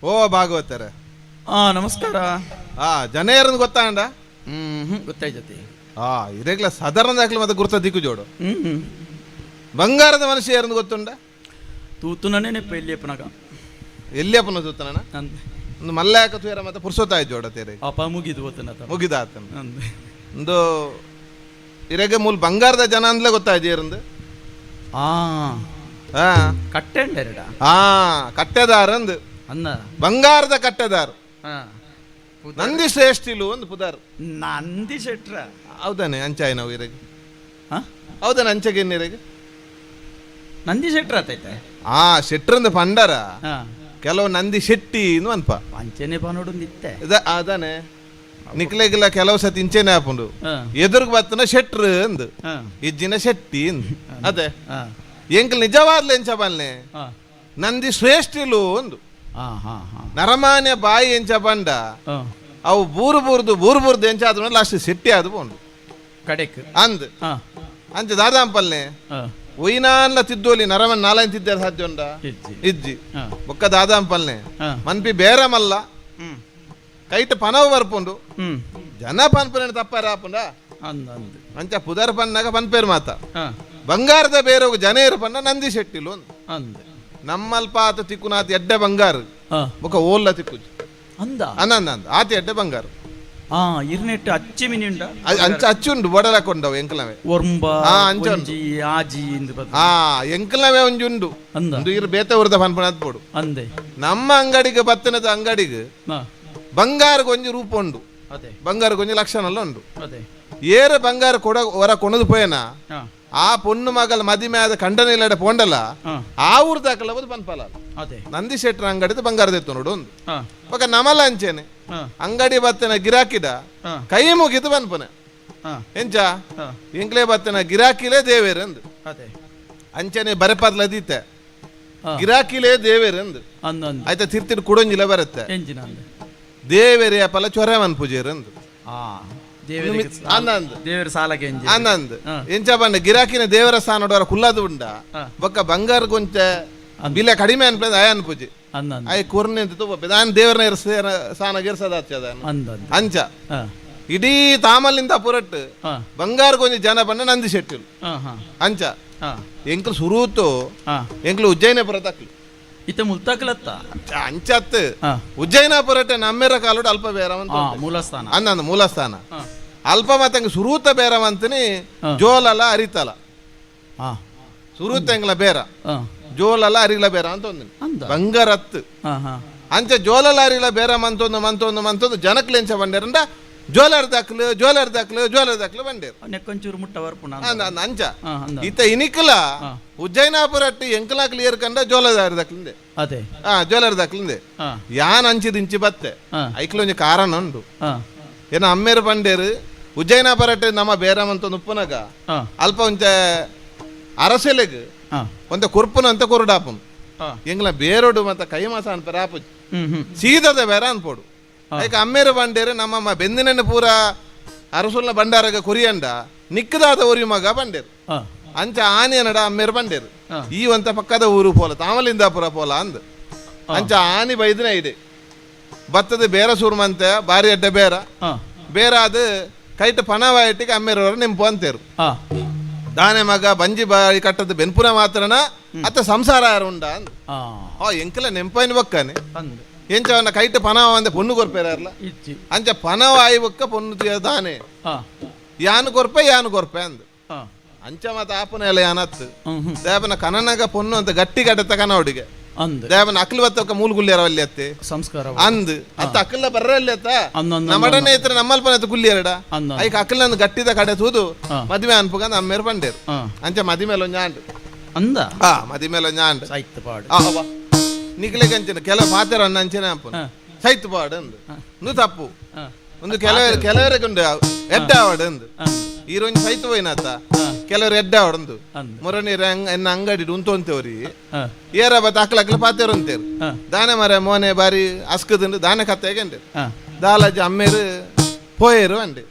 ಓ ಭಾಗವತರೆ ನಮಸ್ಕಾರ. ಜನೇರನ್ ಗೊತ್ತಾಂಡ ಗೊತ್ತಾಯ್ತತಿ. ಇರೆಗ್ಲ ಸಾಧಾರಣದಾಗ್ಲಿ ಮತ್ತೆ ಗುರ್ತ ದಿಕ್ಕು ಜೋಡು ಬಂಗಾರದ ಮನುಷ್ಯ ಯಾರನ್ನು ಗೊತ್ತುಂಡ ತೂತುನೇ ನೆಪ್ಪ ಎಲ್ಲಿಯಪ್ಪನಾಗ ಎಲ್ಲಿಯಪ್ಪನ ತೂತನ ಒಂದು ಮಲ್ಲಾಕ ತೂರ ಮತ್ತೆ ಪುರ್ಸೊತ್ತಾಯ್ ಜೋಡ ತೇರೆ ಅಪ್ಪ ಮುಗಿದು ಮುಗಿದ ಒಂದು ಇರೆಗೆ ಮೂಲ ಬಂಗಾರದ ಜನ ಅಂದ್ಲೇ ಗೊತ್ತಾಯ್ತು ಏರಂದು ಕಟ್ಟೆಂಡೆರಡ ಕಟ್ಟೆದಾರ ಅಂದು ಅನ್ನ ಬಂಗಾರದ ಕಟ್ಟೆದಾರ ನಂದಿ ಶ್ರೇಷ್ಠಿಲು ಒಂದು ಪುದಾರ್ ನಂದಿ ಶೆಟ್ರ ಹೌದಾನೆ ಅಂಚಾಯ್ ನಾವು ಇರೆಗೆ ಹೌದಾನೆ ಅಂಚೆಗೆನ್ನಿರೆಗೆ ನಂದಿ ಶೆಟ್ರ ಆತೈತೆ ಶೆಟ್ರಂದು ಪಂಡರ ಕೆಲವು ನಂದಿ ಶೆಟ್ಟಿ ಅನ್ಪ ಪಂಚನೆ ಪನೋಡೊಂದಿತ್ತೆ ಅದಾನೆ ನಿಕ್ಲೆಗಿಲ್ಲ ಕೆಲವು ಸತಿ ಇಂಚೆನೆ ಹಾಪುಂಡು ಎದುರ್ಗ್ ಬತ್ತನ ಶೆಟ್ರು ಅಂದು ಇಜ್ಜಿನ ಶೆಟ್ಟಿ ಅದೇ ಎಂಕಲ್ ನಿಜವಾದ್ಲ ಎಂಚ ಬಲ್ನೆ ನಂದಿ ಶ್ರೇಷ್ಠಿಲು ಒಂದು ನರಮಾನ್ಯ ಬಾಯಿ ಎಂಚ ಬಂಡ ಅವು ಬೂರ್ಬುರ್ದು ಎಂಚ ಆದ ಲಾಸ್ಟ್ ಶೆಟ್ಟಿ ಆದ್ ಬೋಂಡು ಕಡೆಕ್ ಅಂದ್ ಅಂಚ ದಾದಾಂಪಲ್ನೆ ಒಯ್ನಾನ್ಲ ತಿದ್ದೋಲಿ ನರಮನ್ ನಾಲೈನ್ ತಿದ್ದ ಸಾಧ್ಯ ಉಂಡ ಇಜ್ಜಿ ಬೊಕ್ಕ ದಾದಾಂಪಲ್ನೆ ಮನ್ಪಿ ಬೇರಮಲ್ಲ ಕೈಟ್ ಪನವು ಬರ್ಪುಂಡು ಜನ ಪನ್ಪುನ ತಪ್ಪಾರ ಹಾಪುಂಡ ಅಂಚ ಪುದರ್ ಪನ್ನಾಗ ಪನ್ಪೇರು ಮಾತ ಬಂಗಾರದ ಬೇರೆ ಜನೇರು ಪನ್ನ ನಂದಿ ಶೆಟ್ಟಿಲು ಅಂದ್ ನಮ್ಮಲ್ಪ ಆತ ತಿಕ್ಕುನಾತಿ ಎಡ್ಡೆ ಬಂಗಾರ ಬೊಕ್ಕ ಓಲ್ಲ ತಿಕ್ಕು ಅಂದ ಆತಿ ಎಡ್ಡೆ ಬಂಗಾರ ಇರ್ನೆಟ್ಟು ಅಚ್ಚಿ ಮಿನಿಂಡ ಅಂಚ ಅಚ್ಚುಂಡು ಬೊಡಲಕೊಂಡವು ಎಂಕಲವೇ ಒರ್ಂಬ ಅಂಚ ಆಜಿ ಎಂಕಲವೇ ಒಂಜುಂಡು ಒಂದು ಇರು ಬೇತೆ ಉರ್ದ ಪನ್ಪುನ ಬೋಡು ಅಂದೆ ನಮ್ಮ ಅಂಗಡಿಗೆ ಬತ್ತನದ ಅಂಗಡಿಗೆ ಬಂಗಾರ ಗೊಂಜಿ ರೂಪ ಉಂಡು ಬಂಗಾರ ಗೊಂಜಿ ಲಕ್ಷಣ ಉಂಡು ಏರೆ ಬಂಗಾರ ಕೊಡ ಹೊರ ಕೊಣದು ಪೋಯನ ಆ ಪೊಣ್ಣು ಮಗಲ ಮದಿಮೆ ಆದ ಕಂಡನ ಇಲ್ಲಡೆ ಪೋಂಡಲ್ಲ ಆ ಊರ್ ದಾಖಲ ಬದು ಪನ್ಪಲ ನಂದಿ ಶೆಟ್ರ ಅಂಗಡಿದ ಬಂಗಾರದ ಎತ್ತು ನೋಡು ಒಂದು ಪಕ್ಕ ನಮಲ ಅಂಚೆನೆ ಅಂಗಡಿ ಬತ್ತನ ಗಿರಾಕಿದ ಕೈ ಮುಗಿದು ಪನ್ಪನೆ ಎಂಚ ಎಂಕ್ಲೆ ಬತ್ತನ ಗಿರಾಕಿಲೇ ದೇವೇರ್ ಅಂದು ಅಂಚನೆ ಬರೆಪದ್ಲದೀತೆ ಗಿರಾಕಿಲೇ ದೇವೇರ್ ಅಂದು ಆಯ್ತಾ ತಿರ್ತಿರ್ ಕುಡೊಂಜಿಲ ಬರುತ್ತೆ ದೇವೇರಿಯ ಪಲ ಚೊರವನ್ ಪೂಜೆರ್ ಅಂದು ದೇವರ ಸಾಲಗೆ ಆನಂದ್ ಎಂಚ ಬಂಡ ಗಿರಾಕಿನ ದೇವರ ಸ್ಥಾನ ಕುಲ್ಲಾದ ಉಂಡ ಬೊಕ್ಕ ಬಂಗಾರ ಗೊಂಚ ಬಿಲೆ ಕಡಿಮೆ ಅನ್ಪದ ಆಯನ್ ಪೂಜೆ ಆಯ್ ಕೂರ್ನೆ ಅಂತ ನಾನು ದೇವರನ ಸ್ಥಾನ ಗಿರ್ಸದ ಅಂಚ ಇಡೀ ತಾಮಲ್ಲಿಂದ ಪುರಟ್ಟು ಬಂಗಾರ ಗೊಂಚ ಜನ ಬಂಡ ನಂದಿ ಶೆಟ್ಟಿಲು ಅಂಚ ಎಂಕ್ಲು ಸುರೂತು ಎಂಕ್ಲು ಉಜ್ಜಯಿನಪುರ ತಕ್ಲು ಇತ ಮುಲ್ತಕ್ಲತ್ತ ಅಂಚತ್ ಉಜ್ಜಯಿನಾಪುರಟ್ಟೆ ನಮ್ಮೆರ ಕಾಲೋಡು ಅಲ್ಪ ಬೇರವಂತ ಮೂಲಸ್ಥಾನ ಅಂದ ಮೂಲಸ್ಥಾನ ಅಲ್ಪ ಮತ್ತೆ ಸುರೂತ ಬೇರವಂತನಿ ಜೋಲಲ ಅರಿತಲ ಸುರೂತ ಎಂಗ್ಲ ಬೇರ ಜೋಲಲ ಅರಿಲ ಬೇರ ಅಂತ ಒಂದು ಬಂಗಾರತ್ ಅಂಚ ಜೋಲಲ ಅರಿಲ ಬೇರ ಮಂತೊಂದು ಜನಕ್ಲೆಂಚ ಬಂಡೇರಂಡ ಜೋಲರ್ ದಾಖಲು ಬಂಡೇರು ನೆಕ್ಕೊಂಚೂರು ಮುಟ್ಟ ವರ್ಪುಣ ಅಂಚ ಈತ ಇನಿಕಲ ಉಜ್ಜಯಿನಾಪುರಟ್ಟಿ ಎಂಕಲ ಕ್ಲಿಯರ್ ಕಂಡ ಜೋಲದಾರಿ ದಾಖಲಿಂದೆ ಅದೇ ಜೋಲರ್ ದಾಖಲಿಂದೆ ಯಾನ್ ಅಂಚಿದಿಂಚಿ ಬತ್ತೆ ಐಕ್ಲೊಂಜಿ ಕಾರಣ ಉಂಡು ಏನ ಅಮ್ಮೇರು ಬಂಡೇರು ಉಜ್ಜಯಿನಾಪುರಟ್ಟಿ ನಮ್ಮ ಬೇರಮಂತ ಉಪ್ಪುನಗ ಅಲ್ಪ ಒಂಚ ಅರಸೆಲೆಗ್ ಒಂತ ಕುರ್ಪುನ ಅಂತ ಕುರುಡಾಪುನ್ ಎಂಗ್ಲ ಬೇರೋಡು ಮತ್ತ ಕೈ ಮಾಸ ಅನ್ಪರ ಆಪು ಸೀದದ ಬೇರ ಅನ್ಪೋಡು ಐಕ ಅಮ್ಮೇರು ಬಂಡೇರು ನಮ್ಮ ಬೆಂದಿನ ಪೂರ ಅರಸುಲ್ನ ಬಂಡಾರಗ ಕುರಿಯಂಡ ನಿಕ್ಕದಾದ ಊರಿ ಮಗ ಬಂಡೇರು ಅಂಚ ಆನೆ ನಡ ಅಮ್ಮೇರು ಬಂಡೇರು ಈ ಒಂತ ಪಕ್ಕದ ಊರು ಪೋಲ ತಾಮಲಿಂದಾಪುರ ಪೋಲ ಅಂದ್ ಅಂಚ ಆನಿ ಬೈದಿನ ಇದೆ ಬತ್ತದ ಬೇರ ಸೂರ್ಮಂತೆ ಬಾರಿ ಅಡ್ಡ ಬೇರ ಅದು ಕೈಟ್ ಪಣವಾಯಿಟ್ಟಿಗೆ ಅಮ್ಮೇರವರು ನಿಂಪು ಅಂತೇರು ದಾನೆ ಮಗ ಬಂಜಿ ಬಾರಿ ಕಟ್ಟದ ಬೆನ್ಪುರ ಮಾತ್ರನ ಅತ್ತ ಸಂಸಾರ ಯಾರು ಉಂಡ ಅಂದ್ ಎಂಕಲ ನೆಂಪೈನ ಬಕ್ಕನೆ ಎಂಚವನ್ನ ಕೈಟ್ ಪನವ ಅಂದೆ ಪೊಣ್ಣು ಕೊರ್ಪೇರಲ್ಲ ಅಂಚ ಪನವ ಆಯಿ ಬೊಕ್ಕ ಪೊಣ್ಣು ದಾನೆ ಯಾನು ಕೊರ್ಪೆ ಅಂದ್ ಅಂಚ ಮತ್ತ ಆಪನ ಎಲ್ಲ ಯಾನತ್ತು ದೇವನ ಕನನಗ ಪೊಣ್ಣು ಅಂತ ಗಟ್ಟಿ ಗಡ್ಡ ಕನವಡಿಗೆ ದೇವನ ಅಕ್ಲು ಬತ್ತಕ್ಕ ಮೂಲ್ಗುಲ್ಯರ ಅಲ್ಲಿ ಅತ್ತೆ ಸಂಸ್ಕಾರ ಅಂದ್ ಅತ್ತ ಅಕ್ಕಲ ಬರ್ರಲ್ಲಿ ಅತ್ತ ನಮ್ಮಡನೆ ಇತ್ರ ನಮ್ಮಲ್ಪನ ಗುಲ್ಯರಡ ಐಕ ಅಕ್ಕಲನ್ನು ಗಟ್ಟಿದ ಕಡೆ ತೂದು ಮದುವೆ ಅನ್ಪಕಂದ ಅಮ್ಮೇರು ಬಂಡೇರು ಅಂಚ ಮದಿ ಮೇಲೆ ಒಂಜಾಂಡ್ ಅಂದ ಮದಿ ಮೇಲೆ ಒಂಜಾಂಡ್ ಸಾಹಿತ್ಯ ಪಾಡು ನಿಕ್ಲೆ ಕಂಚಿನ ಕೆಲವು ಪಾತ್ರ ಅಂಚನೆ ಅಪ್ಪ ಸಾಹಿತ್ಯ ಪಾಡು ಅಂದ್ ನು ತಪ್ಪು ಒಂದು ಕೆಲವರಿಗೆ ಉಂಡು ಎಡ್ಡ ಆವಡಂದು ಈರೊಂದು ಸಾಹಿತ್ಯ ಹೋಯ್ನಾತ ಕೆಲವರು ಎಡ್ಡ ಆವಡಂದು ಮೊರನೀರ ಎನ್ನ ಅಂಗಡಿ ಉಂತೋಂತೇವ್ರಿ ಏರ ಬತ್ತ ಅಕ್ಲ ಪಾತೇರು ಅಂತೇರು ದಾನೆ ಮರ ಮೋನೆ ಬಾರಿ ಅಸ್ಕದಂಡು ದಾನೆ ಕತ್ತೆಗೆ ದಾಲಾಜಿ ಅಮ್ಮೇರು ಪೋಯರು ಅಂಡೆ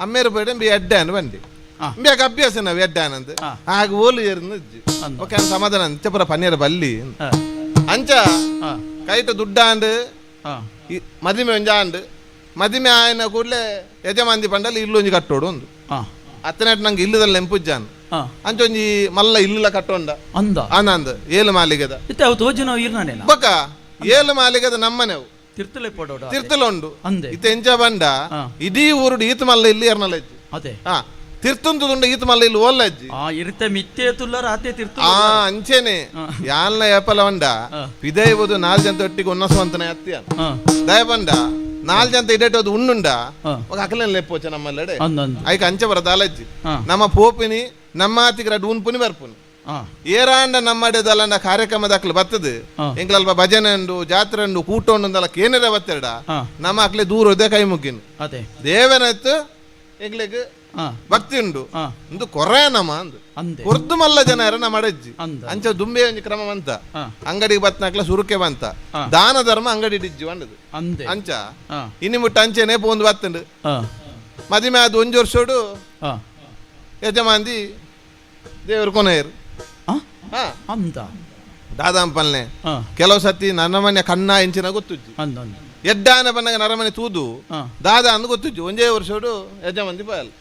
ಅಮ್ಮೇರು ಪೋಯ್ಡೆ ಬಿ ಎಡ್ಡ ಅನ್ ಬಂಡಿ ಬೇಗ ಅಭ್ಯಾಸ ನಾವು ಎಡ್ಡ ಅನಂದು ಆಗ ಓಲು ಏರ್ನಜ್ಜಿ ಓಕೆ ಸಮಾಧಾನ ಅಂಚಪುರ ಪನ್ನೀರ ಬಲ್ಲಿ ಅಂಚ ಕೈಟ ದುಡ್ಡಾಂಡು ಮದಿಮೆ ಒಂಜಾಂಡು ಮದಿಮೆ ಆಯ್ನ ಕೂಡಲೇ ಯಜಮಾಂದಿ ಪಂಡಲ್ಲಿ ಇಲ್ಲೊಂಜಿ ಕಟ್ಟೋಡು ಒಂದು ಅತ್ತನೆಟ್ ನಂಗೆ ಇಲ್ಲದಲ್ಲಿ ನೆಂಪುಜ್ಜಾನು ಅಂಚೊಂಜಿ ಮಲ್ಲ ಇಲ್ಲ ಕಟ್ಟೊಂಡ ಅಂದ ಏಳು ಮಾಲಿಗೆದ ಬೊಕ್ಕ ಏಳು ಮಾಲಿಗೆದ ನಮ್ಮನೆವು ತಿರ್ತಲುಂಡು ಇತ್ತ ಎಂಚ ಬಂಡ ಇಡೀ ಊರುಡು ಈತ ಮಲ್ಲ ಇಲ್ಲಿ ಎರ್ನಲಜ್ಜಿ ತಿರ್ತುಂದುಂಡು ಈತ ಮಲ್ಲ ಇಲ್ಲಿ ಓಲ್ಲಜ್ಜಿ ಅಂಚೆನೆ ಯಾಲ್ನ ಏಪಲ ಬಂಡ ಪಿದೈವುದು 4 ಜನ ಒಟ್ಟಿಗೆ ಒನ್ನಸುವಂತನೇ ಅತ್ಯ ದಯ ಬಂಡ 4 ಜನ ಇಡೇಟೋದು ಉಣ್ಣುಂಡ ఒక అకలని లేపోచ నమ్మల్లడే ఐక అంచె బరదాలజ్జి ನಮ್ಮ ಪೋಪಿನಿ ನಮ್ಮ ಆತಿಗ್ರ ಡೂನ್ಪುನಿ ಬರ್ಪುನಿ ಏರಾಂಡ ನಮ್ಮಡೆ ದಲಂಡ ಕಾರ್ಯಕ್ರಮದ ಅಕ್ಲು ಬರ್ತದೆ ಎಂಗ್ಲಲ್ಪ ಭಜನೆ ಉಂಡು ಜಾತ್ರೆ ಉಂಡು ಕೂಟ ಉಂಡು ಕೇನರ ಬತ್ತಡ ನಮ್ಮ ಅಕ್ಲೆ ದೂರ ಹೋದೆ ಕೈ ಮುಗ್ಗಿನು ದೇವನತ್ತು ಎಂಗ್ಲಿಗೆ ಭಕ್ತಿ ಉಂಡು ಒಂದು ಕೊರೆ ನಮ ಅಂದು ಕೊರ್ದು ಮಲ್ಲ ಜನ ಯಾರ ನಮ್ಮ ಅಡಜ್ಜಿ ಅಂಚ ದುಂಬೆ ಒಂಜಿ ಕ್ರಮ ಬಂತ ಅಂಗಡಿಗೆ ಬತ್ನಾಕ್ಲ ಸುರುಕೆ ಬಂತ ದಾನ ಧರ್ಮ ಅಂಗಡಿ ಇಡಿಜ್ಜಿ ಬಂಡದು ಅಂಚ ಇನ್ನು ಮುಟ್ಟ ಅಂಚೆನೆ ಪೋಂದು ಬತ್ತಂಡು ಮದಿಮೆ ಅದು 1 ವರ್ಷೋಡು ಯಜಮಾಂದಿ ದೇವರು ಕೊನೆಯರು ದಾದಾಂಪಲ್ನೆ ಕೆಲವು ಸತಿ ನನ್ನ ಮನೆ ಕಣ್ಣ ಇಂಚಿನ ಗೊತ್ತುಜ್ಜಿ ಎಡ್ಡಾನ ಬಂದಾಗ ನರಮನೆ ತೂದು ದಾದ ಅಂದು ಗೊತ್ತುಜ್ಜಿ 1 ವರ್ಷೋಡು ಯಜಮಾಂದಿ ಪಾಯಲ್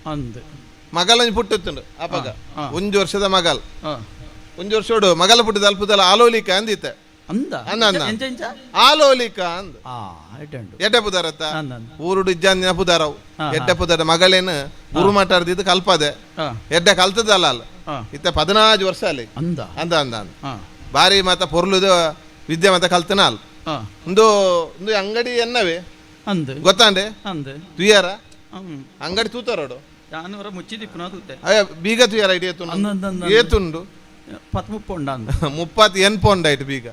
ಮಗಲಂಜಿ ಪುಟ್ಟುತ್ತುಂಡು ಅಪಗ 1 ವರ್ಷದ ಮಗಲ್ 1 ವರ್ಷೋಡು ಮಗಲ ಪುಟ್ಟದ ಅಲ್ಪದಲ್ಲ ಆಲೋಲಿಕ ಅಂದಿತ್ತೆ ಆಲೋಲಿಕ ಅಂದ ಎಡ್ಡೆ ಪುದಾರತ್ತ ಊರುಡು ಇಜ್ಜಂದಿನ ಪುದಾರವು ಎಡ್ಡೆ ಪುದಾರ ಮಗಳೇನು ಗುರು ಮಾತಾಡ್ದಿದ್ದು ಕಲ್ಪದೆ ಎಡ್ಡೆ ಕಲ್ತದಲ್ಲ ಅಲ್ಲ ಇತ್ತ 14 ವರ್ಷ ಅಲ್ಲಿ ಅಂದ ಅಂದ ಬಾರಿ ಮತ್ತ ಪೊರ್ಲುದು ವಿದ್ಯೆ ಮತ್ತ ಕಲ್ತನ ಅಲ್ಲ ಒಂದು ಅಂಗಡಿ ಎನ್ನವೇ ಗೊತ್ತಾಂಡೆ ತುಯ್ಯಾರ ಅಂಗಡಿ ತೂತಾರೋಡು ಬೀಗ ತುಯ್ಯಾರ ಇಡೀ ಏತುಂಡು 30 ಎನ್ಪೊಂಡ ಆಯ್ತು ಬೀಗ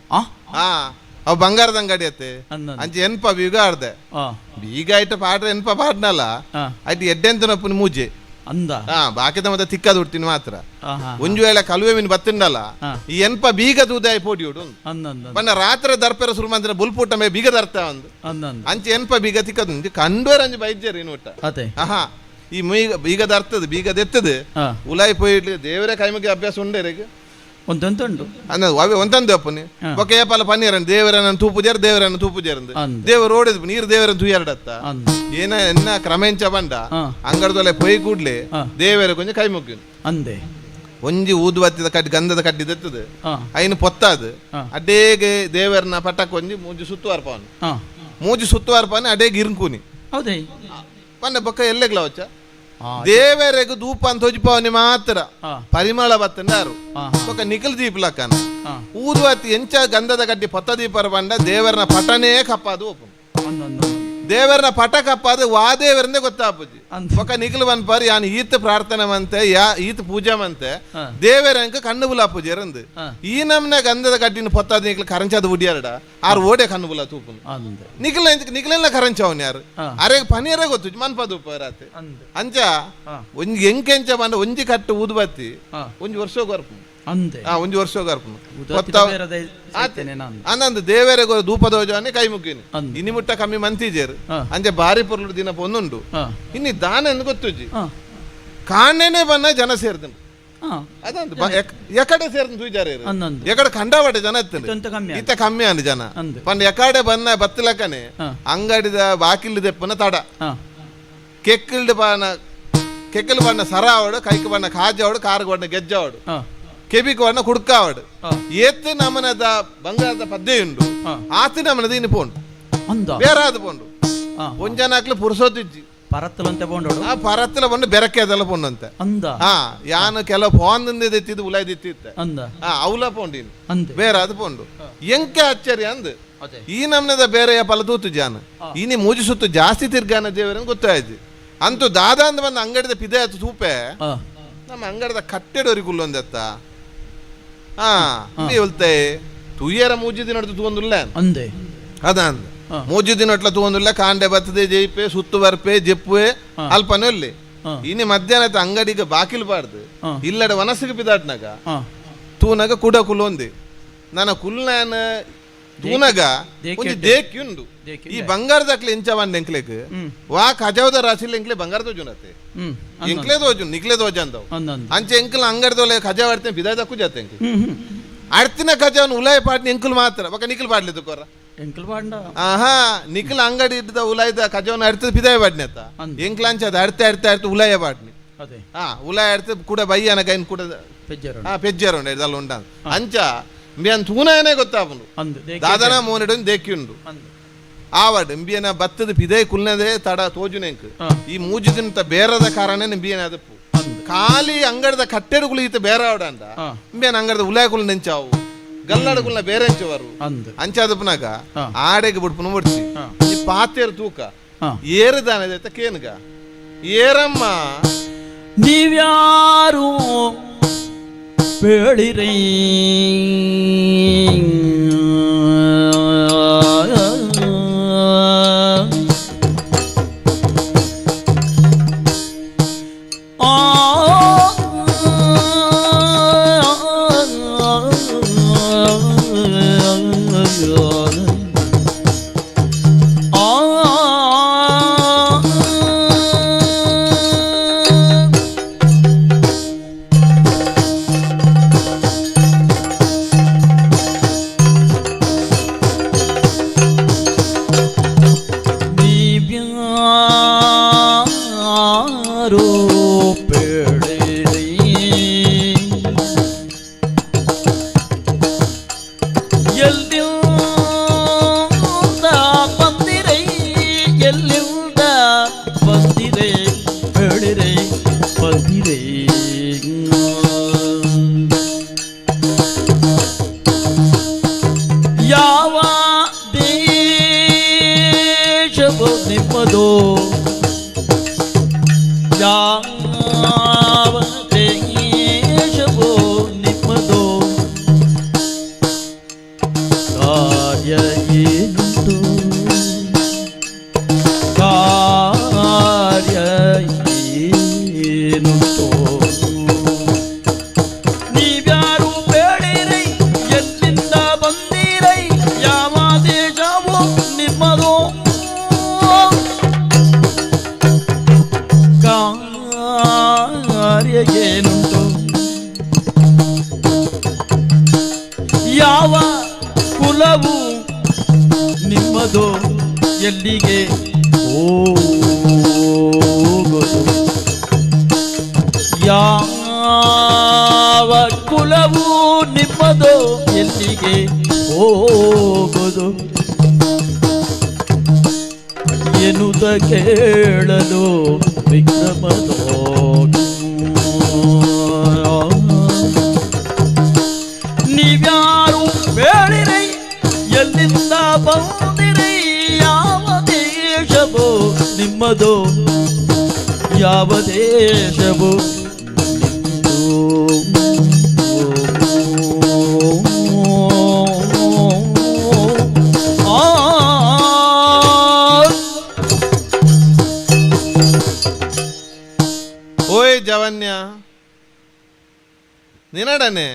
ಅವ್ ಬಂಗಾರದ ಅಂಗಡಿ ಅತ್ತೆ ಅಂಚೆ ಎನ್ಪ ಬೀಗ ಆಡ್ದೆ ಬೀಗ ಆಯ್ತು ಪಾಡ್ರೆ ಎನ್ಪ ಪಾಡ್ನಲ್ಲ ಆಯ್ತು ಎಡ್ಡೆಂತನಪ್ಪನ ಮೂಜೆ ಬಾಕಿದ ಮತ್ತೆ ತಿಕ್ಕದು ಹುಡ್ತೀನಿ ಮಾತ್ರ ಒಂಜು ವೇಳೆ ಕಲುವೆ ಮೀನು ಬತ್ತಿಂಡಲ್ಲ ಈ ಎನ್ಪ ಬೀಗ ತೂದಾಯಿ ಪೋಟಿ ಉಡು ಬಣ್ಣ ರಾತ್ರಿ ದರ್ಪೆರ ಶುರು ಮಾಡಿದ್ರೆ ಬುಲ್ಪುಟ್ಟ ಮೇ ಬೀಗ ದರ್ತ ಒಂದು ಅಂಚೆ ಎನ್ಪ ಬೀಗ ತಿಕ್ಕದು ಕಂಡೋರ್ ಅಂಜು ಬೈಜ್ಜರಿ ನೋಟ ಈ ಬೀಗ ದರ್ತದ ಬೀಗ ದೆತ್ತದು ಉಲಾಯಿ ಪೋಯಿಡ್ಲಿ ದೇವರೇ ಕೈಮುಗಿ ಅಭ್ಯಾಸ ಉಂಡೇರಿಗೆ ಒಂತಂದು ಅಪ್ಪನಿ ಒಕ್ಕ ಏಪಲ ಪನ್ನೀರನ್ ದೇವರನ್ನ ತೂಪುಜಾರ ದೇವರನ್ನ ತೂಪುಜಾರಂದು ದೇವರು ಓಡಿದ್ ನೀರು ದೇವರನ್ನ ತೂಯಾರಡತ್ತ ಏನ ಎನ್ನ ಕ್ರಮೆಂಚ ಬಂಡ ಅಂಗಡದೊಲೆ ಪೊಯ್ ಕೂಡ್ಲೆ ದೇವರ ಕೊಂಚ ಕೈ ಮುಗ್ಗಿನ ಅಂದೆ ಒಂಜಿ ಊದುಬತ್ತಿದ ಕಡ್ಡಿ ಗಂಧದ ಕಡ್ಡಿ ದೆತ್ತದು ಐನು ಪೊತ್ತಾದು ಅಡ್ಡೇಗೆ ದೇವರನ್ನ ಪಟ್ಟಕ್ಕೆ ಒಂಜಿ ಮೂಜಿ ಸುತ್ತುವಾರ್ಪಾನೆ ಅಡೇಗೆ ಇರ್ಕೂನಿ ಪಂಡ ಬೊಕ್ಕ ಎಲ್ಲೆಗ್ಲ ವಚ್ಚ ದೇವರೆಗೂ ಧೂಪ ಅಂತ ಹೊಜಿಪವನಿ ಮಾತ್ರ ಪರಿಮಳ ಬತ್ತಂಡಾರು ఒక ನಿಖಲ್ ದೀಪ ಲಕ್ಕನ ಊದುವತ್ತಿ ಎಂಚ ಗಂಧದ ಗಡ್ಡಿ ಪತ್ತ ದೀಪರ ಬಂಡ ದೇವರನ ಪಟನೇ ಕಪ್ಪಾದು ಓಪನ್ ದೇವರನ ಪಟ ಕಪ್ಪಾದು ವಾ ದೇವರಂದೇ ಗೊತ್ತಾಪುಜಿ ఒక ನಿಖಲ್ ಬನ್ ಪರ್ ಯಾನ್ ಈತ ಪ್ರಾರ್ಥನೆ ಮಂತೆ ಈತ ಪೂಜೆ ಮಂತೆ ದೇವರಂಕ ಕಣ್ಣು ಬುಲ ಪೂಜೆ ಇರಂದು ಈ ನಮ್ನ ಗಂಧದ ಗಡ್ಡಿನ ಪತ್ತಾದ ನಿಖಲ್ ಕರಂಚಾದ ಉಡಿಯಾರಡ ಆರ್ ಓಡೆ ಕಣ್ಣು ಬುಲ ತೂಪುನು ನಿಖಲೆಲ್ಲ ಕರಂಚವನ್ ಯಾರು ಅರೆ ಪನೀರ ಗೊತ್ತು ಮನ್ಪದು ರಾತ್ರಿ ಅಂಚ ಒಂಜಿ ಎಂಕೆಂಚ ಬಂಡ ಒಂಜಿ ಕಟ್ಟು ಊದುಬತ್ತಿ ಒಂಜಿ ವರ್ಷ ಬರ್ಪು ಒಂಜಿ ವರ್ಷ ಬರ್ಪುನು ಅಂದಂದು ದೇವರ ಧೂಪದೋಜಾನೆ ಕೈ ಮುಗ್ಗಿನಿ ಇನಿ ಮುಟ್ಟ ಕಮ್ಮಿ ಮಂತಿಜೇರು ಅಂಚೆ ಬಾರಿ ಪೊರ್ಲು ದಿನ ಪೊಂದುಂಡು ಇನ್ನು ದಾನ ಎಂದು ಗೊತ್ತುಜಿ ಕಾಣೆನೆ ಬನ್ನ ಜನ ಸೇರ್ದನು ಅದಂದು ಎಕಡೆ ಸೇರ್ದು ತೂಜಾರ ಎಕಡೆ ಕಂಡಾವಟೆ ಜನ ಇತ್ತ ಕಮ್ಮಿ ಅಂದ್ ಜನ ಪಂಡ ಎಕಡೆ ಬನ್ನ ಬತ್ತಲಕ್ಕನೆ ಅಂಗಡಿದ ಬಾಕಿಲ್ ದೆಪ್ಪನ ತಡ ಕೆಕ್ಕಲ್ ಬಣ್ಣ ಸರ ಆವಡು ಕೈಕ್ ಬಣ್ಣ ಕಾಜಾವಡು ಕಾರ್ ಬಣ್ಣ ಗೆಜ್ಜಾವಡು ಕೆಬಿಕೋರ್ನ ಕುಡ್ಕಾವಡು ಏತ್ ನಮನದ ಬಂಗಾರದ ಪದ್ಯ ಉಂಡು ಆತಿ ನಮನದ ಇನ್ನು ಪೋಂಡು ಬೇರೆ ಅದು ಪೋಂಡು ಒಂಜನಾಕ್ಲು ಪುರುಸೋತಿಜ್ಜಿ ಪರತ್ತಲಂತೆ ಪೋಂಡೋಡು ಆ ಪರತ್ತಲ ಬಂದು ಬೆರಕೆ ಅದೆಲ್ಲ ಪೋಂಡಂತೆ ಅಂದ ಯಾನು ಕೆಲವು ಫೋನ್ದಿಂದ ಎತ್ತಿದ್ದು ಉಲಾಯ್ದು ಎತ್ತಿತ್ತೆ ಅಂದ ಅವಲ ಪೋಂಡಿನ ಬೇರೆ ಅದು ಪೋಂಡು ಎಂಕೆ ಆಶ್ಚರ್ಯ ಅಂದ್ ಈ ನಮ್ನದ ಬೇರೆ ಪಲತೂತು ಜಾನ ಇನಿ ಮೂಜಿ ಸುತ್ತು ಜಾಸ್ತಿ ತಿರ್ಗಾನ ದೇವರನ್ನು ಗೊತ್ತಾಯ್ತು ಅಂತೂ ದಾದ ಅಂದ ಬಂದು ಅಂಗಡಿದ ಪಿದೆ ಆಯ್ತು ಸೂಪೆ ನಮ್ಮ ಅಂಗಡಿದ ಕಟ್ಟೆಡೋರಿಗೆ ಉಲ್ಲೊಂದೆತ್ತ ಹೇಳ್ತೆ ತುಯ್ಯರ ಮೂಜಿ ದಿನ ತೂಂದಿಲ್ಲ ಅಂದೆ ಅದ ಅಂದ ಮೂಜಿ ದಿನ ತೂಂದಿಲ್ಲ ಕಾಂಡೆ ಬರ್ತದೆ ಜೈಪೆ ಸುತ್ತು ಬರ್ಪೆ ಜೆಪ್ಪುವೆ ಅಲ್ಪನೇ ಇಲ್ಲಿ ಇನಿ ಮಧ್ಯಾಹ್ನ ಅಂಗಡಿಗೆ ಬಾಕಿಲ್ ಬಾರ್ದು ಇಲ್ಲಡೆ ವನಸಿಗೆ ಬಿದಾಟ್ನಾಗ ತೂನಾಗ ಕುಡ ಕುಲೊಂದಿ ನನ್ನ ಕುಲ್ನಾನ ತೂನಗ ಒಂದು ದೇಕ್ಯುಂಡು ಈ ಬಂಗಾರದ ಅಕ್ಲೆ ಇಂಚವನ್ ಎಂಕ್ಲೆಗ್ ವಾ ಖಜಾವದ ರಾಶಿಲ್ ಎಂಕ್ಲೆ ಬಂಗಾರದ ಜುನತೆ ಎಂಕ್ಲೆ ದೋಜು ನಿಕ್ಲೆ ದೋಜ ಅಂದವ್ ಅಂಚೆ ಎಂಕಲ್ ಅಂಗಡಿದೋಲೆ ಖಜಾವ್ ಆಡ್ತೇನೆ ಬಿದಾದಕ್ಕೂ ಜಾತೆ ಎಂಕ್ಲೆ ಆಡ್ತಿನ ಖಜಾವನ್ ಉಲಾಯ ಪಾಟ್ನಿ ಎಂಕಲ್ ಮಾತ್ರ ಬಕ ನಿಖಲ್ ಪಾಡ್ಲಿದ್ದು ಕೊರ ಎಂಕಲ್ ಪಾಂಡ ನಿಖಲ್ ಅಂಗಡಿ ಇದ್ದ ಉಲಾಯ್ದ ಖಜಾವನ್ ಆಡ್ತದ ಬಿದಾಯ ಪಾಡ್ನೆತ ಎಂಕ್ಲ ಅಂಚದ ಆಡ್ತೆ ಉಲಾಯ ಪಾಟ್ನಿ ಉಲಾಯ ಆಡ್ತೆ ಕೂಡ ಬಯ್ಯನ ಕೈನ್ ಕೂಡ ಪೆಜ್ಜರ ಇದಲ್ಲ ಉಂಡ ಅಂಚ ಎಂಬಿಯನ್ ತೂನಾನೇ ಗೊತ್ತಾಪುಂಡು ದಾದನ ಮೋನಿಡು ದೇಕ್ಯುಂಡು ಆವಡ್ ಎಂಬಿಯನ ಬತ್ತದ ಪಿದೆ ಕುಲ್ನದೇ ತಡ ತೋಜುನೆಂಕ್ ಈ ಮೂಜಿ ದಿನ ಬೇರದ ಕಾರಣ ಎಂಬಿಯನ ಅದಪ್ಪು ಖಾಲಿ ಅಂಗಡದ ಕಟ್ಟೆಡುಗಳು ಈತ ಬೇರೆ ಆವಡಂಡ ಎಂಬಿಯನ್ ಅಂಗಡದ ಉಲಾಯ ಕುಲ್ ನೆಂಚಾವು ಗಲ್ಲಡಗುಲ್ನ ಬೇರೆ ಹೆಂಚವರು ಅಂಚಾದಪ್ಪನಾಗ ಆಡೆಗೆ ಬಿಡ್ಪುನ ಮುಡ್ಸಿ ಈ ಪಾತೇರು ತೂಕ ಏರುದಾನದ ಕೇನ್ಗ ಏರಮ್ಮ ನೀವ್ಯಾರು பேளிரை ಯಾವ ಕುಲವು ನಿಮ್ಮದು ಎಲ್ಲಿಗೆ ಹೋಗೋದು ಯಾವ ಕುಲವು ನಿಮ್ಮದು ಎಲ್ಲಿಗೆ ಹೋಗೋದು ಎನ್ನುತ್ತ ಕೇಳಲು ವಿಕ್ರಮದೋ ನೀವ್ಯಾರು ಬೇಡಿರೈ ಎಲ್ಲಿಂದ ಬಂದಿರೈ ಯಾವ ದೇಶವೋ ನಿಮ್ಮದು ಯಾವ ದೇಶವೋ ಓಯ್ ಜವನ್ಯ ನಿನಡನೆ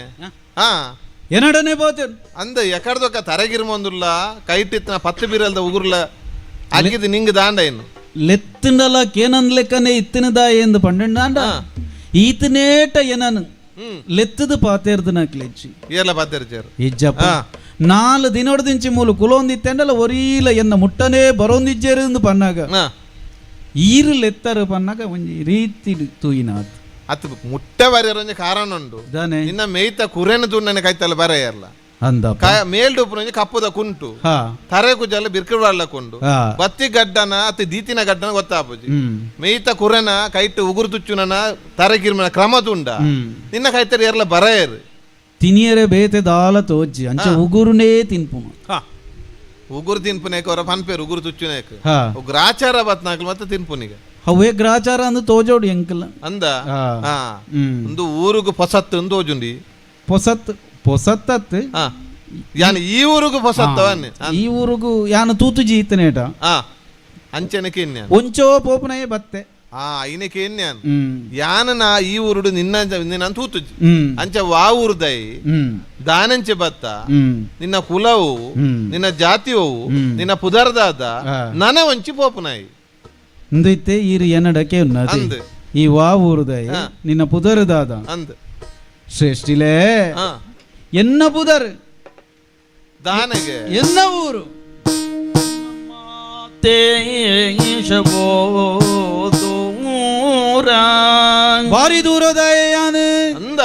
ಏನಡನೆ పోతేను ಅಂದ ಎಕಡ್ದೊಕ್ಕ ತರಗಿರ್ಮೊಂದುಲ್ಲ ಕೈಟಿತ್ನ ಪತ್ತು ಬೀರಲ್ದ ಉಗುರ್ಲ ಅಲ್ಲಿದ್ದು ನಿಂಗೆ ದಾಂಡ ಏನು లెత్తిండల కేనన్ లెక్కనే ఇత్తినదా ఏంది పండండాండ ఈతనేట ఎనను లెత్తదు పాతేర్దు నాకు లెచ్చి ಏರ್ಲ ಪಾತೆರ್ಚೇರು ಇಜ್ಜಪ್ಪ 4 ದಿನೊಡದಿಂಚಿ ಮೂಲು ಕುಲೊಂದಿ ತೆಂಡಲ ಒರೀಲ ಎನ್ನ ಮುಟ್ಟನೆ ಬರೊಂದಿಜ್ಜೇರು ಪನ್ನಾಗ ಈರು ಲೆತ್ತರು ಪನ್ನಾಗ ಒಂಜಿ ರೀತಿ ತೂಯಿನಾತ್ ಅತ್ ಮುಟ್ಟೆ ಬರೆಯರ ಕಾರಣ ಉಂಡು ನಿನ್ನ ಮೇಯ್ತ ಕುರೆನ ದುಣ್ಣನೆ ಕೈತಲ್ಲ ಬರೆಯಲ್ಲ ಮೇಲ್ಡೂಪು ಕಪ್ಪುದ ಕುಂಟು ತರೆ ಕುಜಲ್ಲ ಬಿರ್ಕಿಡ್ವಾಡ್ಲಕೊಂಡು ಬತ್ತಿ ಗಡ್ಡನ ಅತಿ ದೀತಿನ ಗಡ್ಡನ ಗೊತ್ತಾಪುಜಿ ಮೇಯ್ತ ಕುರೆನ ಕೈಟ್ ಉಗುರು ತುಚ್ಚುನನ ತರೆ ಕಿರ್ಮನ ಕ್ರಮ ತುಂಡ ನಿನ್ನ ಕೈತರಿ ಎರಲ ಬರೆಯರು ತಿನಿಯರೆ ಬೇತೆ ದಾಲ ತೋಜ್ಜಿ ಅಂಚ ಉಗುರುನೇ ತಿನ್ಪುಮ ಉಗುರು ತಿನ್ಪುನೇಕ ಅವರ ಪನ್ಪೇರು ಉಗುರು ತುಚ್ಚುನೇಕ ಗ್ರಾಚಾರ ಬತ್ನಾಕಲ್ ಮತ್ತೆ ತಿನ್ಪುನಿಗೆ ಅವೇ ಗ್ರಾಚಾರ ಅಂದು ತೋಜೋಡು ಎಂಕಲ್ಲ ಅಂದ ಒಂದು ಊರುಗು ಪೊಸತ್ತು ಒಂದು ತೋಜುಂಡಿ ಪೊಸತ್ತತ್ ಯಾನ್ ಈ ಊರುಗು ಪೊಸತ್ತ ಈ ಊರುಗು ಯಾನು ತೂತು ಜೀತನೇಟ ಅಂಚೆನಕ್ಕೆ ಒಂಚೋ ಪೋಪನಯೇ ಬತ್ತೆ ಐನಕ್ಕೆ ಯಾನ ನಾ ಈ ಊರುಡು ನಿನ್ನ ತೂತು ಅಂಚ ವಾ ಊರುದೈ ದಾನಂಚೆ ಬತ್ತ ನಿನ್ನ ಕುಲವು ನಿನ್ನ ಜಾತಿಯವು ನಿನ್ನ ಪುದರ್ದಾದ ನನ ಒಂಚಿ ಪೋಪನಾಯಿ ಇಂದೈತೆ ಈರು ಎನ್ನಡಕ್ಕೆ ఉన్నది ఈ వా ఊరుదై నిన్న పుదరు దాదా శ్రేష్ఠిలే ఎన్న పుదరు దానగే ఎన్న ఊరు ಭಾರಿ ದೂರದಯಾನು ಅಂದ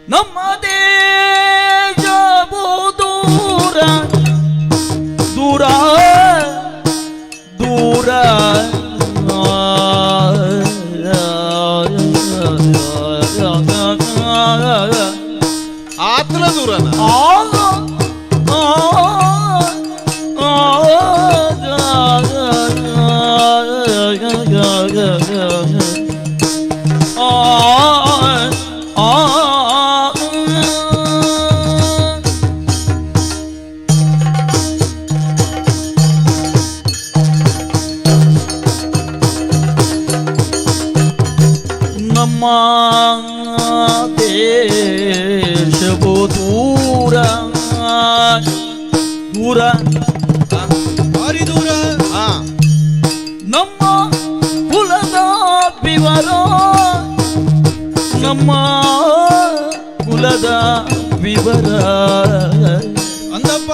ನಮ್ಮ ದೇಶವು ದೂರ ದೂರ ದೂರ ಆತ್ಲ ದೂರನ ನಮ್ಮ ದೇಶವು ದೂರ ದೂರ ಭಾರಿ ದೂರ ನಮ್ಮ ಕುಲದ ವಿವರ ನಮ್ಮ ಕುಲದ ವಿವರ ಅಂದಪ್ಪ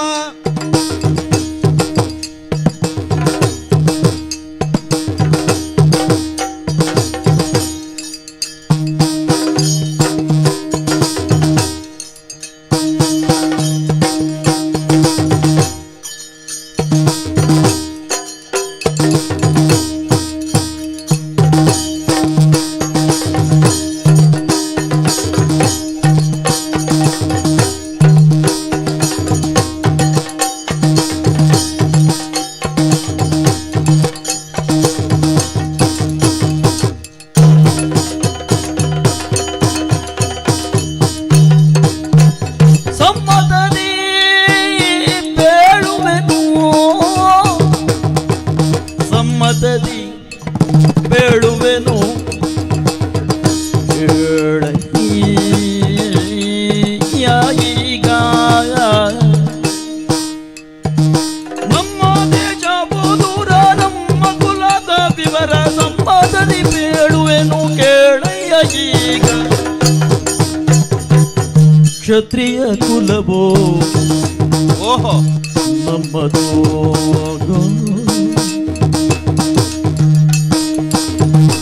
ಬೇಡುವೆನು ಈಗ ನಮ್ಮ ದೇಶವು ದೂರ ನಮ್ಮ ಕುಲದ ವಿವರ ಸಂಪದದಿ ಬೇಡುವೆನು ಕೇಳಯ್ಯ ಈಗ ಕ್ಷತ್ರಿಯ ಕುಲವೋ ಓಹೋ ನಮ್ಮದು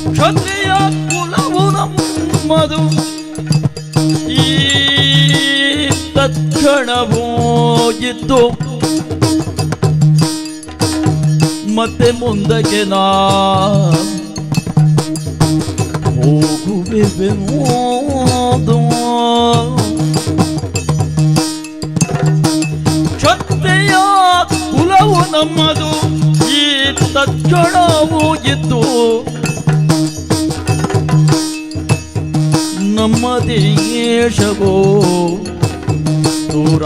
ಕ್ಷತ್ರಿಯ ಕುಲವು ನಮ್ಮದು ಈ ತಕ್ಷಣವೂ ಇದ್ದು ಮತ್ತೆ ಮುಂದಕ್ಕೆ ನಾ ಹೋಗುವೆನು ಕ್ಷತ್ರಿಯ ಕುಲವು ನಮ್ಮದು ಈ ತಕ್ಷಣವೂ ಇದ್ದು ನಮ್ಮ ದೇಶವೋ ದೂರ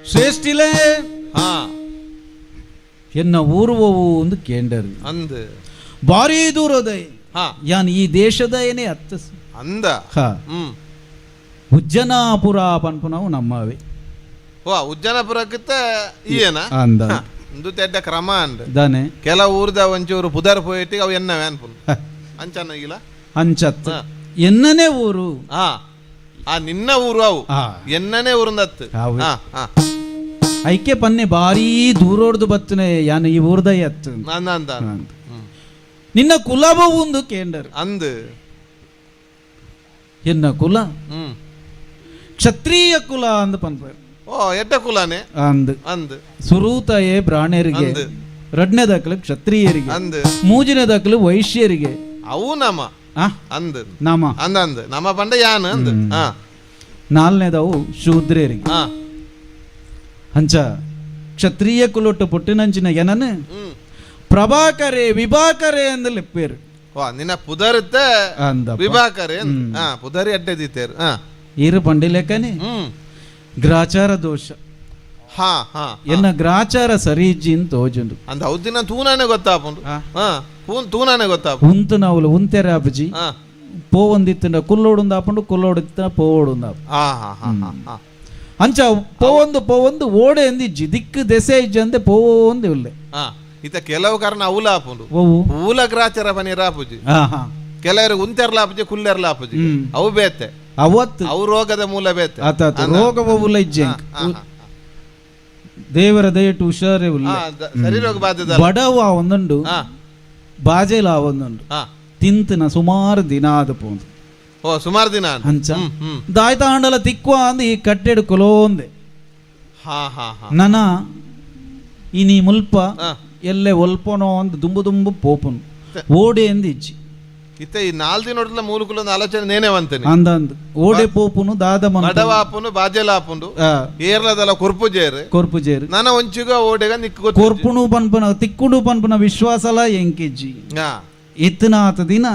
ಶ್ರೇಷ್ಠಿಲೆ ಎನ್ನ ಊರುವವು ಒಂದು ಕೇಂಡರು ಅಂದ ಭಾರಿ ದೂರದೈ ಯಾನ್ ಈ ದೇಶದ ಏನೇ ಅತ್ತ ಅಂದ ಉಜ್ಜನಾಪುರ ಪನ್ಪುನವು ನಮ್ಮವೇ ಉಜ್ಜನಪುರಕ್ಕಿಂತ ಈಯನ ಅಂದ ಇಂದು ತೆಡ್ಡ ಕ್ರಮ ಅಂಡ್ ದಾನೆ ಕೆಲ ಊರ್ದ ಒಂಚೂರು ಪುದರ್ ಪೋಯಿಟ್ಟಿ ಅವು ಎನ್ನವೆ ಅನ್ಪುಲ್ ಅಂಚನ ಇಲ್ಲ ಅಂಚತ್ ಎನ್ನನೇ ಊರು ಆ ನಿನ್ನ ಊರು ಅವು ಎನ್ನನೇ ಊರಿಂದತ್ತು ಐಕೆ ಪನ್ನೆ ಬಾರಿ ದೂರೋಡ್ದು ಬತ್ತನೆ ಯಾನ ಈ ಊರ್ದ ಎತ್ತು ನಿನ್ನ ಕುಲಬ ಒಂದು ಕೇಂಡರ್ ಅಂದು ಎನ್ನ ಕುಲ ಕ್ಷತ್ರಿಯ ಕುಲ ಅಂದ್ ಪನ್ಪರ್ ಓ ಎಡ್ಡ ಕುಲಾನೆ ಅಂದ್ ಅಂದ್ ಸುರೂತಯೇ ಬ್ರಾಹ್ಮಣರಿಗೆ ಎರಡನೇ ದಾಖಲೆ ಕ್ಷತ್ರಿಯರಿಗೆ ಅಂದ್ ಮೂಜನೇ ದಾಖಲೆ ವೈಶ್ಯರಿಗೆ ಅವು ನಮ ಅಂದ್ ನಾಮ ಅಂದ್ ನಮ ಪಂಡ ಯಾನ್ ಅಂದ್ ನಾಲ್ನೇದವು ಶೂದ್ರರಿಗೆ ಅಂಚ ಕ್ಷತ್ರಿಯ ಕುಲೊಟ್ಟು ಪುಟ್ಟಿನಂಚಿನ ಏನನು ಪ್ರಭಾಕರೇ ವಿಭಾಕರೇ ಅಂದ ಲೆಪ್ಪೇರು ನಿನ್ನ ಪುದರುತ್ತೆ ವಿಭಾಕರೇ ಪುದರಿ ಅಡ್ಡೆ ದೀತೇರು ಈರು ಪಂಡಿ ಲೆಕ್ಕನೆ ಗ್ರಾಚಾರ ದೋಷ ಎನ್ನ ಗ್ರಾಚಾರ ಸರಿಜ್ಜಿ ಅಂತ ತೋಜುಂಡು ಅಂದ ಹೌದಿನ ತೂನಾನೆ ಗೊತ್ತಾಪುಂಡು ತೂನಾನೆ ಗೊತ್ತಾಪು ಉಂತು ನಾವುಲು ಉಂತೆರೆ ಆಪಜಿ ಪೋವೊಂದಿತ್ತಿನ ಕುಲ್ಲೋಡುಂದ ಆಪುಂಡು ಕುಲ್ಲೋಡಿತ್ತಿನ ಪೋವೋಡುಂದ ಅಂಚ ಪೋವೊಂದು ಓಡೆ ಎಂದಿಜ್ಜಿ ದಿಕ್ಕು ದೆಸೆ ಇಜ್ಜಿ ಅಂದೆ ಪೋವೊಂದು ಇಲ್ಲೆ ಇತ ಕೆಲವು ಕಾರಣ ಅವಲ ಆಪುಂಡು ಊಲ ಗ್ರಾಚಾರ ಬನಿ ರಾಪುಜಿ ಕೆಲವರು ಉಂತೆರ್ಲಾಪುಜಿ ಕುಲ್ಲೆರ್ಲಾಪುಜಿ ಅವು ಬೇತೆ ಅವತ್ತು ಅವು ರೋಗದ ಮೂಲ ಬೇತೆ ರೋಗ ಮೂಲ ಇಜ್ಜೆ ದೇವರ ದಯಟು ಹುಷಾರೇ ಸರಿ ರೋಗ ಬಾಧ್ಯದ ಬಡವ ಒಂದುಂಡು ಬಾಜೆಲ ಒಂದುಂಡು ತಿಂತಿನ ಸುಮಾರು ದಿನ ಆದ ಪೋಂದು ಓ ಸುಮಾರು ದಿನ ಅಂಚ ದಾಯ್ತಾಂಡಲ ತಿಕ್ವ ಅಂದ್ ಈ ಕಟ್ಟೆಡು ಕೊಲೋಂದೆ ನನ ಇನಿ ಮುಲ್ಪ ಎಲ್ಲೆ ಒಲ್ಪನೋ ಅಂದ್ ದುಂಬು ದುಂಬು ಪೋಪನು ಓಡೆ ಎಂದ್ ಇಜ್ಜಿ ಇತ್ತ ಈ 4 ದಿನ ನೋಡಿದ ಮೂಲಕುಲೊಂದು ಆಲೋಚನೆ ನೇನೆ ಬಂತೇನೆ ಅಂದಂದ್ ಓಡೆ ಪೋಪುನು ದಾದಮನ ಮಡವಾಪುನು ಬಾಜೆಲಾಪುಂಡು ಏರ್ಲದಲ್ಲ ಕೊರ್ಪುಜೇರು ನನ್ನ ಒಂಚಿಗ ಓಡೆಗ ನಿಕ್ಕು ಕೊರ್ಪುನು ಪನ್ಪನ ತಿಕ್ಕುಡು ಪನ್ಪನ ವಿಶ್ವಾಸಲ ಎಂಕಿಜ್ಜಿ ಇತ್ತನಾತ ದಿನ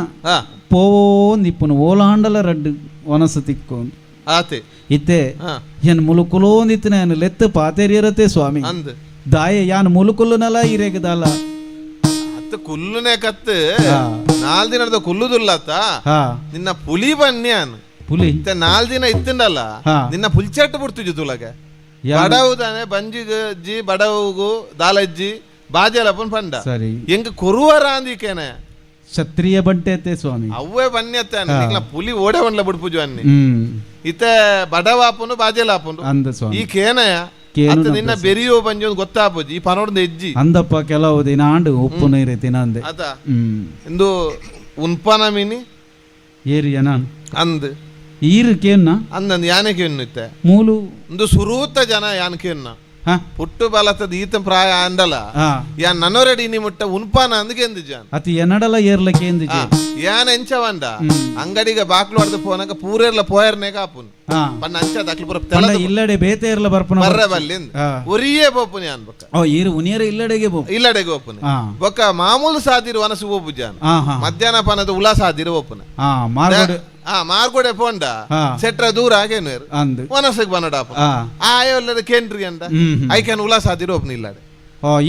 ಪೋವೋಂದಿಪ್ಪುನು ಓಲಾಂಡಲ ರಡ್ಡು ಒನಸ ತಿಕ್ಕೋಂದು ಆತೆ ಇತ್ತೆ ಏನ್ ಮುಲುಕುಲೋಂದಿತ್ತಿನ ಏನ್ ಲೆತ್ತು ಪಾತೆರಿಯರತೆ ಸ್ವಾಮಿ ಅಂದ್ ದಾಯ ಯಾನ್ ಮುಲುಕುಲ್ಲುನಲ ಇರೇಗದಲ್ಲ ಅತ್ತ ಕುಲ್ಲುನೆ ಕತ್ತು 4 ದಿನದ ಕುಲ್ಲುದುಲ್ಲತ್ತ ನಿನ್ನ ಪುಲಿ ಬನ್ಯಾನ್ ಪುಲಿ ಇತ್ತ 4 ದಿನ ಇತ್ತಂಡಲ್ಲ ನಿನ್ನ ಪುಲ್ಚಟ್ಟು ಬಿಡ್ತು ತುಲಗೆ ಬಡವುದಾನೆ ಬಂಜಿಗ ಜಿ ಬಡವುಗು ದಾಲಜ್ಜಿ ಬಾಜೆಲಪ್ಪನ್ ಪಂಡ ಸರಿ ಎಂಗ ಕೊರುವರ ಅಂದಿಕೇನೆ ಕ್ಷತ್ರಿಯ ಬಂಟೆತೆ ಸ್ವಾಮಿ ಅವ್ವೇ ಬನ್ಯತ್ತೆ ನಿಕ್ಲ ಪುಲಿ ಓಡೆ ಒಂಡ್ಲ ಬಿಡ್ಪುಜು ಅನ್ನಿ ಇತ್ತೆ ಬಡವಾಪುನು ಬಾಜೆಲಾಪುನು ಅಂದ ಸ್ವಾಮಿ ಈ ಕೇನಯ ಅತ್ತ ನಿನ್ನ ಬೆರಿಯೋ ಬಂಜು ಗೊತ್ತಾಪುಜಿ ಈ ಪನೋಡ್ದ ಎಜ್ಜಿ ಅಂದಪ್ಪ ಕೆಲವು ದಿನ ಆಂಡು ಉಪ್ಪು ನೀರು ತಿನಂದೆ ಅದ ಇಂದು ಉನ್ಪನ ಮೀನಿ ಏರಿಯ ನಾನು ಅಂದ್ ಈರು ಕೇನ್ನ ಅಂದಂದು ಯಾನಕ್ಕೆ ಎನ್ನುತ್ತೆ ಮೂಲು ಒಂದು ಸುರೂತ ಜನ ಯಾನಕ್ಕೆ ಎನ್ನ ಪುಟ್ಟು ಬಲತದ ಈತ ಪ್ರಾಯ ಅಂಡಲ ಯಾನ್ ನನ್ನೊರೆಡಿ ನಿ ಮುಟ್ಟ ಉನ್ಪಾನ ಅಂದ್ಗೆ ಎಂದ್ ಜಾನ್ ಅತಿ ಎನ್ನಡಲ ಏರ್ಲಕ್ಕೆ ಎಂದ್ ಯಾನ್ ಎಂಚವಂಡ ಅಂಗಡಿಗೆ ಬಾಕ್ಲು ಹೊಡೆದು ಪೋನಕ ಪೂರೆರ್ಲ ಪೋಯರ್ನೆ ಕಾಪುನ್ ಪನ್ನ ಅಂಚ ದಾಕ್ಲು ಪುರ ತೆಲ ಇಲ್ಲಡೆ ಬೇತೆ ಇರ್ಲ ಬರ್ಪನ ಬರ್ರೆ ಬಲ್ಲಿಂದ ಒರಿಯೇ ಬೋಪುನಿ ಯಾನ್ ಬಕ್ಕ ಓ ಈರು ಉನಿಯರ ಇಲ್ಲಡೆಗೆ ಬೋಪು ಇಲ್ಲಡೆಗೆ ಬೋಪುನಿ ಬೊಕ್ಕ ಮಾಮೂಲು ಸಾದಿರು ವನಸು ಬೋಪು ಜಾನ್ ಮಧ್ಯಾಹ್ನ ಪನದ ಉಲಾ ಸಾದಿರು ಬೋಪುನ ಮಾರ್ಗೋಡೆ ಪೋಂಡ ಸೆಟ್ರ ದೂರ ಆಗೇನು ವನಸಗ್ ಬನ್ನಡಾಪ ಆಯೋಲ್ಲದ ಕೇಂದ್ರಿ ಅಂಡ ಐಕ್ಯಾನ್ ಉಲಾ ಸಾದಿರು ಓಪನ್ ಇಲ್ಲಡೆ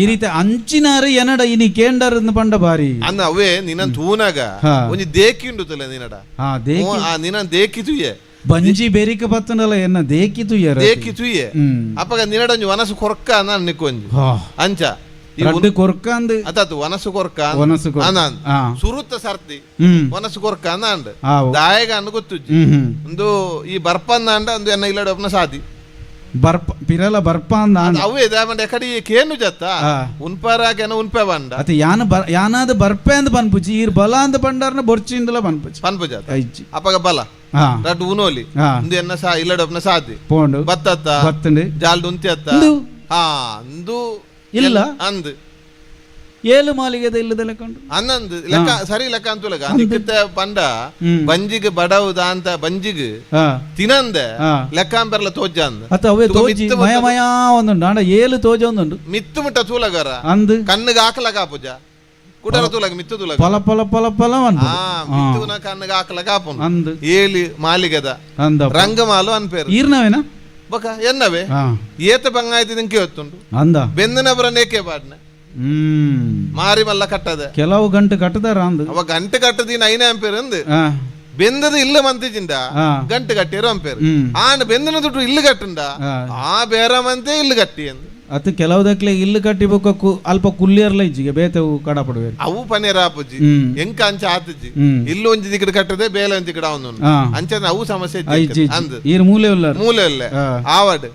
ಈ ರೀತಿ ಅಂಚಿನಾರು ಎನಡ ಇನಿ ಕೇಂಡರ್ ಪಂಡ ಬಾರಿ ಅಂದ ಅವೇ ನಿನ್ನ ತೂನಾಗ ಒಂಜಿ ದೇಕಿ ಉಂಡು ತಲೆ ನಿನ್ನಡ ನಿನ್ನ ದೇಕಿ ತುಯ್ಯೆ ಬಂಜಿ ಬೆರಿಕ ಪತ್ತನಲ್ಲ ಎನ್ನ ದೇಕಿ ತುಯ್ಯ ದೇಕಿ ತುಯ್ಯೆ ಅಪ್ಪಗ ನಿನ್ನಡ ಒಂಜಿ ವನಸು ಕೊರ್ಕ ನಾನು ನಿಕ್ಕೊಂಜಿ ಅಂಚ ಕೊರ್ಕ ಅಂದ್ ಅತತು ವನಸು ಕೊರ್ಕ ಅನಂದ್ ಸುರುತ್ತ ಸರ್ತಿ ವನಸು ಕೊರ್ಕ ಅಂದ ದಾಯಗ ಅನ್ನ ಗೊತ್ತುಜ್ಜಿ ಒಂದು ಈ ಬರ್ಪಂದ ಅಂಡ ಒಂದು ಎನ್ನ ಇಲ್ಲಡ ಒಪ್ನ ಸಾದಿ ಬರ್ಪ ಪಿರಲ ಬರ್ಪ ಅಂದ ಅವೇ ದಾಮಂಡ ಎಕಡಿ ಕೇನು ಜತ್ತ ಉನ್ಪರಾಗೆನ ಉನ್ಪೆ ಬಂಡ ಅತಿ ಯಾನಾದ ಬರ್ಪೆ ಅಂದ ಪನ್ಪುಜಿ ಈರ್ ಬಲ ಅಂದ ಪಂಡರ್ನ ಬೊರ್ಚಿಂದಲ ಪನ್ಪುಜಿ ಪನ್ಪುಜ ಅಪ್ಪಗ ಬಲ ರಡ್ ಉನೋಲಿ ಒಂದು ಎನ್ನ ಸಾ ಇಲ್ಲಡ ಒಪ್ನ ಸಾದಿ ಪೋಂಡು ಬತ್ತತ್ತ ಬತ್ತಂಡೆ ಜಾಲ್ಡು ಉಂತ್ಯತ್ತ ಅಂದು ಇಲ್ಲ ಅಂದ್ ಏಳು ಮಾಲಿಗೆದ ಇಲ್ಲದ ಲೆಕ್ಕೊಂಡು ಅನ್ನಂದ್ ಲೆಕ್ಕ ಸರಿ ಲೆಕ್ಕ ಅಂತುಲಗ ಅದಕ್ಕೆ ಪಂಡ ಬಂಜಿಗೆ ಬಡವುದ ಅಂತ ಬಂಜಿಗೆ ತಿನಂದೆ ಲೆಕ್ಕಾಂಬೆರ್ಲ ತೋಜ ಅಂದ ಅತ ಅವೇ ತೋಜಿ ಮಯ ಮಯ ಒಂದುಂಡು ಆಂಡ ಏಳು ತೋಜ ಒಂದುಂಡು ಮಿತ್ತು ಮುಟ್ಟ ತೂಲಗರ ಅಂದ್ ಕಣ್ಣಿಗೆ ಹಾಕಲಗ ಪೂಜ ಕುಟರ ತೂಲಗ ಮಿತ್ತು ತೂಲಗ ಪಲ ಪಲ ಪಲ ಪಲ ಮಿತ್ತುನ ಕಣ್ಣಿಗೆ ಹಾಕಲಗ ಆಪುನು ಅಂದ್ ಏಳಿ ಮಾಲಿಗೆದ ಅಂದ ರಂಗಮಾಲು ಅನ್ಪೇರು ಈರ್ನವೇನಾ ಬಕ ಎನ್ನವೇ ಏತ ಬಂಗಾಯ್ತಿ ನಿಂಕೆ ಹೊತ್ತುಂಡು ಅಂದ ಬೆಂದನ ಬರ ನೇಕೆ ಬಾಡ್ನೆ ಮಾರಿ ಮಲ್ಲ ಕಟ್ಟದೆ ಕೆಲವು ಗಂಟೆ ಕಟ್ಟದಾರ ಅಂದ್ ಅವ ಗಂಟೆ ಕಟ್ಟದಿನ ಐನೇ ಅಂಪೇರ್ ಅಂದ್ ಬೆಂದದ ಇಲ್ಲ ಮಂತಿಜಿಂದ ಗಂಟೆ ಕಟ್ಟಿರೋ ಅಂಪೇರ್ ಆನ ಬೆಂದನ ದುಡ್ಡು ಇಲ್ಲು ಕಟ್ಟುಂಡ ಆ ಬೇರೆ ಮಂತೆ ಇಲ್ಲು ಕಟ್ಟಿ ಅಂದ್ ಅತ್ತು ಕೆಲವುದಕ್ಲೆ ಇಲ್ಲು ಕಟ್ಟಿಬೇಕು ಅಲ್ಪ ಕುಲ್ಲಿಯರ್ಲ ಇಜ್ಜಿಗೆ ಬೇತೆವು ಕಡ ಪಡುವೆ ಅವು ಪನೇರ ಆಪುಜಿ ಎಂಕ ಅಂಚ ಆತುಜಿ ಇಲ್ಲು ಒಂಜಿ ದಿಕ್ಕಡ ಕಟ್ಟದೆ ಬೇಲೆ ಒಂಜಿ ದಿಕ್ಕಡ ಅವನು ಅಂಚನ ಅವು ಸಮಸ್ಯೆ ಅಂದ್ ಈರ್ ಮೂಲೆ ಉಲ್ಲ ಆವಡ್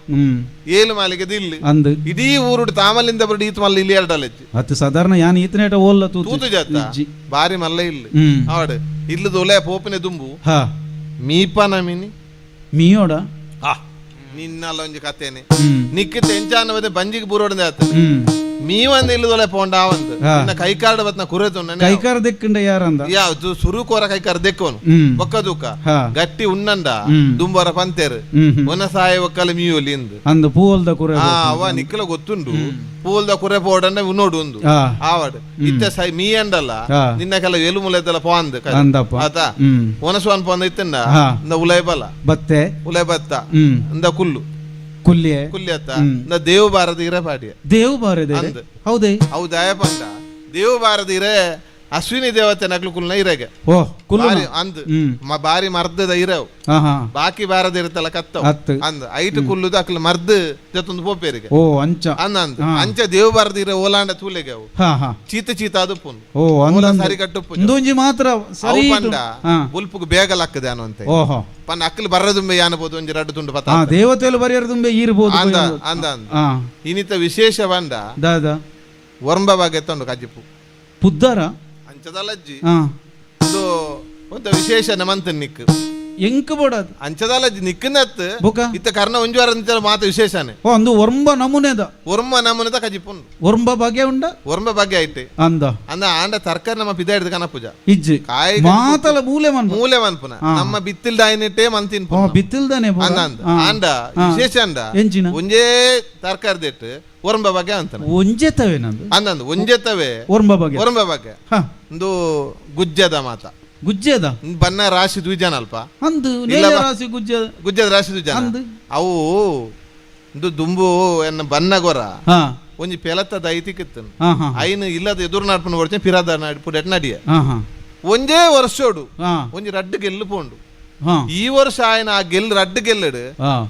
ಏಳು ಮಾಲಿಗೆ ದಿಲ್ಲಿ ಅಂದ್ ಇಡೀ ಊರುಡು ತಾಮಲಿಂದ ಬರಡು ಈತ್ ಮಲ್ಲ ಇಲ್ಲಿ ಎರಡಲೆಜ್ಜಿ ಅತ್ತು ಸಾಧಾರಣ ಯಾನ್ ಈತನೇಟ ಓಲ್ಲ ತೂತು ಜಾತ ಬಾರಿ ಮಲ್ಲ ಇಲ್ಲಿ ಆವಡ್ ಇಲ್ಲದ ಒಲೆ ಪೋಪನೆ ದುಂಬು ಮೀಪ ನಮಿನಿ ಮೀಯೋಡ ನಿನ್ನಲ್ಲ ಒಂಜಿ ಕಥೆನೆ ನಿಕ್ಕ ತೆಂಚಾನವದೆ ಬಂಜಿಗೆ ಬೂರೋಡದೆ ಆತದೆ ಮೀವಂದ ಇಲ್ಲದೊಲೆ ಪೋಂಡ ಅವಂದು ಇನ್ನ ಕೈಕಾರ್ಡ ಬತ್ನ ಕುರೆತು ಕೈಕಾರ ದೆಕ್ಕಂಡ ಯಾರಂದ ಯಾವ್ದು ಸುರುಕೋರ ಕೈಕಾರ ದೆಕ್ಕೋನು ಒಕ್ಕ ದೂಕ ಗಟ್ಟಿ ಉನ್ನಂಡ ದುಂಬರ ಪಂತೇರು ಒನ ಸಾಯ ಒಕ್ಕಲ ಮೀಯೋಲಿ ಇಂದು ಅಂದು ಪೂವಲ್ದ ಕುರೆ ಅವ ನಿಕ್ಕಲ ಗೊತ್ತುಂಡು ಪೂಲ್ದ ಕುರೆ ಪೋಡಂಡ ಉನ್ನೋಡು ಒಂದು ಆವಡ್ ಇತ್ತೆ ಸೈ ಮೀ ಅಂಡಲ್ಲ ನಿನ್ನ ಕೆಲ ಎಲು ಮುಲೆದಲ್ಲ ಪೋಂದ್ ಆತ ಒನಸ್ವಾನ್ ಪೋಂದ ಇತ್ತಂಡ ಉಲೈ ಬಲ ಬತ್ತೆ ಉಲೈ ಬತ್ತ ಇಂದ ಕುಲ್ಲು ಕುಲ್ಯ ದೇವ್ ಬಾರದ ಇರ ಪಾಡಿಯ ದೇವ್ ಬಾರದೆ ಹೌದೇ ಹೌದಾಯ ಪಂಡ ದೇವ್ ಬಾರದ ಇರೆ ಅಶ್ವಿನಿ ದೇವತೆ ನಕ್ಲು ಕುಲ್ನ ಇರೆಗೆ ಓ ಕುಲ್ಲು ಅಂದ್ ಬಾರಿ ಮರ್ದದ ಇರವು ಬಾಕಿ ಬಾರದ ಇರುತ್ತಲ್ಲ ಕತ್ತವ್ ಅಂದ್ ಐಟ್ ಕುಲ್ಲುದು ಅಕ್ಲ ಮರ್ದ್ ಜೊತ್ತೊಂದು ಪೋಪೇರಿಗೆ ಓ ಅಂಚ ಅಂದ್ ಅಂಚ ದೇವ್ ಬಾರದ ಇರೆ ಓಲಾಂಡ ತೂಲೆಗೆ ಅವು ಚೀತ ಅದು ಪುನ್ ಓ ಸರಿ ಕಟ್ಟು ಇಂದೊಂಜಿ ಮಾತ್ರ ಸರಿ ಪಂಡ ಬುಲ್ಪುಗ್ ಬೇಗ ಲಕ್ಕದೆ ಅನ್ನುವಂತೆ ಓಹೋ ಪನ್ ಅಕ್ಲು ಬರದುಂಬೆ ಯಾನಬಹುದು ಒಂಜಿ ರಡ್ಡು ತುಂಡು ಪತ್ತ ದೇವತೆಲು ಬರೆಯರದುಂಬೆ ಇರಬಹುದು ಅಂದ ಇನ್ನಿತ ವಿಶೇಷ ಬಂಡ ವರ್ಂಬ ಬಾಗೆ ತಂಡು ಕಜ್ಜಿಪು ಪುದ್ದಾರ ಅಂಚದಲಜ್ಜಿ ಇದು ಒಂದು ವಿಶೇಷ ನಮಂತ ನಿಕ್ ಎಂಕ ಬೋಡದ್ ಅಂಚದಲಜ್ಜಿ ನಿಕ್ಕನತ್ ಇತ್ತ ಕರ್ಣ ಒಂಜುವಾರ ಅಂತ ಮಾತು ವಿಶೇಷನೇ ಓ ಅಂದು ವರ್ಂಬ ನಮೂನೆದ ಕಜಿಪುನ್ ವರ್ಂಬ ಬಗೆ ಉಂಡ ವರ್ಂಬ ಬಗೆ ಐತೆ ಅಂದ ಆಂಡ ತರ್ಕಾರಿ ನಮ್ಮ ಪಿದ ಹಿಡಿದು ಕನ ಪೂಜಾ ಇಜ್ಜಿ ಮಾತಲ ಮೂಲೆ ಮನ್ಪುನ ನಮ್ಮ ಬಿತ್ತಿಲ್ದ ಐನಿಟ್ಟೆ ಮಂತಿನ್ ಬಿತ್ತಿಲ್ದಾನೆ ಆಂಡ ವಿಶೇಷ ಅಂಡ ಎಂಚಿನ ಒಂಜೇ ತರ್ಕಾರಿ ದೆಟ್ ವರ್ಂಬ ಬಗೆ ಅಂತಾನೆ ಒಂಜೆತವೆ ನಂದು ಅಂದಂದು ಒಂಜೆತವೆ ವರ್ಂಬ ಬಗೆ ಒಂದು ಗುಜ್ಜದ ಮಾತ ಗುಜ್ಜದ ಬನ್ನ ರಾಶಿ ದ್ವಿಜನ ಅಲ್ಪ ಅಂದು ರಾಶಿ ಗುಜ್ಜದ ರಾಶಿ ದ್ವಿಜನ ಅವು ದುಂಬು ಎನ್ನ ಬನ್ನ ಗೊರ ಒಂಜಿ ಪೆಲತ್ತದ ಐತಿಕಿತ್ತು ಐನು ಇಲ್ಲದ ಎದುರು ನಡ್ಪನ ಕೊಡ್ಚೆ ಪಿರಾದ ನಡಿಪುಡ ನಡಿಯ ಒಂಜೇ ವರ್ಷೋಡು ಒಂಜಿ ರಡ್ಡು ಗೆಲ್ಲು ಪೋಂಡು ಈ ವರ್ಷ ಆಯ್ನ ಆ ಗೆಲ್ ರಡ್ಡು ಗೆಲ್ಲಡು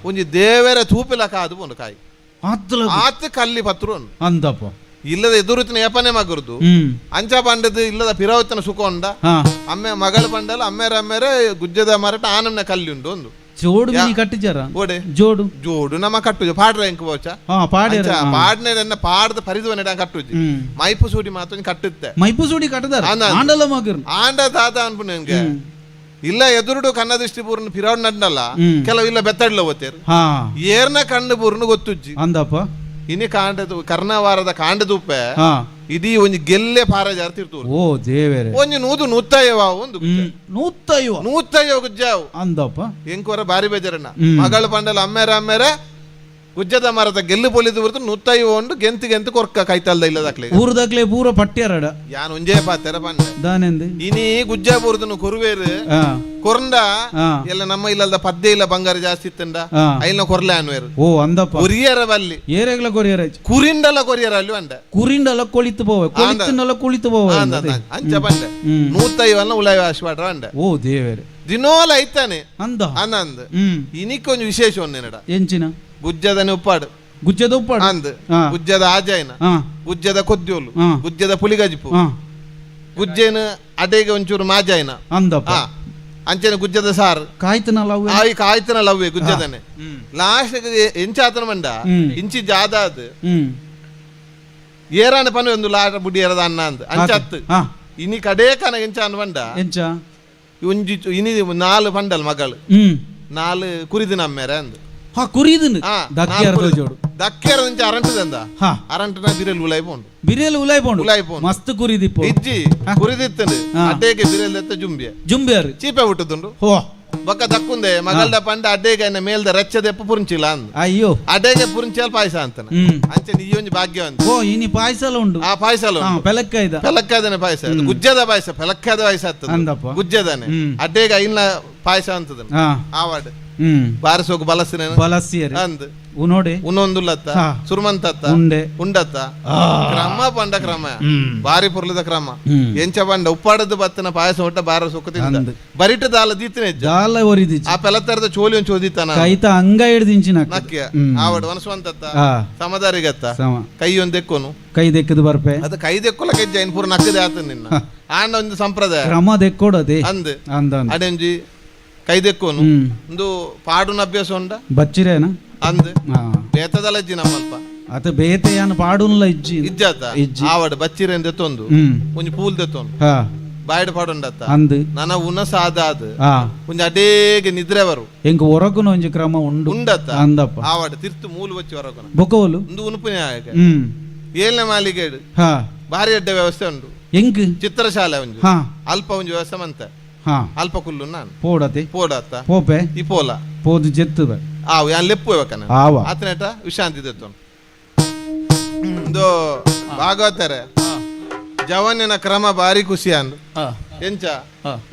ಒಂಜಿ ದೇವರ ತೂಪಿಲ ಕಾದು ಪೋಂಡು ಕಾಯಿ ಆತ ಕಲ್ಲಿ ಪತ್ರು ಅಂದಪ್ಪ ಇಲ್ಲದ ಎದುರುತ್ತಿನ ಯಪನೆ ಮಗರುದು ಅಂಚ ಪಂಡದು ಇಲ್ಲದ ಪಿರಾವತ್ತನ ಸುಖ ಅಮ್ಮೆ ಮಗಳ ಪಂಡಲ್ಲ ಅಮ್ಮೇರ ಗುಜ್ಜದ ಮರಟ ಆನಮ್ನ ಕಲ್ಲಿ ಉಂಡು ಒಂದು ಜೋಡು ಕಟ್ಟಿಚಾರ ಓಡೆ ಜೋಡು ನಮ್ಮ ಕಟ್ಟುಜು ಪಾಡ್ರ ಎಂಕ್ ಬೋಚ ಪಾಡ್ನೆ ಪಾಡ್ದ ಪರಿದುವನೆ ಕಟ್ಟುಜಿ ಮೈಪು ಸೂಡಿ ಮಾತು ಕಟ್ಟುತ್ತೆ ಮೈಪು ಸೂಡಿ ಕಟ್ಟದಾರ ಆಂಡ ತಾತ ಅನ್ಪು ನಿನ್ಗೆ ಇಲ್ಲ ಎದುರುಡು ಕನ್ನ ದೃಷ್ಟಿ ಪೂರ್ಣ ಪಿರಾಡ್ ನಡ್ನಲ್ಲ ಕೆಲವು ಇಲ್ಲ ಬೆತ್ತಡ್ಲ ಓದ್ತೇರು ಏರ್ನ ಕಣ್ಣು ಪೂರ್ಣ ಗೊತ್ತುಜ್ಜಿ ಅಂದಪ್ಪ ಇನಿ ಕಾಂಡದು ಕರ್ಣವಾರದ ಕಾಂಡದುಪ್ಪೆ ಇಡೀ ಒಂಜಿ ಗೆಲ್ಲೆ ಪಾರಜಾರ ತಿರ್ತು ಓ ದೇವೇರೆ ಒಂಜಿ ನೂತಯ್ಯವ ಒಂದು ನೂತಯ್ಯವ ಗುಜ್ಜಾವು ಅಂದಪ್ಪ ಎಂಕೋರ ಬಾರಿ ಬೇಜಾರಣ್ಣ ಮಗಳ ಪಂಡಲ ಅಮ್ಮೇರ ಗುಜ್ಜದ ಮರದ ಗೆಲ್ಲು ಪೊಲಿದು ಬರ್ತು ನೂತಯ್ಯ ಉಂಡು ಗೆಂತು ಕೊರ್ಕ ಕೈತಲ್ದ ಇಲ್ಲದಕ್ಲೆ ಊರದಕ್ಲೆ ಪೂರ ಪಟ್ಟ್ಯಾರಡ ಯಾನ್ ಒಂಜೇ ಪಾತೆರ ಪಂಡ ದಾನೆಂದು ಇನಿ ಗುಜ್ಜ ಬೂರ್ದನು ಕೊರುವೇರು ಕೊರಂಡ ಎಲ್ಲ ನಮ್ಮ ಇಲ್ಲದ ಪದ್ಯ ಇಲ್ಲ ಬಂಗಾರ ಜಾಸ್ತಿ ಇತ್ತಂಡ ಐಲ್ನ ಕೊರ್ಲೆ ಅನ್ವೇರು ಓ ಅಂದಪ್ಪ ಕೊರಿಯರ ಬಲ್ಲಿ ಏರೆಗ್ಲ ಕೊರಿಯರ ಕುರಿಂಡಲ ಕೊರಿಯರ ಅಲ್ಲಿ ಅಂಡ ಕುರಿಂಡಲ ಕೊಳಿತು ಪೋವೆ ಕೊಳಿತನಲ ಕುಳಿತು ಪೋವೆ ಅಂಚ ಬಂಡ ನೂತಯ್ಯವನ್ನ ಉಳಾಯ ಆಶ್ವಾಡ್ರ ಅಂಡ ಓ ದೇವೇರೆ ದಿನೋಲ ಐತಾನೆ ಅಂದ ಅಂದ ಇನಿಕೊಂದು ವಿಶೇಷ ಒಂದೇನಡ ಎಂಚಿನ ಗುಜ್ಜದನೆ ಉಪ್ಪಾಡು ಅಂದ್ ಗುಜ್ಜದ ಆಜಾಯನ ಗುಜ್ಜದ ಕೊದ್ಯೋಲು ಗುಜ್ಜದ ಪುಲಿಗಜಿಪು ಗುಜ್ಜೇನ ಅಡೆಗೆ ಒಂಚೂರು ಮಾಜಾಯನ ಅಂದಪ್ಪ ಅಂಚೆನ ಗುಜ್ಜದ ಸಾರು ಕಾಯ್ತನ ಲವ್ವೆ ಗುಜ್ಜದನೆ ಲಾಸ್ಟ್ ಎಂಚಾತನ ಮಂಡ ಇಂಚಿ ಜಾದಾದ್ ಏರಾನ ಪನ ಒಂದು ಲಾಟ ಬುಡಿ ಎರದ ಅನ್ನ ಅಂದ್ ಅಂಚತ್ತು ಇನಿ ಕಡೇ ಕನ ಎಂಚ ಅನ್ನ ಮಂಡ ಒಂಜಿ ಇನಿ 4 ಪಂಡಲ್ ಮಗಳು 4 ಕುರಿದಿನ ಅಮ್ಮೇರೆ ಅಂದ್ ಕುರಿದನು ದಕ್ಕೆರ నుంచి ಅರಂಟದಂದ ಅರಂಟನ ಬಿರೆಲ್ ಉಲೈ ಪೋಂಡು ಮಸ್ತ್ ಕುರಿದಿಪ್ಪು ಇಜ್ಜಿ ಕುರಿದಿತ್ತಂದು ಅಡ್ಡೆಗೆ ಬಿರೆಲ್ ಎತ್ತ ಜುಂಬಿಯರ್ ಚೀಪೆ ಬಿಟ್ಟುದುಂಡು ಬೊಕ್ಕ ದಕ್ಕುಂದೆ ಮಗಲ್ದ ಪಂಡ ಅಡ್ಡೆಗೆ ಮೇಲ್ದ ರಚ್ಚದೆಪ್ಪ ಪುರಿಂಚಿಲ್ಲ ಅಂದ್ ಅಯ್ಯೋ ಅಡ್ಡೆಗೆ ಪುರಿಂಚಲ್ ಪಾಯಸ ಅಂತನ ಅಂಚೆ ನೀ ಒಂಜಿ ಭಾಗ್ಯವಂತ ಓ ಇನಿ ಪಾಯಸಲ ಉಂಡು ಆ ಪಾಯಸಲ ಪೆಲಕ್ಕಾದನೆ ಪಾಯಸ ಗುಜ್ಜದ ಪಾಯಸ ಪೆಲಕ್ಕಾದ ಪಾಯಸ ಆಗ್ತದೆ ಗುಜ್ಜದನೆ ಅಡ್ಡೆಗೆ ಐಲ್ನ ಪಾಯಸ ಅಂತದ ಆವಾಡ್ ಬಾರಿಸೋಕು ಬಲಸಿನ ಬಲಸಿಯರಿ ಅಂದ್ ಉನೋಡೆ ಉನ್ನೊಂದುಲ್ಲತ್ತ ಸುರ್ಮಂತತ್ತ ಉಂಡೆ ಉಂಡತ್ತ ಕ್ರಮ ಪಂಡ ಕ್ರಮ ಬಾರಿ ಪುರ್ಲದ ಕ್ರಮ ಎಂಚ ಪಂಡ ಉಪ್ಪಾಡದ ಬತ್ತನ ಪಾಯಸ ಹೊಟ್ಟ ಬಾರ ಸೊಕ್ಕತಿಂದ ಬರಿಟ ದಾಲ ದೀತನೆ ದಾಲ ಒರಿದಿ ಆ ಪೆಲತ್ತರದ ಚೋಲಿ ಒಂಚು ಓದಿತಾನ ಕೈತ ಅಂಗ ಹಿಡ್ದಿಂಚಿನ ನಕ್ಯ ಆವಡ್ ವನಸ್ವಂತತ್ತ ಸಮದಾರಿಗತ್ತ ಕೈ ಒಂದೆಕ್ಕೋನು ಕೈ ದೆಕ್ಕದು ಬರ್ಪೆ ಅದು ಕೈ ದೆಕ್ಕೊಲ ಕೆಜ್ಜ ಇನ್ಪುರ ನಕ್ಕದೆ ಆತ ನಿನ್ನ ಆಂಡ ಒಂದು ಸಂಪ್ರದಾಯ ಕ್ರಮ ದೆಕ್ಕೊಡದೆ ಅಂದ್ ಅಂದ ಅಡೆಂಜಿ ಕೈ ದೆಕ್ಕೋನು ಒಂದು ಪಾಡುನ ಅಭ್ಯಾಸ ಉಂಡ ಬಚ್ಚಿರೇನ ಅಂದ್ ಬೇತದಲ್ಲ ಇಜ್ಜಿ ನಮ್ಮಲ್ಪ ಅತ ಬೇತೆಯನ್ ಪಾಡುನ್ಲ ಇಜ್ಜಿ ಇಜ್ಜಾತ ಆವಡ್ ಬಚ್ಚಿರೆನ್ ದೆತ್ತೊಂದು ಒಂಜಿ ಪೂಲ್ ದೆತ್ತೊಂದು ಬಾಯ್ಡ್ ಪಾಡುಂಡತ್ತ ಅಂದ್ ನನ ಉನ ಸಾದಾದ ಒಂಜಿ ಅಡೇಗೆ ನಿದ್ರೆ ಬರು ಎಂಕ ಒರಗುನ ಒಂಜಿ ಕ್ರಮ ಉಂಡು ಉಂಡತ್ತ ಅಂದಪ್ಪ ಆವಡ್ ತಿರ್ತು ಮೂಲು ವಚ್ಚಿ ಹೊರಗುನ ಬೊಕೋಲು ಒಂದು ಉನುಪುನೆ ಆಗ ಏಳ್ನೆ ಮಾಲಿಗೆಡು ಭಾರಿ ಅಡ್ಡ ವ್ಯವಸ್ಥೆ ಉಂಡು ಎಂಕ್ ಚಿತ್ರಶಾಲೆ ಒಂಜಿ ಅಲ್ಪ ಒಂಜಿ ವ್ಯವಸ್ಥೆ ಮಂತ ಅಲ್ಪ ಕುಲ್ಲು ನಾನು ಪೋಡತೆ ಪೋಡತ್ತ ಪೋಪೆ ಈ ಪೋಲ ಪೋದು ಜೆತ್ತದ ಆವು ಯಾನ್ ಲೆಪ್ಪು ಇವಕನ ಆವ ಆತನೇಟ ವಿಶ್ರಾಂತಿ ದೆತ್ತೊಂಡು ಒಂದು ಭಾಗವತರೆ ಜವನ್ಯನ ಕ್ರಮ ಬಾರಿ ಖುಷಿ ಅಂದು ಎಂಚ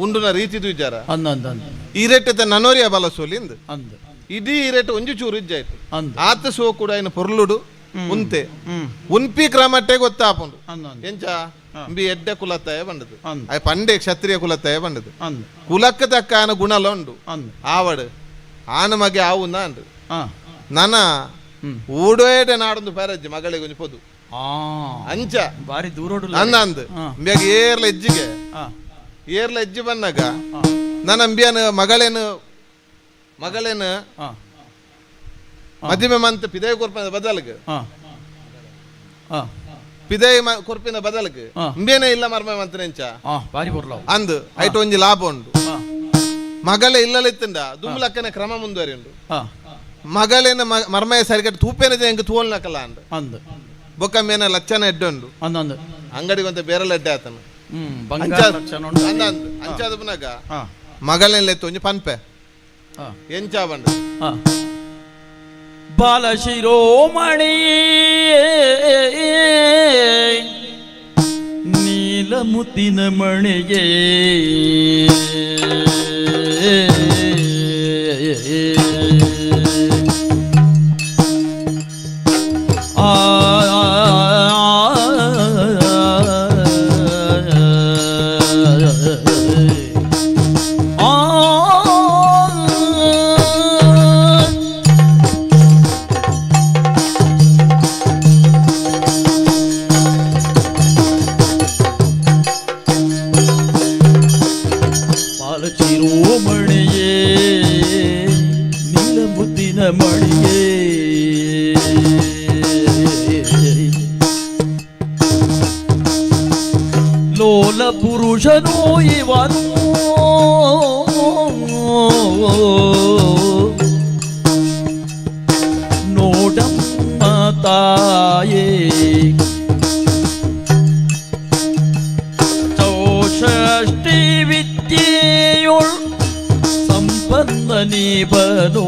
ಉಂಡುನ ರೀತಿ ವಿಚಾರ ಈರೆಟ್ಟದ ನನೋರಿಯ ಬಲ ಸೋಲಿಂದು ಇಡೀ ಈರೆಟ್ಟು ಒಂಜಿ ಚೂರು ಇಜ್ಜಾಯ್ತು ಆತ ಸೋ ಕೂಡ ಇನ್ನು ಪೊರ್ಲುಡು ಉಂತೆ ಉನ್ಪಿ ಕ್ರಮಟ್ಟೆ ಗೊತ್ತಾಪುಂಡು ಎಂಚ ಬಿ ಎಡ್ಡೆ ಕುಲತ್ತಾಯ ಬಂಡದು ಅಯ್ಯ ಪಂಡೆ ಕ್ಷತ್ರಿಯ ಕುಲತ್ತಾಯ ಬಂಡದು ಕುಲಕ್ಕ ತಕ್ಕ ಆನ ಗುಣಲ ಉಂಡು ಆವಡ್ ಆನ ಮಗೆ ಆವುಂದ ಅಂಡು ನನ ಊಡೋಯಡೆ ನಾಡೊಂದು ಪೇರಜ್ಜಿ ಮಗಳಿಗೆ ಒಂಜಿ ಪೊದು ಅಂಚ ಬಾರಿ ದೂರೋಡು ಅಂದ ಬೇಗ ಏರ್ಲ ಎಜ್ಜಿ ಬಂದಾಗ ನನ್ನ ಅಂಬಿಯನ ಮಗಳೇನು ಮದಿಮೆ ಮಂತ್ ಪಿದಯ ಕೊರ್ಪಿನ ಬದಲ್ಗೆ ಪಿದಯ ಕೊರ್ಪಿನ ಬದಲ್ಗೆ ಅಂಬಿಯನೇ ಇಲ್ಲ ಮರ್ಮೆ ಮಂತ್ರೆಂಚ ಅಂದ್ ಐಟ್ ಒಂಜಿ ಲಾಭ ಉಂಡು ಮಗಳೇ ಇಲ್ಲಲಿತ್ತಂಡ ದುಮ್ಲಕ್ಕನೆ ಕ್ರಮ ಮುಂದುವರಿಯುಂಡು ಮಗಳೇನ ಮರ್ಮಯ ಸರಿಕಟ್ಟು ತೂಪೇನದೆ ಹೆಂಗ್ ತೋಲ್ನಕಲ್ಲ ಅಂದ್ ಬೊಕ್ಕ ಮೇನ ಲಚ್ಚನ ಎಡ್ಡುಂಡು ಅಂಗಡಿಗೆ ಒಂತ ಬೇರೆ ಎಡ್ಡೆ ಆತನು ಅಂಚಾದ ಪುನಗ ಮಗಳೇನ ಒಂಜಿ ಪನ್ಪೆ ಎಂಚ ಬಂಡು ಬಾಲಶಿರೋಮಣಿ ನೀಲಮುತ್ತಿನ ಮಣಿಗೆ ಬಾಲಶಿರೋಮಣಿಯೇ ನೀಲಮುತ್ತಿನ ಮಣಿಗೆ ಲೋಲ ಪುರುಷನೋ ಇವನು ನೋಡಮ್ಮ ತಾಯೇ ಚೌಷಷ್ಟಿ ವಿದ್ಯೆಯೊಳ್ ಸಂಪನ್ನ ನೀವನೋ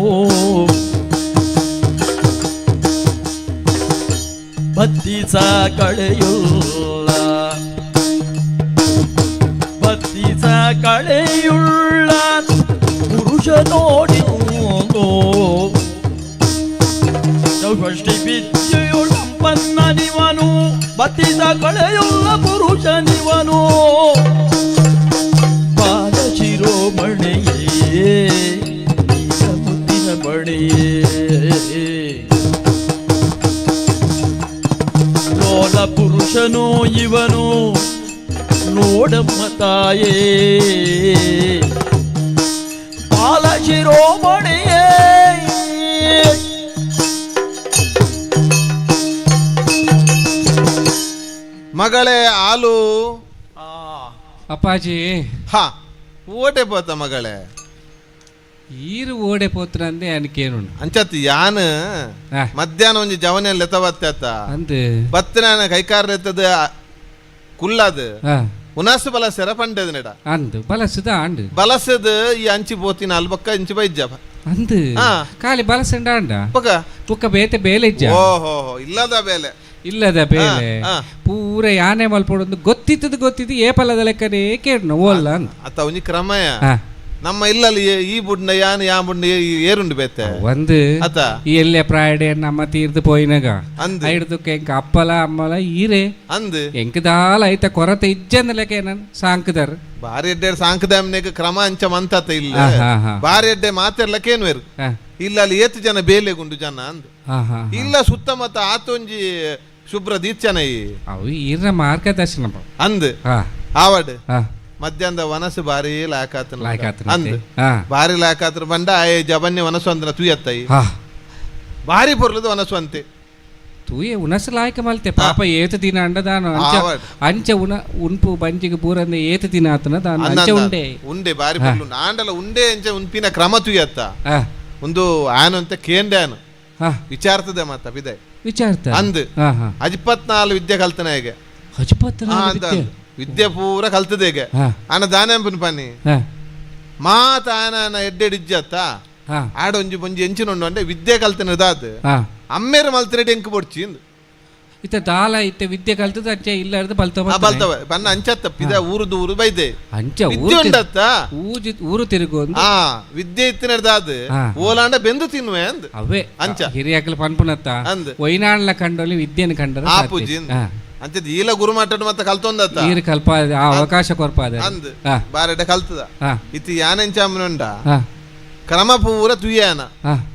ಬತ್ತಿಸ ಕಳೆಯುಳ್ಳ ಕಳೆಯುಳ್ಳ ಪುರುಷ ನೋಡಿ ಚೌಷಷ್ಟಿ ವಿದ್ಯೆಯುಳ್ಳ ಸಂಪನ್ನ ನಿವನು ಬತ್ತಿಸ ಕಳೆಯುಳ್ಳ ಪುರುಷ ನಿವನು ಬಾಲಶಿರೋಮಣಿಯೇ ಮುತ್ತಿನ ಬಣಿಯೇ ಲೋಲ ಪುರುಷನೋ ಇವನು ನೋಡಮ್ಮ ತಾಯೇ ಬಾಲಶಿರೋಮಣಿಯೇ ಮಗಳೇ ಹಾಲು ಅಪ್ಪಾಜಿ ಹಾ ಓಟೆ ಪೋತ ಮಗಳೇ ಈರು ಓಡೆ ಪೋತ್ರ ಅಂದೆ ಅನ್ಕೇನುಂಡು ಅಂಚತ್ ಯಾನ್ ಮಧ್ಯಾಹ್ನ ಒಂಜಿ ಜವನ ಲೆತವತ್ತ ಅಂದೆ ಬತ್ತನ ಕೈಕಾರ ಎತ್ತದ ಕುಲ್ಲದು ಉನಾಸ ಬಲಸರ ಪಂಡದ ನೆಡ ಅಂದು ಬಲಸದ ಆಂಡು ಬಲಸದ ಈ ಅಂಚಿ ಪೋತಿನ ಅಲ್ಬಕ್ಕ ಇಂಚಿ ಬೈಜ್ಜ ಅಂದು ಕಾಲಿ ಬಲಸಂಡ ಆಂಡ ಪುಕ್ಕ ಬೇತೆ ಬೇಲೆ ಇಜ್ಜ ಓಹೋ ಇಲ್ಲದ ಬೇಲೆ ಇಲ್ಲದ ಬೇಲೆ ಪೂರ ಯಾನೆ ಮಲ್ಪೊಡೊಂದು ಗೊತ್ತಿದ್ದು ಏಪಲದ ಲೆಕ್ಕನೇ ಕೇಳ್ನ ಓಲ್ಲ ಅತ್ತ ಒಂಜಿ ಕ್ರಮಯ ನಮ್ಮ ಇಲ್ಲಲ್ಲಿ ಈ ಬುಡ್ನ ಯಾನ್ ಯಾ ಬುಡ್ನ ಏರುಂಡು ಬೇತೆ ಒಂದು ಅತ್ತ ಎಲ್ಲೆ ಪ್ರಾಯಡೆ ನಮ್ಮ ತೀರ್ದು ಪೋಯಿನಗ ಅಂದ್ ಐಡ್ದಕ್ಕೆ ಎಂಕ ಅಪ್ಪಲ ಅಮ್ಮಲ ಈರೆ ಅಂದ್ ಎಂಕ ದಾಲ ಐತ ಕೊರತೆ ಇಜ್ಜಂದಲಕ್ಕೆ ನಾನು ಸಾಂಕದರ್ ಬಾರಿ ಎಡ್ಡೆ ಸಾಂಕದಾಮ್ನೆಗ ಕ್ರಮ ಅಂಚ ಮಂತತ ಇಲ್ಲ ಬಾರಿ ಎಡ್ಡೆ ಮಾತೆರ್ಲಕ್ಕೇನ್ವೇರು ಇಲ್ಲ ಅಲ್ಲಿ ಏತು ಜನ ಬೇಲೆಗುಂಡು ಜನ ಅಂದ್ ಇಲ್ಲ ಸುತ್ತಮುತ್ತ ಆತೊಂಜಿ ಶುಭ್ರ ದೀರ್ಚನ ಅವು ಈರ್ನ ಮಾರ್ಗದರ್ಶನ ಅಂದ್ ಆವಡ್ ಮಧ್ಯಾಹ್ನದ ವನಸು ಬಾರಿ ಲಾಕಾತ ಅಂದ್ ಬಾರಿ ಲಾಕಾತ್ರ ಬಂಡ ಆಯೆ ಜಬನ್ಯ ವನಸು ಅಂದ್ರ ತುಯತ್ತೈ ಬಾರಿ ಪೊರ್ಲದ ವನಸು ಅಂತೆ ತೂಯೆ ಉನಸು ಲಾಯ್ಕ ಮಲ್ತೆ ಪಾಪ ಏತು ದಿನ ಅಂಡದಾನ ಅಂಚ ಉನ್ಪು ಬಂಜಿಗೆ ಬೂರಂದ ಏತು ದಿನ ಆತನ ದಾನ ಅಂಚ ಉಂಡೆ ಬಾರಿ ಪೊರ್ಲು ನಾಂಡಲ ಉಂಡೆ ಅಂಚ ಉನ್ಪಿನ ಕ್ರಮ ತುಯತ್ತ ಒಂದು ಆನು ಅಂತ ಕೇಂಡೆ ಆನು ವಿಚಾರ್ತದೆ ಮಾತ ಬಿದೆ ವಿಚಾರ್ತ ಅಂದ್ 24 ವಿದ್ಯೆ ಕಲ್ತನ ಹೇಗೆ ವಿದ್ಯೆ ಪೂರ ಕಲ್ತದೇಗೆ ಆನ ದಾನೆಂಪನ್ ಪನಿ ಮಾತ ಆನ ಎಡ್ಡೆಡಿಜ್ಜತ್ತ ಆಡೊಂಜಿ ಒಂಜಿ ಎಂಚಿನೊಂಡು ಅಂದ್ರೆ ವಿದ್ಯೆ ಕಲ್ತನ ಇದಾದ ಅಮ್ಮೇರ ಮಲ್ತರೆಡಿ ಎಂಕ್ ಬೊಡ್ಚಿ ಇತ್ತ ದಾಲ ಇತ್ತ ವಿದ್ಯೆ ಕಲ್ತದ ಅಂಚ ಇಲ್ಲಾರ್ದ ಬಲ್ತವ ಬನ್ನ ಅಂಚತ್ತ ಪಿದ ಊರುದು ಊರು ಬೈದೆ ಅಂಚ ವಿದ್ಯೆ ಉಂಡತ್ತ ಊರು ತಿರುಗು ವಿದ್ಯೆ ಇತ್ತಿನದಾದ ಓಲಾಂಡ ಬೆಂದು ತಿನ್ನುವೆ ಅಂದ್ ಅವೇ ಅಂಚ ಹಿರಿಯಾಕಲ ಪನ್ಪುನತ್ತ ಒಯ್ನಾಣ್ಲ ಕಂಡೋಲಿ ವಿದ್ಯೆನ ಕಂಡರ ಆಪುಜಿ ಅಂಚದ ಈಲ ಗುರು ಮಾತಾಡ ಮತ್ತೆ ಕಲ್ತೊಂದತ್ತ ಈರು ಕಲ್ಪ ಅವಕಾಶ ಕೊರ್ಪಾದ ಅಂದ್ ಬಾರೆಡೆ ಕಲ್ತದ ಇತಿ ಯಾನೆಂಚಾಮನುಂಡ ಕ್ರಮ ಪೂರ ತುಯ್ಯಾನ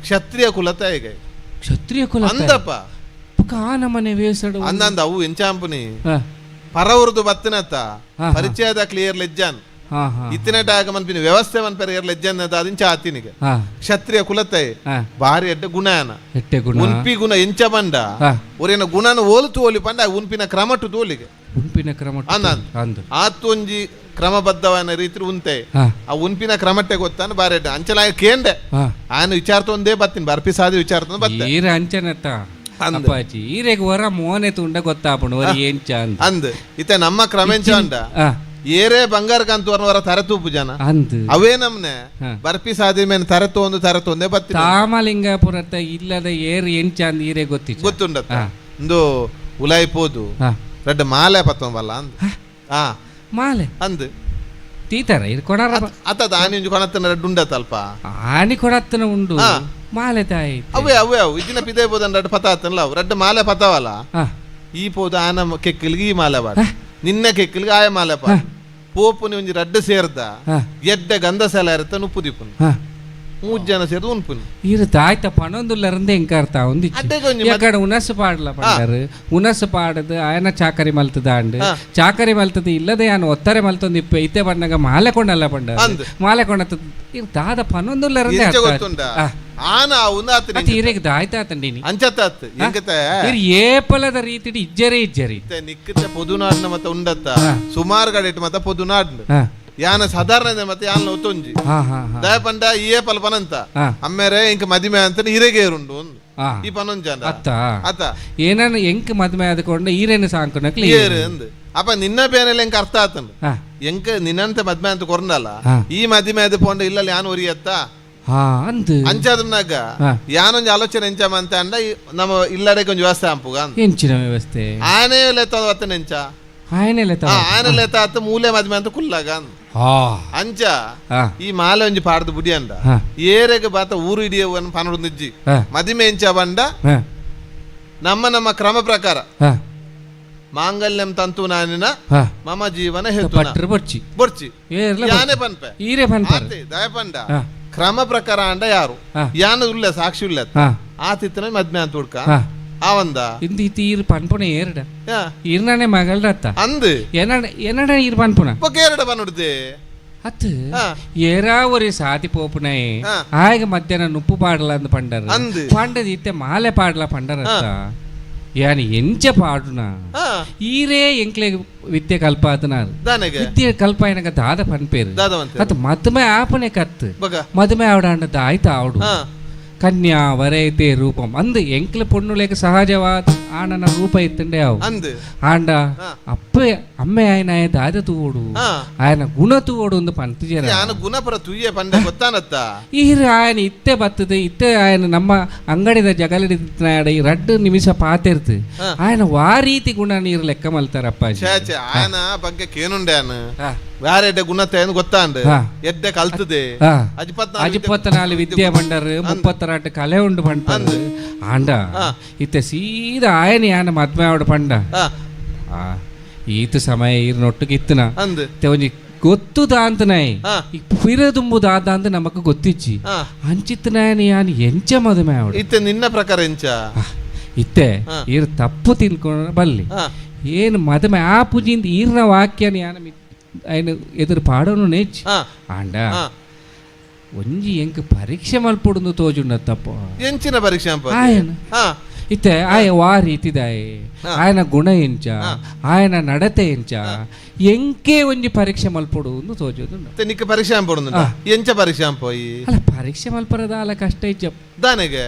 ಕ್ಷತ್ರಿಯ ಕುಲತ ಹೇಗೆ ಕ್ಷತ್ರಿಯ ಕುಲ ಅಂದಪ್ಪ ನಮ್ಮನೆ ವೇಸಡು ಅಂದಂದ ಅವು ಎಂಚಾಂಪುನಿ ಪರವರದು ಬತ್ತನತ್ತ ಪರಿಚಯದ ಕ್ಲಿಯರ್ ಲೆಜ್ಜಾನ್ ಇತ್ತಿನಟ ಆಗಮನ್ಪಿನ ವ್ಯವಸ್ಥೆ ಮನ್ಪರ ಏರ್ ಲೆಜ್ಜನ್ ಅದಿಂಚ ಆತಿನಿಗೆ ಕ್ಷತ್ರಿಯ ಕುಲತೆ ಬಾರಿ ಎಡ್ಡೆ ಗುಣಾನ ಉನ್ಪಿ ಗುಣ ಎಂಚ ಬಂಡ ಒರೇನ ಗುಣನ ಓಲ್ತು ಓಲಿ ಪಂಡ ಉನ್ಪಿನ ಕ್ರಮಟ್ಟು ತೋಲಿಗೆ ಉನ್ಪಿನ ಕ್ರಮ ಆತೊಂಜಿ ಕ್ರಮಬದ್ಧವನ ರೀತಿ ಉಂತೆ ಆ ಉನ್ಪಿನ ಕ್ರಮಟ್ಟೆ ಗೊತ್ತಾನ ಬಾರಿ ಎಡ್ಡೆ ಅಂಚಲ ಕೇಂಡೆ ಆನು ವಿಚಾರ್ತೊಂದೇ ಬತ್ತೀನಿ ಬರ್ಪಿ ಸಾದಿ ವಿಚಾರ್ತೊಂದು ಬತ್ತೆ ಈರ ಅಂಚನತ್ತ ಅಪ್ಪಾಜಿ ಈರೆಗ್ ವರ ಮೋನೆ ತುಂಡ ಗೊತ್ತಾಪುಂಡು ವರ ಎಂಚ ಅಂದ್ ಇತ್ತೆ ನಮ್ಮ ಕ್ರಮೆಂಚ ಅಂಡ ಏರೇ ಬಂಗಾರ ಕಂತುವರ ತರತೂಪು ಜನ ಅವೇ ನಮ್ನೆ ಬರ್ಪಿ ಸಾದಿ ಮೇಲೆ ತರತೊಂದೇ ಬತ್ತಿ ರಾಮಲಿಂಗಾಪುರತ ಇಲ್ಲದ ಏರ್ ಎಂಚ ಅಂದ್ ಈರೆ ಗೊತ್ತುಂಡತ್ತ ಒಂದು ಉಲಾಯ್ಪೋದು ರೆಡ್ ಮಾಲೆ ಪತ್ತೊಂಬಲ್ಲ ಅಂದ್ ಮಾಲೆ ಅಂದ್ ತೀತಾರ ಇದು ಕೊಡಾರ ಅತ್ತದ ಆನಿ ಒಂಜಿ ಕೊಣತ್ತನ ರೆಡ್ ಉಂಡತ್ತಲ್ಪ ಆನಿ ಕೊಡತ್ತನ ಉಂಡು ಮಾಲೆ ತಾಯಿ ಅವೇ ಇದಿನ ಪಿದೆ ಬೋದನ್ ರೆಡ್ ಪತ ಆತನಲ್ಲ ರೆಡ್ ಮಾಲೆ ಪತವಲ್ಲ ಈ ಪೋದ ಆನ ಕೆಕ್ಕಲಿಗೆ ಈ ಮಾಲೆ ಬಾಡ ನಿನ್ನ ಕೆಕ್ಕಲಿಗೆ ಆಯ ಮಾಲೆ ಪಾ ಪೋಪುನಿ ಒಂಜಿ ರಡ್ಡು ಸೇರ್ದ ಎಡ್ಡೆ ಗಂಧ ಸೆಲ ಇರುತ್ತ ನುಪ್ಪು ದಿಪ್ಪುನು 3 ಜನ ಸೇರ್ದು ಉನ್ಪುನಿ ಇರು ತಾಯ್ತ ಪಣೊಂದುಲ್ಲರಂದೆ ಎಂಕಾರ್ತಾ ಒಂದಿ ಯಾಕಡೆ ಉನಸ್ ಪಾಡ್ಲ ಪಂಡರು ಉನಸ್ ಪಾಡದು ಆಯನ ಚಾಕರಿ ಮಲ್ತದ ಅಂಡ್ ಚಾಕರಿ ಮಲ್ತದ ಇಲ್ಲದೆ ಯಾನು ಒತ್ತಾರೆ ಮಲ್ತೊಂದು ಇತ್ತೆ ಬಣ್ಣಗ ಮಾಲೆ ಕೊಂಡಲ್ಲ ಪಂಡ ಮಾಲೆ ಕೊಂಡತ್ತ ಇರು ದಾದ ಪಣೊಂದುಲ್ಲರಂದೆ ಆನ ಉನ್ನಾತ ಈರೆಗ್ ದಾಯ್ತಾ ತಂಡಿನಿ ಅಂಚತ್ತಾತ್ ಎಂಗತೆ ಇರು ಏಪಲದ ರೀತಿ ಇಜ್ಜರಿ ನಿಕ್ಕತೆ ಪೊದುನಾಡ್ನ ಮತ್ತೆ ಉಂಡತ್ತ ಸುಮಾರು ಗಡೆಟ್ ಮತ್ತೆ ಪೊದುನಾಡ್ನ ಯಾನ ಸಾಧಾರಣ ಮತ್ತೆ ಯಾನ ಒತ್ತೊಂಜಿ ದಯ ಪಂಡ ಈ ಪಲ್ ಪನಂತ ಅಮ್ಮೇರೆ ಇಂಕ ಮದಿಮೆ ಅಂತ ಹಿರೇಗೇರುಂಡು ಈ ಪನೊಂಜ ಅತ್ತ ಏನನ್ನ ಎಂಕ್ ಮದ್ಮೆ ಆದಕೊಂಡ ಈರೇನು ಸಾಂಕುನ ಕ್ಲಿಯರ್ ಅಂದ್ ಅಪ್ಪ ನಿನ್ನ ಬೇನೆಲ್ಲ ಎಂಕ ಅರ್ಥ ಆತನ್ ಎಂಕ ನಿನ್ನಂತೆ ಮದ್ಮೆ ಅಂತ ಕೊರಂದಲ್ಲ ಈ ಮದಿಮೆ ಆದ ಪೋಂಡ ಇಲ್ಲ ಯಾನ್ ಒರಿಯತ್ತ ಅಂಚಾದ್ರನಾಗ ಯಾನೊಂದು ಆಲೋಚನೆ ಎಂಚ ಅಂತ ಅಂಡ ನಮ್ಮ ಇಲ್ಲಡೆ ಕೊಂಚ ವ್ಯವಸ್ಥೆ ಅಂಪುಗ ಎಂಚಿನ ವ್ಯವಸ್ಥೆ ಆನೆ ಲೆತ್ತ ಎಂಚ ಆನೆ ಲೆತ್ತ ಅತ್ತ ಮೂಲೆ ಮದ್ಮೆ ಅಂತ ಕುಲ್ಲಾಗ ಅಂಚ ಈ ಮಾಲೆ ಒಂಜಿ ಪಾಡ್ದು ಬುಡಿ ಅಂಡ ಏರೆಗೆ ಬಾತ ಊರು ಹಿಡಿಯವನ್ ಪನಡು ನಿಜ್ಜಿ ಮದಿಮೆ ಎಂಚ ಬಂಡ ನಮ್ಮ ಕ್ರಮ ಪ್ರಕಾರ ಮಾಂಗಲ್ಯಂ ತಂತು ನಾನಿನ ಮಮ ಜೀವನ ಹೇತು ಬೊರ್ಚಿ ಯಾನೆ ಪನ್ಪೆ ದಯ ಪಂಡ ಕ್ರಮ ಪ್ರಕಾರ ಅಂಡ ಯಾರು ಯಾನ ಉಲ್ಲ ಸಾಕ್ಷಿ ಉಲ್ಲ ಆತಿತ್ತನ ಮದ್ಮೆ ಅಂತ ಹುಡ್ಕ ಅವಂದ ಇಂದಿ ತೀರ್ ಪನ್ಪುಣ ಏರಡ ಇರ್ನಾನೆ ಮಗಳ್ರತ್ತ ಅಂದ್ ಏನಡ ಇರ್ ಪನ್ಪುಣ ಪೊಕೇರಡ ಪನ್ನುಡ್ದೆ ಅತ್ ಏರಾವರಿ ಸಾತಿ ಪೋಪುನೈ ಆಗ ಮಧ್ಯಾಹ್ನ ನುಪ್ಪು ಪಾಡಲ ಅಂದ್ ಪಂಡರ್ ಪಂಡದ ಇತ್ತೆ ಮಾಲೆ ಪಾಡಲ ಪಂಡರತ್ತ ಯಾನಿ ಎಂಚ ಪಾಡುನ ಈರೇ ಎಂಕ್ಲೆ ವಿದ್ಯೆ ಕಲ್ಪಾತನಾರು ವಿದ್ಯೆ ಕಲ್ಪಾಯನಗ ದಾದ ಪನ್ಪೇರು ಅತ್ ಮದ್ಮೆ ಆಪನೆ ಕತ್ ಮದ್ಮೆ ಆವಡ ಅಂಡ ದಾಯ್ತ ಆವಡು ಕನ್ಯಾ ವರೈತೆ ರೂಪಂ ಅಂದು ಎಂಕ್ಲ ಪೊಣ್ಣುಲೇಕ ಸಹಜವಾದ ಆನನ ರೂಪ ಇತ್ತಂಡೆ ಅವು ಆಂಡ ಅಪ್ಪೆ ಅಮ್ಮೆ ಆಯ್ನ ದಾದ ತೂಡು ಆಯನ ಗುಣ ತೂಡು ಒಂದು ಪಂತ ಜನ ಗುಣ ಪರ ತುಯ್ಯ ಪಂಡ ಗೊತ್ತಾನತ್ತ ಈರ ಆಯನ ಇತ್ತೆ ಬತ್ತದ ಇತ್ತೆ ಆಯನ ನಮ್ಮ ಅಂಗಡಿದ ಜಗಲಿಡ ಈ ರಡ್ಡು ನಿಮಿಷ ಪಾತಿರ್ತು ಆಯನ ವಾ ರೀತಿ ಗುಣ ನೀರು ಲೆಕ್ಕ ಮಲ್ತಾರಪ್ಪ ಆಯನ ಬಗ್ಗೆ ಕೇನುಂಡೆ ಆನ வேற குணத்தை ಗೊತ್ತಾಂಡು ಎಡ್ಡೆ ಕಲ್ತದೆ 24 ವಿದ್ಯಾ ಬಂಡರ್ 32 ಕಲೆ ಉಂಡು ಪಂಡ ಆಂಡ ಇತ್ತೆ ಸೀದಾ ಆಯನ ಯಾನ ಮದ್ಮೆ ಆವಡ ಪಂಡ ಈತ ಸಮಯ ಇರ್ನೊಟ್ಟಿಗೆ ಇತ್ತನ ಒಂಜಿ ಗೊತ್ತು ದಾಂತನಾಯ್ ಪಿರ ತುಂಬುದಾದ ಅಂತ ನಮಕ್ ಗೊತ್ತಿಚ್ಚಿ ಅಂಚಿತ್ತನಾಯನ ಯಾನ್ ಎಂಚ ಮದುವೆ ಆವಡ ಇತ್ತೆ ನಿನ್ನ ಪ್ರಕಾರ ಎಂಚ ಇತ್ತೆ ಈರ್ ತಪ್ಪು ತಿಳ್ಕೊಂಡ ಬಲ್ಲಿ ಏನು ಮದುವೆ ಆ ಪೂಜಿಂದ ಈರ್ನ ವಾಕ್ಯನ ಯಾನ ఆయన ఎదురు పాడను నేర్చి ఆండ ಒಂಜಿ ಎಂಕ್ ಪರೀಕ್ಷೆ ಮಲ್ಪೊಡು ತೋಜುಂಡ ತಪ್ಪ ಎಂಚಿನ ಪರೀಕ್ಷೆ ఆయన ಇತ್ತೆ ಆಯ ವಾ ರೀತಿದಾಯ ఆయన ಗುಣ ಎಂಚ ఆయన ನಡತೆ ಎಂಚ ಎಂಕೆ ಒಂಜಿ ಪರೀಕ್ಷೆ ಮಲ್ಪೊಡು ತೋಜುದು ನಿಕ್ಕ ಪರೀಕ್ಷೆ ಎಂಚ ಪರೀಕ್ಷೆ ಪೋಯಿ ಅಲ್ಲ ಪರೀಕ್ಷೆ ಮಲ್ಪರದ ಅಲ್ಲ ಕಷ್ಟ ಇಚ್ಚ ದಾನೆಗೆ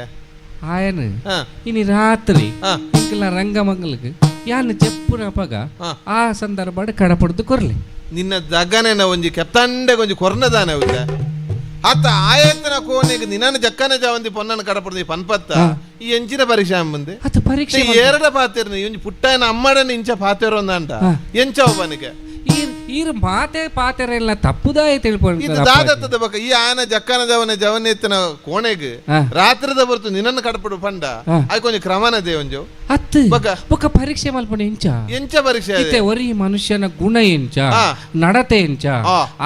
ఆయన ఇని రాత్రి ఇంకల రంగమంగలకు యాన్ని చెప్పున పగ ఆ సందర్భాడు కడపడుతు కొర్లి ನಿನ್ನ ಜಗ್ಗನೇನ ಒಂಜಿ ಕೆಪ್ತಂಡೆ ಒಂಜಿ ಕೊರ್ನದಾನೆ ಅವ್ರೆ ಅತ್ತ ಆಯತನ ಕೋನೆಗೆ ನಿನ್ನ ಜಕ್ಕನೆ ಜಾವಂದಿ ಪೊನ್ನನ ಕಡಪಡ್ದಿ ಪನ್ಪತ್ತ ಈ ಎಂಚಿನ ಪರೀಕ್ಷೆ ಮುಂದೆ ಅತ್ತ ಪರೀಕ್ಷೆ ಎರಡ ಪಾತಿರ್ನಿ ಒಂಜಿ ಪುಟ್ಟನ ಅಮ್ಮಡನ ಇಂಚ ಪಾತಿರೋ ಅಂದಂಟ ಎಂಚ ಒಬ್ಬನಿಗೆ ಈರು ಮಾತೆ ಪಾತೆರೆಲ್ಲ ತಪ್ಪುದಾಯ ತಿಳ್ಕೊಂಡು ಇದು ದಾದತ್ತದ ಬಕ ಈ ಆಯನ ಜಕ್ಕನ ಜವನೆತ್ತನ ಕೋಣೆಗೆ ರಾತ್ರಿದ ಬರ್ತು ನಿನ್ನನ್ನು ಕಡಪಡು ಪಂಡ ಆಯ್ ಕೊಂಚ ಕ್ರಮನ ದೇವಂಜು ಅತ್ತು ಬಕ ಪರೀಕ್ಷೆ ಮಲ್ಪನೆ ಎಂಚ ಪರೀಕ್ಷೆ ಇತ್ತೆ ಒರಿ ಮನುಷ್ಯನ ಗುಣ ಎಂಚ ನಡತೆ ಎಂಚ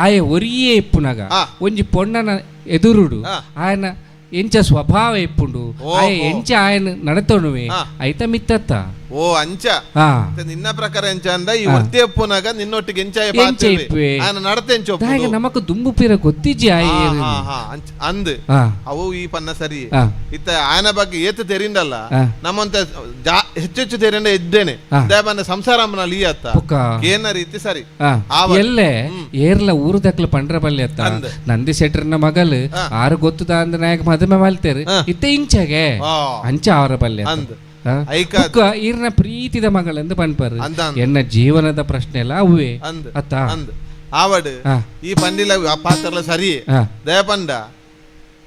ಆಯ ಒರಿಯೇ ಇಪ್ಪುನಗ ಒಂಜಿ ಪೊಣ್ಣನ ಎದುರುಡು ಆಯನ ಎಂಚ ಸ್ವಭಾವ ಇಪ್ಪುಂಡು ಆಯ ಎಂಚ ಆಯನ ನಡತೋಣುವೆ ಐತ ಮಿತ್ತತ್ತ ಓ ಅಂಚ ನಿನ್ನ ಪ್ರಕಾರ ಎಂಚ ಅಂದ ಈ ವರ್ತಿ ಅಪ್ಪುನಾಗ ನಿನ್ನೊಟ್ಟಿಗೆ ಎಂಚಾಯ ಆಯನ ನಡತೆ ಎಂಚ ನಮಕ್ ದುಂಬು ಪಿರ ಗೊತ್ತಿಜ್ಜಿ ಆಯ ಅಂದ್ ಅವು ಈ ಪನ್ನ ಸರಿ ಇತ್ತ ಆಯನ ಬಗ್ಗೆ ಏತು ತೆರಿಂದಲ್ಲ ನಮ್ಮಂತ ಹೆಚ್ಚೆಚ್ಚು ತೆರಿಂಡ ಇದ್ದೇನೆ ದೇವನ ಸಂಸಾರ ಲೀ ಅತ್ತ ಏನ ರೀತಿ ಸರಿ ಎಲ್ಲೆ ಏರ್ಲ ಊರು ದಕ್ಲ ಪಂಡ್ರ ಬಲ್ಲೆ ಅತ್ತ ನಂದಿ ಶೆಟ್ರನ ಮಗಲ್ ಆರು ಗೊತ್ತದ ಅಂದ ನಾಯಕ ಮದುವೆ ಮಲ್ತೇರು ಇತ್ತ ಇಂಚಗೆ ಅಂಚ ಅವರ ಬಲ್ಲೆ ಈರ್ನ ಪ್ರೀತಿದ ಮಗಳೆಂದು ಪನ್ಪರ್ ಎನ್ನ ಜೀವನದ ಪ್ರಶ್ನೆ ಎಲ್ಲ ಅವೇ ಅತ್ತ ಆವಡ್ ಈ ಪಂಡಿಲ ಪಾತ್ರಲ ಸರಿ ದಯಪಂಡ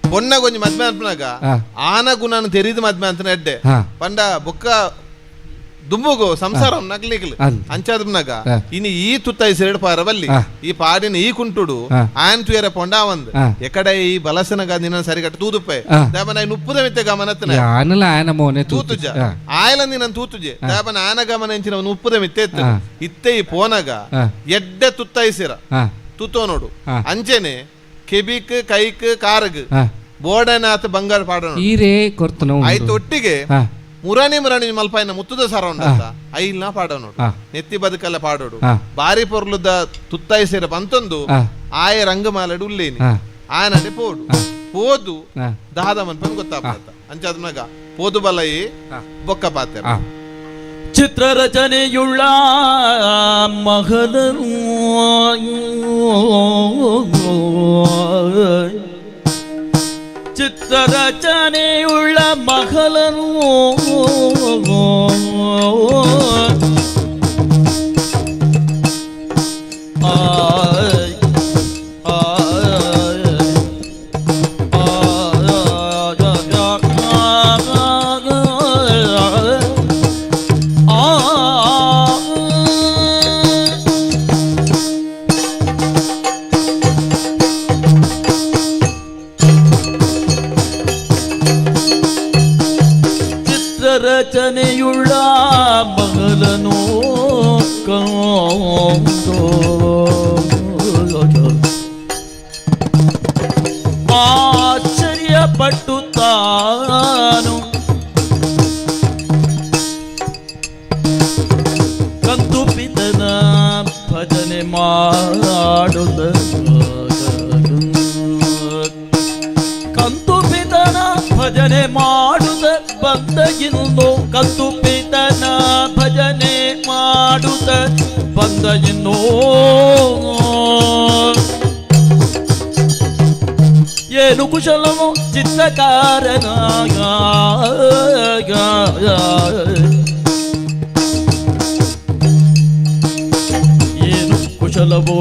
ಪೊನ್ನ ಕೊಂಚ ಮದ್ಮೆ ಅನ್ಪನಾಗ ಆನ ಗುಣನ ತೆರಿದ ಮದ್ಮೆ ಅಂತ ಎಡ್ಡೆ ಪಂಡ ಬೊಕ್ಕ ದುಂಬುಗು ಸಂಸಾರ ನಗ್ಲಿಕ್ಲು ಅಂಚಾದ್ನಾಗ ಇನ್ನು ಈ ತುತ್ತೈ ಸೇಡ್ ಪಾರಬಲ್ಲಿ ಈ ಪಾಡಿನ ಈ ಕುಂಟುಡು ಆಯನ್ ತುಯರ ಪೊಂಡ ಒಂದ್ ಎಕಡೆ ಈ ಬಲಸನಗ ನಿನ್ನ ಸರಿಗಟ್ಟ ತೂದುಪ್ಪೆ ದಾಬನ ನುಪ್ಪುದ ಮಿತ್ತೆ ಗಮನತ್ತನ ತೂತುಜ ಆಯಲ ನಿನ್ನ ತೂತುಜೆ ದಾಬನ ಆಯನ ಗಮನ ಎಂಚಿನ ಉಪ್ಪುದ ಮಿತ್ತೆ ಇತ್ತೆ ಈ ಪೋನಗ ಎಡ್ಡೆ ತುತ್ತೈ ಸೇರ ತೂತೋ ನೋಡು ಅಂಚೆನೆ ಕೆಬಿಕ್ ಕೈಕ್ ಕಾರ್ಗ್ ಬೋಡನಾಥ ಬಂಗಾರ ಪಾಡೋಣ ಆಯ್ತು ಒಟ್ಟಿಗೆ ಮುರಾಣಿ ಮಲ್ಪಾಯಿನ ಮುತ್ತುದ ಸರ ಉಂಟ ಐಲ್ನ ಪಾಡೋನು ನೆತ್ತಿ ಬದುಕಲ್ಲ ಪಾಡೋಡು ಬಾರಿ ಪೊರ್ಲುದ ತುತ್ತಾಯಿ ಸೇರ ಬಂತೊಂದು ಆಯ ರಂಗಮಾಲಡು ಉಲ್ಲೇನಿ ಆಯನಡೆ ಪೋಡು ಪೋದು ದಾದ ಮನ್ಪನ್ ಗೊತ್ತಾಗ್ತ ಅಂಚಾದ್ನಾಗ ಪೋದು ಬಲಯಿ ಬೊಕ್ಕ ಪಾತ್ರ ಚಿತ್ರರಚನೆಯುಳ್ಳ ಮಹದನು ಚಿತ್ರರಚನೆಯುಳ್ಳ ಮಹಲನು ರಚನೆಯುಳ್ಳ ಮಗಲನು ಆಶ್ಚರ್ಯಪಟ್ಟು ತಾನು ಕಂತು ಪಿತನ ಭಜನೆ ಮಾಡುತ್ತ ಕಂತು ಪಿತನ ಭಜನೆ ಮಾಡುತ್ತ ಬಂದಗಿನ್ನು ಕಂತು ಪಿತನ ಭಜನೆ ಮಾಡುತ್ತ ಬಂದಗಿನ್ನು ಏನು ಕುಶಲವೋ ಚಿತ್ರಕಾರನ ಏನು ಕುಶಲವೋ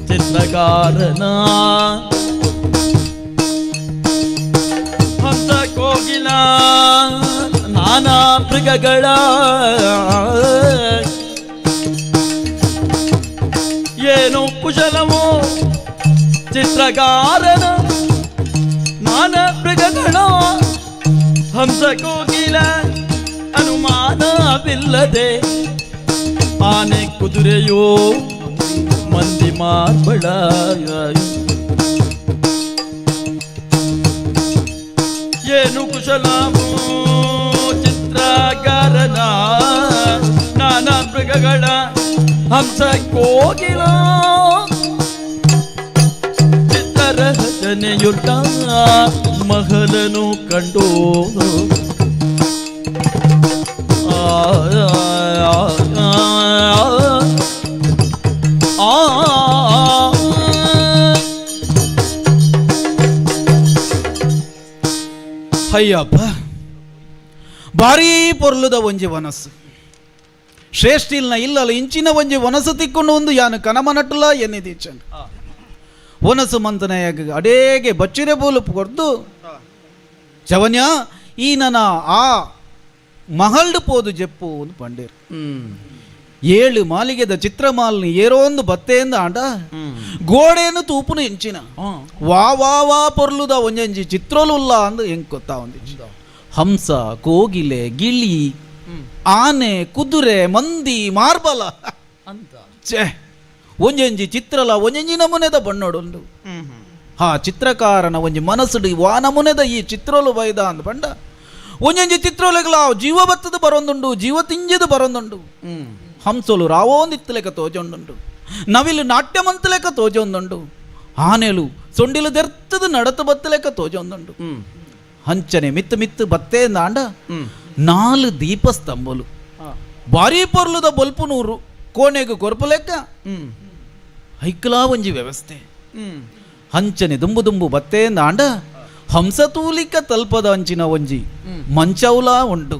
ಚಿತ್ರಕಾರನ ಹಂಸ ಕೋಗಿಲ ನಾನಾ ಮೃಗಗಳ ಏನು ಕುಶಲವೋ ಚಿತ್ರಕಾರನ ನಾನಾ ಮೃಗಗಳ ಹಂಸ ಕೋಗಿಲ ಅನುಮಾನವಿಲ್ಲದೆ ಆನೆ ಕುದುರೆಯೋ ಮಂದಿ ಮಾರ್ಬಳ ಏನು ಕುಶಲವೋ ಚಿತ್ರಕಾರನ ನಾನಾ ಮೃಗಗಳ ಹಂಸ ಕೋಗಿಲ ಚಿತ್ರರಚನೆಯುಳ್ಳ ಮಹಲನು ಕಂಡು ಅಯ್ಯಪ್ಪ ಭಾರೀ ಪೊರ್ಲುದ ಒಂಜಿ ವನಸ್ಸು ಶ್ರೇಷ್ಠಿಲ್ನ ಇಲ್ಲಲ್ಲ ಇಂಚಿನ ಒಂಜಿ ವನಸ್ಸು ತಿಕ್ಕೊಂಡು ಒಂದು ಯಾನು ಕನಮನಟ್ಟಲ ಎನ್ನಿದೀಚಂಡು ವನಸ್ಸು ಮಂತನೆಯಾಗ ಅಡೇಗೆ ಬಚ್ಚಿರೆ ಬೋಲುಪು ಕೊರ್ದು ಚವನ್ಯ ಈ ನನ್ನ ಆ ಮಹಲ್ಡು ಪೋದು ಜೆಪ್ಪು ಒಂದು ಪಂಡೇರು 7 ಮಾಲಿಗೆದ ಚಿತ್ರಮಾಲ್ನಿ ಏರೋಂದು ಬತ್ತೆಯಿಂದ ಆಂಡ ಗೋಡೆಯನ್ನು ತೂಪುನು ಎಂಚಿನ ವಾ ವಾ ವಾ ಪೊರ್ಲುದ ಒಂಜಂಜಿ ಚಿತ್ರೋಲುಲ್ಲ ಅಂದು ಹೆಂಗ್ ಗೊತ್ತಾ ಒಂದಿಚ್ಚ ಹಂಸ ಕೋಗಿಲೆ ಗಿಳಿ ಆನೆ ಕುದುರೆ ಮಂದಿ ಮಾರ್ಬಲ ಅಂತ ಛೇ ಒಂಜಂಜಿ ಚಿತ್ರಲ ಒಂಜಂಜಿ ನಮೂನೆದ ಬಣ್ಣೋಡುಂಡು ಹಾ ಚಿತ್ರಕಾರನ ಒಂಜಿ ಮನಸ್ಸುಡು ವಾ ನಮೂನೆದ ಈ ಚಿತ್ರೋಲು ಬೈದ ಅಂದ್ ಬಂಡ ಒಂಜಂಜಿ ಚಿತ್ರೋಲೆಗಳ ಜೀವ ಬತ್ತದ ಬರೊಂದುಂಡು ಜೀವ ತಿಂಜದು ಬರೊಂದುಂಡು ಹಂಸಲು ರಾವೋಂದಿತ್ತು ಲೆಕ್ಕ ತೋಜೊಂದುಂಡು ನವಿಲು ನಾಟ್ಯಮಂತ ಲೆಕ್ಕ ತೋಜೊಂದುಂಡು ಆನೆಲು ಸೊಂಡಿಲು ದೆರ್ತದ ನಡತು ಬತ್ತ ಲೆಕ್ಕ ತೋಜೊಂದುಂಡು ಹಂಚನೆ ಮಿತ್ತು ಮಿತ್ತು ಬತ್ತೆ ದಾಂಡ 4 ದೀಪಸ್ತಂಭಲು ಬಾರಿ ಪೊರ್ಲುದ ಬೊಲ್ಪು 100 ಕೋಣೆಗೆ ಕೊರ್ಪು ಲೆಕ್ಕ ಹೈಕಲಾ ಒಂಜಿ ವ್ಯವಸ್ಥೆ ಹಂಚನೆ ದುಂಬು ದುಂಬು ಬತ್ತೆ ದಾಂಡ ಹಂಸ ತೂಲಿಕ ತಲ್ಪದ ಅಂಚಿನ ಒಂಜಿ ಮಂಚೌಲಾ ಉಂಡು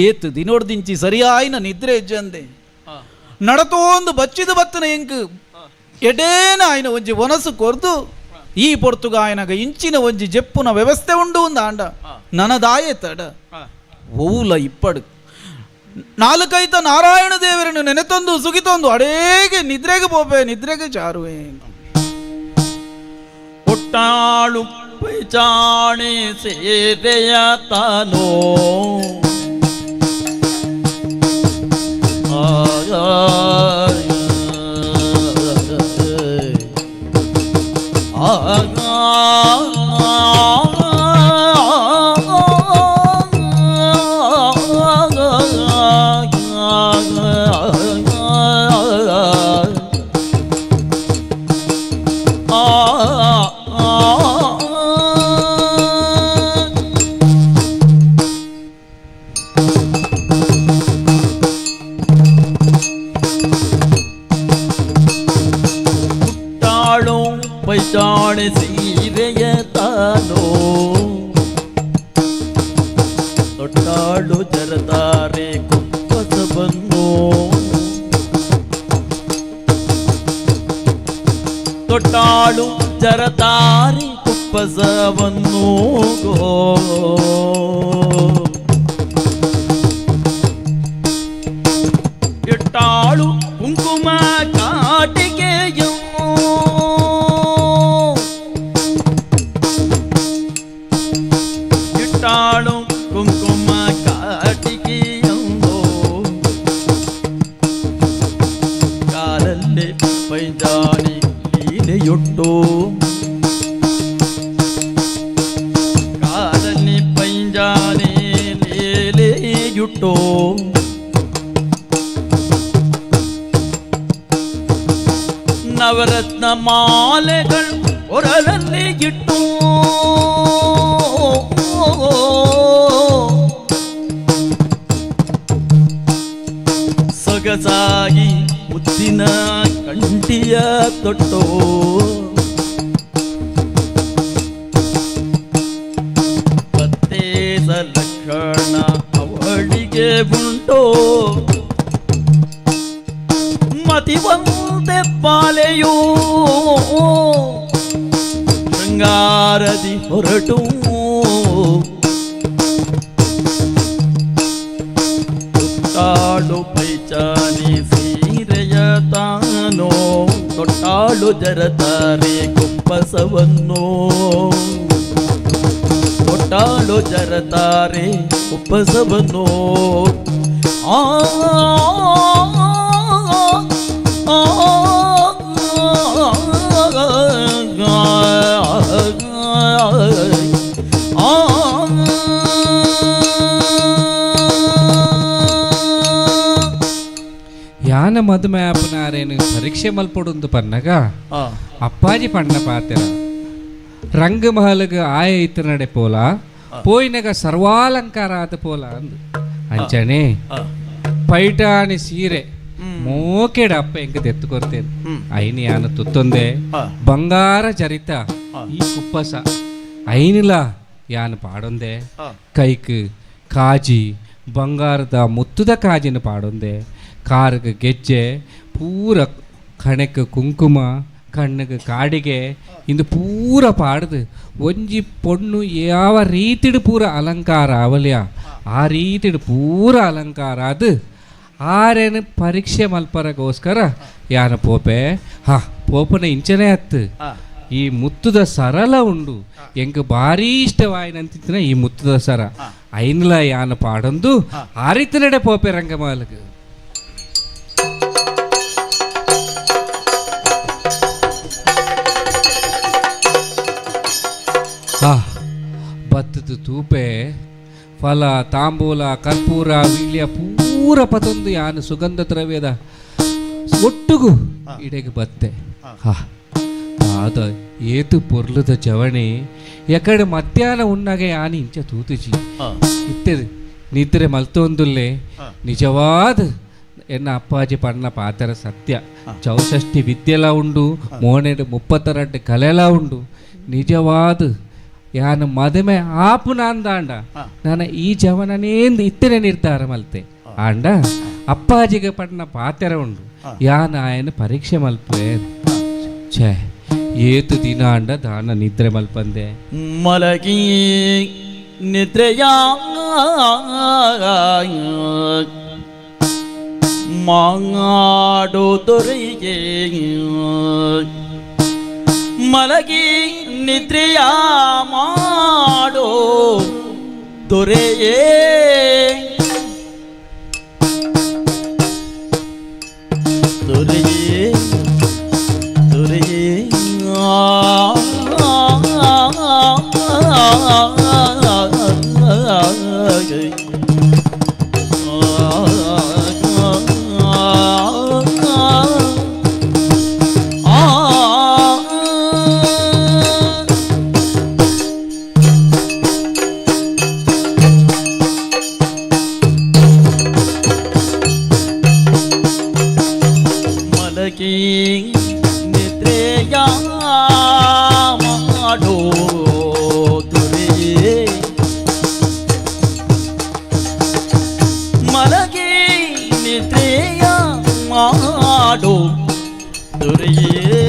ಏತು ದಿನೋಡ್ದಿಂಚಿ ಸರಿಯಾಯಿನ ನಿದ್ರೆ ಹೆಜ್ಜಂದೆ ನಡತೋಂದು ಬಚ್ಚಿದ ಬತ್ತನ ಎಂಕ್ ಎಡೇನ ಆಯ್ನ ಒಂಜಿ ವನಸು ಕೊರ್ದು ಈ ಪೊರ್ತುಗ ಆಯ್ನಾಗ ಇಂಚಿನ ಒಂಜಿ ಜೆಪ್ಪುನ ವ್ಯವಸ್ಥೆ ಉಂಡು ಒಂದು ಆಂಡ ನನದಾಯೆ ತಡ ಓಲ ಇಪ್ಪಡು 4 ನಾರಾಯಣ ದೇವರನ್ನು ನೆನೆತೊಂದು ಸುಗಿತೊಂದು ಅಡೇಗೆ ನಿದ್ರೆಗೆ ಪೋಪೆ ನಿದ್ರೆಗೆ ಚಾರುವೆ ಒಟ್ಟಾಳು ಪೈಚಾಣೆ ಸೇರೆಯ ತಾನೋ ಪೈಚಾಣೆ ಸೀರೆಯ ತಾನೋ ತೊಟ್ಟಾಳು ಜರತಾರೆ ಕುಪ್ಪಸವನ್ನು ತೊಟ್ಟಾಳು ಜರತಾರೆ ಕುಪ್ಪಸವನ್ನು ಇಟ್ಟಾಳು ಕುಂಕುಮ ಕಾಟಿಕೆಯೋ ಇಟ್ಟಾಳು ಕುಂಕುಮ ಕಾಟಿಕೆಯೋ ಕಾಲಲ್ಲಿ ಪೈಜಾಣಿ ಲೀಲೆಯೊಟ್ಟು ಕಾಲಲ್ಲಿ ಪೈಜಾಣಿ ಲೀಲೆಯುಟ್ಟು ನವರತ್ನ ಮಾಲೆಗಳು ಹೊರಲಲ್ಲಿ ಇಟ್ಟು ಸೊಗಸಾಗಿ ಮುತ್ತಿನ ಕಂಠಿಯ ತೊಟ್ಟೋ ಲಕ್ಷಣ ಅವಳಿಗೆ ಉಂಟೋ ಮತಿವಂತೆ ಬಾಲೆಯೂ ಶೃಂಗಾರದಿ ಹೊರಟು ತೊಟ್ಟಾಳು ಪೈಚಾನಿ ಸೀರೆಯ ತಾನೋ ತೊಟ್ಟಾಳು ಜರತಾರೆ ಕುಪ್ಪಸವನ್ನು ತೊಟ್ಟಾಳು ಜರತಾರೆ ಕುಪ್ಪಸವನ್ನು ಆ ಯಾನ ಮದುವೆ ಆಪನಾರೇನು ಪರೀಕ್ಷೆ ಮಲ್ಪೊಡುಂದು ಪನ್ನಗ ಅಪ್ಪಾಜಿ ಪಣ್ಣ ಪಾತೆರ ರಂಗ ಮಹಲ್ಗ ಆಯ ಇತ್ತ ನಡೆ ಪೋಲ ಪೋಯಿನಗ ಸರ್ವಾಲಂಕಾರ ಆದ ಪೋಲ ಅಂದು ಅಂಚನೆ ಪೈಟಾಣಿ ಸೀರೆ ಮೋಕೆಡ ಅಪ್ಪ ಎಂಕ ತೆತ್ತುಕೊರ್ತೇನೆ ಐನಿ ಯಾನ ತುತ್ತೊಂದೆ ಬಂಗಾರ ಚರಿತ ಈ ಕುಪ್ಪಸ ಐನಿಲ ಯಾನ ಪಾಡೊಂದೆ ಕೈಕ್ ಕಾಜಿ ಬಂಗಾರದ ಮುತ್ತುದ ಕಾಜಿನ ಪಾಡೊಂದೆ ಕಾರಗ ಗೆಜ್ಜೆ ಪೂರ ಕಣಕ್ಕೆ ಕುಂಕುಮ ಕಣ್ಣಿಗೆ ಕಾಡಿಗೆ ಇಂದು ಪೂರ ಪಾಡ್ದು ಒಂಜಿ ಪೊಣ್ಣು ಯಾವ ರೀತಿಡ್ ಪೂರ ಅಲಂಕಾರ ಅವಲ್ಯ ಆ ರೀತಿಡ್ ಪೂರ ಅಲಂಕಾರ ಅದು ಆರೇನು ಪರೀಕ್ಷೆ ಮಲ್ಪರಗೋಸ್ಕರ ಯಾನ ಪೋಪೆ ಪೋಪನ ಇಂಚನೆ ಹತ್ತು ಈ ಮುತ್ತುದ ಸರಳ ಉಂಡು ಎಂಕ ಭಾರಿ ಇಷ್ಟವಾಯಿನಂತಿನ ಈ ಮುತ್ತುದ ಸರ ಐನ್ಲ ಯಾನ ಪಾಡೊಂದು ಆ ರೀತಿ ನಡೆ ಪೋಪೆ ರಂಗಮಾಲಗ ಭತ್ತದ ತೂಪೆ ಫಲ ತಾಂಬೂಲ ಕರ್ಪೂರ ವೀಳ್ಯ ಪೂರ ಪತೊಂದು ಯಾನು ಸುಗಂಧ ದ್ರವ್ಯದ ಒಟ್ಟುಗು ಇಡೆಗೆ ಬತ್ತೆ ಆದ ಏತು ಪೊರ್ಲುದ ಜವಣೆ ಎಕಡೆ ಮಧ್ಯಾಹ್ನ ಉಣ್ಣಗೆ ಯಾನಿ ಇಂಚ ತೂತುಜಿ ಇತ್ತೆ ನಿದ್ರೆ ಮಲ್ತೊಂದುಲ್ಲೆ ನಿಜವಾದ ಎನ್ನ ಅಪ್ಪಾಜಿ ಪಣ್ಣ ಪಾತರ ಸತ್ಯ ಚೌಷಷ್ಟಿ ವಿದ್ಯೆಲ ಉಂಡು ಮೋನೆಡು 32 ಕಲೆಲ ಉಂಡು ನಿಜವಾದ ಯಾನ ಮದುವೆ ಆಪುನ ಅಂದಾಂಡ ನಾನು ಈ ಜವನನೇಂದು ಇತ್ತನೆ ನಿರ್ಧಾರ ಮಲ್ತೆ ಆಂಡ ಅಪ್ಪಾಜಿಗೆ ಪಣ್ಣ ಪಾತೆರ ಉಂಡು ಯಾನ ಆಯನ ಪರೀಕ್ಷೆ ಮಲ್ಪೆ ಛೇ ಏತು ದಿನ ಅಂಡ ದಾನ ನಿದ್ರೆ ಮಲ್ಪಂದೆ ಮಲಗಿ ನಿದ್ರೆಯ ಮಾಡು ದೊರೆಗೆ ಮಲಗಿ ನಿದ್ರೆಯ ಮಾಡೋ ದೊರೆಯೇ ದೊರೆಯೇ ದೊರೆಯೇ ನಿದ್ರೆಯ ಮಾಡೋ ದೊರೆಯೇ ಮಲಗಿ ನಿದ್ರೆಯ ಮಾಡೋ ದೊರೆಯೇ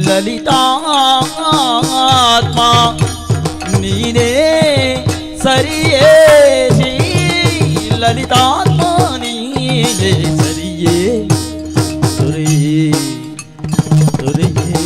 ಲಲಿತಾತ್ಮ ನೀನೇ ಸರಿಯೇ ಲಲಿತಾತ್ಮ ನೀನೇ ಸರಿಯೇ ದೊರೆಯೇ ದೊರೆಯೇ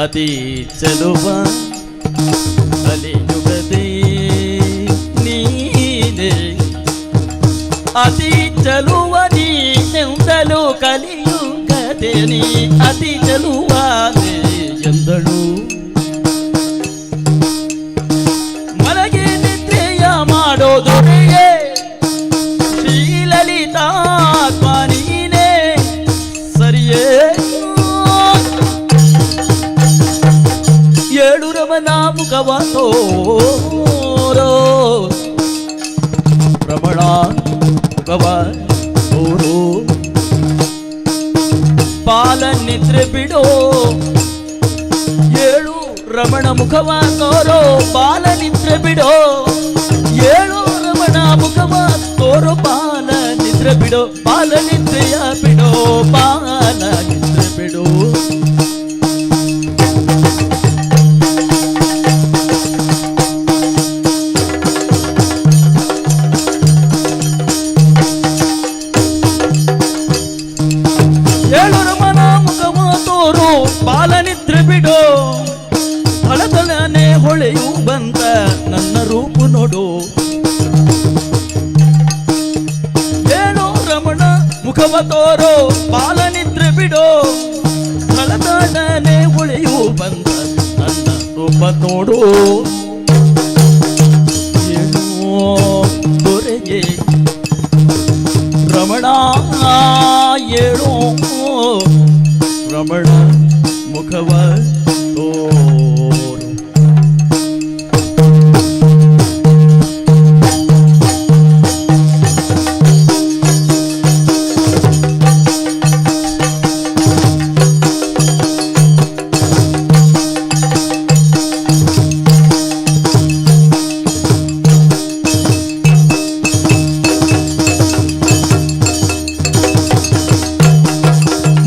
ಅತಿ ಚೆಲುವ ಕಲಿಯುಗದೇ ನೀನೆ ಅತಿ ಚೆಲುವ ನೀನೆಂದಳು ಕಲಿಯುಗದೆ ನೀ ಅತಿ ಚೆಲುವಾದೆ ಎಂದಳು ಮಲಗಿ ನಿದ್ರೆಯ ಮಾಡೋದೊಡೆಯೇ ಶ್ರೀಲಲಿತಾತ್ಮ ನೀನೇ ಸರಿಯೇ ಏಳು ರಮಣ ಮುಖವ ತೋರೋ ರಮಣ ಮುಖವ ತೋರೋ ಬಾಲ ನಿದ್ರೆ ಬಿಡೋ ಏಳು ರಮಣ ಮುಖವ ತೋರೋ ಬಾಲ ನಿದ್ರೆ ಬಿಡೋ ಏಳು ರಮಣ ಮುಖವ ತೋರೋ ಬಾಲ ನಿದ್ರೆ ಬಿಡೋ ಬಾಲ ನಿದ್ರೆಯ ಬಿಡೋ ಬಾಲ ನಿದ್ರೆ ಬಿಡೋ ಏಳು ರಮಣ ಮುಖವ ತೋರು ಬಾಲ ನಿದ್ರೆ ಬಿಡೋ ಹಳತಲನೆ ಹೊಳೆಯು ಬಂತ ನನ್ನ ರೂಪು ನೋಡು ಏಳು ರಮಣ ಮುಖವ ತೋರೋ ಬಾಲ ನಿದ್ರೆ ಬಿಡೋ ಹಳತಲನೆ ಹೊಳೆಯು ಬಂತ ನನ್ನ ರೂಪ ನೋಡು ಏನೋ ದೊರೆಯೇ ರಮಣ ಏಳು ರಮಣ ಮುಖವ ತೋರು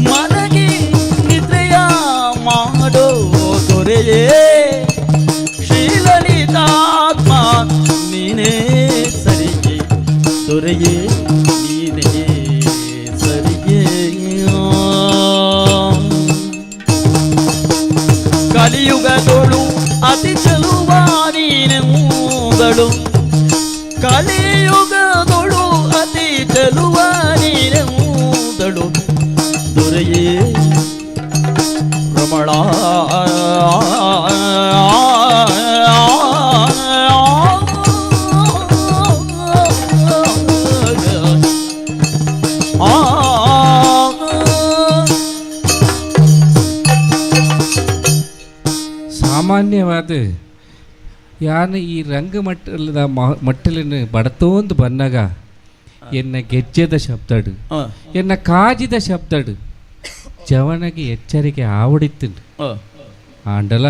ಮಲಗಿ ನಿದ್ರೆಯ ಮಾಡೋ ದೊರೆಯೇ ಶ್ರೀಲಲಿತಾತ್ಮ ನೀನೇ ಸರಿಯೇ ದೊರೆಯೇ ನೀನೇ ಸರಿಯೇ ಕಲಿಯುಗದೊಳು ಅತಿ ಚೆಲುವ ನೀನೆಂದಳು ಕಲಿಯುಗದೊಳು ಅತಿ ಚೆಲುವ ನೀನೆಂದಳು ದೊರೆಯೇ ರಮಣ ಸಾಮಾನ್ಯವಾದ ಯಾನು ಈ ರಂಗಮಟ್ಟಲದ ಮಟ್ಟಲಿನ ಬಡತೋಂದು ಬನ್ನಗ ಎನ್ನ ಗೆಜ್ಜೆದ ಶಬ್ದಡು ಎನ್ನ ಕಾಜಿದ ಶಬ್ದಡು ಜವನಗೆ ಎಚ್ಚರಿಕೆ ಆವಡಿತ್ತು ಆಂಡಲ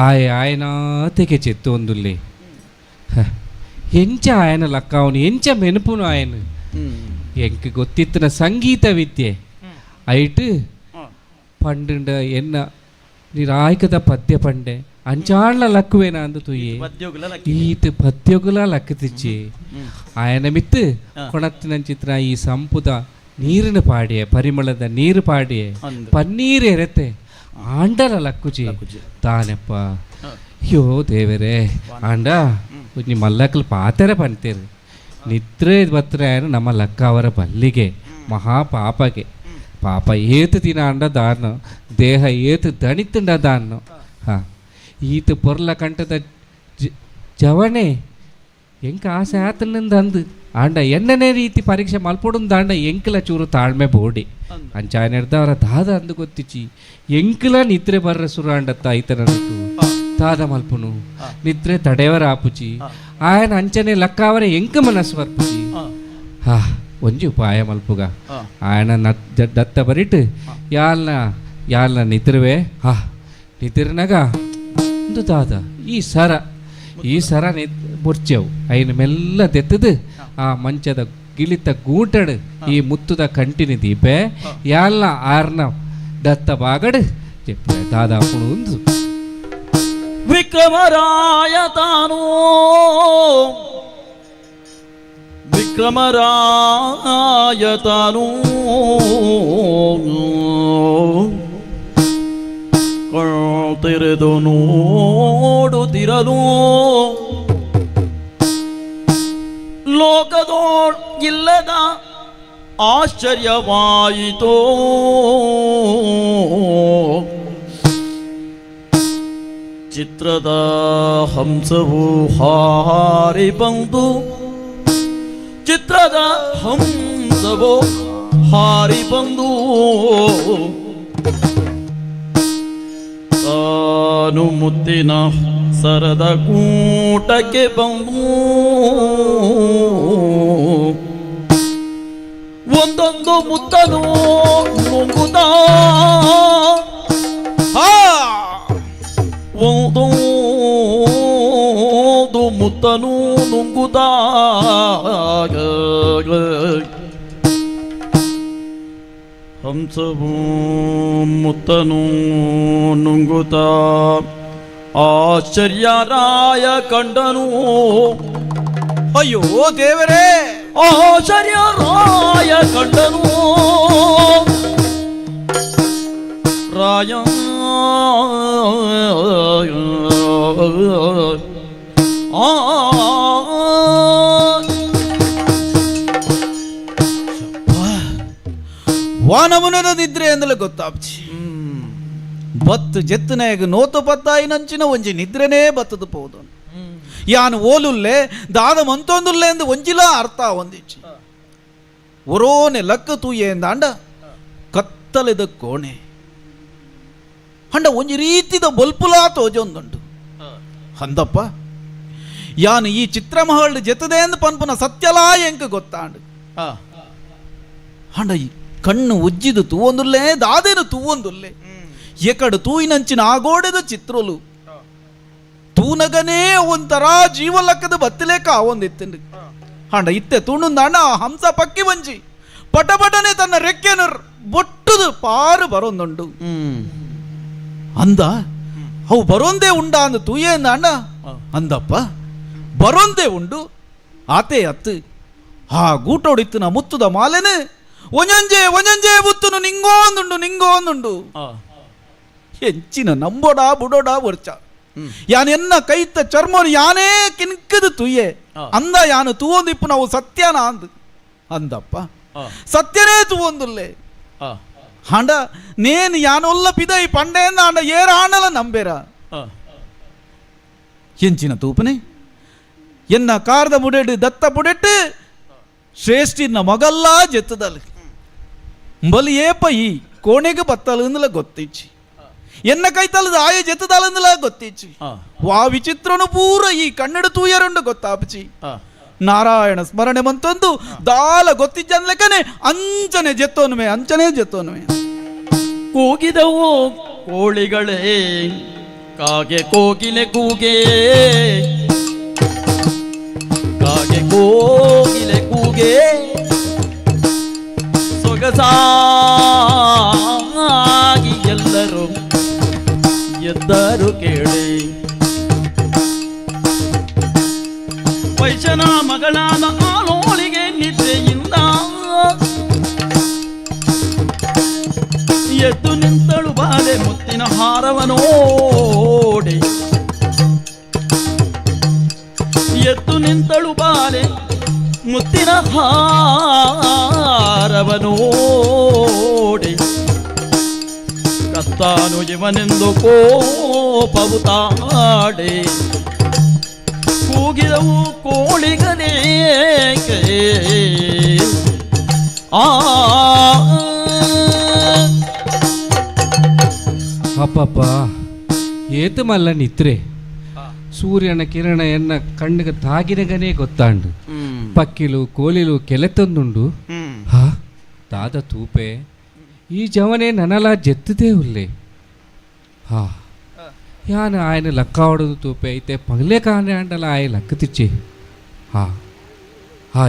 ఆయనాతకి చెత్తోందులే ಎಂಚ ಆಯನ ಲಕ್ಕವನು ಎಂಚ ಮೆನುಪುನು ಆಯನ ಎಂಕ ಗೊತ್ತಿತ್ತಿನ ಸಂಗೀತ ವಿದ್ಯೆ ಐಟ್ ಪಂಡ ಎನ್ನ ನಿರಾಯ್ಕದ ಪದ್ಯ ಪಂಡೆ ಅಂಚಾಣ್ಲ ಲಕ್ಕುವೇನ ಅಂದು ತುಯ್ಯೆ ಈತ್ ಪದ್ಯಗುಲ ಲಕ್ಕತಿಚ್ಚಿ ಆಯನ ಮಿತ್ತು ಕೊಣತ್ತಿನ ಚಿತ್ರ ಈ ಸಂಪುದ ನೀರಿನ ಪಾಡಿಯೆ ಪರಿಮಳದ ನೀರು ಪಾಡಿಯೆ ಪನ್ನೀರ್ ಎರೆತೆ ಆಂಡಲ ಲಕ್ಕುಚಿ ತಾನೆಪ್ಪ ಅಯ್ಯೋ ದೇವರೇ ಆಂಡ ನೀ ಮಲ್ಲಕ್ಕಲು ಪಾತೆರೆ ಪಂತೀರಿ ನಿದ್ರೆ ಬತ್ರೆ ಆಯನ ನಮ್ಮ ಲಕ್ಕ ಅವರ ಬಲ್ಲಿಗೆ ಮಹಾಪಾಪಗೆ ಪಾಪ ಏತು ದಿನ ಅಂಡ ದಾನ ದೇಹ ಏತು ದಣಿತುಂಡ ದಾನ ಹಾಂ ಈತ ಪೊರ್ಲ ಕಂಠದ ಜವಣೆ ಎಂಕ ಆಸೆ ಆತನಿಂದ ಅಂದು ಆಂಡ ಎಣ್ಣನೇ ರೀತಿ ಪರೀಕ್ಷೆ ಮಲ್ಪೊಡುಂದು ಆಂಡ ಎಂಕಲ ಚೂರು ತಾಳ್ಮೆ ಬೋಡಿ ಅಂಚಾಯನ ಹಿಡ್ದವರ ದಾದ ಅಂದು ಗೊತ್ತಿಚ್ಚಿ ಎಂಕಲ ನಿದ್ರೆ ಬರ್ರ ಸುರ ಅಂಡತ್ತ ಐತನಟ್ಟು ದಾದ ಮಲ್ಪುನು ನಿದ್ರೆ ತಡೆಯವರ ಆಪುಚಿ ಆಯನ ಅಂಚನೆ ಲಕ್ಕಾವರ ಎಂಕ ಮನಸ್ಸು ಬರ್ಪುಚಿ ಹಾ ಒಂಜಿ ಉಪಾಯ ಮಲ್ಪುಗ ಆಯನ ದತ್ತ ಬರಿಟ್ ಯಾಲ್ನ ನಿದ್ರವೆ ಹಾ ನಿದ್ರನಾಗ ಒಂದು ದಾದ ಈ ಸರ ಬೊರ್ಚೆವು ಐನ ಮೆಲ್ಲ ತೆತ್ತದು ಆ ಮಂಚದ ಗಿಳಿತ ಗೂಟಡು ಈ ಮುತ್ತುದ ಕಂಟಿನ ದೀಪೆ ಯಾಲ್ನ ಆರ್ನ ದತ್ತ ಬಾಗಡು చెప్పే దాదాపు ఉంది విక్రమరాయ తాను ತೆರೆದು ನೋಡುತ್ತಿರಲು ಲೋಕದೋಳ್ ಆಶ್ಚರ್ಯವಾಯಿತೋ ಚಿತ್ರದ ಹಂಸವು ಹಾರಿ ಬಂದು ಚಿತ್ರದ ಹಂಸವು ಹಾರಿ ಬಂದು ತಾನು ಮುತ್ತಿನ ಸರದ ಕೂಟಕ್ಕೆ ಬಂದು ಒಂದೊಂದು ಮುತ್ತನು ನುಂಗುತ್ತಾ ಒಂದೊಂದು ಮುತ್ತನು ನುಂಗುತ್ತಾ ಹಂಸವು ಮುತ್ತನು ನುಂಗುತ್ತಾ ಆಶ್ಚರ್ಯರಾಯ ಕಂಡನು. ಅಯ್ಯೋ ದೇವರೇ, ಆಶ್ಚರ್ಯರಾಯ ಕಂಡನು. ರಾಯ ವಾನಮುನದ ನಿದ್ರೆ ಎಂದಲೇ ಗೊತ್ತಾಪ್ಚಿ. ಬತ್ತು ಜೆತ್ತನಾಗ ನೋತು ಪತ್ತಾಯಿನಂಚಿನ ಒಂಜಿ ನಿದ್ರೆನೇ ಬತ್ತದು ಪೋದು. ಯಾನು ಓಲುಲ್ಲೆ ದಾದ ಮಂತೊಂದುಲ್ಲೆ ಎಂದು ಒಂಜಿಲ ಅರ್ಥ ಒಂದಿಚ್ಚಿ ಒರೋನೆ ಲಕ್ಕ ತೂಯೆ ಎಂದಾಂಡ ಕತ್ತಲೆದ ಕೋಣೆ ಅಂಡ ಒಂಜಿ ರೀತಿದ ಬೊಲ್ಪುಲಾ ತೋಜೊಂದುಂಟು ಅಂದಪ್ಪ. ಯಾನು ಈ ಚಿತ್ರಮಹಲ್ ಜೆತದೆ ಎಂದು ಪನ್ಪುನ ಸತ್ಯಲಾ ಎಂಕ ಗೊತ್ತಾಂಡು ಅಂಡ ಕಣ್ಣು ಉಜ್ಜಿದು ತೂವೊಂದುಲ್ಲೆ ದಾದೇನು ತೂವೊಂದುಲ್ಲೆ ಎಕಡು ತೂಯಿನಂಚಿನ ಆಗೋಡೆದ ಚಿತ್ರಲು ತೂನಗನೇ ಒಂಥರ ಜೀವಲಕ್ಕದ ಬತ್ತಲೇಕ ಆವೊಂದಿತ್ತಂಡು ಅಂಡ ಇತ್ತೆ ತೂಣುಂದಾಂಡ ಹಂಸ ಪಕ್ಕಿ ಬಂಜಿ ಪಟಪಟನೆ ತನ್ನ ರೆಕ್ಕೆನು ಬೊಟ್ಟುದು ಪಾರು ಬರೊಂದುಂಡು ಅಂದ ಅವು ಬರೊಂದೇ ಉಂಡ ಅಂದ ತೂಯೇಂದ ಅಣ್ಣ ಅಂದಪ್ಪ ಬರೊಂದೇ ಉಂಡು ಆತೆ ಅತ್ತು ಆ ಗೂಟೊಡಿತ್ತು ನಾ ಮುತ್ತುದ ಮಾಲೆನು ಒಂಜಂಜೆ ಒಂಜಂಜೆ ಬುತ್ತುನು ನಿಂಗೋಂದುಂಡು ಹೆಂಚಿನ ನಂಬೋಡ ಬುಡೋಡ ವರ್ಚ ಯಾನ್ ಎನ್ನ ಕೈತ ಚರ್ಮನು ಯಾನೇ ಕಿನ್ಕದು ತುಯ್ಯೆ ಅಂದ ಯಾನು ತೂವೊಂದಿಪ್ಪು ನಾವು ಸತ್ಯನ ಅಂದಪ್ಪ ಸತ್ಯನೇ ತೂವೊಂದುಲ್ಲೆ ಹಾಂಡ ನೇನು ಯಾನೊಲ್ಲ ಪಿದೈ ಪಂಡೆಂದ ಆಂಡ ಏರ ಆಂಡಲ ನಂಬೇರ ಎಂಚಿನ ತೂಪನೆ ಎನ್ನ ಕಾರ್ದ ಮುಡೆಡು ದತ್ತ ಪುಡೆಟ್ಟು ಶ್ರೇಷ್ಠಿನ ಮಗಲ್ಲ ಜೆತ್ತದಲ್ ಬಲಿ ಏಪ ಈ ಕೋಣೆಗೆ ಬತ್ತಲ ಗೊತ್ತಿಚ್ಚಿ ಎನ್ನ ಕೈತಲದ ಆಯ ಜೆತ್ತದಲ್ಲ ಗೊತ್ತಿಚ್ಚಿ ವಾ ವಿಚಿತ್ರನು ಪೂರ ಈ ಕನ್ನಡ ತೂಯರುಂಡು ಗೊತ್ತಾಪಚಿ ನಾರಾಯಣ ಸ್ಮರಣೆ ಮಂತೊಂದು ದಾಲ ಗೊತ್ತಿಜ್ಜನ್ಲೆಕ್ಕನೆ ಅಂಚನೆ ಜೆತ್ತೋನುವೆ ಕೂಗಿದವು ಕೋಳಿಗಳೇ ಕಾಗೆ ಕೋಗಿಲೆ ಕೂಗೆ ಕಾಗೆ ಕೋಗಿಲೆ ಕೂಗೆ ಸೊಗಸಾಗಿ ಎಲ್ಲರೂ ಎದ್ದರು ಕೇಳಿ ವೈಶನ ಮಗಳಾದ ಆಳೋಳಿಗೆ ನಿದ್ರೆಯಿಂದ ಎದ್ದು ನಿಂತಳು ಬಾಲೆ ಮುತ್ತಿನ ಹಾರವನೋಡೆ ಎದ್ದು ನಿಂತಳು ಬಾಲೆ ಮುತ್ತಿನ ಹಾರವನೋಡೆ ಕತ್ತಾನು ಇವನೆಂದು ಕೋಪವು ತಾಡೆ ಕೂಗಿದವು ಕೋಳಿಗನೇಕೆ ಅಪ್ಪಪ್ಪ ಏತು ಮಲ್ಲ ನಿದ್ರೆ ಸೂರ್ಯನ ಕಿರಣ ಎನ್ನ ಕಣ್ಣಿಗೆ ತಾಗಿನಗನೇ ಗೊತ್ತಾಂಡು ಪಕ್ಕಿಲು ಕೋಲಿಲು ಕೆಲೆತೊಂದುಂಡು ಹಾ ದಾದ ತೂಪೆ ಈ ಜವನೇ ನನಲ ಜೆತ್ತದೇ ಉಲ್ಲೆ ಹಾ ಯಾನ ఆయన లక్క ఆడదు తూపే అయితే పగలే కానే అంటల ఆయన లక్క తెచ్చి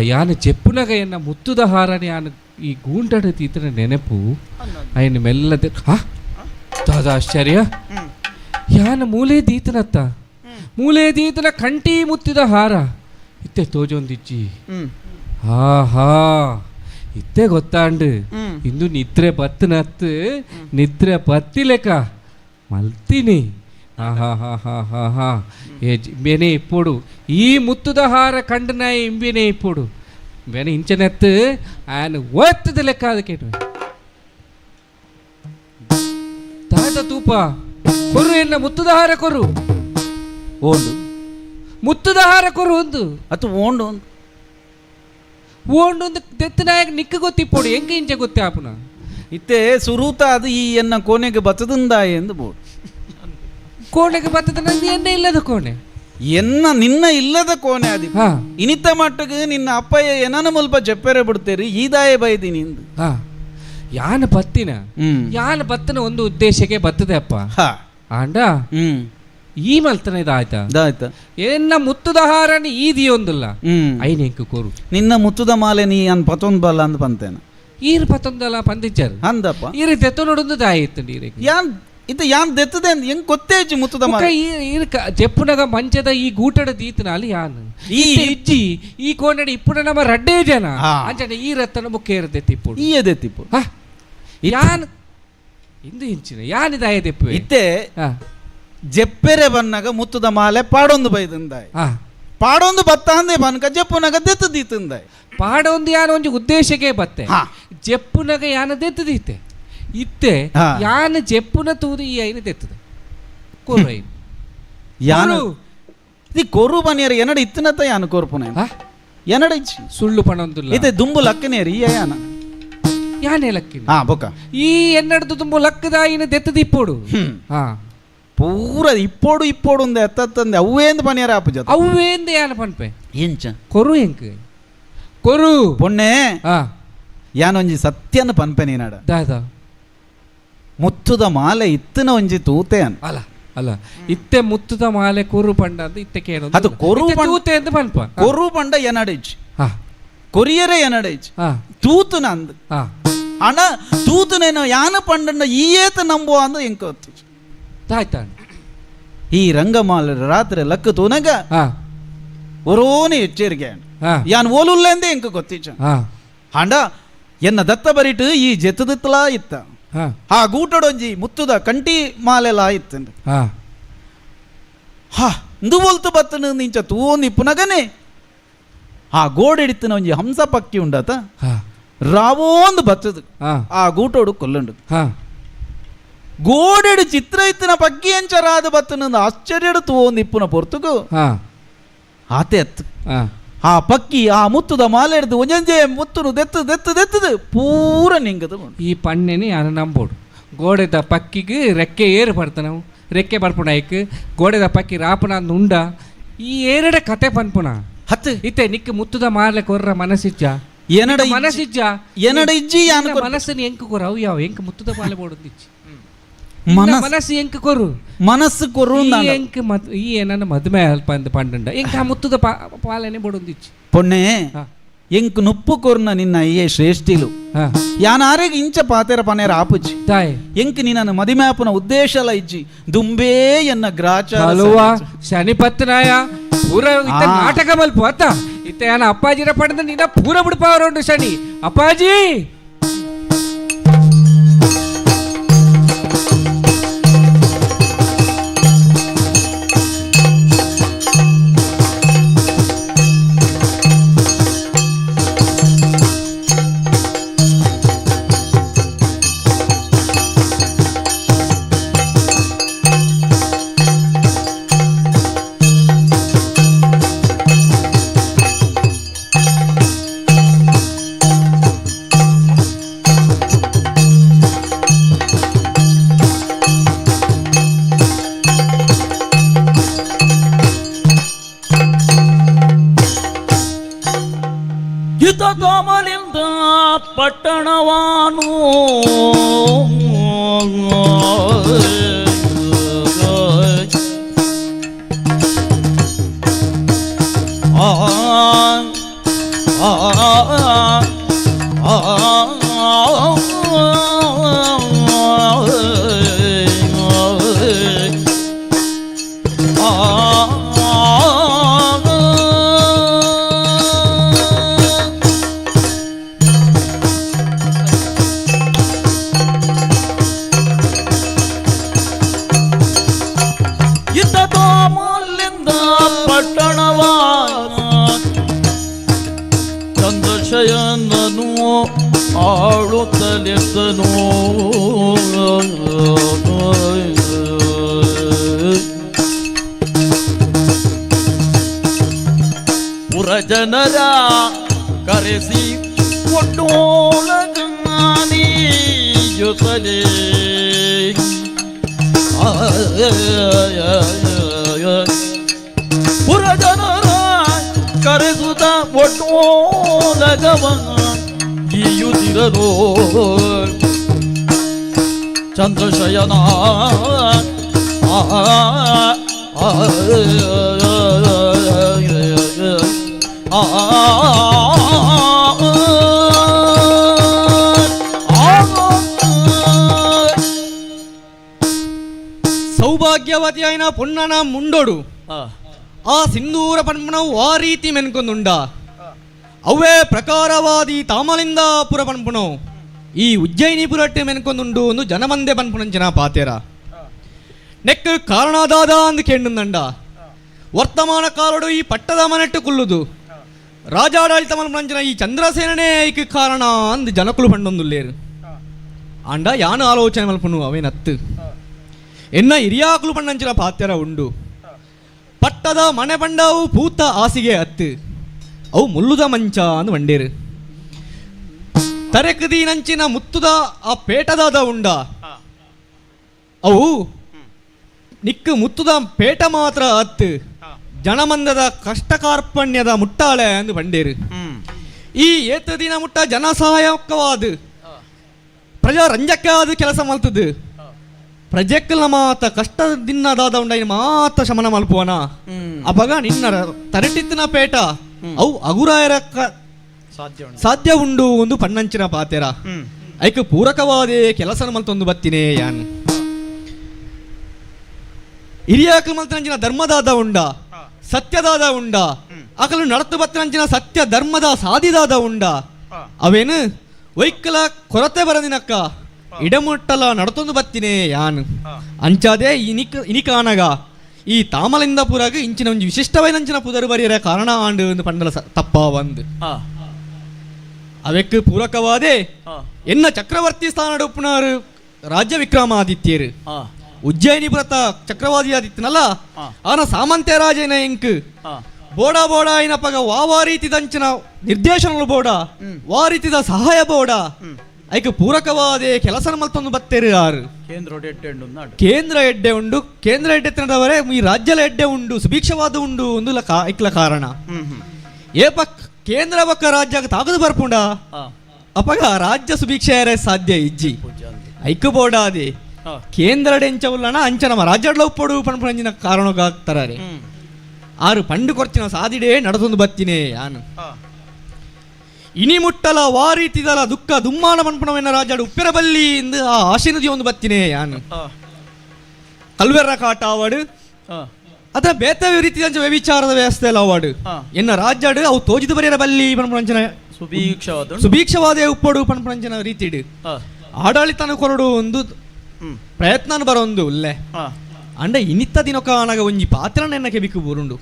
యాన చెప్పునగా ఎన్న ముత్తుద హారని ఆయన ఈ గూంటడ తీతన నెనపు ఆయన మెల్లద దాదా ఆశ్చర్య ಯಾನ ಮೂಲೆ ದೀತನ ಕಂಟಿ ಮುತ್ತಿದ ಹಾರ ಇತ್ತೆ ತೋಜೊಂದಿಚ್ಚಿ ಹಾ ಇತ್ತೆ ಗೊತ್ತಾಂಡು ಇಂದು ನಿದ್ರೆ ಬತ್ತನತ್ತು ನಿದ್ರೆ ಬತ್ತಿಲೆಕ ಮಲ್ತೀನಿ ఇంబేనే ఇప్పుడు ఈ ముత్తుదహార కండనాయ ఇంబేనే ఇప్పుడు ఇంబేనే ఇంచనెత్తు ఆయన ఒత్తది లెక్క ಅದಕ್ಕೆ ತಾತ ತೂಪ ಕೊರು ಎನ್ನ ಮುತ್ತುದಹಾರ ಕೊರು ಓಂಡು ಮುತ್ತುದಹಾರ ಕೊರು ಒಂದು ಅದು ಓಂಡು ಓಂಡು ಒಂದು ತೆತ್ತನಾಯಕ ನಿಕ್ಕ ಗೊತ್ತಿಪ್ಪೋಡು ಹೆಂಗೆ ಇಂಚೆ ಗೊತ್ತೇ ಆಪುನ ಇತ್ತೆ ಸುರೂತ ಅದು ಈ ಎನ್ನ ಕೋಣೆಗೆ ಬತ್ತದಂದ ಎಂದು ಬೋಡು ಕೋಣೆಗೆ ಬತ್ತದ ಎನ್ನ ಇಲ್ಲದ ಕೋಣೆ ಎನ್ನ ನಿನ್ನ ಇಲ್ಲದ ಕೋಣೆ ಅದು ಇನಿತ ಮಟ್ಟಗೆ ನಿನ್ನ ಅಪ್ಪಯ್ಯ ಏನನ ಮುಲ್ಪ ಚೆಪ್ಪೆರೆ ಬಿಡ್ತೇರಿ ಈದಾಯ ಬೈದಿನಿ ಇಂದು ಯಾನ ಬತ್ತಿನ ಯಾನ ಬತ್ತನ ಒಂದು ಉದ್ದೇಶಕ್ಕೆ ಬರ್ತದೆ ಅಪ್ಪ ಆಂಡ ಈ ಮಲ್ತನ ಇದಾಯ್ತಾ ಎನ್ನ ಮುತ್ತುದಹಾರನ ಈದಿಯೊಂದಿಲ್ಲ ಐನೆಂಕು ಕೋರು ನಿನ್ನ ಮುತ್ತುದ ಮಾಲೆ ನೀ ಅನ್ ಪತೊಂದ್ ಬಲ್ಲ ಅಂದ್ ಪಂತೇನ ಈರು ಪತೊಂದಲ್ಲ ಪಂದಿಚಾರು ಅಂದಪ್ಪ ಈರು ತೆತ್ತು ನೋಡೊಂದು ದಾಯಿತ್ತು ನೀರಿಗೆ ಯಾನ್ ಇದು ಯಾನ್ ದೆತ್ತದೆ ಹೆಂಗ್ ಗೊತ್ತೇಜಿ ಮುತ್ತುದ ಮಾಲೆ ಚೆಪ್ಪುನಗ ಮಂಚದ ಈ ಗೂಟಡ ದೀತನಾಲಿ ಯಾನ್ ಈ ಇಜ್ಜಿ ಈ ಕೋಣಡಿ ಇಪ್ಪುಡ ನಮ್ಮ ರಡ್ಡೇ ಜನ ಅಂಚನೆ ಈ ರತ್ತನ ಮುಖ್ಯ ಇರತ್ತೆ ಇಪ್ಪು ಈ ಎದೆತ್ತಿಪ್ಪು ಯಾನ್ ಇಂದು ಇಂಚಿನ ಯಾನಿದಾಯ ತೆಪ್ಪು ಇತ್ತೆ ಜೆಪ್ಪೆರೆ ಬನ್ನಗ ಮುತ್ತುದ ಮಾಲೆ ಪಾಡೊಂದು ಬೈದಂದಾಯ್ ಪಾಡೊಂದು ಬತ್ತ ಅಂದೆ ಬನ್ಕ ಜೆಪ್ಪುನಗ ದೆತ್ತದೀತಂದಾಯ್ ಪಾಡೊಂದು ಯಾನ ಒಂಜಿ ಉದ್ದೇಶಕ್ಕೆ ಬತ್ತೆ ಜೆಪ್ಪುನಗ ಯಾನ ದೆತ್ತದೀತೆ ಇತ್ತೆ ಯಾನ ಜೆಪ್ಪುನ ತೂದು ಈ ಐನ ದೆತ್ತದ ಕೊರು ಐನು ಯಾನು ಇದು ಕೊರು ಬನಿಯರ ಎನಡ ಇತ್ತನತ ಯಾನು ಕೊರ್ಪುನ ಎನಡ ಸುಳ್ಳು ಪಣೊಂದುಲ್ಲ ಇದೆ ದುಂಬು ಲಕ್ಕನೇರಿ ಯಾನ ಯಾನೆ ಲಕ್ಕಿನ ಬೊಕ್ಕ ಈ ಎನ್ನಡದು ದುಂಬು ಲಕ್ಕದ ಐನ ದೆತ್ತದಿಪ್ಪೋಡು ಪೂರ ಇಪ್ಪೋಡು ಇಪ್ಪೋಡು ಒಂದು ಎತ್ತಂದೆ ಅವೇಂದು ಪನಿಯರ ಆಪು ಜೊತೆ ಅವೇಂದು ಯಾನ ಪನ್ಪೆ ಎಂಚ ಕೊರು ಎಂಕ್ ಕೊರು ಪೊಣ್ಣೆ ಯಾನೊಂಜಿ ಸತ್ಯನ ಪನ್ಪೆ ನೀನಾಡ ದಾದ ಮುತ್ತುದ ಮಾಲೆ ಇತ್ತನ ಒಂಜಿ ತೂತೆ ಅನ್ ಅಲ್ಲ ಅಲ್ಲ ಇತ್ತೆ ಮುತ್ತುದ ಮಾಲೆ ಕೊರು ಪಂಡ ಅಂತ ಇತ್ತೆ ಕೇಳೋದು ಅದು ಕೊರು ತೂತೆ ಅಂತ ಪನ್ಪ ಕೊರು ಪಂಡ ಎನಡೇಜ್ ಕೊರಿಯರೇ ಎನಡೇಜ್ ತೂತು ನಂದು ಅಣ್ಣ ತೂತನೇನೋ ಯಾನ ಪಂಡ ಈ ಏತ ನಂಬುವ ಅಂದ್ರೆ ಹೆಂಗ್ ಗೊತ್ತು ಆಯ್ತಾ ಈ ರಂಗಮಾಲ ರಾತ್ರಿ ಲಕ್ಕ ತೂನಗ ಒರೋನೆ ಎಚ್ಚರಿಕೆ ಯಾನ್ ಓಲುಲ್ಲೆಂದೇ ಎಂಕ ಗೊತ್ತಿಚ್ಚ ಹಾಂಡ ಎನ್ನ ದತ್ತ ಬರಿಟು ಈ ಜೆತ್ತದಿತ್ತಲಾ ಇತ್ತ ಆ ಗೂಟಡೊಂಜಿ ಮುತ್ತುದ ಕಂಟಿ ಮಾಲೆಲ ಇತ್ತಂಡ ಇಂದು ಒಲ್ತು ಬತ್ತನ ನಿಂಚ ತೂಂದು ಇಪ್ಪುನಗನೆ ಆ ಗೋಡೆಡಿತ್ತಿನ ಒಂಜಿ ಹಂಸ ಪಕ್ಕಿ ಉಂಡತ ರಾವೋಂದು ಬತ್ತದು ಆ ಗೂಟೋಡು ಕೊಲ್ಲುಂಡು ಗೋಡೆಡು ಚಿತ್ರ ಇತ್ತಿನ ಪಕ್ಕಿ ಎಂಚರಾದ ಬತ್ತನ ಆಶ್ಚರ್ಯಡು ತೂಂದು ಇಪ್ಪುನ ಪೊರ್ತುಗು ಆತೆ ಅತ್ತು ಆ ಪಕ್ಕಿ ಆ ಮುತ್ತುದ ಮಾಲೆ ಹಿಡಿದು ಒಂಜಂಜೆ ಮುತ್ತುನು ದೆತ್ತದು ಪೂರ ನಿಂಗದು ಈ ಪಣ್ಣೆನೆ ಯಾನ ನಂಬೋಡು ಗೋಡೆದ ಪಕ್ಕಿಗೆ ರೆಕ್ಕೆ ಏರು ಪಡ್ತ ನಾವು ರೆಕ್ಕೆ ಬರ್ಪುಣಾಯ್ಕ್ ಗೋಡೆದ ಪಕ್ಕಿ ರಾಪನ ಅಂದ್ ಉಂಡ ಈ ಏರಡ ಕತೆ ಪನ್ಪುಣ ಹತ್ತು ಇತ್ತೆ ನಿಕ್ಕ ಮುತ್ತುದ ಮಾಲೆ ಕೊರ್ರ ಮನಸ್ಸಿಜ್ಜ ಏನಡ ಮನಸ್ಸಿಜ್ಜ ಏನಡ ಇಜ್ಜಿ ಮನಸ್ಸನ್ನು ಎಂಕ ಕೊರ ಅವು ಯಾವ ಎಂಕ ಮುತ್ತುದ ಮಾಲೆ ಬೋಡೊಂದಿಜ್ಜಿ ಮನಸ್ಸು ಎಂಕ ಕೊರು ಮನಸ್ಸು ಕೊರು ಎಂಕ ಈ ಏನನ್ನ ಮದುವೆ ಅಲ್ಪ ಅಂತ ಪಂಡ ಎಂಕ ಮುತ್ತುದ ಪಾಲನೆ ಬೋಡೊಂದಿಜ್ಜಿ ಪೊಣ್ಣೆ ಎಂಕ್ ನುಪ್ಪು ಕೊರ್ನ ನಿನ್ನ ಅಯ್ಯೇ ಶ್ರೇಷ್ಠಿಲು ಯಾನಾರೆಗೆ ಇಂಚ ಪಾತೆರ ಪನೇರ ಆಪುಜಿ ತಾಯ್ ಎಂಕ್ ನಿನ್ನ ಮದಿಮ್ಯಾಪುನ ಉದ್ದೇಶಲ ಇಜ್ಜಿ ದುಂಬೇ ಎನ್ನ ಗ್ರಾಚ ಶನಿ ಪತ್ತನಾಯ ಪೂರ ಇತ್ತ ನಾಟಕ ಮಲ್ಪು ಅತ್ತ ಇತ್ತ ಯಾನ ಅಪ್ಪಾಜಿರ ಪಡೆದ ನಿನ್ನ ಪೂರ ಬಿಡ್ಪಾವರುಂಡು ಶನಿ ಅಪ್ಪಾಜಿ ಪುರಜನರ ಕರೆಸಿ ಒಟ್ಟೋಳಗೀಯುತ್ತಲೇ ಪುರಜನರ ಕರೆಸುತ್ತ ಒಟ್ಟೋಲಗವ ಗೀಯುತ್ತಿರರೋ ಚಂದ್ರಶಯನ సౌభాగ్యవతి అయిన పున్నన ముండోడు ఆ సింధూర పన్పునవు ఆ రీతి మెనుకొందుండా అవే ప్రకారవాది తామలిందాపుర పన్పునవు ఈ ఉజ్జయిని పురట్టు మెనుకొందుండు ಒಂದು ಜನಮಂದೆ ಪನ್ಪುನಂಚಿನ ಪಾತೆರ ನೆಕ್ ಕಾರಣದಾದ ಅಂದು ಕೇಂಡುಂದಂಡ ವರ್ತಮಾನ ಕಾಲಡು ಈ ಪಟ್ಟದ ಮನೆಟ್ಟು ಕುಲ್ಲುದು ರಾಜಾಡಳಿತ ಮಲ್ಪನಂಚಿನ ಈ ಚಂದ್ರಸೇನನೇ ಐಕ್ ಕಾರಣ ಅಂದು ಜನಕುಲು ಪಂಡೊಂದುಲ್ಲೇರು ಆಂಡ ಯಾನು ಆಲೋಚನೆ ಮಲ್ಪನು ಅವೇನತ್ತು ಎನ್ನ ಹಿರಿಯಾಕುಲು ಪಂಡಂಚಿನ ಪಾತೆರ ಉಂಡು ಪಟ್ಟದ ಮನೆ ಪಂಡವು ಪೂತ ಆಸಿಗೆ ಹತ್ತು ಅವು ಮುಲ್ಲುದ ಮಂಚ ಅಂದು ಬಂಡೇರು ತರೆಕದಿ ನಂಚಿನ ಮುತ್ತುದ ಆ ಪೇಟದಾದ ಉಂಡ ಅವು ನಿಕ್ಕು ಮುತ್ತುದ ಪೇಟ ಮಾತ್ರ ಹತ್ತು ಜನಮಂದದ ಕಷ್ಟ ಕಾರ್ಪಣ್ಯದ ಮುಟ್ಟಾಳೆ ಅಂದು ಬಂಡೇರು ಈ ಏತ ದಿನ ಮುಟ್ಟ ಜನ ಸಹಾಯಕವಾದ ಪ್ರಜಾರಂಜಕ್ಕಾದ ಕೆಲಸ ಮಲ್ತದು ಪ್ರಜೆಕ್ಕಲ ಮಾತ ಕಷ್ಟ ದಿನದಾದ ಉಂಡ ಮಾತ ಶಮನ ಮಲ್ಪುವನ ಅಪಗ ನಿನ್ನ ತರಟಿತ್ತಿನ ಪೇಟ ಅವು ಅಗುರಾಯರ ಸಾಧ್ಯ ಉಂಡು ಒಂದು ಪನ್ನಂಚಿನ ಪಾತೆರ ಐಕ ಪೂರಕವಾದೇ ಕೆಲಸ ಮಲ್ತೊಂದು ಬತ್ತಿನೇ ಯಾನ್ ಹಿರಿಯಾಕಲು ಮಲ್ತಂಚಿನ ಧರ್ಮದಾದ ಉಂಡ ಸತ್ಯದಾದ ಉಂಡ ಆಕಲು ನಡತು ಬತ್ತಂಚಿನ ಸತ್ಯ ಧರ್ಮದ ಸಾಧಿದಾದ ಉಂಡ ಅವೇನು ವೈಕಲ ಕೊರತೆ ಬರದಿನಕ್ಕ ಇಡಮುಟ್ಟಲ ನಡತೊಂದು ಬತ್ತಿನೇ ಯಾನ್ ಅಂಚಾದೆ ಇನಿಕಾನಗ ಈ ತಾಮಲಿಂದಪುರಾಗ ಇಂಚಿನ ಒಂದು ವಿಶಿಷ್ಟವೈನಂಚಿನ ಪುದರು ಬರೆಯರ ಕಾರಣ ಆಂಡು ಒಂದು ಪಂಡಲ ತಪ್ಪ ಒಂದು ಅವಕ್ಕೆ ಪೂರಕವಾದೇ ಎನ್ನ ಚಕ್ರವರ್ತಿ ಸ್ಥಾನ ಉಪ್ಪುನಾರು ರಾಜ್ಯ ವಿಕ್ರಮಾದಿತ್ಯರು ಉಜ್ಜಯಿನಿ ವ್ರತ ಚಕ್ರವಾದಿ ಆದಿತ್ಯನಲ್ಲ ಅವನ ಸಾಮಂತ್ಯ ರಾಜನ ಎಂಕ್ ಬೋಡ ಬೋಡ ಏನಪ್ಪಗ ವಾ ರೀತಿದಂಚಿನ ನಿರ್ದೇಶನಗಳು ಬೋಡ ವಾ ರೀತಿದ ಸಹಾಯ ಬೋಡ ಐಕ ಪೂರಕವಾದೇ ಕೆಲಸ ಮಲ್ತೊಂದು ಬತ್ತೇರು ಯಾರು ಕೇಂದ್ರ ಎಡ್ಡೆ ಉಂಡು ಕೇಂದ್ರ ಎಡ್ಡೆತ್ತಿನವರೇ ಈ ರಾಜ್ಯದ ಎಡ್ಡೆ ಉಂಡು ಸುಭೀಕ್ಷವಾದ ಉಂಡು ಒಂದು ಐಕ್ಲ ಕಾರಣ ಏಪ ಕೇಂದ್ರ ಪಕ್ಕ ರಾಜ್ಯ ತಾಗದು ಬರ್ಪುಂಡ ಅಪಗ ರಾಜ್ಯ ಸುಭೀಕ್ಷೆಯರೇ ಸಾಧ್ಯ ಇಜ್ಜಿ ಐಕ ಬೋಡಾದೆ ಕೇಂದ್ರ ಡೆಂಚವುಲ್ಲಣ ಅಂಚ ನಮ್ಮ ರಾಜ್ಯಡ್ಲ ಉಪ್ಪಡು ಪಂಜಿನ ಕಾರಣಗಾಗ್ತಾರ ಆರು ಪಂಡು ಕೊರ್ಚಿನ ಸಾದಿಡೇ ನಡೆದೊಂದು ಬತ್ತಿನೇ ಯಾನು ಇನಿ ಮುಟ್ಟಲ ವಾ ರೀತಿದಲ ದುಃಖ ದುಮ್ಮಾನ ಪನ್ಪಣವೆನ್ನ ರಾಜಾಡು ಉಪ್ಪಿರ ಬಲ್ಲಿ ಇಂದು ಆ ಆಶಿನದಿ ಒಂದು ಬತ್ತಿನೇ ಯಾನು ಕಲ್ವೆರ್ರ ಕಾಟ ಅವಾಡು ಅದ ಬೇತ ರೀತಿದಂಚ ವ್ಯವಿಚಾರದ ವ್ಯವಸ್ಥೆ ಅಲ್ಲ ಅವಾಡು ಎನ್ನ ರಾಜ್ಯಾಡು ಅವು ತೋಜಿದು ಬರೆಯರ ಬಲ್ಲಿ ಪನ್ಪಣಂಚನ ಸುಭೀಕ್ಷವಾದೇ ಉಪ್ಪಡು ಪನ್ಪಣಂಚನ ರೀತಿಡು ಆಡಳಿತನ ಕೊರಡು ಒಂದು ಪ್ರಯತ್ನ ಬರೊಂದು ಉಲ್ಲೆ ಅಂಡ ಇನಿತ್ತ ದಿನಕಾನಾಗ ಒಂಜಿ ಪಾತ್ರನೆನ್ನಕ್ಕೆ ಬಿಕ್ಕು ಬುರುಂಡು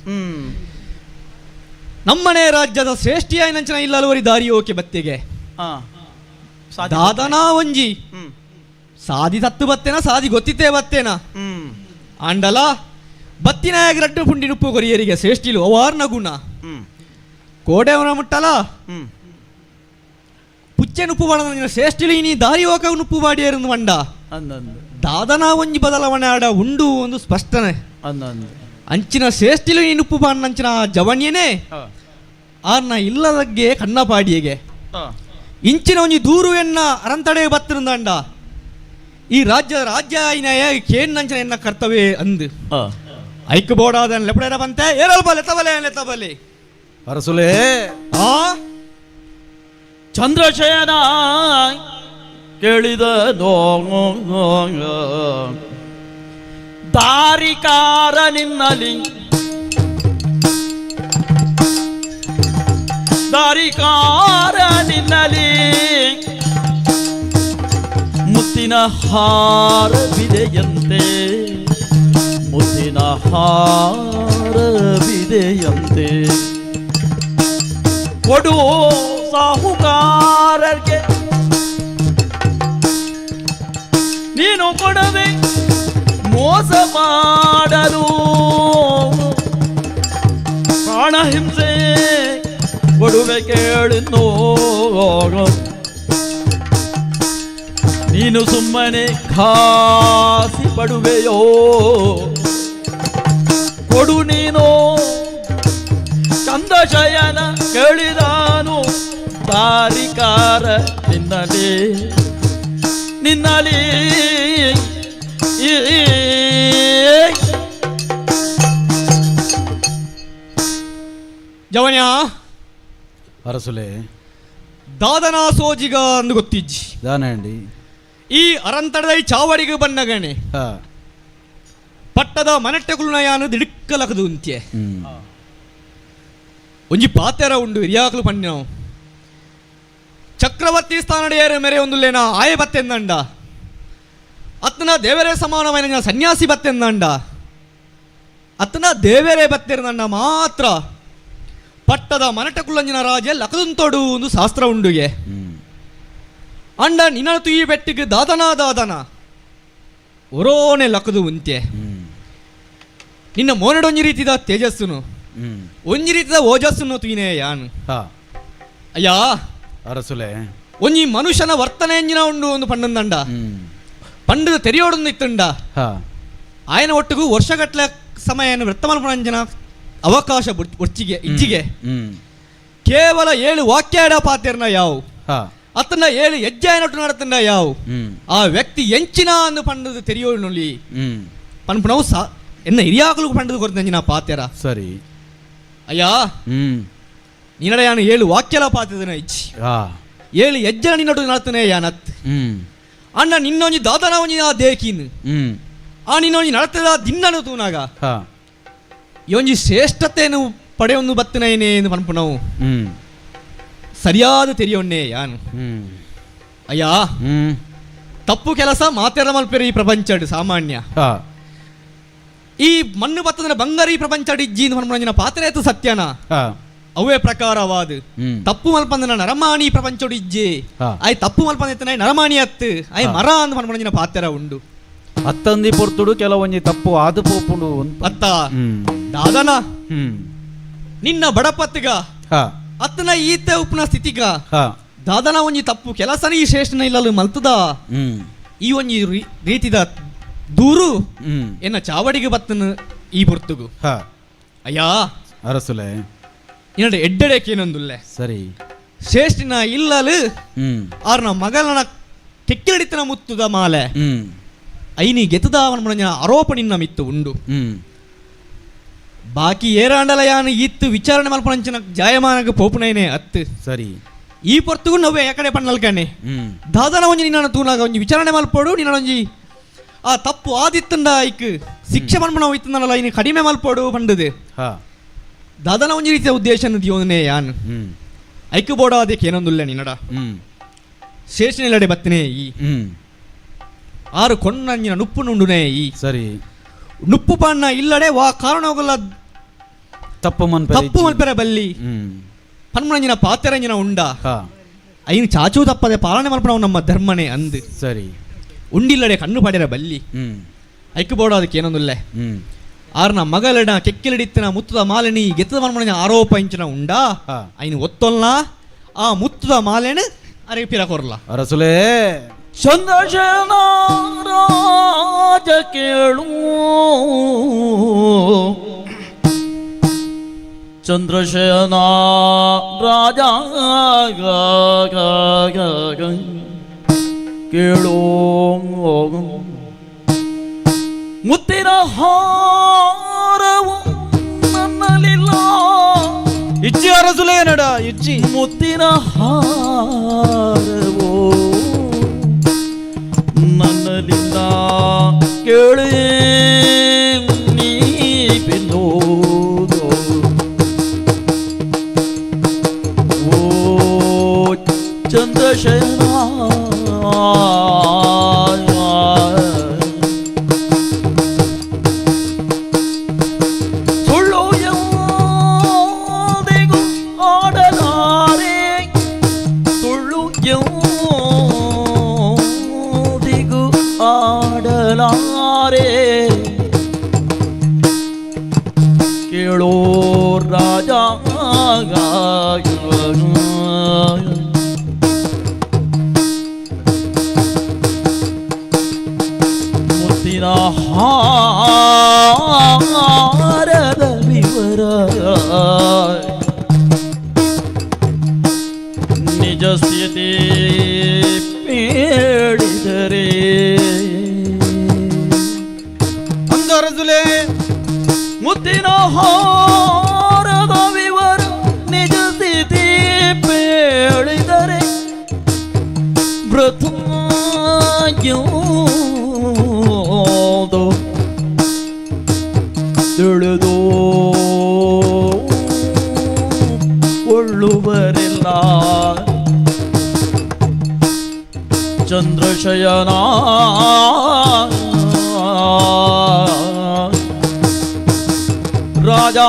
ನಮ್ಮನೆ ರಾಜ್ಯದ ಶ್ರೇಷ್ಠಿಯಾಗಿ ನಂಚನ ಇಲ್ಲವರಿ ದಾರಿ ಓಕೆ ಬತ್ತೆಗೆ ದಾದನಾ ಒಂಜಿ ಸಾದಿ ತತ್ತು ಬತ್ತೇನ ಸಾದಿ ಗೊತ್ತಿತ್ತೇ ಬತ್ತೇನ ಅಂಡಲ ಬತ್ತಿನ ರಡ್ಡು ಪುಂಡಿ ನುಪ್ಪು ಕೊರಿಯರಿಗೆ ಶ್ರೇಷ್ಠಿಲು ಅವಾರ್ನ ಗುಣ ಕೋಡೆವನ ಮುಟ್ಟಲ ಪುಚ್ಚೆ ನುಪ್ಪು ಬಾಡ ಶ್ರೇಷ್ಠಿಲು ಇನಿ ದಾರಿ ಹೋಗ ನುಪ್ಪು ಬಾಡಿಯರು ಮಂಡ ದಾದನಾ ಒಂಜಿ ಬದಲಾವಣೆ ಆಡ ಉಂಡು ಒಂದು ಸ್ಪಷ್ಟನೆ ಅಂಚಿನ ಶ್ರೇಷ್ಠಿಲು ಈ ನುಪ್ಪು ಬಾಣ ಅಂಚಿನ ಜವಣ್ಯನೇ ಆರ್ನ ಇಲ್ಲದಗ್ಗೆ ಕಣ್ಣಪಾಡಿಯಗೆ ಇಂಚಿನ ಒಂಜಿ ದೂರು ಎನ್ನ ಅರಂತಡೆ ಬತ್ತಿರಂದಂಡ ಈ ರಾಜ್ಯ ಐನಯ ಕೇನ್ ನಂಚಿನ ಎನ್ನ ಕರ್ತವ್ಯ ಅಂದು ಐಕ್ ಬೋಡಾದ ಲೆಪಡೇರ ಬಂತೆ ಏರಲ್ಪ ಲೆತ್ತಬಲೆ ಅರಸುಲೇ ಚಂದ್ರಶಯನ ಕೇಳಿದ ದಾರಿಕಾರ ನಿನ್ನಲಿ ಮುತ್ತಿನ ಹಾರವಿದೆಯಂತೆ ಮುತ್ತಿನ ಹಾರವಿದೆಯಂತೆ ಕೊಡು ಸಾಹುಕಾರರಿಗೆ ನೀನು ಕೊಡದೆ ಮೋಸ ಮಾಡಲು ಪ್ರಾಣ ಹಿಂಸೆ ಕೊಡುವೆ ಕೇಳಿನೋ ನೀನು ಸುಮ್ಮನೆ ಖಾಸಿ ಪಡುವೆಯೋ ಕೊಡು ನೀನು ಕಂದಶಯನ ಕೇಳಿದಾನು ತಾರಿಕಾರ ನಿನ್ನಲಿ ಜವನ್ಯ ಅರಸುಲೆ ದಾದನ ಸೋಜಿಗ ಅಂದು ಗೊತ್ತಿಜ್ಜಿ ದಾನೆ ಅಂಡಿ ಈ ಅರಂತರದ ಈ ಚಾವಡಿಗೆ ಬನ್ನಗಣೆ ಪಟ್ಟದ ಮನೆಟ್ಟೆಗುಳ್ನ ಯಾನು ದಿಡುಕ್ಕಲಕದು ಅಂತ್ಯೆ ಒಂಜಿ ಪಾತೆರ ಉಂಡು ಹಿರಿಯಾಕಲು ಪಂಡಿ ನಾವು ಚಕ್ರವರ್ತಿ ಸ್ಥಾನಡೆಯರ ಮೇರೆ ಒಂದುಲ್ಲೇನ ಆಯ ಬತ್ತೆಂದಂಡ ಅತ್ತನ ದೇವರೇ ಸಮಾನమైన ಸನ್ಯಾಸಿ ಬತ್ತೆಂದಂಡ ಅತ್ತನ ದೇವರೇ ಬತ್ತೆರಂದಂಡ ಮಾತ್ರ ಪಟ್ಟದ ಮನೆಟ್ಟೆಗುಳ್ಳಂಜಿನ ರಾಜ ಲಕದುಂತೋಡು ಒಂದು ಶಾಸ್ತ್ರ ಉಂಡುಗೆ ಅಂಡ ನಿನ್ನ ತುಯಿ ಬೆಟ್ಟಿಗೆ ದಾದನ ಒರೋನೆ ಲಕದು ಉಂತ್ಯೆ ನಿನ್ನ ಮೋನಡೊಂಜಿ ರೀತಿದ ತೇಜಸ್ಸುನು ಒಂಜಿ ರೀತಿದ ಓಜಸ್ಸುನು ತುಯಿನೇ ಯಾನು ಅಯ್ಯ ಅರಸುಲೆ ಒಂಜಿ ಮನುಷ್ಯನ ವರ್ತನೆ ಎಂಜಿನ ಉಂಡು ಒಂದು ಪಂಡಂದಂಡ ಪಂಡದ ತೆರೆಯೋಡೊಂದು ಇತ್ತುಂಡ ಆಯನ ಒಟ್ಟಿಗೂ ವರ್ಷಗಟ್ಟಲೆ ಸಮಯ ವೃತ್ತಮಲ್ಪನಂಜನ ಅವಕಾಶ ಇಚ್ಚಿಗೆ ಕೇವಲ 7 ವಾಕ್ಯಾಡ ಪಾತ್ಯರ್ನ ಯಾವು ಅತನ 7 ಹೆಜ್ಜೆಯನ್ನೊಟ್ಟು ನಡತಂಡ ಯಾವು ಆ ವ್ಯಕ್ತಿ ಎಂಚಿನ ಅಂದು ಪಂಡದ ತೆರೆಯೋಳಿ ಪನ್ಪುನವು ಎನ್ನ ಹಿರಿಯಾಕಲು ಪಂಡದು ಕೊಡ್ತಂಜಿನ ಪಾತ್ಯರ ಸರಿ ಅಯ್ಯ ನಿನ್ನಡ ಯಾನು 7 ವಾಕ್ಯಲ ಪಾತ್ಯದನ ಇಚ್ಚಿ 7 ಹೆಜ್ಜೆನ ನಿನ್ನೊಟ್ಟು ನಡತನೆ ಯಾನತ್ ಅಣ್ಣ ನಿನ್ನೊಂಜಿ ದಾದನ ಒಂಜಿ ಆ ದೇಕಿನ್ ಆ ನಿನ್ನೊಂಜಿ ನಡತದ ದಿನ್ನನು ತೂನಾಗ ಒಂಜಿ ಶ್ರೇಷ್ಠತೆಯನ್ನು ಪಡೆಯೊಂದು ಬತ್ತನೇನೆ ಎಂದು ಪನ್ಪು ನಾವು ಸರಿಯಾದ ತೆರೆಯೊನ್ನೇ ಯಾನು ಅಯ್ಯ ತಪ್ಪು ಕೆಲಸ ಮಾತೆರ ಮಲ್ಪೆರ ಈ ಪ್ರಪಂಚ ಸಾಮಾನ್ಯ ಈ ಮಣ್ಣು ಬತ್ತದ ಬಂಗಾರಿ ಪ್ರಪಂಚ ಇಜ್ಜಿ ಪನ್ಪುನ ಪಾತ್ರೆ ಸತ್ಯನ ಅವೇ ಪ್ರಕಾರವಾದ ತಪ್ಪು ಮಲ್ಪಂದನ ನರಮಾಣಿ ಪ್ರಪಂಚ ಇಜ್ಜೆ ಆಯ್ ತಪ್ಪು ಮಲ್ಪಂದ ನರಮಾಣಿ ಅತ್ತು ಆಯ್ ಮರ ಅಂದ್ ಪನ್ಪುನ ಪಾತ್ರೆ ಉಂಡು ಅತ್ತಂದಿ ಪೊರ್ತುಡು ಕೆಲವೊಂಜಿ ತಪ್ಪು ಆದು ಪೋಪುಂಡು ಅತ್ತ ದಾದನ ನಿನ್ನ ಬಡಪತ್ತಿಗ ಅತ್ತನ ಈತ ಉಪ್ಪನ ಸ್ಥಿತಿಗ ದಾದನ ಒಂಜಿ ತಪ್ಪು ಕೆಲಸನ ಈ ಶ್ರೇಷ್ಠನ ಇಲ್ಲಲು ಮಲ್ತದ ಈ ಒಂಜಿ ರೀತಿದ ದೂರು ಎನ್ನ ಚಾವಡಿಗೆ ಬತ್ತನ ಈ ಪೊರ್ತುಗು ಅಯ್ಯ ಅರಸುಲೆ ಇನ್ನೊಂದು ಎಡ್ಡೆಡೇಕೇನೊಂದುಲ್ಲೆ ಸರಿ ಶ್ರೇಷ್ಠನ ಇಲ್ಲಲು ಆರ್ನ ಮಗಲನ ಕೆಕ್ಕಿಡಿತನ ಮುತ್ತುದ ಮಾಲೆ ಐನಿ ಗೆತದಾವನ ಆರೋಪ ನಿನ್ನ ಮಿತ್ತು ಉಂಡು ಬಾಕಿ ಏರಾಂಡಲಯಾನ ಇತ್ತು ವಿಚಾರಣೆ ಮಲ್ಪನಂಚಿನ ಜಾಯಮಾನಗ ಪೋಪುನೈನೆ ಅತ್ತು ಸರಿ ಈ ಪೊರ್ತುಗು ನವ್ವೆ ಯಾಕಡೆ ಪಣ್ಣಲ್ಕಣೆ ದಾದನ ಒಂಜಿ ನಿನ್ನ ತೂನಾಗ ಒಂಜಿ ವಿಚಾರಣೆ ಮಲ್ಪೋಡು ನಿನ್ನ ಒಂಜಿ ಆ ತಪ್ಪು ಆದಿತ್ತಂಡ ಐಕ್ ಶಿಕ್ಷೆ ಮನ್ಪನ ಇತ್ತಂದಲ್ಲ ಇನ್ನು ಕಡಿಮೆ ಮಲ್ಪೋಡು ಪಂಡದೆ ದಾದನ ಒಂಜಿ ರೀತಿಯ ಉದ್ದೇಶ ದಿಯೋನೆ ಯಾನ್ ಐಕ್ ಬೋಡ ಅದಕ್ಕೆ ಏನೊಂದುಲ್ಲ ನಿನ್ನಡ ಶೇಷನೆಲ್ಲಡೆ ಬತ್ತನೆ ಈ ಆರು ಕೊಣ್ಣಂಜಿನ ನುಪ್ಪು ನುಂಡುನೆ ಈ ಸರಿ ನುಪ್ಪು ಪಣ್ಣ ಇಲ್ಲಡೆ ವಾ ಕಾರಣವಲ್ಲ ತಪ್ಪು ಮಲ್ಪೆರ ಬಲ್ಲಿ ಪನ್ಮಂಜಿನ ಪಾತ್ರಂಜಿನ ಉಂಡ ಐನು ಚಾಚೂ ತಪ್ಪದೆ ಪಾಲನೆ ಮಲ್ಪನವು ನಮ್ಮ ಧರ್ಮನೆ ಅಂದು ಸರಿ ಉಂಡಿಲ್ಲಡೆ ಕಣ್ಣು ಪಡೆರ ಬಲ್ಲಿ ಐಕ್ ಬೋಡ ಅದಕ್ಕೆ ಏನೊಂದುಲ್ಲೆ ಆರ್ನ ಮಗಲಡ ಕೆಕ್ಕಿಲಡಿತ್ತಿನ ಮುತ್ತದ ಮಾಲೆನಿ ಗೆತ್ತದ ಮನ್ಮನ ಆರೋಪ ಇಂಚಿನ ಉಂಡ ಐನು ಒತ್ತೊಲ್ಲ ಆ ಮುತ್ತದ ಮಾಲೆನ ಅರೆ ಪಿರ ಕೊರ್ಲ ಅರಸುಲೇ ಚಂದ್ರಶೇನ ರಾಜ ಕೇಳು ಚಂದ್ರಶೇನ ರಾಜ ಕೇಳು ಮುತ್ತಿನ ಹಾರವು ನನ್ನಲಿಲ್ಲ ಇಚ್ಚಿ ಅರಸುಲೇ ನಡ ಇಚ್ಚಿ ಮುತ್ತಿನ ಹಾರವು ನನ್ನಲಿಲ್ಲ ಕೇಳಿ ನೀ ಬಿನ್ನೋದು ಓ ಚಂದ್ರಶೇನ ಸುಳ್ಳು ಯಾವುದಿಗೂ ಆಡಲಾರೆ ಸುಳ್ಳು ಯಾವುದಿಗೂ ಆ ತಾಳಲಾರೆ ಕೇಳೋ ರಾಜ ಮುತ್ತಿನ ಹಾರದ ವಿವರ ನಿಜ ಸ್ಥಿತಿ ಹೇಳಿದರೆ ಅಂದರಸುಲೆ ಮುತ್ತಿನ ಹಾರದ ವಿವರ ನಿಜ ಸ್ಥಿತಿ ಹೇಳಿದರೆ ವೃಥಾಯೋದು ತಿಳಿದು ಕೊಳ್ಳುವರಿಲ್ಲ ಚಂದ್ರಶಯನ ರಾಜ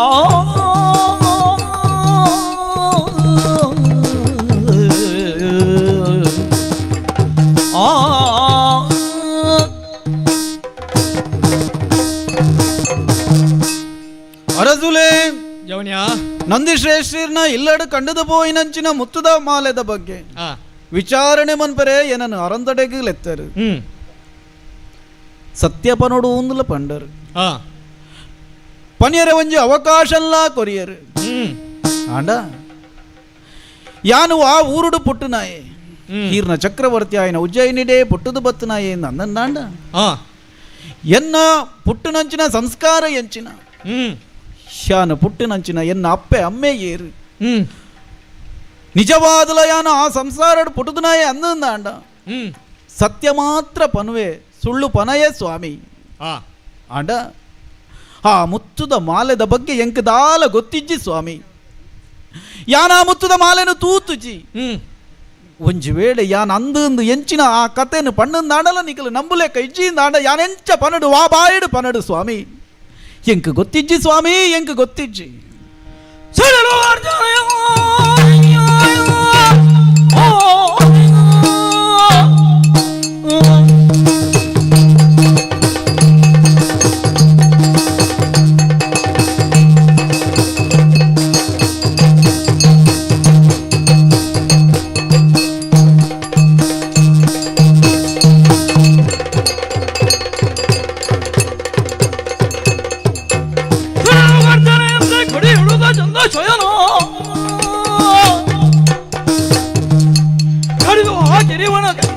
ಅರಸುಲೆ ಜವನ್ಯಾ ನಂದಿಶ್ರೇಷ್ಠರ್ನ ಇಲ್ಲಡ ಕಂಡದ ಪೋಯಿನಂಚಿನ ಮುತ್ತುದ ಮಾಲೆದ ಬಗ್ಗೆ ವಿಚಾರಣೆ ಮನ್ಪರೆ ಏನನ್ನು ಅರಂತಡೆಗಲೆತ್ತರು ಸತ್ಯಪನೋಡು ಉಂದುಲ ಪಂಡರು ಪನಿಯರ ಒಂಜಿ ಅವಕಾಶಲ್ಲ ಕೊರಿಯರು ಆಂಡ ಯಾನು ಆ ಊರುಡು ಪುಟ್ಟುನಾಯೆ ಈರ್ನ ಚಕ್ರವರ್ತಿ ಆಯ್ನ ಉಜ್ಜಯಿನಿಡೆ ಪುಟ್ಟದು ಬತ್ತುನಾಯೆ ಅಂದಂಡ ಎನ್ನ ಪುಟ್ಟುನಂಚಿನ ಸಂಸ್ಕಾರ ಎಂಚಿನ ಶಾನು ಪುಟ್ಟುನಂಚಿನ ಎನ್ನ ಅಪ್ಪೆ ಅಮ್ಮೆ ಏರು ನಿಜವಾದಲ ಯಾನು ಆ ಸಂಸಾರ ಪುಟ್ಟುನಾಯೆ ಅಂದಂಡ ಸತ್ಯ ಮಾತ್ರ ಪನುವೆ ಸುಳ್ಳು ಪನಯೇ ಸ್ವಾಮಿ ಆಂಡ ಆ ಮುತ್ತುದ ಮಾಲೆದ ಬಗ್ಗೆ ಎಂಕದಾಲ ಗೊತ್ತಿಜ್ಜಿ ಸ್ವಾಮಿ ಯಾನ ಆ ಮುತ್ತುದ ಮಾಲೆನು ತೂತುಜಿ ಒಂಜಿ ವೇಳೆ ಯಾನ್ ಅಂದು ಎಂಚಿನ ಆ ಕತೆನು ಪಣ್ಣಂದಾಡಲ ನಿಕಲು ನಂಬುಲೆಕ್ಕ ಇಜ್ಜಿಂದಾಂಡ ಯಾನೆಂಚ ಪನಡು ವಾ ಬಾಯಡು ಪನಡು ಸ್ವಾಮಿ ಎಂಕ ಗೊತ್ತಿಜ್ಜಿ ಸ್ವಾಮಿ ಎಂಕ ಗೊತ್ತಿಜ್ಜಿ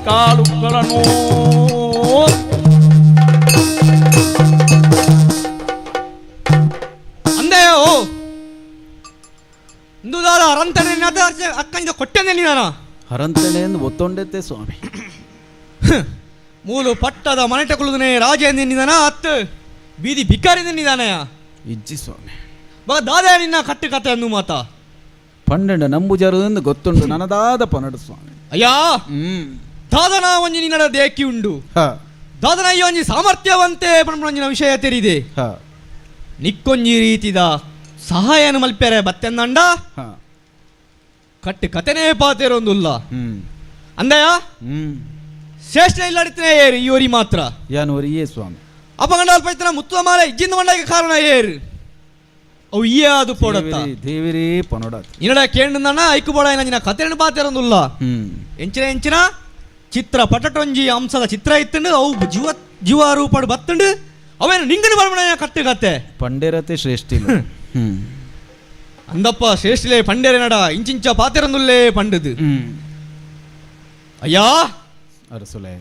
ಕಾಲುಗಳನ್ನು ಅಂದೆಯೋ ಇಂದುದಾದ ಅರಂತನೆ ಅಕ್ಕಂದ ಕೊಟ್ಟೆನೆ ನೀನ ಹರಂತನೆ ಎಂದು ಒತ್ತೊಂಡೆತ್ತೆ ಸ್ವಾಮಿ ಮೂಲು ಪಟ್ಟದ ಮನೆಟ ಕುಳಿದನೆ ರಾಜ ಎಂದಿದ್ದಾನ ಅತ್ತು ಬೀದಿ ಬಿಕ್ಕಾರಿ ನಿದ್ದಾನೆಯ ಇಜ್ಜಿ ಸ್ವಾಮಿ ಬಗ ದಾದ ನಿನ್ನ ಕಟ್ಟು ಕತೆ ಅಂದು ಮಾತ ಪಂಡೆಂಡ ನಂಬುಜರು ಎಂದು ಗೊತ್ತುಂಟು ನನದಾದ ಪನಡು ಸ್ವಾಮಿ ಅಯ್ಯಾ ದಾದನ ಒಂಜಿ ನಿನ್ನಡ ದೇಕಿ ಉಂಡು ದಾದನ ಈ ಒಂಜಿ ಸಾಮರ್ಥ್ಯವಂತೆ ಪಣಂಜಿನ ವಿಷಯ ತೆರಿದೆ ನಿಕ್ಕೊಂಜಿ ರೀತಿದ ಸಹಾಯನ ಮಲ್ಪೆರೆ ಬತ್ತೆಂದಂಡ ಕಟ್ಟು ಕತೆನೇ ಪಾತೆರೊಂದುಲ್ಲ ಅಂದಯ ಶ್ರೇಷ್ಠ ಇಲ್ಲಡಿತನೇ ಏರು ಈ ಓರಿ ಮಾತ್ರ ಯಾನು ಒರಿಯೇ ಸ್ವಾಮಿ ಅಪಗಂಡ ಅಲ್ಪ ಇತ್ತನ ಮುತ್ತುವ ಮಾಲೆ ಇಜ್ಜಿಂದ ಮಂಡಕ್ಕೆ ಕಾರಣ ಏರು ಅವು ಈ ಅದು ಪೋಡತ್ತ ದೇವಿರೇ ಪನೋಡ ಇನ್ನಡ ಕೇಂದ್ರನ ಐಕು ಬೋಡ ನಂಜಿನ ಕತೆರನ್ನು ಪಾತೆರೊಂದುಲ್ಲ ಎಂಚಿನ ಚಿತ್ರ ಪಟಟೊಂಜಿ ಅಂಶದ ಚಿತ್ರ ಇತ್ತಂಡು ಅವು ಜೀವ ರೂಪಡು ಬತ್ತಂಡು ಅವೇನು ನಿಂಗನ ಬರ್ಬಣ ಕಟ್ಟು ಕತೆ ಪಂಡೇರತೆ ಶ್ರೇಷ್ಠ ಅಂದಪ್ಪ ಶ್ರೇಷ್ಠಲೇ ಪಂಡೇರೆ ನಡ ಇಂಚಿಂಚ ಪಾತೆರೊಂದುಲ್ಲೇ ಪಂಡದು ಅಯ್ಯಾ ಅರಸುಲೆ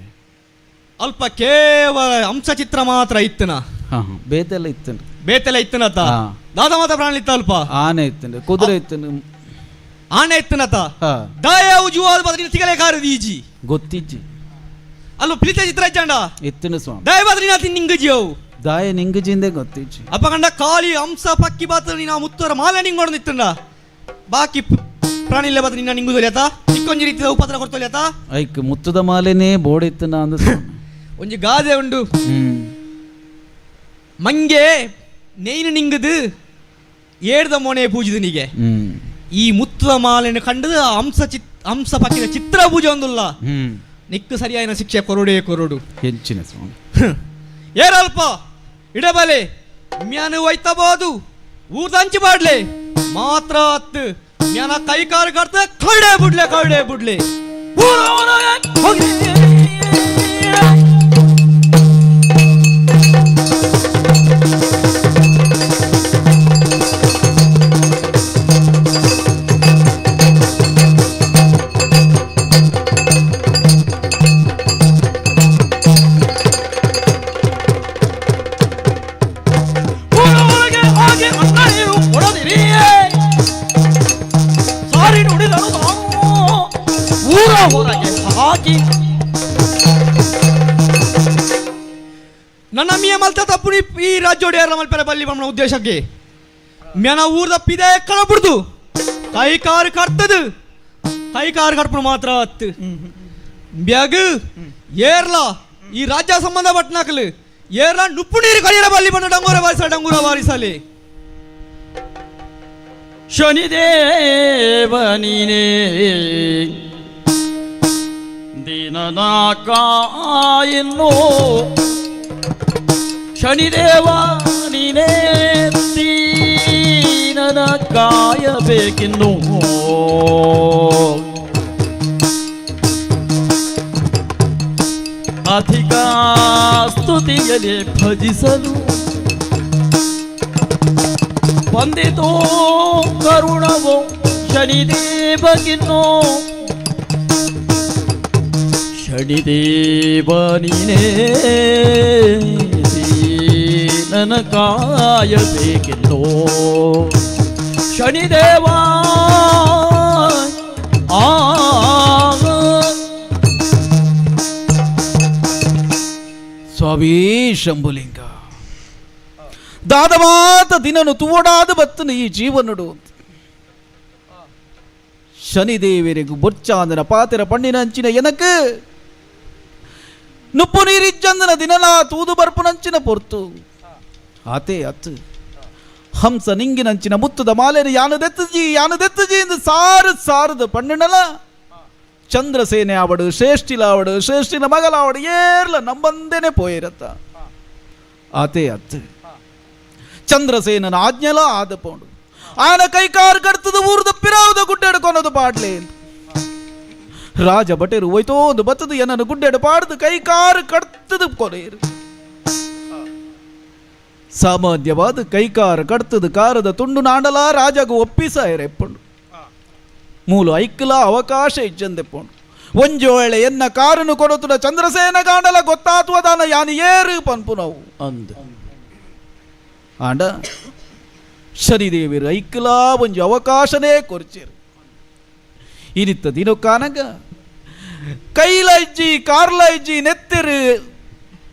ಅಲ್ಪ ಕೇವಲ ಅಂಶ ಚಿತ್ರ ಮಾತ್ರ ಇತ್ತನ ಬೇತೆಲ್ಲ ಇತ್ತಂಡು ಬೇತೆಲ್ಲ ಇತ್ತನತ ದಾದ ಮಾತ ಪ್ರಾಣ ಇತ್ತ ಅಲ್ಪ ಆನೆ ಇತ್ತಂಡು ಕುದುರೆ ಇತ್ತಂಡು ಆನೆ ಇತ್ತನತ ದಾಯ ಉಜುವಾದ ಬದಲಿನ ಸಿಗಲೇ ಕಾರದೀಜಿ ಗೊತ್ತಿಜ್ಜಿ ಅಲ್ಲ ಪ್ರೀತಿ ಚಿತ್ರ ಇಚ್ಚಂಡ ಇತ್ತನು ಸ್ವಾಮಿ ದಾಯ ಬದಲಿನ ನಿಂಗಜಿಯವು ದಾಯ ನಿಂಗಜಿಂದೆ ಗೊತ್ತಿಜ್ಜಿ ಅಪ್ಪಗಂಡ ಕಾಲಿ ಅಂಶ ಪಕ್ಕಿ ಬಾತ ನೀನು ಮುತ್ತುವರ ಮಾಲೆ ನಿಂಗೋಡು ನಿತ್ತಂಡ ಬಾಕಿ ಪ್ರಾಣಿಲ್ಲ ಬದ ನಿನ್ನ ನಿಂಗುದೊಲಿಯತ ಚಿಕ್ಕೊಂಜಿ ರೀತಿಯ ಉಪದ್ರ ಕೊಡ್ತೊಲಿಯತ ಐಕ್ ಮುತ್ತುದ ಮಾಲೆನೇ ಬೋಡಿತ್ತನ ಅಂದ ಒಂಜಿ ಗಾದೆ ಉಂಡು ಮಂಗೆ ನೇಯ್ನು ನಿಂಗದು ಏಡ್ದ ಮೋನೆ ಪೂಜಿದನಿಗೆ ಈ ಮುತ್ತುದ ಮಾಲೆಯನ್ನು ಕಂಡದು ಅಂಶ ಪಕ್ಕಿದ ಚಿತ್ರ ಪೂಜೆ ಒಂದುಲ್ಲ ನಿಕ್ಕು ಸರಿಯಾದ ಶಿಕ್ಷೆ ಕೊರಡೇ ಕೊರಡು ಹೆಚ್ಚಿನ ಸ್ವಾಮಿ ಏರಲ್ಪ ಇಡಬಲೆ ಮ್ಯಾನು ಒಯ್ತಬಹುದು ಊರ್ದಂಚಿ ಬಾಡ್ಲೆ ಮಾತ್ರ ಹತ್ತು ಮ್ಯಾನ ಕೈ ಕಾರು ಕಡ್ತ ಕಳ್ಳೆ ಬಿಡ್ಲೆ ಹಾಕಿ ನನ್ನ ಮಿಯ ಮಲ್ತ ತಪ್ಪು ಈ ರಾಜ್ಯೋಡಿಯಾರ ಮಲ್ಪೆರ ಬಲ್ಲಿ ಬಮ್ಮ ಉದ್ದೇಶಕ್ಕೆ ಮ್ಯಾನ ಊರ್ ತಪ್ಪಿದೆ ಕಳಬಿಡ್ದು ಕೈ ಕಾರು ಕಟ್ಪು ಮಾತ್ರ ಹತ್ತು ಬ್ಯಾಗ್ ಏರ್ಲ ಈ ರಾಜ್ಯ ಸಂಬಂಧ ಪಟ್ಟನಾಕಲು ಏರ್ಲ ನುಪ್ಪು ನೀರು ಕಲಿಯರ ಬಲ್ಲಿ ಬಂದ ಡಂಗೂರ ಬಾರಿಸಲಿ ಶನಿದೇವ ನೀನೇ ದಿನದ ಕಾಯನ್ನು ಶನಿದೇವ ನೀನೇ ದೀನನ ಕಾಯಬೇಕಿನ್ನು ಅಧಿಕ ಸ್ತುತಿಯಲ್ಲಿ ಭಜಿಸಲು ಬಂದಿತು ಕರುಣವೋ ಶನಿದೇವಗಿನ್ನೋ ಶನಿದೇವ ನೀನೇ ನನ್ನ ಕಾಯಬೇಕೆಂದೋ ಶನಿದೇವ ಸ್ವಾಮಿ ಶಂಭುಲಿಂಗ ದಾದಮಾತ ದಿನನು ತೂವಡಾದ ಬತ್ತನು ಈ ಜೀವನುಡು ಶನಿದೇವರಿಗೂ ಬೊಚ್ಚಾಂದನ ಪಾತೆರ ಪಣ್ಣಿನ ಅಂಚಿನ ಎನಕು ನುಪ್ಪು ನೀರಿಜ್ಜಂದನ ದಿನಲ ತೂದು ಬರ್ಪುನಂಚಿನ ಪೊರ್ತು ಆತೆ ಅತ್ತು ಹಂಸ ನಿಂಗಿನಂಚಿನ ಮುತ್ತುದ ಮಾಲೆನ ಯಾನು ದೆತ್ತಜಿ ಎಂದು ಸಾರದ ಪಣ್ಣಿನಲ ಚಂದ್ರಸೇನೆ ಆವಡು ಶ್ರೇಷ್ಠಿನ ಮಗಲಾವಡು ಏರ್ಲ ನಂಬಂದೇನೆ ಪೋಯಿರತ್ತ ಆತೆ ಅತ್ತು ಚಂದ್ರಸೇನನ ಆಜ್ಞಲ ಆದ ಪೋಂಡು ಆಯನ ಕೈಕಾರು ಕಡ್ತದ ಊರು ದಪ್ಪಿರಾವುದ ಗುಡ್ಡೆಡು ಕೊನದು ಪಾಡ್ಲೆ ರಾಜ ಬಟೇರು ಒಯ್ತೋದು ಬತ್ತದು ಏನನ್ನು ಗುಡ್ಡೆಡು ಪಾಡ್ದು ಕೈಕಾರು ಕಡ್ತದು ಕೊನೆಯರು ಸಾಮಾನ್ಯವಾದ ಕೈಕಾರು ಕಡ್ತದು ಕಾರದ ತುಂಡು ನಾಡಲ ರಾಜಗೂ ಒಪ್ಪಿಸಾಯರೆಪ್ಪುಂಡು ಮೂಲು ಐಕ್ಕಲ ಅವಕಾಶ ಇಜ್ಜಂದೆಪ್ಪುಂಡು ಒಂಜೋಳೆ ಎನ್ನ ಕಾರನ್ನು ಕೊನತುನ ಚಂದ್ರಸೇನ ಗಾಂಡಲ ಗೊತ್ತಾತ್ವದಾನ ಯಾನು ಏರು ಪನ್ಪು ನಾವು ಅಂದು ಆಂಡ ಶನಿದೇವಿರು ಐಕ್ಕಲಾ ಒಂಜಿ ಅವಕಾಶನೇ ಕೊರ್ಚೇರು ಇನಿತ್ತ ದಿನ ಕಾನಗ ಕೈಲ ಇಜ್ಜಿ ಕಾರ್ಲ ಇಜ್ಜಿ ನೆತ್ತೆರು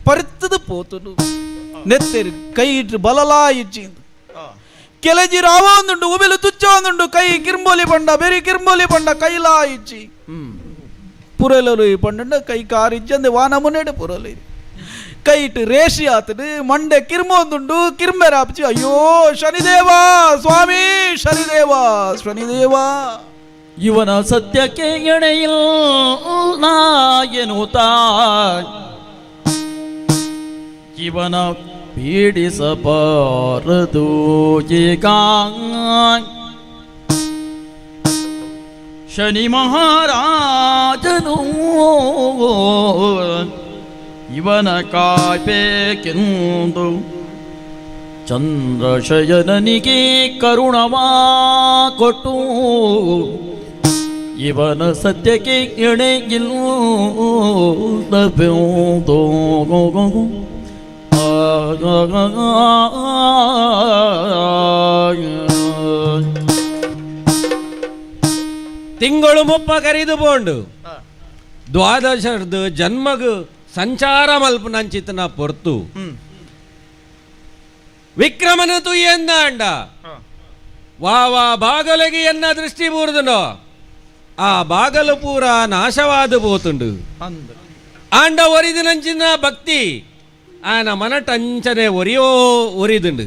ಪರಿತ್ತದು ಪೋತುನು ನೆತ್ತೆರು ಕೈ ಇಟ್ಟು ಬಲಲಾ ಇಜ್ಜಿ ಕೆಲಜಿ ರಾವ ಒಂದುಂಡು ಉಬೆಲು ತುಚ್ಚ ಒಂದುಂಡು ಕೈ ಕಿರ್ಬೋಲಿ ಬಂಡ ಬೆರಿ ಕಿರ್ಬೋಲಿ ಬಂಡ ಕೈಲಾ ಇಜ್ಜಿ ಪುರಲರು ಪಂಡ ಕೈ ಕಾರ್ ಇಜ್ಜಂದೆ ವಾನ ಮುನ್ನೆಡೆ ಪುರಲು ಕೈಟ್ ರೇಷಿ ಆತನು ಮಂಡೆ ಕಿರ್ಮೊಂದುಂಡು ಕಿರ್ಮೆರಾಪ್ಚಿ ಅಯ್ಯೋ ಶನಿದೇವ ಸ್ವಾಮಿ ಶನಿದೇವ ಇವನ ಸತ್ಯಕ್ಕೆ ಎಣೆಯಿಲ್ಲ ಎನ್ನುತ್ತಾ ಇವನ ಪೀಡಿಸಬಾರದು ಈಗ ಶನಿ ಮಹಾರಾಜನು ಇವನ ಕಾಯ್ಬೇಕೆಂದು ಚಂದ್ರಶಯನನಿಗೆ ಕರುಣವಾ ಕೊಟ್ಟು ಇವನ ಸತ್ಯಕ್ಕೆ ಎಣೆಯಿಲ್ಲವೆಂದು ತಿಂಗಳು ಮುಪ್ಪ ಕರೀದು ಬೋಂಡು ದ್ವಾದಶರ್ದು ಜನ್ಮಗು ಸಂಚಾರ ಮಲ್ಪನಂಚಿತನ ಪೊರ್ತು ವಿಕ್ರಮನ ತುಯ್ಯಂದ ಅಂಡ ವಾ ಬಾಗಲಿಗೆ ಎನ್ನ ದೃಷ್ಟಿ ಬೂರ್ದನೋ ಆ ಬಾಗಲು ಪೂರ ನಾಶವಾದ ಪೋತುಂಡು ಆಂಡ ಒರಿದಿನಂಚಿನ ಭಕ್ತಿ ಆನ ಮನಟಂಚನೆ ಒರಿದುಂಡು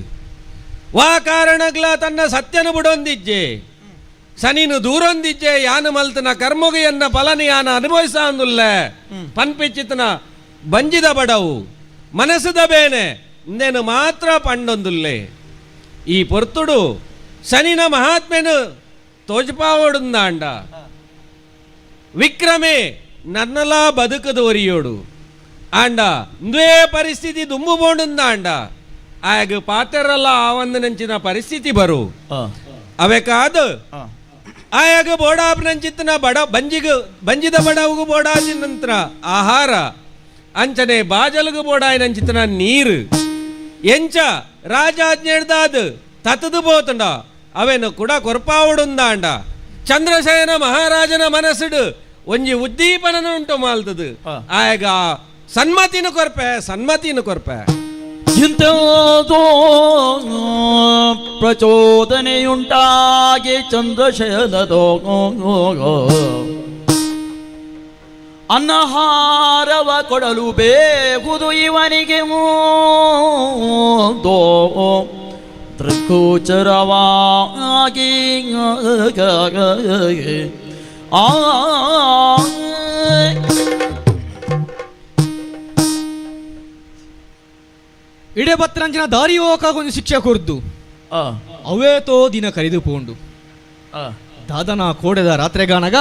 ವಾ ಕಾರಣಗ್ಲ ತನ್ನ ಸತ್ಯನು ಬಿಡೊಂದಿಜ್ಜೆ ಶನಿನು ದೂರೊಂದಿಜ್ಜೆ ಯಾನು ಮಲ್ತನ ಕರ್ಮೊಗೆಯನ್ನ ಫಲನಿ ಯಾನ ಅನುಭವಿಸ ಅಂದುಲ್ಲ ಪನ್ಪಿಚ್ಚಿತನ ಬಂಜಿದ ಬಡವು ಮನಸ್ಸುದ ಬೇನೆ ಇಂದೇನು ಮಾತ್ರ ಪಂಡೊಂದುಲ್ಲೆ ಈ ಪೊರ್ತುಡು ಶನಿನ ಮಹಾತ್ಮೆನು ತೋಜಪಾವಡುಂದಾಂಡ ವಿಕ್ರಮೆ ನನ್ನಲಾ ಬದುಕದು ಒರಿಯೋಡು ಆಂಡ ಇಂದೇ ಪರಿಸ್ಥಿತಿ ದುಮ್ಮು ಬೋಂಡುಂದಾಂಡ ಆಗ ಪಾತೆರಲ್ಲ ಆ ಒಂದು ನಂಚಿನ ಪರಿಸ್ಥಿತಿ ಬರು ಅವೇ ಕಾದು ಆಯಾಗ ಬೋಡಾಪ್ ನಂಚಿತ್ತನ ಬಡ ಬಂಜಿದ ಬಡವಗೂ ಬೋಡಾಜಿ ನಂತರ ಆಹಾರ ಅಂಚನೆ ಬಾಜಲ್ಗು ಬೋಡಾಯಿ ನಂಚಿತ್ತನ ನೀರು ಎಂಚ ರಾಜಾಜ್ಞೆಡ್ದಾದ ತತ್ತದು పోతుండ ಅವೇನು ಕೂಡ ಕೊರ್ಪಾವುಡುಂದಾಂಡ ಚಂದ್ರಸೇನ ಮಹಾರಾಜನ ಮನಸ್ಸುಡು ಒಂಜಿ ಉದ್ದೀಪನ ಉಂಟು ಮಾಲ್ತದು ಆಗ ಸನ್ಮತಿನ ಕೊರ್ಪೆ ಇಂಥದೋ ಪ್ರಚೋದನೆಯುಂಟಾಗಿ ಚಂದ್ರಶೇನದೋ ಅನ್ನಹಾರವ ಕೊಡಲು ಬೇಗುದು ಇವನಿಗೆ ದೋ ತ್ರಿಕೋಚರವಾಗಿ ಇಡೇ ಬತ್ತರಂಜನ ದಾರಿ ಹೋಗಾಗೊಂದು ಶಿಕ್ಷೆ ಕೊರ್ದು ಅವೇತೋ ದಿನ ಕರೆದು ಪೋಂಡು ದಾದನ ಕೋಡೆದ ರಾತ್ರೆಗಾನಗ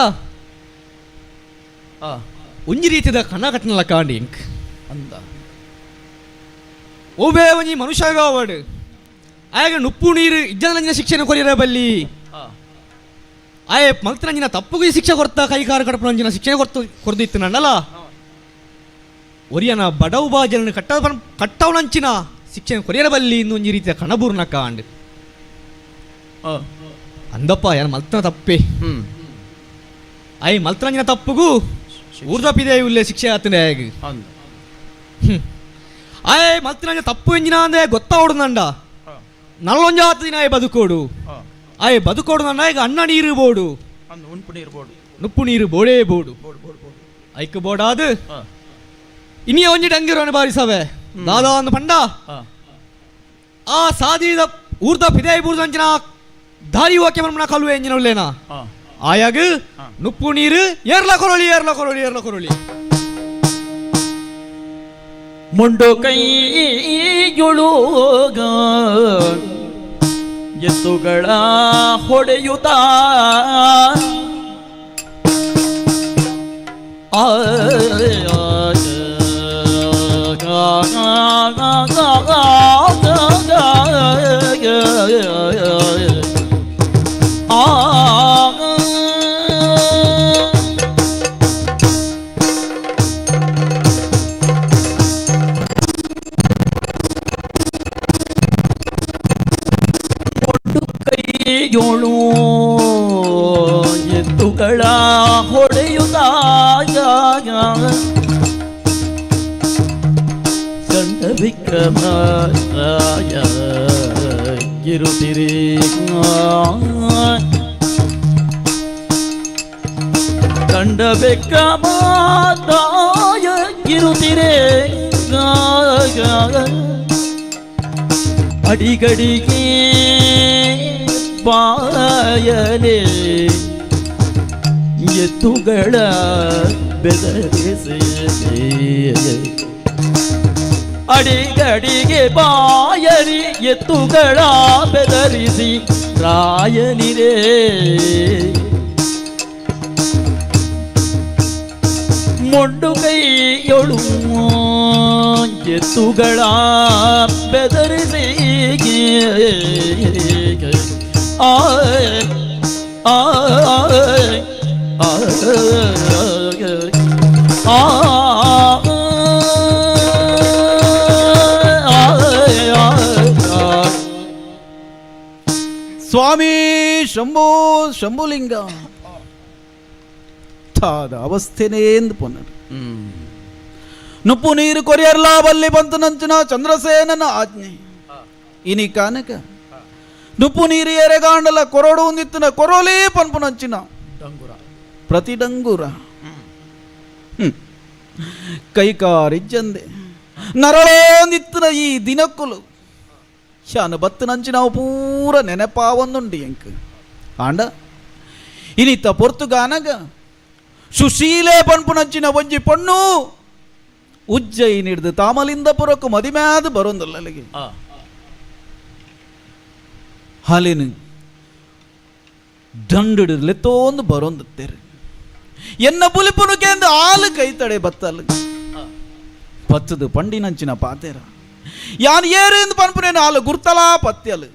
ಒಂಜಿ ರೀತಿದ ಕಣ್ಣ ಕಟ್ಟನಲ್ಲ ಕಾಂಡಿ ಅಂದ ಓಬೇ ಒಂಜಿ ಮನುಷ್ಯಗಾವಡು ಆಗ ನುಪ್ಪು ನೀರು ಇಜ್ಜನಂಜಿನ ಶಿಕ್ಷೆನ ಕೊರಿಯರ ಬಲ್ಲಿ ಆಯ ಮಲ್ತರಂಜಿನ ತಪ್ಪುಗೂ ಶಿಕ್ಷೆ ಕೊಡ್ತಾ ಕೈಕಾರ ಕಡಪನಂಜಿನ ಶಿಕ್ಷೆ ಕೊರ್ದು ಇತ್ತು ನನ್ನಲ್ಲ ಒರಿಯನ ಬಡವು ಬಾಜನ ಕಟ್ಟವನಂಚಿನ ಶಿಕ್ಷೆ ಕೊರಿಯರ ಬಲ್ಲಿ ಇನ್ನೊಂಜಿ ರೀತಿಯ ಕಣಬೂರ್ನ ಕಾಂಡ್ ಅಂದಪ್ಪ ಯಾರು ಮಲ್ತನ ತಪ್ಪೆ ಆಯ್ ಮಲ್ತರಂಜಿನ ತಪ್ಪುಗೂ ಊರ್ದಪಿದೆ ಉಲ್ಲೆ ಶಿಕ್ಷೆ ಆತನೆ ಆಗ ಆಯ್ ಮಲ್ತರಂಜ ತಪ್ಪು ಎಂಜಿನ ಅಂದ್ರೆ ಗೊತ್ತಾವಡು ನಂಡ ನಲ್ಲೊಂಜಾತ ದಿನ ಬದುಕೋಡು ಆಯ್ ಬದುಕೋಡು ನನ್ನ ಈಗ ಅನ್ನ ನೀರು ಬೋಡು ನುಪ್ಪು ನೀರು ಬೋಡೇ ಬೋಡು ಐಕ್ ಬೋಡಾದು ಇನಿಯ ಒಂಜಿ ಡಂಗಿರೋನ ಬಾರಿಸವೆ ದಾದಾ ಅಂದ ಪಂಡ ಆ ಸಾದಿದ ಊರ್ದ ಪಿದಾಯಿ ಬೂರ್ದಂಚಿನ ದಾರಿ ಓಕೆ ಮನ ಕಲ್ವೆ ಎಂಜಿನ ಉಲ್ಲೇನಾ ಆಯಾಗ ನುಪ್ಪು ನೀರು ಏರ್ಲ ಕೊರಳಿ ಮುಂಡು ಕೈಯುಳುಗ ಎತ್ತುಗಳ ಹೊಡೆಯುತ್ತ ಕೈಯೋಳು ಎತ್ತುಗಳ ಹೊಡೆಯುತ್ತಾಯ ಕಂಡ ವಿಕ್ರಮರಾಯ ಗಿರುತಿರಿ ಕಂಡ ವಿಕ್ರಮರಾಯ ಗಿರುತಿರೆ ಅಡಿಗಡಿಗೆ ಬಾಯಲೆ ಎತ್ತುಗಳ ಬೆದರಿಸಿ ಅಡಿಗಡಿಗೆ ಬಾಯಲಿ ಎತ್ತುಗಳ ಬೆದರಿಸಿ ರಾಯನಿರೇ ಮೊಂಡು ಕೈಯೊಳು ಎತ್ತುಗಳ ಬೆದರಿಸಿ ಸ್ವಾಮಿ ಶಂಭುಲಿಂಗ ತಾದ ಅವಸ್ಥೆನೇ ಎಂದು ಪೊನ್ನರು ನುಪ್ಪು ನೀರು ಕೊರಿಯರ್ಲ ಬಲ್ಲಿ ಬಂತು ನಂಚಿನ ಚಂದ್ರಸೇನನ ಆಜ್ಞೆ ಇನಿ ಕಾನಕ ನುಪ್ಪು ನೀರು ಎರೆಗಾಂಡಲ ಕೊರಡು ನಿತ್ತಿನ ಕೊರೋಲೇ ಪನ್ಪು ನಂಚಿನ ಪ್ರತಿ ಡಂಗುರ ಕೈಕಾರಿಜ್ಜಂದೆ ನರಳೋ ನಿತ್ತಿನ ಈ ದಿನಕ್ಕುಲು ಶಾನ ಬತ್ತು ನಂಚಿ ನಾವು ಪೂರ ನೆನಪಾವೊಂದುಂಡು ಎಂಕ್ ಆಂಡ ಇನಿತ್ತ ಪೊರ್ತುಗಾನಗ ಸುಶೀಲೆ ಪನ್ಪು ನಂಚಿನ ಒಂಜಿ ಪೊಣ್ಣು ಉಜ್ಜಯಿನಿ ಹಿಡಿದು ತಾಮಲಿಂದ ಪುರಕ್ಕೂ ಮದಿಮ್ಯಾದ ಬರೋಂದಲ್ಲ ಅಲ್ಲಿಗೆ ಹಾಲಿನ ದಂಡಿಡ್ಲೆತ್ತೋಂದು ಬರೋಂದತ್ತೇರಿ ಎನ್ನ ಪುಲಿಪುನುಕೆಂದು ಹಾಲು ಕೈ ತಡೆ ಬತ್ತಲ್ಲ ಪತ್ತದು ಪಂಡಿನಂಚಿನ ಪಾತೆರ ಯಾನ್ ಏರೆಂದು ಪನ್ಪುನೇನು ಹಾಲು ಗುರ್ತಲಾ ಪತ್ಯಲು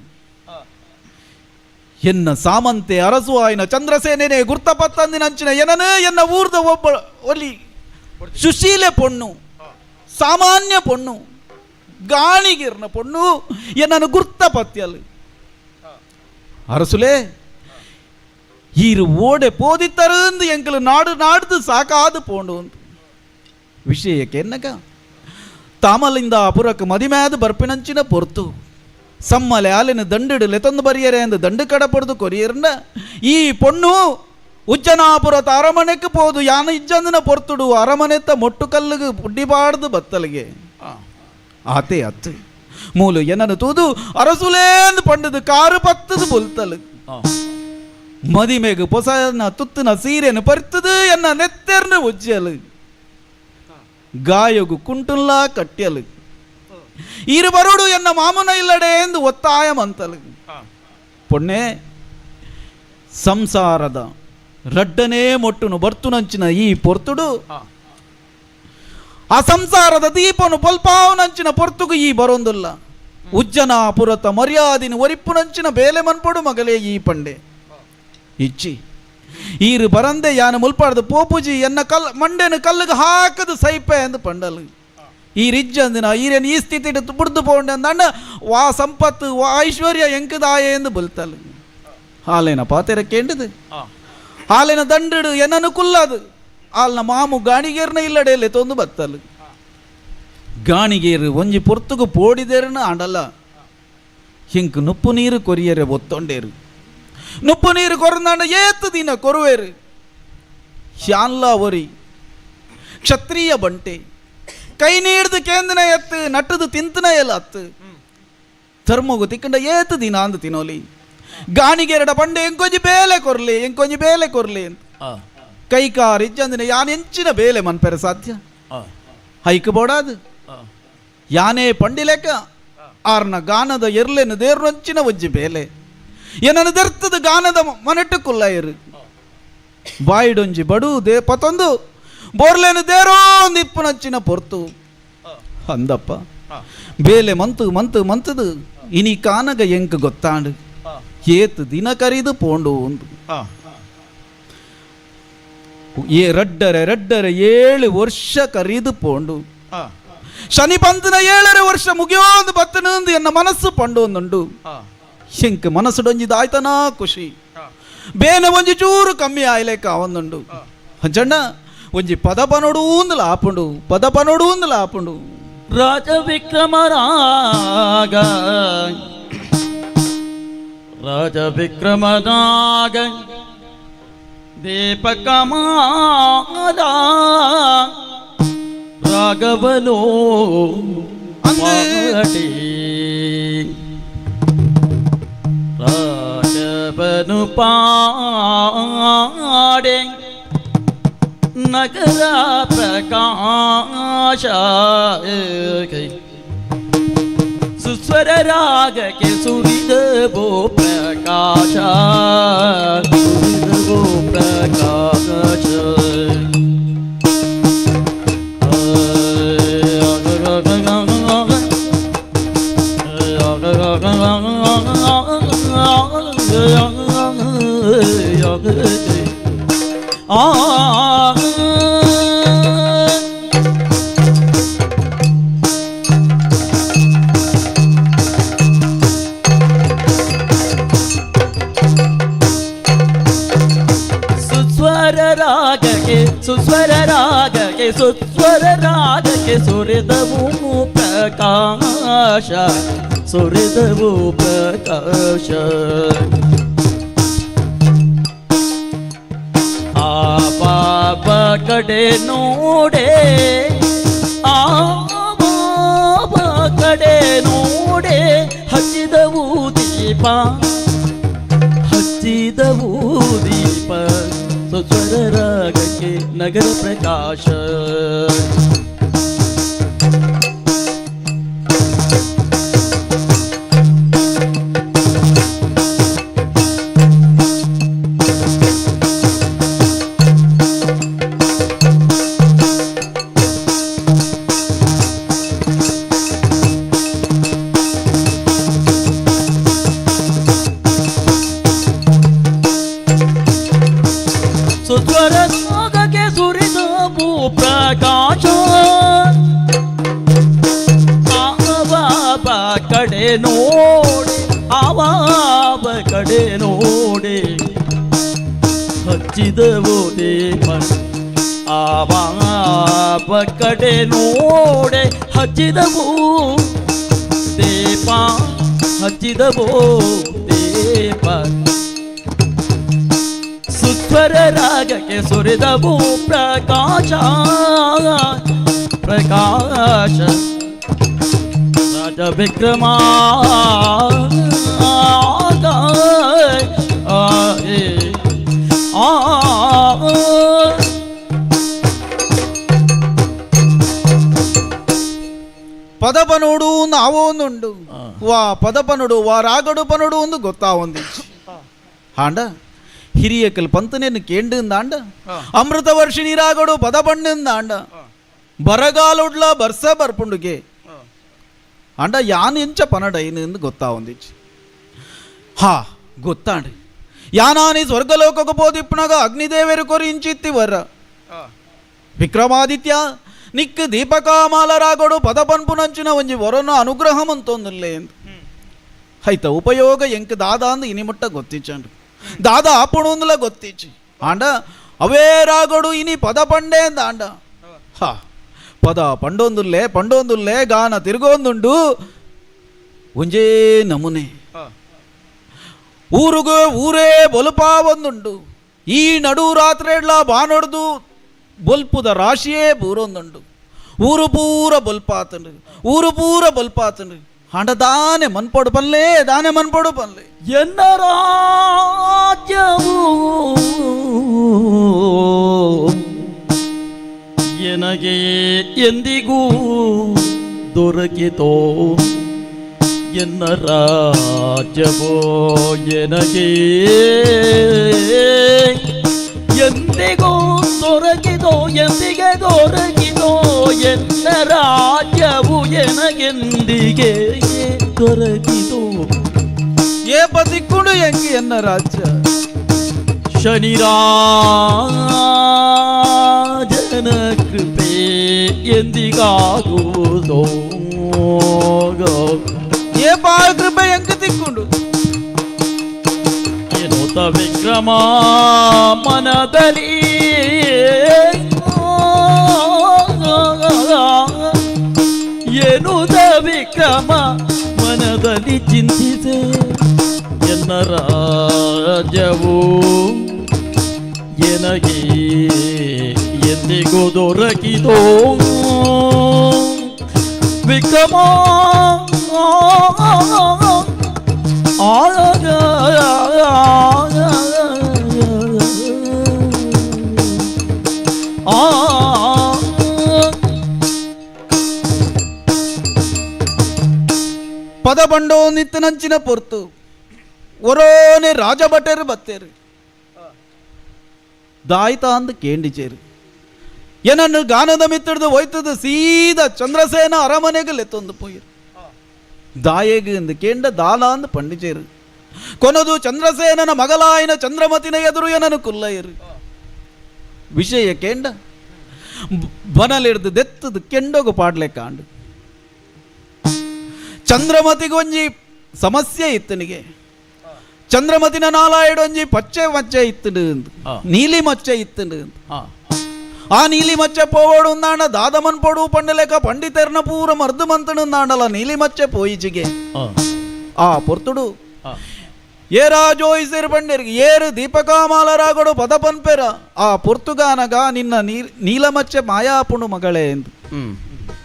ಎನ್ನ ಸಾಮಂತೆ ಅರಸು ಆಯ್ನ ಚಂದ್ರಸೇನೆ ಗುರ್ತ ಪತ್ತಂದಿನಂಚಿನ ಏನನು ಎನ್ನ ಊರ್ದ ಒಬ್ಬ ಒಲಿ ಸುಶೀಲೆ ಪೊಣ್ಣು ಸಾಮಾನ್ಯ ಪೊಣ್ಣು ಗಾಣಿಗಿರ್ನ ಪೊಣ್ಣು ಎನ್ನನು ಗುರ್ತ ಪತ್ಯಲು அரசுலே ஈரு ஓடே போதி தருந்து எங்களை நாடு நாடு சாக்காது போண்டு ವಿಷಯಕ್ಕೆ ಎನ್ನಕ ತಾಮಲಿಂದ ಅಪುರಕ್ಕೆ ಮದಿಮ್ಯಾದ ಬರ್ಪಿನಂಚಿನ ಪೊರ್ತು ಸಮ್ಮಲೆ ಆಲಿನ ದಂಡಿಡು ಲೆತೊಂದು ಬರಿಯರೆ ಎಂದು ದಂಡು ಕಡ ಪಡೆದು ಕೊರಿಯರ್ನ ಈ ಪೊಣ್ಣು ಉಜ್ಜನಾಪುರತ ಅರಮನೆಕ್ಕೆ ಪೋದು ಯಾನ ಇಜ್ಜಂದಿನ ಪೊರ್ತುಡು ಅರಮನೆತ್ತ ಮೊಟ್ಟು ಕಲ್ಲಿಗೆ ಪುಡ್ಡಿಬಾರ್ದು ಬತ್ತಲಿಗೆ ಆತೆ ಅತ್ತು ಮೂಲು ಎನ್ನನು ತೂದು ಅರಸುಲೇಂದು ಪಂಡದು ಕಾರು ಪತ್ತದು ಬೊಲ್ತಲು ಮದಿಮೆಗೆ ಪೊಸನ ತುತ್ತಿನ ಸೀರೆನು ಪರಿತದು ಎನ್ನ ನೆತ್ತೆರ್ನ ಉಜ್ಜಲು ಗಾಯಗು ಕುಂಟುಲ್ಲ ಕಟ್ಯಲು ಈರು ಬರೋಡು ಎನ್ನ ಮಾಮನ ಇಲ್ಲಡೆ ಎಂದು ಒತ್ತಾಯ ಮಂತಲು ಪೊಣ್ಣೆ ಸಂಸಾರದ ರಡ್ಡನೇ ಮೊಟ್ಟುನು ಬರ್ತುನಂಚಿನ ಈ ಪೊರ್ತುಡು ಆ ಸಂಸಾರದ ದೀಪನು ಪಲ್ಪಾವನಂಚಿನ ಪೊರ್ತುಗು ಈ ಬರೋಂದಿಲ್ಲ ಉಜ್ಜನಾಪುರತ ಮರ್ಯಾದಿನ ಒರಿಪ್ಪುನಂಚಿನ ಬೇಲೆ ಮನ್ಪಡು ಮಗಲೇ ಈ ಪಂಡೆ ಇಚ್ಚಿ ಈರು ಬರಂದೆ ಯಾನು ಮುಲ್ಪಾಡ್ದು ಪೋಪುಜಿ ಎನ್ನ ಮಂಡೆನು ಕಲ್ಲಿಗೆ ಹಾಕದು ಸೈಪೆ ಎಂದು ಪಂಡಲು ಈ ರಿಜ್ಜಂದಿನ ಈರೇನು ಈ ಸ್ಥಿತಿ ಬುಡ್ದು ಪೋಂಡೆ ಅಂದಣ್ಣ ವಾ ಸಂಪತ್ತು ವಾ ಐಶ್ವರ್ಯ ಎಂಕದಾಯ ಎಂದು ಬಲ್ತಲು ಹಾಲೇನ ಪಾತೆರ ಕೇಂಡದು ಹಾಲಿನ ದಂಡಿಡು ಎನ್ನನು ಕುಲ್ಲದು ಆಲ್ನ ಮಾಮು ಗಾಣಿಗೇರ್ನ ಇಲ್ಲಡೆಯಲ್ಲಿ ತೊಂದು ಬತ್ತಲು ಗಾಣಿಗೇರು ಒಂಜಿ ಪೊರ್ತುಗು ಪೋಡಿದೇರನ ಆಡಲ್ಲ ಹಿಂಕ್ ನುಪ್ಪು ನೀರು ಕೊರಿಯರೆ ಒತ್ತೊಂಡೇರು ನುಪ್ಪು ನೀರು ಕೊರಂದಾಂಡ ಏತು ದಿನ ಕೊರುವೇರು ಶಾನ್ಲಾ ಒರಿ ಕ್ಷತ್ರಿಯ ಬಂಟೆ ಕೈ ನೀಡ್ದು ಕೇಂದನ ಎತ್ತು ನಟ್ಟದು ತಿಂತನ ಎಲ್ಲ ಅತ್ತು ಧರ್ಮಗು ತಿಕ್ಕಂಡ ಏತು ದಿನ ಅಂದು ತಿನ್ನೋಲಿ ಗಾಣಿಗೆರಡ ಬಂಡೆ ಎಂಕೊಂಜಿ ಬೇಲೆ ಕೊರ್ಲಿ ಅಂತ ಕೈ ಕಾರ್ ಇಜ್ಜಂದಿನ ಯಾನ್ ಎಂಚಿನ ಬೇಲೆ ಮನ್ಪೆರ ಸಾಧ್ಯ ಹೈಕ್ ಬೋಡಾದು ಯಾನೇ ಪಂಡಿಲೆಕ್ಕ ಆರ್ನ ಗಾನದ ಎರ್ಲೆನು ದೇರ್ನಂಚಿನ ಒಜ್ಜಿ ಬೇಲೆ ಏನನ್ನು ದೆರ್ತದ ಗಾನದ ಮನೆಟ್ಟು ಕುಲ್ಲಯರು ಬಾಯಿಡೊಂಜಿ ಬಡು ದೇ ಪತೊಂದು ಬೋರ್ಲೇನು ದೇರೋ ಒಂದು ಇಪ್ಪುನಂಚಿನ ಪೊರ್ತು ಅಂದಪ್ಪ ಬೇಲೆ ಮಂತದು ಇನಿ ಕಾನಗ ಎಂಕ ಗೊತ್ತಾಂಡು ಏತು ದಿನ ಕರಿದು ಪೋಂಡು ಒಂದು ರಡ್ಡರೆ 7 ವರ್ಷ ಕರೀದು ಪೋಂಡು ಶನಿ ಪಂತನ 7 ವರ್ಷ ಮುಗಿಯೋದು ಬತ್ತನಂದು ಎನ್ನ ಮನಸ್ಸು ಪಂಡು ಒಂದುಂಡು ಶಂಕ ಮನಸ್ಸುಡೊಂಜಿದ ಆಯ್ತನಾ ಖುಷಿ ಬೇನೆ ಒಂಜಿ ಚೂರು ಕಮ್ಮಿ ಆಯ್ಲೆಕ್ಕ ಒಂದುಂಡು ಹಂಚಣ್ಣ ಒಂಜಿ ಪದ ಪನೋಡು ಆಪುಂಡು ರಾಜ ವಿಕ್ರಮನಾಗ ದೀಪಕಮಾದ ರಾಘವನೋ ರಾಘವನು ಪಾಡೆ ನಗರ ಪ್ರಕಾಶ ಸುಸ್ವರ ರಾಗಕ್ಕೆ ಸುರಿದವೋ ಪ್ರಕಾಶ ಸುಸ್ವರ ರಾಗಕ್ಕೆ ಸುರಿದವು ಪ್ರಕಾಶ ಆ ಪಾಪ ಕಡೆ ನೋಡೆ ಹಚ್ಚಿದವು ದೀಪ ಸುಸ್ವರ ರಾಗಕ್ಕೆ ನಗರ ಪ್ರಕಾಶ ನೋಡೆ ಆವಾವ ಕಡೆ ನೋಡೆ ಹಚ್ಚಿದವು ದೀಪ ಆವಾವ ಕಡೆ ನೋಡೆ ಹಚ್ಚಿದವು ದೀಪ ಹಚ್ಚಿದವು ದೀಪ ಸುಸ್ವರ ರಾಗಕ್ಕೆ ಸುರಿದವು ಪ್ರಕಾಶ ಪ್ರಕಾಶ ರಾಜ ವಿಕ್ರಮ పదపనుడు నావోనుండు వా పదపనుడు వా రాగడు పనుడు ಒಂದು ಗೊತ್ತಾವೊಂದು ಹಾಂಡ ಹಿರಿಯಕಲ್ ಪಂತನೇನು ಕೇಂಡಿಂದಾಂಡ ಅಮೃತ ವರ್ಷಿಣಿ ರಾಗಡು ಪದಪಣ್ಣಿಂದಾಂಡ ಬರಗಾಲುಡ್ಲ ಬರ್ಸ ಬರ್ಪುಂಡುಗೆ ಅಂಡ ಯಾನ್ ಎಂಚ ಪನಡೈನು ಎಂದು ಗೊತ್ತಾವೊಂದಿಚ್ಚು ಹಾ ಗೊತ್ತಾಂಡಿ ಯಾನಾನಿ ಸ್ವರ್ಗಲೋಕಕ್ಕೆ ಪೋದಿಪ್ಪನಾಗ ಅಗ್ನಿದೇವರು ಕೊರಿಂಚಿತ್ತಿ ವರ ವಿಕ್ರಮಾದಿತ್ಯ ನಿಕ್ ದೀಪಕಾಮಾಲರಾಗಡು ಪದಪನ್ಪುನಂಚಿನ ಒಂಜಿ ವರನ ಅನುಗ್ರಹಂ ಅಂತೊಂದುಲ್ಲೆ ಎಂದು ಆಯ್ತ ಉಪಯೋಗ ಎಂಕ್ ದಾದ ಅಂದು ಇನಿ ಮುಟ್ಟ ಗೊತ್ತಿಚ್ಚಂಡು ದಾದ ಆಪುಣುಂದುಲ ಗೊತ್ತಿಚ್ಚಿ ಆಂಡ ಅವೇ ರಾಗಡು ಇನಿ ಪದ ಪಂಡೆ ಅಂದ ಆಂಡ ಹಾ ಪದ ಪಂಡೊಂದುಲ್ಲೆ ಗಾನ ತಿರುಗೊಂದುಂಡು ಒಂಜೇ ನಮುನೆ ಊರುಗೆ ಊರೇ ಬೊಲುಪಾ ಒಂದುಂಡು ಈ ನಡು ರಾತ್ರಿಡ್ಲ ಬಾನೊಡ್ದು ಬೊಲ್ಪುದ ರಾಶಿಯೇ ಬೂರೊಂದುಂಡು ಊರು ಪೂರ ಬೊಲ್ಪಾತಂಡು ಹಂಡ ದಾನೆ ಮನ್ಪೊಡು ಪನ್ಲೆ ಎನ್ನ ರಾಜ್ಯವು ಎನಗೆ ಎಂದಿಗೂ ದೊರಕಿತೋ ಎನ್ನ ರಾಜ್ಯವೋ ಎನಗೆ ಎಂದಿಗೂ ದೊರಕಿದೋ ಎಂದಿಗೆ ದೊರಕಿದೋ ಎನ್ನ ರಾಜ್ಯವು ಎನಗೆಂದಿಗೆ ದೊರಕಿದೋ ಏ ಬದಿಕ್ಕುಡು ಎಂಗಿ ಎನ್ನ ರಾಜ್ಯ ಶನಿರಾಜನ ಕೃಪೆ ಎಂದಿಗಾಗುವುದೋ ಏ ಬಾಳ ಕೃಪೆ ಎಂಕ ತಿಕ್ಕೊಂಡು ಏನೋತ ವಿಕ್ರಮ ಮನದಲ್ಲಿ ಏನುದ ವಿಕ್ರಮ ಮನದಲ್ಲಿ ಚಿಂತಿಸೆ ಎನ್ನ ರಾಜ್ಯವು ಎನಗೆ ಎಂದಿಗೂ ದೊರಕಿದೋ ವಿಕ್ರಮ ಪದ ಬಂಡೋ ನಿತ್ತನಂಚಿನ ಪೊರ್ತು ಒರೋನೆ ರಾಜಭಟರು ಬತ್ತೇರು ದಾಯ್ತ ಅಂದು ಕೇಂಡಿಚೇರು ಏನನ್ನು ಗಾನದ ಮಿತ್ತಡ್ದು ಹೋಯ್ತದ ಸೀದಾ ಚಂದ್ರಸೇನ ಅರಮನೆಗೆ ಲೆತ್ತೊಂದು ಪೋಯಿರು ದಾಯೇಗೆ ಎಂದು ಕೇಂಡ ದಾಲ ಅಂದು ಪಂಡಿಚೇರು ಕೊನದು ಚಂದ್ರಸೇನನ ಮಗಲಾಯನ ಚಂದ್ರಮತಿನ ಎದುರು ಏನನ್ನು ಕುಲ್ಲಯ್ಯರು ವಿಷಯ ಕೇಂಡ ಬನಲಿಡ್ದು ದೆತ್ತದು ಕೆಂಡೋಗು ಪಾಡ್ಲೆ ಕಾಂಡು ಚಂದ್ರಮತಿಗೊಂಜಿ ಸಮಸ್ಯೆ ಇತ್ತನಿಗೆ ಚಂದ್ರಮತಿನ ನಾಲಾಯಡು ಒಂಜಿ ಪಚ್ಚೆ ಮಚ್ಚೆ ಇತ್ತು ನೀಲಿ ಮಚ್ಚೆ ಇತ್ತು ಆ ನೀಲಿ ಮಚ್ಚೆ ಪೋವಡು ಉಂದಾಂಡ ದಾದಮನ್ ಪೊಡು ಪಂಡಲೇಕ ಪಂಡಿತರ್ನ ಪೂರ ಮರ್ದು ಮಂತನು ಉಂದಾಂಡಲ ನೀಲಿ ಮಚ್ಚೆ ಪೋಯಿಚಿಗೆ ಆ ಪೊರ್ತುಡು ಏರಾ ಜೋಯಿಸಿರ್ ಪಂಡಿರ್ಗೆ ಏರು ದೀಪಕಾಮಾಲರಾಗಡು ಪದ ಪನ್ಪೆರ ಆ ಪೊರ್ತುಗಾನಗ ನಿನ್ನ ನೀಲಮಚ್ಚೆ ಮಾಯಾಪುಣು ಮಗಳೇ ಎಂದು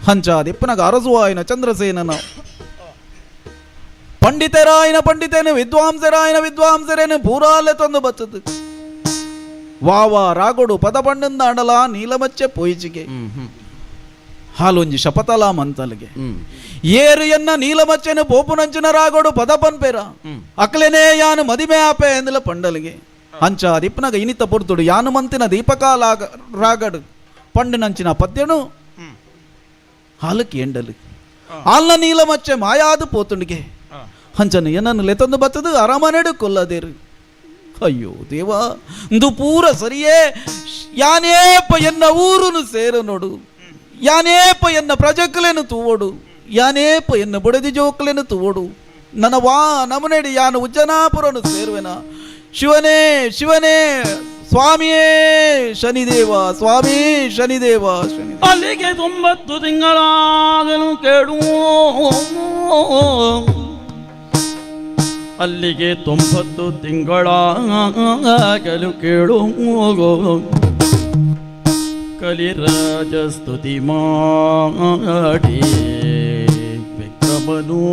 ಹಂಚ ದಿಪ್ಪನಗ ಅರಸುವಾಯಿನ ಚಂದ್ರಸೇನನ ಪಂಡಿತೇನು ವಿದ್ವಾಂಸರೇನು ಪೂರಾಲೆ ತಂದು ಬತ್ತದು ವಾವ ರಾಗೊಡು ಪದ ಪಂಡಿಂದ ಆಡಲ ನೀಲಮಚ್ಚೆ ಪೋಯಿಚಿಗೆ ಹಾಲೊಂಜಿ ಶಪತಲ ಮಂತಲ್ಗೆ ಏರು ಎನ್ನ ನೀಲಮಚ್ಚೆನು ಪೋಪುನಂಚಿನ ರಾಗೊಡು ಪದ ಪನ್ಪೇರ ಅಕ್ಲೆನೇ ಯಾನು ಮದಿಮೆ ಆಪೆ ಎಂದಲ ಪಂಡಲಿಗೆ ಅಂಚ ದಿಪ್ಪನಗ ಇನಿತ ಪೊರ್ತುಡು ಯಾನು ಮಂತಿನ ದೀಪಕಾಲ ರಾಗಡು ಪಂಡಿನಂಚಿನ ಪದ್ಯನು ಹಾಲಕ್ಕೆ ಎಂಡಲು ಹಾಲ್ನ ನೀಲಮಚ್ಚೆ ಮಾಯಾದು ಪೋತುಂಡಿಗೆ ಹಂಚನು ಏನನ್ನು ಲೆತಂದು ಬತ್ತದು ಅರಮನೆಡು ಕೊಲ್ಲದೇರು ಅಯ್ಯೋ ದೇವಾ ಇಂದು ಪೂರ ಸರಿಯೇ ಯಾನೇಪ ಎನ್ನ ಊರುನು ಸೇರು ನೋಡು ಯಾನೇಪ ಎನ್ನ ಪ್ರಜಕಲೇನು ತೂವೋಡು ಯಾನೇಪ ಎನ್ನ ಬುಡದಿ ಜೋಕಲೆನು ತೋಡು ನನ್ನ ವಾ ನಮನೆಡಿ ಯಾನು ಉಜ್ಜನಾಪುರನು ಸೇರುವೆನ. ಶಿವನೇ ಶಿವನೇ ಸ್ವಾಮಿಯೇ ಶನಿದೇವ ಸ್ವಾಮಿ ಶನಿದೇವ ಶನಿ. ಅಲ್ಲಿಗೆ 9 ತಿಂಗಳಾಗಲು ಕೇಳು, ಅಲ್ಲಿಗೆ 9 ತಿಂಗಳಾಗಲು ಕೇಳು. ಕಲಿರಾಜ ಸ್ತುತಿ ಮಾಡಿ ವಿಕ್ರಮನು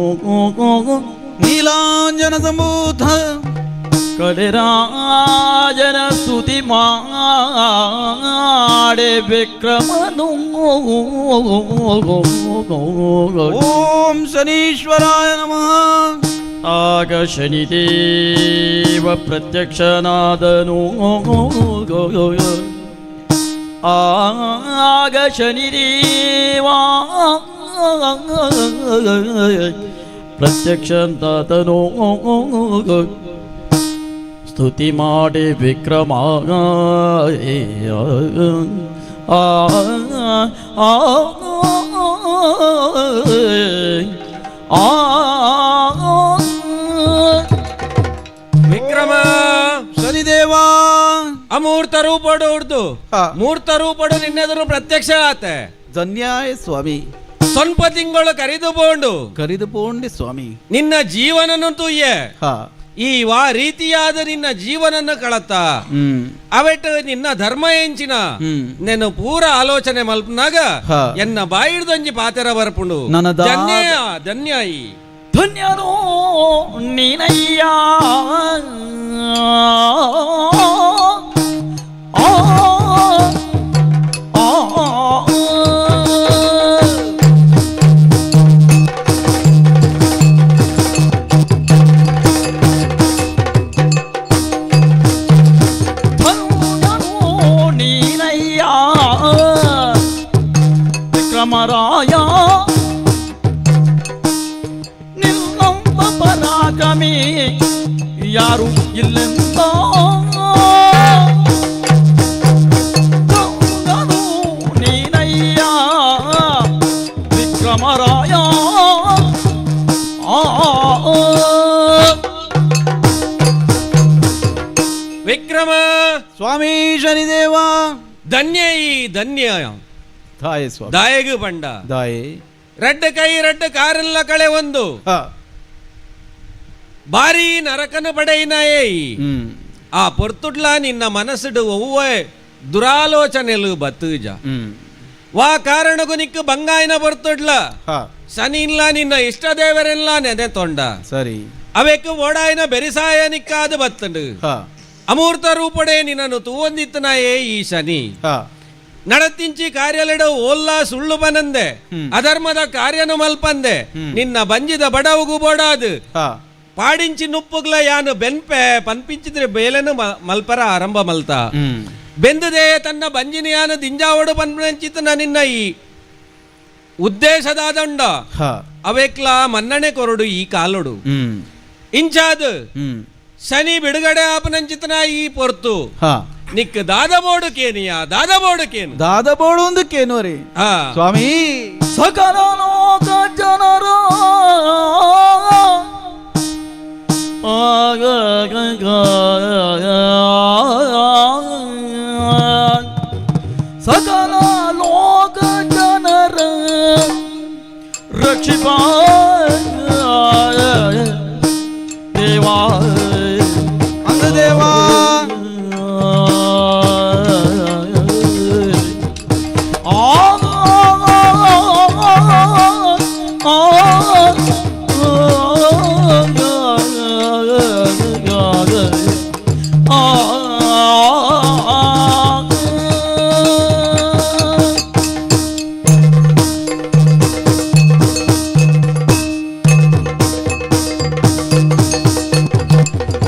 ನೀಲಾಂಜನ ಸಂಭೂತ ಕಲಿರಾಜನ ಸ್ತುತಿ ಮಾಡೆ ವಿಕ್ರಮನು. ಓಂ ಶನೀಶ್ವರಾಯ ನಮಃ. ಆಗ ಶನಿದೇವ ಪ್ರತ್ಯಕ್ಷನಾದನು, ಆಗ ಶನಿದೇವ ಪ್ರತ್ಯಕ್ಷನಾದನು. ಸ್ತುತಿ ಮಾಡಿ ವಿಕ್ರಮ ವಿಕ್ರಮ ಶನಿದೇವ ಅಮೂರ್ತ ರೂಪಡು ಉಡ್ದು ಮೂರ್ತ ರೂಪಡು ನಿನ್ನೆದುರು ಪ್ರತ್ಯಕ್ಷ ಆತೆ. ಧನ್ಯಾಯ ಸ್ವಾಮಿ. ಸ್ವಲ್ಪ ತಿಂಗಳು ಕರಿದು ಬೋಂಡಿ ಸ್ವಾಮಿ ನಿನ್ನ ಜೀವನನು ತುಯ್ಯ ಈ ರೀತಿಯಾದ ನಿನ್ನ ಜೀವನನ್ನು ಕಳತ್ತ ಅವಟ್ಟು ನಿನ್ನ ಧರ್ಮ ಎಂಚಿನ ನೆನು ಪೂರ ಆಲೋಚನೆ ಮಲ್ಪನಾಗ ಎನ್ನ ಬಾಯಿಡ್ದೊಂಜಿ ಪಾತೆರ ಬರ್ಪುಂಡು ಧನ್ಯಾಯಿ ಧನ್ಯನೋ ನೀನಯ್ಯ. ವಿಕ್ರಮರಾಯ ನಿನ್ನಂತ ಪರಾಕ್ರಮಿ ಯಾರು ಇಲ್ಲೆಂದ ನೀನಯ್ಯ ವಿಕ್ರಮರಾಯ. ವಿಕ್ರಮ ಸ್ವಾಮಿ ಶನಿದೇವ ಧನ್ಯ ಈ ಧನ್ಯ ದಾಯಗು ಬಂಡ ದಾಯೆ ರೆಡ್ಡ ಕೈ ರೆಡ್ಡ ಕಾರೆಲ್ಲ ಕಳೆ ಒಂದು ಬಾರಿ ನರಕನ ಪಡೆಯಿನಾಯೇ ಆ ಪೊರ್ತುಡ್ಲ ನಿನ್ನ ಮನಸ್ಸುಡು ಒವ್ವೆ ದುರಾಲೋಚನೆಲು ಬತ್ತುಜ ವಾ ಕಾರಣಗು ನಿಕ್ಕು ಬಂಗಾಯಿನ ಪೊರ್ತುಡ್ಲ ಶನಿ ಇಲ್ಲ ನಿನ್ನ ಇಷ್ಟ ದೇವರೆಲ್ಲ ನೆನೆ ತೊಂಡ ಸರಿ ಅವೆಕ್ಕು ಓಡಾಯಿನ ಬೆರಿಸಾಯ ನಿಕ್ಕಾದ ಬತ್ತಂಡು ಅಮೂರ್ತ ರೂಪಡೆ ನಿನ್ನನ್ನು ತೂವೊಂದಿತ್ತನಾಯೇ ಈ ಶನಿ ನಡತಿಂಚಿ ಕಾರ್ಯಲೆಡ ಓಲ್ಲ ಸುಳ್ಳು ಬನಂದೆ ಅಧರ್ಮದ ಕಾರ್ಯನು ಮಲ್ಪಂದೆ ನಿನ್ನ ಬಂಜಿದ ಬಡವುಗು ಬೋಡಾದು ಪಾಡಿಂಚಿ ನುಪ್ಪುಗ್ಲ ಯಾನು ಬೆನ್ಪೆ ಪನ್ಪಿಂಚಿದ್ರೆ ಬೇಲೆನು ಮಲ್ಪರ ಆರಂಭ ಮಲ್ತ ಬೆಂದುದೇ ತನ್ನ ಬಂಜಿನ ಯಾನು ದಿಂಜಾವಡು ಪನ್ಪಂಚಿತನ ನಿನ್ನ ಈ ಉದ್ದೇಶದಾದಂಡ ಅವೆಕ್ಲ ಮನ್ನಣೆ ಕೊರಡು ಈ ಕಾಲೊಡು ಇಂಚಾದು ಶನಿ ಬಿಡುಗಡೆ ಆಪನಂಚಿತನ ಈ ಪೊರ್ತು ನಿಕ್ ದಾದಬೋಡು ಕೇನಿಯಾ ದಾದಬೋಡು ಕೇನು ದಾದಬೋಡು ಒಂದು ಕೇನು ರೀ ಸ್ವಾಮಿ. ಸಕಲ ಲೋಕ ಜನರ ಸಕಲ ಲೋಕ ಜನರ ರಕ್ಷಿಪ ದೇವಾ ದೇವಾ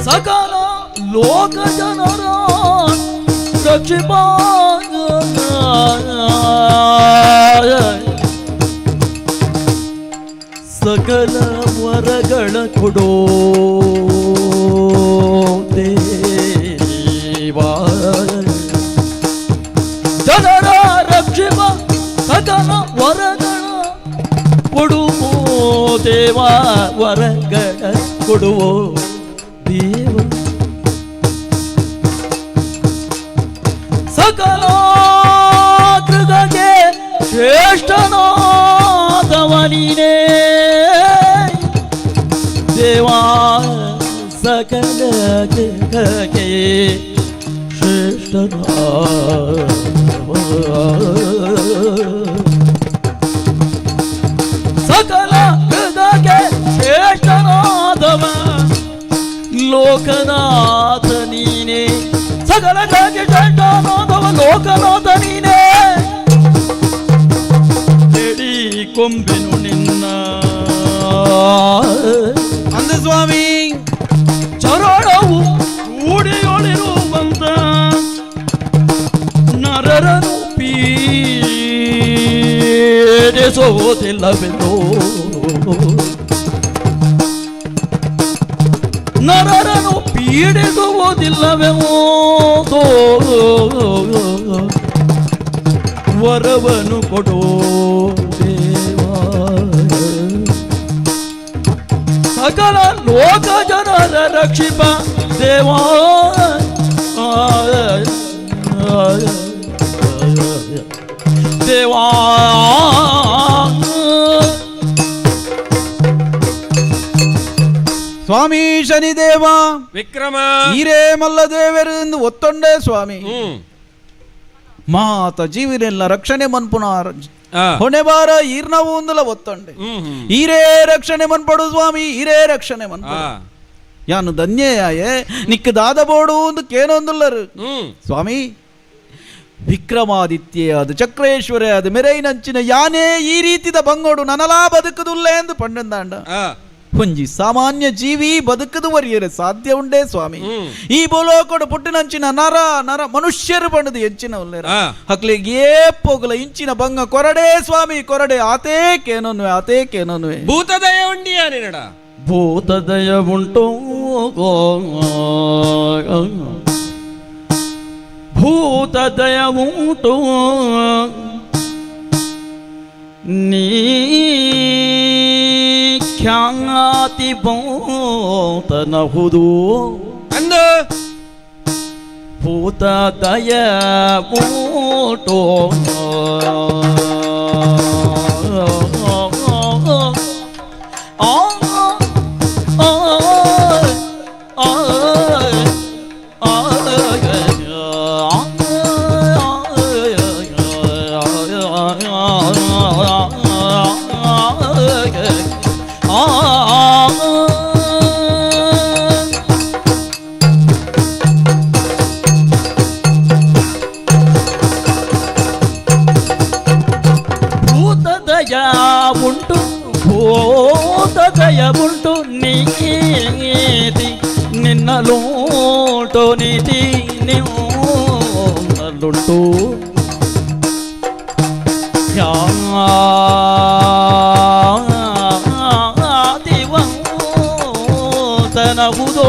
ಸಕಲ ಲೋಕ ಜನರ ರಕ್ಷಿಪ ಸಕಲ ವರಗಳ ಕೊಡೋ ದೇವಾ ಜನರ ರಕ್ಷಿಪ ಸಕಲ ವರಗಳ ಕೊಡು ದೇವಾ ವರಗಳ ಕೊಡುವೋ ದೇವ ಸಕಲ ಕೃಗಗೆ ಶ್ರೇಷ್ಠನಾದವ ನೀನೇ ದೇವಾ ಸಕಲ ಕೃಗಗೆ ಸಕಲ ಕೃಗಗೆ ಶ್ರೇಷ್ಠನಾದವ ಲೋಕನಾಥ ನೀನೇ ಸಕಲ ಕೃಗಗೆ ಶ್ರೇಷ್ಠನಾದವ ಲೋಕನಾಥ ನೀನೇ ಎಡಿ ಕೊಂಬೆನು ನಿನ್ನ ಅಂದ ಸ್ವಾಮಿ ಚರಣವು ಕೂಡಿಯೊಳಿರುವಂತ ನರರನು ಪೀಡಿಸುವುದಿಲ್ಲವೆಂದು ನರರನು ಪೀಡಿಸುವುದಿಲ್ಲವೆಂದು ವರವನು ಕೊಡೋ ದೇವಾ ಸಕಲ ಲೋಕ ಜನರ ರಕ್ಷಿಪ ದೇವಾ ದೇವಾ ಸ್ವಾಮಿ ಶನಿದೇವ ವಿಕ್ರಮ ಈರೇ ಮಲ್ಲದೇವರು ಎಂದು ಒತ್ತೊಂಡೆ ಸ್ವಾಮಿ ಮಾತ ಜೀವಿನೆಲ್ಲ ರಕ್ಷಣೆ ಮನ್ಪುನ ಹೊಣೆ ಬಾರ ಈರ್ನವು ಒಂದಲ ಒತ್ತೊಂಡೆ ಈರೇ ರಕ್ಷಣೆ ಮನ್ಪಡು ಸ್ವಾಮಿ ಈರೇ ರಕ್ಷಣೆ ಮನ್ಪಡು ಯಾನು ಧನ್ಯಯಾಯೇ ನಿಕ್ಕ ದಾದ ಬೋಡು ಒಂದು ಕೇನೊಂದುಲ್ಲರು ಸ್ವಾಮಿ ವಿಕ್ರಮಾದಿತ್ಯ ಅದು ಚಕ್ರೇಶ್ವರ ಅದು ಮೆರೈನಂಚಿನ ಯಾನೇ ಈ ರೀತಿದ ಬಂಗೋಡು ನನಲಾ ಬದುಕುದುಲ್ಲೇ ಎಂದು ಪಂಡಂದಾಂಡ ಒಂಜಿ ಸಾಮಾನ್ಯ ಜೀವಿ ಬದುಕದು ವರಿಯರೆ ಸಾಧ್ಯ ಉಂಡೇ ಸ್ವಾಮಿ ಈ ಬೋಲೋಕೊಡು ಪುಟ್ಟಿನಂಚಿನ ನರ ನರ ಮನುಷ್ಯರು ಬಣ್ಣದು ಎಂಚಿನ ಉಲ್ಲೇರ ಹಕ್ಲಿಗೆ ಏಪೋಗಲ ಇಂಚಿನ ಭಂಗ ಕೊರಡೆ ಸ್ವಾಮಿ ಕೊರಡೆ ಆತೇ ಕೇನೊನ್ವೆ ಭೂತದಯ ಉಂಡಿಯ ನಿನಡ ಭೂತದಯ ಉಂಟು ಭೂತದಯ ಉಂಟು ನೀ ಖ್ಯಾತಿ ಬೋತನಹುದು ಅಂದ ಭೂತದಯ ಉಂಟು ಉಂಟು ಭೂತದಯ ಉಂಟು ನೀತಿ ನಿನ್ನಲುಂಟು ನೀತಿ ನಿನ್ನಲುಂಟು ಖ್ಯಾತಿವಂತನಹುದೋ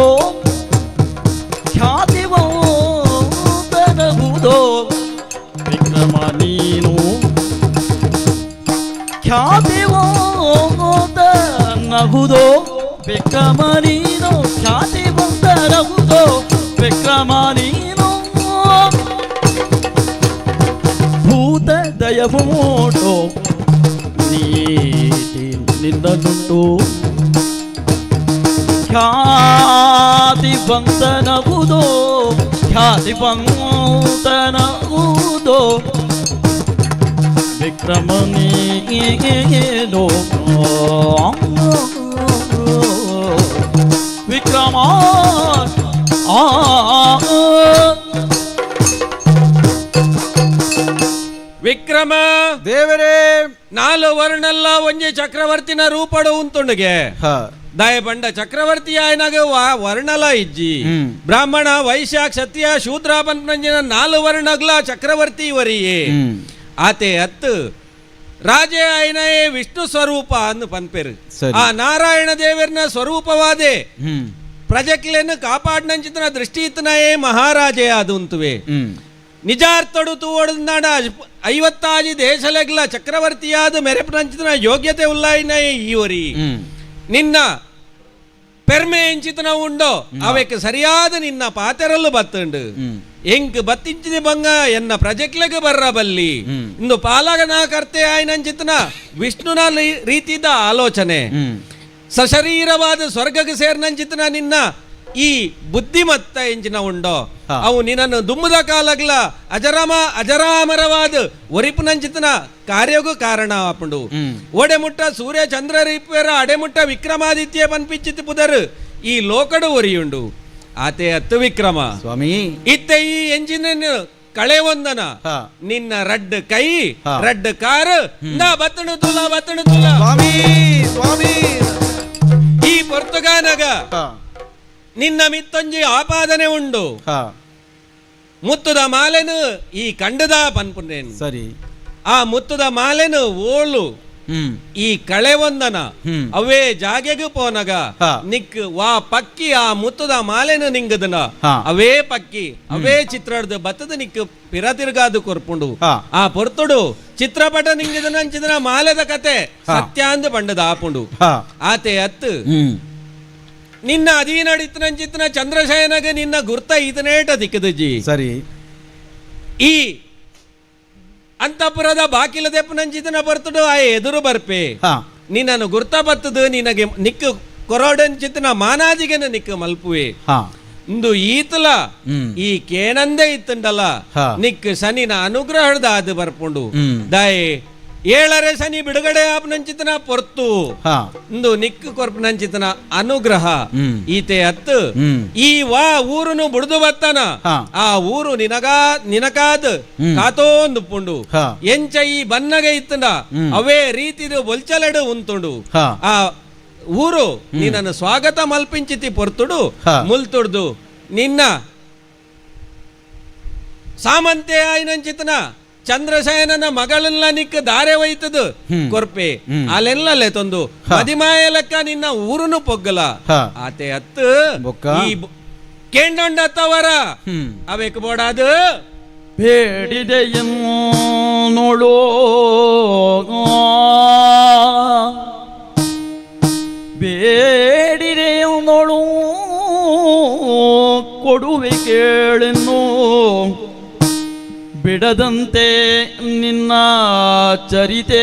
ಖ್ಯಾತಿವಂತನಹುದೋ ವಿಕ್ರಮ ನೀನು ಖ್ಯಾತಿವಂತನಹುದೋ ವಿಕ್ರಮ ನೀನು ಖ್ಯಾತಿವಂತನಹುದೋ ವಿಕ್ರಮ ನೀನು ಭೂತದಯ ಉಂಟು ನೀತಿ ನಿನ್ನಲುಂಟು ಖ್ಯಾತಿವಂತನಹುದೋ ಖ್ಯಾತಿವಂತನಹುದೋ ವಿಕ್ರಮ ನೀನು ವಿಕ್ರಮ ವಿಕ್ರಮ ದೇವರೇ ನಾಲು ವರ್ಣಲ್ಲ ಒಂಜಿ ಚಕ್ರವರ್ತಿನ ರೂಪಡು ಉಂತುಂಡಿಗೆ ದಯ ಬಂಡ ಚಕ್ರವರ್ತಿ ಆಯ್ನಾಗ ವರ್ಣಲ ಇಜ್ಜಿ ಬ್ರಾಹ್ಮಣ ವೈಶ್ಯ ಕ್ಷತ್ರಿಯ ಶೂದ್ರ ಪಂಪಂಜಿನ ನಾಲು ವರ್ಣಗ್ಲ ಚಕ್ರವರ್ತಿ ವರಿಯೇ ಆತೆ ಅತ್ತು ರಾಜೇ ಆಯ್ನಯೇ ವಿಷ್ಣು ಸ್ವರೂಪ ಅಂದು ಪನ್ಪೇರು ಆ ನಾರಾಯಣ ದೇವರನ ಸ್ವರೂಪವಾದೆ ಪ್ರಜೆಕ್ಲೆನ್ನು ಕಾಪಾಡಿನಂಚಿತನ ದೃಷ್ಟಿ ಇತ್ತನಯೇ ಮಹಾರಾಜೇ ಅದು ಅಂತುವೆ ನಿಜಾರ್ಥಡು ತೂವಡನಾಡ 50 ದೇಶಲೆಗ್ಲ ಚಕ್ರವರ್ತಿಯಾದ ಮೆರೆಪನಂಚಿತನ ಯೋಗ್ಯತೆ ಉಲ್ಲಾಯಿನ ಈವರಿ ನಿನ್ನ ಪೆರ್ಮೆ ಎಂಚಿತನ ಉಂಡೋ ಅವಕ್ಕೆ ಸರಿಯಾದ ನಿನ್ನ ಪಾತೆರಲ್ಲು ಬತ್ತುಂಡು ಎಂಕ್ ಬತ್ತಿಂಚಿನ ಬಂಗ ಎನ್ನ ಪ್ರಜೆಕ್ಲೆಗೆ ಬರ್ರ ಬಲ್ಲಿ ಇಂದು ಪಾಲಗನ ಕರ್ತೆ ಆಯ್ನಂಚಿತನ ವಿಷ್ಣುನ ರೀತಿದ ಆಲೋಚನೆ ಸಶರೀರವಾದ ಸ್ವರ್ಗಕ್ಕೆ ಸೇರ್ನಂಚಿತನ ನಿನ್ನ ಈ ಬುದ್ಧಿಮತ್ತ ಎಂಚಿನ ಉಂಡೋ ಅವು ನಿನ್ನನ್ನು ದುಮ್ಮದ ಕಾಲಗ್ಲ ಅಜರಾಮರವಾದ ಒರಿಪುನಂಚಿತನ ಕಾರ್ಯಗೂ ಕಾರಣ ಆಪುಂಡು ಒಡೆಮುಟ್ಟ ಸೂರ್ಯ ಚಂದ್ರ ರೀಪೇರ ಅಡೆಮುಟ್ಟ ವಿಕ್ರಮಾದಿತ್ಯ ಪನ್ಪಿಚ್ಚಿತ್ ಪುದರ್ ಈ ಲೋಕಡು ಒರಿಯುಂಡು ಆತೆ ಅತ್ತು ವಿಕ್ರಮ ಸ್ವಾಮಿ ಇತ್ತ ಈ ಎಂಜಿನ ಕಳೆ ಒಂದನ ನಿನ್ನ ರಡ್ಡ್ ಕೈ ರಡ್ಡ್ ಕಾರ್ ಬತ್ತಣು ತುಲ ಸ್ವಾಮಿ ಈ ಪೊರ್ತುಗಾನಗ ನಿನ್ನ ಮಿತ್ತೊಂಜಿ ಆಪಾದನೆ ಉಂಡು ಮುತ್ತುದ ಮಾಲೆನು ಈ ಕಂಡದ ಪನ್ಪುಂಡೇನು ಸರಿ ಆ ಮುತ್ತುದ ಮಾಲೆನು ಓಳು ಈ ಕಳೆ ಒಂದನ ಅವೇ ಜಾಗೆಗೂ ಪೋನಗ ನಿಕ್ ವಾ ಪಕ್ಕಿ ಆ ಮುತ್ತುದ ಮಾಲೆನು ನಿಂಗದನ ಅವೇ ಪಕ್ಕಿ ಅವೇ ಚಿತ್ರಾರ್ದ ಬತ್ತದ ನಿಕ್ ಪಿರ ತಿರ್ಗಾದು ಕೊರ್ಪುಂಡು ಆ ಪೊರ್ತುಡು ಚಿತ್ರಪಟ ನಿಂಗದನ ಅಂಚಿದನ ಮಾಲೆದ ಕತೆ ಸತ್ಯಾಂದ ಬಂಡದ ಆಪುಂಡು ಆತೆ ಅತ್ತು ನಿನ್ನ ಅಧೀನಡಿತನಂಚಿತನ ಚಂದ್ರಶಯನಗ ನಿನ್ನ ಗುರ್ತ ಈತನೇಟ ದಿಕ್ಕದಜ್ಜಿ ಸರಿ ಈ ಅಂತಪುರದ ಬಾಕಿಲ ದೆಪ್ಪನಂಚಿತನ ಬರ್ತಡು ಆ ಎದುರು ಬರ್ಪೆ ನಿನ್ನನ್ನು ಗುರ್ತ ಬತ್ತದು ನಿನಗೆ ನಿಕ್ಕು ಕೊರೋಡಂಚಿತನ ಮಾನಾದಿಗೆನ ನಿಕ್ಕು ಮಲ್ಪುವೆ ಇಂದು ಈತಲ ಈ ಕೇನಂದೇ ಇತ್ತಂಡಲ್ಲ ನಿಕ್ ಶನಿನ ಅನುಗ್ರಹದ ಅದು ಬರ್ಪುಂಡು ದಾಯೆ 7ರ ಶನಿ ಬಿಡುಗಡೆ ಆಪನಂಚಿತನ ಪೊರ್ತು ಇಂದು ನಿಕ್ಕು ಕೊರ್ಪನಂಚಿತನ ಅನುಗ್ರಹ ಈತೆ ಅತ್ತು ಈ ವಾ ಊರುನು ಬುಡ್ದು ಬತ್ತನ ಆ ಊರು ನಿನಕಾದ ಕಾತೋಂದು ಪುಂಡು ಎಂಚ ಈ ಬನ್ನಗೆ ಇತ್ತಂಡ ಅವೇ ರೀತಿದು ಬೊಲ್ಚಲೆಡು ಉಂತುಂಡು ಆ ಊರು ನಿನ್ನನ್ನು ಸ್ವಾಗತ ಮಲ್ಪಿಂಚಿತಿ ಪೊರ್ತುಡು ಮುಲ್ತುಡ್ದು ನಿನ್ನ ಸಾಮಂತೆ ಆಯ್ನಂಚಿತನ ಚಂದ್ರಶಯನನ ಮಗಳನ್ನ ನಿಕ್ಕ ದಾರೆ ಒಯ್ತದು ಕೊರ್ಪೆ ಅಲ್ಲೆಲ್ಲೇ ತಂದು ಮದಿಮಾಯ ಲೆಕ್ಕ ನಿನ್ನ ಊರುನು ಪೊಗ್ಗಲ ಆತೆ ಅತ್ತು ಈ ಕೇಂಡೊಂಡತ್ತವರ ಅವೆಕ್ ಬೋಡಾದು ಬೇಡಿದೆಯನ್ನು ನೋಡೋ ಬೇಡಿದೆಯು ನೋಡು ಕೊಡುವೆ ಕೇಳೆನ್ನು ಬಿಡದಂತೆ ನಿನ್ನ ಚರಿತೆ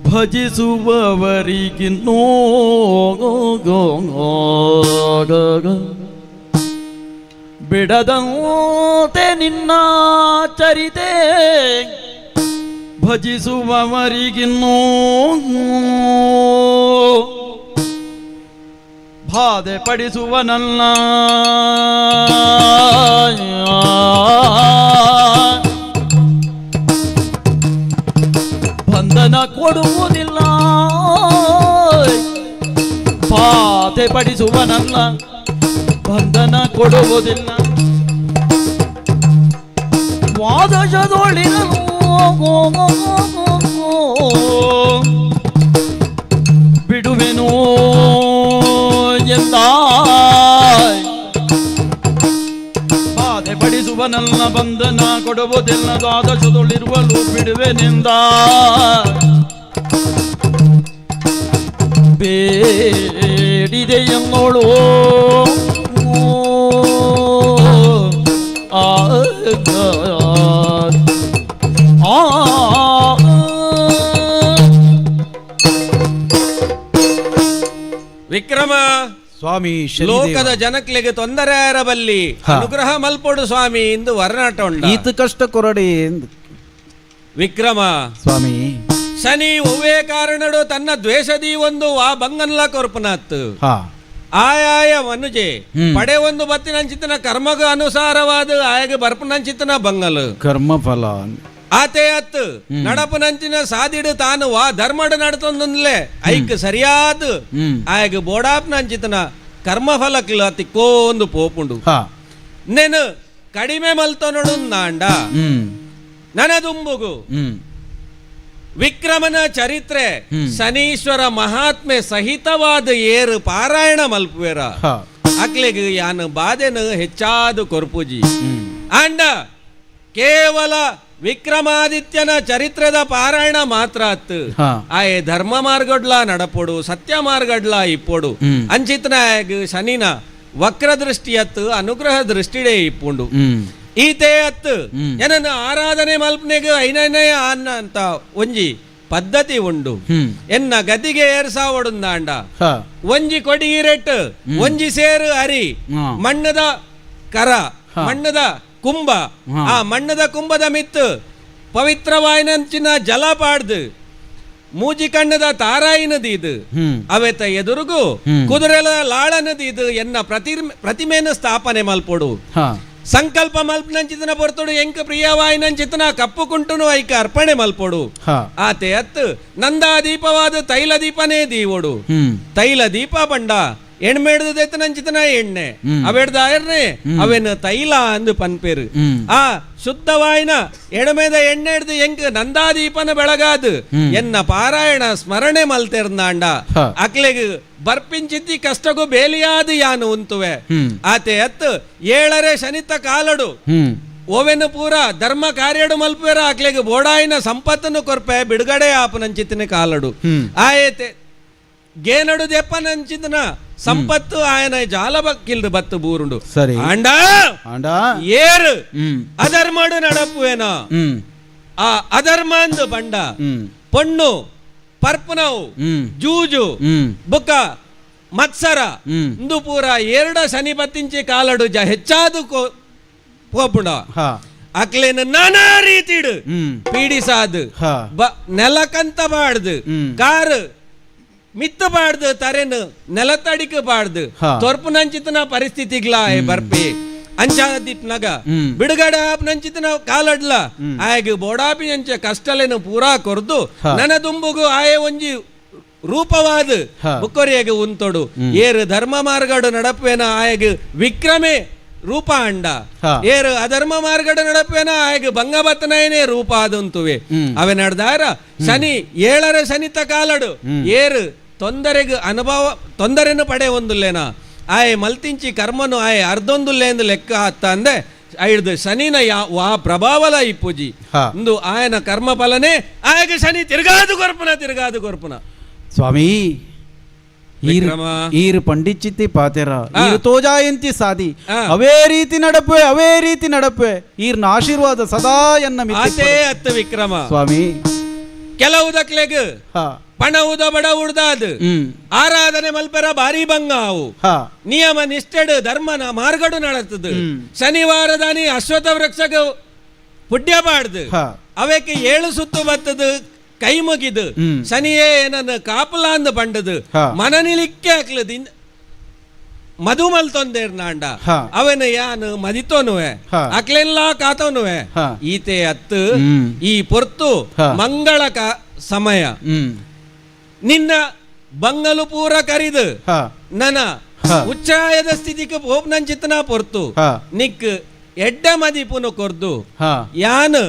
ಭಜಿಸುವವರಿಗಿನ್ನೂ ಬಿಡದಂತೆ ನಿನ್ನ ಚರಿತೆ ಭಜಿಸುವವರಿಗಿನ್ನೂ ಬಾಧೆ ಪಡಿಸುವನಲ್ಲ ಬಂಧನ ಕೊಡುವುದಿಲ್ಲ ಬಾಧೆ ಪಡಿಸುವನಲ್ಲ ಬಂಧನ ಕೊಡುವುದಿಲ್ಲ ವಾದಶದೊಳಿರಲು ಬಿಡುವೆನು ಎಂದ ಬಾಧೆ ಪಡಿಸುವನಲ್ಲ ಬಂಧನ ಕೊಡುವುದಿಲ್ಲ ದ್ವಾದಶದೊಳಿರುವಲು ಬಿಡುವೆನೆಂದ ಬೇಡಿದೆಯನ್ನೋಳು ವಿಕ್ರಮ ಸ್ವಾಮಿ ಲೋಕದ ಜನಕ್ಲೆಗೆ ತೊಂದರೆ ಇರಬಲ್ಲಿ ಅನುಗ್ರಹ ಮಲ್ಪೊಡು ಸ್ವಾಮಿ ಎಂದು ವರ್ಣಾಟ ಉಂಟು ಈತ ಕಷ್ಟ ಕೊರಡೆ ವಿಕ್ರಮ ಸ್ವಾಮಿ ಶನಿ ಒವ್ವೇ ಕಾರಣಡು ತನ್ನ ದ್ವೇಷದಿ ಒಂದು ಆ ಬಂಗನ್ಲ ಕೊರ್ಪನತ್ತು ಆಯಾಯ ಮನುಜೆ ಪಡೆ ಒಂದು ಬತ್ತಿನಂಚಿತನ ಕರ್ಮಗ ಅನುಸಾರವಾದ ಆಯಗೆ ಬರ್ಪನಂಚಿತನ ಬಂಗಲು ಕರ್ಮಫಲ ಆತೆ ಅತ್ತು ನಡಪನಂಚಿನ ಸಾದಿಡು ತಾನು ವಾ ಧರ್ಮಡ ನಡತೊಂದನ್ಲೆ ಐಕ್ ಸರಿಯಾದ ಆಯಗ ಬೋಡಾಪ್ನಂಚಿತನ ಕರ್ಮಫಲಕ್ಲ ತಿಕ್ಕೋಂದು ಪೋಪುಂಡು ನೆನು ಕಡಿಮೆ ಮಲ್ತೊನಡು ನಾಂಡ ನನದುಂಬುಗು ವಿಕ್ರಮನ ಚರಿತ್ರೆ ಶನೀಶ್ವರ ಮಹಾತ್ಮೆ ಸಹಿತವಾದ ಏರು ಪಾರಾಯಣ ಮಲ್ಪುವೆರ ಅಕ್ಲೆಗ್ ಯಾನ್ ಬಾಧೆನ ಹೆಚ್ಚಾದು ಕೊರ್ಪುಜಿ ಅಂಡ ಕೇವಲ ವಿಕ್ರಮಾದಿತ್ಯನ ಚರಿತ್ರದ ಪಾರಾಯಣ ಮಾತ್ರ ಅತ್ತು ಆಯೆ ಧರ್ಮ ಮಾರ್ಗಡ್ಲ ನಡಪೊಡು ಸತ್ಯ ಮಾರ್ಗಡ್ಲ ಇಪ್ಪೊಡು ಅಂಚಿತ್ನ ಶನಿನ ವಕ್ರ ದೃಷ್ಟಿ ಅತ್ತು ಅನುಗ್ರಹ ದೃಷ್ಟಿಡೇ ಇಪ್ಪುಂಡು ಈತೆ ಅತ್ತು ಏನನ್ನ ಆರಾಧನೆ ಮಲ್ಪನೆಗೆ ಐನೈನಯ ಅನ್ನ ಅಂತ ಒಂಜಿ ಪದ್ಧತಿ ಉಂಡು ಎನ್ನ ಗದಿಗೆ ಏರ್ಸಾವಡುಂದಾಂಡ ಒಂಜಿ ಕೊಡಿಗಿರೆಟ್ ಒಂಜಿ ಸೇರು ಅರಿ ಮಣ್ಣದ ಕರ ಮಣ್ಣದ ಕುಂಭ ಆ ಮಣ್ಣದ ಕುಂಭದ ಮಿತ್ತು ಪವಿತ್ರವಾಯಿನಂಚಿನ ಜಲ ಪಾಡ್ದು ಮೂಜಿ ಕಣ್ಣದ ತಾರಾಯಿನದೀದು ಅವೆತ ಎದುರುಗು ಕುದುರೆಲ ಲಾಳನದೀದು ಎನ್ನ ಪ್ರತಿಮೆನ ಸ್ಥಾಪನೆ ಮಲ್ಪೊಡು ಸಂಕಲ್ಪ ಮಲ್ಪನಂಚಿತನ ಹೊರತೊಡು ಎಂಕ ಪ್ರಿಯವಾಯಿನಂಚಿತನ ಕಪ್ಪು ಕುಂಟುನು ಐಕ ಅರ್ಪಣೆ ಮಲ್ಪೊಡು ಆತೆ ಅತ್ತು ನಂದಾ ದೀಪವಾದ ತೈಲ ದೀಪನೇ ದೀವೋಡು ತೈಲ ದೀಪ ಬಂಡ ಎಣ್ಮೆಡ್ದೆತ್ತನಂಚಿತನ ಎಣ್ಣೆ ಅವೆಡ್ದ ಎಣ್ಣೆ ಅವೆನ್ ತೈಲ ಅಂದು ಪನ್ಪೇರು ಆ ಶುದ್ಧವಾಯಿನ ಎಣಮೆದ ಎಣ್ಣೆ ಹಿಡ್ದು ಎಂಕ ನಂದಾದೀಪನ ಬೆಳಗಾದು ಎನ್ನ ಪಾರಾಯಣ ಸ್ಮರಣೆ ಮಲ್ತೆರ್ನಾಂಡ ಅಕ್ಲೆಗ್ ಬರ್ಪಿಂಚಿತ್ತಿ ಕಷ್ಟಗೂ ಬೇಲಿಯಾದ ಯಾನು ಉಂತುವೆ ಆತೆ ಅತ್ತು ಏಳರೆ ಶನಿತ ಕಾಲಡು ಓವೆನು ಪೂರ ಧರ್ಮ ಕಾರ್ಯಡು ಮಲ್ಪೇರ ಅಕ್ಲೆಗ್ ಬೋಡಾಯಿನ ಸಂಪತ್ತನ್ನು ಕೊರ್ಪೆ ಬಿಡುಗಡೆ ಆಪನಂಚಿತ್ತಿನ ಕಾಲಡು ಆಯತೆ ಗೇನಡು ದೆಪ್ಪನಂಚಿತನ ಸಂಪತ್ತು ಆಯನ ಜಾಲ ಬಕ್ಕಿಲ್ದು ಬತ್ತು ಬೂರುಂಡು ಸರಿ ಅಂಡ ಏರು ಅಧರ್ಮಡು ನಡಪುವೇನ ಆ ಅಧರ್ಮ ಅಂದು ಬಂಡ ಪೊಣ್ಣು ಪರ್ಪನವು ಜೂಜು ಬುಕ್ಕ ಮತ್ಸರ ಇಂದು ಪೂರ ಎರಡ ಶನಿ ಬತ್ತಿಂಚಿ ಕಾಲಡು ಹೆಚ್ಚಾದು ಪೋಪುಂಡ ಅಕ್ಲೇನ ನಾನಾ ರೀತಿಡು ಪೀಡಿಸಾದು ನೆಲಕಂತ ಬಾಡ್ದು ಕಾರು ಮಿತ್ತು ಬಾಡ್ದು ತರೆನು ನೆಲತಡಿಕ ಬಾಡ್ದು ತೊರ್ಪುನಂಚಿತನ ಪರಿಸ್ಥಿತಿಗ್ಲ ಬರ್ಪಿ ಅಂಚಾದಿತ್ನಗ ಬಿಡುಗಡೆ ಆಪ್ನಂಚಿತನ ಕಾಲಡ್ಲ ಆಯಗ ಬೋಡಾಪಿ ಅಂಚೆ ಕಷ್ಟಲೇನು ಪೂರಾ ಕೊರ್ದು ನನ್ನ ದುಂಬುಗು ಆಯ ಒಂಜಿ ರೂಪವಾದ ಬುಕ್ಕೊರಿಯಾಗ ಉಂತೊಡು ಏರು ಧರ್ಮ ಮಾರ್ಗಡು ನಡಪೇನ ಆಯಗ ವಿಕ್ರಮೆ ರೂಪ ಅಂಡ ಏರು ಅಧರ್ಮ ಮಾರ್ಗಡ ನಡಪೇನ ಆಯಗ ಭಂಗಬತ್ತನೇನೆ ರೂಪ ಅದಂತುವೆ ಅವೆ ನಡ್ದಾರ ಶನಿ ಏಳರ ಶನಿತ ಕಾಲಡು ಏರು ತೊಂದರೆಗೆ ಅನುಭವ ತೊಂದರೆನು ಪಡೆ ಒಂದುಲ್ಲೇನ ಆಯ್ ಮಲ್ತಿಂಚಿ ಕರ್ಮನು ಆಯ್ ಅರ್ಧೊಂದುಲ್ಲೆ ಲೆಕ್ಕ ಹತ್ತ ಅಂದೆ ಐಡ್ದು ಶನಿನ ವಾ ಪ್ರಭಾವಲ ಇಪ್ಪುಜಿ ಇಂದು ಆಯನ ಕರ್ಮ ಫಲನೆ ಆಯಗ ಶನಿ ತಿರುಗಾದು ಕೊರ್ಪುನ ಸ್ವಾಮಿ ಈರು ಪಂಡಿಚಿತ್ತಿ ಪಾತೆರ ಈರು ತೋಜಾಯಂತಿ ಸಾದಿ ಅವೇ ರೀತಿ ನಡಪೆ ಈರ್ನ ಆಶೀರ್ವಾದ ಸದಾ ಎನ್ನ ಆತೆ ಅತ್ತ ವಿಕ್ರಮ ಸ್ವಾಮಿ ಕೆಲವುದಕ್ಲೆಗ್ ಪಣವುದ ಬಡ ಉಡ್ದಾದ್ ಆರಾಧನೆ ಮಲ್ಪರ ಭಾರಿ ಭಂಗ ಅವು ನಿಯಮ ನಿಷ್ಠೆಡು ಧರ್ಮನ ಮಾರ್ಗಡು ನಡತದು ಶನಿವಾರದಾನಿ ಅಶ್ವತ್ಥ ವೃಕ್ಷಗ ಪುಡ್ಯ ಬಾಡ್ದು ಅವಕ್ಕೆ 7 ಸುತ್ತು ಬತ್ತದು ಕೈ ಮುಗಿದು ಶನಿಯೇ ನನ್ನ ಕಾಪಲ ಅಂದು ಬಂಡದು ಮನ ನಿಲಿಕ್ಕೆ ಹಾಕ್ಲದ ಮಧು ಮಲ್ತೊಂದೇರ್ನಾಂಡ ಅವನ ಯಾನು ಮದಿತೋನುವೆ ಅಕ್ಲೆಲ್ಲ ಕಾತೋನುವೆ ಈತೆ ಅತ್ತು ಈ ಪೊರ್ತು ಮಂಗಳ ಸಮಯ ನಿನ್ನ ಬಂಗಲು ಪೂರ ಕರಿದು ನನ್ನ ಉಚ್ಚಾಯದ ಸ್ಥಿತಿಗೆ ಹೋಪ್ನಂಚಿತನ ಪೊರ್ತು ನಿಕ್ ಎಡ್ಡ ಮದಿಪುನು ಕೊರ್ದು ಯಾನು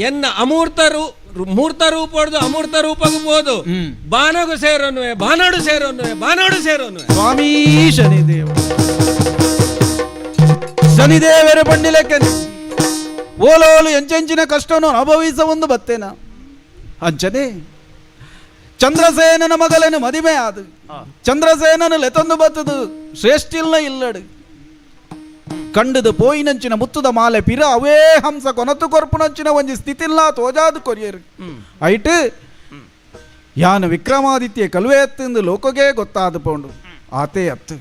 ಎನ್ನ ಮೂರ್ತ ರೂಪ ಹೊಡೆದು ಅಮೂರ್ತ ರೂಪಗೂ ಬೋದು ಬಾನಗು ಸೇರೋನುವೆ ಬಾನೋಡು ಸೇರೋನುವೆ ಸ್ವಾಮೀ ಶನಿದೇವರ ಬಂಡಿಲೆಕ್ಕ ಓಲೋಲು ಎಂಚೆಂಚಿನ ಕಷ್ಟವನ್ನು ಅನುಭವಿಸ ಒಂದು ಬತ್ತೇನ ಅಂಚನೆ ಚಂದ್ರಸೇನನ ಮಗಲನು ಮದಿಮೆ ಆದು ಚಂದ್ರಸೇನನು ಲೆತೊಂದು ಬತ್ತದು ಶ್ರೇಷ್ಠಿಲ್ಲ ಇಲ್ಲಡು ಕಂಡದು ಪೋಯಿನಂಚಿನ ಮುತ್ತುದ ಮಾಲೆ ಪಿರ ಅವೇ ಹಂಸ ಕೊನತು ಕೊರ್ಪುನಂಚಿನ ಒಂಜಿ ಸ್ಥಿತಿಲ್ಲ ತೋಜಾದು ಕೊರಿಯರು ಐಟ್ ಯಾನು ವಿಕ್ರಮಾದಿತ್ಯ ಕಲ್ವೆ ಎತ್ತಿಂದು ಲೋಕಗೆ ಗೊತ್ತಾದ ಪೌಂಡು ಆತೆ ಅತ್ತು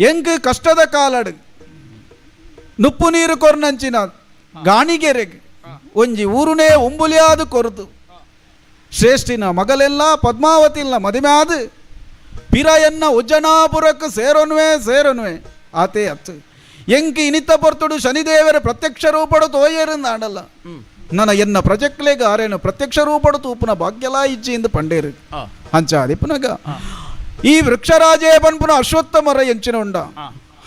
ಎಂಗ್ ಕಷ್ಟದ ಕಾಲಡು ನುಪ್ಪು ನೀರು ಕೊರ್ನಂಚಿನ ಗಾಣಿಗೆರೆಗೆ ಒಂಜಿ ಊರುನೇ ಉಂಬುಲಿಯಾದು ಕೊರ್ದು ಶ್ರೇಷ್ಠಿನ ಮಗಲೆಲ್ಲ ಪದ್ಮಾವತಿಲ್ಲ ಮದಿಮೆ ಆದು ಪಿರ ಎನ್ನ ಉಜ್ಜನಾಪುರಕ್ಕೆ ಸೇರೋನ್ವೆ ಆತೆ ಅತ್ತು ಎಂಕಿ ಇನಿತ ಪೊರ್ತುಡು ಶನಿದೇವರ ಪ್ರತ್ಯಕ್ಷ ರೂಪಡು ತೋಯರಿಂದ ಆಡಲ್ಲ ನನ್ನ ಎನ್ನ ಪ್ರಜೆಕ್ಲೆಗ ಆರೇನು ಪ್ರತ್ಯಕ್ಷ ರೂಪಡು ತೂಪುನ ಭಾಗ್ಯಲ ಇಜ್ಜಿಯಿಂದ ಪಂಡೇರು ಅಂಚಾದಿ ಪುನಗ ಈ ವೃಕ್ಷರಾಜೇ ಪನ್ಪುನ ಅಶ್ವತ್ಥಮರ ಎಂಚಿನ ಉಂಡ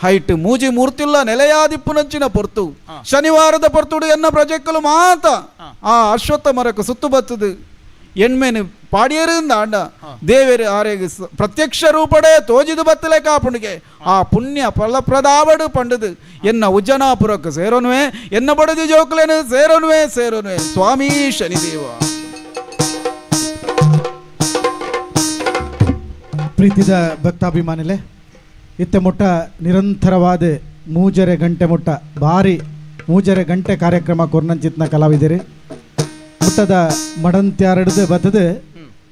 ಹೈಟ್ ಮೂಜಿ ಮೂರ್ತಿಲ್ಲ ನೆಲೆಯಾದಿಪ್ಪುನಂಚಿನ ಪೊರ್ತು ಶನಿವಾರದ ಪೊರ್ತುಡು ಎನ್ನ ಪ್ರಜೆಕ್ಕಲು ಮಾತ ಆ ಅಶ್ವತ್ಥ ಮರಕ್ಕೆ ಸುತ್ತು ಬತ್ತದು ಎಣ್ಮೆನು ಪಾಡಿಯರಿಂದ ಆಂಡ ದೇವರು ಆರೆಗೆ ಪ್ರತ್ಯಕ್ಷ ರೂಪಡೆ ತೋಜಿದು ಬತ್ತಲೆ ಕಾಪುಣಿಗೆ ಆ ಪುಣ್ಯ ಫಲಪ್ರದಾವಡು ಪಂಡದು ಎನ್ನ ಉಜ್ಜನಾಪುರಕ್ಕೆ ಸೇರೋನುವೆ ಎನ್ನ ಬಡದಿ ಜೋಕಲೇನು ಸೇರೋನುವೆ ಸ್ವಾಮಿ ಶನಿದೇವ. ಪ್ರೀತಿದ ಭಕ್ತಾಭಿಮಾನಿಲೆ ಇತ್ತೆ ಮುಟ್ಟ ನಿರಂತರವಾದ ಮೂಜರೆ ಗಂಟೆ ಮುಟ್ಟ ಭಾರಿ ಮೂಜರೆ ಗಂಟೆ ಕಾರ್ಯಕ್ರಮ ಕೊರ್ನಂಚಿತ್ನ ಕಲಾವಿದಿರಿ ಮುಟ್ಟದ ಮಡಂತ್ಯಾರಡ್ದು ಬತ್ತದು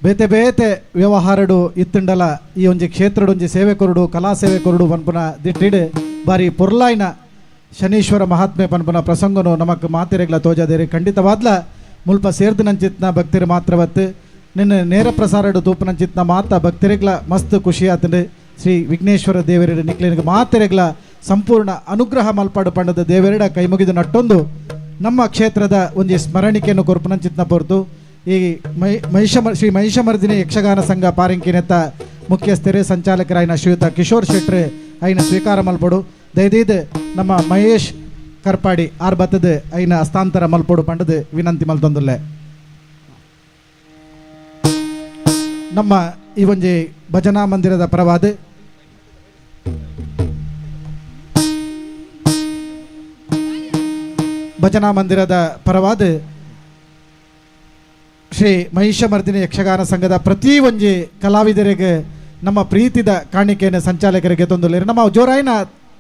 ಬೇತೆ ಬೇತೆ ವ್ಯವಹಾರಡು ಇತ್ತುಂಡಲ ಈ ಒಂಜಿ ಕ್ಷೇತ್ರಡು ಒಂಜಿ ಸೇವೆ ಕೊರಡು ಕಲಾ ಸೇವೆ ಕೊರಡು ಪನ್ಪುನ ದಿಟ್ಟಿಡು ಬಾರಿ ಪೊರ್ಲಾಯ್ನ ಶನೀಶ್ವರ ಮಹಾತ್ಮೆ ಪನ್ಪುನ ಪ್ರಸಂಗನು ನಮಕ್ ಮಾತಿರೆಗ್ಲ ತೋಜದೇರಿ ಖಂಡಿತವಾದ್ಲ ಮುಲ್ಪ ಸೇರ್ದು ನಂಚಿತ್ನ ಭಕ್ತಿರು ಮಾತ್ರ ಬತ್ತು ನಿನ್ನ ನೇರ ಪ್ರಸಾರಡು ತೂಪನಂಚಿತ್ನ ಮಾತ ಭಕ್ತಿರೆಗ್ಲ ಮಸ್ತ್ ಖುಷಿ ಆತಂಡು ಶ್ರೀ ವಿಘ್ನೇಶ್ವರ ದೇವರೆಡು ನಿಕ್ಲಿನಿಗೆ ಮಾತೆರೆಗ್ಲ ಸಂಪೂರ್ಣ ಅನುಗ್ರಹ ಮಲ್ಪಾಡು ಪಂಡದ ದೇವರೆಡ ಕೈ ಮುಗಿದು ನಟ್ಟೊಂದು ನಮ್ಮ ಕ್ಷೇತ್ರದ ಒಂದು ಸ್ಮರಣಿಕೆಯನ್ನು ಕೊರ್ಪನಂಚಿತ್ನ ಪೊರ್ತು ಈ ಶ್ರೀ ಮಹಿಷಮರ್ದಿನಿ ಯಕ್ಷಗಾನ ಸಂಘ ಪಾರಿಂಕಿನೆತ್ತ ಮುಖ್ಯಸ್ಥರು ಸಂಚಾಲಕರಾಯಿನ ಶ್ರೀಯುತ ಕಿಶೋರ್ ಶೆಟ್ರು ಐನ ಸ್ವೀಕಾರ ಮಲ್ಪಡು ದಯದೀದು ನಮ್ಮ ಮಹೇಶ್ ಕರ್ಪಾಡಿ ಆರ್ ಬತ್ತದು ಐನ ಹಸ್ತಾಂತರ ಮಲ್ಪಡು ಪಂಡದು ವಿನಂತಿ ಮಲ್ತೊಂದುಲ್ಲೆ. ನಮ್ಮ ಈ ಒಂಜಿ ಭಜನಾ ಮಂದಿರದ ಪರವಾದ ಶ್ರೀ ಮಹಿಷಮರ್ದಿನಿ ಯಕ್ಷಗಾನ ಸಂಘದ ಪ್ರತಿ ಒಂಜಿ ಕಲಾವಿದರಿಗೆ ನಮ್ಮ ಪ್ರೀತಿದ ಕಾಣಿಕೆಯನ್ನು ಸಂಚಾಲಕರಿಗೆ ತೊಂದಲೇರು ನಮ್ಮ ಜೋರಾಯಿನ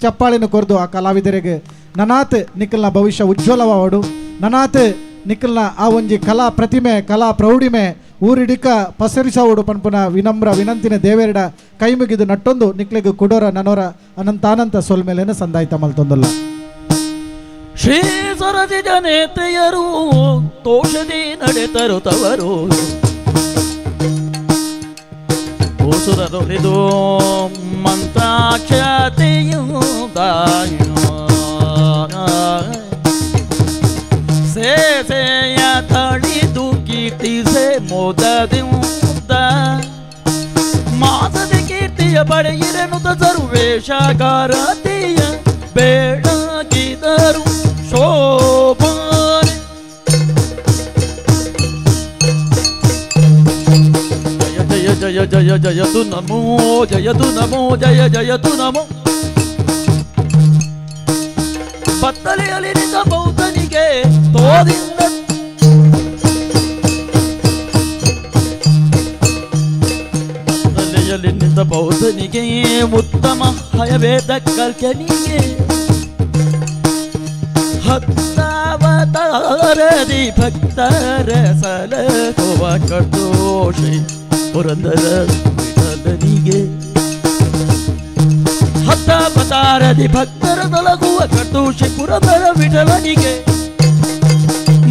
ಚಪ್ಪಾಳಿನ ಕೊರ್ದು ಆ ಕಲಾವಿದರಿಗೆ ನನಾತ್ ನಿಖಲ್ನ ಭವಿಷ್ಯ ಉಜ್ವಲವಾಡು ನನಾತ್ ನಿಖಲ್ನ ಆ ಒಂಜಿ ಕಲಾ ಪ್ರತಿಮೆ ಕಲಾ ಪ್ರೌಢಿಮೆ ಊರಿಡಿಕ ಪಸರಿಸೋಡು ಪನ್ಪುನ ವಿನಮ್ರ ವಿನಂತಿನ ದೇವೇರಡ ಕೈ ಮುಗಿದು ನಟ್ಟೊಂದು ನಿಕ್ಲಿಗೆ ಕುಡೋರ ನನೋರ ಅನಂತಾನಂತ ಸೊಲ್ಮೇಲೇನು ಸಂದಾಯಿತ ಮಲ್ತೊಂದಲ್ಲ. ಶ್ರೀ ಸರದಿ ಜನೇತೆಯರು ತೋಷದಿ ನಡೆತರು ತವರು ಓಸುರದೊಲಿದು ಮಂತ್ರಾಕ್ಷತೆಯುದಾಯಿನು ಸೇಸೆಯ ತಳಿದು ಕೀರ್ತಿಸೆ ಮೋದದಿಂದ ಮಾಸದ ಕೀರ್ತಿಯ ಪಡೆಯಿರೆನುತ ಸರ್ವೇಶಕಾರತಿಯ ಬೇಡಗಿದರು ಶೋಭಾನೆ ಜಯ ಜಯ ಜಯ ಜಯ ಜಯತು ನಮೋ ಜಯತು ನಮೋ ಜಯ ಜಯತು ನಮೋ ಬತ್ತಲೆಯಲ್ಲಿ ನಿಂತ ಬೌದ್ಧನಿಗೆ ತೋದಿಂದ ಬತ್ತಲೆಯಲ್ಲಿ ನಿಂತ ಬೌದ್ಧನಿಗೆ ಉತ್ತಮ ಹಯವೇದ ಕಲ್ಕನಿಗೆ ಹತ್ತಾವತಾರದಿ ಭಕ್ತರ ಸಲಹುವ ಕಟೋಷಿ ಪುರಂದರ ವಿಠಲನಿಗೆ ಹತ್ತಾವತಾರದಿ ಭಕ್ತರ ಸಲಹುವ ಕಟೋಷಿ ಪುರಂದರ ವಿಠಲನಿಗೆ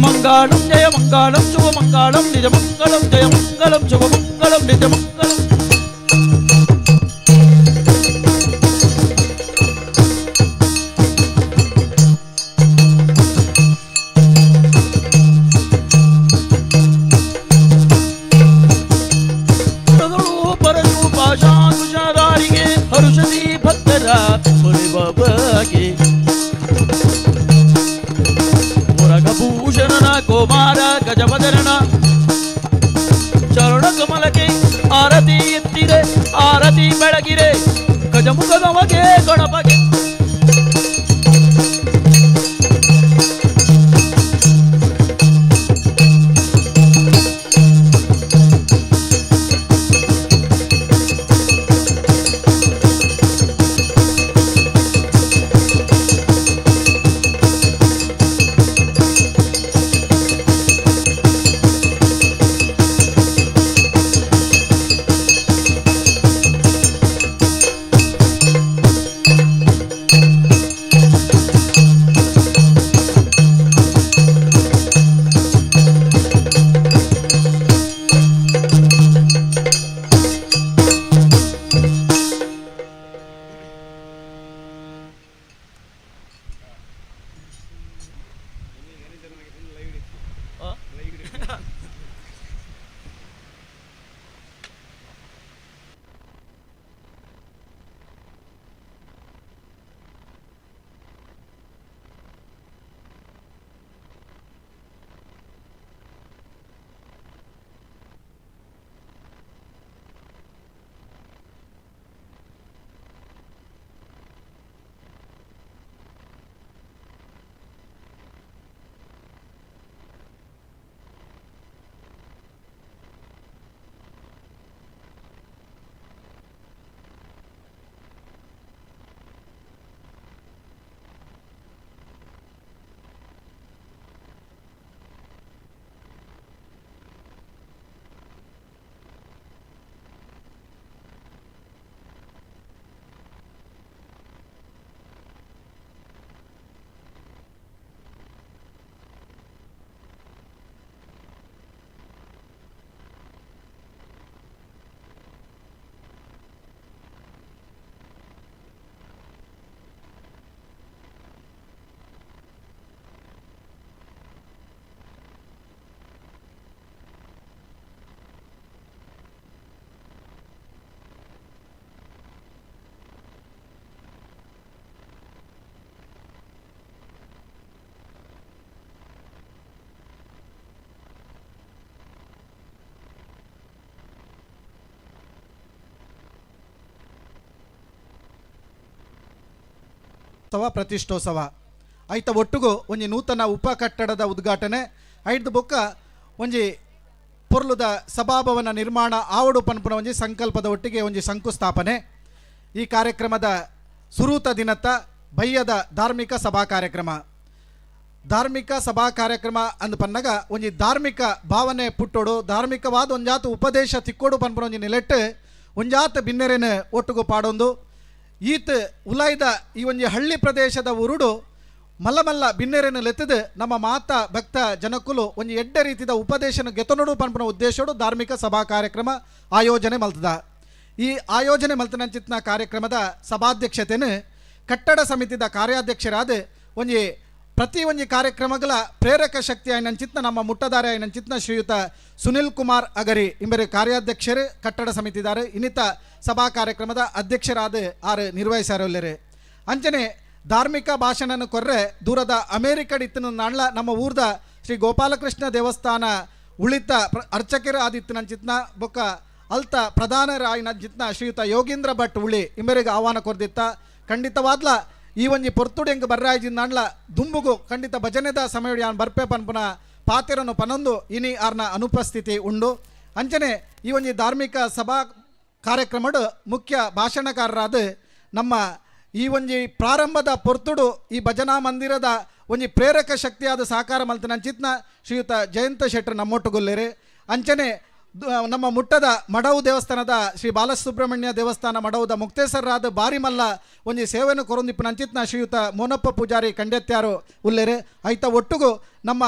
ಮಂಗಳಂ ಜಯ ಮಂಗಳಂ ಶುಭ ಮಂಗಳಂ ನಿಜ ಮಂಗಳಂ ಜಯ ಮಂಗಳಂ ಶುಭ ಮಂಗಳಂ ನಿಜ ಮಂಗಳಂ. ಹರುಷದಿ ಭಕ್ತರ ಮುರಿಬಗೆ ಮುರಗಭೂಷಣನ ಕುಮಾರ ಗಜವದರನ ಚರಣ ಕಮಲಕ್ಕೆ ಆರತಿ ಎತ್ತಿರೆ ಆರತಿ ಬೆಳಗಿರೆ ಗಜಮುಖದವಗೆ ಗಣಪಗೆ ಪ್ರಾರಂಭೋತ್ಸವ ಪ್ರತಿಷ್ಠೋತ್ಸವ ಐತ ಒಟ್ಟಿಗೂ ಒಂಜಿ ನೂತನ ಉಪ ಕಟ್ಟಡದ ಉದ್ಘಾಟನೆ ಐದು ಬೊಕ್ಕ ಒಂಜಿ ಪೊರ್ಲುದ ಸಭಾಭವನ ನಿರ್ಮಾಣ ಆವಡು ಪನ್ಪುನ ಒಂಜಿ ಸಂಕಲ್ಪದ ಒಟ್ಟಿಗೆ ಒಂಜಿ ಶಂಕುಸ್ಥಾಪನೆ. ಈ ಕಾರ್ಯಕ್ರಮದ ಸುರೂತ ದಿನತ್ತ ಬಯ್ಯದ ಧಾರ್ಮಿಕ ಸಭಾ ಕಾರ್ಯಕ್ರಮ. ಧಾರ್ಮಿಕ ಸಭಾ ಕಾರ್ಯಕ್ರಮ ಅಂದು ಪನ್ನಗ ಒಂಜಿ ಧಾರ್ಮಿಕ ಭಾವನೆ ಪುಟ್ಟೋಡು ಧಾರ್ಮಿಕವಾದ ಒಂಜಾತು ಉಪದೇಶ ತಿಕ್ಕೋಡು ಪನ್ಪುನ ಒಂಜಿ ನೆಲೆಟ್ಟು ಒಂಜಾತು ಬಿನ್ನೆರೆನ ಒಟ್ಟುಗು ಪಾಡೊಂದು ಈತ್ ಉಲಾಯ್ದ ಈ ಒಂಜಿ ಹಳ್ಳಿ ಪ್ರದೇಶದ ಉರುಡು ಮಲ್ಲ ಮಲ್ಲ ಬಿನ್ನೆರೆನ ಲೆತ್ತದು ನಮ್ಮ ಮಾತಾ ಭಕ್ತ ಜನಕ್ಕುಲು ಒಂಜಿ ಎಡ್ಡೆ ರೀತಿದ ಉಪದೇಶನ ಗೆತನೋಡು ಪನ್ಪುನ ಉದ್ದೇಶೋಡು ಧಾರ್ಮಿಕ ಸಭಾ ಕಾರ್ಯಕ್ರಮ ಆಯೋಜನೆ ಮಲ್ತದ. ಈ ಆಯೋಜನೆ ಮಲ್ತನಂಚಿತ್ನ ಕಾರ್ಯಕ್ರಮದ ಸಭಾಧ್ಯಕ್ಷತೆಯನ್ನು ಕಟ್ಟಡ ಸಮಿತಿದ ಕಾರ್ಯಾಧ್ಯಕ್ಷರಾದ ಒಂಜಿ ಪ್ರತಿ ಒಂಜಿ ಕಾರ್ಯಕ್ರಮಗಳ ಪ್ರೇರಕ ಶಕ್ತಿ ಆಯ್ನಂಚಿತ್ನ ನಮ್ಮ ಮುಟ್ಟದಾರೆ ಆಯ್ನಂಚಿತ್ನ ಶ್ರೀಯುತ ಸುನಿಲ್ ಕುಮಾರ್ ಅಗರಿ ಇಂಬರು ಕಾರ್ಯಾಧ್ಯಕ್ಷರು ಕಟ್ಟಡ ಸಮಿತಿದಾರು ಇನ್ನಿತ ಸಭಾ ಕಾರ್ಯಕ್ರಮದ ಅಧ್ಯಕ್ಷರಾದ ಆರು ನಿರ್ವಹಿಸಾರಲ್ಲರು. ಅಂಚನೆ ಧಾರ್ಮಿಕ ಭಾಷಣನ ಕೊರ್ರೆ ದೂರದ ಅಮೇರಿಕಡ್ ಇತ್ತಿನ ನಾಣ್ಲ ನಮ್ಮ ಊರ್ದ ಶ್ರೀ ಗೋಪಾಲಕೃಷ್ಣ ದೇವಸ್ಥಾನ ಉಳಿತ ಅರ್ಚಕರು ಆದಿತ್ತಿನಂಚಿತ್ನ ಬೊಕ್ಕ ಅಲ್ತ ಪ್ರಧಾನರಾಯ್ನಂಚಿತ್ನ ಶ್ರೀಯುತ ಯೋಗೀಂದ್ರ ಭಟ್ ಉಳಿ ಇಂಬರಿಗೆ ಆಹ್ವಾನ ಕೊರ್ದಿತ್ತ. ಖಂಡಿತವಾದ್ಲ ಈ ಒಂಜಿ ಪೊರ್ತುಡು ಹೆಂಗೆ ಬರ್ರಾಯ್ಜಿನ ನಾಣ್ಲ ದುಂಬುಗು ಖಂಡಿತ ಭಜನೆದ ಸಮಯ ಯಾನ್ ಬರ್ಪೆ ಪನ್ಪುನ ಪಾತೆರನ್ನು ಪನೊಂದು ಇನಿ ಆರ್ನ ಅನುಪಸ್ಥಿತಿ ಉಂಡು. ಅಂಚನೆ ಈ ಒಂಜಿ ಧಾರ್ಮಿಕ ಸಭಾ ಕಾರ್ಯಕ್ರಮಡು ಮುಖ್ಯ ಭಾಷಣಕಾರರಾದ ನಮ್ಮ ಈ ಒಂಜಿ ಪ್ರಾರಂಭದ ಪೊರ್ತುಡು ಈ ಭಜನಾ ಮಂದಿರದ ಒಂಜಿ ಪ್ರೇರಕ ಶಕ್ತಿಯಾದ ಸಹಕಾರ ಮಲ್ತನಂಚಿತ್ನ ಶ್ರೀಯುತ ಜಯಂತ ಶೆಟ್ಟರ್ ನಮ್ಮೊಟ್ಟುಗೊಲ್ಲೆರೆ. ಅಂಚನೆ ನಮ್ಮ ಮುಟ್ಟದ ಮಡವು ದೇವಸ್ಥಾನದ ಶ್ರೀ ಬಾಲಸುಬ್ರಹ್ಮಣ್ಯ ದೇವಸ್ಥಾನ ಮಡವುದ ಮುಕ್ತೇಶ್ವರರಾದ ಬಾರಿಮಲ್ಲ ಒಂಜಿ ಸೇವೆಯನ್ನು ಕೊರೊಂದಿಪ್ಪನಂಚಿತ್ನ ಶ್ರೀಯುತ ಮೋನಪ್ಪ ಪೂಜಾರಿ ಕಂಡೆತ್ಯಾರು ಉಲ್ಲೆರೆ. ಐತ ಒಟ್ಟುಗು ನಮ್ಮ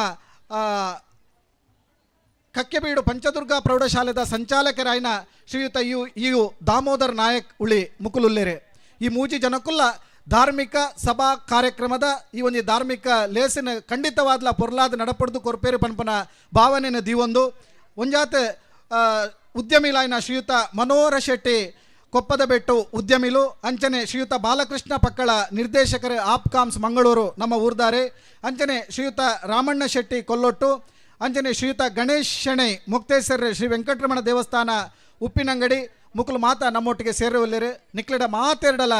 ಕಕ್ಕೆಬೀಡು ಪಂಚದುರ್ಗ ಪ್ರೌಢಶಾಲೆದ ಸಂಚಾಲಕರಾಯ್ನ ಶ್ರೀಯುತ ಯು ದಾಮೋದರ್ ನಾಯಕ್ ಉಳಿ ಮುಕುಲುಲ್ಲೆರೆ. ಈ ಮೂಜಿ ಜನಕ್ಕುಲ್ಲ ಧಾರ್ಮಿಕ ಸಭಾ ಕಾರ್ಯಕ್ರಮದ ಈ ಒಂದು ಧಾರ್ಮಿಕ ಲೇಸಿನ ಖಂಡಿತವಾದ್ಲ ಪೊರ್ಲಾದ ನಡಪಡ್ದು ಕೊರ್ಪೇರು ಪನ್ಪನ ಭಾವನೆನ ದೀವೊಂದು ಒಂಜಾತ ಉದ್ಯಮಿಲಾಯ್ನ ಶ್ರೀಯುತ ಮನೋಹರ ಶೆಟ್ಟಿ ಕೊಪ್ಪದ ಬೆಟ್ಟು ಉದ್ಯಮಿಲು. ಅಂಚನೆ ಶ್ರೀಯುತ ಬಾಲಕೃಷ್ಣ ಪಕ್ಕಳ ನಿರ್ದೇಶಕರು ಆಪ್ಕಾಮ್ಸ್ ಮಂಗಳೂರು ನಮ್ಮ ಊರ್ದಾರೆ. ಅಂಚನೆ ಶ್ರೀಯುತ ರಾಮಣ್ಣ ಶೆಟ್ಟಿ ಕೊಲ್ಲೊಟ್ಟು. ಅಂಚನೆ ಶ್ರೀಯುತ ಗಣೇಶ್ ಶೆಣೈ ಮುಕ್ತೇಶ್ವರ ಶ್ರೀ ವೆಂಕಟರಮಣ ದೇವಸ್ಥಾನ ಉಪ್ಪಿನಂಗಡಿ ಮುಕ್ಕಲು ಮಾತಾ ನಮ್ಮೊಟ್ಟಿಗೆ ಸೇರುವಲ್ಲಿರು ನಿಕ್ಲಿಡ ಮಾತೆರಡಲ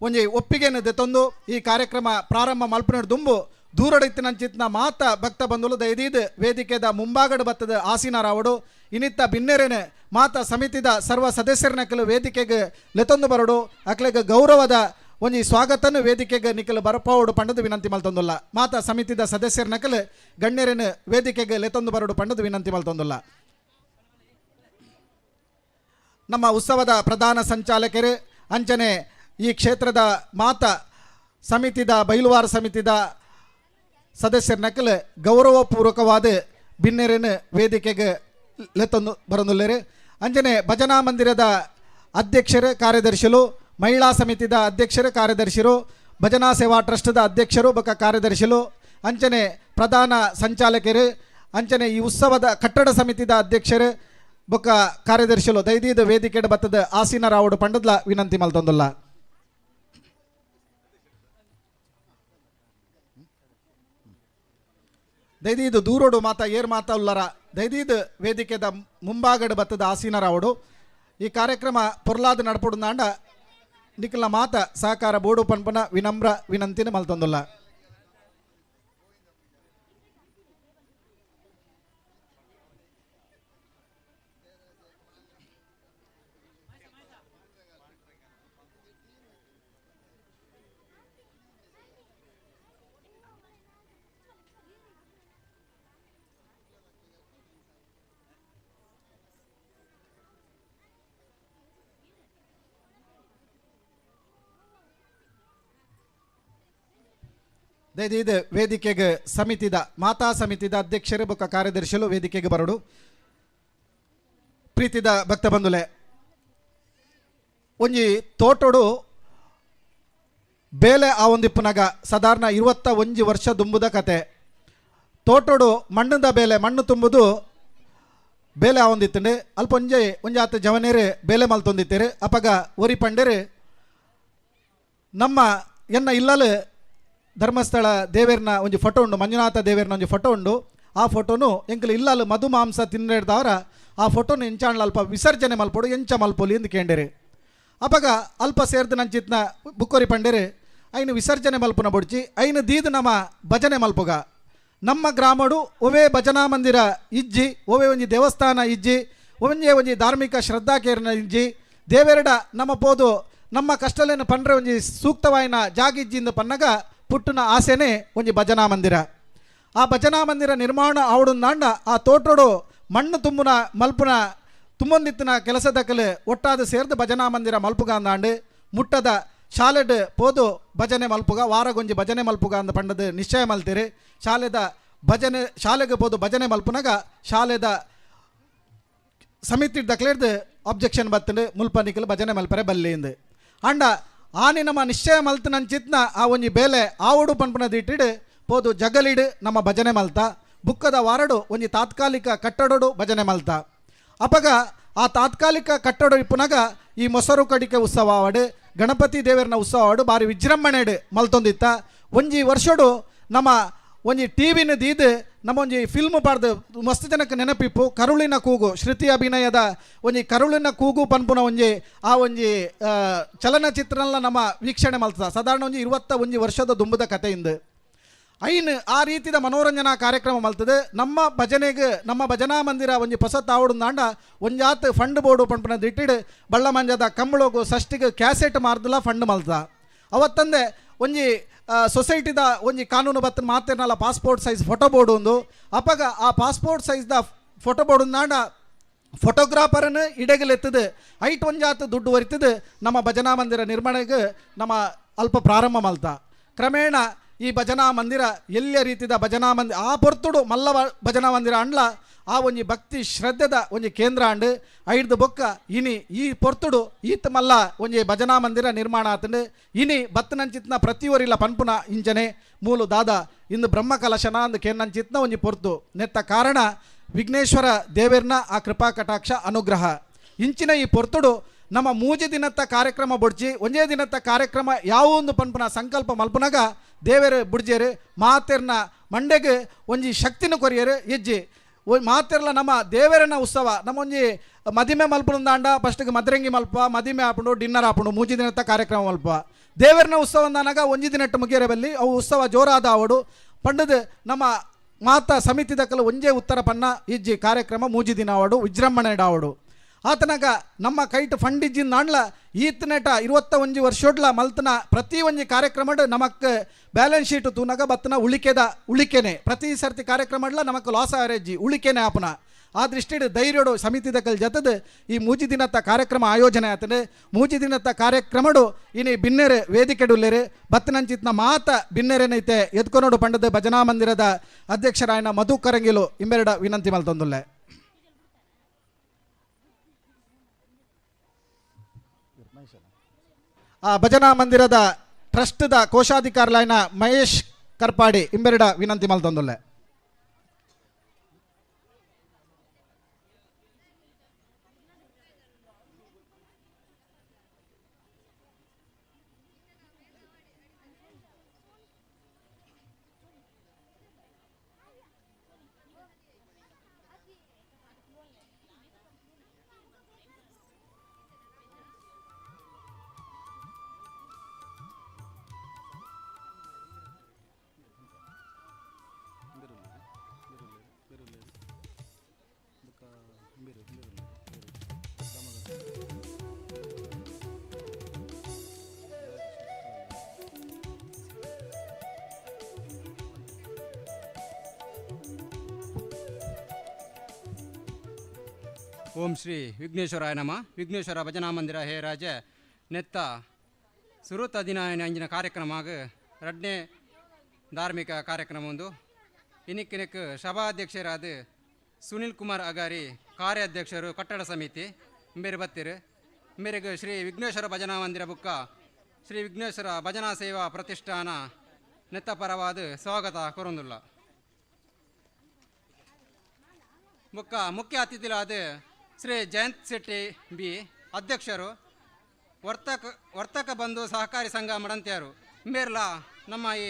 ಒಂಜಿ ಒಪ್ಪಿಗೆಯನ್ನು ದೆತೊಂದು ಈ ಕಾರ್ಯಕ್ರಮ ಪ್ರಾರಂಭ ಮಲ್ಪನಡು ದುಂಬು ದೂರಡಿತ್ತಿನಂಚಿತ್ನ ಮಾತ ಭಕ್ತ ಬಂಧುಲು ದಯದೀದ್ ವೇದಿಕೆದ ಮುಂಭಾಗಡು ಬತ್ತದ ಆಸೀನರಾವಡು ಇನ್ನಿತ್ತ ಬಿನ್ನೆರೆನೆ ಮಾತ ಸಮಿತಿದ ಸರ್ವ ಸದಸ್ಯರನಕಲು ವೇದಿಕೆಗೆ ಲೆತೊಂದು ಬರಡು ಅಕ್ಲೆಗೆ ಗೌರವದ ಒಂಜಿ ಸ್ವಾಗತನು ವೇದಿಕೆಗೆ ನಿಖಲು ಬರಪೋಡು ಪಂಡದು ವಿನಂತಿ ಮಲ್ತೊಂದುಲ್ಲ. ಮಾತ ಸಮಿತಿದ ಸದಸ್ಯರನಕಲು ಗಣ್ಯರೇನು ವೇದಿಕೆಗೆ ಲೆತೊಂದು ಬರಡು ಪಂಡದು ವಿನಂತಿ ಮಲ್ತೊಂದುಲ್ಲ. ನಮ್ಮ ಉತ್ಸವದ ಪ್ರಧಾನ ಸಂಚಾಲಕರು ಅಂಚನೆ ಈ ಕ್ಷೇತ್ರದ ಮಾತ ಸಮಿತಿದ ಬೈಲುವಾರ ಸಮಿತಿದ ಸದಸ್ಯರನಕಲು ಗೌರವಪೂರ್ವಕವಾದ ಬಿನ್ನೆರೆನು ವೇದಿಕೆಗೆ ಲೆತ್ತೊಂದು ಬರೊಂದುಲ್ಲೆರು. ಅಂಚನೆ ಭಜನಾ ಮಂದಿರದ ಅಧ್ಯಕ್ಷರು ಕಾರ್ಯದರ್ಶಿಗಳು ಮಹಿಳಾ ಸಮಿತಿದ ಅಧ್ಯಕ್ಷರು ಕಾರ್ಯದರ್ಶಿರು ಭಜನಾ ಸೇವಾ ಟ್ರಸ್ಟ್ದ ಅಧ್ಯಕ್ಷರು ಬೊಕ್ಕ ಕಾರ್ಯದರ್ಶಿಗಳು ಅಂಚನೆ ಪ್ರಧಾನ ಸಂಚಾಲಕರು ಅಂಚನೆ ಈ ಉತ್ಸವದ ಕಟ್ಟಡ ಸಮಿತಿದ ಅಧ್ಯಕ್ಷರು ಬೊಕ್ಕ ಕಾರ್ಯದರ್ಶಿಗಳು ದೈದೀದ ವೇದಿಕೆಡ ಬತ್ತದ ಆಸೀನರಾವಡು ಪಂಡದ್ಲ ವಿನಂತಿ ಮಲ್ತೊಂದುಲ್ಲ. ದೈದೀದು ದೂರೋಡು ಮಾತಾ ಏರ್ ಮಾತಾ ಉಲ್ಲರ ದೈದೀದು ವೇದಿಕೆದ ಮುಂಭಾಗಡ ಬತ್ತದ ಆಸೀನರಾವಡು ಈ ಕಾರ್ಯಕ್ರಮ ಪೊರ್ಲಾದ ನಡಪಡು ನಾಂಡ ನಿಖಲ್ನ ಮಾತ ಸಹಕಾರ ಬೋಡು ಪನ್ಪನ ವಿನಮ್ರ ವಿನಂತಿನ ಮಲ್ತೊಂದುಲ್ಲ. ದಯದೀದು ವೇದಿಕೆಗೆ ಸಮಿತಿದ ಮಾತಾ ಸಮಿತಿದ ಅಧ್ಯಕ್ಷರು ಬೊಕ್ಕ ಕಾರ್ಯದರ್ಶಿಗಳು ವೇದಿಕೆಗೆ ಬರಡು. ಪ್ರೀತಿದ ಭಕ್ತ ಬಂಧುಲೆ ಒಂಜಿ ತೋಟೋಡು ಬೇಲೆ ಆ ಒಂದಿಪ್ಪನಾಗ ಸಾಧಾರಣ 21 ವರ್ಷ ದುಂಬುದ ಕತೆ. ತೋಟೋಡು ಮಣ್ಣದ ಬೇಲೆ ಮಣ್ಣು ತುಂಬುದು ಬೇಲೆ ಆ ಒಂದಿತ್ತಂಡು ಅಲ್ಪ ಒಂಜಾತ ಜವನೇರು ಬೇಲೆ ಮಲ್ತೊಂದಿತ್ತೇರು ಅಪಗ ಒರಿ ಪಂಡೇರು ನಮ್ಮ ಎನ್ನ ಇಲ್ಲಲು ಧರ್ಮಸ್ಥಳ ದೇವೇರ್ನ ಒಂಜಿ ಫೋಟೋ ಉಂಡು ಮಂಜುನಾಥ ದೇವೇರ್ನ ಒಂಜಿ ಫೋಟೋ ಉಂಡು. ಆ ಫೋಟೋನು ಎಂಕಲು ಇಲ್ಲಲು ಮಧು ಮಾಂಸ ತಿನ್ನೆಡ್ದವರ ಆ ಫೋಟೋನು ಎಂಚಾಣ್ಲ ಅಲ್ಪ ವಿಸರ್ಜನೆ ಮಲ್ಪೋಡು ಎಂಚ ಮಲ್ಪೋಲಿ ಎಂದು ಕೇಂಡೇರು. ಅಪಗ ಅಲ್ಪ ಸೇರ್ದು ನಂಚಿತ್ನ ಬುಕ್ಕೋರಿ ಪಂಡೇರು ಐನು ವಿಸರ್ಜನೆ ಮಲ್ಪುನ ಬೊಡ್ಚಿ ಐನು ದೀದು ನಮ್ಮ ಭಜನೆ ಮಲ್ಪುಗ ನಮ್ಮ ಗ್ರಾಮಡು ಒವೇ ಭಜನಾ ಮಂದಿರ ಇಜ್ಜಿ ಒವೇ ಒಂಜಿ ದೇವಸ್ಥಾನ ಇಜ್ಜಿ ಒಂಜಿ ಧಾರ್ಮಿಕ ಶ್ರದ್ಧಾ ಕೇರನ ಇಜ್ಜಿ ದೇವೆರಡ ನಮ್ಮ ಪೋದು ನಮ್ಮ ಕಷ್ಟಲೇನು ಪಂಡ್ರೆ ಒಂಜಿ ಸೂಕ್ತವಾಯಿನ ಜಾಗಿಜ್ಜಿಂದ ಪನ್ನಗ ಪುಟ್ಟನ ಆಸೆನೇ ಒಂಜಿ ಭಜನಾ ಮಂದಿರ. ಆ ಭಜನಾ ಮಂದಿರ ನಿರ್ಮಾಣ ಆವಡುಂದಾಂಡ ಆ ತೋಟೋಡು ಮಣ್ಣು ತುಂಬುನ ಮಲ್ಪುನ ತುಂಬೊಂದಿತ್ತಿನ ಕೆಲಸದಕ್ಕಲು ಒಟ್ಟಾದ ಸೇರ್ದು ಭಜನಾ ಮಂದಿರ ಮಲ್ಪುಗ ಅಂದಾಂಡು ಮುಟ್ಟದ ಶಾಲೆಡ್ ಪೋದು ಭಜನೆ ಮಲ್ಪುಗ ವಾರಗೊಂಜಿ ಭಜನೆ ಮಲ್ಪುಗ ಅಂದ ಪಂಡದ ನಿಶ್ಚಯ ಮಲ್ತೀರಿ. ಶಾಲೆಗೆ ಪೋದು ಭಜನೆ ಮಲ್ಪುನಾಗ ಶಾಲೆದ ಸಮಿತಿ ದಕ್ಲೇರ್ದು ಅಬ್ಜೆಕ್ಷನ್ ಬತ್ತಂಡು ಮುಲ್ಪನಿಕಲು ಭಜನೆ ಮಲ್ಪರೆ ಬಲ್ಲಿಂದು ಅಂಡ ಆನಿ ನಮ್ಮ ನಿಶ್ಚಯ ಮಲ್ತನಂಚಿತ್ನ ಆ ಒಂಜಿ ಬೇಲೆ ಆವಡು ಪನ್ಪುನದ ಇಟ್ಟಿಡು ಪೋದು ಜಗಲಿಡು ನಮ್ಮ ಭಜನೆ ಮಲ್ತ ಬುಕ್ಕದ ವಾರಡು ಒಂಜಿ ತಾತ್ಕಾಲಿಕ ಕಟ್ಟಡೋಡು ಭಜನೆ ಮಲ್ತ ಅಪಗ ಆ ತಾತ್ಕಾಲಿಕ ಕಟ್ಟಡ ಇಪ್ಪುನಾಗ ಈ ಮೊಸರು ಕಡಿಕೆ ಉತ್ಸವ ಆವಡು ಗಣಪತಿ ದೇವರನ ಉತ್ಸವ ಆವಡು ಭಾರಿ ವಿಜೃಂಭಣೆಡು ಮಲ್ತೊಂದಿತ್ತ ಒಂಜಿ ವರ್ಷಡು ನಮ್ಮ ಒಂಜಿ ಟಿವಿನ ದೀದು ನಮ್ಮ ಒಂಜಿ ಫಿಲ್ಮ್ ಪಾಡ್ದು ಮಸ್ತ್ ಜನಕ್ಕೆ ನೆನಪಿಪ್ಪು ಕರುಳಿನ ಕೂಗು ಶ್ರುತಿ ಅಭಿನಯದ ಒಂಜಿ ಕರುಳಿನ ಕೂಗು ಪನ್ಪುನ ಒಂಜಿ ಚಲನಚಿತ್ರನ ನಮ್ಮ ವೀಕ್ಷಣೆ ಮಲ್ತದ ಸಾಧಾರಣ ಒಂಜಿ 21 ವರ್ಷದ ದುಂಬುದ ಕಥೆಯಿಂದ ಐನ್ ಆ ರೀತಿಯ ಮನೋರಂಜನಾ ಕಾರ್ಯಕ್ರಮ ಮಲ್ತದೆ. ನಮ್ಮ ಭಜನೆಗೆ ನಮ್ಮ ಭಜನಾ ಮಂದಿರ ಒಂಜಿ ಹೊಸತ್ ಆವಡುಂದಾಂಡ ಒಂಜಾತ್ ಫಂಡ್ ಬೋರ್ಡು ಪನ್ಪುನದ ಇಟ್ಟಿಡು ಬಳ್ಳ ಮಂಜದ ಕಂಬಳೋಗು ಷಷ್ಟಿಗೆ ಕ್ಯಾಸೆಟ್ ಮಾರ್ದಲ ಫಂಡ್ ಮಲ್ತದ. ಅವತ್ತಂದೆ ಒಂಜಿ ಸೊಸೈಟಿದ ಒಂಜಿ ಕಾನೂನು ಬತ್ತನ ಮಾತೇನಲ್ಲ ಪಾಸ್ಪೋರ್ಟ್ ಸೈಜ್ ಫೋಟೋ ಬೋರ್ಡ್ ಒಂದು ಅಪಗ ಆ ಪಾಸ್ಪೋರ್ಟ್ ಸೈಜ್ದ ಫೋಟೋ ಬೋರ್ಡ್ ನಾಡ ಫೋಟೋಗ್ರಾಫರನ್ನು ಇಡೆಗಲೆತ್ತದು ಐಟ್ ಒಂಜಾತ್ ದುಡ್ಡು ಒರಿತದು ನಮ್ಮ ಭಜನಾ ಮಂದಿರ ನಿರ್ಮಾಣಕ್ಕೆ ನಮ್ಮ ಅಲ್ಪ ಪ್ರಾರಂಭ ಮಲ್ತ. ಕ್ರಮೇಣ ಈ ಭಜನಾ ಮಂದಿರ ಎಲ್ಲ ರೀತಿಯ ಭಜನಾ ಮಂದಿರ ಆ ಪೊರ್ತುಡು ಮಲ್ಲ ಭಜನಾ ಮಂದಿರ ಅಂಡ್ಲ ಆ ಒಂಜಿ ಭಕ್ತಿ ಶ್ರದ್ಧೆದ ಒಂಜಿ ಕೇಂದ್ರ ಅಂಡು ಐಡ್ದು ಬೊಕ್ಕ ಇನಿ ಈ ಪೊರ್ತುಡು ಈತ್ ಮಲ್ಲ ಒಂಜಿ ಭಜನಾ ಮಂದಿರ ನಿರ್ಮಾಣ ಆತಂಡು ಇನಿ ಬತ್ತನಂಚಿತ್ನ ಪ್ರತಿಯೊರಿಲ್ಲ ಪನ್ಪುನ ಇಂಚನೆ ಮೂಲು ದಾದ ಇಂದು ಬ್ರಹ್ಮ ಕಲಶನ ಅಂದು ಕೇನಂಚಿತ್ನ ಒಂಜಿ ಪೊರ್ತು ನೆತ್ತ ಕಾರಣ ವಿಘ್ನೇಶ್ವರ ದೇವೇರ್ನ ಆ ಕೃಪಾ ಕಟಾಕ್ಷ ಅನುಗ್ರಹ ಇಂಚಿನ ಈ ಪೊರ್ತುಡು ನಮ್ಮ ಮೂಜಿ ದಿನತ್ತ ಕಾರ್ಯಕ್ರಮ ಬೊಡ್ಚಿ ಒಂದೇ ದಿನತ್ತ ಕಾರ್ಯಕ್ರಮ ಯಾವೊಂದು ಪನ್ಪುನ ಸಂಕಲ್ಪ ಮಲ್ಪುನಾಗ ದೇವೇರು ಬುಡ್ಜೇರು ಮಾತೆರ್ನ ಮಂಡೆಗೆ ಒಂಜಿ ಶಕ್ತಿನ ಕೊರಿಯರು ಹೆಜ್ಜೆ ಮಾತೆರ್ಲ ನಮ್ಮ ದೇವೇರನ ಉತ್ಸವ ನಮ್ಮ ಒಂಜಿ ಮದಿಮೆ ಮಲ್ಪುಂದಾಂಡ ಫಸ್ಟ್ಗೆ ಮದ್ರಂಗಿ ಮಲ್ಪ ಮದಿಮೆ ಹಾಪುಂಡು ಡಿನ್ನರ್ ಹಾಪುಂಡು ಮೂಜಿ ದಿನತ್ತ ಕಾರ್ಯಕ್ರಮ ಮಲ್ಪ ದೇವೇರನ ಉತ್ಸವ ಅಂದಾನಾಗ ಒಂಜಿ ದಿನಟ್ಟು ಮುಗಿಯರೆ ಬಲ್ಲಿ ಅವು ಉತ್ಸವ ಜೋರಾದ ಅವಡು ಪಂಡದ ನಮ್ಮ ಮಾತಾ ಸಮಿತಿ ದಕ್ಕಲು ಒಂಜೇ ಉತ್ತರ ಪನ್ನ ಇಜ್ಜಿ ಕಾರ್ಯಕ್ರಮ ಮೂಜಿ ದಿನ ಅವಡು ವಿಜೃಂಭಣೆ ಆವಡು ಆತನಾಗ ನಮ್ಮ ಕೈಟ್ ಫಂಡ್ ಇಜ್ಜಿನ ನಾಣ್ಲ ಈತನೇಟ 21 ವರ್ಷೋಡ್ಲ ಮಲ್ತನ ಪ್ರತಿ ಒಂಜಿ ಕಾರ್ಯಕ್ರಮ ನಮಕ್ ಬ್ಯಾಲೆನ್ಸ್ ಶೀಟ್ ತೂನಾಗ ಬತ್ತನ ಉಳಿಕೆನೆ ಪ್ರತಿ ಸರ್ತಿ ಕಾರ್ಯಕ್ರಮಡ್ಲ ನಮಕ್ ಲಾಸ್ ಆರೇಜಿ ಉಳಿಕೆನೆ ಆಪನ ಆ ದೃಷ್ಟಿಡ್ ಧೈರ್ಯಡು ಸಮಿತಿ ದಕ್ಕಲ್ ಜತದ ಈ ಮೂಜಿ ದಿನತ್ತ ಕಾರ್ಯಕ್ರಮ ಆಯೋಜನೆ ಆತದೆ. ಮೂಜಿ ದಿನತ್ತ ಕಾರ್ಯಕ್ರಮಡು ಇನಿ ಬಿನ್ನೆರೆ ವೇದಿಕೆಡುಲ್ಲೆರೆ ಬತ್ತನಂಚಿತ್ನ ಮಾತ ಬಿನ್ನೆರೆನೈತೆ ಎದ್ಕೊನೋಡು ಪಂಡದ ಭಜನಾ ಮಂದಿರದ ಅಧ್ಯಕ್ಷರಾಯನ ಮಧು ಕರಂಗಿಲು ಇಂಬೆರಡ ವಿನಂತಿ ಮಲ್ತೊಂದುಲ್ಲೆ. ಆ ಭಜನಾ ಮಂದಿರದ ಟ್ರಸ್ಟ್ದ ಕೋಶಾಧಿಕಾರಿಲಾಯನ ಮಹೇಶ್ ಕರ್ಪಾಡಿ ಇಂಬೆರಡ ವಿನಂತಿ ಮಲ್ತೊಂದುಲ್ಲೆ. ಓಂ ಶ್ರೀ ವಿಘ್ನೇಶ್ವರಾಯ ನಮ. ವಿಘ್ನೇಶ್ವರ ಭಜನಾ ಮಂದಿರ ಹೇ ರಾಜ ನೆತ್ತ ಸುರುತ ದಿನ ಅಂಜಿನ ಕಾರ್ಯಕ್ರಮ ರಡ್ನೇ ಧಾರ್ಮಿಕ ಕಾರ್ಯಕ್ರಮ ಒಂದು ಇನ್ನಿಕ್ಕಿನಕ್ಕೆ ಸಭಾಧ್ಯಕ್ಷರಾದ ಸುನಿಲ್ ಕುಮಾರ್ ಅಗಾರಿ ಕಾರ್ಯಾಧ್ಯಕ್ಷರು ಕಟ್ಟಡ ಸಮಿತಿ ಬೇರೆ ಬತ್ತಿರು ಮೇರೆಗೆ ಶ್ರೀ ವಿಘ್ನೇಶ್ವರ ಭಜನಾ ಮಂದಿರ ಬುಕ್ಕ ಶ್ರೀ ವಿಘ್ನೇಶ್ವರ ಭಜನಾ ಸೇವಾ ಪ್ರತಿಷ್ಠಾನ ನೆತ್ತಪರವಾದ ಸ್ವಾಗತ ಕೊರೊಂದುಲ್ಲ ಬುಕ್ಕ ಮುಖ್ಯ ಅತಿಥಿಲಾದ ಶ್ರೀ ಜಯಂತ್ ಶೆಟ್ಟಿ ಬಿ ಅಧ್ಯಕ್ಷರು ವರ್ತಕ ಬಂಧು ಸಹಕಾರಿ ಸಂಘ ಮಡಂತ್ಯಾರು ಮೇರ್ಲ ನಮ್ಮ ಈ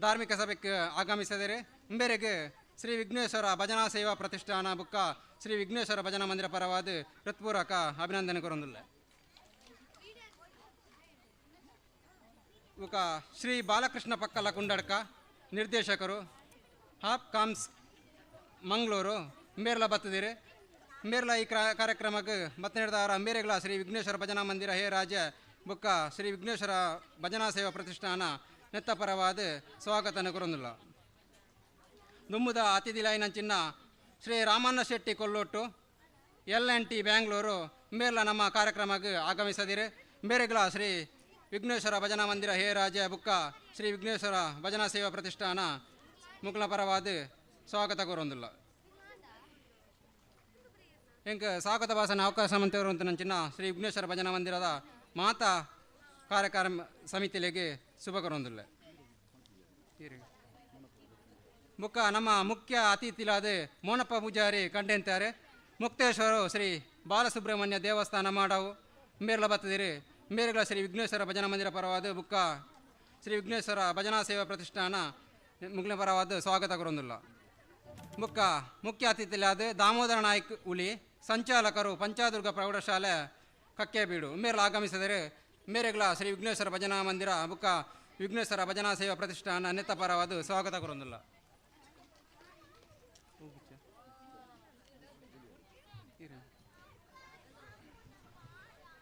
ಧಾರ್ಮಿಕ ಸಭೆಗೆ ಆಗಮಿಸಿದರೆ ಮೇರೆಗೆ ಶ್ರೀ ವಿಘ್ನೇಶ್ವರ ಭಜನಾ ಸೇವಾ ಪ್ರತಿಷ್ಠಾನ ಬುಕ್ಕ ಶ್ರೀ ವಿಘ್ನೇಶ್ವರ ಭಜನಾ ಮಂದಿರ ಪರವಾದ ಹೃತ್ಪೂರ್ವಕ ಅಭಿನಂದನೆ ಕೊರೊಂದುಲ್ಲ. ఒక ಶ್ರೀ ಬಾಲಕೃಷ್ಣ ಪಕ್ಕಲ ಕುಂಡಡ್ಕ ನಿರ್ದೇಶಕರು ಹಾಪ್ ಕಾಮ್ಸ್ ಮಂಗಳೂರು ಮೇರ್ಲ ಬತ್ತದಿರಿ ಮೇರ್ಲ ಈ ಕಾರ್ಯಕ್ರಮಕ್ಕೆ ಮತ್ತನೇದಾರ ಮೇರೆಗಳ ಶ್ರೀ ವಿಘ್ನೇಶ್ವರ ಭಜನಾ ಮಂದಿರ ಹೇ ರಾಜ ಬೊಕ್ಕ ಶ್ರೀ ವಿಘ್ನೇಶ್ವರ ಭಜನಾ ಸೇವಾ ಪ್ರತಿಷ್ಠಾನ ನೆತ್ತಪರವಾದ ಸ್ವಾಗತನ ಕೊರೊಂದುಲ್ಲ ದುಮ್ಮುದ ಅತಿಥಿಲಾಯಿನಂಚಿನ್ನ ಶ್ರೀ ರಾಮಣ್ಣ ಶೆಟ್ಟಿ ಕೊಲ್ಲೊಟ್ಟು LNT ಬ್ಯಾಂಗ್ಳೂರು ಮೇರ್ಲ ನಮ್ಮ ಕಾರ್ಯಕ್ರಮಕ್ಕೆ ಆಗಮಿಸದಿರಿ ಮೇರೆಗಳ ಶ್ರೀ ವಿಘ್ನೇಶ್ವರ ಭಜನಾ ಮಂದಿರ ಹೇ ರಾಜ ಬುಕ್ಕ ಶ್ರೀ ವಿಘ್ನೇಶ್ವರ ಭಜನಾ ಸೇವಾ ಪ್ರತಿಷ್ಠಾನ ಮುಕ್ಲ ಪರವಾದ ಸ್ವಾಗತ ಕೋರೊಂದುಲ್ಲ ಎಂಕ ಸ್ವಾಗತ ಭಾಷಣ ಅವಕಾಶ ಮಂತ್ರಿವರು ನಂಚಿನ ಶ್ರೀ ವಿಘ್ನೇಶ್ವರ ಭಜನಾ ಮಂದಿರದ ಮಾತಾ ಕಾರ್ಯಕ್ರಮ ಸಮಿತಿಲೆಗೆ ಶುಭ ಕೋರೊಂದುಲ್ಲ ಬುಕ್ಕ ನಮ್ಮ ಮುಖ್ಯ ಅತಿಥಿಲಾದ ಮೋನಪ್ಪ ಪೂಜಾರಿ ಕಂಡೆಂತಾರೆ ಮುಕ್ತೇಶ್ವರ ಶ್ರೀ ಬಾಲಸುಬ್ರಹ್ಮಣ್ಯ ದೇವಸ್ಥಾನ ಮಾಡವು ಮೇರ್ಲ ಬತ್ತದಿರಿ ಮೇರೆಗಳ ಶ್ರೀ ವಿಘ್ನೇಶ್ವರ ಭಜನಾ ಮಂದಿರ ಪರವಾದ ಬುಕ್ಕ ಶ್ರೀ ವಿಘ್ನೇಶ್ವರ ಭಜನಾ ಸೇವಾ ಪ್ರತಿಷ್ಠಾನ ಮುಗ್ಲ ಪರವಾದ ಸ್ವಾಗತ ಕೊರೊಂದುಲ್ಲ ಬುಕ್ಕ ಮುಖ್ಯ ಅತಿಥಿಲಾದ ದಾಮೋದರ ನಾಯ್ಕ್ ಉಲಿ ಸಂಚಾಲಕರು ಪಂಚಾದುರ್ಗ ಪ್ರೌಢಶಾಲೆ ಕಕ್ಕೇಬೀಡು ಮೇರೆಲ್ಲ ಆಗಮಿಸಿದರೆ ಮೇರೆಗಳ ಶ್ರೀ ವಿಘ್ನೇಶ್ವರ ಭಜನಾ ಮಂದಿರ ಬುಕ್ಕ ವಿಘ್ನೇಶ್ವರ ಭಜನಾ ಸೇವಾ ಪ್ರತಿಷ್ಠಾನ ನೆತ್ತ ಪರವಾದ ಸ್ವಾಗತ ಕೊರೊಂದುಲ್ಲ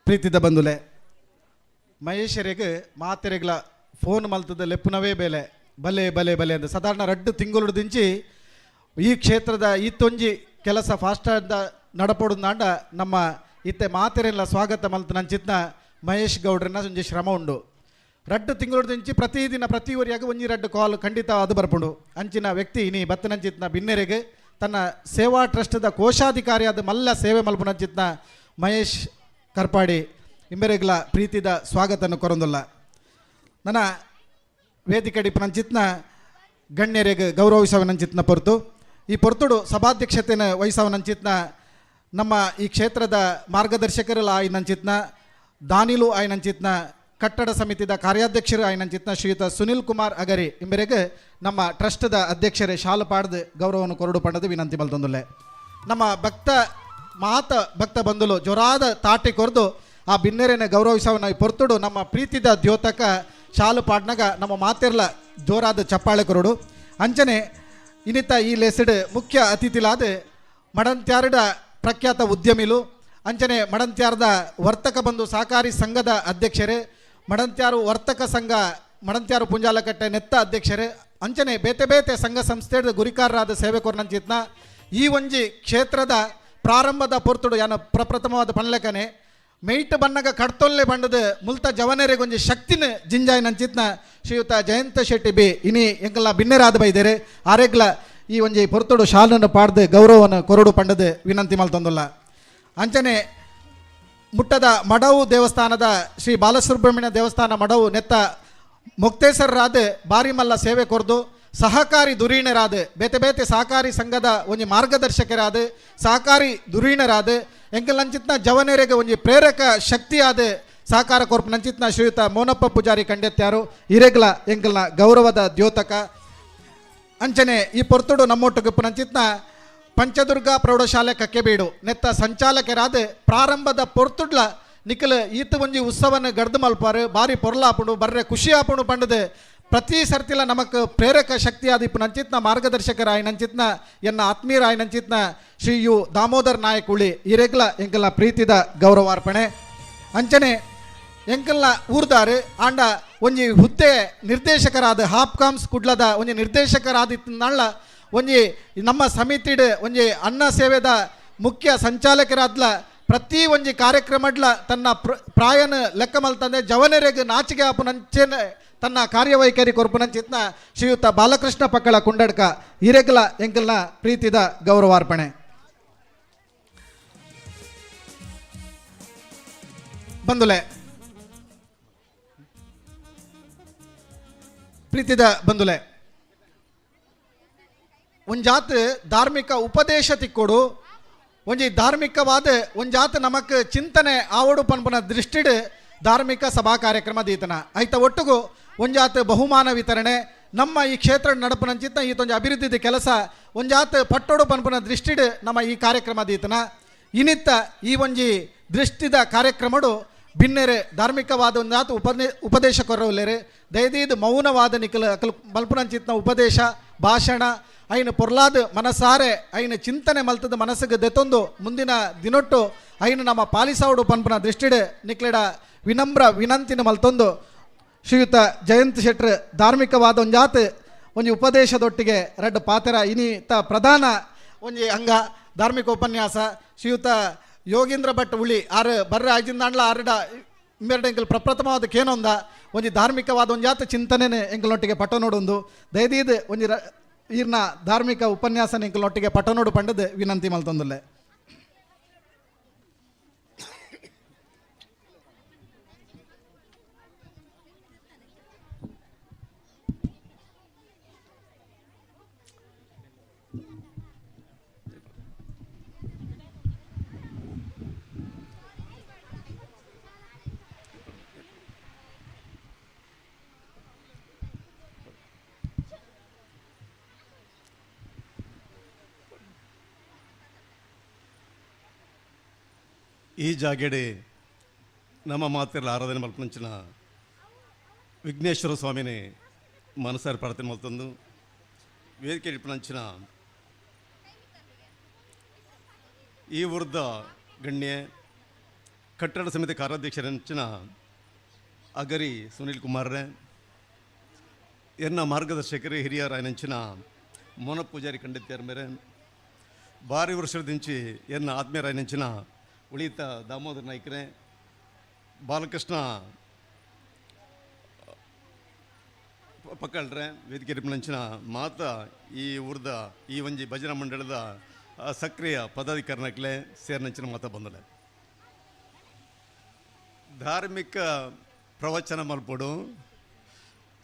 ಪ್ರೀತಿದ ಬಂಧುಲೆ ಮಹೇಶರಿಗೆ ಮಾತೆರೆಗಳ ಫೋನ್ ಮಲ್ತದ ಲೆಪ್ಪುನವೇ ಬೇಲೆ ಬಲೆ ಬಲೆ ಬಲೆ ಅಂತ ಸಾಧಾರಣ 2 ತಿಂಗಳು ದಿಂಚಿ ಈ ಕ್ಷೇತ್ರದ ಈತೊಂಜಿ ಕೆಲಸ ಫಾಸ್ಟಾದ ನಡಪೊಡುಂದಾಂಡ ನಮ್ಮ ಇತ್ತೆ ಮಾತೆರೆಲ್ಲ ಸ್ವಾಗತ ಮಲ್ತ ನಂಚಿತ್ನ ಮಹೇಶ್ ಗೌಡ್ರನ್ನ ಒಂಜಿ ಶ್ರಮ ಉಂಡು 2 ತಿಂಗಳು ದಿಂಚಿ ಪ್ರತಿದಿನ ಪ್ರತಿ ಊರಿಯಾಗ 1-2 ಕಾಲ್ ಖಂಡಿತ ಅದು ಬರ್ಪುಂಡು ಅಂಚಿನ ವ್ಯಕ್ತಿ ಇನಿ ಬತ್ತನಂಚಿತ್ನ ಬಿನ್ನೆರೆಗೆ ತನ್ನ ಸೇವಾ ಟ್ರಸ್ಟ್ದ ಕೋಶಾಧಿಕಾರಿಯಾದ ಮಲ್ಲ ಸೇವೆ ಮಲ್ಪನಂಚಿತ್ನ ಮಹೇಶ್ ಕರ್ಪಾಡಿ ಇಂಬೆರೆಗ್ಲ ಪ್ರೀತಿದ ಸ್ವಾಗತನ ಕೊರೊಂದುಲ್ಲ ನನ್ನ ವೇದಿಕೆ ಪನಂಚಿತ್ನ ಗಣ್ಯರಿಗೆ ಗೌರವಿಸವನಂಚಿತ್ನ ಪೊರ್ತು ಈ ಪೊರ್ತುಡು ಸಭಾಧ್ಯಕ್ಷತೆನ ವಹಿಸವನಂಚಿತ್ನ ನಮ್ಮ ಈ ಕ್ಷೇತ್ರದ ಮಾರ್ಗದರ್ಶಕರು ಆಯ್ನಂಚಿತ್ನ ದಾನಿಲು ಆಯ್ನಂಚಿತ್ನ ಕಟ್ಟಡ ಸಮಿತಿದ ಕಾರ್ಯಾಧ್ಯಕ್ಷರು ಆಯ್ನಂಚಿತ್ನ ಶ್ರೀಯುತ ಸುನಿಲ್ ಕುಮಾರ್ ಅಗರಿ ಇಂಬೆರೆಗೆ ನಮ್ಮ ಟ್ರಸ್ಟ್ದ ಅಧ್ಯಕ್ಷರೇ ಶಾಲು ಪಾಡ್ದು ಗೌರವವನ್ನು ಕೊರಡು ಪಂಡದು ವಿನಂತಿ ಮಲ್ತೊಂದುಲ್ಲೆ ನಮ್ಮ ಭಕ್ತ ಬಂಧುಲು ಜೊರಾದ ತಾಟಿ ಕೊರ್ದು ಆ ಬಿನ್ನೆರೆನ ಗೌರವಿಸವನ ಪೊರ್ತುಡು ನಮ್ಮ ಪ್ರೀತಿದ ದ್ಯೋತಕ ಶಾಲು ಪಾಡ್ನಾಗ ನಮ್ಮ ಮಾತೆರ್ಲ ಜೋರಾದ ಚಪ್ಪಾಳೆ ಕೊರಡು ಅಂಚನೆ ಇನ್ನಿತ ಈ ಲೆಸಡ್ ಮುಖ್ಯ ಅತಿಥಿಲಾದ ಮಡಂತ್ಯಾರ್ಡ ಪ್ರಖ್ಯಾತ ಉದ್ಯಮಿಲು ಅಂಚನೆ ಮಡಂತ್ಯಾರ್ದ ವರ್ತಕ ಬಂಧು ಸಹಕಾರಿ ಸಂಘದ ಅಧ್ಯಕ್ಷರೇ ಮಡಂತ್ಯಾರು ವರ್ತಕ ಸಂಘ ಮಡಂತ್ಯಾರು ಪುಂಜಾಲಕಟ್ಟೆ ನೆತ್ತ ಅಧ್ಯಕ್ಷರೇ ಅಂಚನೆ ಬೇತೆ ಬೇತೆ ಸಂಘ ಸಂಸ್ಥೆದ ಗುರಿಕಾರರಾದ ಸೇವೆ ಕೊರ್ನಂಚಿತ್ನ ಈ ಒಂಜಿ ಕ್ಷೇತ್ರದ ಪ್ರಾರಂಭದ ಪೊರ್ತುಡು ಯಾನ ಪ್ರಪ್ರಥಮವಾದ ಪನ್ಲೆಕನೆ ಮೈಟ್ ಬನ್ನಗ ಕಡ್ತೊಲ್ಲೆ ಬಂಡದ ಮುಲ್ತ ಜವನರೆಗೊಂಜಿ ಶಕ್ತಿನ ಜಿಂಜಾಯ್ ನಂಚಿತ್ನ ಶ್ರೀಯುತ ಜಯಂತ ಶೆಟ್ಟಿ ಬಿ ಇನಿ ಎಂಕಲ್ಲ ಬಿನ್ನೆರಾದ ಬೈದೇರೆ ಆರೆಗ್ಲ ಈ ಒಂಜಿ ಪೊರ್ತುಡು ಶಾಲನ್ನು ಪಾಡ್ದು ಗೌರವವನ್ನು ಕೊರಡು ಪಂಡದು ವಿನಂತಿ ಮಲ್ತೊಂದುಲ್ಲ ಅಂಚನೆ ಮುಟ್ಟದ ಮಡವು ದೇವಸ್ಥಾನದ ಶ್ರೀ ಬಾಲಸುಬ್ರಹ್ಮಣ್ಯ ದೇವಸ್ಥಾನ ಮಡವು ನೆತ್ತ ಮುಕ್ತೇಸರರಾದ ಬಾರಿ ಮಲ್ಲ ಸೇವೆ ಕೊರ್ದು ಸಹಕಾರಿ ಧುರೀಣರಾದ ಬೇತೆ ಬೇತೆ ಸಹಕಾರಿ ಸಂಘದ ಒಂಜಿ ಮಾರ್ಗದರ್ಶಕರಾದ ಸಹಕಾರಿ ಧುರೀಣರಾದ ಎಂಕಲ್ ನಂಚಿತ್ನ ಜವನೆರೆಗೆ ಒಂಜಿ ಪ್ರೇರಕ ಶಕ್ತಿಯಾದ ಸಹಕಾರ ಕೊರ್ಪ ನಂಚಿತ್ನ ಶ್ರೀಯುತ ಮೋನಪ್ಪ ಪೂಜಾರಿ ಕಂಡೆತ್ಯಾರು ಹಿರೇಗ್ಲ ಎಂಕಲ್ನ ಗೌರವದ ದ್ಯೋತಕ ಅಂಚನೆ ಈ ಪೊರ್ತುಡು ನಮ್ಮೊಟ್ಟಿಗೆ ನಂಚಿತ್ನ ಪಂಚದುರ್ಗ ಪ್ರೌಢಶಾಲೆ ಕಕ್ಕೆಬೀಡು ನೆತ್ತ ಸಂಚಾಲಕರಾದ ಪ್ರಾರಂಭದ ಪೊರ್ತುಡ್ಲ ನಿಖಲ್ ಈತ ಒಂಜಿ ಉತ್ಸವನ ಗಡ್ದು ಮಲ್ಪಾರು ಬಾರಿ ಪೊರ್ಲಾಪುಂಡು ಬರ್ರೆ ಖುಷಿ ಆಪುಂಡು ಪಂಡದು ಪ್ರತಿ ಸರ್ತಿಲ ನಮಕ್ ಪ್ರೇರಕ ಶಕ್ತಿಯಾದಿಪ್ಪು ನಂಚಿತ್ನ ಮಾರ್ಗದರ್ಶಕರಾಯ್ ನಂಚಿತ್ನ ಎನ್ನ ಆತ್ಮೀಯರಾಯ್ ನಂಚಿತ್ನ ಶ್ರೀ ಯು ದಾಮೋದರ್ ನಾಯಕ್ ಉಳಿ ಇರೆಗ್ಲ ಎಂಕಲ್ನ ಪ್ರೀತಿದ ಗೌರವಾರ್ಪಣೆ ಅಂಚನೆ ಎಂಕಲ್ನ ಊರ್ದಾರು ಆಂಡ ಒಂಜಿ ಹುದ್ದೆ ನಿರ್ದೇಶಕರಾದ ಹಾಪ್ಕಾಮ್ಸ್ ಕುಡ್ಲದ ಒಂಜಿ ನಿರ್ದೇಶಕರಾದಿತ್ತನಳ್ಳ ಒಂಜಿ ನಮ್ಮ ಸಮಿತಿಡ್ ಒಂಜಿ ಅನ್ನ ಸೇವೆದ ಮುಖ್ಯ ಸಂಚಾಲಕರಾದ್ಲ ಪ್ರತಿ ಒಂಜಿ ಕಾರ್ಯಕ್ರಮಡ್ಲ ತನ್ನ ಪ್ರಾಯನ ಲೆಕ್ಕ ಮಲ್ತಂದೆ ಜವನರೆಗೆ ನಾಚಿಕೆ ಆಪುನಂಚೆನೆ ತನ್ನ ಕಾರ್ಯವೈಖರಿ ಕೊರ್ಪುನಂಚಿತ್ನ ಶ್ರೀಯುತ ಬಾಲಕೃಷ್ಣ ಪಕ್ಕಳ ಕುಂಡಡ್ಕ ಹಿರೆಗ್ಲ ಎಂಕಲ್ನ ಪ್ರೀತಿದ ಗೌರವಾರ್ಪಣೆ ಬಂಧುಲೆ ಪ್ರೀತಿದ ಬಂಧುಲೆ ಒಂಜಾತ್ ಧಾರ್ಮಿಕ ಉಪದೇಶ ತಿಕ್ಕೊಡು ಒಂಜಿ ಧಾರ್ಮಿಕವಾದ ಒಂಜಾತ್ ನಮಕ್ ಚಿಂತನೆ ಆವಡು ಪನ್ಪುನ ದೃಷ್ಟಿಡ್ ಧಾರ್ಮಿಕ ಸಭಾ ಕಾರ್ಯಕ್ರಮ ದೀತನ ಐತ ಒಟ್ಟುಗು ಒಂಜಾತ್ ಬಹುಮಾನ ವಿತರಣೆ ನಮ್ಮ ಈ ಕ್ಷೇತ್ರ ನಡಪುನಂಚಿತ್ನ ಈತೊಂಜಿ ಅಭಿವೃದ್ಧಿ ಕೆಲಸ ಒಂಜಾತ್ ಪಟ್ಟೊಡು ಪನ್ಪುನ ದೃಷ್ಟಿಡ್ ನಮ್ಮ ಈ ಕಾರ್ಯಕ್ರಮ ದೀತನ ಇನಿತ್ತ ಈ ಒಂಜಿ ದೃಷ್ಟಿದ ಕಾರ್ಯಕ್ರಮಡು ಭಿನ್ನೆರೆ ಧಾರ್ಮಿಕವಾದ ಒಂಜಾತ್ ಉಪದೇಶ ಕೊರವುಲೇರೆ ದಯದೀದು ಮೌನವಾದ ನಿಖಲ ಅಕಲ್ ಮಲ್ಪುನಂಚಿತ್ನ ಉಪದೇಶ ಭಾಷಣ ಐನ ಪೊರ್ಲಾದ ಮನಸಾರೆ ಐನ ಚಿಂತನೆ ಮಲ್ತದ ಮನಸ್ಸಿಗೆ ದೆತ್ತೊಂದು ಮುಂದಿನ ದಿನೊಟ್ಟು ಐನು ನಮ್ಮ ಪಾಲಿಸಾವುಡು ಪನ್ಪನ ದೃಷ್ಟಿಡ್ ನಿಕ್ಲೆಡ ವಿನಮ್ರ ವಿನಂತಿನ ಮಲ್ತೊಂದು ಶ್ರೀಯುತ ಜಯಂತ್ ಶೆಟ್ರ್ ಧಾರ್ಮಿಕವಾದ ಒಂಜಾತ್ ಒಂಜಿ ಉಪದೇಶದೊಟ್ಟಿಗೆ ರಡ್ಡು ಪಾತೆರ ಇನಿತ ಪ್ರಧಾನ ಒಂಜಿ ಅಂಗ ಧಾರ್ಮಿಕ ಉಪನ್ಯಾಸ ಶ್ರೀಯುತ ಯೋಗೀಂದ್ರ ಭಟ್ ಉಳಿ ಆರು ಬರ್ರ ಐಜಿಂದಾಂಡ್ಲ ಆರ್ಡ ಇಮ್ಮೆರಡು ಎಂಕಲ್ ಪ್ರಪ್ರಥಮವಾದ ಕೇನೊಂದ ಒಂಜಿ ಧಾರ್ಮಿಕವಾದ ಒಂಜಾತ ಚಿಂತನೆ ಎಂಕಲೊಟ್ಟಿಗೆ ಪಟ್ಟನೋಡೊಂದು ದಯದೀದ್ ಒಂಜಿ ಈರ್ನ ಧಾರ್ಮಿಕ ಉಪನ್ಯಾಸನ ಎಂಕಲೊಟ್ಟಿಗೆ ಪಟ್ಟನೋಡು ಪಂಡದ್ ವಿನಂತಿ ಮಲ್ತೊಂದುಲ್ಲೆ. ಈ ಜಾಗೆಡೆ ನಮ್ಮ ಮಾತೆಲ್ಲ ಆರಾಧನೆ ಮಲ್ಪಂಚಿನ ವಿಘ್ನೇಶ್ವರ ಸ್ವಾಮಿನೇ ಮನಸಾರಿ ಪ್ರಾರ್ಥನೆ ಮಲ್ತಂದು ವೇದಿಕೆ ಇಡ್ಪಂಚಿನ ಈ ಊರ್ದ ಗಣ್ಯ ಕಟ್ಟಡ ಸಮಿತಿ ಕಾರ್ಯಾಧ್ಯಕ್ಷರಂಚಿನ ಅಗರಿ ಸುನೀಲ್ ಕುಮಾರ್ರೆ ಎನ್ನ ಮಾರ್ಗದರ್ಶಕರೇ ಹಿರಿಯರಾಯನಂಚಿನ ಮೋನ ಪೂಜಾರಿ ಖಂಡಿತ್ಯಾರ ಮೇರೆ ಭಾರಿ ವರ್ಷದಿಂಚಿ ಎನ್ನ ಆತ್ಮೀಯರಾಯನಂಚಿನ ಉಳಿತ ದಾಮೋದರ ನಾಯ್ಕರೇ ಬಾಲಕೃಷ್ಣ ಪಕ್ಕಳ್ರೆ ವೇದಿಕೆ ರಿಪಣಂಚಿನ ಮಾತ ಈ ಊರ್ದ ಈ ಒಂಜಿ ಭಜನಾ ಮಂಡಳದ ಸಕ್ರಿಯ ಪದಾಧಿಕಾರಿನಕ್ಲೆ ಸೇರ್ನಂಚಿನ ಮಾತ ಬಂದಲೆ ಧಾರ್ಮಿಕ ಪ್ರವಚನ ಮಲ್ಪಡು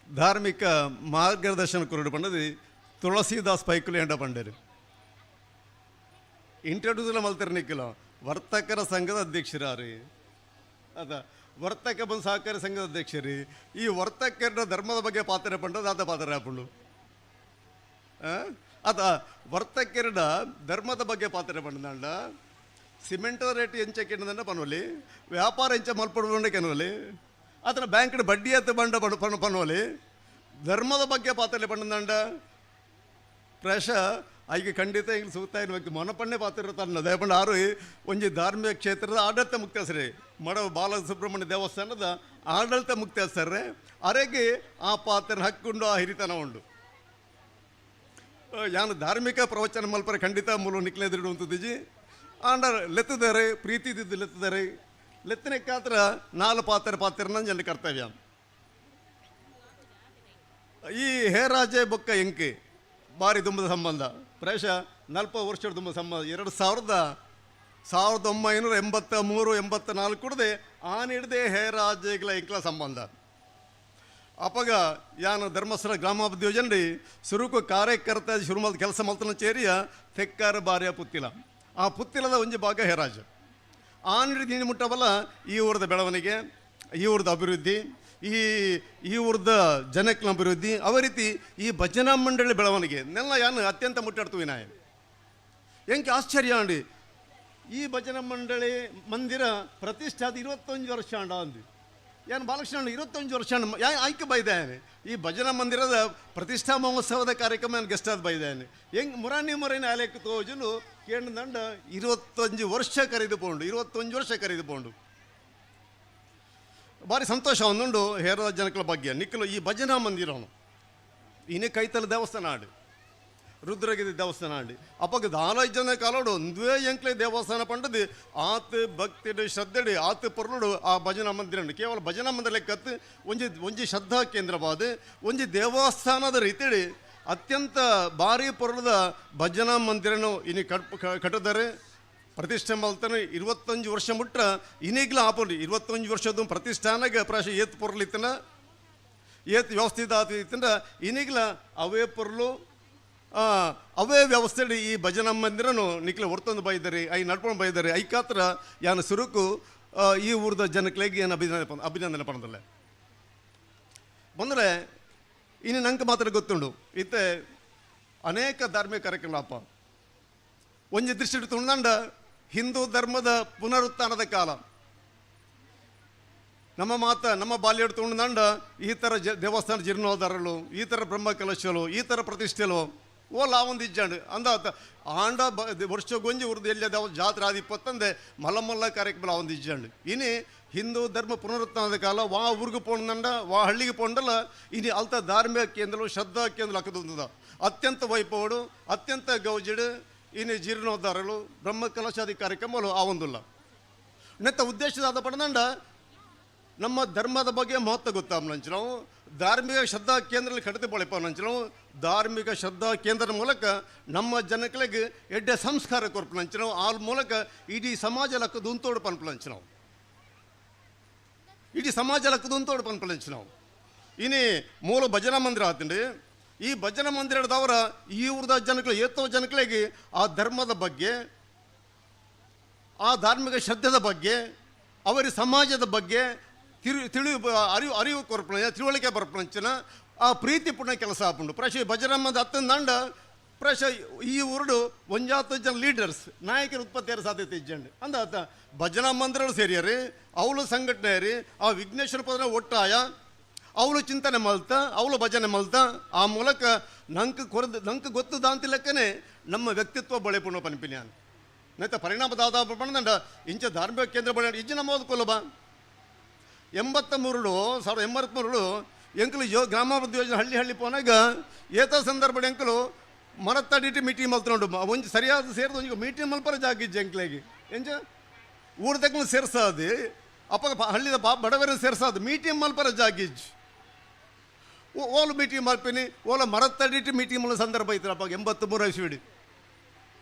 ಧಾರ್ಮಿಕ ಮಾರ್ಗದರ್ಶನ ಕುರುಡು ಪಂಡದು ತುಳಸಿದಾಸ್ ಪೈಕುಲು ಎಂಡ ಪಂಡರು ಇಂಟ್ರೊಡ್ಯೂಸ್ಲ ಮಲ್ತಾರೆ ನಿಕ್ಕಲು ವರ್ತಕರ ಸಂಘದ ಅಧ್ಯಕ್ಷರಾರಿ ಅದ ವರ್ತಕ ಬಂದು ಸಹಕಾರಿ ಸಂಘದ ಅಧ್ಯಕ್ಷರಿ ಈ ವರ್ತಕರ ಧರ್ಮದ ಬಗ್ಗೆ ಪಾತ್ರ ಪಂಡದು ಆತ ಪಾತ್ರ ಹಾಕೊಂಡು ಅದ ವರ್ತಕರ ಧರ್ಮದ ಬಗ್ಗೆ ಪಾತ್ರ ಪಂಡ ಸಿಮೆಂಟ್ ರೇಟ್ ಎಂಚಕ್ಕೆಂಡ ಪನ್ವಲಿ ವ್ಯಾಪಾರ ಎಂಚ ಮಲ್ಪಡ ಕೆನವಲಿ ಆತನ ಬ್ಯಾಂಕ್ ಬಡ್ಡಿ ಎತ್ತ ಬಂಡ ಪನ್ವಲಿ ಧರ್ಮದ ಬಗ್ಗೆ ಪಾತ್ರ ಪಂಡ ಪ್ರಶ ಐಗೆ ಖಂಡಿತ ಹಿಂಗೆ ಸೂಕ್ತ ವ್ಯಕ್ತಿ ಮೊನಪಣ್ಣೆ ಪಾತ್ರ ತನ್ನ ದಯಪಂಡ ಆರು ಒಂಜಿ ಧಾರ್ಮಿಕ ಕ್ಷೇತ್ರದ ಆಡಳಿತ ಮುಕ್ತೇಸರಿ ಮಡ ಬಾಲಸುಬ್ರಹ್ಮಣ್ಯ ದೇವಸ್ಥಾನದ ಆಡಳಿತ ಮುಕ್ತೇಸರ್ರೆ ಅರೆಗೆ ಆ ಪಾತ್ರ ಹಕ್ಕೊಂಡು ಆ ಹಿರಿತನ ಉಂಡು ಯಾನು ಧಾರ್ಮಿಕ ಪ್ರವಚನ ಮಲ್ಪರೆ ಖಂಡಿತ ಮೂಲ ನಿಕ್ಲೆದಿಡು ಅಂತದಿಜಿ ಆಂಡ ಲೆತ್ತಿದ್ದಾರೆ ಪ್ರೀತಿದಿದ್ದು ಲೆತ್ತಿದ್ದಾರೆ ಲೆತ್ತಿನ ಕಾತ್ರ ನಾಲ್ ಪಾತ್ರನ ಜನ ಕರ್ತವ್ಯ ಈ ಹೇರಾಜೆ ಬೊಕ್ಕ ಎಂಕೆ ಭಾರಿ ದುಂಬದ ಸಂಬಂಧ ಪ್ರಾಯಶಃ 40 ವರ್ಷದ ದುಂಬ ಸಂಬಂಧ 1983 84 ಕುಡ್ದೆ ಆನಿಡ್ದೆ ಹೇರಾಜೆಗಳ ಎಂಕ್ಲ ಸಂಬಂಧ ಅಪಗ ಯಾನು ಧರ್ಮಸ್ಥಳ ಗ್ರಾಮಾಭಿವೃದ್ಧಿ ಯೋಜನೆ ಸುರುಕು ಕಾರ್ಯಕರ್ತ ಶುರುಮಲ್ ಕೆಲಸ ಮಲ್ತನ ಚೇರಿಯ ತೆಕ್ಕಾರ ಬಾರಿಯ ಪುತ್ತಿಲ ಆ ಪುತ್ತಿಲದ ಒಂಜಿ ಭಾಗ ಹೇರಾಜ್ ಆನಿಡ್ ನೀನು ಮುಟ್ಟಬಲ್ಲ ಈ ಊರದ ಬೆಳವಣಿಗೆ ಈ ಊರದ ಅಭಿವೃದ್ಧಿ ಈ ಊರದ ಜನಕ್ನ ಅಭಿವೃದ್ಧಿ ಅವ ರೀತಿ ಈ ಭಜನಾ ಮಂಡಳಿ ಬೆಳವಣಿಗೆ ನೆಲ್ಲ ಯಾನು ಅತ್ಯಂತ ಮುಟ್ಟಾಡ್ತೀವಿ ನಾಯಿ ಎಂಕೆ ಆಶ್ಚರ್ಯ ಅಂಡಿ ಈ ಭಜನಾ ಮಂಡಳಿ ಮಂದಿರ ಪ್ರತಿಷ್ಠಾದ 21 ವರ್ಷ ಅಂಡ ಅಂದು ಏನು ಬಾಲಕೃಷ್ಣ 21 ವರ್ಷ ಆಯ್ಕೆ ಬೈದಾನೆ ಈ ಭಜನಾ ಮಂದಿರದ ಪ್ರತಿಷ್ಠಾ ಮಹೋತ್ಸವದ ಕಾರ್ಯಕ್ರಮ ಗೆಸ್ಟ್ ಆದ ಬೈದಾನೆ ಹೆಂಗೆ ಮುರಾನಿ ಆಲಯಕ್ಕೆ ತೋಜಲು ಕೇಂದ್ರಂಡ 21 ವರ್ಷ ಕರೆದುಕೊಂಡು 21 ವರ್ಷ ಕರೆದುಕೊಂಡು ಭಾರಿ ಸಂತೋಷ ಒಂದುಂಡು ಹೇರದ ಜನಗಳ ಬಗ್ಗೆ ನಿಕ್ಕಲು ಈ ಭಜನಾ ಮಂದಿರವನು ಇನ್ನೇ ಕೈತಲ ದೇವಸ್ಥಾನ ಆಡಿ ರುದ್ರಗಿರಿ ದೇವಸ್ಥಾನ ಆಡಿ ಅಪ್ಪಗೆ 4 ಜನ ಕಾಲೋಡು ಒಂದೇ ಎಂಕ್ಲೆ ದೇವಸ್ಥಾನ ಪಂಡದು ಆತ ಭಕ್ತಿ ಶ್ರದ್ಧೆಡಿ ಆತ ಪೊರ್ಲುಡು ಆ ಭಜನಾ ಮಂದಿರ ಕೇವಲ ಭಜನಾ ಮಂದಿರ ಲೆಕ್ಕತ್ತು ಒಂಜಿ ಶ್ರದ್ಧಾ ಕೇಂದ್ರವಾದ ಒಂಜಿ ದೇವಸ್ಥಾನದ ರೀತಿಡಿ ಅತ್ಯಂತ ಭಾರಿ ಪೊರ್ಲದ ಭಜನಾ ಮಂದಿರನು ಇನ್ನು ಕಟ್ಟಿದ್ದಾರೆ ಪ್ರತಿಷ್ಠೆ ಮಲ್ತಾನೆ 21 ವರ್ಷ ಮುಟ್ಟ ಇನ್ನೀಗ್ಲ ಆಪೋಲಿ 21 ವರ್ಷದ ಪ್ರತಿಷ್ಠಾನಾಗ ಪ್ರಾಯಶಃ ಏತ್ ಪೊರ್ಲಿತ್ತನ ಏತ್ ವ್ಯವಸ್ಥಿತ ಆತಿತ್ತಂದ್ರೆ ಇನ್ನೀಗ್ಲ ಅವೇ ಪೊರ್ಲು ಅವೇ ವ್ಯವಸ್ಥೆ ಈ ಭಜನಾ ಮಂದಿರನು ನಿಕ್ಲೆ ಹೊರ್ತೊಂದು ಬೈದಾರೆ ಐ ನಡ್ಕೊಂಡು ಬೈದಾರೆ ಐಕಾತ್ರ ಯಾನು ಸುರುಕು ಈ ಊರದ ಜನಕ್ಲೆಗೆ ಏನು ಅಭಿನಂದನೆ ಪಡೆದಲ್ಲ ಬಂದರೆ ಇನ್ನು ನಂಗೆ ಮಾತ್ರ ಗೊತ್ತುಂಡು ಇತ್ತೆ ಅನೇಕ ಧಾರ್ಮಿಕ ಕಾರ್ಯಕ್ರಮ ಅಪ್ಪ ಒಂಜಿ ದೃಷ್ಟಿ ತುಂಡಂಡ ಹಿಂದೂ ಧರ್ಮದ ಪುನರುತ್ಥಾನದ ಕಾಲ ನಮ್ಮ ಬಾಲ್ಯ ತೊಗೊಂಡು ಈ ಥರ ದೇವಸ್ಥಾನ ಜೀರ್ಣೋದ್ಧಾರಗಳು, ಈ ಥರ ಬ್ರಹ್ಮ ಕಲಶಲು, ಈ ಥರ ಪ್ರತಿಷ್ಠೆಲು ಓಲ್ಲ ಒಂದು ಇಜ್ಜಾಂಡು ಅಂದ ಆಂಡ ವರ್ಷ ಗೊಂಜಿ ಉರ್ದು ಎಲ್ಲ ಜಾತ್ರೆ ಆದ ಇಪ್ಪತ್ತಂದೆ ಮಲ್ಲ ಕಾರ್ಯಕ್ರಮ ಒಂದು ಇಜ್ಜಾಂಡು ಇನಿ ಹಿಂದೂ ಧರ್ಮ ಪುನರುತ್ಥಾನದ ಕಾಲ ವಾ ಊರಿಗೆ ಪೋಂಡ ವಾ ಹಳ್ಳಿಗೆ ಪೋಂಡಲ್ಲ ಇನಿ ಅಲ್ತ ಧಾರ್ಮಿಕ ಕೇಂದ್ರ ಶ್ರದ್ಧಾ ಕೇಂದ್ರ ಹಾಕದೊಂದು ಅತ್ಯಂತ ವೈಭವಡು ಅತ್ಯಂತ ಗೌಜಿಡು ಇನಿ ಜೀರ್ಣೋದ್ಧಾರಗಳು ಬ್ರಹ್ಮ ಕಲಶಾದಿ ಕಾರ್ಯಕ್ರಮಗಳು ಆ ಒಂದಿಲ್ಲ ನೆತ್ತ ಉದ್ದೇಶದ ಪಡೆದಂಡ ನಮ್ಮ ಧರ್ಮದ ಬಗ್ಗೆ ಮಹತ್ವ ಗೊತ್ತಾಗ್ಲಂಚ ನಾವು ಧಾರ್ಮಿಕ ಶ್ರದ್ಧಾ ಕೇಂದ್ರದಲ್ಲಿ ಕಡಿತ ಪೊಳೆಪಂಚ ನಾವು ಧಾರ್ಮಿಕ ಶ್ರದ್ಧಾ ಕೇಂದ್ರದ ಮೂಲಕ ನಮ್ಮ ಜನಗಳಿಗೆ ಎಡ್ಡೆ ಸಂಸ್ಕಾರ ಕೊರ್ಪಂಚ ನಾವು ಆ ಮೂಲಕ ಇಡೀ ಸಮಾಜ ಲಕ್ಕದ ಉಂತೋಡು ಪನ್ಪಲಂಚ ನಾವು ಇಡೀ ಸಮಾಜ ಲಕ್ಕದ ಉಂತೋಡು ಪನ್ಪಲಂಚ ನಾವು ಇನಿ ಮೂಲ ಭಜನಾ ಮಂದಿರ ಆತಂಡಿ ಈ ಭಜನಾ ಮಂದಿರದವರ ಈ ಊರದ ಜನಗಳು ಏತೋ ಜನಗಳಿಗೆ ಆ ಧರ್ಮದ ಬಗ್ಗೆ ಆ ಧಾರ್ಮಿಕ ಶ್ರದ್ಧೆದ ಬಗ್ಗೆ ಅವರ ಸಮಾಜದ ಬಗ್ಗೆ ಅರಿವು ಕೊರಪಣ ತಿಳುವಳಿಕೆ ಬರ್ಪಂಚನ ಆ ಪ್ರೀತಿ ಪುಣ್ಯ ಕೆಲಸ ಆಪುಂಡು ಪ್ರಶ ಭಜನಮ್ಮದ ಹತ್ತಂದಂಡ ಪ್ರಶ ಈ ಊರುಡು 1 ಜನ ಲೀಡರ್ಸ್ ನಾಯಕರ ಉತ್ಪತ್ತಿಯಾರ ಸಾಧ್ಯತೆ ಇಜ್ಜಂಡು ಅಂದ ಭಜನಾ ಮಂದಿರಗಳು ಸೇರಿಯರಿ ಅವಳು ಸಂಘಟನೆ ರೀ ಆ ವಿಘ್ನೇಶ್ವರ ಪದನ ಒಟ್ಟಾಯ ಅವಳು ಚಿಂತನೆ ಮಲ್ತ ಅವಳು ಭಜನೆ ಮಲ್ತ ಆ ಮೂಲಕ ನಂಗೆ ಗೊತ್ತದ ಅಂತ ಲೆಕ್ಕನೆ ನಮ್ಮ ವ್ಯಕ್ತಿತ್ವ ಬಳೆಪುಣ ಪನ್ಪಿನ್ಯಾನ್ ನೈತ ಪರಿಣಾಮದಾದ ಪಣದಂಡ ಇಂಚ ಧಾರ್ಮಿಕ ಕೇಂದ್ರ ಬಳೆ ಇಜ್ಜು ನಮ್ಮ ಓದ್ಕೊಲ್ಲಬ 1983 ಎಂಕಲು ಗ್ರಾಮಾಭಿವೃದ್ಧಿ ಯೋಜನೆ ಹಳ್ಳಿ ಪೋನಾಗ ಏತ ಸಂದರ್ಭ ಎಂಕಲು ಮರತ್ತಡಿಟ್ಟು ಮೀಟಿಂಗ್ ಮಲ್ತ್ಕೊಂಡು ಒಂಜಿ ಸರಿಯಾದ ಸೇರಿದ ಒಂಜಿ ಮೀಟಿಂಗ್ ಮಲ್ಪರ ಜಾಗಿಜ್ಜೆ ಎಂಕ್ಲಾಗಿ ಎಂಚ ಊರ್ದಕ್ಕೂ ಸೇರ್ಸಾದು ಅಪ್ಪ ಹಳ್ಳಿದ ಬಡವರ ಸೇರ್ಸಾದು ಮೀಟಿಂಗ್ ಮಲ್ಪರ ಜಾಗಿಜ್ ಓಲು ಮೀಟಿಂಗ್ ಮಲ್ಪಿನಿ ಓಲ ಮರತ್ತಡಿಟ್ಟು ಮೀಟಿಂಗ್ ಮಲ್ಲ ಸಂದರ್ಭ ಐತ್ರಪ್ಪ 83 ಇಸ್ವಿಡಿ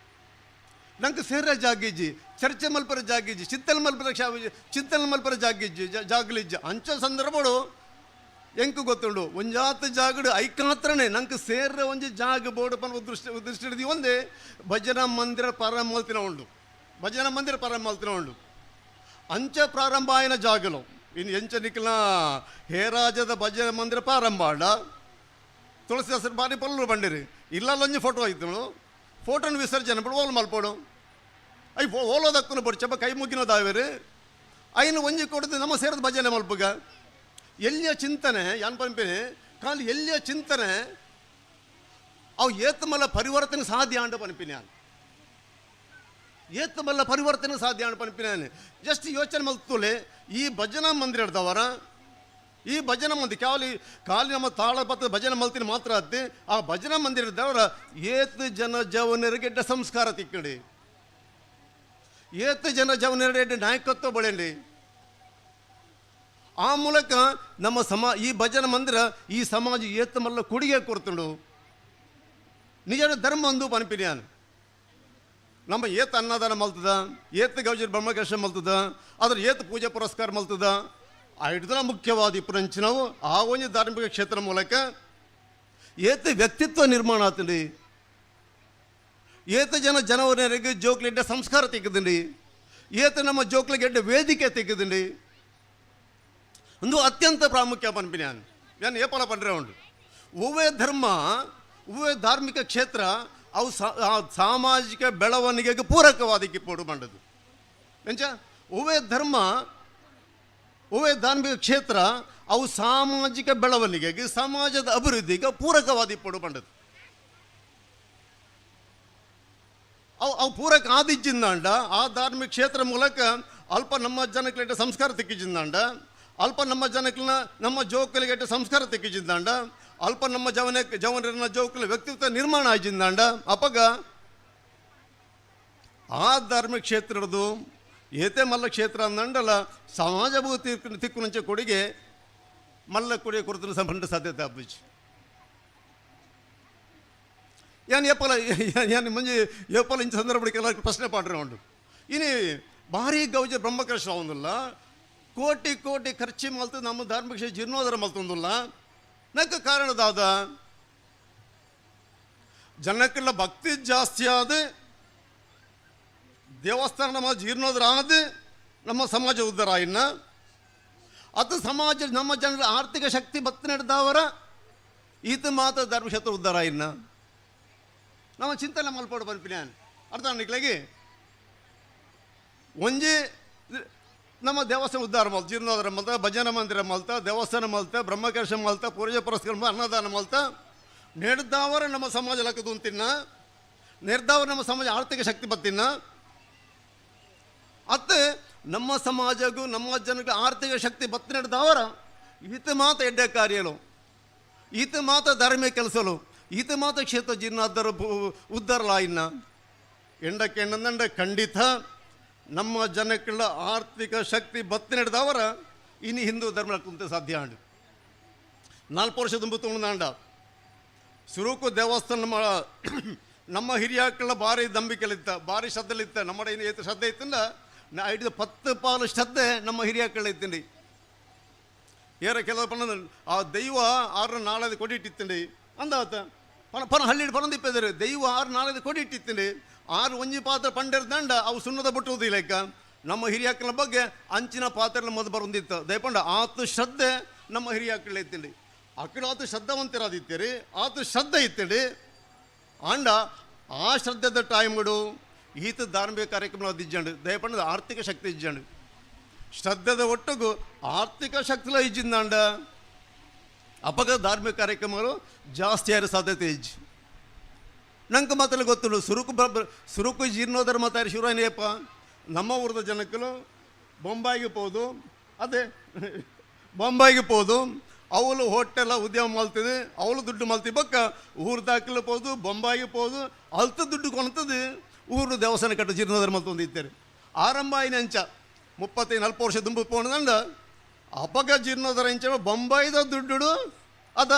ನಂಗೆ ಸೇರ ಜಾಗಿಜ್ಜಿ ಚರ್ಚೆ ಮಲ್ಪರ ಜಾಗಿಜ್ಜಿ ಚಿಂತನ ಮಲ್ಪರ ಜಾಗಿಜ್ಜಿ ಜಾಗಲಿಜ್ಜಿ ಅಂಚ ಸಂದರ್ಭಗಳು ಎಂಕು ಗೊತ್ತುಂಡು ಒಂಜಾತ ಜಾಗಡು ಐಕಾತ್ರನೇ ನಂಗೆ ಸೇರ ಒಂಜಿ ಜಾಗ ಬೋರ್ಡ್ ಪನ್ ಉದೃಷ್ಟಿ ಹಿಡಿದು ಒಂದೇ ಭಜನಾ ಮಂದಿರ ಪ್ರಾರಂಭ ಉಂಡು ಅಂಚ ಪ್ರಾರಂಭ ಆಯ್ನ ಜಾಗಲು ಇನ್ನು ಎಂಚ ನಿಕ್ಲ ಹೇರಾಜದ ಭಜನಾ ಮಂದಿರ ಪ್ರಾರಂಭ ಆಡ ತುಳಸಿದಾಸರ ಬಾರಿ ಪಲ್ಲರು ಬಂಡಿರಿ ಇಲ್ಲೊಂಜಿ ಫೋಟೋ ಆಯ್ತು ಫೋಟೋನ ವಿಸರ್ಜನೆ ಬಿಡು ಓಲ್ ಮಲ್ಪೋಡು ಐ ಓಲೋದಕ್ಕೂ ಬಡ್ಚಪ್ಪ ಕೈ ಮುಗಿನೋ ದಾವೇರಿ ಐನು ಒಂಜಿ ಕೊಡದು ನಮ್ಮ ಸೇರದ ಭಜನೆ ಮಲ್ಪಗ ಎಲ್ಲಿಯ ಚಿಂತನೆ ಯಾನ್ ಪಂಪಿನಿ ಕಾಲಿ ಎಲ್ಲಿಯ ಚಿಂತನೆ ಅವು ಏತಮಲ್ಲ ಪರಿವರ್ತನೆ ಸಾಧ್ಯ ಅಂಡ ಪನ್ಪಿನಿ ನಾನು ಏತಮಲ್ಲ ಪರಿವರ್ತನೆ ಸಾಧ್ಯ ಅಂಡ ಪನ್ಪಿನಿ ನಾನು ಜಸ್ಟ್ ಯೋಚನೆ ಮಲ್ತುಲೆ ಈ ಭಜನಾ ಮಂದಿರದವರ ಈ ಭಜನಾ ಮಂದಿರ ಖಾಲಿ ನಮ್ಮ ತಾಳಪತ್ರ ಭಜನಾ ಮಲ್ತಿನ ಮಾತ್ರ ಅತ್ತಿ ಆ ಭಜನಾ ಮಂದಿರದವರ ಏತ್ ಜನ ಜವನರಿಗೆ ಎಡ್ಡ ಸಂಸ್ಕಾರ ತಿಕ್ಕಡಿ ಏತ್ ಜನ ಜವನರಿಗೆ ಎಡ್ಡ ನಾಯಕತ್ವ ಬಳೆಂಡಿ ಆ ಮೂಲಕ ನಮ್ಮ ಈ ಭಜನಾ ಮಂದಿರ ಈ ಸಮಾಜ ಏತ್ ಮಲ್ಲ ಕೊಡುಗೆ ಕೊಡ್ತುಂಡು ನಿಜ ಧರ್ಮ ಅಂದು ಪನ್ಪಿನಿ ನಾನು ನಮ್ಮ ಏತ್ ಅನ್ನದಾನ ಮಲ್ತದ ಏತ್ ಗೌಜಿ ಬ್ರಹ್ಮಕೃಷ್ಣ ಮಲ್ತದ ಅದ್ರ ಏತ್ ಪೂಜೆ ಪುರಸ್ಕಾರ ಮಲ್ತದ ಐದು ಮುಖ್ಯವಾದ ಇಪ್ಪು ನಾವು ಆ ಒಂದು ಧಾರ್ಮಿಕ ಕ್ಷೇತ್ರ ಮೂಲಕ ಏತ ವ್ಯಕ್ತಿತ್ವ ನಿರ್ಮಾಣ ಆತಂಡಿ ಏತ ಜನವರಿಗೆ ಜೋಕ್ಲೆಡ್ಡ ಸಂಸ್ಕಾರ ತೆಗೆದಂಡಿ ಏತ ನಮ್ಮ ಜೋಕ್ಲೆಗೆಡ್ಡ ವೇದಿಕೆ ತೆಗೆದಂಡಿ ಒಂದು ಅತ್ಯಂತ ಪ್ರಾಮುಖ್ಯ ಪನ್ಪಿನಿ ನಾನು ಏಪಲ ಪಂಡ್ರೆ ಉಂಟು ಒವ್ವೇ ಧರ್ಮ ಒವ್ವೇ ಧಾರ್ಮಿಕ ಕ್ಷೇತ್ರ ಅವು ಸಾಮಾಜಿಕ ಬೆಳವಣಿಗೆಗೆ ಪೂರಕವಾದಕ್ಕೆ ಪೋಡು ಬಂಡದು ಎಂಚ ಒವ್ವೇ ಧರ್ಮ ಒವ್ವೇ ಧಾರ್ಮಿಕ ಕ್ಷೇತ್ರ ಅವು ಸಾಮಾಜಿಕ ಬೆಳವಣಿಗೆಗೆ ಸಮಾಜದ ಅಭಿವೃದ್ಧಿಗೆ ಪೂರಕವಾದಿ ಪಡು ಬಂಡದು ಅವು ಪೂರಕ ಆದಿಜ್ಜಿಂದಾಂಡ ಆ ಧಾರ್ಮಿಕ ಕ್ಷೇತ್ರ ಮೂಲಕ ಅಲ್ಪ ನಮ್ಮ ಜನಕ್ಕೆ ಸಂಸ್ಕಾರ ತೆಕ್ಕಿಜಿಂದಾಂಡ ಅಲ್ಪ ನಮ್ಮ ಜನಕ್ಲನ್ನ ನಮ್ಮ ಜೋಕಲಿಗೆ ಸಂಸ್ಕಾರ ತೆಕ್ಕಿಜಿಂದಾಂಡ ಅಲ್ಪ ನಮ್ಮ ಜವನರನ್ನ ಜೋಕಲ ವ್ಯಕ್ತಿತ್ವ ನಿರ್ಮಾಣ ಆಯ್ಜಿಂದಾಂಡ ಅಪಗ ಆ ಧಾರ್ಮಿಕ ಕ್ಷೇತ್ರದ್ದು ಏತೆ ಮಲ್ಲ ಕ್ಷೇತ್ರ ಅಂದಂಡಲ್ಲ ಸಮಾಜಭೂತಿ ತಿಕ್ಕು నుంచే ಕೊಡುಗೆ ಮಲ್ಲ ಕೊಡುಗೆ ಕೊರತನ ಸಂಬಂಧ ಸಾಧ್ಯತೆ ಅಬ್ಬುಜಿ ಯಾನ್ ಮುಂಜೆ ಏಪಲ ಇಂಚ ಸಂದರ್ಭಕ್ಕೆ ಎಲ್ಲ ಪ್ರಶ್ನೆ ಪಾಡ್ರೆ ಉಂಟು ಇನಿ ಭಾರಿ ಗೌಜ ಬ್ರಹ್ಮಕೃಷ್ಣ ಒಂದಿಲ್ಲ ಕೋಟಿ ಖರ್ಚು ಮಲ್ತು ನಮ್ಮ ಧಾರ್ಮಿಕ ಕ್ಷೇತ್ರ ಜೀರ್ಣೋದ್ಧಾರ ಮಲ್ತೊಂದಿಲ್ಲ ನಕ್ಕೆ ಕಾರಣದಾದ ಜನಕ್ಕೆಲ್ಲ ಭಕ್ತಿ ಜಾಸ್ತಿ ಆದ ದೇವಸ್ಥಾನ ನಮ್ಮ ಜೀರ್ಣೋದ್ಧಾರ ಆದ ನಮ್ಮ ಸಮಾಜ ಉದ್ಧಾರ ಇನ್ನ ಅದು ಸಮಾಜ ನಮ್ಮ ಜನರ ಆರ್ಥಿಕ ಶಕ್ತಿ ಬತ್ತ ನಡೆದವರ ಈತ ಮಾತ್ರ ಧರ್ಮಕ್ಷೇತ್ರ ಉದ್ಧಾರ ಇನ್ನ ನಮ್ಮ ಚಿಂತನೆ ಮಲ್ಪಡು ಪನ್ಪಿನ್ಯಾನ್ ಅರ್ಥ ನಿಕ್ಲಾಗಿ ಒಂಜಿ ನಮ್ಮ ದೇವಸ್ಥಾನ ಉದ್ಧಾರ ಮಲ್ತ, ಜೀರ್ಣೋದ್ಧಾರ ಮಲ್ತ, ಭಜನ ಮಂದಿರ ಮಲ್ತ, ದೇವಸ್ಥಾನ ಮಲ್ತ, ಬ್ರಹ್ಮಕಲಶ ಮಲ್ತ, ಪೂಜೆ ಪುರಸ್ಕಾರ ಅನ್ನದಾನ ಮಲ್ತ, ನಿರ್ಧಾವರ ನಮ್ಮ ಸಮಾಜ ಲಕ್ಕದು ತಿನ್ನ, ನಿರ್ಧಾವರ ನಮ್ಮ ಸಮಾಜ ಆರ್ಥಿಕ ಶಕ್ತಿ ಬತ್ತಿನ ಅತ್ತೆ ನಮ್ಮ ಸಮಾಜಗೂ ನಮ್ಮ ಜನಕ್ಕೆ ಆರ್ಥಿಕ ಶಕ್ತಿ ಬತ್ತಿ ನಡೆದವರ ಈತ ಮಾತ ಎಡ್ಡೆ ಕಾರ್ಯಲು, ಈತ ಮಾತ ಧಾರ್ಮಿಕ ಕೆಲಸಲು, ಈತ ಮಾತ ಕ್ಷೇತ್ರ ಜೀರ್ಣೋದ್ಧಾರ ಉದ್ಧಾರಲ ಇನ್ನ ಎಂಡಕ್ಕೆ ಎಂಡಂದಂಡ ಖಂಡಿತ ನಮ್ಮ ಜನಕ್ಕೆಲ್ಲ ಆರ್ಥಿಕ ಶಕ್ತಿ ಬತ್ತಿ ನಡೆದವರ ಇನ್ನು ಹಿಂದೂ ಧರ್ಮ ಕುಂತ ಸಾಧ್ಯ ಅಂಡು 4 ವರ್ಷ ತುಂಬ ತುಣದಾಂಡ ಸುರೂಕು ದೇವಸ್ಥಾನ ನಮ್ಮ ಹಿರಿಯಕ್ಕಳ ಭಾರಿ ನಂಬಿಕೆಲಿತ್ತ, ಭಾರಿ ಶ್ರದ್ಧೆಲಿತ್ತ, ನಮ್ಮ ಏನು ಶ್ರದ್ಧೆ ಇತ್ತಂದ 10 ಪಾಲು ಶ್ರದ್ಧೆ ನಮ್ಮ ಹಿರಿಯಕ್ಕಳ ಇತ್ತಂಡಿ. ಏರ ಕೆಲವು ಪಣ ಆ ದೈವ 6-4 ಕೋಟಿ ಇಟ್ಟಿತ್ತಂಡಿ ಅಂದಾತ ಪಣ ಹಳ್ಳಿ ಪಣದಿಪ್ಪಿದ್ದಾರೆ ದೈವ 6-4 ಕೋಟಿ ಇಟ್ಟಿತ್ತಂಡಿ 6 ಒಂಜಿ ಪಾತ್ರ ಪಂಡರ ದಂಡ ಅವು ಸುಣ್ಣದ ಬಿಟ್ಟುವುದಿಲ್ಲ. ಈಗ ನಮ್ಮ ಹಿರಿಯಕ್ಕಳ ಬಗ್ಗೆ ಅಂಚಿನ ಪಾತ್ರೆಲ್ಲ ಮೊದಲು ಬರೋದಿತ್ತು ದಯಪಂಡ ಆತು ಶ್ರದ್ಧೆ ನಮ್ಮ ಹಿರಿಯಕ್ಕಳ ಇತ್ತಂಡಿ. ಅಕ್ಕಳು ಆತು ಶ್ರದ್ಧಾವಂತರಾದಿತ್ತೀರಿ, ಆತು ಶ್ರದ್ಧೆ ಇತ್ತಂಡಿ ಅಂಡ ಆ ಶ್ರದ್ಧೆದ ಟೈಮ್ಗಳು ಈತ ಧಾರ್ಮಿಕ ಕಾರ್ಯಕ್ರಮ ಇಜ್ಜಂಡು ದಯಪಂಡ ಆರ್ಥಿಕ ಶಕ್ತಿ ಇಜ್ಜಂಡು ಶ್ರದ್ಧೆದ ಒಟ್ಟಿಗೂ ಆರ್ಥಿಕ ಶಕ್ತಿಲ ಇಜ್ಜಿಂದಾಂಡ ಅಪಗ ಧಾರ್ಮಿಕ ಕಾರ್ಯಕ್ರಮಗಳು ಜಾಸ್ತಿ ಆರೋ ಸಾಧ್ಯತೆ ಇಜ್ಜಿ. ನಂಗೆ ಮಾತ್ರ ಗೊತ್ತುಂಡು ಸುರುಕು ಜೀರ್ಣೋದ್ಧಾರ ಮಾತಾಡಿ ಶುರುವಾಯಿನಪ್ಪ ನಮ್ಮ ಊರದ ಜನಕ್ಕಲು ಬೊಂಬಾಯಿಗೆ ಹೋದು, ಅದೇ ಬೊಂಬಾಯಿಗೆ ಹೋದು ಅವಳು ಹೋಟೆಲ್ಲ ಉದ್ಯಮ ಮಲ್ತದೆ, ಅವಳು ದುಡ್ಡು ಮಲ್ತಿ ಬಕ್ಕ ಊರು ದಾಖಲೆ ಹೋದು, ಬೊಂಬಾಯಿಗೆ ಹೋದು ಅಲ್ತ ದುಡ್ಡು ಕೊಣ್ತದೆ ಊರು ದೇವಸ್ಥಾನ ಕಟ್ಟು ಜೀರ್ಣೋದ್ಧಾರ ಮಲ್ತು ಒಂದಿದ್ದಾರೆ. ಆರಂಭ ಆಯ್ನ ಅಂಚ 30-40 ವರ್ಷ ದುಂಬು ಪೋಣದಂಡ ಅಪಗ ಜೀರ್ಣೋದ್ಧಾರ ಇಂಚ ಬೊಂಬಾಯಿದ ದುಡ್ಡು ಅದ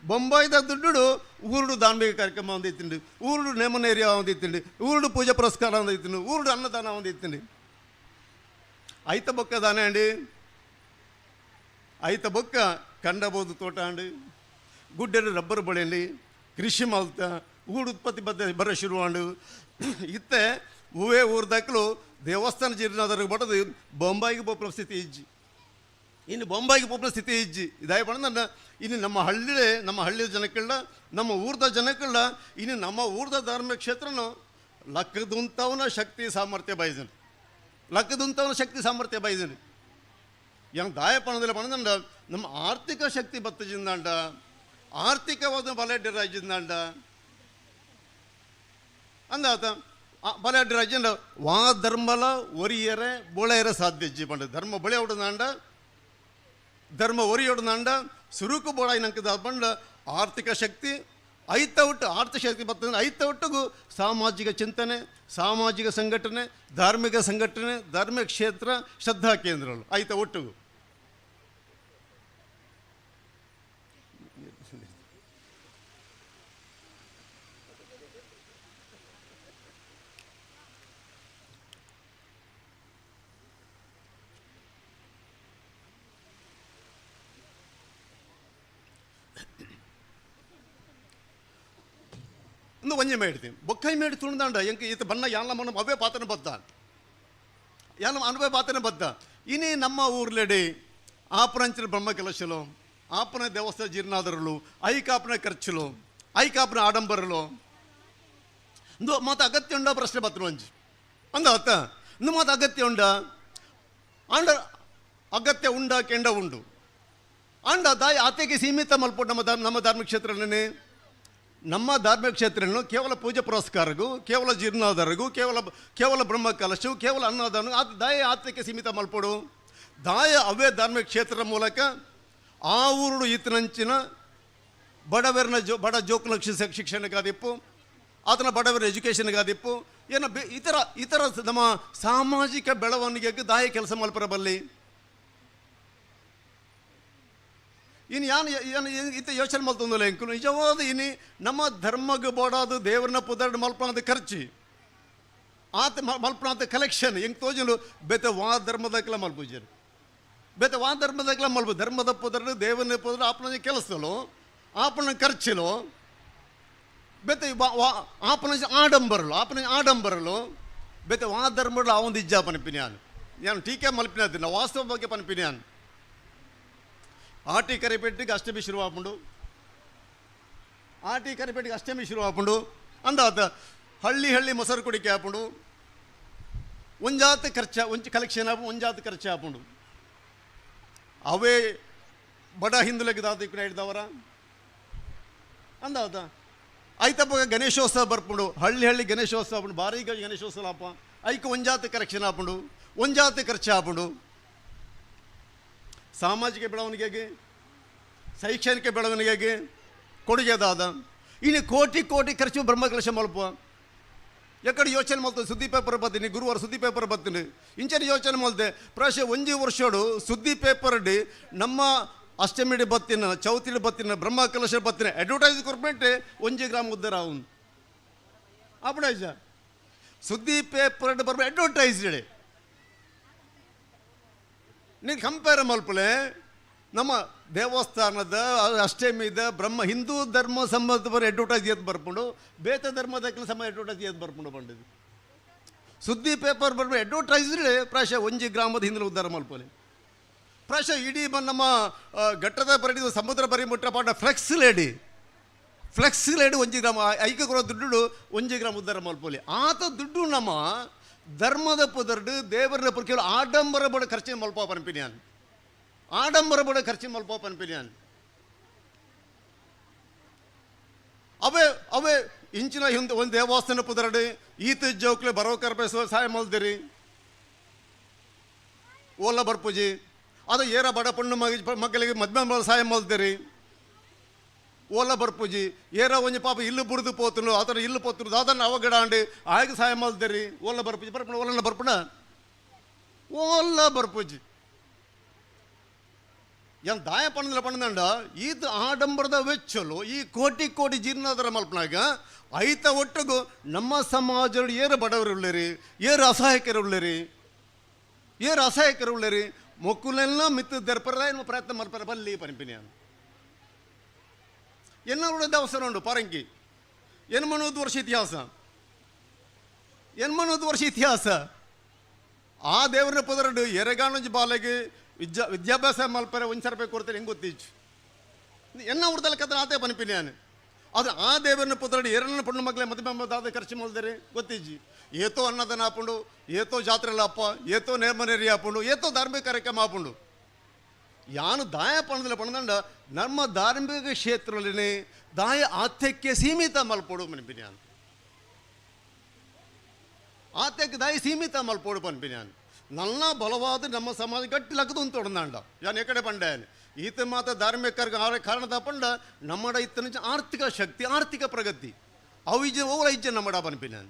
ಬೊಂಬಾಯಿದ ದುಡ್ಡು ಊರುಡು ಧಾರ್ಮಿಕ ಕಾರ್ಯಕ್ರಮ ಒಂದಿತ್ತಂడి, ಊರುಡು ನೇಮನ ಏರಿಯಾ ಒಂದಿತ್ತಂడి, ಊರುಡು ಪೂಜಾ ಪುರಸ್ಕಾರ ಒಂದಿತ್ತಂడి, ಊರುಡು ಅನ್ನದಾನ ಒಂದಿತ್ತಂడి. ಐತ ಬೊಕ್ಕ ದಾನೆ ಅಂడి, ಐತ ಬೊಕ್ಕ ಕಂಡಬೋದು ತೋಟ ಅಂడి, ಗುಡ್ಡೆರು ರಬ್ಬರ್ ಬಳೆಯಲ್ಲಿ ಕೃಷಿ ಮಲ್ತ ಊಡು ಉತ್ಪತ್ತಿ ಬರ ಶುರುವಾಂಡು ಇತ್ತೆ ಹೂವೇ ಊರ್ದಾಕಲು ದೇವಸ್ಥಾನ ಜೀರ್ಣೋದ್ಧಾರ ಬಡದು ಬೊಂಬಾಯಿಗೆ ಪೋಪಲ ಸ್ಥಿತಿ ಇಜ್ಜಿ. ಇನ್ನು ಬೊಂಬಾಯಿಗೆ ಪೋಪಲ ಸ್ಥಿತಿ ಇಜ್ಜಿ ಇದಾಯ ಪಡ ಇನ್ನು ನಮ್ಮ ಹಳ್ಳಿಯ ಜನಕ್ಕಳ್ಳ ನಮ್ಮ ಊರ್ದ ಜನಕ್ಕಳ್ಳ ಇನ್ನು ನಮ್ಮ ಊರ್ದ ಧಾರ್ಮಿಕ ಕ್ಷೇತ್ರನು ಲಕ್ಕದುಂತವನ ಶಕ್ತಿ ಸಾಮರ್ಥ್ಯ ಬಯಸನು, ಲಕ್ಕದುಂತವನ ಶಕ್ತಿ ಸಾಮರ್ಥ್ಯ ಬಯಸನು. ಏನು ದಾಯ ಪಣದಲ್ಲಿ ಪಣದಂಡ ನಮ್ಮ ಆರ್ಥಿಕ ಶಕ್ತಿ ಬತ್ತಜಿಂದಾಂಡ ಆರ್ಥಿಕವಾದ ಬಲಾಢ್ಯ ರಾಜ್ಯದಿಂದಾಂಡ ಅಂದಾತ ಬಲಾಢ್ಯ ರಾಜ್ಯ ವಾ ಧರ್ಮಲ ಒರಿಯರೆ ಬೊಳೆಯರೆ ಸಾಧ್ಯ ಇಜ್ಜಿ ಪಂಡ ಧರ್ಮ ಬಳೆ ಹೊಡೆದಾಂಡ ಧರ್ಮ ಒರಿಯೊಡದಾಂಡ ಸುರುಕು ಬೋಳಾಯಿ ನಂಕದ ಬಂಡ ಆರ್ಥಿಕ ಶಕ್ತಿ ಐತ ಒಟ್ಟು ಆರ್ಥಿಕ ಶಕ್ತಿ ಬರ್ತದೆ. ಐತ ಒಟ್ಟಿಗೂ ಸಾಮಾಜಿಕ ಚಿಂತನೆ, ಸಾಮಾಜಿಕ ಸಂಘಟನೆ, ಧಾರ್ಮಿಕ ಸಂಘಟನೆ, ಧಾರ್ಮಿಕ ಕ್ಷೇತ್ರ, ಶ್ರದ್ಧಾ ಕೇಂದ್ರಗಳು ಐತ ಒಟ್ಟಿಗೂ ಒಂದು ಒಂಜೆ ಮೇಡ್ತೀನಿ ಬೊಕ್ಕೈ ಮೇಡಿ ತುಣ್ದಾಂಡ ಎಂಕ ಈತ ಬಣ್ಣ ಯಾಲ ಮನ ಅವೇ ಪಾತ್ರನ ಬದ್ದ ಯಾಲ ಅನುಭವ ಪಾತ್ರನ ಬದ್ದ ಇನಿ ನಮ್ಮ ಊರ್ಲೆಡಿ ಆಪರಂಚಿನ ಬ್ರಹ್ಮ ಕೆಲಸಲು ಆಪನ ದೇವಸ್ಥಾನ ಜೀರ್ಣಾದರಲು ಐಕಾಪನ ಖರ್ಚುಲು ಐಕಾಪನ ಆಡಂಬರಲು ಇಂದು ಮಾತು ಅಗತ್ಯ ಉಂಡ ಪ್ರಶ್ನೆ ಬತ್ತರು ಅಂಜಿ ಅಂದ ಅತ್ತ ಇಂದು ಮಾತು ಅಗತ್ಯ ಉಂಡ ಆಂಡ ಅಗತ್ಯ ಉಂಡ ಕೆಂಡ ಉಂಡು ಆಂಡ ದಾಯಿ ಆತೆಗೆ ಸೀಮಿತ ಮಲ್ಪಟ್ಟು ನಮ್ಮ ಧಾರ್ಮಿಕ ಕ್ಷೇತ್ರನೇ ನಮ್ಮ ಧಾರ್ಮಿಕ ಕ್ಷೇತ್ರವನ್ನು ಕೇವಲ ಪೂಜೆ ಪುರಸ್ಕಾರಗೂ, ಕೇವಲ ಜೀರ್ಣೋದ್ಧಾರಗೂ, ಕೇವಲ ಬ್ರಹ್ಮ ಕಲಶವು, ಕೇವಲ ಅನ್ನದಾನ ಅದು ದಾಯ ಆತ್ಮಕ್ಕೆ ಸೀಮಿತ ಮಲ್ಪಡು ದಾಯ ಅವೇ ಧಾರ್ಮಿಕ ಕ್ಷೇತ್ರದ ಮೂಲಕ ಆ ಊರುಡು ಈತನಂಚಿನ ಬಡವರನ ಬಡ ಜೋಕುಲಕ್ಷ ಶಿಕ್ಷಣಗಾದಿಪ್ಪು ಆತನ ಬಡವರ ಎಜುಕೇಷನ್ಗಾದಿಪ್ಪು ಏನೋ ಇತರ ನಮ್ಮ ಸಾಮಾಜಿಕ ಬೆಳವಣಿಗೆಗೆ ದಾಯ ಕೆಲಸ ಮಲ್ಪರಬಲ್ಲಿ. ಇನ್ನು ಏನು ಇತ್ತ ಯೋಚನೆ ಮಲ್ತೊಂದಿಲ್ಲ ಎಂಕು ನಿಜವಾದ ಇನ್ನು ನಮ್ಮ ಧರ್ಮಕ್ಕೆ ಬೋಡಾದು ದೇವರನ್ನ ಪುದರ್ಡ್ ಮಲ್ಪಣದ ಖರ್ಚು ಆತ ಮಲ್ಪಣದ ಕಲೆಕ್ಷನ್ ಹೆಂಗೆ ತೋಜಲು ಬೇತೆ ವಾ ಧರ್ಮದಕ್ಕೆಲ್ಲ ಮಲ್ಪೂಜರು ಬೇತೆ ವಾ ಧರ್ಮದಕ್ಕೆಲ್ಲ ಮಲ್ಪು ಧರ್ಮದ ಪುದರ್ಡು ದೇವರನ್ನ ಪುದರ್ಡು ಆಪನ ಕೆಲಸಲು ಆಪನ ಖರ್ಚಲು ಬೇತೆ ಆಪನ ಆಡಂಬರಲು ಬೇತೆ ವಾ ಧರ್ಮಗಳು ಆ ಒಂದು ಇಜ್ಜ ಪನಿಪಿನ್ಯಾನು ನಾನು ಟೀಕೆ ಮಲ್ಪಿನ ನಾ ವಾಸ್ತವ ಬಗ್ಗೆ ಪನಿಪಿನ್ಯಾನು ಆಟಿ ಕರಿಪೆಟ್ಟಿಗೆ ಅಷ್ಟಮಿ ಶುರು ಆಪುಂಡು ಆಟಿ ಕರಿಪೆಟ್ಟಿಗೆ ಅಷ್ಟಮಿ ಶುರು ಆಪುಂಡು ಅಂದಾತ ಹಳ್ಳಿ ಮೊಸರು ಕುಡಿಕೆ ಆಪುಂಡು ಒಂಜಾತ್ ಖರ್ಚ ಒಂಚು ಕಲೆಕ್ಷನ್ ಆಪು ಒಂಜಾತ್ ಖರ್ಚು ಆಪುಂಡು ಅವೇ ಬಡ ಹಿಂದುಲೆಗೆ ದಾದಿಕ್ಕೂ ಹಿಡ್ದವರ ಅಂದಾದ ಐತಪ್ಪ ಗಣೇಶೋತ್ಸವ ಬರ್ಪುಂಡು ಹಳ್ಳಿ ಗಣೇಶೋತ್ಸವ ಆಪುಂಡು ಭಾರಿ ಗಣೇಶೋತ್ಸವ ಆಪ ಐಕೆ ಒಂಜಾತ್ ಕಲೆಕ್ಷನ್ ಆಪುಂಡು ಒಂಜಾತ್ ಖರ್ಚು ಆಪುಂಡು ಸಾಮಾಜಿಕ ಬೆಳವಣಿಗೆಗೆ ಶೈಕ್ಷಣಿಕ ಬೆಳವಣಿಗೆಗೆ ಕೊಡುಗೆದಾದ ಇನ್ನು ಕೋಟಿ ಖರ್ಚು ಬ್ರಹ್ಮಕಲಶ ಮಲ್ಪ ಎಕಡೆ ಯೋಚನೆ ಮಾಡ್ತದೆ ಸುದ್ದಿ ಪೇಪರ್ ಬರ್ತೀನಿ ಗುರುವಾರ ಸುದ್ದಿ ಪೇಪರ್ ಬರ್ತೀನಿ ಇಂಚನೆ ಯೋಚನೆ ಮಾಡ್ದೆ ಪ್ರಾಯಶಃ ಒಂಜಿ ವರ್ಷೋಡು ಸುದ್ದಿ ಪೇಪರ್ ನಮ್ಮ ಅಷ್ಟಮಿಡಿ ಬತ್ತಿನ ಚೌತಿಡಿ ಬತ್ತಿನ ಬ್ರಹ್ಮಕಲಶ ಬತ್ತಿನ ಅಡ್ವರ್ಟೈಸ್ ಕೊರ್ಪೆಂಟೆ 1 ಗ್ರಾಮ್ ಉದ್ದಾರ ಅವನು ಅಪ್ಡೈಜ ಸುದ್ದಿ ಪೇಪರ್ ಬರ್ಬೇಕು ಅಡ್ವರ್ಟೈಸ್ ಹೇಳಿ ನೀನು ಕಂಪೇರ್ ಮಲ್ಪಲೆ ನಮ್ಮ ದೇವಸ್ಥಾನದ ಅಷ್ಟಮಿದ ಹಿಂದೂ ಧರ್ಮ ಸಂಬಂಧ ಬರೋ ಅಡ್ವರ್ಟೈಸ್ ಎದ್ದು ಬರ್ಕೊಂಡು ಬೇತ ಧರ್ಮದ ಸಂಬಂಧ ಅಡ್ವರ್ಟೈಸ್ ಎದ್ದು ಬರ್ಕೊಂಡು ಬಂದಿದ್ದು ಸುದ್ದಿ ಪೇಪರ್ ಬರ್ಬೇಕು ಅಡ್ವರ್ಟೈಸ್ ಪ್ರಾಯಶಃ 1 ಗ್ರಾಮದ ಹಿಂದೆ ಉದ್ಧಾರ ಮಲ್ಪಲೆ ಪ್ರಾಯಶಃ ಇಡೀ ನಮ್ಮ ಘಟ್ಟದ ಪರಿಡಿದ ಸಮುದ್ರ ಬರಿ ಮುಟ್ಟಪಾಟ ಫ್ಲೆಕ್ಸ್ ಲೇಡಿ 1 ಗ್ರಾಮ ಐಕ ಕೊಡೋ ದುಡ್ಡು 1 ಗ್ರಾಮ್ ಉದ್ಧಾರ ಮಲ್ಪಲೆ ಆತ ದುಡ್ಡು ನಮ್ಮ ಧರ್ಮದ ಪುದರ್ಡು ದೇವರ ಪುರ್ಕೆ ಆಡಂಬರ ಬಡ ಖರ್ಚಿನ ಮಲ್ಪ ಪನ್ಪಿನ್ಯಾನ್ ಆಡಂಬರ ಬಡ ಖರ್ಚಿನ ಮಲ್ಪ ಪನ್ಪಿನ್ಯಾನ್ ಅವೇ ಇಂಚಿನ ಹಿಂದೆ ಒಂದು ದೇವಸ್ಥಾನ ಪುದರ್ಡು ಈತ ಜೋಕ್ಲೆ ಬರೋ ಕರ್ಪೇಸುವ ಸಹಾಯ ಮಲ್ದಿರಿ ಓಲ ಬರ್ಪೂಜಿ ಅದು ಏರ ಬಡ ಪಣ್ಣು ಮಕ್ಕಳಿಗೆ ಮದ್ವೆ ಸಹಾಯ ಮಲ್ದಿರಿ ಓಲ ಬರ್ಪೂಜಿ ಏರ ಒಂಜಿ ಪಾಪ ಇಲ್ಲು ಬುಡ್ದು ಪೋತನು ಆತರ ಇಲ್ಲು ಪೋತನು ದಾದನ್ನ ಅವಗಡಾಂಡು ಆಯ್ಕೆ ಸಹಾಯ ಮಲ್ದಿರಿ ಓಲ ಬರ್ಪೂಜಿ ಬರ್ಪಣ ಓಲನ್ನ ಬರ್ಪಣ ಓಲ ಬರ್ಪೂಜಿ ಏನು ದಾಯ ಪಣ್ಣಂಡ ಇದು ಆಡಂಬರದ ವೆಚ್ಚಲು ಈ ಕೋಟಿ ಜೀರ್ಣಾಧಾರ ಮಲ್ಪನಾಗ ಐತ ಒಟ್ಟಿಗೂ ನಮ್ಮ ಸಮಾಜದಲ್ಲಿ ಏರು ಬಡವರು ಉಳ್ಳರಿ ಏರು ಅಸಹಾಯಕರು ಉಳ್ಳರಿ ಮೊಕ್ಕುಲೆಲ್ಲ ಮಿತ್ತು ದರ್ಪರ ಪ್ರಯತ್ನ ಮಲ್ಪರ ಬಲ್ಲಿ ಪನಿಪಿನಿ ಎನ್ನೋಡ ಅವಸರ ಉಂಡು ಪರಂಗಿ ಎನ್ಮನೋದು ವರ್ಷ ಇತಿಹಾಸ ಆ ದೇವರ ಪುದರಡು ಎರೆಗಾಣಜಿ ಬಾಲೆಗೆ ವಿದ್ಯಾಭ್ಯಾಸ ಮಲ್ಪರ 1,000 ರೂಪಾಯಿ ಕೊಡ್ತಾರೆ ಹೆಂಗೆ ಗೊತ್ತೀಜು ಎನ್ನ ಉಡ್ದಲ್ಲ ಕತ್ರ ಆತೆ ಪನಿಪಿನ್ಯಾನು ಅದು ಆ ದೇವರನ್ನ ಪುದರಡು ಎರಡನ್ನ ಪಣ್ಣು ಮಕ್ಕಳೇ ಮದುವೆ ದಾದ ಖರ್ಚು ಮಲ್ದರೆ ಗೊತ್ತೀಜಿ ಏತೋ ಅನ್ನದಾನ ಹಾಪುಂಡು ಏತೋ ಜಾತ್ರೆಲ್ಲ ಅಪ್ಪ ಏತೋ ನೇರ್ಮನೇರಿ ಹಾಪುಂಡು ಏತೋ ಧಾರ್ಮಿಕ ಕಾರ್ಯಕ್ರಮ ಹಾಪುಂಡು ಯಾನು ದಾಯ ಪಣದಂಡ ನಮ್ಮ ಧಾರ್ಮಿಕ ಕ್ಷೇತ್ರದಲ್ಲಿ ದಾಯ ಆತ್ಯಕ್ಕೆ ಸೀಮಿತ ಮಲ್ಪೋಡು ಪನ್ಪಿನ್ಯಾನ್ ಆತ್ಯಕ್ಕೆ ದಾಯ ಸೀಮಿತ ಮಲ್ಪೋಡು ಪನ್ಪಿನ್ಯಾನ್ ನನ್ನ ಬಲವಾದ ನಮ್ಮ ಸಮಾಜ ಗಟ್ಟಿಲಕ್ಕದು ತೊಡಂದಾಂಡ ಯಾನು ಎಕಡೆ ಪಂಡಾಯನ್ ಈತ ಮಾತ ಧಾರ್ಮಿಕ ಕಾರಣದ ಪಂಡ ನಮ್ಮಡ ಇತ್ತನ ಆರ್ಥಿಕ ಶಕ್ತಿ ಆರ್ಥಿಕ ಪ್ರಗತಿ ಅವಿಜ ಓವರ ಇಜ್ಜೆ ನಮ್ಮಡ ಪನ್ಪಿನ್ಯಾನ್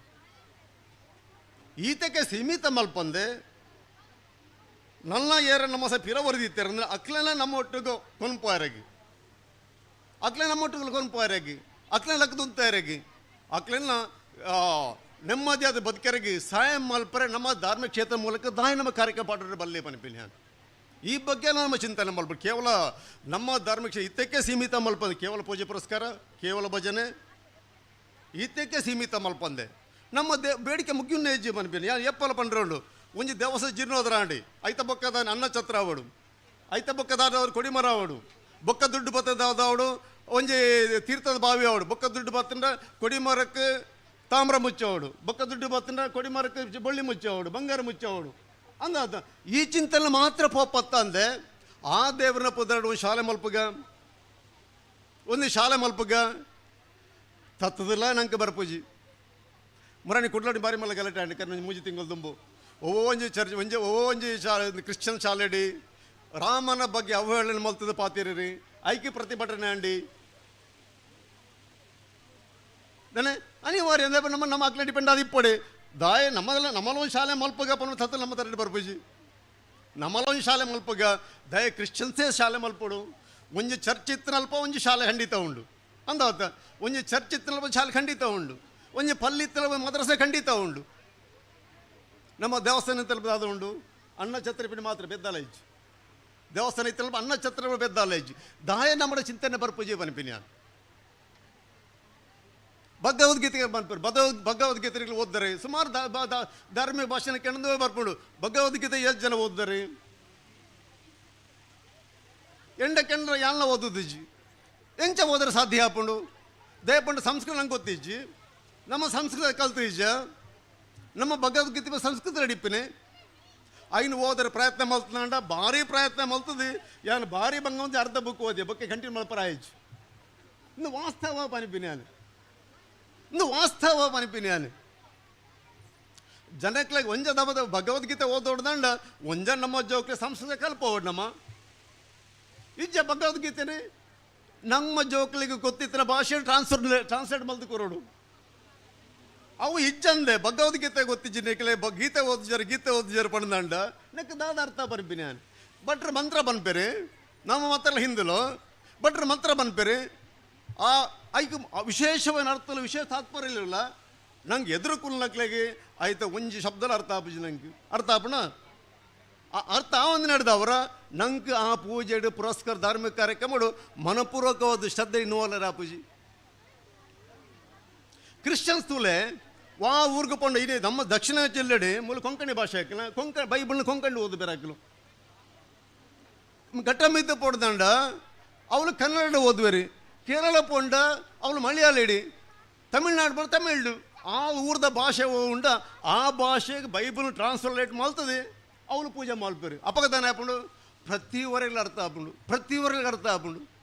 ಈತಕ್ಕೆ ಸೀಮಿತ ಮಲ್ಪಂದೆ ನನ್ನ ಏರ ನಮ್ಮ ಪಿರ ವರದಿತ್ತಾರೆ ಅಂದರೆ ಅಕ್ಲೆನ ನಮ್ಮ ಒಟ್ಟಿಗೆ ಕೊನ್ಪಾಯರಾಗಿ ಅಕ್ಲೆನ ಲಕ್ಕದುಂತಾಯರಾಗಿ ಅಕ್ಲೆನ ನೆಮ್ಮದಿಯಾದ ಬದುಕರಿಗೆ ಸಹಾಯ ಮಲ್ಪರೆ ನಮ್ಮ ಧಾರ್ಮಿಕ ಕ್ಷೇತ್ರ ಮೂಲಕ ದಾಯ ನಮ್ಮ ಕಾರ್ಯಕ್ರಮ ಪಾಠ ಬಲ್ಲೆ ಪನಿಪಿನಿ ಈ ಬಗ್ಗೆ ನಮ್ಮ ಚಿಂತನೆ ಮಲ್ಪರು ಕೇವಲ ನಮ್ಮ ಧಾರ್ಮಿಕ ಇತ್ತಕ್ಕೆ ಸೀಮಿತ ಮಲ್ಪಂದೆ ಕೇವಲ ಪೂಜೆ ಪುರಸ್ಕಾರ ಕೇವಲ ಭಜನೆ ಇತ್ತಕ್ಕೆ ಸೀಮಿತ ಮಲ್ಪಂದೆ ನಮ್ಮ ಬೇಡಿಕೆ ಮುಗಿಯುನ್ನೇ ಹೆಜ್ಜೆ ಪನಿಪಿನಿ ಎಪ್ಪಲ ಪಂಡ್ರೌಂಡು ಒಂಜಿ ದೇವಸ್ಥಾನ ಜೀರ್ಣೋದರ ಆಂಡಿ ಐತ ಬೊಕ್ಕದ ಅನ್ನ ಛತ್ರ ಅವಡು ಐತ ಬೊಕ್ಕದಾದವರು ಕೊಡಿಮರ ಅವಡು ಬೊಕ್ಕ ದುಡ್ಡು ಬತ್ತದಾದವಡು ಒಂಜಿ ತೀರ್ಥದ ಬಾವಿ ಅವಡು ಬೊಕ್ಕ ದುಡ್ಡು ಬತ್ತಂಡ ಕೊಡಿಮರಕ್ಕೆ ತಾಮ್ರ ಮುಚ್ಚವಡು ಬೊಕ್ಕ ದುಡ್ಡು ಬತ್ತಂಡ ಕೊಡಿಮರಕ್ಕೆ ಬಳ್ಳಿ ಮುಚ್ಚವಡು ಬಂಗಾರ ಮುಚ್ಚವಡು ಅಂದ ಈ ಚಿಂತನೆ ಮಾತ್ರ ಪೋಪತ್ತ ಅಂದೆ ಆ ದೇವರನ್ನ ಪುದರಡು ಒಂದು ಶಾಲೆ ಮಲ್ಪಗ ತತ್ತದಿಲ್ಲ ನಂಗೆ ಬರ್ಪೂಜಿ ಮರಾಣಿ ಕುಡ್ಲಾಡಿ ಬಾರಿ ಮಲ್ಲ ಗಲಾಟೆ ಆಂಡಿ ಕರ್ನ ಮೂಜಿ ತಿಂಗಳು ತುಂಬು ಒಂಜಿ ಚರ್ಚ್ ಒಂಜಿ ಕ್ರಿಶ್ಚಿಯನ್ ಶಾಲೆಡಿ ರಾಮನ ಬಗ್ಗೆ ಅವಹೇಳನೆ ಮಲ್ತದ ಪಾತಿರಿ ಐಕ್ಯ ಪ್ರತಿಭಟನೆ ಅಂಡಿ ದನೆ ಅನಿವಾರ್ಯ ಅಂದ್ರೆ ನಮ್ಮ ಮಕ್ಕಳ ಡಿಪೆಂಡ್ ಆದ ಇಪ್ಪಡೆ ದಾಯ ನಮ್ಮಲ್ಲ ಒಂದು ಶಾಲೆ ಮಲ್ಪಗ ತತ್ತ ನಮ್ಮ ತರಡಿ ಬರ್ಪೂಜಿ ನಮ್ಮಲ್ಲ ಒಂದು ಶಾಲೆ ಮಲ್ಪಗ ದಯ ಕ್ರಿಶ್ಚಿಯನ್ಸೇ ಶಾಲೆ ಮಲ್ಪಡು ಒಂಜಿ ಚರ್ಚ್ ಇತ್ತನಲ್ಪ ಒಂಜಿ ಶಾಲೆ ಖಂಡಿತ ಉಂಡು ಅಂದಾತ ಒಂಜಿ ಚರ್ಚ್ ಇತ್ತನಲ್ಪ ಶಾಲೆ ಖಂಡಿತ ಉಂಡು ಒಂಜಿ ಪಲ್ಲಿ ಇತ್ತನಲ್ಪ ಮದ್ರಸೆ ಖಂಡಿತ ಉಂಡು ನಮ್ಮ ದೇವಸ್ಥಾನ ತಲುಪದಾದ ಉಂಡು ಅನ್ನ ಛತ್ರಪಿನ ಮಾತ್ರ ಬೆದ್ದಾಲ ಇಜ್ಜು ದೇವಸ್ಥಾನ ತಲುಪ ಅನ್ನ ಛತ್ರ ಬೆದ್ದಾಲ ಇಜ್ಜು ದಾಯ ನಮ್ಮ ಚಿಂತನೆ ಬರ್ಪೂಜೆ ಪನಿಪಿನಿ ಭಗವದ್ಗೀತೆಗೆ ಬಂದ್ಪರು ಭಗವದ್ಗೀತೆಗಳು ಓದಿದರೆ ಸುಮಾರು ಧಾರ್ಮಿಕ ಭಾಷಣ ಕೆಣದು ಬರ್ಕೊಂಡು ಭಗವದ್ಗೀತೆ ಎಷ್ಟು ಜನ ಓದಿದರೆ ಕೆಂಡ್ರ ಯಾನ ಓದುದಿಜ್ಜಿ ಎಂಚ ಓದ್ರೆ ಸಾಧ್ಯ ಹಾಕೊಂಡು ದಯಪಂಡು ಸಂಸ್ಕೃತ ನಂಗೆ ಗೊತ್ತಿಜ್ಜಿ ನಮ್ಮ ಸಂಸ್ಕೃತ ಕಲ್ತಿಜ್ಜ ನಮ್ಮ ಭಗವದ್ಗೀತೆ ಸಂಸ್ಕೃತ ನಡಿಪಿನಿ ಐನು ಓದರ ಪ್ರಯತ್ನ ಮಲ್ತಂಡ ಭಾರಿ ಪ್ರಯತ್ನ ಮಲ್ತದೆ ಯಾನು ಭಾರಿ ಬಂಗ ಒಂದು ಅರ್ಧ ಬುಕ್ ಓದಿ ಬಕ್ಕೆ ಕಂಟಿನ್ಯೂ ಮಲ್ಪರಾಯಿತು ಇನ್ನು ವಾಸ್ತವ ಪನಿಪಿನ್ಯಾನು ಇನ್ನು ವಾಸ್ತವ ಪನಿಪಿನ್ಯಾನು ಜನಕ್ಲಾಗ ಒಂಜ ದಮದ ಭಗವದ್ಗೀತೆ ಓದೋಡ್ದಂಡ ಒಂಜ ನಮ್ಮ ಜೋಕ್ಲೆ ಸಂಸ್ಕೃತ ಕಲ್ಪ ಓಡ್ ನಮ್ಮ ಇಜ್ಜ ಭಗವದ್ಗೀತೆನೆ ನಮ್ಮ ಜೋಕ್ಲಿಗೆ ಗೊತ್ತಿತ್ತಿನ ಭಾಷೆ ಟ್ರಾನ್ಸ್ಲೇಟ್ ಮಲ್ದು ಕೊರೋಡು ಅವು ಇಜ್ಜಂದೆ ಭಗವದ್ಗೀತೆ ಗೊತ್ತಿಜ್ಜಿ ನೆಕ್ಲೆ ಗೀತೆ ಓದಿಜರು ಪಂದಂಡ ನೆಕ್ ದಾದ ಅರ್ಥ ಬರ್ಪಿನಿ ನಾನು ಬಟ್ರ ಮಂತ್ರ ಬನ್ಪೇರಿ ನಮ್ಮ ಮಾತ್ರ ಹಿಂದಿಲು ಬಟ್ರ ಮಂತ್ರ ಬನ್ಪೇರಿ ಆ ಐಕ್ ವಿಶೇಷమైన ಅರ್ಥಲು ವಿಶೇಷ ತಾತ್ಪರ್ಯ ಇಲ್ಲ ನಂಗೆ ಎದುರು ಕುಲ್ನಕ್ಲೆಗೆ ಆಯ್ತ ಒಂಜಿ ಶಬ್ದಲ ಅರ್ಥ ಆಪುಜಿ ನಂಗೆ ಅರ್ಥ ಆಪಣ ಅರ್ಥ ಒಂದು ನಡೆದವರ ನಂಗೆ ಆ ಪೂಜೆ ಪುರಸ್ಕಾರ ಧಾರ್ಮಿಕ ಕಾರ್ಯಕ್ರಮಗಳು ಮನಪೂರ್ವಕವಾದ ಶ್ರದ್ಧೆ ಇನ್ನುವಲ್ಲರ ಆಪುಜಿ ಕ್ರಿಶ್ಚಿಯನ್ಸ್ ತೂಲೆ ವಾ ಊರ್ಗೆ ಪಂಡ ಇದೆ ನಮ್ಮ ದಕ್ಷಿಣ ಜಿಲ್ಲೆಡೆ ಮೂಲ ಕೊಂಕಣಿ ಭಾಷೆ ಹಾಕಿಲ್ಲ ಬೈಬಲ್ನ ಕೊಂಕಣಿ ಓದು ಬೇರಾಕಿಲು ಘಟ್ಟ ಮಿದ್ದ ಪೊಡ್ದಂಡ ಅವಳು ಕನ್ನಡ ಓದುವರಿ ಕೇರಳ ಪೊಂಡ ಅವಳು ಮಲಯಾಳಿಡಿ ತಮಿಳ್ನಾಡು ಬಂದು ತಮಿಳು ಆ ಊರ್ದ ಭಾಷೆ ಉಂಡ ಆ ಭಾಷೆಗೆ ಬೈಬಲ್ ಟ್ರಾನ್ಸ್ಲೇಟ್ ಮಾಡ್ತದೆ ಅವಳು ಪೂಜೆ ಮಾಡ್ಬೇರಿ ಅಪಗದಾನ ಹಾಕೊಂಡು ಪ್ರತಿವರೆಗೆ ಅರ್ಥ ಆಪುಂಡು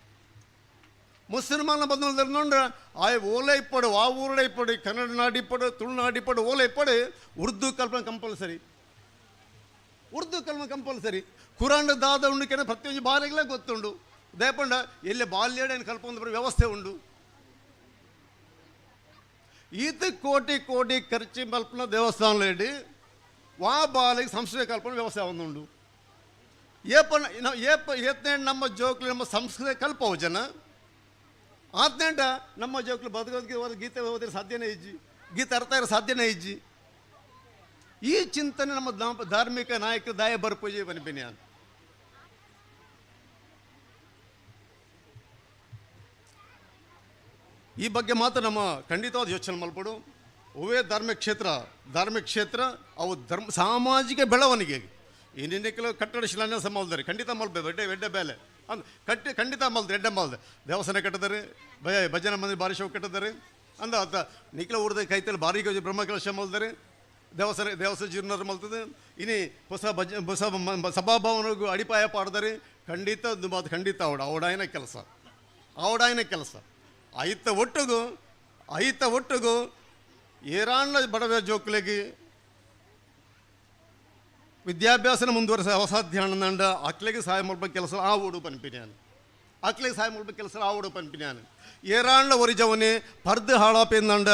ಮುಸಲ್ಮಾನ ಬಂದ ನೋಡ್ರೆ ಆಯ್ ಓಲೆ ಇಪ್ಪಡು ಆ ಊರಡ ಇಪ್ಪಡು ಕನ್ನಡ ನಾಡಿಪ್ಪಡು ತುಳುನಾಡಿಪ್ಪಡು ಓಲೆ ಇಪ್ಪಡು ಉರ್ದು ಕಲ್ಪನೆ ಕಂಪಲ್ಸರಿ ಕುರಾನ್ ದಾದ ಉಂಡು ಕೆನ ಪ್ರತಿಯೊಂದು ಬಾರಿಗಳೇ ಗೊತ್ತುಂಡು ದಯಪಂಡ ಎಲ್ಲಿ ಬಾಲ್ಯಡೇನು ಕಲ್ಪೊಂದು ವ್ಯವಸ್ಥೆ ಉಂಡು ಈತ ಕೋಟಿ ಖರ್ಚು ಮಲ್ಪನ ದೇವಸ್ಥಾನಲೇಡಿ ವಾ ಬಾಲಿಗೆ ಸಂಸ್ಕೃತಿ ಕಲ್ಪನೆ ವ್ಯವಸ್ಥೆ ಒಂದುಂಡು ಏತನೇ ನಮ್ಮ ಜೋಕ್ಲಿ ನಮ್ಮ ಸಂಸ್ಕೃತಿ ಕಲ್ಪವು ಜನ ಆದ್ನೇಂಟ ನಮ್ಮ ಜೋಕ್ಲು ಭಗವದ್ಗೀತೆ ಗೀತೆ ಓದಿದ್ರೆ ಸಾಧ್ಯನೇ ಇಜ್ಜಿ ಗೀತೆ ಅರ್ಥ ಇರೋ ಸಾಧ್ಯನೇ ಇಜ್ಜಿ ಈ ಚಿಂತನೆ ನಮ್ಮ ಧಾರ್ಮಿಕ ನಾಯಕರು ದಾಯ ಬರ್ಪೂಜೆ ಬನ್ನಿ ಅಂತ ಈ ಬಗ್ಗೆ ಮಾತ್ರ ನಮ್ಮ ಖಂಡಿತವಾದ ಯೋಚನೆ ಮಲ್ಪಡು ಅವೇ ಧಾರ್ಮಿಕ ಕ್ಷೇತ್ರ ಅವು ಸಾಮಾಜಿಕ ಬೆಳವಣಿಗೆಗೆ ಇನ್ನಿನ್ನ ಕೆಲವು ಕಟ್ಟಡ ಶಿಲಾನ್ಯಾಸ ಮಲ್ದಾರೆ ಖಂಡಿತ ಮಲ್ಬೇಕು ಎಡ್ಡೆ ಬೇಲೆ ಖಂಡಿತ ಮಲ್ದು ಎಡ್ಡೆ ಮಲ್ದೆ ದೇವಸ್ಥಾನ ಕಟ್ಟಿದ್ದಾರೆ ಭಜನ ಮಂದಿರ ಭಾರಿ ಶೋಕ ಕಟ್ಟಿದ್ದಾರೆ ಅಂದ ಅತ್ತ ನಿಖಿಲ ಊರ್ದ ಕೈತಲ್ಲಿ ಭಾರಿ ಬ್ರಹ್ಮ ಕಲಶ ಮಲ್ದಾರೆ ದೇವಸ್ಥಾನ ಜೀರ್ಣರು ಮಲ್ತದೆ ಇನ್ನು ಹೊಸ ಸಭಾಭವನಿಗೂ ಅಡಿಪಾಯ ಪಾಡ್ದಾರೆ ಖಂಡಿತ ಒಂದು ಮಾತು ಖಂಡಿತ ಅವಡಾಯನ ಕೆಲಸ ಐತ ಒಟ್ಟಿಗೂ ಏರಾಣ್ಣ ಬಡವ ಜೋಕ್ಲೆಗೆ ವಿದ್ಯಾಭ್ಯಾಸನ ಮುಂದುವರೆಸ ಅಸಾಧ್ಯ ಅಂದ ಅಕ್ಲೆಗೆ ಸಹಾಯ ಮಾಡ್ಬೇಕು ಕೆಲಸ ಆ ಓಡು ಪನ್ಪಿನ್ಯಾನು ಏರಾಣ್ಣ ಒರಿಜವನೇ ಪರ್ದು ಹಾಳಾಪೇಂದಂಡ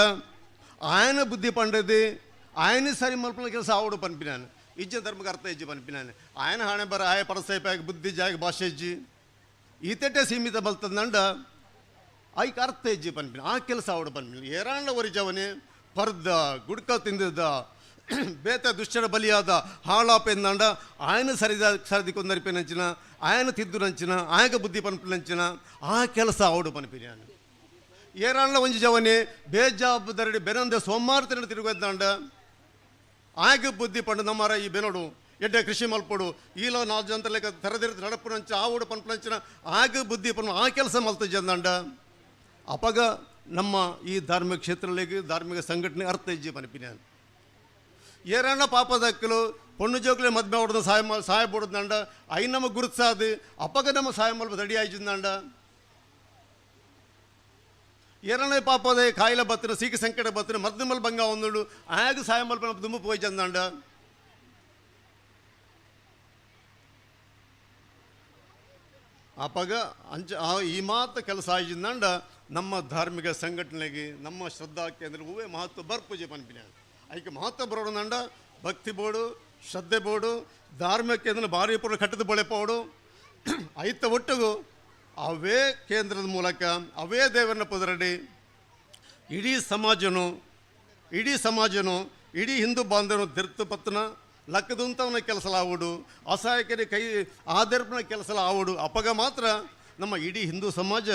ಆಯನ ಬುದ್ಧಿ ಪಂಡದು ಆಯನ ಸರಿ ಮಲ್ಪನ ಕೆಲಸ ಆ ಓಡು ಪನ್ಪಿನ್ಯಾನು ಇಜ್ಜ ಧರ್ಮಕ್ಕೆ ಅರ್ಥ ಇಜ್ಜಿ ಪನ್ಪಿನ್ಯಾನು ಆಯನ ಹಾಣೆ ಬರ ಆಯ ಪರಸೈಪಾಗಿ ಬುದ್ಧಿ ಜಾಗ ಭಾಷೆ ಇಜ್ಜಿ ಈತೆಟ್ಟೆ ಸೀಮಿತ ಬಲ್ತದಂಡ ಆಯ್ಕೆ ಅರ್ಥ ಇಜ್ಜಿ ಪನ್ಪಿನ ಆ ಕೆಲಸ ಅವಡು ಪನ್ಪಿನ ಏರಾಣ್ಣ ಒರಿಜವನೇ ಪರ್ದ ಗುಡ್ಕ ತಿಂದಿದ್ದ ಬೇತ ದುಶ್ಚರ ಬಲಿಯಾದ ಹಾಳಾಪೆಂದಂಡ ಆಯನ ಸರಿದಿ ಕೊಂದರಿಪಿನಂಚಿನ ಆಯನ ತಿದ್ದು ನಂಚಿನ ಆಯಕ ಬುದ್ಧಿ ಪನ್ಪಿನಂಚಿನ ಆ ಕೆಲಸ ಅವಡು ಪನ್ಪಿನ ಏರಾಣ್ಣ ಒಂಜಿ ಜವನೆ ಬೇಜಾಬುದರಡಿ ಬೆನಂದ ಸೋಮಾರ ತಿರುಗದಂಡ ಆಯಕ ಬುದ್ಧಿ ಪಂಡು ನಮ್ಮರ ಈ ಬೆನೋಡು ಎಡ್ಡೆ ಕೃಷಿ ಮಲ್ಪಡು ಈಲೋ 4 ಜನ ಲೆಕ್ಕ ತೆರೆದಿರ್ತ ನಡಪುನಂಚ ಆ ಓಡು ಪನ್ಪನಂಚಿನ ಆಗ ಬುದ್ಧಿ ಪನ್ನು ಆ ಕೆಲಸ ಮಲ್ತ ಜಂದಂಡ ಅಪಗ ನಮ್ಮ ಈ ಧಾರ್ಮಿಕ ಕ್ಷೇತ್ರಗಳಿಗೆ ಧಾರ್ಮಿಕ ಸಂಘಟನೆ ಅರ್ಥ ಇಜ್ಜಿ ಪನ್ಪಿನ ಏರಣ್ಣ ಪಾಪದಕ್ಕಲು ಪೊಣ್ಣು ಜೋಕ್ಲೆ ಮದ್ಮೆ ಹೊಡೆದು ಸಹಾಯ ಪಡುದಂಡ ಐ ನಮ್ಮ ಗುರುತ್ಸಾದು ಅಪ್ಪಗ ನಮ್ಮ ಸಹಾಯ ಮಲ್ಪ ರೆಡಿ ಆಯ್ತಂಡ ಏರಣ್ಣ ಪಾಪದ ಕಾಯಿಲೆ ಬತ್ತಿನ ಸೀಕ ಸಂಕಟ ಬತ್ತಿನ ಮದ್ದು ಮಲ್ ಬಂಗ ಒಂದುಂಡು ಆಗ ಸಹಾಯ ಮಲ್ಪ ದುಂಬು ಪೋಯ್ ಚಂದಂಡ ಅಪ್ಪಗ ಈ ಮಾತು ಕೆಲಸ ಆಯ್ತಂಡ ನಮ್ಮ ಧಾರ್ಮಿಕ ಸಂಘಟನೆಗೆ ನಮ್ಮ ಶ್ರದ್ಧಾ ಕೇಂದ್ರ ಹೂವೇ ಮಹತ್ವ ಬರ್ಪೂಜೆ ಪನ್ಪಿನ ಅದಕ್ಕೆ ಮಹತ್ವ ಬರೋಣಂಡ ಭಕ್ತಿ ಬೋಡು ಶ್ರದ್ಧೆ ಬೋಡು ಧಾರ್ಮಿಕ ಕೇಂದ್ರ ಭಾರಿ ಪುರ ಕಟ್ಟದ ಬಳೆಪೋಡು ಐತ ಒಟ್ಟಿಗೂ ಅವೇ ಕೇಂದ್ರದ ಮೂಲಕ ಅವೇ ದೇವರನ್ನ ಪುದರಡಿ ಇಡೀ ಸಮಾಜನು ಇಡೀ ಹಿಂದೂ ಬಾಂಧವನು ತಿರ್ತು ಪತ್ತನ ಲಕ್ಕದಂತವನ್ನ ಕೆಲಸಲಾವುಡು ಅಸಹಾಯಕರಿಗೆ ಕೈ ಆದರ್ಪನ ಕೆಲಸಲಾವುಡು ಅಪಗ ಮಾತ್ರ ನಮ್ಮ ಇಡೀ ಹಿಂದೂ ಸಮಾಜ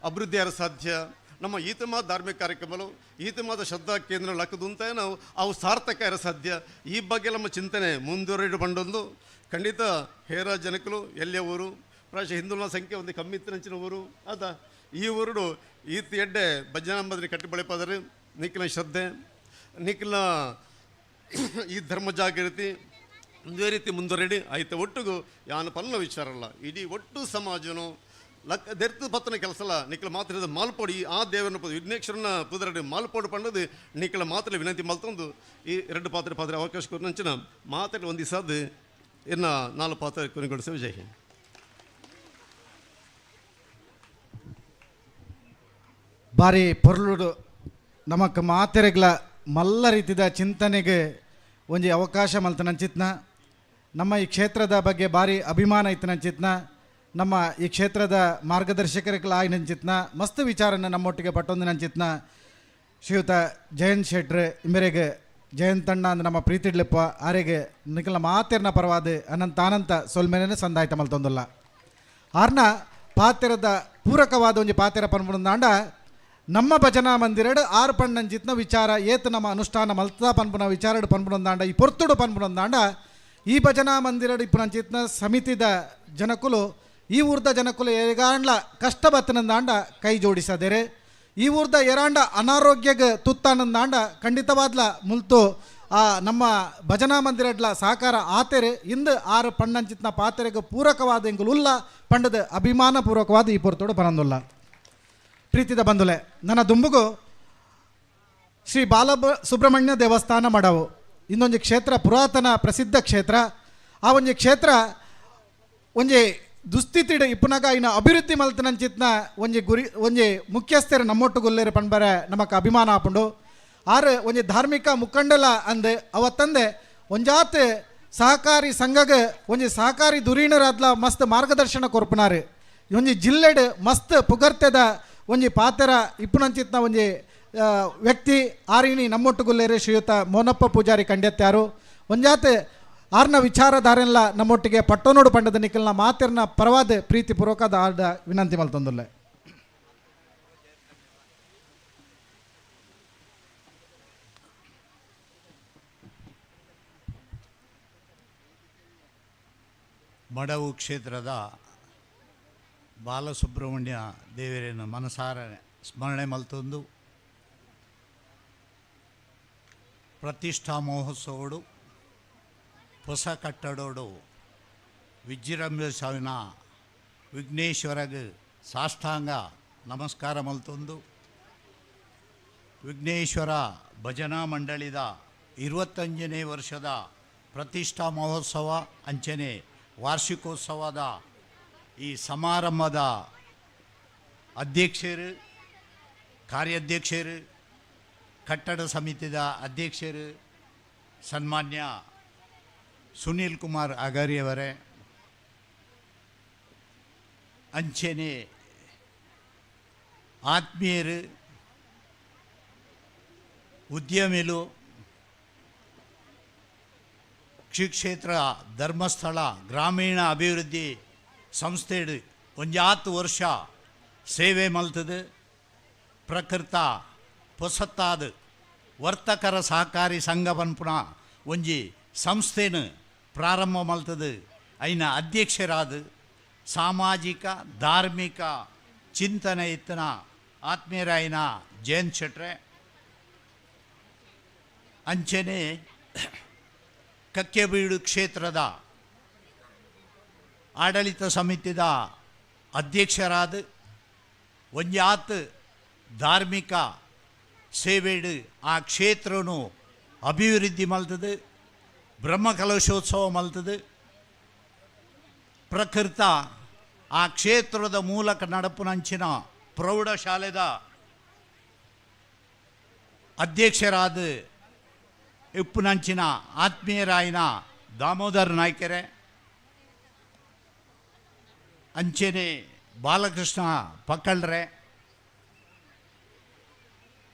ಅಭಿವೃದ್ಧಿ ಯಾರು ಸಾಧ್ಯ ನಮ್ಮ ಈತಮಾದ ಧಾರ್ಮಿಕ ಕಾರ್ಯಕ್ರಮಗಳು ಈತಮಾದ ಶ್ರದ್ಧಾ ಕೇಂದ್ರ ಲಕ್ಕದಂತ ನಾವು ಅವು ಸಾರ್ಥಕ ಇರೋ ಸಾಧ್ಯ ಈ ಬಗ್ಗೆ ನಮ್ಮ ಚಿಂತನೆ ಮುಂದುವರೆದು ಬಂದೊಂದು ಖಂಡಿತ ಹೇರ ಜನಕಲು ಎಲ್ಲೇ ಊರು ಪ್ರಾಯಶಃ ಹಿಂದುಳ ಸಂಖ್ಯೆ ಒಂದು ಕಮ್ಮಿ ಇತ್ತಿನಂಚಿನ ಊರು ಅದ ಈ ಊರುಡು ಈತ ಎಡ್ಡೆ ಭಜನಾ ಮಂದಿರ ಕಟ್ಟಿ ಬೆಳೆಪದರು ನಿಖಿಲ ಶ್ರದ್ಧೆ ನಿಖಿಲ ಈ ಧರ್ಮ ಜಾಗೃತಿ ಒಂದೇ ರೀತಿ ಮುಂದುವರೆಡಿ ಆಯ್ತು. ಒಟ್ಟಿಗೂ ಯಾನು ಪನ್ನ ವಿಚಾರ ಅಲ್ಲ, ಇಡೀ ಒಟ್ಟು ಸಮಾಜನು ದೆರ್ತು ಪತ್ತನ ಕೆಲಸಲ್ಲ ನಿಕ್ಕಲ ಮಾತ್ರ ಮಾಲ್ಪೋಡಿ ಆ ದೇವರನ್ನ ವಿಘ್ನೇಶ್ವರನ ಪುದರಡಿ ಮಾಲ್ಪೋಡು ಪಂಡದು ನಿಕ್ಕಲ ಮಾತ್ರ ವಿನಂತಿ ಮಲ್ತೊಂದು ಈ 2 ಪಾತ್ರೆ ಅವಕಾಶ ಕೊರಂಚಿನ ಮಾತಾಡಿ ಒಂದಿಸಾದ ಇನ್ನ 4 ಪಾತ್ರೆ ಕೊನೆಗೊಳಿಸಿ ವಿಜಯ್. ಬಾರಿ ಪೊರ್ಲುಡು ನಮಕ್ ಮಾತೆರೆಗ್ಲ ಮಲ್ಲ ರೀತಿದ ಚಿಂತನೆಗೆ ಒಂಜಿ ಅವಕಾಶ ಮಲ್ತನಂಚಿತ್ನ. ನಮ್ಮ ಈ ಕ್ಷೇತ್ರದ ಬಗ್ಗೆ ಭಾರಿ ಅಭಿಮಾನ ಇತ್ತನಂಚಿತ್ನ. ನಮ್ಮ ಈ ಕ್ಷೇತ್ರದ ಮಾರ್ಗದರ್ಶಕರಿಗೆಲ್ಲ ಆಯ್ನಂಚಿತ್ನ ಮಸ್ತ್ ವಿಚಾರನ ನಮ್ಮೊಟ್ಟಿಗೆ ಪಟ್ಟೊಂದು ನಂಚಿತ್ನ. ಶ್ರೀಯುತ ಜಯಂತ್ ಶೆಟ್ರ್ ಇಂಬೆರೆಗೆ ಜಯಂತಣ್ಣ ಅಂದ್ ನಮ್ಮ ಪ್ರೀತಿಡ್ಲಿಪ್ಪ ಆರೆಗೆ ನಿಖಲ ಮಾತೆರ್ನ ಪರವಾದ ಅನಂತ ಸೊಲ್ಮೆನೆ ಸಂದಾಯ್ತ ಮಲ್ತೊಂದಲ್ಲ. ಆರ್ನ ಪಾತೆರದ ಪೂರಕವಾದ ಒಂಜಿ ಪಾತೆರ ಪನ್ಪುಣಂದಾಂಡ ನಮ್ಮ ಭಜನಾ ಮಂದಿರಡು 6 ಪಣ್ಣಂಚಿತ್ನ ವಿಚಾರ ಏತ್ ನಮ್ಮ ಅನುಷ್ಠಾನ ಮಲ್ತಾ ಪನ್ಪುನ ವಿಚಾರಡು ಪನ್ಪುಣಂದಾಂಡ ಈ ಪೊರ್ತುಡು ಪನ್ಪುಣಂದಾಂಡ ಈ ಭಜನಾ ಮಂದಿರಡು ಇಪ್ಪುನಂಚಿತ್ನ ಸಮಿತಿದ ಜನಕುಲು ಈ ಊರ್ದ ಜನಕುಲು ಎಗಾಂಡ್ಲ ಕಷ್ಟ ಬತ್ತನಂದಾಂಡ ಕೈ ಜೋಡಿಸದೇರೆ ಈ ಊರ್ದ ಎರಾಂಡ ಅನಾರೋಗ್ಯಗೆ ತುತ್ತಾನಂದಾಂಡ ಖಂಡಿತವಾದ್ಲ ಮುಲ್ತು ಆ ನಮ್ಮ ಭಜನಾ ಮಂದಿರಡ್ಲ ಸಹಕಾರ ಆತೆರೆ ಇಂದು 6 ಪಣ್ಣಂಚಿತ್ನ ಪಾತೆರೆಗೆ ಪೂರಕವಾದ ಎಂಗುಲು ಉಲ್ಲ ಪಂಡದ ಅಭಿಮಾನ ಪೂರ್ವಕವಾದ ಈ ಪೊರ್ತೋಡು ಪರಂದುಲ್ಲ. ಪ್ರೀತಿದ ಬಂಧುಲೆ, ನನ್ನ ದುಂಬುಗು ಶ್ರೀ ಸುಬ್ರಹ್ಮಣ್ಯ ದೇವಸ್ಥಾನ ಮಡವು ಇನ್ನೊಂದು ಕ್ಷೇತ್ರ ಪುರಾತನ ಪ್ರಸಿದ್ಧ ಕ್ಷೇತ್ರ. ಆ ಒಂಜಿ ಕ್ಷೇತ್ರ ಒಂಜಿ ದುಸ್ಥಿತಿಡ್ ಇಪ್ಪುನಾಗ ಇನ್ನು ಅಭಿವೃದ್ಧಿ ಮಲ್ತನಂಚಿತ್ನ ಒಂಜಿ ಗುರಿ ಒಂಜಿ ಮುಖ್ಯಸ್ಥರು ನಮ್ಮೊಟ್ಟು ಗೊಲ್ಲೇರು ಪಣ್ಬರೆ ನಮಕ್ ಅಭಿಮಾನ ಆಪುಂಡು. ಆರು ಒಂಜಿ ಧಾರ್ಮಿಕ ಮುಖಂಡಲ ಅಂದೆ ಅವತ್ತಂದೆ ಒಂಜಾತ್ ಸಹಕಾರಿ ಸಂಘಗೆ ಒಂಜಿ ಸಹಕಾರಿ ದುರೀಣರಾದ್ಲ ಮಸ್ತ್ ಮಾರ್ಗದರ್ಶನ ಕೊರ್ಪುನಾರು. ಒಂಜಿ ಜಿಲ್ಲೆಡ್ ಮಸ್ತ್ ಪುಗರ್ತೆದ ಒಂಜಿ ಪಾತೆರ ಇಪ್ಪುನಂಚಿತ್ನ ಒಂಜಿ ವ್ಯಕ್ತಿ ಆರಿಣಿ ನಮ್ಮೊಟ್ಟು ಗುಲ್ಲೇರು ಶ್ರೀಯುತ ಮೋನಪ್ಪ ಪೂಜಾರಿ ಕಂಡೆತ್ಯಾರು. ಒಂಜಾತ್ ಆರ್ನ ವಿಚಾರಧಾರೆಲ್ಲ ನಮ್ಮೊಟ್ಟಿಗೆ ಪಟ್ಟೋನೋಡು ಪಂಡದ ನಿಖಲ್ನ ಮಾತೆರ್ನ ಪರವಾದ ಪ್ರೀತಿ ಪೂರ್ವಕದ ಆದ ವಿನಂತಿ ಮಲ್ತೊಂದುಲ್ಲೆ. ಮಡವು ಕ್ಷೇತ್ರದ ಬಾಲಸುಬ್ರಹ್ಮಣ್ಯ ದೇವರನ್ನು ಮನಸಾರ ಸ್ಮರಣೆ ಮಲ್ತೊಂದು ಪ್ರತಿಷ್ಠಾ ಮಹೋತ್ಸವಡು ಹೊಸ ಕಟ್ಟಡೋಡು ವಿಜೃಂಭಿಸಿನ ವಿಘ್ನೇಶ್ವರಗೆ ಸಾಷ್ಟಾಂಗ ನಮಸ್ಕಾರ ಮಲ್ತೊಂದು ವಿಘ್ನೇಶ್ವರ ಭಜನಾ ಮಂಡಳಿದ 25ನೇ ವರ್ಷದ ಪ್ರತಿಷ್ಠಾ ಮಹೋತ್ಸವ ಅಂಚನೆ ವಾರ್ಷಿಕೋತ್ಸವದ ಈ ಸಮಾರಂಭದ ಅಧ್ಯಕ್ಷರು, ಕಾರ್ಯಾಧ್ಯಕ್ಷರು, ಕಟ್ಟಡ ಸಮಿತಿದ ಅಧ್ಯಕ್ಷರು ಸನ್ಮಾನ್ಯ ಸುನೀಲ್ ಕುಮಾರ್ ಅಗಾರಿಯವರೇ, ಅಂಚನೆ ಆತ್ಮೀಯರು, ಉದ್ಯಮಿಗಳು, ಶ್ರೀಕ್ಷೇತ್ರ ಧರ್ಮಸ್ಥಳ ಗ್ರಾಮೀಣ ಅಭಿವೃದ್ಧಿ ಸಂಸ್ಥೆಡು ಒಂಜಾತ್ ವರ್ಷ ಸೇವೆ ಮಲ್ತದು ಪ್ರಕೃತ ಪೊಸತ್ತಾದ ವರ್ತಕರ ಸಹಕಾರಿ ಸಂಘ ಪನ್ಪುನ ಒಂಜಿ ಸಂಸ್ಥೆನು ಪ್ರಾರಂಭ ಮಲ್ತದು ಐನ ಅಧ್ಯಕ್ಷರಾದ ಸಾಮಾಜಿಕ ಧಾರ್ಮಿಕ ಚಿಂತನೆ ಇತ್ತನ ಆತ್ಮೀಯರಾಯಿನ ಜಯಂತ್ ಶೆಟ್ರೆ, ಅಂಚನೆ ಕಕ್ಕೆಬೀಡು ಕ್ಷೇತ್ರದ ಆಡಳಿತ ಸಮಿತಿದ ಅಧ್ಯಕ್ಷರಾದ ಒಂಜಾತ್ ಧಾರ್ಮಿಕ ಸೇವೆಡು ಆ ಕ್ಷೇತ್ರನು ಅಭಿವೃದ್ಧಿ ಮಲ್ತದು, ಬ್ರಹ್ಮಕಲಶೋತ್ಸವ ಮಲ್ತದು, ಪ್ರಕೃತ ಆ ಕ್ಷೇತ್ರದ ಮೂಲಕ ನಡಪುನಂಚಿನ ಪ್ರೌಢಶಾಲೆದ ಅಧ್ಯಕ್ಷರಾದ ಇಪ್ಪುನಂಚಿನ ಆತ್ಮೀಯರಾಯಿನ ದಾಮೋದರ್ ನಾಯ್ಕರೆ, ಅಂಚನೆ ಬಾಲಕೃಷ್ಣ ಪಕ್ಕಳ್ರೆ,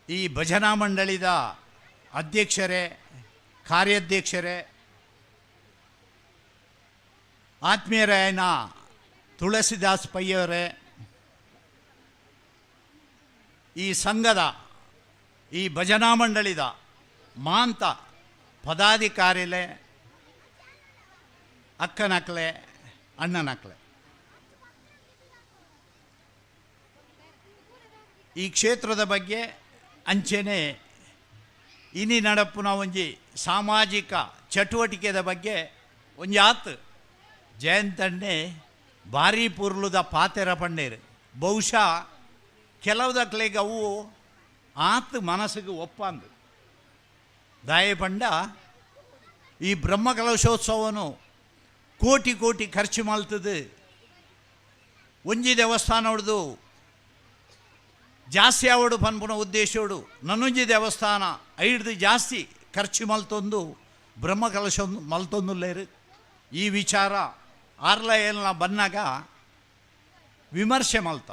ಈ ಭಜನಾ ಮಂಡಳಿದ ಅಧ್ಯಕ್ಷರೇ, ಕಾರ್ಯಾಧ್ಯಕ್ಷರೇ, ಆತ್ಮೀಯರಾಯನ ತುಳಸಿದಾಸ್ ಪಯ್ಯವರೇ, ಈ ಸಂಘದ ಈ ಭಜನಾ ಮಂಡಳಿದ ಮಾಂತ ಪದಾಧಿಕಾರಿಲೆ, ಅಕ್ಕನಕ್ಲೆ, ಅಣ್ಣನಕ್ಲೆ, ಈ ಕ್ಷೇತ್ರದ ಬಗ್ಗೆ ಅಂಚನೆ ಇನಿ ನಡಪುನ ಒಂಜಿ ಸಾಮಾಜಿಕ ಚಟುವಟಿಕೆದ ಬಗ್ಗೆ ಒಂಜಿ ಆತು ಜಯಂತಣ್ಣೆ ಭಾರಿ ಪುರ್ಲುದ ಪಾತೆರ ಪಂಡೇರು. ಬಹುಶಃ ಕೆಲವುದಕ್ಲೆಗೆ ಅವು ಆತು ಮನಸ್ಸಿಗೆ ಒಪ್ಪಂದು ದಾಯ ಪಂಡ ಈ ಬ್ರಹ್ಮಕಲಶೋತ್ಸವನು ಕೋಟಿ ಕೋಟಿ ಖರ್ಚು ಮಲ್ತದು. ಒಂಜಿ ದೇವಸ್ಥಾನ ಹೊಡೆದು ಜಾಸ್ತಿ ಆವಡು ಪನ್ಪುನ ಉದ್ದೇಶೋಡು ನನ್ನೊಂಜಿ ದೇವಸ್ಥಾನ ಐಡ್ದು ಜಾಸ್ತಿ ಖರ್ಚು ಮಲ್ತೊಂದು ಬ್ರಹ್ಮಕಲಶ ಮಲ್ತೊಂದುಲ್ಲೇರು. ಈ ವಿಚಾರ ಆರ್ಲ ಏನ ಬಂದಾಗ ವಿಮರ್ಶೆ ಮಲ್ತ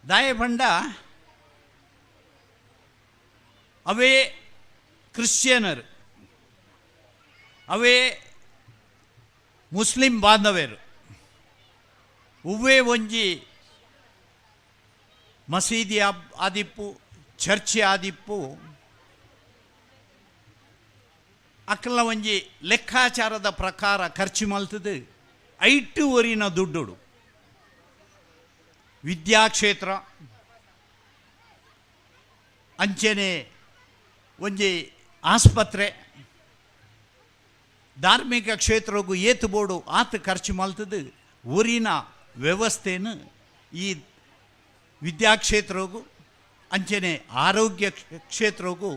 ದಾಯ ಪಂಡ ಅವೇ ಕ್ರಿಶ್ಚಿಯನರು, ಅವೇ ಮುಸ್ಲಿಂ ಬಾಂಧವ್ಯರು, ಉವ್ವೇ ಒಂಜಿ ಮಸೀದಿ ಆದಿಪ್ಪು, ಚರ್ಚೆ ಆದಿಪ್ಪು, ಅಕ್ಕಲ ಒಂಜಿ ಲೆಕ್ಕಾಚಾರದ ಪ್ರಕಾರ ಖರ್ಚು ಮಲ್ತದು 8 ದುಡ್ಡು. ವಿದ್ಯಾಕ್ಷೇತ್ರ ಅಂಚೆನೆ ಒಂಜಿ ಆಸ್ಪತ್ರೆ, ಧಾರ್ಮಿಕ ಕ್ಷೇತ್ರಗೂ ಏತು ಬೋಡು ಆತ ಖರ್ಚು ಮಲ್ತದು ಊರಿನ ವ್ಯವಸ್ಥೆಯನ್ನು ಈ ವಿದ್ಯಾಕ್ಷೇತ್ರಗೂ ಅಂಚೆನೆ ಆರೋಗ್ಯ ಕ್ಷೇತ್ರಗೂ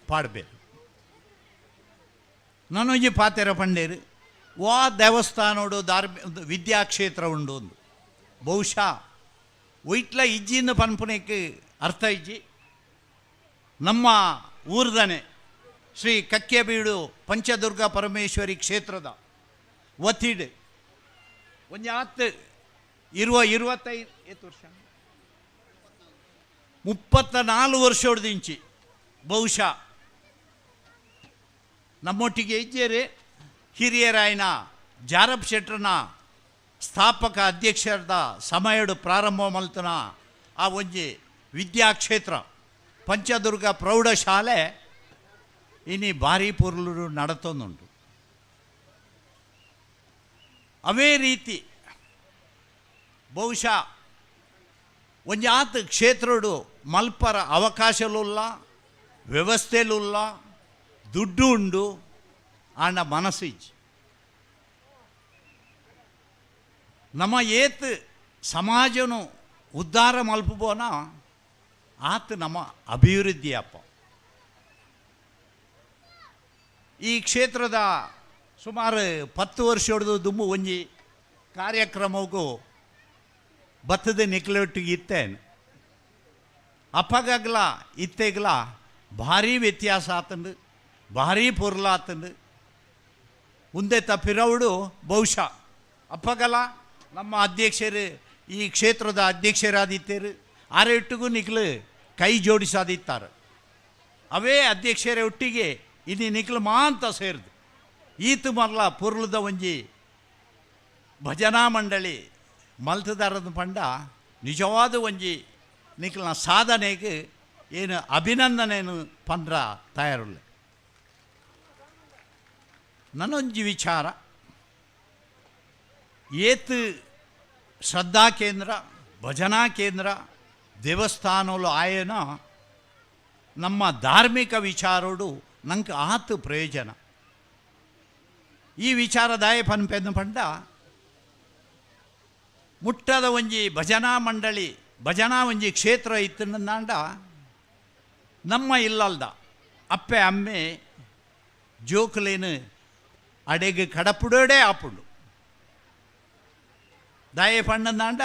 ಪಾಡಬೇಕು. ನನಗೆ ಪಾತೆರ ಪಂಡೇರು ವಾ ದೇವಸ್ಥಾನೋಡು ವಿದ್ಯಾಕ್ಷೇತ್ರ ಉಂಡು ಒಂದು ಬಹುಶಃ ಒಯ್ಟ್ಲ ಇಜ್ಜಿನ ಪನ್ಪುನಕ್ಕೆ ಅರ್ಥ ಇಜ್ಜಿ ನಮ್ಮ ಊರ್ದನೆ ಶ್ರೀ ಕಕ್ಕೆಬೀಡು ಪಂಚದುರ್ಗ ಪರಮೇಶ್ವರಿ ಕ್ಷೇತ್ರದ ಒತ್ತಿಡು ಒಂಜಿ ಆತು 25 ವರ್ಷ 34 ವರ್ಷೋಡ್ದಿಂಚಿ ಬಹುಶಃ ನಮ್ಮೊಟ್ಟಿಗೆ ಇಜ್ಜೇರಿ ಹಿರಿಯರಾಯನ ಜಾರಪ್ ಶೆಟ್ರನ ಸ್ಥಾಪಕ ಅಧ್ಯಕ್ಷರದ ಸಮಯಡು ಪ್ರಾರಂಭ ಮಲ್ತನ ಆ ಒಂಜಿ ವಿದ್ಯಾಕ್ಷೇತ್ರ ಪಂಚದುರ್ಗ ಪ್ರೌಢಶಾಲೆ ಇನಿ ಭಾರಿ ಪುರ್ಲು ನಡತೊಂದುಂಟು. ಅವೇ ರೀತಿ ಬಹುಶಃ ಒಂಜಿ ಆತು ಕ್ಷೇತ್ರಡು ಮಲ್ಪರ ಅವಕಾಶಲುಲ್ಲ, ವ್ಯವಸ್ಥೆಲುಲ್ಲ, ದುಡ್ಡು ಉಂಡು ಆಂಡ ಮನಸ್ಸಿಜ್ಜಿ ನಮ್ಮ ಏತ್ ಸಮಾಜನು ಉದ್ಧಾರ ಮಲ್ಪಬೋನ ಆತು ನಮ್ಮ ಅಭಿವೃದ್ಧಿ ಅಪ್ಪ. ಈ ಕ್ಷೇತ್ರದ ಸುಮಾರು 10 ವರ್ಷ ಹೊಡೆದು ದುಂಬು ಒಂಜಿ ಕಾರ್ಯಕ್ರಮಕ್ಕೂ ಬತ್ತದ ನಿಕ್ಲೊಟ್ಟಿಗೆ ಇತ್ತೇನು ಅಪ್ಪಗಗ್ಲ ಇತ್ತೆಗ್ಲ ಭಾರಿ ವ್ಯತ್ಯಾಸ ಆತಂಡು, ಭಾರಿ ಪೊರ್ಲ ಆತಂಡು. ಮುಂದೆ ತಪ್ಪಿರವಡು ಬಹುಶಃ ಅಪ್ಪಗಲ ನಮ್ಮ ಅಧ್ಯಕ್ಷರು ಈ ಕ್ಷೇತ್ರದ ಅಧ್ಯಕ್ಷರಾದಿತ್ತೇರು ಆರೆಟ್ಟಿಗೂ ನಿಕ್ಲು ಕೈ ಜೋಡಿಸಾದಿತ್ತಾರೆ. ಅವೇ ಅಧ್ಯಕ್ಷರ ಒಟ್ಟಿಗೆ ಇನ್ನು ನಿಕ್ಲು ಮಾಂತ ಸೇರಿದು ಈತು ಮರ್ಲ ಪುರ್ಲದ ಒಂಜಿ ಭಜನಾ ಮಂಡಳಿ ಮಲ್ತದಾರದ ಪಂಡ ನಿಜವಾದ ಒಂಜಿ ನಿಕ್ಲನ ಸಾಧನೆಗೆ ಏನು ಅಭಿನಂದನೆಯನ್ನು ಪಂಡ್ರ ತಯಾರುಲ್ಲ. ನನ್ನೊಂಜಿ ವಿಚಾರ ಏತು ಶ್ರದ್ಧಾ ಕೇಂದ್ರ, ಭಜನಾ ಕೇಂದ್ರ, ದೇವಸ್ಥಾನಗಳು ಆಯನ ನಮ್ಮ ಧಾರ್ಮಿಕ ವಿಚಾರೋಡು ನಂಗೆ ಆತು ಪ್ರಯೋಜನ. ಈ ವಿಚಾರದಾಯ ಪನ್ಪೆನ್ನು ಪಂಡ ಮುಟ್ಟದ ಒಂಜಿ ಭಜನಾ ಮಂಡಳಿ, ಭಜನಾ ಒಂಜಿ ಕ್ಷೇತ್ರ ಇತ್ತಂಡ ನಮ್ಮ ಇಲ್ಲಲ್ದ ಅಪ್ಪೆ ಅಮ್ಮೆ ಜೋಕುಲೇನು ಅಡೆಗೆ ಕಡಪುಡೋಡೆ ಆಪುಂಡು ದಾಯ ಪಣ್ಣಂದಾಂಡ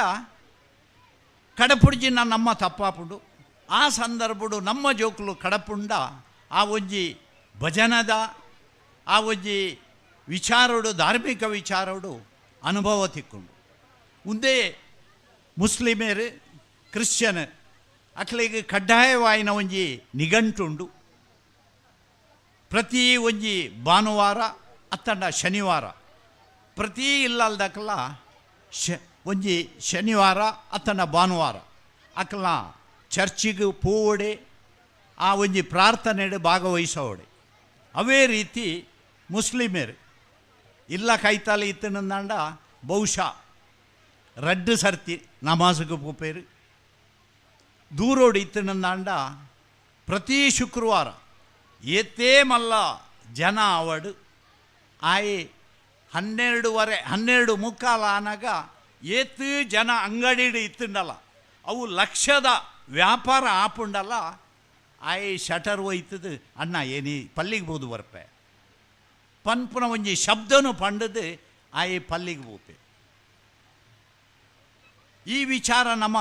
ಕಡಪುಡ್ಜಿ ನಮ್ಮ ತಪ್ಪಾಪುಂಡು. ಆ ಸಂದರ್ಭಡು ನಮ್ಮ ಜೋಕುಲು ಕಡಪುಂಡ ಆ ಒಂಜಿ ಭಜನದ ಆ ಒಂಜಿ ವಿಚಾರೋಡು ಧಾರ್ಮಿಕ ವಿಚಾರೋಡು ಅನುಭವ ತಿಕ್ಕೊಂಡು ಮುಂದೆ ಮುಸ್ಲಿಮೇರು ಕ್ರಿಶ್ಚಿಯನ್ ಅಕ್ಲೆಗೆ ಕಡ್ಡಾಯವಾಯಿನ ಒಂಜಿ ನಿಘಂಟುಂಡು. ಪ್ರತಿ ಒಂಜಿ ಭಾನುವಾರ ಅತ್ತಂಡ ಶನಿವಾರ ಪ್ರತಿ ಇಲ್ಲಲ್ದಕ್ಕಲ್ಲ ಒಂಜಿ ಶನಿವಾರ ಅತ್ತಂಡ ಭಾನುವಾರ ಅಕ್ಕಲ ಚರ್ಚಿಗೆ ಪೋವಡೆ ಆ ಒಂಜಿ ಪ್ರಾರ್ಥನೆಡು ಭಾಗವಹಿಸೋಡೆ. ಅವೇ ರೀತಿ ಮುಸ್ಲಿಮೇರು ಇಲ್ಲ ಕೈತಾಲಿ ಇತ್ತನಂದಾಂಡ ಬಹುಶಃ ರಡ್ಡು ಸರ್ತಿ ನಮಾಜುಗೆ ಪೋಪೇರು. ದೂರೋಡು ಇತ್ತನಂದಾಂಡ ಪ್ರತಿ ಶುಕ್ರವಾರ ಏತೇ ಮಲ್ಲ ಜನ ಅವಡು ಆಯಿ 12:30 ಆನಾಗ ಏತು ಜನ ಅಂಗಡಿ ಇತ್ತುಂಡಲ್ಲ ಅವು ಲಕ್ಷದ ವ್ಯಾಪಾರ ಆಪುಂಡಲ್ಲ ಆಯಿ ಶಟರ್ ಒಯ್ತದು ಅಣ್ಣ ಏನಿ ಪಲ್ಲಿಗೆ ಬೋದು ಬರ್ಪೆ ಪನ್ಪುನ ಒಂಜಿ ಶಬ್ದನು ಪಂಡದು ಆಯಿ ಪಲ್ಲಿಗೆ ಬೋತೆ ಈ ವಿಚಾರ ನಮ್ಮ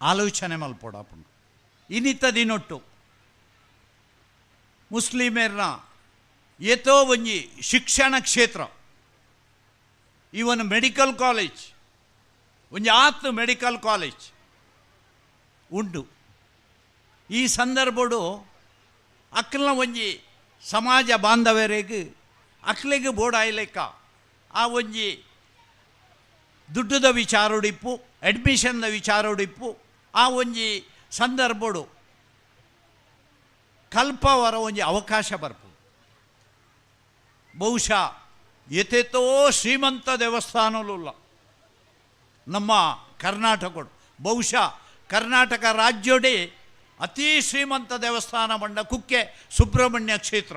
ಆಲೋಚನೆ ಮಲ್ಪೊಡಪುಂಡು ಇನ್ನಿತ್ತ ದಿನೊಟ್ಟು ಮುಸ್ಲಿಮೇರ್ನ ಏತೋ ಒಂಜಿ ಶಿಕ್ಷಣ ಕ್ಷೇತ್ರ ಇವನ್ ಮೆಡಿಕಲ್ ಕಾಲೇಜ್ ಒಂಜಿ ಆತ್ ಮೆಡಿಕಲ್ ಕಾಲೇಜ್ ಉಂಟು ಈ ಸಂದರ್ಭಡು ಅಕ್ಕಲ್ನ ಒಂಜಿ ಸಮಾಜ ಬಾಂಧವರಿಗೆ ಅಕ್ಲಿಗೆ ಬೋಡಾಯ್ಲೆಕ್ಕ ಆ ಒಂಜಿ ದುಡ್ಡದ ವಿಚಾರೋಡಿಪ್ಪು ಅಡ್ಮಿಷನ್ದ ವಿಚಾರೋಡಿಪ್ಪು ಆ ಒಂಜಿ ಸಂದರ್ಭಡು ಕಲ್ಪವರ ಒಂಜಿ ಅವಕಾಶ ಬರ್ಪು ಬಹುಶಃ ಎತೆತೋ ಶ್ರೀಮಂತ ದೇವಸ್ಥಾನಲುಲ್ಲ ನಮ್ಮ ಕರ್ನಾಟಕಡು ಬಹುಶಃ ಕರ್ನಾಟಕ ರಾಜ್ಯಡೆ ಅತಿ ಶ್ರೀಮಂತ ದೇವಸ್ಥಾನ ಮಂಡ ಕುಕ್ಕೆ ಸುಬ್ರಹ್ಮಣ್ಯ ಕ್ಷೇತ್ರ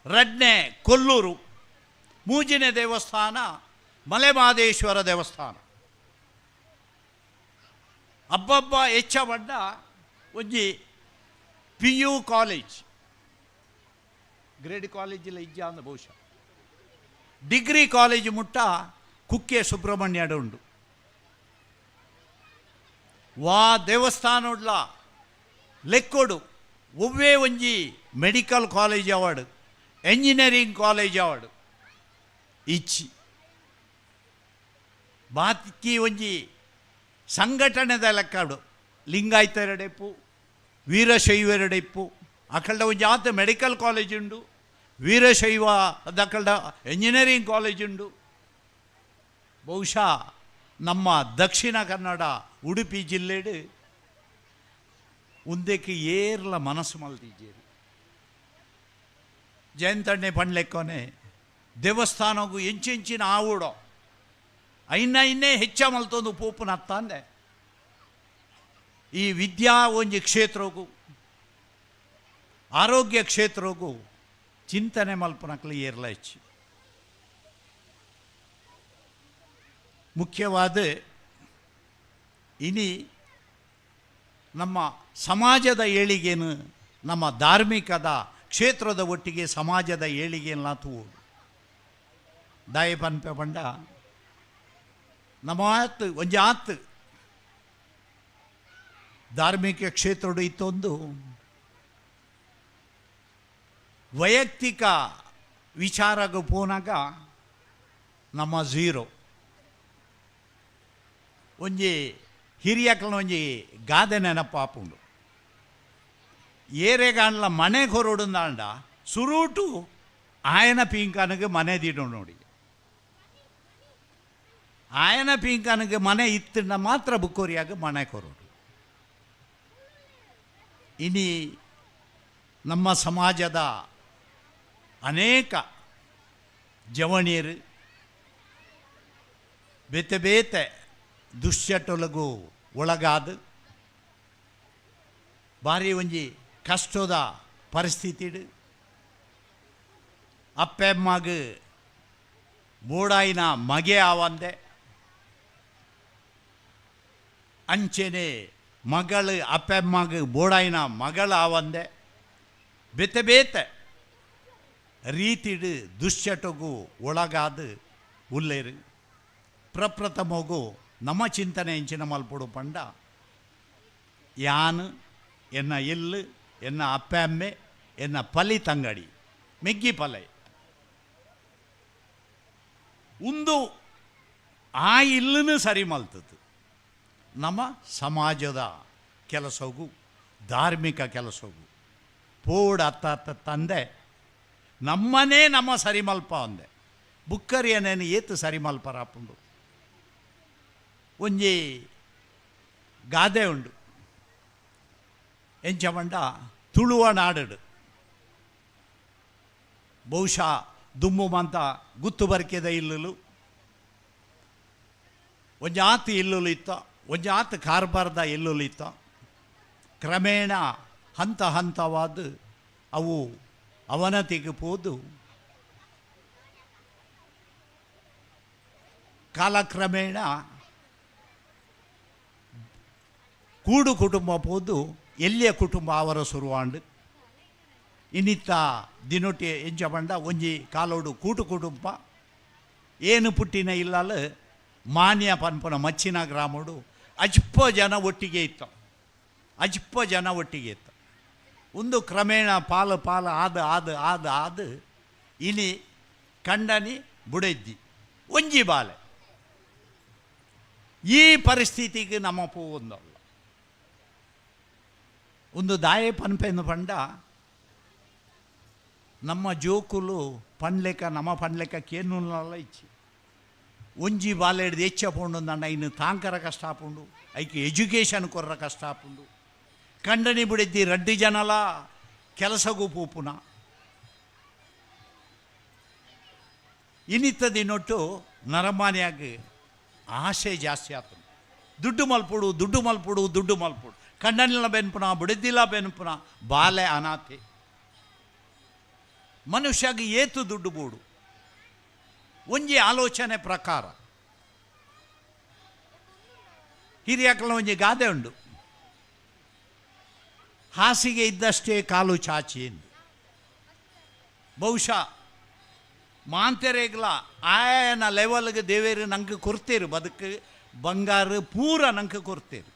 ರಡ್ನೆ ಕೊಲ್ಲೂರು ಮೂಜಿನೆ ದೇವಸ್ಥಾನ ಮಲೆಮಹದೇಶ್ವರ ದೇವಸ್ಥಾನ ಹಬ್ಬಬ್ಬ ಹೆಚ್ಚ ಬಂಡ ಒಂಜಿ PU ಕಾಲೇಜ್ ಗ್ರೇಡ್ ಕಾಲೇಜಿಲ್ಲ ಇಜ್ಜ ಅಂದ ಬಹುಶಃ ಡಿಗ್ರಿ ಕಾಲೇಜ್ ಮುಟ್ಟ ಕುಕ್ಕೆ ಸುಬ್ರಹ್ಮಣ್ಯಡು ಉಂಡು ವಾ ದೇವಸ್ಥಾನಡ್ಲ ಲೆಕ್ಕೊಡು ಒವ್ವೇ ಒಂಜಿ medical college award engineering college award ಇಚ್ಚಿ ಬಾಕಿ ಒಂಜಿ ಸಂಘಟನೆದ ಲೆಕ್ಕಡು ಲಿಂಗಾಯತರೆಡೆಪ್ಪು ವೀರಶೈವರೆಡೆಪ್ಪು ಅಕಲ್ಡ ಒಂಜಿ ಆತ ಮೆಡಿಕಲ್ ಕಾಲೇಜ್ ಉಂಡು ವೀರಶೈವ ಅದಕಲ್ಡ ಎಂಜಿನಿಯರಿಂಗ್ ಕಾಲೇಜ್ ಉಂಡು ಬಹುಶಃ ನಮ್ಮ ದಕ್ಷಿಣ ಕನ್ನಡ ಉಡುಪಿ ಜಿಲ್ಲೆಡು ಉಂದಕ್ಕೆ ಏರ್ಲ ಮನಸ್ಸು ಮಲ್ತಿದ್ದೀರಿ ಜಯಂತಣ್ಣೆ ಪಂಡ್ಲೆಕ್ಕೊನೆ ದೇವಸ್ಥಾನಗೂ ಎಂಚಿನ ಆವುಡೋ ಇನ್ನೇ ಹೆಚ್ಚ ಮಲ್ತೊಂದು ಪೋಪುನ ಅತ್ತಂದೆ ಈ ವಿದ್ಯಾ ಒಂಜಿ ಕ್ಷೇತ್ರಗೂ ಆರೋಗ್ಯ ಕ್ಷೇತ್ರಗೂ ಚಿಂತನೆ ಮಲ್ಪನಕ್ಲು ಏರ್ಲ ಹೆಚ್ಚು ಮುಖ್ಯವಾದ ಇನಿ ನಮ್ಮ ಸಮಾಜದ ಏಳಿಗೆನು ನಮ್ಮ ಧಾರ್ಮಿಕದ ಕ್ಷೇತ್ರದ ಒಟ್ಟಿಗೆ ಸಮಾಜದ ಏಳಿಗೆಲ್ಲ ತೂಡು ದಾಯ ಪನ್ಪೆ ಪಂಡ ನಮ್ಮ ಆತ್ ಒಂಜಿ ಆತ್ ಧಾರ್ಮಿಕ ಕ್ಷೇತ್ರಡು ಇತ್ತೊಂದು ವೈಯಕ್ತಿಕ ವಿಚಾರಗೂ ಪೋನಾಗ ನಮ್ಮ ಝೀರೋ ಒಂಜಿ ಹಿರಿಯಕ್ಕನ ಒಂಜಿ ಗಾದೆ ನೆನಪಾಪುಂಡು ಏರೆಗಾಂಡ್ಲ ಮನೆ ಕೊರಡುಂದಾಂಡ ಸುರೂಟು ಆಯನ ಪೀಂಕನಿಗೆ ಮನೆ ದಿಡು ನೋಡಿ ಆಯನ ಪೀಂಕನಿಗೆ ಮನೆ ಇತ್ತಿಂದ ಮಾತ್ರ ಬುಕ್ಕೋರಿಯಾಗ ಮನೆ ಕೊರಡು ಇನಿ ನಮ್ಮ ಸಮಾಜದ ಅನೇಕ ಜವಣಿಯರು ಬೇತೆ ಬೇತೆ ದುಶ್ಚಟಲಗೂ ಒಳಗಾದ ಭಾರಿ ಒಂಜಿ ಕಷ್ಟದ ಪರಿಸ್ಥಿತಿಡು ಅಪ್ಪೆಮ್ಮಗೆ ಬೋಡಾಯಿನ ಮಗೆ ಆವಂದೆ ಅಂಚೆನೆ ಮಗಳು ಅಪ್ಪೆಮ್ಮಗೆ ಬೋಡಾಯಿನ ಮಗಳು ಆವಂದೆ ಬೇತೆ ಬೇತೆ ರೀತಿಡು ದುಶ್ಚಟಗೂ ಒಳಗಾದ ಉಲ್ಲೇರು ಪ್ರಪ್ರಥಮಗೂ ನಮ್ಮ ಚಿಂತನೆ ಎಂಚಿನ ಮಲ್ಪಡು ಪಂಡ ಯಾನು ಎನ್ನ ಇಲ್ಲು ಎನ್ನ ಅಪ್ಪೆಮ್ಮೆ ಎನ್ನ ಪಲಿ ತಂಗಡಿ ಮೆಗ್ಗಿ ಪಲೆ ಉಂದು ಆ ಇಲ್ಲೂ ಸರಿ ಮಲ್ತದ್ದು ನಮ್ಮ ಸಮಾಜದ ಕೆಲಸಗೂ ಧಾರ್ಮಿಕ ಕೆಲಸಗೂ ಪೋಡ್ ಅತ್ತ ತಂದೆ ನಮ್ಮನೇ ನಮ್ಮ ಸರಿಮಲ್ಪ ಅಂದೆ ಬುಕ್ಕರಿಯನೇನು ಏತು ಸರಿಮಲ್ಪರಾಪುಂಡು ಒಂಜಿ ಗಾದೆ ಉಂಡು ಎಂಚಮಂಡ ತುಳುವ ನಾಡು ಬಹುಶಃ ದುಮ್ಮು ಮಂತ ಗುತ್ತು ಬರ್ಕೆದ ಇಲ್ಲಲು ಒಂಜಾತು ಇಲ್ಲಲು ಇತ್ತ ಒಂಜಾತು ಕಾರ್ಬಾರ್ದ ಇಲ್ಲಲು ಇತ್ತ ಕ್ರಮೇಣ ಹಂತ ಹಂತವಾದ ಅವು ಅವನತಿಗೆ ಹೋದು ಕಾಲಕ್ರಮೇಣ ಕೂಡು ಕುಟುಂಬ ಹೋದು ಎಲ್ಲಿಯ ಕುಟುಂಬ ಅವರ ಶುರುವಾಂಡು ಇನ್ನಿತ್ತ ದಿನೊಟ್ಟಿ ಎಂಚ ಬಂಡ ಒಂಜಿ ಕಾಲೋಡು ಕೂಟು ಕುಟುಂಬ ಏನು ಪುಟ್ಟಿನ ಇಲ್ಲಲ್ಲ ಮಾನ್ಯ ಪನ್ಪನ ಮಚ್ಚಿನ ಗ್ರಾಮಡು ಅಜ್ಪ ಜನ ಒಟ್ಟಿಗೆ ಇತ್ತು ಒಂದು ಕ್ರಮೇಣ ಪಾಲು ಆದ ಇನಿ ಕಂಡನಿ ಬುಡೆಜ್ಜಿ ಒಂಜಿ ಬಾಲೆ ಈ ಪರಿಸ್ಥಿತಿಗೆ ನಮ್ಮ ಪೋವೊಂದಲ್ಲ ಒಂದು ದಾಯೆ ಪನ್ಪೆಂದು ಪಂಡ ನಮ್ಮ ಜೋಕುಲು ನಮ್ಮ ಪಂಡ್ಲೆಕ್ಕೇನುಲ್ಲ ಇಚ್ಚಿ ಒಂಜಿ ಬಾಲೆ ಹಿಡ್ದು ಹೆಚ್ಚಪುಂಡು ನಂಡ ಇನ್ನು ತಾಂಕರ ಕಷ್ಟ ಆಪುಂಡು ಐಕೆ ಎಜುಕೇಷನ್ ಕೊರ್ರ ಕಷ್ಟ ಆಪುಂಡು ಕಂಡನಿ ಬಿಡಿದ್ದಿ ರಡ್ಡಿ ಜನಲ ಕೆಲಸಗೂ ಪೂಪುನ ಇನ್ನಿತ್ತ ದಿನೊಟ್ಟು ನರಮಾನ್ಯಾಗ ಆಸೆ ಜಾಸ್ತಿ ಆತನು ದುಡ್ಡು ಮಲ್ಪುಡು ಕಂಡನಿಲ್ಲ ಬೆನ್ಪುನ ಬಿಡಿದ್ದಿಲ್ಲ ಬೆನ್ಪುನ ಬಾಲೆ ಅನಾಥೆ ಮನುಷ್ಯಗೆ ಏತು ದುಡ್ಡು ಬೋಡು ಒಂಜಿ ಆಲೋಚನೆ ಪ್ರಕಾರ ಹಿರಿಯಕ್ಕಳ ಒಂಜಿ ಗಾದೆ ಉಂಡು ಹಾಸಿಗೆ ಇದ್ದಷ್ಟೇ ಕಾಲು ಚಾಚಿ ಎಂದು ಬಹುಶಃ ಮಾಂತೆರೆಗ್ಲ ಆಯನ ಲೆವೆಲ್ಗೆ ದೇವೇರು ನಂಗೆ ಕೊಡ್ತೀರು ಬದುಕು ಬಂಗಾರ ಪೂರ ನಂಗೆ ಕೊಡ್ತೀರು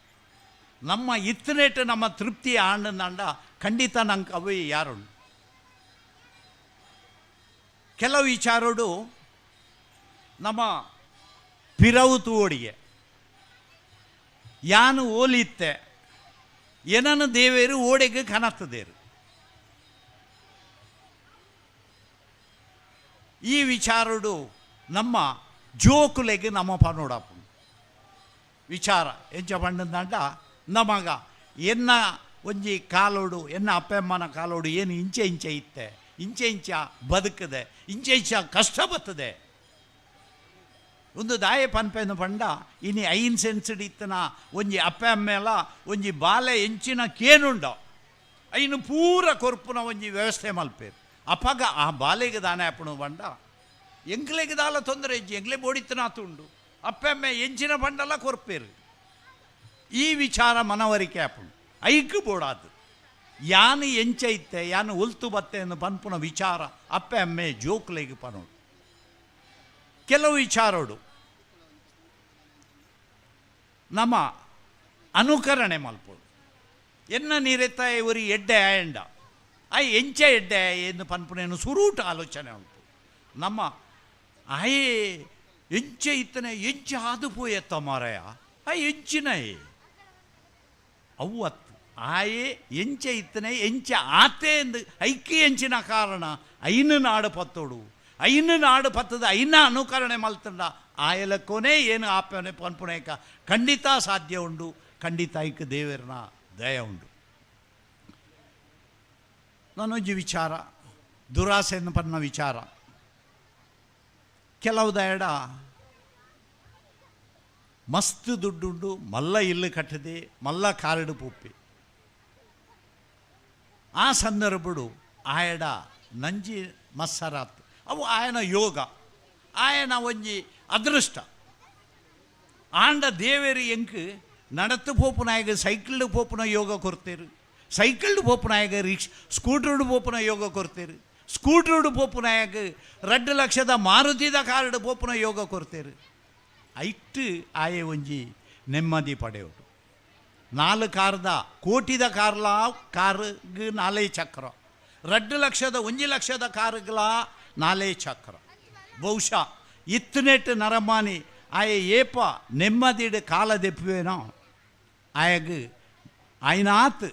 ನಮ್ಮ ಇತ್ತನೇಟು ನಮ್ಮ ತೃಪ್ತಿ ಆಂಡ ಖಂಡಿತ ನಂಗೆ ಅವೇ ಯಾರುಂಡು ಕೆಲವು ವಿಚಾರೋಡು ನಮ್ಮ ಪಿರವು ತೂಡಿಗೆ ಯಾನು ಓಲಿತ್ತೆ ಏನನ್ನು ದೇವೇರು ಓಡೆಗೆ ಕನತ್ತದೇರು ಈ ವಿಚಾರಡು ನಮ್ಮ ಜೋಕುಲೆಗೆ ನಮ್ಮ ಪನೋಡಪ್ಪ ವಿಚಾರ ಎಂಚ ಪಂಡಂದ ನಮಗ ಎನ್ನ ಒಂಜಿ ಕಾಲೋಡು ಎನ್ನ ಅಪ್ಪಮ್ಮನ ಕಾಲೋಡು ಏನು ಇಂಚೆ ಇತ್ತೆ ಇಂಚ ಬದುಕದೆ ಇಂಚ ಕಷ್ಟ ಬರ್ತದೆ ಒಂದು ದಾಯ ಪನ್ಪೆಂದು ಪಂಡ ಇನಿ 5 ಸೆನ್ಸ್ಡ್ ಇತ್ತನ ಒಂಜಿ ಅಪ್ಪ ಅಮ್ಮೆಲ ಒಂಜಿ ಬಾಲೆ ಎಂಚಿನ ಕೇನುಂಡ ಐನು ಪೂರ ಕೊರ್ಪುನ ಒಂಜಿ ವ್ಯವಸ್ಥೆ ಮಲ್ಪೇರು ಅಪಗ ಆ ಬಾಲೆಗೆ ದಾನೆ ಅಪ್ಪನು ಪಂಡ ಎಂಕ್ಲೆಗೆ ದಾಲ ತೊಂದರೆ ಇಜ್ಜಿ ಎಂಕ್ಲೆ ಬೋಡಿತ್ತನಾತುಂಡು ಅಪ್ಪ ಅಮ್ಮೆ ಎಂಚಿನ ಪಂಡಲ ಕೊರ್ಪೇರು ಈ ವಿಚಾರ ಮನವರಿಕೆ ಅಪ್ಪನು ಐಕ್ ಬೋಡಾದು ಯಾನು ಎಂಚ ಇತ್ತೆ ಯಾನು ಒಲ್ತು ಬತ್ತೆ ಎಂದು ಪನ್ಪುನ ವಿಚಾರ ಅಪ್ಪ ಅಮ್ಮೆ ಜೋಕ್ಲೆಗೆ ಪನೋಡು ಕೆಲವು ವಿಚಾರೋಡು ನಮ್ಮ ಅನುಕರಣೆ ಮಲ್ಪೋಡು ಎನ್ನ ನೀರೆತ್ತ ಇವರು ಎಡ್ಡೆ ಆಯಂಡ ಆಯ್ ಎಂಚ ಎಡ್ಡೆ ಎಂದು ಪನ್ಪುನೇನು ಸುರೂಟ ಆಲೋಚನೆ ಉಂಟು ನಮ್ಮ ಆಯೇ ಎಂಚ ಇತ್ತನೆ ಎಂಚ ಹಾದು ಪೋಯತ್ತ ಮಾರಾಯ ಆಯ್ ಎಂಚಿನ ಅವ್ವತ್ತು ಆಯೇ ಎಂಚ ಇತ್ತನೆ ಎಂಚ ಆತೆ ಎಂದು ಐಕ್ಕಿ ಎಂಚಿನ ಕಾರಣ ಐನು ನಾಡು ಪತ್ತೋಡು ಐನು ನಾಡು ಪತ್ತದ ಐನ ಅನುಕರಣೆ ಮಲ್ತಂಡ ಆಯಲ ಕೊನೆ ಏನು ಆಪನೆ ಪನ್ಪುನೇಕ ಖಂಡಿತ ಸಾಧ್ಯ ಉಂಡು ಖಂಡಿತ ಐಕ ದೇವರನ ದಯ ಉಂಡು ನಾನೊಂಜಿ ವಿಚಾರ ದುರಾಸೆಯನ್ನು ಪನ್ನ ವಿಚಾರ ಕೆಲವು ದಯಡ ಮಸ್ತ್ ದುಡ್ಡುಂಡು ಮಲ್ಲ ಇಲ್ಲು ಕಟ್ಟದೆ ಮಲ್ಲ ಕಾರಡು ಪೂಪಿ ಆ ಸಂದರ್ಭಡು ಆಯಡ ನಂಜಿ ಮಸ್ಸರಾತ್ ಅವು ಆಯನ ಯೋಗ ಆಯನ ಒಂಜಿ ಅದೃಷ್ಟ ಆಂಡ ದೇವೇರಿ ಎಂಕ್ ನಡತ್ತು ಪೋಪುನಾಯಗ ಸೈಕಲ್ಡು ಪೋಪುನ ಯೋಗ ಕೊಡ್ತೇರು ಸೈಕಲ್ಡು ಪೋಪುನಾಯಗ ಸ್ಕೂಟ್ರುಡು ಪೋಪುನ ಯೋಗ ಕೊಡ್ತೇರು ಸ್ಕೂಟ್ರುಡು ಪೋಪುನಾಯಗ 2 ಲಕ್ಷದ ಮಾರುತಿದ ಕಾರ್ಡು ಪೋಪುನ ಯೋಗ ಕೊಡ್ತೇರು ಐಟ್ಟು ಆಯೆ ಒಂಜಿ ನೆಮ್ಮದಿ ಪಡೆಯೋದು 4 ಕಾರ್ದ ಕೋಟಿದ ಕಾರ್ಗೆ 4 ಚಕ್ರ 2 ಲಕ್ಷದ 1 ಲಕ್ಷದ ಕಾರ್ಗಳ 4 ಚಕ್ರ ಬಹುಶಃ ಇತ್ತನೆಟ್ಟು ನರಮಾನಿ ಆಯ ಏಪ ನೆಮ್ಮದಿಡು ಕಾಲ ದೆಪ್ಪುವೇನೋ ಆಯಗ ಆಯ್ನಾತ್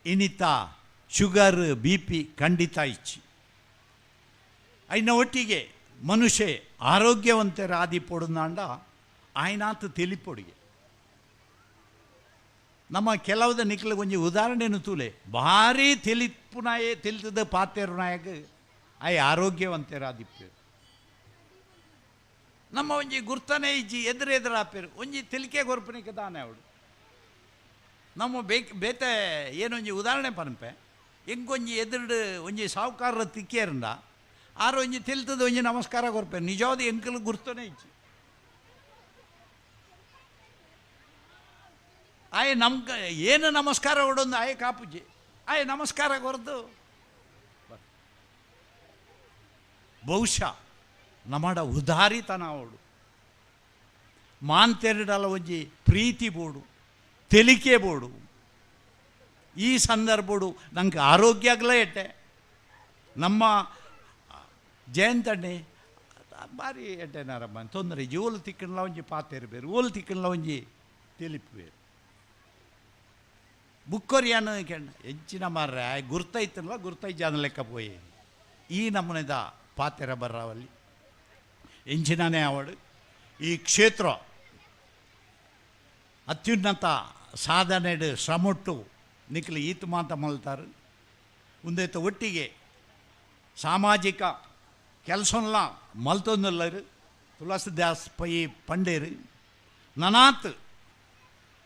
ಇನ್ನಿತ್ತ ಶುಗರ್ BP ಖಂಡಿತ ಇಚ್ಚಿ ಐನ ಒಟ್ಟಿಗೆ ಮನುಷ್ಯ ಆರೋಗ್ಯವಂತರ ಆದಿ ಪೊಡುಂದಾಂಡ ಆಯ್ನಾತ್ ತಿಳಿಪೊಡಿಗೆ ನಮ್ಮ ಕೆಲವುದ ನಿಕ್ಲ ಒಂಜಿ ಉದಾಹರಣೆನು ತೂಲೆ ಭಾರಿ ತಿಳಿಪುನಾಯೇ ತಿಳಿದ ಪಾತೆರುನಾಯಗ ಆಯ್ ಆರೋಗ್ಯವಂತರಾದಿಪ್ಪೇರು ನಮ್ಮ ಒಂಜಿ ಗುರ್ತನೆ ಇಜ್ಜಿ ಎದುರಾಪೇರು ಒಂಜಿ ತಿಲಿಕೆ ಗೊರ್ಪನಿಗೆ ದಾನೆ ಅವಳು ನಮ್ಮ ಬೇತೆ ಏನೊಂಜಿ ಉದಾಹರಣೆ ಪನ್ಪೆ ಎಂಕೊಂಜಿ ಎದುರು ಒಂಜಿ ಸಾವುಕಾರರ ತಿಕ್ಕೇರಂಡ ಆರು ಒಂಜಿ ತಿಲ್ತದ ಒಂಜಿ ನಮಸ್ಕಾರ ಕೊರ್ಪೆ ನಿಜವಾದ ಎಂಕಲ್ ಗುರ್ತನೇ ಇಚ್ಚಿ ಆಯ್ ನಮ್ಗೆ ಏನು ನಮಸ್ಕಾರ ಕೊಡೊಂದು ಆಯ್ ಕಾಪುಜಿ ಆಯ್ ನಮಸ್ಕಾರ ಕೊರ್ದು ಬಹುಶಃ ನಮ್ಮಡ ಉದಾರಿತನ ಅವಡು ಮಾಂತೆರಡಲ ಒಂಜಿ ಪ್ರೀತಿ ಬೋಡು ತೆಲಿಕೆ ಬೋಡು ಈ ಸಂದರ್ಭಡು ನಂಗೆ ಆರೋಗ್ಯಗ್ಲೇ ಎಟ್ಟೆ ನಮ್ಮ ಜಯಂತಣ್ಣೆ ಬಾರಿ ಎಟ್ಟೆನಾರಮ್ಮ ತೊಂದರೆ ಓಲು ತಿಕ್ಕಣ್ಲ ಒಂಜಿ ಪಾತೆರು ಬೇರು ಓಲು ತಿಕ್ಕಣ್ಲ ಒಂಜಿ ತೆಲಿಪು ಬೇರು ಬುಕ್ಕೊರಿಯಾನು ಕೆಣ್ಣ ಹೆಂಚಿನ ಮಾರ್ರೆ ಗುರ್ತೈತಲ್ಲ ಗುರ್ತೈಜ್ ಜನ ಲೆಕ್ಕ ಪೋಯಿ ಈ ನಮ್ಮನೆದ ಪಾತೆರ ಬರ್ರಾವಲ್ಲಿ ಎಂಚಿನನೇ ಅವಡು ಈ ಕ್ಷೇತ್ರ ಅತ್ಯುನ್ನತ ಸಾಧನೆಡು ಶ್ರಮೊಟ್ಟು ನಿಖಲು ಈತ ಮಾತ ಮಲ್ತಾರೆ ಉಂದೈತ ಒಟ್ಟಿಗೆ ಸಾಮಾಜಿಕ ಕೆಲಸಲ್ಲ ಮಲ್ತೊಂದುಲ್ಲರು ತುಳಸಿದಾಸ್ ಪೈ ಪಂಡೇರು ನನಾತ್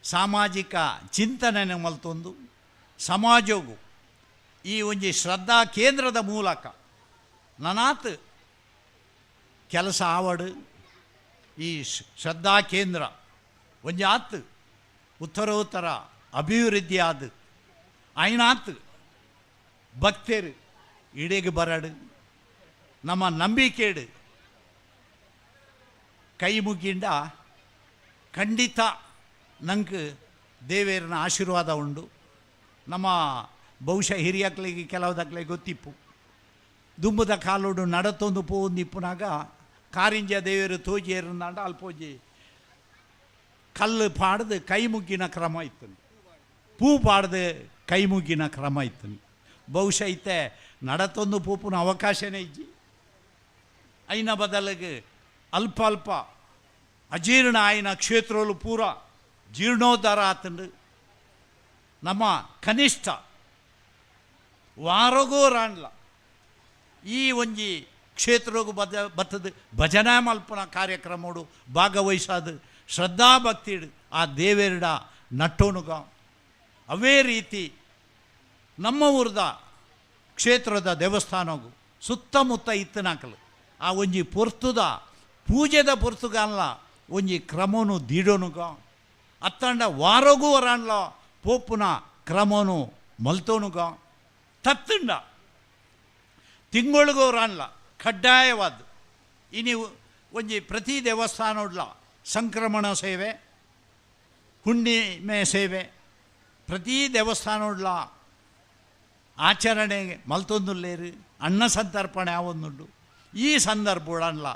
ಸಾಮಾಜಿಕ ಚಿಂತನೆ ಮಲ್ತೊಂದು ಸಮಾಜವು ಈ ಒಂಜಿ ಶ್ರದ್ಧಾ ಕೇಂದ್ರದ ಮೂಲಕ ನನಾತ್ ಕೆಲಸ ಆವಡು ಈ ಶ್ರದ್ಧಾ ಕೇಂದ್ರ ಒಂಜಿ ಆತ್ ಉತ್ತರೋತ್ತರ ಅಭಿವೃದ್ಧಿ ಆದ ಐನಾತ್ ಭಕ್ತರು ಇಡೆಗೆ ಬರಡು ನಮ್ಮ ನಂಬಿಕೆಡು ಕೈ ಮುಗಿಂಡ ಖಂಡಿತ ನಂಗೆ ದೇವೇರನ ಆಶೀರ್ವಾದ ಉಂಡು ನಮ್ಮ ಬಹುಶಃ ಹಿರಿಯಕ್ಲಿಗೆ ಕೆಲವುದಕ್ಲೆ ಗೊತ್ತಿಪ್ಪು ದುಂಬುದ ಕಾಲೋಡು ನಡತೊಂದು ಪೋಂದು ಇಪ್ಪುನಾಗ ಕಾರಿಂಜ ದೇವರು ತೋಜಿಯರಂದಾಂಡ ಅಲ್ಪೋಜಿ ಕಲ್ಲು ಪಾಡ್ದು ಕೈ ಮುಗ್ಗಿನ ಕ್ರಮ ಇತ್ತು ಪೂ ಪಾಡ್ದು ಕೈ ಮುಗ್ಗಿನ ಕ್ರಮ ಇತ್ತು ಬಹುಶಃ ಇತ್ತೆ ನಡತೊಂದು ಪೂಪುನ ಅವಕಾಶನೇ ಇಜ್ಜಿ ಐನ ಬದಲಿಗೆ ಅಲ್ಪ ಅಲ್ಪ ಅಜೀರ್ಣ ಆಯ್ನ ಕ್ಷೇತ್ರಗಳು ಪೂರ ಜೀರ್ಣೋದ್ಧಾರ ಆತಂಡು ನಮ್ಮ ಕನಿಷ್ಠ ವಾರಗೋ ರಾಣ್ಲ ಈ ಒಂಜಿ ಕ್ಷೇತ್ರಗೂ ಬತ್ತದ ಭಜನಾ ಮಲ್ಪನ ಕಾರ್ಯಕ್ರಮಡು ಭಾಗವಹಿಸೋದು ಶ್ರದ್ಧಾಭಕ್ತಿಡು ಆ ದೇವೇರಡ ನಟ್ಟೋನುಗ ಅವೇ ರೀತಿ ನಮ್ಮ ಊರದ ಕ್ಷೇತ್ರದ ದೇವಸ್ಥಾನಗೂ ಸುತ್ತಮುತ್ತ ಇತ್ತನಾಕಲು ಆ ಒಂಜಿ ಪೊರ್ತುದ ಪೂಜೆದ ಪೊರ್ತುಗಲ್ಲ ಒಂಜಿ ಕ್ರಮನು ದೀಡೋನುಗ ಅತ್ತಂಡ ವಾರಗೂ ವರಾಣ್ಲ ಪೋಪುನ ಕ್ರಮನು ಮಲ್ತೋನುಗ ತತ್ತಂಡ ತಿಂಗಳಿಗೂ ರಾಣ್ಲ ಕಡ್ಡಾಯವಾದ ಇನಿ ಒಂಜಿ ಪ್ರತಿ ದೇವಸ್ಥಾನಡ್ಲ ಸಂಕ್ರಮಣ ಸೇವೆ ಹುಣ್ಣಿಮೆ ಸೇವೆ ಪ್ರತಿ ದೇವಸ್ಥಾನಡ್ಲ ಆಚರಣೆ ಮಲ್ತೊಂದುಲ್ಲೇರು ಅನ್ನ ಸಂತರ್ಪಣೆ ಆವೊಂದುಂಡು ಈ ಸಂದರ್ಭಗಳನ್ಲ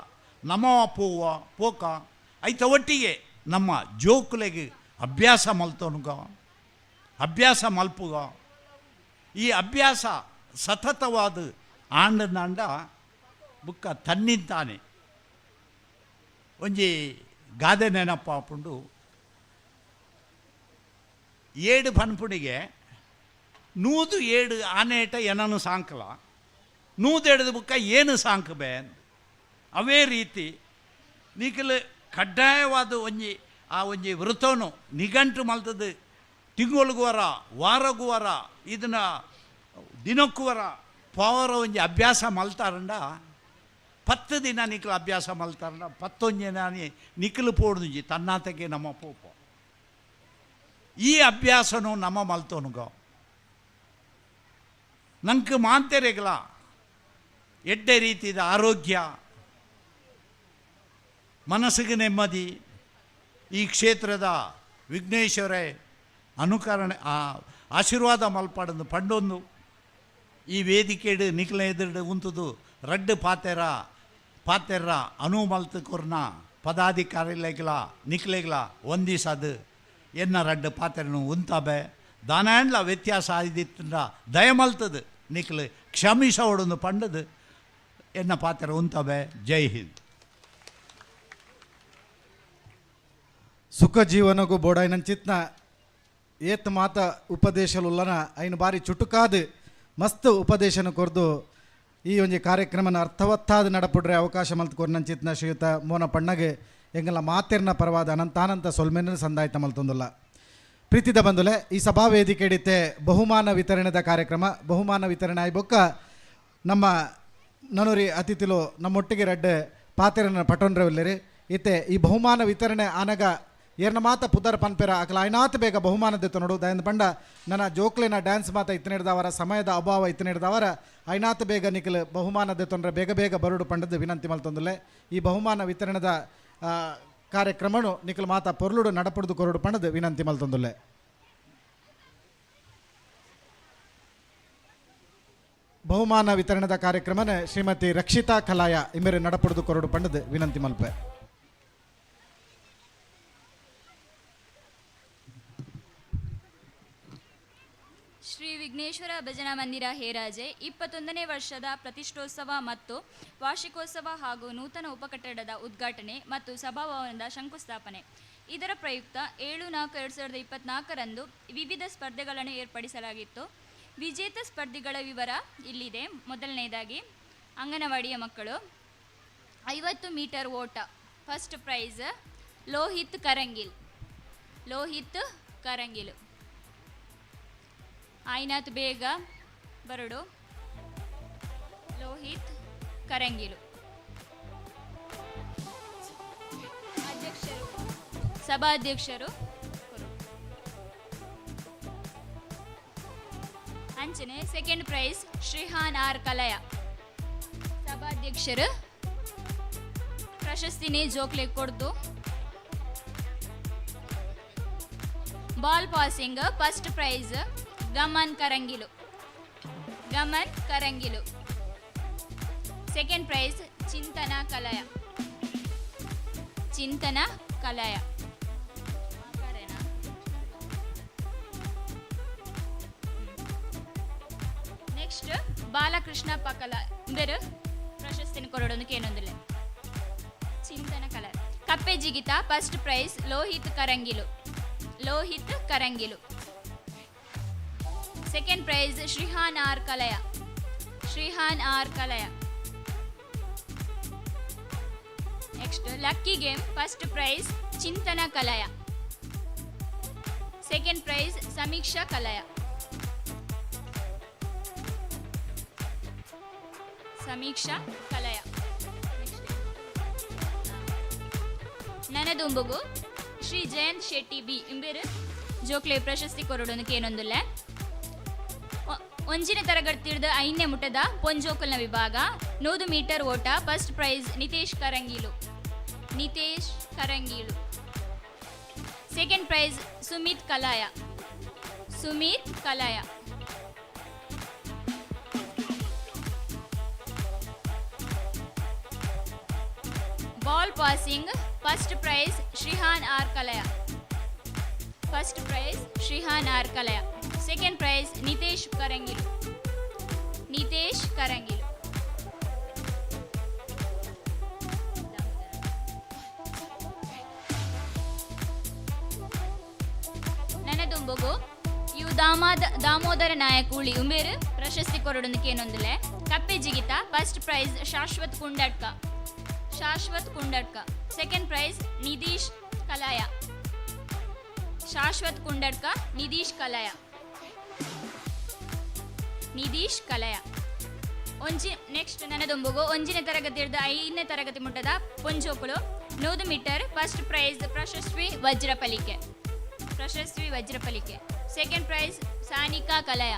ನಮವ ಪೂವ ಪೋಕ ಐತ ಒಟ್ಟಿಗೆ ನಮ್ಮ ಜೋಕುಲೆಗೆ ಅಭ್ಯಾಸ ಮಲ್ತೋನುಗ ಅಭ್ಯಾಸ ಮಲ್ಪುಗ ಈ ಅಭ್ಯಾಸ ಸತತವಾದ ಆಂಡನಾಂಡ ಬುಕ್ಕ ತನ್ನಿಂತಾನೆ ಒಂಜಿ ಗಾದೆ ನೆನಪ ಹಾಪುಂಡು ಏಡು ಪನ್ಪುಣಿಗೆ 107 ಆನೇಟ ಏನನು ಸಾಂಕಲ 107 ಬುಕ್ಕ ಏನು ಸಾಂಕಬೆ ಅವೇ ರೀತಿ ನಿಖಲು ಕಡ್ಡಾಯವಾದ ಒಂಜಿ ಆ ಒಂಜಿ ವೃತನು ನಿಘಂಟು ಮಲ್ತದ್ದು ತಿಂಗಳಿಗೂ ವರ ವಾರಗೂ ವರ ಇದನ್ನ ದಿನಕ್ಕೂ ವರ ಪವರ ಒಂಜಿ ಅಭ್ಯಾಸ ಮಲ್ತಾರಂಡ 10 ದಿನ ನಿಖಲು ಅಭ್ಯಾಸ ಮಲ್ತಾರಂಡ 11 ದಿನ ನಿಖಲು ಪೋಡ್ದುಂಜಿ ತನ್ನಾತಕ್ಕೆ ನಮ್ಮ ಪೋಪ ಈ ಅಭ್ಯಾಸನು ನಮ್ಮ ಮಲ್ತೋನುಗ ನಂಗೆ ಮಾಂತೆರೆಗಲ ಎಡ್ಡೆ ರೀತಿಯ ಆರೋಗ್ಯ ಮನಸ್ಸಿಗೆ ನೆಮ್ಮದಿ ಈ ಕ್ಷೇತ್ರದ ವಿಘ್ನೇಶ್ವರೇ ಅನುಕರಣೆ ಆಶೀರ್ವಾದ ಮಲ್ಪಾಡೊಂದು ಪಂಡೊಂದು ಈ ವೇದಿಕೆಡು ನಿಖಲ ಎದುರು ಉಂತುದು ರಡ್ಡು ಪಾತೆರ ಅನು ಮಲ್ತುಕೊರ್ನ ಪದಾಧಿಕಾರಿಗಳ ನಿಖಲೆಗಳ ಒಂದಿಸದು ಎನ್ನ ರಡ್ಡು ಪಾತೆರನು ಉಂತಬೆ ದಾನಾಂಡ್ಲ ವ್ಯತ್ಯಾಸ ಆದಿತ್ತ ದಯಮಲ್ತದು ನಿಖಲು ಕ್ಷಮಿಸೋಡೊಂದು ಪಂಡದು ಎನ್ನ ಪಾತೆರ ಉಂತಬೆ ಜೈ ಹಿಂದ್ ಸುಖ ಜೀವನಗೂ ಬೋಡಾಯ್ನಂಚಿತ್ನ ಏತ್ ಮಾತ ಉಪದೇಶಲುಲ್ಲನ ಐನು ಬಾರಿ ಚುಟುಕಾದ ಮಸ್ತ್ ಉಪದೇಶನ ಕೊರ್ದು ಈ ಒಂಜಿ ಕಾರ್ಯಕ್ರಮನ ಅರ್ಥವತ್ತಾದ ನಡಪುಡ್ರೆ ಅವಕಾಶ ಮಲ್ತು ಕೊರ್ನಂಚಿತ್ನ ಶ್ರೀಯುತ ಮೋನ ಪಣ್ಣಗೆ ಎಂಗಲ ಮಾತೆರ್ನ ಪರವಾದ ಅನಂತಾನಂತ ಸೊಲ್ಮೆನ ಸಂದಾಯ್ತ ಮಲ್ತೊಂದುಲ್ಲ ಪ್ರೀತಿದ ಬಂಧುಲೆ ಈ ಸಭಾ ವೇದಿಕೆ ಹಿಡಿತೆ ಬಹುಮಾನ ವಿತರಣೆದ ಕಾರ್ಯಕ್ರಮ ಬಹುಮಾನ ವಿತರಣೆ ಆಯ್ಬೊಕ್ಕ ನಮ್ಮ ನನೂರಿ ಅತಿಥಿಲು ನಮ್ಮೊಟ್ಟಿಗೆ ರಡ್ಡೆ ಪಾತೆರನ ಪಟೋನ್ರವಿಲ್ಲರಿ ಇತ್ತೆ ಈ ಬಹುಮಾನ ವಿತರಣೆ ಆನಗ ಏರ್ನ ಮಾತ ಪುದರ್ ಪನ್ಪೆರ ಅಕಲ ಐನಾತ್ ಬೇಗ ಬಹುಮಾನ ದೆತ್ತು ನೋಡು ದಯಂದು ಪಂಡ ನನ್ನ ಜೋಕ್ಲಿನ ಡ್ಯಾನ್ಸ್ ಮಾತ ಇತ್ತಿನಿಡ್ದವರ ಸಮಯದ ಅಭಾವ ಇತ್ತಿನಿಡ್ದವರ ಐನಾತ್ ಬೇಗ ನಿಖಿಲ್ ಬಹುಮಾನ ದೆತ್ತೊಂಡ್ರೆ ಬೇಗ ಬೇಗ ಬರುಡು ಪಂಡದ್ದು ವಿನಂತಿ ಮಲ್ತೊಂದುಲೆ ಈ ಬಹುಮಾನ ವಿತರಣೆದ ಕಾರ್ಯಕ್ರಮನು ನಿಖಿಲ್ ಮಾತ ಪೊರ್ಲುಡು ನಡಪುಡ್ದು ಕೊರಡು ಪಂಡದು ವಿನಂತಿ ಮಲ್ತೊಂದುಲೆ. ಬಹುಮಾನ ವಿತರಣೆದ ಕಾರ್ಯಕ್ರಮನ ಶ್ರೀಮತಿ ರಕ್ಷಿತಾ ಕಲಾಯ ಇಮೇರೆ ನಡಪುಡ್ದು ಕೊರಡು ಪಂಡದು ವಿನಂತಿ ಮಲ್ಪೆ. ಶ್ರೀ ವಿಘ್ನೇಶ್ವರ ಭಜನಾ ಮಂದಿರ ಹೇರಾಜೆ 21ನೇ ವರ್ಷದ ಪ್ರತಿಷ್ಠೋತ್ಸವ ಮತ್ತು ವಾರ್ಷಿಕೋತ್ಸವ ಹಾಗೂ ನೂತನ ಉಪಕಟ್ಟಡದ ಉದ್ಘಾಟನೆ ಮತ್ತು ಸಭಾಭವನದ ಶಂಕುಸ್ಥಾಪನೆ. ಇದರ ಪ್ರಯುಕ್ತ 7/4/2024 ವಿವಿಧ ಸ್ಪರ್ಧೆಗಳನ್ನು ಏರ್ಪಡಿಸಲಾಗಿತ್ತು. ವಿಜೇತ ಸ್ಪರ್ಧಿಗಳ ವಿವರ ಇಲ್ಲಿದೆ. ಮೊದಲನೇದಾಗಿ ಅಂಗನವಾಡಿಯ ಮಕ್ಕಳು 50 ಮೀಟರ್ ಓಟ, ಫಸ್ಟ್ ಪ್ರೈಸ್ ಲೋಹಿತ್ ಕರಂಗಿಲ್. ಆಯ್ನಾತ್ ಬೇಗ ಬರಡು ಲೋಹಿತ್ ಕರಂಗಿಲು. ಸಭಾಧ್ಯಕ್ಷರು ಅಂಚನೆ second prize Shrihan R Kalaya. ಸಭಾಧ್ಯಕ್ಷರು ಪ್ರಶಸ್ತಿನೇ ಜೋಕ್ಲೆ ಕೊಡ್ತು. Ball passing first prize Gaman Karangil. Second prize Chintana Kalaya. Next Balakrishna ಪಕಲ ಬೇರೆ ಪ್ರಶಸ್ತಿನ ಕೊರಡೊಂದು ಕೇನೊಂದಿಲ್ಲ. ಚಿಂತನ ಕಲಯ. ಕಪ್ಪೆ ಜಿಗಿತ first prize Lohith Karangil. Second prize Shrihan R Kalaya. Next lucky game first prize Chintana Kalaya. Second prize Sameeksha Kalaya. ನನದುಂಬುಗು ಶ್ರೀ ಜಯಂತ್ ಶೆಟ್ಟಿ ಬಿ ಇಂಬೇರು ಜೋಕ್ಲೆ ಪ್ರಶಸ್ತಿ ಕೊರಡೊಂದು ಕೇನೊಂದಿಲ್ಲ. ಒಂಜಿನ ತರಗತಿದ 5ನೇ ಮುಟ್ಟದ ಪೊಂಜೋಕಲ್ನ ವಿಭಾಗ 100 ಮೀಟರ್ ಓಟ first prize Nitesh Karangil. Second prize Sumith Kalaya. Ball passing first prize Shrihan R Kalaya. Second prize Nitesh Karangil. ನನದುಂಬುಗು ಇವು ದಾಮೋದರ ನಾಯಕ್ ಉಳಿ ಉಮೇರು ಪ್ರಶಸ್ತಿ ಕೊರಡೊಂದು ಕೇನೊಂದಿಲ್ಲ. ಕಪ್ಪೆ ಜಿಗಿತ first prize Shashwath Kundadka. Second prize Nidheesh Kalaya. Next ನನದೊಂಬುಗು ಒಂಜಿನ ತರಗತಿ ಹಿಡಿದು 5ನೇ ತರಗತಿ ಮುಟ್ಟದ ಪೊಂಜೋಕುಳು 100 metre first prize Prashasti Vajrapalike. Second prize Sanika Kalaya.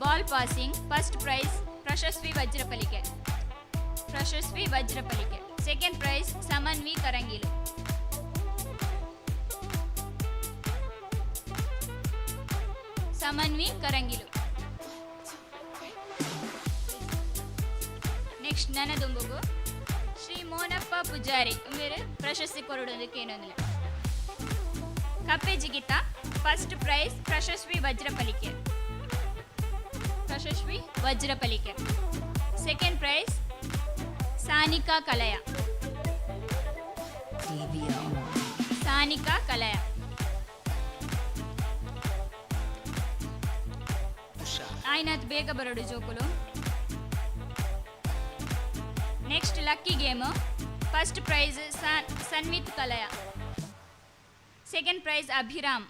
Ball passing first prize Prashasti Vajrapalike. Second prize Samanvi Karangil. Next ನನದುಂಬುಗು ಶ್ರೀ ಮೋನಪ್ಪ ಪೂಜಾರಿ ಉಮೇರು ಪ್ರಶಸ್ತಿ ಕೊರಡೊಂದು ಕೇನೊಂದಿಲ್ಲ. ಕಪ್ಪೆ ಜಿಗಿತ first prize Prashasti Vajrapalike. Second prize Sanika ಕಲಯ. ಆಯ್ನಾತ್ ಬೇಗ ಬರೋಡು ಜೋಕುಲು. Next lucky game. First prize Sanvith Kalaya, second prize Abhiram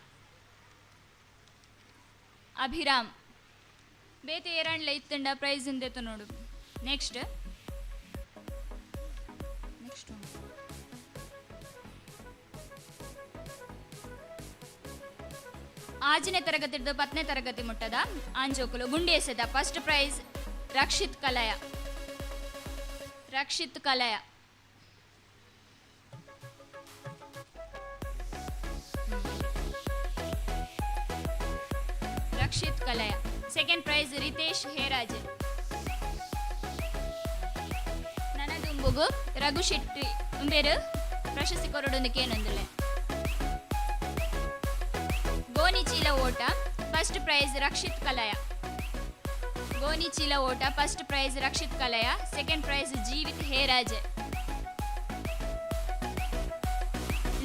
ಬೇತೆ ಏರಣ್ಣ ಇತ್ತಂಡ ಪ್ರೈಸ್ ಇಂದೆತ್ತು ನೋಡು. ನೆಕ್ಸ್ಟ್ ಆಜನೇ ತರಗತಿ ಹಿಡಿದು 10ನೇ ತರಗತಿ ಮುಟ್ಟದ ಆಂಜೋಕುಲು ಗುಂಡಿ ಎಸೆದ. First prize Rakshith Kalaya. Second prize Ritesh Heraje. ನನದುಂಬುಗು ರಘು ಶೆಟ್ಟಿ ಉಂಬೇರು ಪ್ರಶಸ್ತಿ ಕೊರಡೊಂದಕ್ಕೆ ಏನೊಂದಿಲ್ಲ. ಗೋನಿ ಚೀಲ ಓಟ first prize Rakshith Kalaya. Second prize Jeevith Heraje.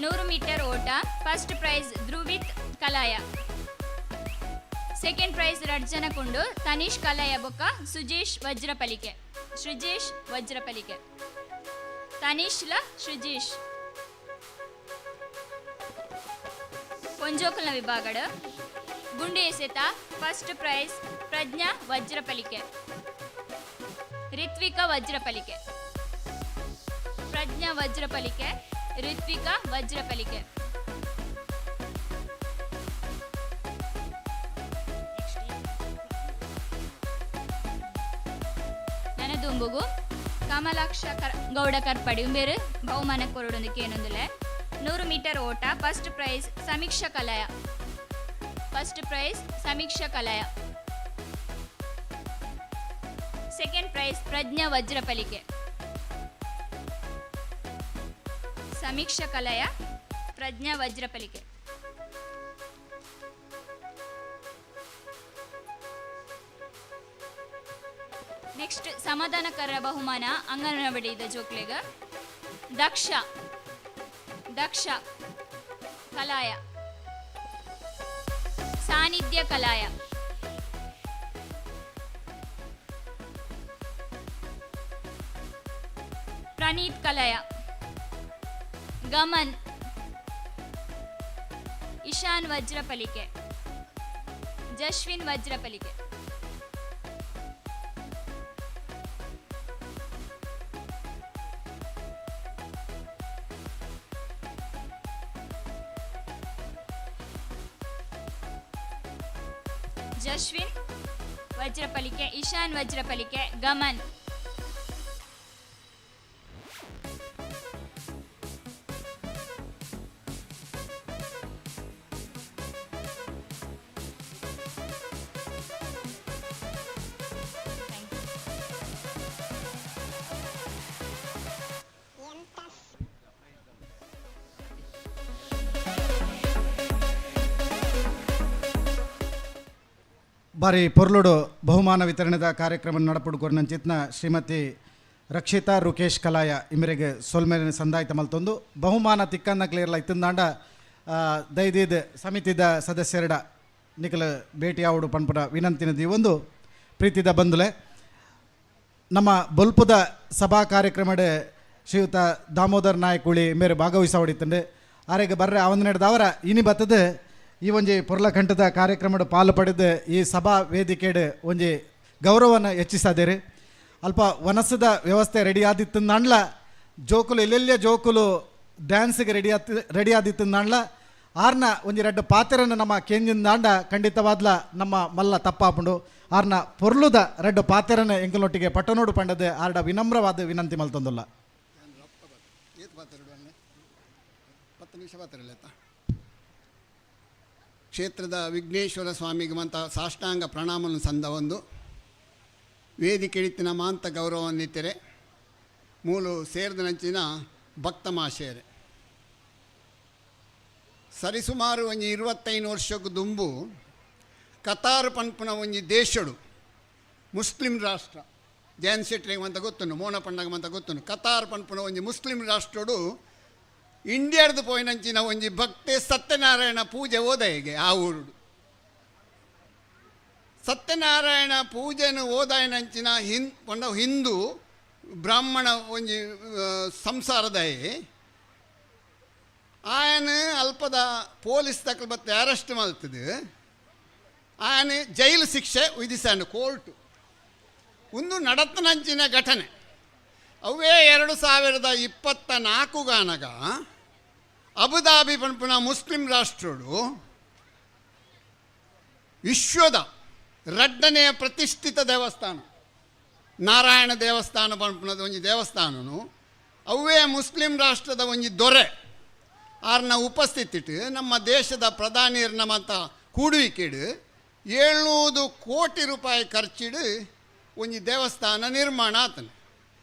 100 meter ಓಟ first prize Dhruvith Kalaya. Second prize ರಡ್ಜನಕುಂಡು ತನೀಶ್ ಕಲಯ ಬೊಕ್ಕ ಸೃಜೇಶ್ ವಜ್ರಪಲಿಕೆ. ಸೃಜೇಶ್ ಪೊಂಜೋಕಲ್ನ ವಿಭಾಗಡ್ ಗುಂಡಿ ಎಸೆತ ಫಸ್ಟ್ ಪ್ರೈಸ್ ಪ್ರಜ್ಞಾ ವಜ್ರಪಲಿಕೆ. ರಿತ್ವಿಕಾ ವಜ್ರಪಲಿಕೆ. ನನದುಂಬುಗು ಕಮಲಾಕ್ಷ ಗೌಡ ಕರ್ಪಡಿ ಉಂಬೇರು ಬಹುಮಾನ ಕೊರಡೊಂದಕ್ಕೆ ಏನೊಂದಿಲ್ಲ. 100 ಮೀಟರ್ ಓಟ first prize Sameeksha ಕಲಯ. Second price Pragna ವಜ್ರಪಲಿಕೆ. ಸಮೀಕ್ಷಾ ಕಲಯ, ಪ್ರಜ್ಞಾ ವಜ್ರಪಲಿಕೆ. ನೆಕ್ಸ್ಟ್ ಸಮಾಧಾನಕರ ಬಹುಮಾನ ಅಂಗನವಾಡಿದ ಜೋಕ್ಲೆಗ ದಕ್ಷ ಕಲಾಯ. ಸಾನ್ನಿಧ್ಯ ಕಲಾಯ. ಪ್ರಣೀತ್ ಕಲಯ. ಗಮನ್. ಇಶಾನ್ ವಜ್ರಪಲಿಕೆ. ಜಶ್ವಿನ್ ವಜ್ರಪಲಿಕೆ. ಜಶ್ವಿನ್ ವಜ್ರಪಲಿಕೆ, ಇಶಾನ್ ವಜ್ರಪಲಿಕೆ, ಗಮನ್. ಬಾರಿ ಪೊರ್ಲುಡು ಬಹುಮಾನ ವಿತರಣೆದ ಕಾರ್ಯಕ್ರಮ ನಡಪುಡುಕೊರ್ನಂಚಿತ್ನ ಶ್ರೀಮತಿ ರಕ್ಷಿತಾ ರುಕೇಶ್ ಕಲಾಯ ಇಮರಿಗೆ ಸೊಲ್ಮೇಲಿನ ಸಂದಾಯಿತ ಮಲ್ತೊಂದು ಬಹುಮಾನ ತಿಕ್ಕನ್ನ ಕ್ಲಿಯರ್ಲ ಇತ್ತಂದಾಂಡ ದೈದಿದ ಸಮಿತಿದ ಸದಸ್ಯರಡ ನಿಖಲ ಭೇಟಿಯಾವುಡು ಪಂಪುರ ವಿನಂತಿನದಿ ಒಂದು ಪ್ರೀತಿದ ಬಂಧುಲೆ ನಮ್ಮ ಬೊಲ್ಪುದ ಸಭಾ ಕಾರ್ಯಕ್ರಮಡೆ ಶ್ರೀಯುತ ದಾಮೋದರ್ ನಾಯಕ್ ಉಳಿ ಮೇರೆ ಭಾಗವಹಿಸೋಡಿತ್ತಂಡೆ ಆರೆಗೆ ಬರ್ರೆ ಅವನ ನಡೆದವರ ಇನಿ ಬತ್ತದ ಈ ಒಂಜಿ ಪೊರ್ಲಕಂಠದ ಕಾರ್ಯಕ್ರಮದ ಪಾಲು ಪಡೆದು ಈ ಸಭಾ ವೇದಿಕೆಡೆ ಒಂಜಿ ಗೌರವವನ್ನು ಹೆಚ್ಚಿಸದೇರಿ ಅಲ್ಪ ವನಸದ ವ್ಯವಸ್ಥೆ ರೆಡಿ ಆದಿತ್ತಂದಾಂಡ್ಲ ಜೋಕುಲು ಎಲ್ಲೆಲ್ಲ ಜೋಕುಲು ಡ್ಯಾನ್ಸ್ಗೆ ರೆಡಿ ಆದಿತ್ತಂದಾಂಡ್ಲ ಆರ್ನ ಒಂಜಿ ರೆಡ್ಡು ಪಾತೆರನ್ನು ನಮ್ಮ ಕೇಂದ್ರದಾಂಡ ಖಂಡಿತವಾದ್ಲ ನಮ್ಮ ಮಲ್ಲ ತಪ್ಪಾಪುಂಡು ಆರ್ನ ಪೊರ್ಲುದ ರೆಡ್ಡು ಪಾತೆರನ್ನು ಎಂಕಲೊಟ್ಟಿಗೆ ಪಟ್ಟನೋಡು ಪಂಡದೆ ಆರ್ಡ ವಿನಮ್ರವಾದ ವಿನಂತಿ ಮಲ್ತೊಂದುಲ್ಲ. ಕ್ಷೇತ್ರದ ವಿಘ್ನೇಶ್ವರ ಸ್ವಾಮಿಗೆ ಮಂತ ಸಾಷ್ಟಾಂಗ ಪ್ರಣಾಮವನ್ನು ಸಂದ ಒಂದು ವೇದಿಕೆ ಇಳಿತಿನ ಮಾಂತ ಗೌರವನ್ನಿತ್ತರೆ ಮೂಲು ಸೇರಿದನಂಚಿನ ಭಕ್ತ ಮಾಶೇರೆ ಸರಿಸುಮಾರು ಒಂಜಿ 25 ವರ್ಷಕ್ಕೂ ದುಂಬು ಕತಾರ್ ಪನ್ಪುನ ಒಂಜಿ ದೇಶಡು ಮುಸ್ಲಿಂ ರಾಷ್ಟ್ರ ಜೈನ್ ಶೆಟ್ರಿಗೆ ಅಂತ ಗೊತ್ತುಂಡು ಮೋನ ಪಂಡಗ ಅಂತ ಗೊತ್ತುಂಡು ಕತಾರ್ ಪನ್ಪುನ ಒಂಜಿ ಮುಸ್ಲಿಂ ರಾಷ್ಟ್ರಡು ಇಂಡಿಯಾಡ್ದು ಪೋಯಿನಂಚಿನ ಒಂಜಿ ಭಕ್ತೆ ಸತ್ಯನಾರಾಯಣ ಪೂಜೆ ಓದಯಗೆ ಆ ಊರುಡು ಸತ್ಯನಾರಾಯಣ ಪೂಜೆನು ಓದಾಯನಂಚಿನ ಹಿಂದೂ ಬ್ರಾಹ್ಮಣ ಒಂಜಿ ಸಂಸಾರದ ಆಯನ ಅಲ್ಪದ ಪೊಲೀಸ್ ತಕ್ಕ ಬತ್ತೆ ಅರೆಸ್ಟ್ ಮಾಡ್ತದೆ, ಆಯನ ಜೈಲು ಶಿಕ್ಷೆ ವಿಧಿಸ್ಯಾನ ಕೋರ್ಟು. ಒಂದು ನಡತನಂಚಿನ ಘಟನೆ ಅವೇ 2024 ಗಾನಗ ಅಬುದಾಬಿ ಪಂಪುನ ಮುಸ್ಲಿಂ ರಾಷ್ಟ್ರಡು ವಿಶ್ವದ ರಡ್ಡನೆಯ ಪ್ರತಿಷ್ಠಿತ ದೇವಸ್ಥಾನ ನಾರಾಯಣ ದೇವಸ್ಥಾನ ಪಂಪುನದ ಒಂಜಿ ದೇವಸ್ಥಾನನು ಅವೇ ಮುಸ್ಲಿಂ ರಾಷ್ಟ್ರದ ಒಂಜಿ ದೊರೆ ಆರ್ನ ಉಪಸ್ಥಿತಿಟ್ಟು ನಮ್ಮ ದೇಶದ ಪ್ರಧಾನಿಯರ್ ನಮ್ಮಂತ ಕೂಡುವಿಕೆಡು 700 ಕೋಟಿ ರೂಪಾಯಿ ಖರ್ಚಿಡು ಒಂಜಿ ದೇವಸ್ಥಾನ ನಿರ್ಮಾಣ ಆತನು.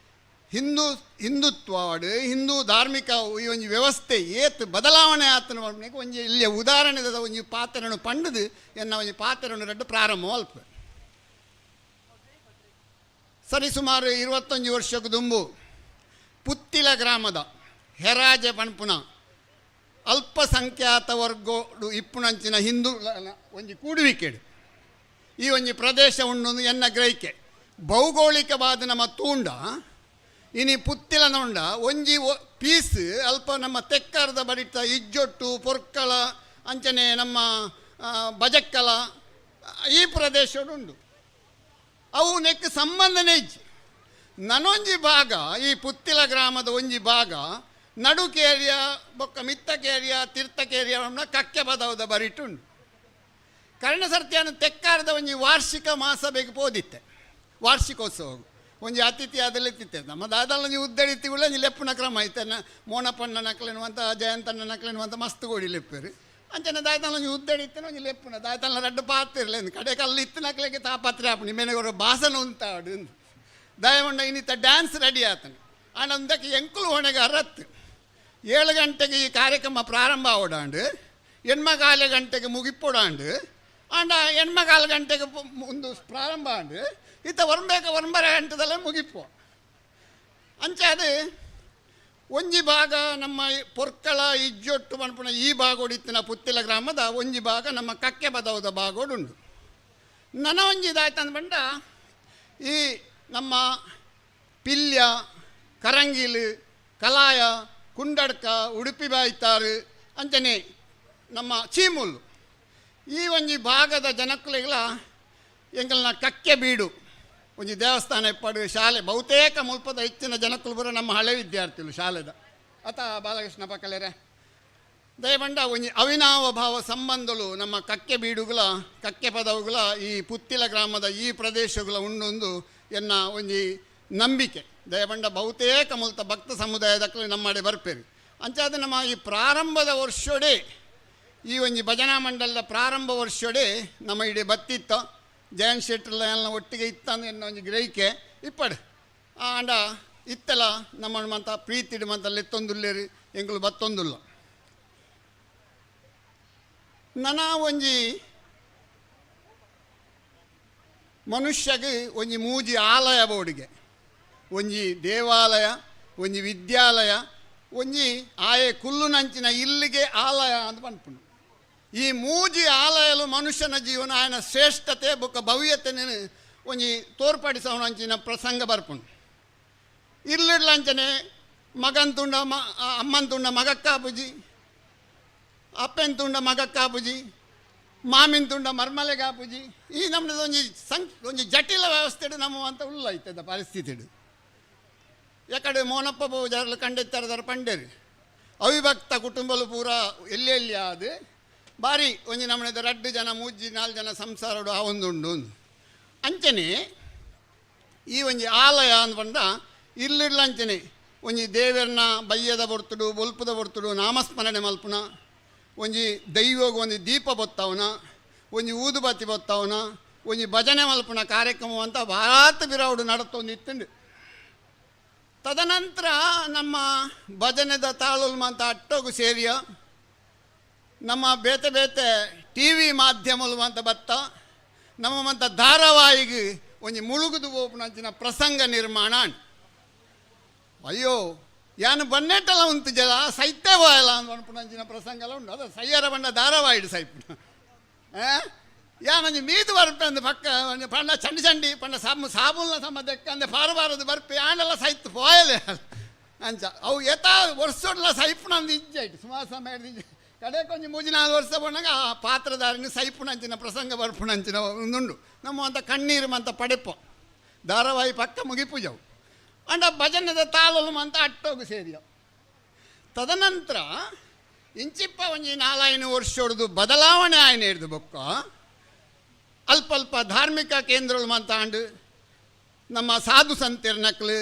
ಹಿಂದುತ್ವಡು ಹಿಂದೂ ಧಾರ್ಮಿಕ ಈ ಒಂಜಿ ವ್ಯವಸ್ಥೆ ಏತ್ ಬದಲಾವಣೆ ಆತನ ಒಂಜಿ ಇಲ್ಲಿಯ ಉದಾಹರಣೆದ ಒಂಜಿ ಪಾತ್ರನು ಪಂಡದು ಎನ್ನ ಒಂಜಿ ಪಾತ್ರನು ರಡ್ಡು ಪ್ರಾರಂಭ ಅಲ್ಪ ಸರಿ ಸುಮಾರು 21 ವರ್ಷಕ್ಕೆ ದುಂಬು ಪುತ್ತಿಲ ಗ್ರಾಮದ ಹೆರಾಜೆ ಪಂಪುನ ಅಲ್ಪಸಂಖ್ಯಾತ ವರ್ಗೋಡು ಇಪ್ಪುನಂಚಿನ ಹಿಂದೂ ಒಂಜಿ ಕೂಡುವಿಕೆಡು ಈ ಒಂಜಿ ಪ್ರದೇಶ ಉಂಡು ಎನ್ನ ಗ್ರಹಿಕೆ ಭೌಗೋಳಿಕವಾದ ನಮ್ಮ ತೂಂಡ ಇನಿ ಪುತ್ತಿಲನ ಉಂಡ ಒಂಜಿ ಪೀಸ್ ಅಲ್ಪ ನಮ್ಮ ತೆಕ್ಕರದ ಬಡಿತ ಇಜ್ಜೊಟ್ಟು ಪೊರ್ಕಳ ಅಂಚನೆ ನಮ್ಮ ಬಜಕ್ಕಲ ಈ ಪ್ರದೇಶ ಉಂಡು. ಅವು ನೆಕ್ ಸಂಬಂಧನೇ ಇಜ್ಜಿ ನನೊಂಜಿ ಭಾಗ ಈ ಪುತ್ತಿಲ ಗ್ರಾಮದ ಒಂಜಿ ಭಾಗ ನಡುಕೇರಿಯ ಬೊಕ್ಕ ಮಿತ್ತಕೇರಿಯ ತೀರ್ಥಕೇರಿಯ ಕಕ್ಕೆ ಬದವದ ಬರಿಟುಂಡು. ಕರ್ಣ ಸರ್ತಿಯನ್ನು ತೆಕ್ಕಾರದ ಒಂಜಿ ವಾರ್ಷಿಕ ಮಹಾಸಭೆಗೆ ಪೋದಿತ್ತೆ, ವಾರ್ಷಿಕೋತ್ಸವ ಒಂಜಿ ಅತಿಥಿ ಅದಲ್ಲಿತ್ತಿತ್ತೆ. ನಮ್ಮ ದಾದಲ್ಲ ನೀವು ಉದ್ದಡಿತಿಗಳು ಒಂಜಿ ಲೆಪ್ಪುನ ಕ್ರಮ ಐತನ್ನ ಮೋನಪ್ಪಣ್ಣ ನಕ್ಲೆನ್ನುವಂಥ ಜಯಂತಣ್ಣ ನಕ್ಲೆನ್ನುವಂಥ ಮಸ್ತ್ ಗೋಡಿ ಲೆಪ್ಪರು ಅಂಚನೆ ದಾಯ್ತಲ್ಲ ಒಂಜಿ ಉದ್ದಡಿತ್ತೇನೆ ಒಂಜಿ ಲೆಪ್ಪುನ ದಾಯ್ತಲ್ಲ ರಡ್ಡು ಪಾತಿರ್ಲೇನು ಕಡೆ ಕಲ್ಲು ಇತ್ತು ನಕ್ಲೆಗೆ ತಾಪತ್ರೆ ಆಪಣಿ ಮೇನೆಗವರು ಭಾಷಣ ಉಂಟಾಡು ದಯಮಂಡ ಇನ್ನಿತ್ತ ಡ್ಯಾನ್ಸ್ ರೆಡಿ ಆತನು ಆನಂದಕ್ಕೆ ಎಂಕುಲು ಹೊಣೆಗೆ ಅರತ್ತು 7 ಗಂಟೆಗೆ ಈ ಕಾರ್ಯಕ್ರಮ ಪ್ರಾರಂಭ ಆವಡಾಂಡು 8:15 ಗಂಟೆಗೆ ಮುಗಿಪೋಡಾಂಡು ಆಂಡ 8:15 ಗಂಟೆಗೆ ಒಂದು ಪ್ರಾರಂಭ ಆಂಡು ಇತ್ತ ವರ್ಬೇಕು 1:30 ಗಂಟೆದಲ್ಲೇ ಮುಗಿಪೋ ಅಂಚೆ ಅದು ಒಂಜಿ ಭಾಗ ನಮ್ಮ ಪೊರ್ಕಳ ಇಜ್ಜೊಟ್ಟು ಪನ್ಪುಣ ಈ ಭಾಗ ಹೊಡಿತಿನ ಪುತ್ತಿಲ ಗ್ರಾಮದ ಒಂಜಿ ಭಾಗ ನಮ್ಮ ಕಕ್ಕೆ ಬದವದ ಭಾಗೋಡುಂಡು. ನನ್ನ ಒಂಜಿ ಇದಾಯ್ತಂದು ಬಂಡ ಈ ನಮ್ಮ ಪಿಲ್ಯ ಕರಂಗಿಲು ಕಲಾಯ ಕುಂಡಡ್ಕ ಉಡುಪಿ ಬಾಯ್ತಾರು ಅಂಚನೆ ನಮ್ಮ ಚೀಮುಲ್ಲು ಈ ಒಂಜಿ ಭಾಗದ ಜನಕ್ಕುಲೆಗಳ ಎಂಕಲ್ನ ಕಕ್ಕೆ ಬೀಡು ಒಂಜಿ ದೇವಸ್ಥಾನ ಇಪ್ಪಡು ಶಾಲೆ ಬಹುತೇಕ ಮುಲ್ಪದ ಹೆಚ್ಚಿನ ಜನಕ್ಕುಲು ಬರೋ ನಮ್ಮ ಹಳೆ ವಿದ್ಯಾರ್ಥಿಗಳು ಶಾಲೆದ ಅತ ಬಾಲಕೃಷ್ಣ ಪಕ್ಕಲೆರೆ ದಯಬಂಡ ಒಂಜಿ ಅವಿನಾವ ಭಾವ ಸಂಬಂಧಗಳು ನಮ್ಮ ಕಕ್ಕೆ ಬೀಡುಗಳ ಕಕ್ಕೆ ಪದವುಗಳ ಈ ಪುತ್ತಿಲ ಗ್ರಾಮದ ಈ ಪ್ರದೇಶಗಳ ಉಂಡೊಂದು ಎನ್ನ ಒಂಜಿ ನಂಬಿಕೆ ದಯಬಂಡ ಬಹುತೇಕ ಮುಲ್ತ ಭಕ್ತ ಸಮುದಾಯದಕ್ಕೂ ನಮ್ಮಡೆ ಬರ್ಪೇರಿ ಅಂಚಾದ ನಮ್ಮ ಈ ಪ್ರಾರಂಭದ ವರ್ಷೋಡೆ ಈ ಒಂಜಿ ಭಜನಾ ಮಂಡಲದ ಪ್ರಾರಂಭ ವರ್ಷೋಡೆ ನಮ್ಮ ಇಡೀ ಬತ್ತಿತ್ತ ಜಯಂತ್ ಶೆಟ್ಟರ್ಲ ಎಲ್ಲ ಒಟ್ಟಿಗೆ ಇತ್ತಂದು ಎನ್ನ ಒಂಜಿ ಗ್ರಹಿಕೆ ಇಪ್ಪಡು ಆಂಡ ಇತ್ತಲ ನಮ್ಮ ಮಂತ ಪ್ರೀತಿಡು ಮಂತಲ್ಲಿ ಎತ್ತೊಂದುಲ್ಲೇರಿ ಎಂಕುಲು ಬತ್ತೊಂದುಲ್ಲ ನನ ಒಂಜಿ ಮನುಷ್ಯಗೆ ಒಂಜಿ ಮೂಜಿ ಆಲಯ ಬೋಡಿಗೆ ಒಂಜಿ ದೇವಾಲಯ ಒಂಜಿ ವಿದ್ಯಾಲಯ ಒಂಜಿ ಆಯೆ ಕುಲ್ಲುನಂಚಿನ ಇಲ್ಲಿಗೆ ಆಲಯ ಅಂತ ಪನ್ಪುಂಡು. ಈ ಮೂಜಿ ಆಲಯಲು ಮನುಷ್ಯನ ಜೀವನ ಆಯನ ಶ್ರೇಷ್ಠತೆ ಬೊಕ್ಕ ಭವ್ಯತೆ ಒಂಜಿ ತೋರ್ಪಡಿಸೋನಂಚಿನ ಪ್ರಸಂಗ ಬರ್ಪುಂಡು. ಇರ್ಲಿಡ್ಲಂಚನೆ ಮಗಂತುಂಡ ಅಮ್ಮಂತುಂಡ ಮಗಕ್ಕಾಪುಜಿ, ಅಪ್ಪೆಂತುಂಡ ಮಗಕ್ಕಾಪುಜಿ, ಮಾಮಿಂತುಂಡ ಮರ್ಮಲೆಗಾಪುಜಿ ಈ ನಮ್ಮದು ಒಂಜಿ ಜಟಿಲ ವ್ಯವಸ್ಥೆಡು ನಮ್ಮ ಅಂತ ಉಳ್ಳಾಯ್ತದ ಪರಿಸ್ಥಿತಿಡು. ಯಾಕಡೆ ಮೋನಪ್ಪ ಪೂಜಾರ್ಲು ಕಂಡೆತ್ತರದರ ಪಂಡೇರಿ ಅವಿಭಕ್ತ ಕುಟುಂಬಲು ಪೂರ ಎಲ್ಲೆಲ್ಲಿ ಆದು ಬಾರಿ ಒಂಜಿ ನಮ್ಮನೆದ 2 ಜನ 3-4 ಜನ ಸಂಸಾರಡು ಆ ಒಂದುಂಡು ಅಂಚನೆ ಈ ಒಂಜಿ ಆಲಯ ಅಂದ್ಪಂಡ ಇರ್ಲಿಡ್ಲಂಚನೆ ಒಂಜಿ ದೇವರನ್ನ ಬಯ್ಯದ ಬೊರ್ತುಡು ಬೊಲ್ಪುದ ಬೊರ್ತುಡು ನಾಮಸ್ಮರಣೆ ಮಲ್ಪುನ ಒಂಜಿ ದೈವೋಗ ಒಂಜಿ ದೀಪ ಬೊತ್ತವನ ಒಂಜಿ ಊದುಬತ್ತಿ ಬೊತ್ತವನ ಒಂಜಿ ಭಜನೆ ಮಲ್ಪುನ ಕಾರ್ಯಕ್ರಮ ಅಂತ ಭಾರತ ಬಿರಾವುಡು ನಡತೊಂದಿತ್ತುಂಡು. ತದನಂತರ ನಮ್ಮ ಭಜನೆದ ತಾಳುಲ್ ಅಂತ ಅಟ್ಟೋಗು ಸೇರಿಯ ನಮ್ಮ ಬೇತೆ ಬೇತೆ ಟಿ ವಿ ಮಾಧ್ಯಮಲು ಅಂತ ಬತ್ತ ನಮ್ಮ ಮಂತ ಧಾರಾವಾಹಿಗೆ ಒಂಜಿ ಮುಳುಗುದು ಓಪುನಂಚಿನ ಪ್ರಸಂಗ ನಿರ್ಮಾಣ ಅಯ್ಯೋ ಯಾನು ಬನ್ನೆಟ್ಟಲ್ಲ ಉಂಟು ಜಲ ಸೈತೆ ಹೋಯಲ್ಲ ಅಂತ ಅನ್ಪುನಂಚಿನ ಪ್ರಸಂಗ ಎಲ್ಲ ಉಂಟು ಅದು ಸಯ್ಯರ ಬಂಡ ಧಾರಾವಾಹಿಡು ಸೈಪುನ ಯಾನೊಂದು ಮೀದು ಬರ್ಪೆ ಅಂದು ಪಕ್ಕ ಒಂದು ಪಂಡ ಚಂಡಿ ಚಂಡಿ ಪಂಡ ಸಾಬೂನ ಸಂಬಂಧಕ್ಕೆ ಅಂದೆ ಪಾರಬಾರದು ಬರ್ಪೆ ಆನೆಲ್ಲ ಸೈತು ಪೋಯಲೆ ಅಂಚ ಅವು ಎತ್ತಾ ವರ್ಷೋಡ್ಲ ಸೈಪುಣ ಅಂದು ಇಜ್ಜಾಯ್ತು ಸುಮಾರು ಸಮಯ ಹಿಡಿದು ಕಡೆ ಕೊಂಚ 3-4 ವರ್ಷ ಬಂದಾಗ ಆ ಪಾತ್ರಧಾರಿನ ಸೈಪುಣಂಚಿನ ಪ್ರಸಂಗ ಬರ್ಪುಣಂಚಿನ ಒಂದುಂಡು ನಮ್ಮ ಅಂತ ಕಣ್ಣೀರು ಮಂತ ಪಡೆಪ ಧಾರಾವಾಹಿ ಪಕ್ಕ ಮುಗಿಪುಜವು ಅಂಡ ಭಜನದ ತಾಲಲು ಮಂತ ಅಟ್ಟೋಗು ಸೇರಿಯವು. ತದನಂತರ ಇಂಚಿಪ್ಪ ಒಂಜಿ 4-5 ವರ್ಷ ಹೊಡೆದು ಬದಲಾವಣೆ ಆಯ್ನೆ ಹಿಡ್ದು ಬೊಕ್ಕ ಅಲ್ಪ ಧಾರ್ಮಿಕ ಕೇಂದ್ರಗಳು ಮಂತಾಂಡು ನಮ್ಮ ಸಾಧು ಸಂತರ ನಕ್ಲು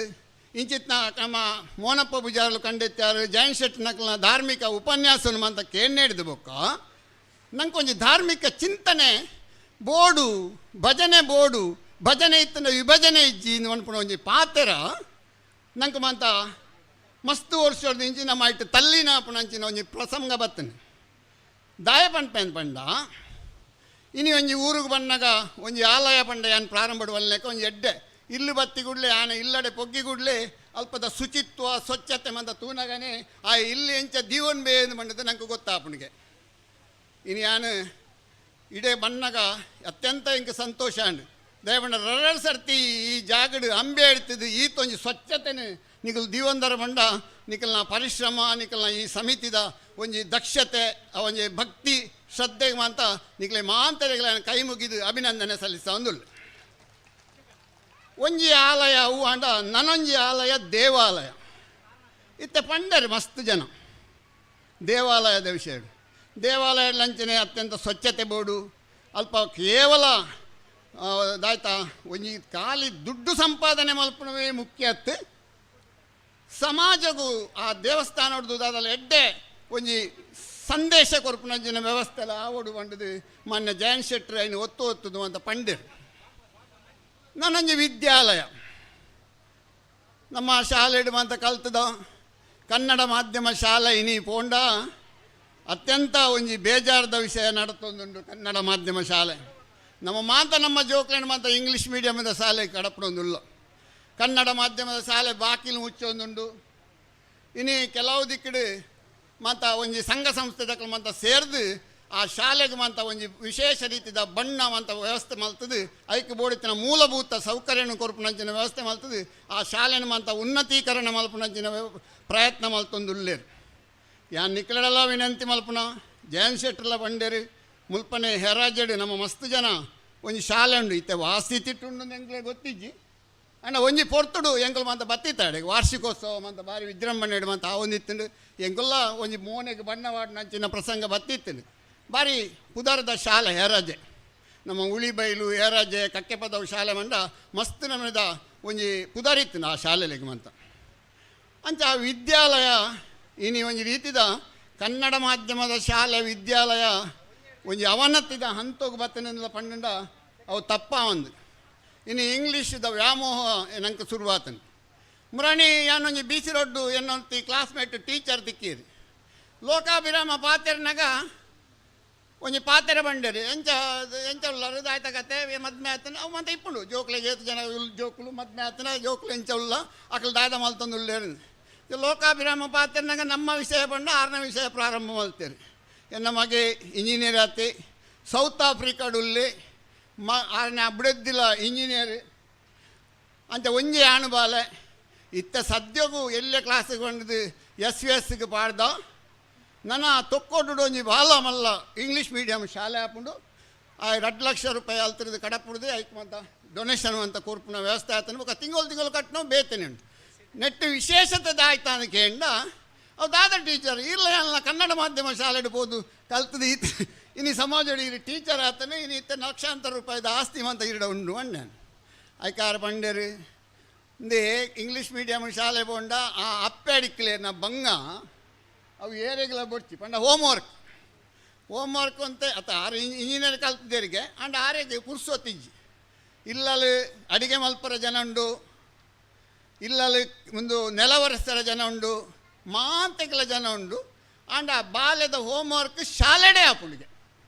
ಇಂಚಿತ್ನ ನಮ್ಮ ಮೋನಪ್ಪ ಪೂಜಾರಲು ಕಂಡೆತ್ತಾರು ಜೈನ್ ಶೆಟ್ಟಿ ನಕ್ಲನ ಧಾರ್ಮಿಕ ಉಪನ್ಯಾಸನ ಮಂತ ಕೇಳಿ ಹಿಡ್ದು ಬೊಕ್ಕ ನಂಗೆ ಕೊಂಚ ಧಾರ್ಮಿಕ ಚಿಂತನೆ ಬೋಡು ಭಜನೆ ಇತ್ತನ ವಿಭಜನೆ ಇಜ್ಜಿ ಅನ್ಪುಣ ಒಂಜಿ ಪಾತೆರ ನಂಗೆ ಮಂತ ಮಸ್ತ್ ವರ್ಷದ ಇಂಚಿ ನಮ್ಮ ಇಟ್ಟು ತಲ್ಲಿನ ಪುಣಂಚಿನ ಒಂಜಿ ಪ್ರಸಂಗ ಬತ್ತನೆ ದಾಯ ಪಂಡ್ ಪಂಡ ಇನಿ ಒಂಜಿ ಊರಿಗೆ ಬಂದಾಗ ಒಂಜಿ ಆಲಯ ಪಂಡ ಏನು ಪ್ರಾರಂಭ ಒಲ್ಲೆಕ್ಕ ಒಂಜಿ ಎಡ್ಡೆ ಇಲ್ಲು ಬತ್ತಿ ಗುಡ್ಲೆ ಆನೆ ಇಲ್ಲಡೆ ಪೊಗ್ಗಿ ಗುಡ್ಲೆ ಅಲ್ಪದ ಶುಚಿತ್ವ ಸ್ವಚ್ಛತೆ ಮಂತ ತೂನಗನೆ ಆ ಇಲ್ಲಿ ಎಂಚ ದೀವನ್ ಬೇ ಎಂದು ಬಂದಿದ್ದು ನಂಗೆ ಗೊತ್ತಾಪನಿಗೆ ಇನ್ನು ಯಾನು ಇಡೇ ಬಣ್ಣಗ ಅತ್ಯಂತ ಇಂಕ ಸಂತೋಷ ಅಂಡು ದಯಪಂಡ 2 ಸರ್ತಿ ಈ ಜಾಗಡು ಅಂಬೆ ಎಡ್ತಿದ್ದು ಈತೊಂಜಿ ಸ್ವಚ್ಛತೆನೆ ನಿಖಲ್ ದೀವಂದರ ಬಂಡ ನಿಖಲ್ನ ಪರಿಶ್ರಮ ನಿಖಲ್ನ ಈ ಸಮಿತಿದ ಒಂಜಿ ದಕ್ಷತೆ ಒಂಜಿ ಭಕ್ತಿ ಶ್ರದ್ಧೆಗೆ ಮಾಂತ ನಿಖಲೆ ಮಾಂತರೆಗಳನ್ನು ಕೈ ಮುಗಿದು ಅಭಿನಂದನೆ ಸಲ್ಲಿಸ ಒಂದುಳ್ಳು ಒಂಜಿ ಆಲಯ ಅವು ಅಂಡ ನನೊಂಜಿ ಆಲಯ ದೇವಾಲಯ ಇತ್ತೆ ಪಂಡರೆ ಮಸ್ತ್ ಜನ ದೇವಾಲಯದ ವಿಷಯ ದೇವಾಲಯ ಲಂಚನೆ ಅತ್ಯಂತ ಸ್ವಚ್ಛತೆ ಬೋಡು ಅಲ್ಪ ಕೇವಲ ದಾಯ್ತಾ ಒಂಜಿ ಖಾಲಿ ದುಡ್ಡು ಸಂಪಾದನೆ ಮಲ್ಪಣವೇ ಮುಖ್ಯ ಅತ್ತು ಸಮಾಜಗೂ ಆ ದೇವಸ್ಥಾನ ಹೊಡೆದು ಅದಲ್ಲ ಎಡ್ಡೆ ಒಂಜಿ ಸಂದೇಶ ಕೊರ್ಪುನಂಚಿನ ವ್ಯವಸ್ಥೆ ಎಲ್ಲ ಆವಡು ಬಂಡದು ಮೊನ್ನೆ ಜಯನ್ ಶೆಟ್ಟಿ ಐನು ಒತ್ತುದು ಅಂತ ಪಂಡಿರು ನನ್ನೊಂಜಿ ವಿದ್ಯಾಲಯ ನಮ್ಮ ಶಾಲೆ ಅಂತ ಕಲ್ತದ ಕನ್ನಡ ಮಾಧ್ಯಮ ಶಾಲೆ ಇನಿ ಪೋಂಡ ಅತ್ಯಂತ ಒಂಜಿ ಬೇಜಾರದ ವಿಷಯ ನಡತೊಂದುಂಡು ಕನ್ನಡ ಮಾಧ್ಯಮ ಶಾಲೆ ನಮ್ಮ ಜೋಕ್ಲೆಂಡ್ ಮಾತ ಇಂಗ್ಲೀಷ್ ಮೀಡಿಯಮದ ಶಾಲೆ ಕಡಪಡೊಂದುಲ್ಲ ಕನ್ನಡ ಮಾಧ್ಯಮದ ಶಾಲೆ ಬಾಕಿಲು ಮುಚ್ಚೊಂದುಂಡು ಇನಿ ಕೆಲವು ದಿಕ್ಕಡು ಮಾತ ಒಂಜಿ ಸಂಘ ಸಂಸ್ಥೆದಕ್ಕೆ ಮಾತ ಸೇರ್ದು ಆ ಶಾಲೆಗೆ ಮಾತ ಒಂಜಿ ವಿಶೇಷ ರೀತಿಯ ಬಣ್ಣ ಅಂತ ವ್ಯವಸ್ಥೆ ಮಲ್ತದು ಐಕ್ಯ ಬೋಡಿತಿನ ಮೂಲಭೂತ ಸೌಕರ್ಯನ ಕೊರ್ಪುನಂಚಿನ ವ್ಯವಸ್ಥೆ ಮಲ್ತದು ಆ ಶಾಲೆನ ಮಾತ ಉನ್ನತೀಕರಣ ಮಲ್ಪುನಂಚಿನ ಪ್ರಯತ್ನ ಮಲ್ತೊಂದುಲ್ಲೇರು ಯಾನ್ ನಿಕ್ಲೆಲ್ಲ ವಿನಂತಿ ಮಲ್ಪುನ ಜಯನ್ ಶೆಟ್ರಲ್ಲ ಬಂಡೇರು ಮುಲ್ಪನೆ ಹೆರಾಜಡು ನಮ್ಮ ಮಸ್ತ್ ಜನ ಒಂಜಿ ಶಾಲೆ ಉಂಡು ಇತ್ತೆ ವಾಸಿ ತಿಟ್ಟುಂಡು ಎಂಕ್ಲೆ ಗೊತ್ತಿಜ್ಜಿ ಅಂಡ ಒಂಜಿ ಪೊರ್ತುಡು ಎಂಕಲ್ ಮಂತ ಬತ್ತಿತ್ತಾಡೆ ವಾರ್ಷಿಕೋತ್ಸವ ಮಂತ ಬಾರಿ ವಿಜೃಂಭಣೆ ಮಂತ ಆ ಒಂದಿತ್ತುಂಡು ಎಂಕುಲ್ಲ ಒಂಜಿ ಮೋನೆಗೆ ಬಣ್ಣವಾಡ ನಂಚಿನ ಪ್ರಸಂಗ ಬತ್ತಿತ್ತನು ಬಾರಿ ಪುದರದ ಶಾಲೆ ಹೇರಾಜೆ ನಮ್ಮ ಉಳಿಬೈಲು ಹೇರಾಜೆ ಕಕ್ಕೆಪದವು ಶಾಲೆ ಮಂಡ ಮಸ್ತ್ ನಮದ ಒಂಜಿ ಪುದರಿತ್ತು ಆ ಶಾಲೆಗೆ ಮಂತ ಅಂಚ ಆ ವಿದ್ಯಾಲಯ ಇನಿ ಒಂಜಿ ರೀತಿದ ಕನ್ನಡ ಮಾಧ್ಯಮದ ಶಾಲೆ ವಿದ್ಯಾಲಯ ಒಂಜಿ ಅವನತಿದ ಹಂತೋಗಿ ಬತ್ತನೆಲ್ಲ ಪಂಡ ಅವು ತಪ್ಪ ಒಂದು ಇನ್ನು ಇಂಗ್ಲೀಷದ ವ್ಯಾಮೋಹ ನಂಗೆ ಶುರುವಾತನು ಮುರಾಣಿ ಯಾನೊಂಜಿ B C road ಎನ್ನೊಂದು classmate teacher ತಿಕ್ಕೀರಿ ಲೋಕಾಭಿರಾಮ ಪಾತೆರ್ನಾಗ ಒಂಜಿ ಪಾತೆರೆ ಬಂಡೇರಿ ಎಂಚ ಉಳ್ಳರು ದಾಯ್ತ ಕತೆ ಮದ್ಮೆ ಆತನ ಅವು ಮಂತ ಇಪ್ಪುಂಡು ಜೋಕ್ಲೆ ಏತು ಜನ ಜೋಕ್ಲು ಮದ್ಮೆ ಆತನ ಜೋಕ್ಲು ಎಂಚ ಉಲ್ಲ ಅಕ್ಲು ದಾಯ್ದ ಮಲ್ತೊಂದು ಉಳ್ಳೇರು ಲೋಕಾಭಿರಾಮ ಪಾತೆರ್ನಾಗ ನಮ್ಮ ವಿಷಯ ಬಂದು 6ನೇ ವಿಷಯ ಪ್ರಾರಂಭ ಮಲ್ತೇರಿ ಎನ್ನ ಮಗೆ ಇಂಜಿನಿಯರ್ ಆತಿ ಸೌತ್ ಆಫ್ರಿಕಾಡುಲ್ಲಿ ಆನೆ ಅಬ್ಡೆದ್ದಿಲ್ಲ ಇಂಜಿನಿಯರ್ ಅಂತ ಒಂಜಿ ಆಣುಬಾಲೆ ಇತ್ತ ಸದ್ಯಗೂ ಎಲ್ಲೇ ಕ್ಲಾಸಿಗೆ ಬಂದಿದ್ದು SVSಗೆ ಪಾಡ್ದ ನನ್ನ ತೊಕ್ಕೊಟ್ಟು ಒಂಜಿ ಬಾಲ ಮಲ್ಲ ಇಂಗ್ಲೀಷ್ ಮೀಡಿಯಮ್ ಶಾಲೆ ಹಾಕೊಂಡು ಆ 2 ಲಕ್ಷ ರೂಪಾಯಿ ಅಲ್ತಿರೋದು ಕಡಪುಡ್ದು ಐಕ್ ಮಂತ ಡೊನೇಷನ್ ಅಂತ ಕೊರ್ಪುನ ವ್ಯವಸ್ಥೆ ಆತನು ಬೊಕ ತಿಂಗಳು ಕಟ್ಟನೋ ಬೇತೇನೆ ಉಂಟು ನೆಟ್ಟು ವಿಶೇಷತೆ ದಾಯ್ತಾನ ಕೇಂಡ ಅವು ದಾದ ಟೀಚರ್ ಇಲ್ಲ ಕನ್ನಡ ಮಾಧ್ಯಮ ಶಾಲೆ ಇಡ್ಬೋದು ಕಲ್ತದ ಇನ್ನು ಸಮಾಜಡಿ ಇಲ್ಲಿ ಟೀಚರ್ ಆತನೇ ಇನ್ನು ಇತ್ತ ಲಕ್ಷಾಂತರ ರೂಪಾಯಿದ ಆಸ್ತಿ ಮಂತ ಇರಡ ಉಂಡು ಅಣ್ಣೆ ಐಕಾರ ಪಂಡೇರು ಇಂದೇ ಇಂಗ್ಲೀಷ್ ಮೀಡಿಯಮ್ ಶಾಲೆ ಬೋಂಡ ಆ ಅಪ್ಪೆ ಅಡಿಕ್ಲೆ ನಾ ಬಂಗ ಅವು ಏರೆಗಳ ಬೊಡ್ಚಿ ಪಂಡ ಹೋಮ್ವರ್ಕ್ ಅಂತ ಅತ್ತ ಇಂಜಿನಿಯರ್ ಕಲ್ತಿದ್ದರಿಗೆ ಅಂಡ್ ಆರೆಗೆ ಪುರ್ಸೊತ್ತಿಜ್ಜಿ ಇಲ್ಲಲು ಅಡಿಗೆ ಮಲ್ಪರ ಜನ ಉಂಡು ಇಲ್ಲಲು ಒಂದು ನೆಲವರಸ್ತರ ಜನ ಉಂಡು ಮಾಂತೆಗಳ ಜನ ಉಂಡು ಅಂಡ್ ಆ ಬಾಲ್ಯದ ಹೋಮ್ವರ್ಕ್ ಶಾಲೆಡೇ ಆಪುಳಿಗೆ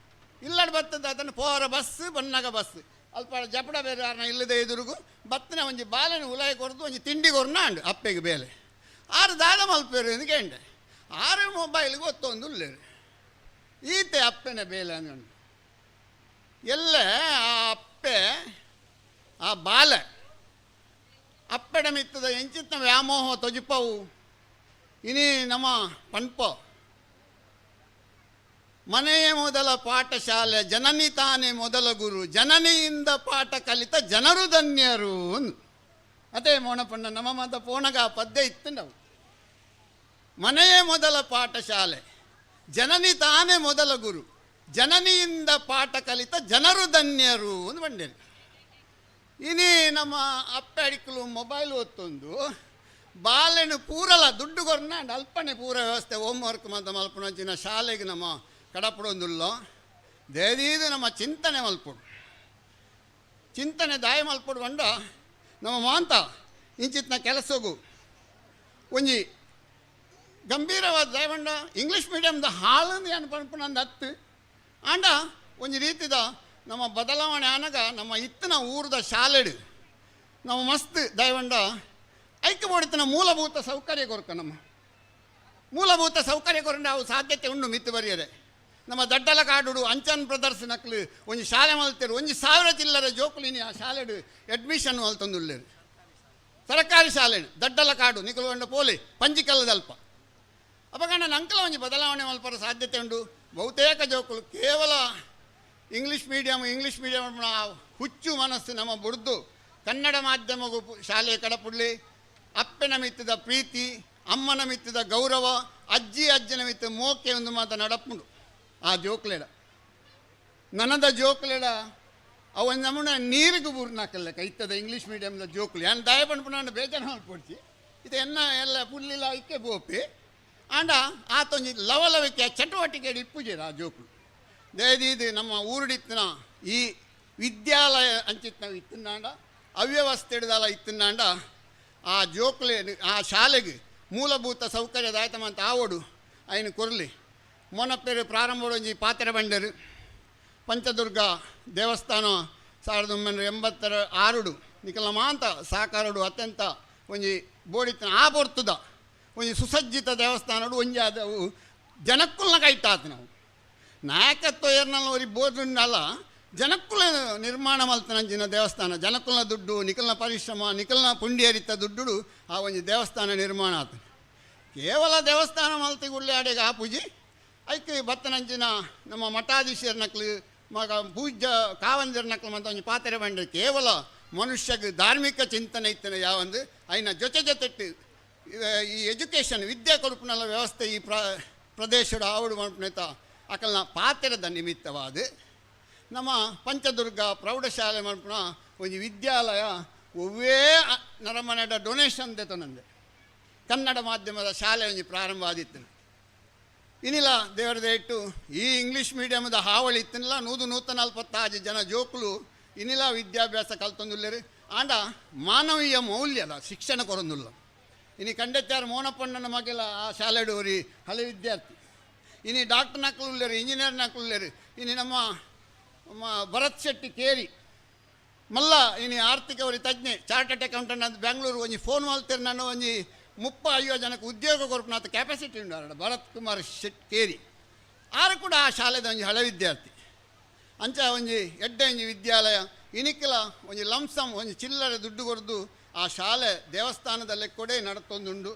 ಇಲ್ಲಡ್ ಬರ್ತದೆ ಅದನ್ನು ಪೋರ ಬಸ್ ಬನ್ನಾಗ ಬಸ್ ಅಲ್ಪ ಜಪಡ ಬೇರೆ ಯಾರನ್ನ ಇಲ್ಲದೆ ಎದುರುಗು ಬತ್ತನೆ ಒಂಜಿ ಬಾಲೆನ ಉಲಾಯಿ ಕೊಡ್ದು ಒಂಜಿ ತಿಂಡಿ ಕೊರ್ನ ಅಂಡು ಅಪ್ಪೆಗೆ ಬೇಲೆ 6 ದಾದ ಮಲ್ಪೇರು ಎಂದುಕಂಡೆ 6 ಮೊಬೈಲ್ಗೆ ಒತ್ತೊಂದು ಉಳ್ಳೇರು ಈತೆ ಅಪ್ಪೆನ ಬೇಲೆ ಅಂದು ಎಲ್ಲ ಆ ಅಪ್ಪೆ ಆ ಬಾಲೆ ಅಪ್ಪೆಡ ಮಿತ್ತದ ಎಂಚಿತ್ನ ವ್ಯಾಮೋಹ ತೊಜಿಪವು ಇನಿ ನಮ್ಮ ಪಂಪ ಮನೆಯೇ ಮೊದಲ ಪಾಠಶಾಲೆ, ಜನನಿ ತಾನೇ ಮೊದಲ ಗುರು, ಜನನಿಯಿಂದ ಪಾಠ ಕಲಿತ ಜನರು ಧನ್ಯರು. ಅದೇ ಮೋಣಪಣ್ಣ ನಮ್ಮ ಮತ ಪೋಣಗ ಪದ್ಯ ಇತ್ತು ನಾವು. ಮನೆಯೇ ಮೊದಲ ಪಾಠಶಾಲೆ, ಜನನಿ ತಾನೇ ಮೊದಲ ಗುರು, ಜನನಿಯಿಂದ ಪಾಠ ಕಲಿತ ಜನರು ಧನ್ಯರು ಅಂತ ಬಂಡೇನೆ. ಇನಿ ನಮ್ಮ ಅಪ್ಪೆ ಅಡಿಕಲು ಮೊಬೈಲ್ ಒತ್ತೊಂದು ಬಾಲೆನು ಪೂರಲ್ಲ ದುಡ್ಡು ಕೊರ್ನ ಅಲ್ಪನೆ ಪೂರ ವ್ಯವಸ್ಥೆ ಹೋಮ್ವರ್ಕ್ ಮತ್ತು ಮಲ್ಪನಂಚಿನ ಶಾಲೆಗೆ ನಮ್ಮ ಕಡಪಡೊಂದುಲ್ಲ ದೇದೀದು ನಮ್ಮ ಚಿಂತನೆ ಮಲ್ಪಡು, ಚಿಂತನೆ ದಾಯ ಮಲ್ಪಡು ಬಂಡ ನಮ್ಮ ಮಾಂತ ಇಂಚಿತ್ನ ಕೆಲಸಗೂ ಒಂಜಿ ಗಂಭೀರವಾದ ದಾಯ ಬಂಡ ಇಂಗ್ಲೀಷ್ ಮೀಡಿಯಮ್ದ ಹಾಳಂದು ಏನು ಪಂಪನಂದು ಹತ್ತು ಆಂಡ ಒಂಜಿ ರೀತಿದ ನಮ್ಮ ಬದಲಾವಣೆ ಆನಗ ನಮ್ಮ ಇತ್ತಿನ ಊರದ ಶಾಲೆಡು ನಮ್ಮ ಮಸ್ತ್ ದಯವಂಡ ಐಕ್ಯ ಬೋಡಿತನ ಮೂಲಭೂತ ಸೌಕರ್ಯ ಕೊರಕ ನಮ್ಮ ಮೂಲಭೂತ ಸೌಕರ್ಯ ಕೊರಂಡ ಅವು ಸಾಧ್ಯತೆ ಉಂಡು ಮಿತ್ತು ಬರೆಯರೆ. ನಮ್ಮ ದಡ್ಡಲ ಕಾಡು ಅಂಚನ್ ಪ್ರದರ್ಶನಕ್ಲು ಒಂಜಿ ಶಾಲೆ ಮಲ್ತೇರು 1,000 ಚಿಲ್ಲರೆ ಜೋಕುಲಿನಿ ಆ ಶಾಲೆಡು ಅಡ್ಮಿಷನ್ ಮಲ್ತೊಂದುಲ್ಲೇರು. ಸರ್ಕಾರಿ ಶಾಲೆ ದಡ್ಡಲ ಕಾಡು ನಿಖಲ್ಗೊಂಡ ಪೋಲಿ ಪಂಜಿಕಲ್ಲದಲ್ಪ ಅಪಗಂಡ ನಂಕಲ ಒಂಜಿ ಬದಲಾವಣೆ ಮಲ್ಪರ ಸಾಧ್ಯತೆ ಉಂಡು. ಬಹುತೇಕ ಜೋಕುಲು ಕೇವಲ ಇಂಗ್ಲೀಷ್ ಮೀಡಿಯಮ್ ಹುಚ್ಚು ಮನಸ್ಸು ನಮ್ಮ ಬುಡ್ದು ಕನ್ನಡ ಮಾಧ್ಯಮಗೂ ಶಾಲೆ ಕಡಪುಡ್ಲಿ ಅಪ್ಪನ ಮಿತ್ತದ ಪ್ರೀತಿ, ಅಮ್ಮನ ಮಿತ್ತದ ಗೌರವ, ಅಜ್ಜನ ಮಿತ್ತ ಮೋಕೆ ಒಂದು ಮಾತು ನಡಪುಂಡು ಆ ಜೋಕ್ಲೆಡ ನನದ ಜೋಕ್ಲೆಡ ಅವನ್ ನಮ್ಮನ್ನ ನೀರಿಗೂ ಬೂರ್ನಾಕಲ್ಲ ಕೈತದ ಇಂಗ್ಲೀಷ್ ಮೀಡಿಯಮ್ದ ಜೋಕ್ಲಿ ಏನು ದಯ ಪಂಪುನ ಬೇಜಾರು ಮಾಡ್ಕೊಡ್ತಿ ಇದು ಎಲ್ಲ ಪುಲ್ಲಿಲ್ಲ ಇಕ್ಕೆ ಬೋಪಿ ಆಂಡ ಆತೊಂಜಿ ಲವಲವಿಕೆ ಚಟುವಟಿಕೆ ಇಪ್ಪುಜೇರ ಆ ಜೋಕ್ಲು ದೇದೀದು ನಮ್ಮ ಊರುಡಿತ್ತಿನ ಈ ವಿದ್ಯಾಲಯ ಅಂಚಿತ್ನ ಇತ್ತಿನಾಂಡ ಅವ್ಯವಸ್ಥೆ ಹಿಡ್ದಲ್ಲ ಇತ್ತಿನಾಂಡ ಆ ಜೋಕ್ಲೆ ಆ ಶಾಲೆಗೆ ಮೂಲಭೂತ ಸೌಕರ್ಯದ ಆಯ್ತಮಂತ ಆವೋಡು ಅಯ್ಯನ ಕೊರಲಿ ಮೊನಪೇರು ಪ್ರಾರಂಭ ಒಂಜಿ ಪಾತ್ರೆ ಬಂಡರು ಪಂಚದುರ್ಗ ದೇವಸ್ಥಾನ 1986 ನಿಖಲ ಮಾಂತ ಸಾಕಾರಡು ಅತ್ಯಂತ ಒಂಜಿ ಬೋಡಿತ್ತಿನ ಆ ಬರ್ತದ ಒಂಜಿ ಸುಸಜ್ಜಿತ ದೇವಸ್ಥಾನಡು ಒಂಜಿ ಅದವು ಜನಕ್ಕುಲ್ನ ಕೈತಾತು ನಾವು ನಾಯಕತ್ವ ಏರ್ನಲ್ಲ ಅವ್ರಿಗೆ ಬೋರ್ಡುಂಡಲ್ಲ ಜನಕ್ಕುಲ ನಿರ್ಮಾಣ ಮಲ್ತನಂಚಿನ ದೇವಸ್ಥಾನ ಜನಕ್ಕುಲ್ನ ದುಡ್ಡು ನಿಖಲ್ನ ಪರಿಶ್ರಮ ನಿಖಲ್ನ ಪುಂಡಿಯರಿತ ದುಡ್ಡು ಆ ಒಂಜಿ ದೇವಸ್ಥಾನ ನಿರ್ಮಾಣ ಆತ. ಕೇವಲ ದೇವಸ್ಥಾನ ಮಲ್ತಿ ಗುಳ್ಳೆ ಆಡೆಗೆ ಆ ಪೂಜೆ ಐಕೆ ಬತ್ತನಂಚಿನ ನಮ್ಮ ಮಠಾಧೀಶರ್ನಕ್ಲು ಮಗ ಪೂಜ್ಯ ಕಾವಂದಿರ್ನಕ್ಲು ಮಂತ ಒಂಜಿ ಪಾತ್ರೆ ಬಂಡ್ರೆ ಕೇವಲ ಮನುಷ್ಯಗೆ ಧಾರ್ಮಿಕ ಚಿಂತನೆ ಇತ್ತನೆ ಯಾವಂದು ಅಯ್ನ ಜೊತೆಟ್ಟು ಈ ಎಜುಕೇಷನ್ ವಿದ್ಯೆ ಕೊಡುಪುನಲ್ಲ ವ್ಯವಸ್ಥೆ ಈ ಪ್ರದೇಶದ ಆವಡು ಮಲ್ಪನೇತ ಅಕಲ್ನ ಪಾತ್ರದ ನಿಮಿತ್ತವಾದ ನಮ್ಮ ಪಂಚದುರ್ಗ ಪ್ರೌಢಶಾಲೆ ಮಲ್ಪನ ಒಂಜಿ ವಿದ್ಯಾಲಯ ಒವ್ವೇ ನರಮನೆಡ ಡೊನೇಷನ್ ದೆತೊನಂದೆ ಕನ್ನಡ ಮಾಧ್ಯಮದ ಶಾಲೆ ಒಂಜಿ ಪ್ರಾರಂಭ ಆದಿತ್ತು. ಇನ್ನಿಲ್ಲ ದೇವರದ ಇಟ್ಟು ಈ ಇಂಗ್ಲೀಷ್ ಮೀಡಿಯಮ್ದ ಹಾವಳಿ ಇತ್ತಿನಿಲ್ಲ 146 ಜನ ಜೋಕುಲು ಇನ್ನಿಲ್ಲ ವಿದ್ಯಾಭ್ಯಾಸ ಕಲ್ತೊಂದುಲ್ಲೇರು ಆಂಡ ಮಾನವೀಯ ಮೌಲ್ಯದ ಶಿಕ್ಷಣ ಕೊರೊಂದುಲ್ಲ. ಇನ್ನು ಕಂಡೆತ್ತಾರು ಮೋನಪ್ಪಣ್ಣನ ಮಗೆಲ್ಲ ಆ ಶಾಲೆಡು ಅವರಿ ಹಳೆ ವಿದ್ಯಾರ್ಥಿ ಇನ್ನು ಡಾಕ್ಟರ್ ನಕ್ಲುಲ್ಲೇರು ಇಂಜಿನಿಯರ್ ನಕ್ಲುಲ್ಲೇರು ಇನ್ನು ನಮ್ಮ ಭರತ್ ಶೆಟ್ಟಿ ಕೇರಿ ಮಲ್ಲ ಇನ್ನು ಆರ್ಥಿಕ ಅವರಿ ತಜ್ಞೆ ಚಾರ್ಟರ್ಡ್ ಅಕೌಂಟೆಂಟ್ ಅಂತ ಬೆಂಗಳೂರು ಒಂಜಿ ಫೋನ್ ಮಲ್ತೇರು ನಾನು ಒಂಜಿ 30-50 ಜನಕ್ಕೆ ಉದ್ಯೋಗ ಕೊರಪುನಾಥ ಕ್ಯಾಪಾಸಿಟಿ ಉಂಡು ಭರತ್ ಕುಮಾರ್ ಶೆಟ್ಟಿ ಕೇರಿ ಆರು ಕೂಡ ಆ ಶಾಲೆದ ಒಂಜಿ ಹಳೆ ವಿದ್ಯಾರ್ಥಿ ಅಂಚ ಒಂಜಿ ಎಡ್ಡೆ ಒಂಜಿ ವಿದ್ಯಾಲಯ ಇನಿಕ್ಕಿಲ ಒಂಜಿ ಲಂಸಮ್ ಒಂಜಿ ಚಿಲ್ಲರೆ ದುಡ್ಡು ಕೊರದು ಆ ಶಾಲೆ ದೇವಸ್ಥಾನದಲ್ಲೇ ಕೊಡೆ ನಡತೊಂದುಂಡು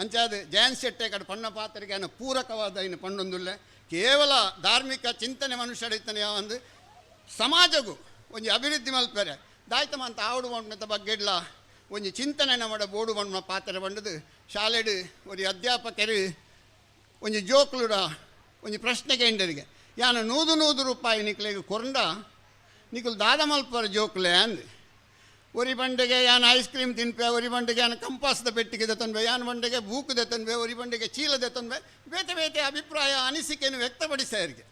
ಅಂಚಾದ ಜಯಂತ್ ಶೆಟ್ಟೆ ಕಡೆ ಪಣ್ಣ ಪಾತ್ರೆಗೆ ಅನ್ನ ಪೂರಕವಾದ ಇನ್ನು ಪಣ್ಣೊಂದುಲ್ಲೆ ಕೇವಲ ಧಾರ್ಮಿಕ ಚಿಂತನೆ ಮನುಷ್ಯ ಇತ್ತಾನೆ ಯಾವಂದು ಸಮಾಜಗೂ ಒಂಜಿ ಅಭಿವೃದ್ಧಿ ಮಲ್ಪೇರೆ ದಾಯ್ತಮ ಅಂತ ಆವಡು ಮಣ್ಣದ ಬಗ್ಗೆಡ್ಲ ಒಂಜಿ ಚಿಂತನೆ ನಮ್ಮ ಬೋಡು ಮಣ್ಣ ಪಾತ್ರೆ ಬಂಡದು ಶಾಲೆಡು ಒಂದು ಅಧ್ಯಾಪಕರು ಒಂಜಿ ಜೋಕ್ಲುಡ ಒಂಜಿ ಪ್ರಶ್ನೆಗೆ ಎಂಡರಿಗೆ ಯಾನು 100 ರೂಪಾಯಿ ನಿಕ್ಲೆಗೆ ಕೊರಂಡ ನಿಖಲ್ ದಾದ ಮಲ್ಪರ ಜೋಕ್ಲೆ ಅಂದು ಒರಿ ಬಂಡೆಗೆ ಯಾನು ಐಸ್ ಕ್ರೀಮ್ ತಿನ್ಪೆ ಒರಿ ಬಂಡೆಗೆ ಯಾನು ಕಂಪಾಸ್ದ ಪೆಟ್ಟಿಗೆ ದೆತನ್ಬೆ ಯಾನು ಬಂಡೆಗೆ ಬೂಕು ದೆತನ್ಬೆ ಒರಿ ಬಂಡೆಗೆ ಚೀಲ ದೆತನ್ಬೆ ಬೇತೆ ಬೇತೆ ಅಭಿಪ್ರಾಯ ಅನಿಸಿಕೆಯನ್ನು ವ್ಯಕ್ತಪಡಿಸೋರಿಗೆ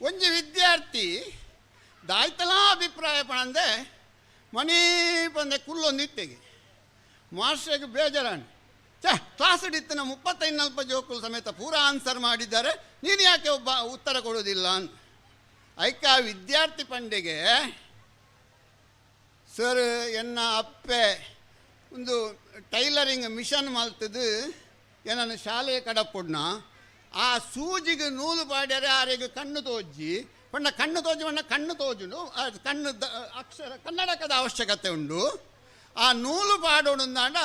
ಒಂಜಿ ವಿದ್ಯಾರ್ಥಿ ದಾಯ್ತಲ ಅಭಿಪ್ರಾಯ ಪಣಂದೆ ಮನಿ ಬಂದೆ ಕುಲ್ಲೊಂದು ಇತ್ತೆಗೆ ಮಾಸ್ಟ್ರಿಗೆ ಬೇಜಾರಾಣಿ ಕ್ಲಾಸ್ ಹಿಡಿತನ 35-40 ಜೋಕುಲು ಸಮೇತ ಪೂರ ಆನ್ಸರ್ ಮಾಡಿದ್ದಾರೆ, ನೀನು ಯಾಕೆ ಒಬ್ಬ ಉತ್ತರ ಕೊಡೋದಿಲ್ಲ ಅಂತ ಐಕ ವಿದ್ಯಾರ್ಥಿ ಪಂಡೆಗೆ ಸರ್ ಎನ್ನ ಅಪ್ಪೆ ಒಂದು ಟೈಲರಿಂಗ್ ಮಿಷನ್ ಮಲ್ತದು ಏನನ್ನು ಶಾಲೆಯ ಕಡಪುಡ್ನ ಆ ಸೂಜಿಗೆ ನೂಲು ಪಾಡ್ಯಾರೆ ಆರೆಗೆ ಕಣ್ಣು ತೋಜ್ಜಿ ಪಂಡ ಕಣ್ಣು ತೋಜುವಣ್ಣ ಕಣ್ಣು ತೋಜುನು ಕಣ್ಣು ಅಕ್ಷರ ಕನ್ನಡಕದ ಅವಶ್ಯಕತೆ ಉಂಡು. ಆ ನೂಲು ಪಾಡೋಣಂದಾಂಡ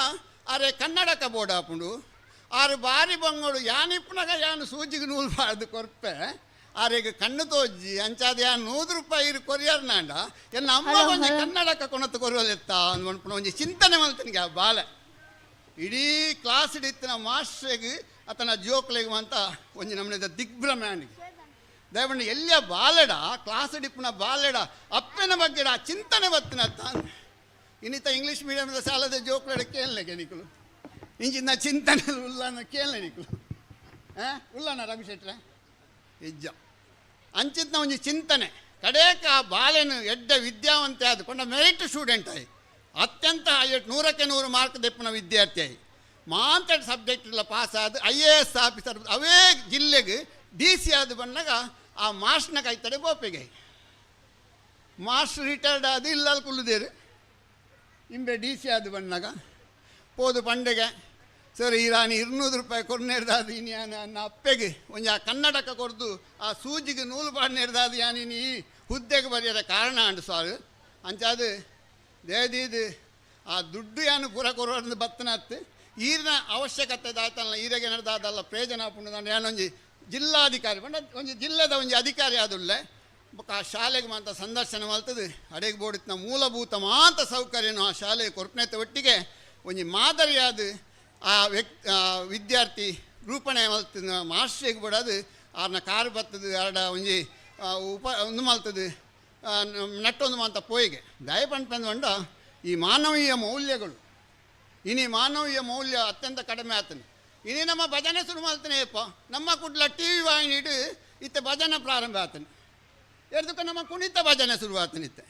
ಅರೆ ಕನ್ನಡಕ ಬೋಡಾಪುಂಡು ಆರು ಬಾರಿ ಬಂಗೋಡು ಯಾನಿಪ್ಪುನಗ ಯಾನು ಸೂಜಿಗೆ ನೂಲು ಪಾಡ್ದು ಕೊರ್ಪೆ ಆರೆಗೆ ಕಣ್ಣು ತೋಜಿ ಅಂಚಾದ ಯಾನು ₹100 ಕೊರಿಯರ್ನಾಂಡ ಎನ್ನ ಅಮ್ಮ ಒಂಜಿ ಕನ್ನಡಕ ಕೊನತ್ತು ಕೊರುವಲೆತ್ತ ಅಂದ್ಪುಣ ಒಂಜಿ ಚಿಂತನೆ ಮಲ್ತನಿಗೆ ಆ ಬಾಲೆ ಇಡೀ ಕ್ಲಾಸ್ ಇತ್ತಿನ ಮಾಸ್ಟ್ರಿಗೆ ಅತನ ಜೋಕ್ಲೆಗೆ ಅಂತ ಒಂಜಿ ನಮ್ಮನೆದ ದಿಗ್ಭ್ರಮೆನಿಗೆ ದಯವಿಟ್ಟು ಎಲ್ಲಿಯ ಬಾಲೆಡ ಕ್ಲಾಸ್ ಡಿಪ್ಪುನ ಬಾಲೆಡ ಅಪ್ಪನ ಬಗ್ಗೆಡ ಚಿಂತನೆ ಬತ್ತಿನ ಇನ್ನಿತ ಇಂಗ್ಲೀಷ್ ಮೀಡಿಯಮ್ದ ಸಾಲದ ಜೋಕ್ಲೆಡ ಕೇಳಲೆಗೆ ನಿಕಲು ಇಂಚಿನ ಚಿಂತನೆ ಉಲ್ಲನ ಕೇಳಲೆ ನಿಕಲು ಉಲ್ಲನ ರವಿಶೆಟ್ರೆ ಇಜ್ಜ ಅಂಚಿತ್ನ ಒಂಜಿ ಚಿಂತನೆ ಕಡೇಕ ಆ ಬಾಲೆನು ಎಡ್ಡ ವಿದ್ಯಾವಂತೆ ಆದುಕೊಂಡ ಮೆರಿಟ್ ಸ್ಟೂಡೆಂಟ್ ಆಯಿ ಅತ್ಯಂತ 100ಕ್ಕೆ 100 ಮಾರ್ಕ್ ದೆಪ್ಪುನ ವಿದ್ಯಾರ್ಥಿ ಆಯಿ ಮಾಂತಡ್ ಸಬ್ಜೆಕ್ಟ್ ಎಲ್ಲ ಪಾಸ್ ಆದ IAS ಆಫೀಸರ್ ಅವೇ ಜಿಲ್ಲೆಗೆ DC ಆದ ಬಂದಾಗ ಆ ಮಾಸ್ಟ್ನ ಕೈತಡೆ ಬೋಪೆಗೆ ಮಾಸ್ಟರ್ ರಿಟೈರ್ಡ್ ಆದ ಇಲ್ಲಲ್ಲಿ ಕುಲ್ಲುದೇರು ಇಂಬೆ DC ಆದ ಬಂದಾಗ ಪೋದು ಪಂಡೆಗೆ ಸರ್ ಈ ರಾಣಿ ₹200 ಕೊರ್ನೇರ್ದಾದ ಇನಿ ನನ್ನ ಅಪ್ಪೆಗೆ ಒಂಜಿ ಆ ಕನ್ನಡಕ ಕೊರ್ದು ಆ ಸೂಜಿಗೆ ನೂಲು ಪಾಡ್ನೇರ್ದಾದ ಯಾನಿನಿ ಈ ಹುದ್ದೆಗೆ ಬರೆಯದ ಕಾರಣ ಅಂಡು ಸಾರು ಅಂಚಾದು ದೇದೀದು ಆ ದುಡ್ಡು ಯಾನು ಪೂರ ಕೊರೋದು ಬತ್ತನತ್ತು ಈರಿನ ಅವಶ್ಯಕತೆ ದಾಯ್ತಲ್ಲ ಈರೆಗೆ ನಡೆದಾದಲ್ಲ ಪ್ರಯೋಜನ ಪುಣ್ಯದ ಯಾನೊಂಜಿ ಜಿಲ್ಲಾಧಿಕಾರಿ ಬಂಡ ಒಂಜಿ ಜಿಲ್ಲೆದ ಒಂಜಿ ಅಧಿಕಾರಿ ಆದುಲ್ಲೆ ಆ ಶಾಲೆಗೆ ಮಾತ ಸಂದರ್ಶನ ಮಾಡ್ತದೆ ಅಡೆಗೆ ಬೋಡಿನ ಮೂಲಭೂತ ಮಾತ ಸೌಕರ್ಯನು ಆ ಶಾಲೆಗೆ ಕೊರ್ಪನೆತ ಒಟ್ಟಿಗೆ ಒಂಜಿ ಮಾದರಿಯಾದ ಆ ವಿದ್ಯಾರ್ಥಿ ರೂಪಣೆ ಮಲ್ತದ ಮಾಸ್ಟ್ರಿಗೆ ಬಿಡೋದು ಅವ್ರನ್ನ ಕಾರು ಬರ್ತದೆ ಎರಡು ಒಂಜಿ ಒಂದು ಮಲ್ತದೆ ನಟ್ಟೊಂದು ಮಾತ ಪೋಯಿಗೆ ದಯಪಂಡ ಈ ಮಾನವೀಯ ಮೌಲ್ಯಗಳು ಇನಿ ಮಾನವೀಯ ಮೌಲ್ಯ ಅತ್ಯಂತ ಕಡಿಮೆ ಆತನೆ ಇನಿ ನಮ್ಮ ಭಜನೆ ಶುರು ಮಾಡ್ತಾನೆಯಪ್ಪ ನಮ್ಮ ಕುಡ್ಲ TV ವಾಹಿನಿ ಇಟ್ಟು ಇತ್ತೆ ಭಜನೆ ಪ್ರಾರಂಭ ಆತನೆ ಎರ್ದಕ್ಕೆ ನಮ್ಮ ಕುಣಿತ ಭಜನೆ ಶುರು ಆತನಿತ್ತೆ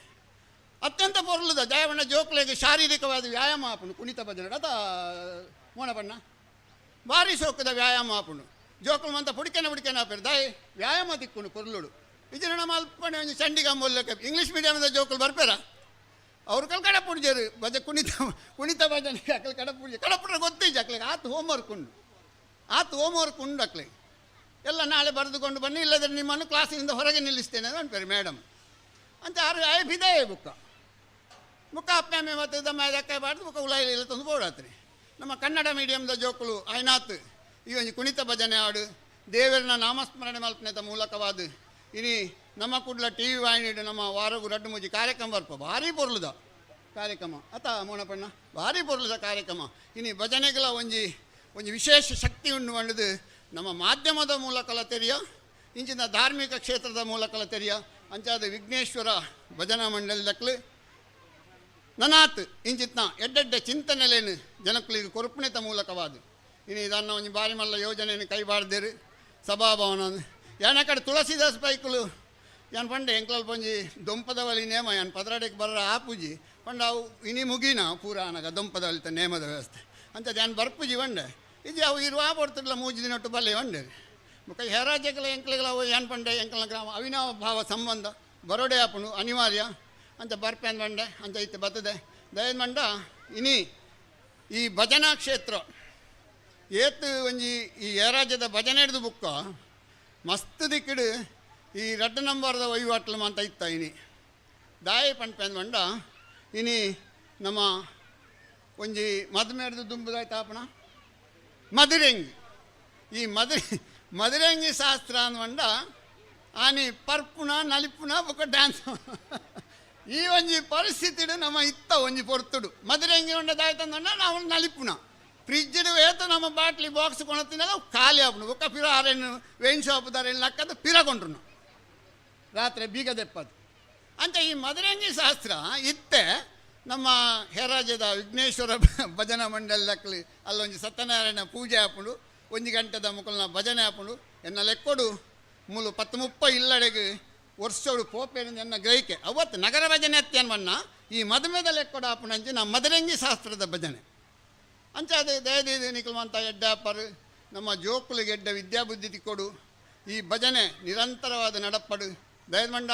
ಅತ್ಯಂತ ಪೊರ್ಲುದ ಜಯವಣ್ಣ ಜೋಕ್ಲೆಗೆ ಶಾರೀರಿಕವಾದ ವ್ಯಾಯಾಮ ಆಪುಂಡು ಕುಣಿತ ಭಜನೆ ಅದ ಮೋಣಪಣ್ಣ ಭಾರಿ ಶೋಕದ ವ್ಯಾಯಾಮ ಆಪುಂಡು ಜೋಕುಲು ಮಂತ ಪುಡಿಕೆನ ಆಪೇರು ದಾಯಿ ವ್ಯಾಯಾಮ ತಿಕ್ಕುಂಡು ಕೊರ್ಲುಡು ಇದು ನಮ್ಮ ಅಲ್ಪಣೆ ಒಂದು ಚಂಡಿಗಂಬೋಲ್ಲಕ್ಕೆ ಇಂಗ್ಲೀಷ್ ಮೀಡಿಯಮ್ದ ಜೋಕುಲು ಬರ್ಪೇರ ಅವ್ರು ಕಡೆ ಪುಡ್ಜರು ಕುಣಿತ ಭಜನೆ ಅಕ್ಲೆ ಕಡೆ ಪುಡ್ಜ ಕಡಪುಡ್ರೆ ಗೊತ್ತಿಜ್ಜ ಅಕ್ಲೆಗೆ ಆತು ಹೋಮ್ವರ್ಕ್ ಉಂಡು ಅಕ್ಲೆಗೆ ಎಲ್ಲ ನಾಳೆ ಬರೆದುಕೊಂಡು ಬನ್ನಿ ಇಲ್ಲದ್ರೆ ನಿಮ್ಮನ್ನು ಕ್ಲಾಸಿನಿಂದ ಹೊರಗೆ ನಿಲ್ಲಿಸ್ತೇನೆ ಅಂತ ಅನ್ಪೇರಿ ಮೇಡಮ್ ಅಂತ ಆಯ್ ಬಿದೇ ಬುಕ್ಕ ಅಪ್ಪೆ ಮತ್ತು ದಮ್ಮ ಅದಕ್ಕೆ ಬಾರ್ದು ಬುಕ್ಕ ಉಲಾಯಿಲ್ಲ ತಂದು ಬೋಡಾತ್ರಿ ನಮ್ಮ ಕನ್ನಡ ಮೀಡಿಯಮ್ದ ಜೋಕುಲು ಆಯ್ನಾತ್ ಈ ಒಂದು ಕುಣಿತ ಭಜನೆ ಹಾಡು ದೇವರನ್ನ ನಾಮಸ್ಮರಣೆ ಮಲ್ಪನೆತ ಮೂಲಕವಾದ ಇನಿ ನಮ್ಮ ಕುಡ್ಲ TV ವಾಹಿನಿ ನಮ್ಮ ವಾರಗು ರಡ್ಡು ಮುಜಿ ಕಾರ್ಯಕ್ರಮ ಬರ್ಪ ಭಾರಿ ಪೊರ್ಲುದ ಕಾರ್ಯಕ್ರಮ ಅತ ಮೋಣಪಣ್ಣ ಭಾರಿ ಪೊರ್ಲುದ ಕಾರ್ಯಕ್ರಮ ಇನಿ ಭಜನೆಗಳ ಒಂಜಿ ವಿಶೇಷ ಶಕ್ತಿ ಉಂಡು ಮಾಡಿದು ನಮ್ಮ ಮಾಧ್ಯಮದ ಮೂಲಕಲ ತೆರೆಯ ಇಂಚಿನ ಧಾರ್ಮಿಕ ಕ್ಷೇತ್ರದ ಮೂಲಕಲ ತೆರೆಯ ಅಂಚಾದ ವಿಘ್ನೇಶ್ವರ ಭಜನಾ ಮಂಡಲದಕ್ಲು ನನಾತ್ ಇಂಚಿತ್ನ ಎಡ್ಡೆಡ್ಡೆ ಚಿಂತನೆಲೇನು ಜನಕ್ಕಳಿಗೆ ಕೊರಪಣೆತ ಮೂಲಕವಾದ ಇನ್ನು ಇದನ್ನು ಒಂದು ಬಾರಿ ಮಲ್ಲ ಯೋಜನೆಯನ್ನು ಕೈಬಾರ್ದೇರು ಸಭಾಭವನ ಯಾನ ಕಡೆ ತುಳಸಿದಾಸ್ ಬೈಕುಲು ಯಾನ್ ಪಂಡೆ ಎಂಕ್ಲಲ್ ಪಂಜಿ ದೊಂಪದವಲಿ ನೇಮ ಯಾನ್ ಪದರಾಡೆಗೆ ಬರ ಆಪುಜಿ ಪಂಡ ಅವು ಇನಿ ಮುಗಿನ ಪೂರ ಅನಗ ದೊಂಪದವಲಿತ ನೇಮದ ವ್ಯವಸ್ಥೆ ಅಂತ ಯಾನ್ ಬರ್ಪುಜಿ ಬಂಡೆ ಇದು ಅವು ಇರುವ ಬರ್ತಿರ್ಲ 3 ದಿನೊಟ್ಟು ಬಲ್ಲೆ ಬಂಡೆ ಮುಖ ಹೆರಾಜೆಗಳ ಎಂಕ್ಲೆಗಳ ಅವು ಯಾನ್ ಪಂಡೆ ಎಂಕ್ಲ ಗ್ರಾಮ ಅವಿನಾವ ಭಾವ ಸಂಬಂಧ ಬರೋಡೆ ಆಪುನು ಅನಿವಾರ್ಯ ಅಂತ ಬರ್ಪೇನ್ ಬಂಡೆ ಅಂತ ಇತ್ತು ಬರ್ತದೆ ದಯನ್ ಮಂಡ ಇನಿ ಈ ಭಜನಾ ಕ್ಷೇತ್ರ ಏತ್ ಒಂಜಿ ಈ ಏರಾಜ್ಯದ ಭಜನೆ ಹಿಡಿದು ಬುಕ್ಕ ಮಸ್ತ್ ದಿಕ್ಕಿಡು ಈ 2 ನಂಬರ್ದ ವಹಿವಾಟ್ಲು ಅಂತ ಇತ್ತ ಇನಿ ದಾಯಿ ಪಂಪೇನ್ ಬಂಡ ಇನಿ ನಮ್ಮ ಒಂಜಿ ಮದುಮೇಡ್ದು ದುಂಬುದಾಯ್ತಾಪಣ ಮದುರೆಂಗಿ ಈ ಮದುರೆಂಗಿ ಶಾಸ್ತ್ರ ಅಂದ್ಕೊಂಡ ಆನಿ ಪರ್ಪುಣ ನಲಿಪುಣ ಬುಕ್ಕ ಡ್ಯಾನ್ಸ್ ಈ ಒಂಜಿ ಪರಿಸ್ಥಿತಿ ನಮ್ಮ ಇತ್ತ ಒಂಜಿ ಪೊರ್ತುಡು ಮದುರೆಂಗಿ ಉಂಡದಾಯ್ತಂದ ನಾವು ನಲಿಪುಣ ಫ್ರಿಜ್ಜಿಡು ಏತು ನಮ್ಮ ಬಾಟ್ಲಿ ಬಾಕ್ಸ್ ಕೊಣತಿನಾಗ ಖಾಲಿ ಆಪುಣ ಬುಕ್ಕ ಪಿರ ಆರೇನು ವೈನ್ ಶಾಪ್ದಾರೇನು ಲಕ್ಕದು ಪಿರಗೊಂಡ್ರು ರಾತ್ರಿ ಬೀಗ ದೆಪ್ಪದು ಅಂತ ಈ ಮದುರೆಂಗಿ ಶಾಸ್ತ್ರ ಇತ್ತೆ ನಮ್ಮ ಹೆರಾಜ್ಯದ ವಿಘ್ನೇಶ್ವರ ಭಜನಾ ಮಂಡಲಕ್ಲಿ ಅಲ್ಲೊಂದು ಸತ್ಯನಾರಾಯಣ ಪೂಜೆ ಹಾಪುಂಡು 1 ಗಂಟೆದ ಮುಕ್ಕಲ್ನ ಭಜನೆ ಹಾಪುಂಡು ಎನ್ನ ಲೆಕ್ಕೊಡು ಮೂಲು 10-30 ಇಲ್ಲಡೆಗೆ ವರ್ಷೋಡು ಪೋಪೇನ ಎನ್ನ ಗ್ರಹಿಕೆ ಅವತ್ತು ನಗರ ಭಜನೆ ಅತ್ಯನ್ ಬಣ್ಣ ಈ ಮದುಮೆದ ಲೆಕ್ಕೊಡು ಹಾಪುಣಂಚಿ ನಮ್ಮ ಮದುರೆಂಗಿ ಶಾಸ್ತ್ರದ ಭಜನೆ ಅಂಚಾದ ದಯದಿ ನಿಕಲ್ವಂತ ಎಡ್ಡಾಪರು ನಮ್ಮ ಜೋಕುಲಿಗೆ ಎಡ್ಡ ವಿದ್ಯಾಬುದ್ಧಿ ತಿಕ್ಕೊಡು ಈ ಭಜನೆ ನಿರಂತರವಾದ ನಡಪಡು ದಯಮಂಡ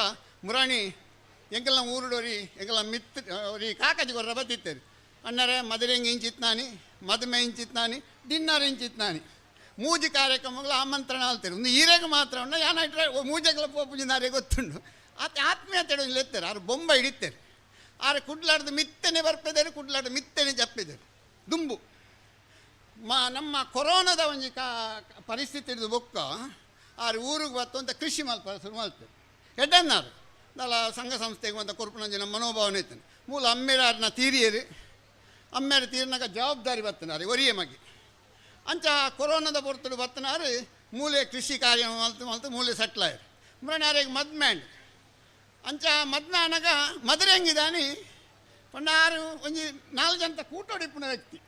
ಮುರಾಣಿ ಎಂಕಲ್ನ ಊರುಡೋರಿ ಎಂಕಲ್ನ ಮಿತ್ ಅವ್ರಿ ಕಾಕಜಿ ಗೊರ್ರ ಬತ್ತಿತ್ತೇರಿ ಅಣ್ಣರೇ ಮದುರೆಂಗಿ ಇಂಚಿತ್ನಾನಿ ಮದುಮೆ ಇಂಚಿತ್ನಾನಿ ಡಿನ್ನರ್ ಇಂಚಿತ್ನಾನಿ ಮೂಜಿ ಕಾರ್ಯಕ್ರಮಗಳು ಆಮಂತ್ರಣ ಆಲ್ತಾರೆ ಒಂದು ಈರೆಗೆ ಮಾತ್ರ ಉಂಡ ಯಾನ ಇಟ್ಟರೆ ಮೂಜೆಗಳ ಪೋಪುಜಿನಾರೆ ಗೊತ್ತುಂಡು ಆತ್ಮೀಯತೆ ಎತ್ತಾರೆ ಅವ್ರು ಬೊಂಬ ಹಿಡಿತಾರೆ ಆರೆ ಕುಡ್ಲಾಡ್ದು ಮಿತ್ತನೆ ಬರ್ಪಿದ್ದಾರೆ ಕುಡ್ಲಾಡ್ದು ಮಿತ್ತನೆ ಜಪ್ಪಿದ್ದಾರೆ ದುಂಬು ನಮ್ಮ ಕೊರೋನಾದ ಒಂಜಿ ಪರಿಸ್ಥಿತಿ ಹಿಡಿದು ಬೊಕ್ಕ ಆರು ಊರಿಗೆ ಬತ್ತು ಅಂತ ಕೃಷಿ ಶುರು ಮಾಡ್ತೇವೆ ಎಡ್ಡನ್ನಾರು ನಲ್ಲ ಸಂಘ ಸಂಸ್ಥೆಗೆ ಅಂತ ಕೊರ್ಪುನಂಜಿನ ಮನೋಭಾವನೆ ಇರ್ತೇನೆ ಮೂಲ ಅಮ್ಮೇರಾರನ್ನ ತೀರಿಯರು ಅಮ್ಮೇರ ತೀರಿನಾಗ ಜವಾಬ್ದಾರಿ ಬರ್ತನಾರೆ ಒರಿಯ ಮಗಿ ಅಂಚ ಕೊರೋನಾದ ಪೊರ್ತುಡು ಬತ್ತನಾರು ಮೂಲೆ ಕೃಷಿ ಕಾರ್ಯ ಮಲ್ತು ಮೂಲೆ ಸೆಟ್ಲಾಯರು ಮುರಣಾರಿಗೆ ಮದ್ಮ್ಯಾಂಡ್ ಅಂಚ ಮದ್ಮ್ಯಾನಾಗ ಮದುರೆಂಗಿದಾನಿ ಪಂಡಾರು ಒಂಜಿ 4 ಜನ ಕೂಟೋಡಿಪ್ಪುನ ವ್ಯಕ್ತಿ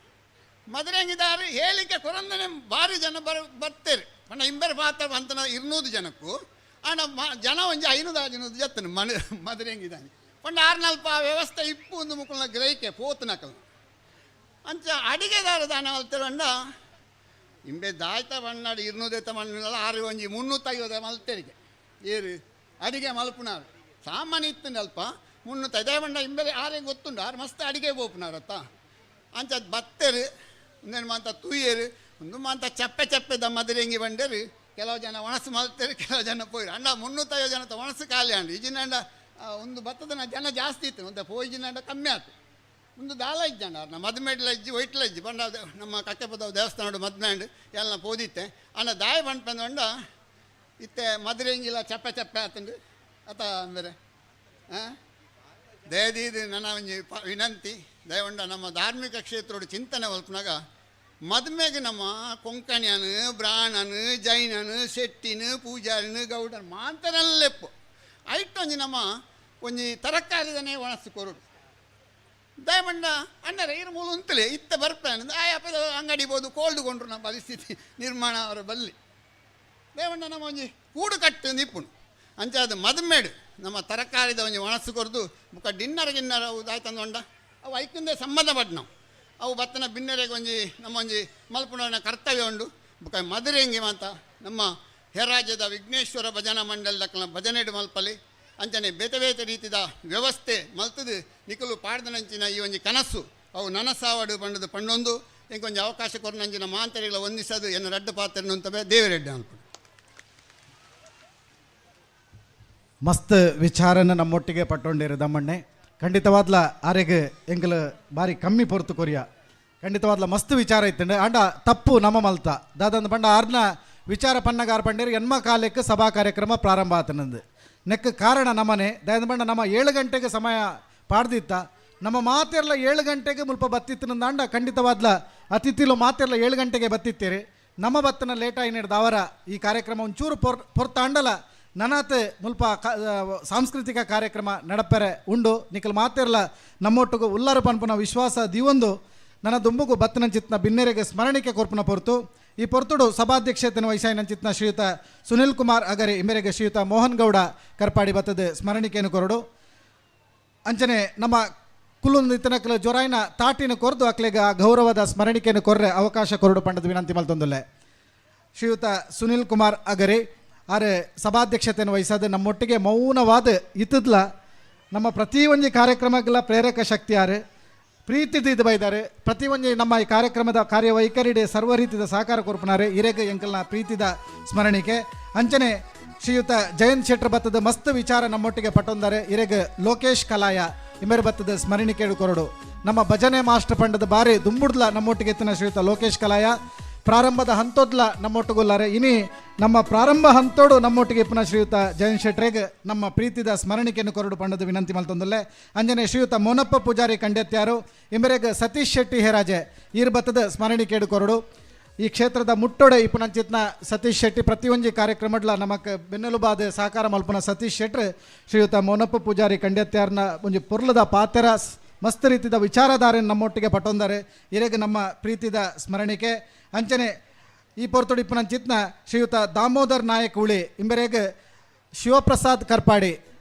ಮದುರೆಂಗಿದಾರು ಹೇಳಿಕೆ ಕೊರಂದನೆ ಭಾರಿ ಜನ ಬರ್ತಾರೆ ಪಂಡ ಇಂಬರ ಪಾತ್ರ ಅಂತನ 200 ಜನಕ್ಕೂ ಆನ ಜನ ಒಂಜಿ 500 ಜನದ ಜತ್ತನು ಮದುರೆಂಗಿದಾನಿ ಪಂಡ 4 ವ್ಯವಸ್ಥೆ ಇಪ್ಪು ಒಂದು ಮುಕ್ಕಳ ಗ್ರಹಿಕೆ ಪೋತನಕಲ್ ಅಂಚ ಅಡಿಗೆದಾರ ದಾನ ಅಲ್ತಿರಂಡ ಇಂಬೆ ದಾಯ್ತ ಬಣ್ಣಾಡು 200 ಮಣ್ಣಲ್ಲ 6 ಒಂಜಿ 350 ಮಲ್ತೆರಿಗೆ ಏರು ಅಡಿಗೆ ಮಲ್ಪುನಾರು ಸಾಮಾನ್ಯ ಇತ್ತು ಅಲ್ಪ 300 ಇದೇ ಬಂಡ ಇಂಬೆ 6 ಗೊತ್ತುಂಡು 6 ಮಸ್ತ್ ಅಡಿಗೆ ಬೋಪುನಾರತ್ತ ಅಂಚ ಬತ್ತರು ಒಂದೇನು ಮಾತ ತುಯ್ಯರು ಒಂದು ಮಾತ ಚಪ್ಪೆ ಮದುರೆಂಗಿ ಬಂಡರು ಕೆಲವು ಜನ ಒಣಸು ಮಲ್ತಾರೆ ಕೆಲವು ಜನ ಪೋಯ್ರು ಅಂಡ 350 ಜನ ಒಣಸು ಖಾಲಿ ಅಂಡು ಈಜಿನಂಡ ಒಂದು ಭತ್ತದ ಜನ ಜಾಸ್ತಿ ಇತ್ತು ಒಂದು ಪೋಯ್ಜಿನಂಡ ಕಮ್ಮಿ ಆಯ್ತು ಒಂದು ದಾಲ ಇಜ್ಜಂಡ ಅವ್ರನ್ನ ಮದ್ಮೇಡ್ಲ ಇಜ್ಜಿ ಒಯ್ಟ್ಲ ಇಜ್ಜಿ ಬಂಡ ನಮ್ಮ ಕಕ್ಕೆಪದ ದೇವಸ್ಥಾನ ಮದ್ಮ್ಯಾಂಡ್ ಎಲ್ಲ ಪೋದಿತ್ತೆ ಅಣ್ಣ ದಾಯ ಬಂಡ ಇತ್ತೆ ಮದುರೆಂಗಿಲ್ಲ ಚಪ್ಪೆ ಆತಂಡು ಆತ ಬೇರೆ ಹಾಂ ದಯದೀದು ನನ್ನ ಒಂಜಿ ವಿನಂತಿ ದಯವಂಡ ನಮ್ಮ ಧಾರ್ಮಿಕ ಕ್ಷೇತ್ರೋಡು ಚಿಂತನೆ ಒಲ್ಪನಾಗ ಮದ್ಮೆಗೆ ನಮ್ಮ ಕೊಂಕಣಿಯನು ಬ್ರಾಹ್ಮಣನು ಜೈನನು ಶೆಟ್ಟಿನು ಪೂಜಾರಿನು ಗೌಡನು ಮಾಂತರಲ್ಲೆಪ್ಪು ಐಟೊಂಜಿ ನಮ್ಮ ಒಂಜಿ ತರಕಾರಿದನೇ ಒಣಸು ಕೊರುಡು ದಯಮಂಡ ಅಣ್ಣರ ಇರು ಮೂಲ ಉಂತಲೇ ಇತ್ತ ಬರ್ಪೇನೆ ಆಯಪ್ಪದ ಅಂಗಡಿ ಬೋದು ಕೋಲ್ಡ್ಕೊಂಡ್ರು ನಮ್ಮ ಪರಿಸ್ಥಿತಿ ನಿರ್ಮಾಣ ಅವರ ಬಲ್ಲಿ ದಯಮಂಡ ನಮ್ಮ ಒಂಜಿ ಕೂಡು ಕಟ್ಟು ನಿಪ್ಪುಣು ಅಂಚೆ ಅದು ಮದ್ಮೇಡು ನಮ್ಮ ತರಕಾರಿದ ಒಂಜಿ ಒಣಸು ಕೊರ್ದು ಬುಕ್ಕ ಡಿನ್ನರ್ ಅವು ದಾಯ್ತಂದು ಅವು ಐಕಂದೇ ಸಂಬಂಧ ಪಟ್ಟು ನಾವು ಅವು ಬತ್ತನ ಬಿನ್ನರೆಗೆ ಒಂಜಿ ನಮ್ಮ ಒಂಜಿ ಮಲ್ಪುಣ ಕರ್ತವ್ಯ ಉಂಡು ಬುಕ್ಕ ಮದುರೆಂಗಿ ಮಾತ ನಮ್ಮ ಹೆರಾಜ್ಯದ ವಿಘ್ನೇಶ್ವರ ಭಜನಾ ಮಂಡಲದ ಭಜನೆಡು ಮಲ್ಪಲಿ ಅಂಚನೆ ಬೇತೆ ರೀತಿದ ವ್ಯವಸ್ಥೆ ಮಲ್ತದು ನಿಕಲು ಪಾಡ್ದನಂಚಿನ ಈ ಒಂಜಿ ಕನಸು ಅವು ನನಸಾವಡು ಪಂಡದು ಪಂಡೊಂದು ಇಂಕೊಂಜಿ ಅವಕಾಶ ಕೊರನಂಚಿನ ಮಾಂತರಿಗಳ ಹೊಂದಿಸೋದು ಏನು ರಡ್ಡು ಪಾತ್ರ ಅಂತವೇ ದೇವರೆಡ್ಡೆ ಅನ್ಕೊಂಡು ಮಸ್ತ್ ವಿಚಾರನ ನಮ್ಮೊಟ್ಟಿಗೆ ಪಟ್ಟೊಂಡಿರು ದಮ್ಮಣ್ಣೆ ಖಂಡಿತವಾದ್ಲ ಆರೆಗೆ ಎಂಕಲು ಬಾರಿ ಕಮ್ಮಿ ಪೊರ್ತು ಕೊರಿಯ ಖಂಡಿತವಾದ್ಲ ಮಸ್ತ್ ವಿಚಾರ ಇತ್ತಂಡೆ ಅಂಡ ತಪ್ಪು ನಮ್ಮ ಮಲ್ತ ದಾದಂದು ಪಂಡ ಆರ್ನ ವಿಚಾರ ಪನ್ನಗಾರ ಪಂಡೇರು ಎನ್ಮ ಕಾಲಕ್ಕೆ ಸಭಾ ಕಾರ್ಯಕ್ರಮ ಪ್ರಾರಂಭ ಆತನಂದು ನೆಕ್ ಕಾರಣ ನಮ್ಮನೆ ದಯದ ಬಂಡ ನಮ್ಮ 7 ಗಂಟೆಗೆ ಸಮಯ ಪಾಡ್ದಿತ್ತ ನಮ್ಮ ಮಾತೆಲ್ಲ 7 ಗಂಟೆಗೆ ಮುಲ್ಪ ಬತ್ತಿತ್ತನಂದ ಅಂಡ ಖಂಡಿತವಾದ್ಲ ಅತಿಥಿಲು ಮಾತೆಲ್ಲ 7 ಗಂಟೆಗೆ ಬತ್ತಿತ್ತೀರಿ ನಮ್ಮ ಬತ್ತನ ಲೇಟಾಗಿ ನಡೆದ ಅವರ ಈ ಕಾರ್ಯಕ್ರಮ ಒಂಚೂರು ಪೊರ್ತ ಅಂಡಲ ನನಾತೆ ಮುಲ್ಪ ಸಾಂಸ್ಕೃತಿಕ ಕಾರ್ಯಕ್ರಮ ನಡಪೆರೆ ಉಂಡು ನಿಖಲ್ ಮಾತೆಲ್ಲ ನಮ್ಮೊಟ್ಟಿಗೂ ಉಲ್ಲಾರ ಪನ್ಪುನ ವಿಶ್ವಾಸ ದಿವೊಂದು ನನ್ನ ದುಂಬುಗು ಬತ್ತನಂಚಿತ್ನ ಬಿನ್ನೆರೆಗೆ ಸ್ಮರಣಿಕೆ ಕೊರ್ಪುನ ಪೊರ್ತು ಈ ಪೊರ್ತುಡು ಸಭಾಧ್ಯಕ್ಷತೆನ ವಹಿಸಾಯಿನಂಚಿತ್ನ ಶ್ರೀಯುತ ಸುನಿಲ್ ಕುಮಾರ್ ಅಗರೆ ಇಮೆರೆಗೆ ಶ್ರೀಯುತ ಮೋಹನ್ ಗೌಡ ಕರ್ಪಾಡಿ ಬತ್ತದ ಸ್ಮರಣಿಕೆಯನ್ನು ಕೊರಡು ಅಂಚನೆ ನಮ್ಮ ಕುಲ್ಲೊಂದು ಇತನಕಲ ಜೊರಾಯಿನ ತಾಟಿನ ಕೊರ್ದು ಅಕ್ಲೆಗ ಗೌರವದ ಸ್ಮರಣಿಕೆಯನ್ನು ಕೊರ್ರೆ ಅವಕಾಶ ಕೊರಡು ಪಂಡದ ವಿನಂತಿ ಮಲ್ತೊಂದುಲ್ಲೆ ಶ್ರೀಯುತ ಸುನಿಲ್ ಕುಮಾರ್ ಅಗರೆ ಆರೆ ಸಭಾಧ್ಯಕ್ಷತೆಯನ್ನು ವಹಿಸೋದು ನಮ್ಮೊಟ್ಟಿಗೆ ಮೌನವಾದ ಇತ್ತದ್ಲ ನಮ್ಮ ಪ್ರತಿ ಒಂಜಿ ಕಾರ್ಯಕ್ರಮಗಳ ಪ್ರೇರಕ ಶಕ್ತಿ ಯಾರು ಪ್ರೀತಿದ ಬೈದಾರೆ ಪ್ರತಿ ಒಂಜಿ ನಮ್ಮ ಈ ಕಾರ್ಯಕ್ರಮದ ಕಾರ್ಯವೈಖರಿಡೆ ಸರ್ವ ರೀತಿಯ ಸಹಕಾರ ಕೊರ್ಪನಾರೆ ಇರೆಗೆ ಎಂಕಲ್ನ ಪ್ರೀತಿದ ಸ್ಮರಣಿಕೆ ಅಂಚನೆ ಶ್ರೀಯುತ ಜಯಂತ್ ಶೆಟ್ರ್ ಬತ್ತದ ಮಸ್ತ್ ವಿಚಾರ ನಮ್ಮೊಟ್ಟಿಗೆ ಪಟ್ಟೊಂದರೆ ಇರೆಗೆ ಲೋಕೇಶ್ ಕಲಾಯ ಇಮೆರ್ ಬತ್ತದ ಸ್ಮರಣಿಕೆ ಕೊರಡು ನಮ್ಮ ಭಜನೆ ಮಾಸ್ಟರ್ ಪಂಡದ ಬಾರಿ ದುಂಬುಡ್ಲ ನಮ್ಮೊಟ್ಟಿಗೆ ಎತ್ತಿನ ಶ್ರೀಯುತ ಲೋಕೇಶ್ ಕಲಾಯ ಪ್ರಾರಂಭದ ಹಂತೋದ್ಲ ನಮ್ಮೊಟ್ಟಿಗೊಲ್ಲಾರೆ ಇನಿ ನಮ್ಮ ಪ್ರಾರಂಭ ಹಂತೋಡು ನಮ್ಮೊಟ್ಟಿಗೆ ಪುನಃ ಶ್ರೀಯುತ ಜಯಂತ್ ಶೆಟ್ರೆಗೆ ನಮ್ಮ ಪ್ರೀತಿದ ಸ್ಮರಣಿಕೆಯನ್ನು ಕೊರಡು ಪಂಡದ ವಿನಂತಿ ಮಲ್ತೊಂದಲ್ಲೇ ಅಂಜನೆ ಶ್ರೀಯುತ ಮೋನಪ್ಪ ಪೂಜಾರಿ ಕಂಡೆತ್ಯಾರು ಇಮೆರೆಗೆ ಸತೀಶ್ ಶೆಟ್ಟಿ ಹೇರಾಜೆ ಈರ್ ಬತ್ತದ ಸ್ಮರಣಿಕೆಡು ಕೊರಡು ಈ ಕ್ಷೇತ್ರದ ಮುಟ್ಟೊಡೆ ಇಪ್ಪುನಂಚಿತ್ನ ಸತೀಶ್ ಶೆಟ್ಟಿ ಪ್ರತಿಯೊಂದು ಕಾರ್ಯಕ್ರಮಡ್ಲ ನಮಕ್ ಬೆನ್ನೆಲುಬಾದ ಸಹಕಾರ ಮಲ್ಪನ ಸತೀಶ್ ಶೆಟ್ರ್ ಶ್ರೀಯುತ ಮೋನಪ್ಪ ಪೂಜಾರಿ ಕಂಡೆತ್ಯಾರ್ನ ಒಂದು ಪೊರ್ಲದ ಪಾತೆರ ಮಸ್ತ್ ರೀತಿಯ ವಿಚಾರಧಾರೆ ನಮ್ಮೊಟ್ಟಿಗೆ ಪಟ್ಟೊಂದರೆ ಇರೆಗೆ ನಮ್ಮ ಪ್ರೀತಿದ ಸ್ಮರಣಿಕೆ ಅಂಚನೆ ಈ ಪೊರ್ತುಡಿಪ್ಪುನಂಚಿತ್ನ ಶ್ರೀಯುತ ದಾಮೋದರ್ ನಾಯಕ್ ಉಳಿ ಇಂಬರೆಗೆ ಶಿವಪ್ರಸಾದ್ ಕರ್ಪಾಡಿ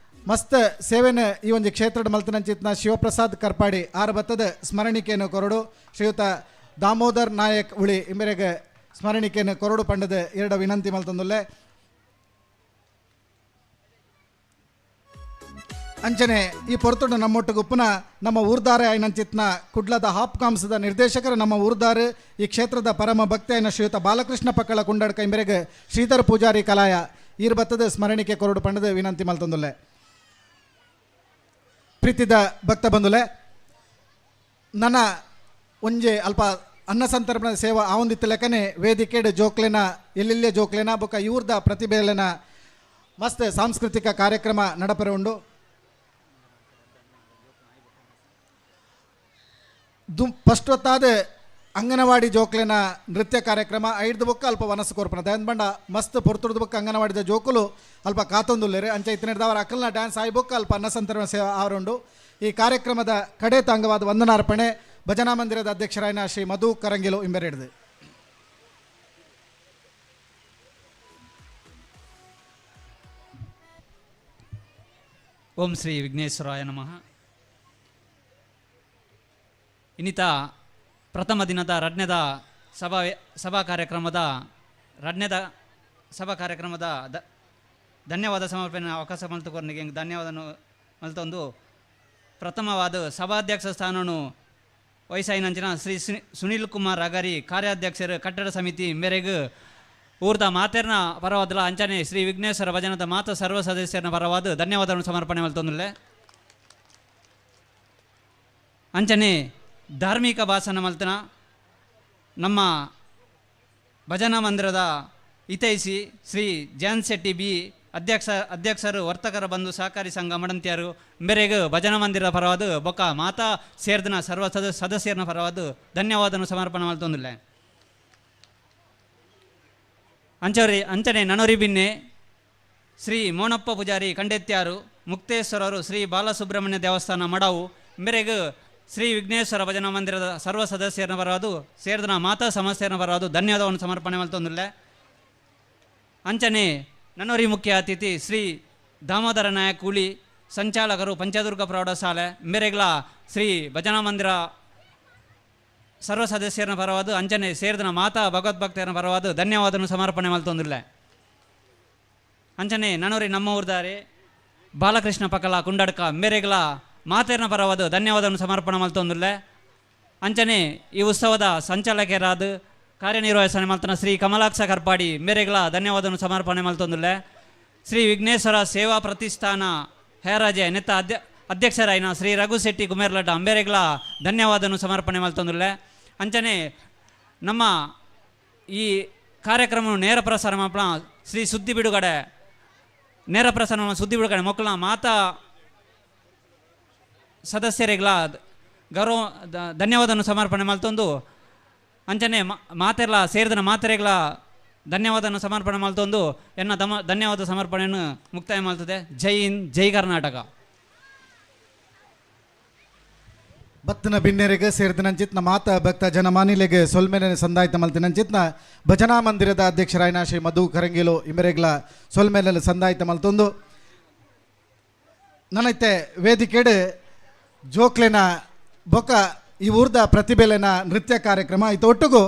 ಮಸ್ತ್ ಸೇವೆನ ಈ ಒಂದು ಕ್ಷೇತ್ರದ ಮಲ್ತನಂಚಿತ್ನ ಶಿವಪ್ರಸಾದ್ ಕರ್ಪಾಡಿ ಆರ ಬತ್ತದ ಸ್ಮರಣಿಕೆಯನ್ನು ಕೊರಡು ಶ್ರೀಯುತ ದಾಮೋದರ್ ನಾಯಕ್ ಉಳಿ ಇಂಬರೆಗೆ ಸ್ಮರಣಿಕೆಯನ್ನು ಕೊರಡು ಪಂಡದ 2 ವಿನಂತಿ ಮಲ್ತೊಂದುಲ್ಲೆ ಅಂಚನೆ ಈ ಪೊರ್ತುಡು ನಮ್ಮೊಟ್ಟಿಗೆ ಉಪ್ಪುನ ನಮ್ಮ ಊರ್ದಾರೆ ಆಯ್ನಂಚಿತ್ನ ಕುಡ್ಲದ ಹಾಪ್ಕಾಂಸದ ನಿರ್ದೇಶಕರು ನಮ್ಮ ಊರ್ದಾರು ಈ ಕ್ಷೇತ್ರದ ಪರಮ ಭಕ್ತಿ ಆಯ್ನ ಶ್ರೀಯುತ ಬಾಲಕೃಷ್ಣ ಪಕ್ಕಳ ಕುಂಡಡ್ಕ ಇಂಬೆರೆಗೆ ಶ್ರೀಧರ್ ಪೂಜಾರಿ ಕಲಾಯ ಈರ್ ಬತ್ತದ ಸ್ಮರಣಿಕೆ ಕೊರಡು ಪಂಡದ ವಿನಂತಿ ಮಲ್ತೊಂದುಲ್ಲೆ. ಪ್ರೀತಿದ ಭಕ್ತ ಬಂಧುಲೆ, ನನ್ನ ಒಂಜೆ ಅಲ್ಪ ಅನ್ನ ಸಂತರ್ಪಣೆ ಸೇವಾ ಆವೊಂದಿತ್ತ ಲೆಕ್ಕನೆ ವೇದಿಕೆಡ್ ಜೋಕ್ಲೆನ ಎಲ್ಲೆಲ್ಲೇ ಜೋಕ್ಲೆನ ಬೊಕ್ಕ ಇವ್ರದ ಪ್ರತಿಭೆಲೆನ ಮಸ್ತ್ ಸಾಂಸ್ಕೃತಿಕ ಕಾರ್ಯಕ್ರಮ ನಡಪರೆ ಉಂಡು. ಫಸ್ಟ್ ಹೊತ್ತಾದ ಅಂಗನವಾಡಿ ಜೋಕ್ಲೆನ ನೃತ್ಯ ಕಾರ್ಯಕ್ರಮ ಐದು ಬೊಕ್ಕ ಅಲ್ಪ ವನಸ್ಸು ಕೊರ್ಪನ ದಯನ್ ಬಂಡ ಮಸ್ತ್ ಪೊರ್ತುಡ್ದು ಬೊಕ್ಕ ಅಂಗನವಾಡಿದ ಜೋಕುಲು ಅಲ್ಪ ಕಾತೊಂದುಲ್ಲೇರೆ ಅಂಚೆ ಇತ್ತಿನದವರ ಅಕ್ಕಲ್ನ ಡ್ಯಾನ್ಸ್ ಆಯ್ ಬೊಕ್ಕ ಅಲ್ಪ ಅನ್ನ ಸಂತರ್ಪಣೆ ಸೇವಾ ಆವರುಂಡು. ಈ ಕಾರ್ಯಕ್ರಮದ ಕಡೆ ತಾಂಗವಾದ ವಂದನಾರ್ಪಣೆ ಭಜನಾ ಮಂದಿರದ ಅಧ್ಯಕ್ಷರಾಯನ ಶ್ರೀ ಮಧು ಕರಂಗಿಲು ಇಂಬೆರೆಡ್ದು. ಓಂ ಶ್ರೀ ವಿಘ್ನೇಶ್ವರಾಯ ನಮಃ. ಇನ್ನಿತ ಪ್ರಥಮ ದಿನದ ರಡ್ನೆದ ಸಭಾ ಕಾರ್ಯಕ್ರಮದ ಧನ್ಯವಾದ ಸಮರ್ಪಣೆ ಅವಕಾಶ ಮಲ್ತುಕೊರ್ನಿಗೆ ಧನ್ಯವಾದ ಮಲ್ತೊಂದು ಪ್ರಥಮವಾದ ಸಭಾಧ್ಯಕ್ಷ ಸ್ಥಾನವನ್ನು ವಹಿಸಾಯಿನಂಚಿನ ಶ್ರೀ ಸುನೀಲ್ ಕುಮಾರ್ ಅಗಾರಿ ಕಾರ್ಯಾಧ್ಯಕ್ಷರು ಕಟ್ಟಡ ಸಮಿತಿ ಮೇರೆಗೆ ಊರ್ದ ಮಾತೆರ್ನ ಪರವಾದಲ ಅಂಚನೆ ಶ್ರೀ ವಿಘ್ನೇಶ್ವರ ಭಜನದ ಮಾತ ಸರ್ವ ಸದಸ್ಯರನ್ನ ಪರವಾದ ಧನ್ಯವಾದವನ್ನು ಸಮರ್ಪಣೆ ಮಲ್ತೊಂದುಲ್ಲೆ. ಅಂಚನೆ ಧಾರ್ಮಿಕ ಭಾಷಣ ಮಲ್ತನ ನಮ್ಮ ಭಜನಾ ಮಂದಿರದ ಹಿತೈಷಿ ಶ್ರೀ ಜಾನ್ ಶೆಟ್ಟಿ ಬಿ ಅಧ್ಯಕ್ಷರು ವರ್ತಕರ ಬಂಧು ಸಹಕಾರಿ ಸಂಘ ಮಡಂತಿಯರು ಮೇರೆಗೆ ಭಜನಾ ಮಂದಿರದ ಪರವಾದ ಬೊಕ್ಕ ಮಾತಾ ಸೇರ್ದನ ಸರ್ವ ಸದಸ್ಯರನ್ನ ಪರವಾದ ಧನ್ಯವಾದವನ್ನು ಸಮರ್ಪಣೆ ಮಲ್ತೊಂದುಲ್ಲೆ. ಅಂಚನೆ ನನೊರಿ ಬಿನ್ನೆ ಶ್ರೀ ಮೋನಪ್ಪ ಪೂಜಾರಿ ಕಂಡೆತ್ಯಾರು ಮುಕ್ತೇಶ್ವರರು ಶ್ರೀ ಬಾಲಸುಬ್ರಹ್ಮಣ್ಯ ದೇವಸ್ಥಾನ ಮಡವು ಮೇರೆಗೆ ಶ್ರೀ ವಿಘ್ನೇಶ್ವರ ಭಜನಾ ಮಂದಿರದ ಸರ್ವ ಸದಸ್ಯರನ್ನ ಬರೋದು ಸೇರಿದ ಮಾತಾ ಸಮಸ್ಯೆಯನ್ನು ಬರೋದು ಧನ್ಯವಾದವನ್ನು ಸಮರ್ಪಣೆ ಮಲ್ತೊಂದಿಲ್ಲ. ಅಂಚನೆ ನನ್ನೊರಿ ಮುಖ್ಯ ಅತಿಥಿ ಶ್ರೀ ದಾಮೋದರ ನಾಯಕ್ ಕೂಲಿ ಸಂಚಾಲಕರು ಪಂಚದುರ್ಗ ಪ್ರೌಢಶಾಲೆ ಮೇರೆಗ್ಲ ಶ್ರೀ ಭಜನಾ ಮಂದಿರ ಸರ್ವ ಸದಸ್ಯರನ್ನ ಪರವಾದ ಅಂಚನೆ ಸೇರಿದ ಮಾತಾ ಭಗವದ್ಭಕ್ತರನ್ನ ಪರವಾದ ಧನ್ಯವಾದವನ್ನು ಸಮರ್ಪಣೆ ಮಲ್ತೊಂದಿಲ್ಲ. ಅಂಚನೆ ನನ್ನೊರಿ ನಮ್ಮ ಊರ್ದಾರೆ ಬಾಲಕೃಷ್ಣ ಪಕ್ಕಲ ಕುಂಡಡ್ಕ ಮೇರೆಗ್ಲ ಮಾತೆರ್ನ ಪರವಾದ ಧನ್ಯವಾದವನ್ನು ಸಮರ್ಪಣೆ ಮಲ್ತೊಂದಿಲ್ಲ. ಅಂಚನೆ ಈ ಉತ್ಸವದ ಸಂಚಾಲಕರಾದ ಕಾರ್ಯನಿರ್ವಹಿಸಣೆ ಮಲ್ತನ ಶ್ರೀ ಕಮಲಾಕ್ಷ ಕರ್ಪಾಡಿ ಮೇರೆಗಳ ಧನ್ಯವಾದವನ್ನು ಸಮರ್ಪಣೆ ಮಲ್ತೊಂದಿಲ್ಲ. ಶ್ರೀ ವಿಘ್ನೇಶ್ವರ ಸೇವಾ ಪ್ರತಿಷ್ಠಾನ ಹೇರಾಜೆ ನೆತ್ತ ಅಧ್ಯಕ್ಷರಾಯಿನ ಶ್ರೀ ರಘು ಶೆಟ್ಟಿ ಕುಮೇರ್ಲಡ್ಡ ಅಂಬೇರೆಗಳ ಧನ್ಯವಾದವನ್ನು ಸಮರ್ಪಣೆ ಮಲ್ತೊಂದಿಲ್ಲ. ಅಂಚನೆ ನಮ್ಮ ಈ ಕಾರ್ಯಕ್ರಮವನ್ನು ನೇರ ಪ್ರಸಾರ ಮಾಡ್ಲ ಶ್ರೀ ಸುದ್ದಿ ಬಿಡುಗಡೆ ನೇರ ಪ್ರಸಾರ ಸುದ್ದಿ ಬಿಡುಗಡೆ ಮಕ್ಕಳ ಮಾತಾ ಸದಸ್ಯರಿಗಳ ಗೌರವ ಧನ್ಯವಾದವನ್ನು ಸಮರ್ಪಣೆ ಮಲ್ತೊಂದು ಅಂಚನೆ ಮಾತೆಲ್ಲ ಸೇರಿದ ಮಾತೆರೆಗಳ ಧನ್ಯವಾದವನ್ನು ಸಮರ್ಪಣೆ ಮಲ್ತೊಂದು ಎನ್ನ ಧನ್ಯವಾದ ಸಮರ್ಪಣೆಯನ್ನು ಮುಕ್ತಾಯ ಮಾಡ್ತದೆ. ಜೈ ಹಿಂದ್, ಜೈ ಕರ್ನಾಟಕ. ಭಕ್ತನ ಬಿನ್ನೆರೆಗೆ ಸೇರಿದನಂಚಿತ್ನ ಮಾತ ಭಕ್ತ ಜನಮಾನಿಲೆಗೆ ಸೊಲ್ಮೆನೆ ಸಂದಾಯಿತ ಮಲ್ತಿನಂಚಿತ್ನ ಭಜನಾ ಮಂದಿರದ ಅಧ್ಯಕ್ಷರಾಯನ ಶ್ರೀ ಮಧು ಕರಂಗಿಲು ಇಮೆರೆಗ್ಲ ಸೊಲ್ಮೆನೆ ಸಂದಾಯಿತ ಮಲ್ತೊಂದು ನನೈತೆ ವೇದಿಕೆಡ್ ಜೋಕ್ಲೆನ ಬೊಕ್ಕ ಈ ಊರ್ದ ಪ್ರತಿಭೆಲೆನ ನೃತ್ಯ ಕಾರ್ಯಕ್ರಮ ಇದು ಒಟ್ಟಿಗೂ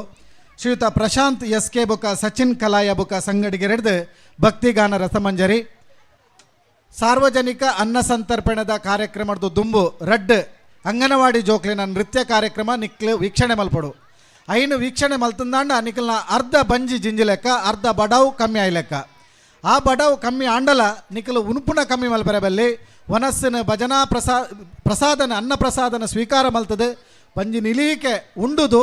ಶ್ರೀಯುತ ಪ್ರಶಾಂತ್ SK ಬೊಕ್ಕ ಸಚಿನ್ ಕಲಾಯ ಬೊಕ್ಕ ಸಂಗಡಿಗೆರೆಡ್ದು ಭಕ್ತಿಗಾನ ರಸಮಂಜರಿ ಸಾರ್ವಜನಿಕ ಅನ್ನ ಸಂತರ್ಪಣೆದ ಕಾರ್ಯಕ್ರಮದ ದುಂಬು ರಡ್ ಅಂಗನವಾಡಿ ಜೋಕ್ಲೆನ ನೃತ್ಯ ಕಾರ್ಯಕ್ರಮ ನಿಕ್ಲು ವೀಕ್ಷಣೆ ಮಲ್ಪಡು ಐನು ವೀಕ್ಷಣೆ ಮಲ್ತಂದಾಂಡ ನಿಕ್ಲನ ಅರ್ಧ ಬಂಜಿ ಜಿಂಜಿ ಲೆಕ್ಕ ಅರ್ಧ ಬಡಾವು ಕಮ್ಮಿ ಆಯ್ಲೆಕ್ಕ ಆ ಬಡಾವು ಕಮ್ಮಿ ಆಂಡಲ ನಿಕ್ಲು ಉನುಪುನ ಕಮ್ಮಿ ಮಲ್ಪರೆ ಬಲ್ಲಿ ವನಸ್ಸಿನ ಭಜನಾ ಪ್ರಸಾದನ ಅನ್ನ ಪ್ರಸಾದನ ಸ್ವೀಕಾರ ಮಲ್ತದೆ ಪಂಜಿ ನಿಲೀಕೆ ಉಂಡುದು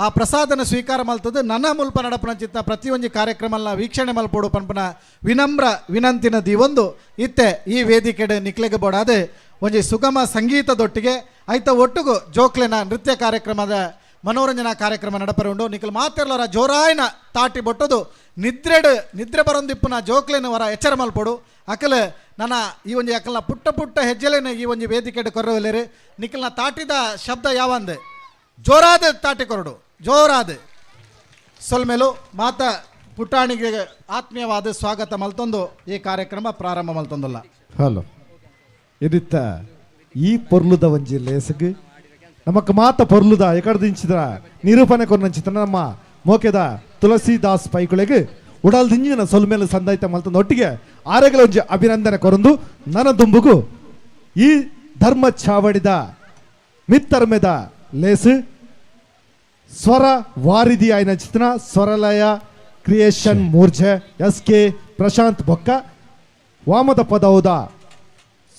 ಆ ಪ್ರಸಾದನ ಸ್ವೀಕಾರ ಮಲ್ತದೆ ನನ್ನ ಮುಲ್ಪ ನಡಪನ ಚಿತ್ತ ಪ್ರತಿಯೊಂದು ಕಾರ್ಯಕ್ರಮನ ವೀಕ್ಷಣೆ ಮಲ್ಪಡು ಪಂಪನ ವಿನಮ್ರ ವಿನಂತಿನ ದಿವೊಂದು ಇತ್ತೆ ಈ ವೇದಿಕೆಡೆ ನಿಕ್ಲೆಗೆ ಬೋಡಾದೆ ಒಂಜಿ ಸುಗಮ ಸಂಗೀತದೊಟ್ಟಿಗೆ ಐತ ಒಟ್ಟಿಗೂ ಜೋಕ್ಲೆನ ನೃತ್ಯ ಕಾರ್ಯಕ್ರಮದ ಮನೋರಂಜನಾ ಕಾರ್ಯಕ್ರಮ ನಡಪರೆ ಉಂಡು ನಿಖಲ್ ಮಾತೆರ್ಲರ ಜೋರಾಯಿನ ತಾಟಿ ಬೊಟ್ಟದು ನಿದ್ರೆ ಬರೊಂದಿಪ್ಪುನ ಜೋಕ್ಲೆನ ವರ ಎಚ್ಚರ ಮಲ್ಪಡು ಅಕಲ್ ನನ್ನ ಈ ಒಂಜಿ ಅಕಲ್ನ ಪುಟ್ಟ ಹೆಜ್ಜೆಲೇನೆ ಈ ಒಂಜಿ ವೇದಿಕೆಡೆ ಕೊರವಲೇರು ನಿಖಲ್ನ ತಾಟಿದ ಶಬ್ದ ಯಾವಂದೆ ಜೋರಾದ ತಾಟಿ ಕೊರಡು ಜೋರಾದ ಸೊಲ್ಮೇಲು ಮಾತ ಪುಟಾಣಿಗೆ ಆತ್ಮೀಯವಾದ ಸ್ವಾಗತ ಮಲ್ತೊಂದು ಈ ಕಾರ್ಯಕ್ರಮ ಪ್ರಾರಂಭ ಮಲ್ತೊಂದಲ್ಲ. ಹಲೋ ಎದಿತ್ತ ಈ ಪೊರ್ಲುದ ಒಂಜಿ ಲೇಸಗ್ ನಮಕ್ ಮಾತ ಪೊರ್ಲುದ ಎಕಡ್ದಿಂಚಿದ ನಿರೂಪಣೆ ಕೊರ್ನಂಚಿತ ನಮ್ಮ ಮೋಕೆದ ತುಳಸಿದಾಸ್ ಪೈಕುಳೆಗೆ ಉಡಲ್ ದಿಂಜಿನ ಸೊಲ್ಮೇಲು ಸಂದಾಯಿತ ಮಲ್ತೊಂದು ಒಟ್ಟಿಗೆ ಆರೆಗಳ ಒಂಜಿ ಅಭಿನಂದನೆ ಕೊರಂದು ನನ್ನ ದುಂಬುಗು ಈ ಧರ್ಮ ಚಾವಡಿದ ಮಿತ್ತರ್ಮೆದ ಲೇಸು ಸ್ವರ ವಾರಿದಿ ಆಯ್ನ ಚಿತ್ರ ಸ್ವರಲಯ ಕ್ರಿಯೇಷನ್ ಮೂರ್ಜೆ SK ಪ್ರಶಾಂತ್ ಬೊಕ್ಕ ವಾಮದ ಪದೌದ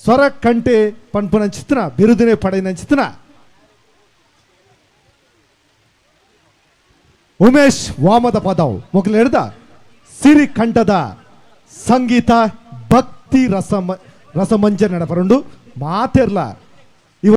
ಸ್ವರ ಕಂಟೆ ಪನ್ಪುನ ಚಿತ್ರ ಬಿರುದಿನ ಪಡೆಯ ಚಿತ್ರ ಉಮೇಶ್ ವಾಮದ ಪದವು ಮೊದಲು ಹಿಡ್ದ ಸಿರಿ ಕಂಠದ ಸಂಗೀತ ಭಕ್ತಿ ರಸಮಂಜ ನಡಪರಂಡು ಮಾತೆರ್ಲ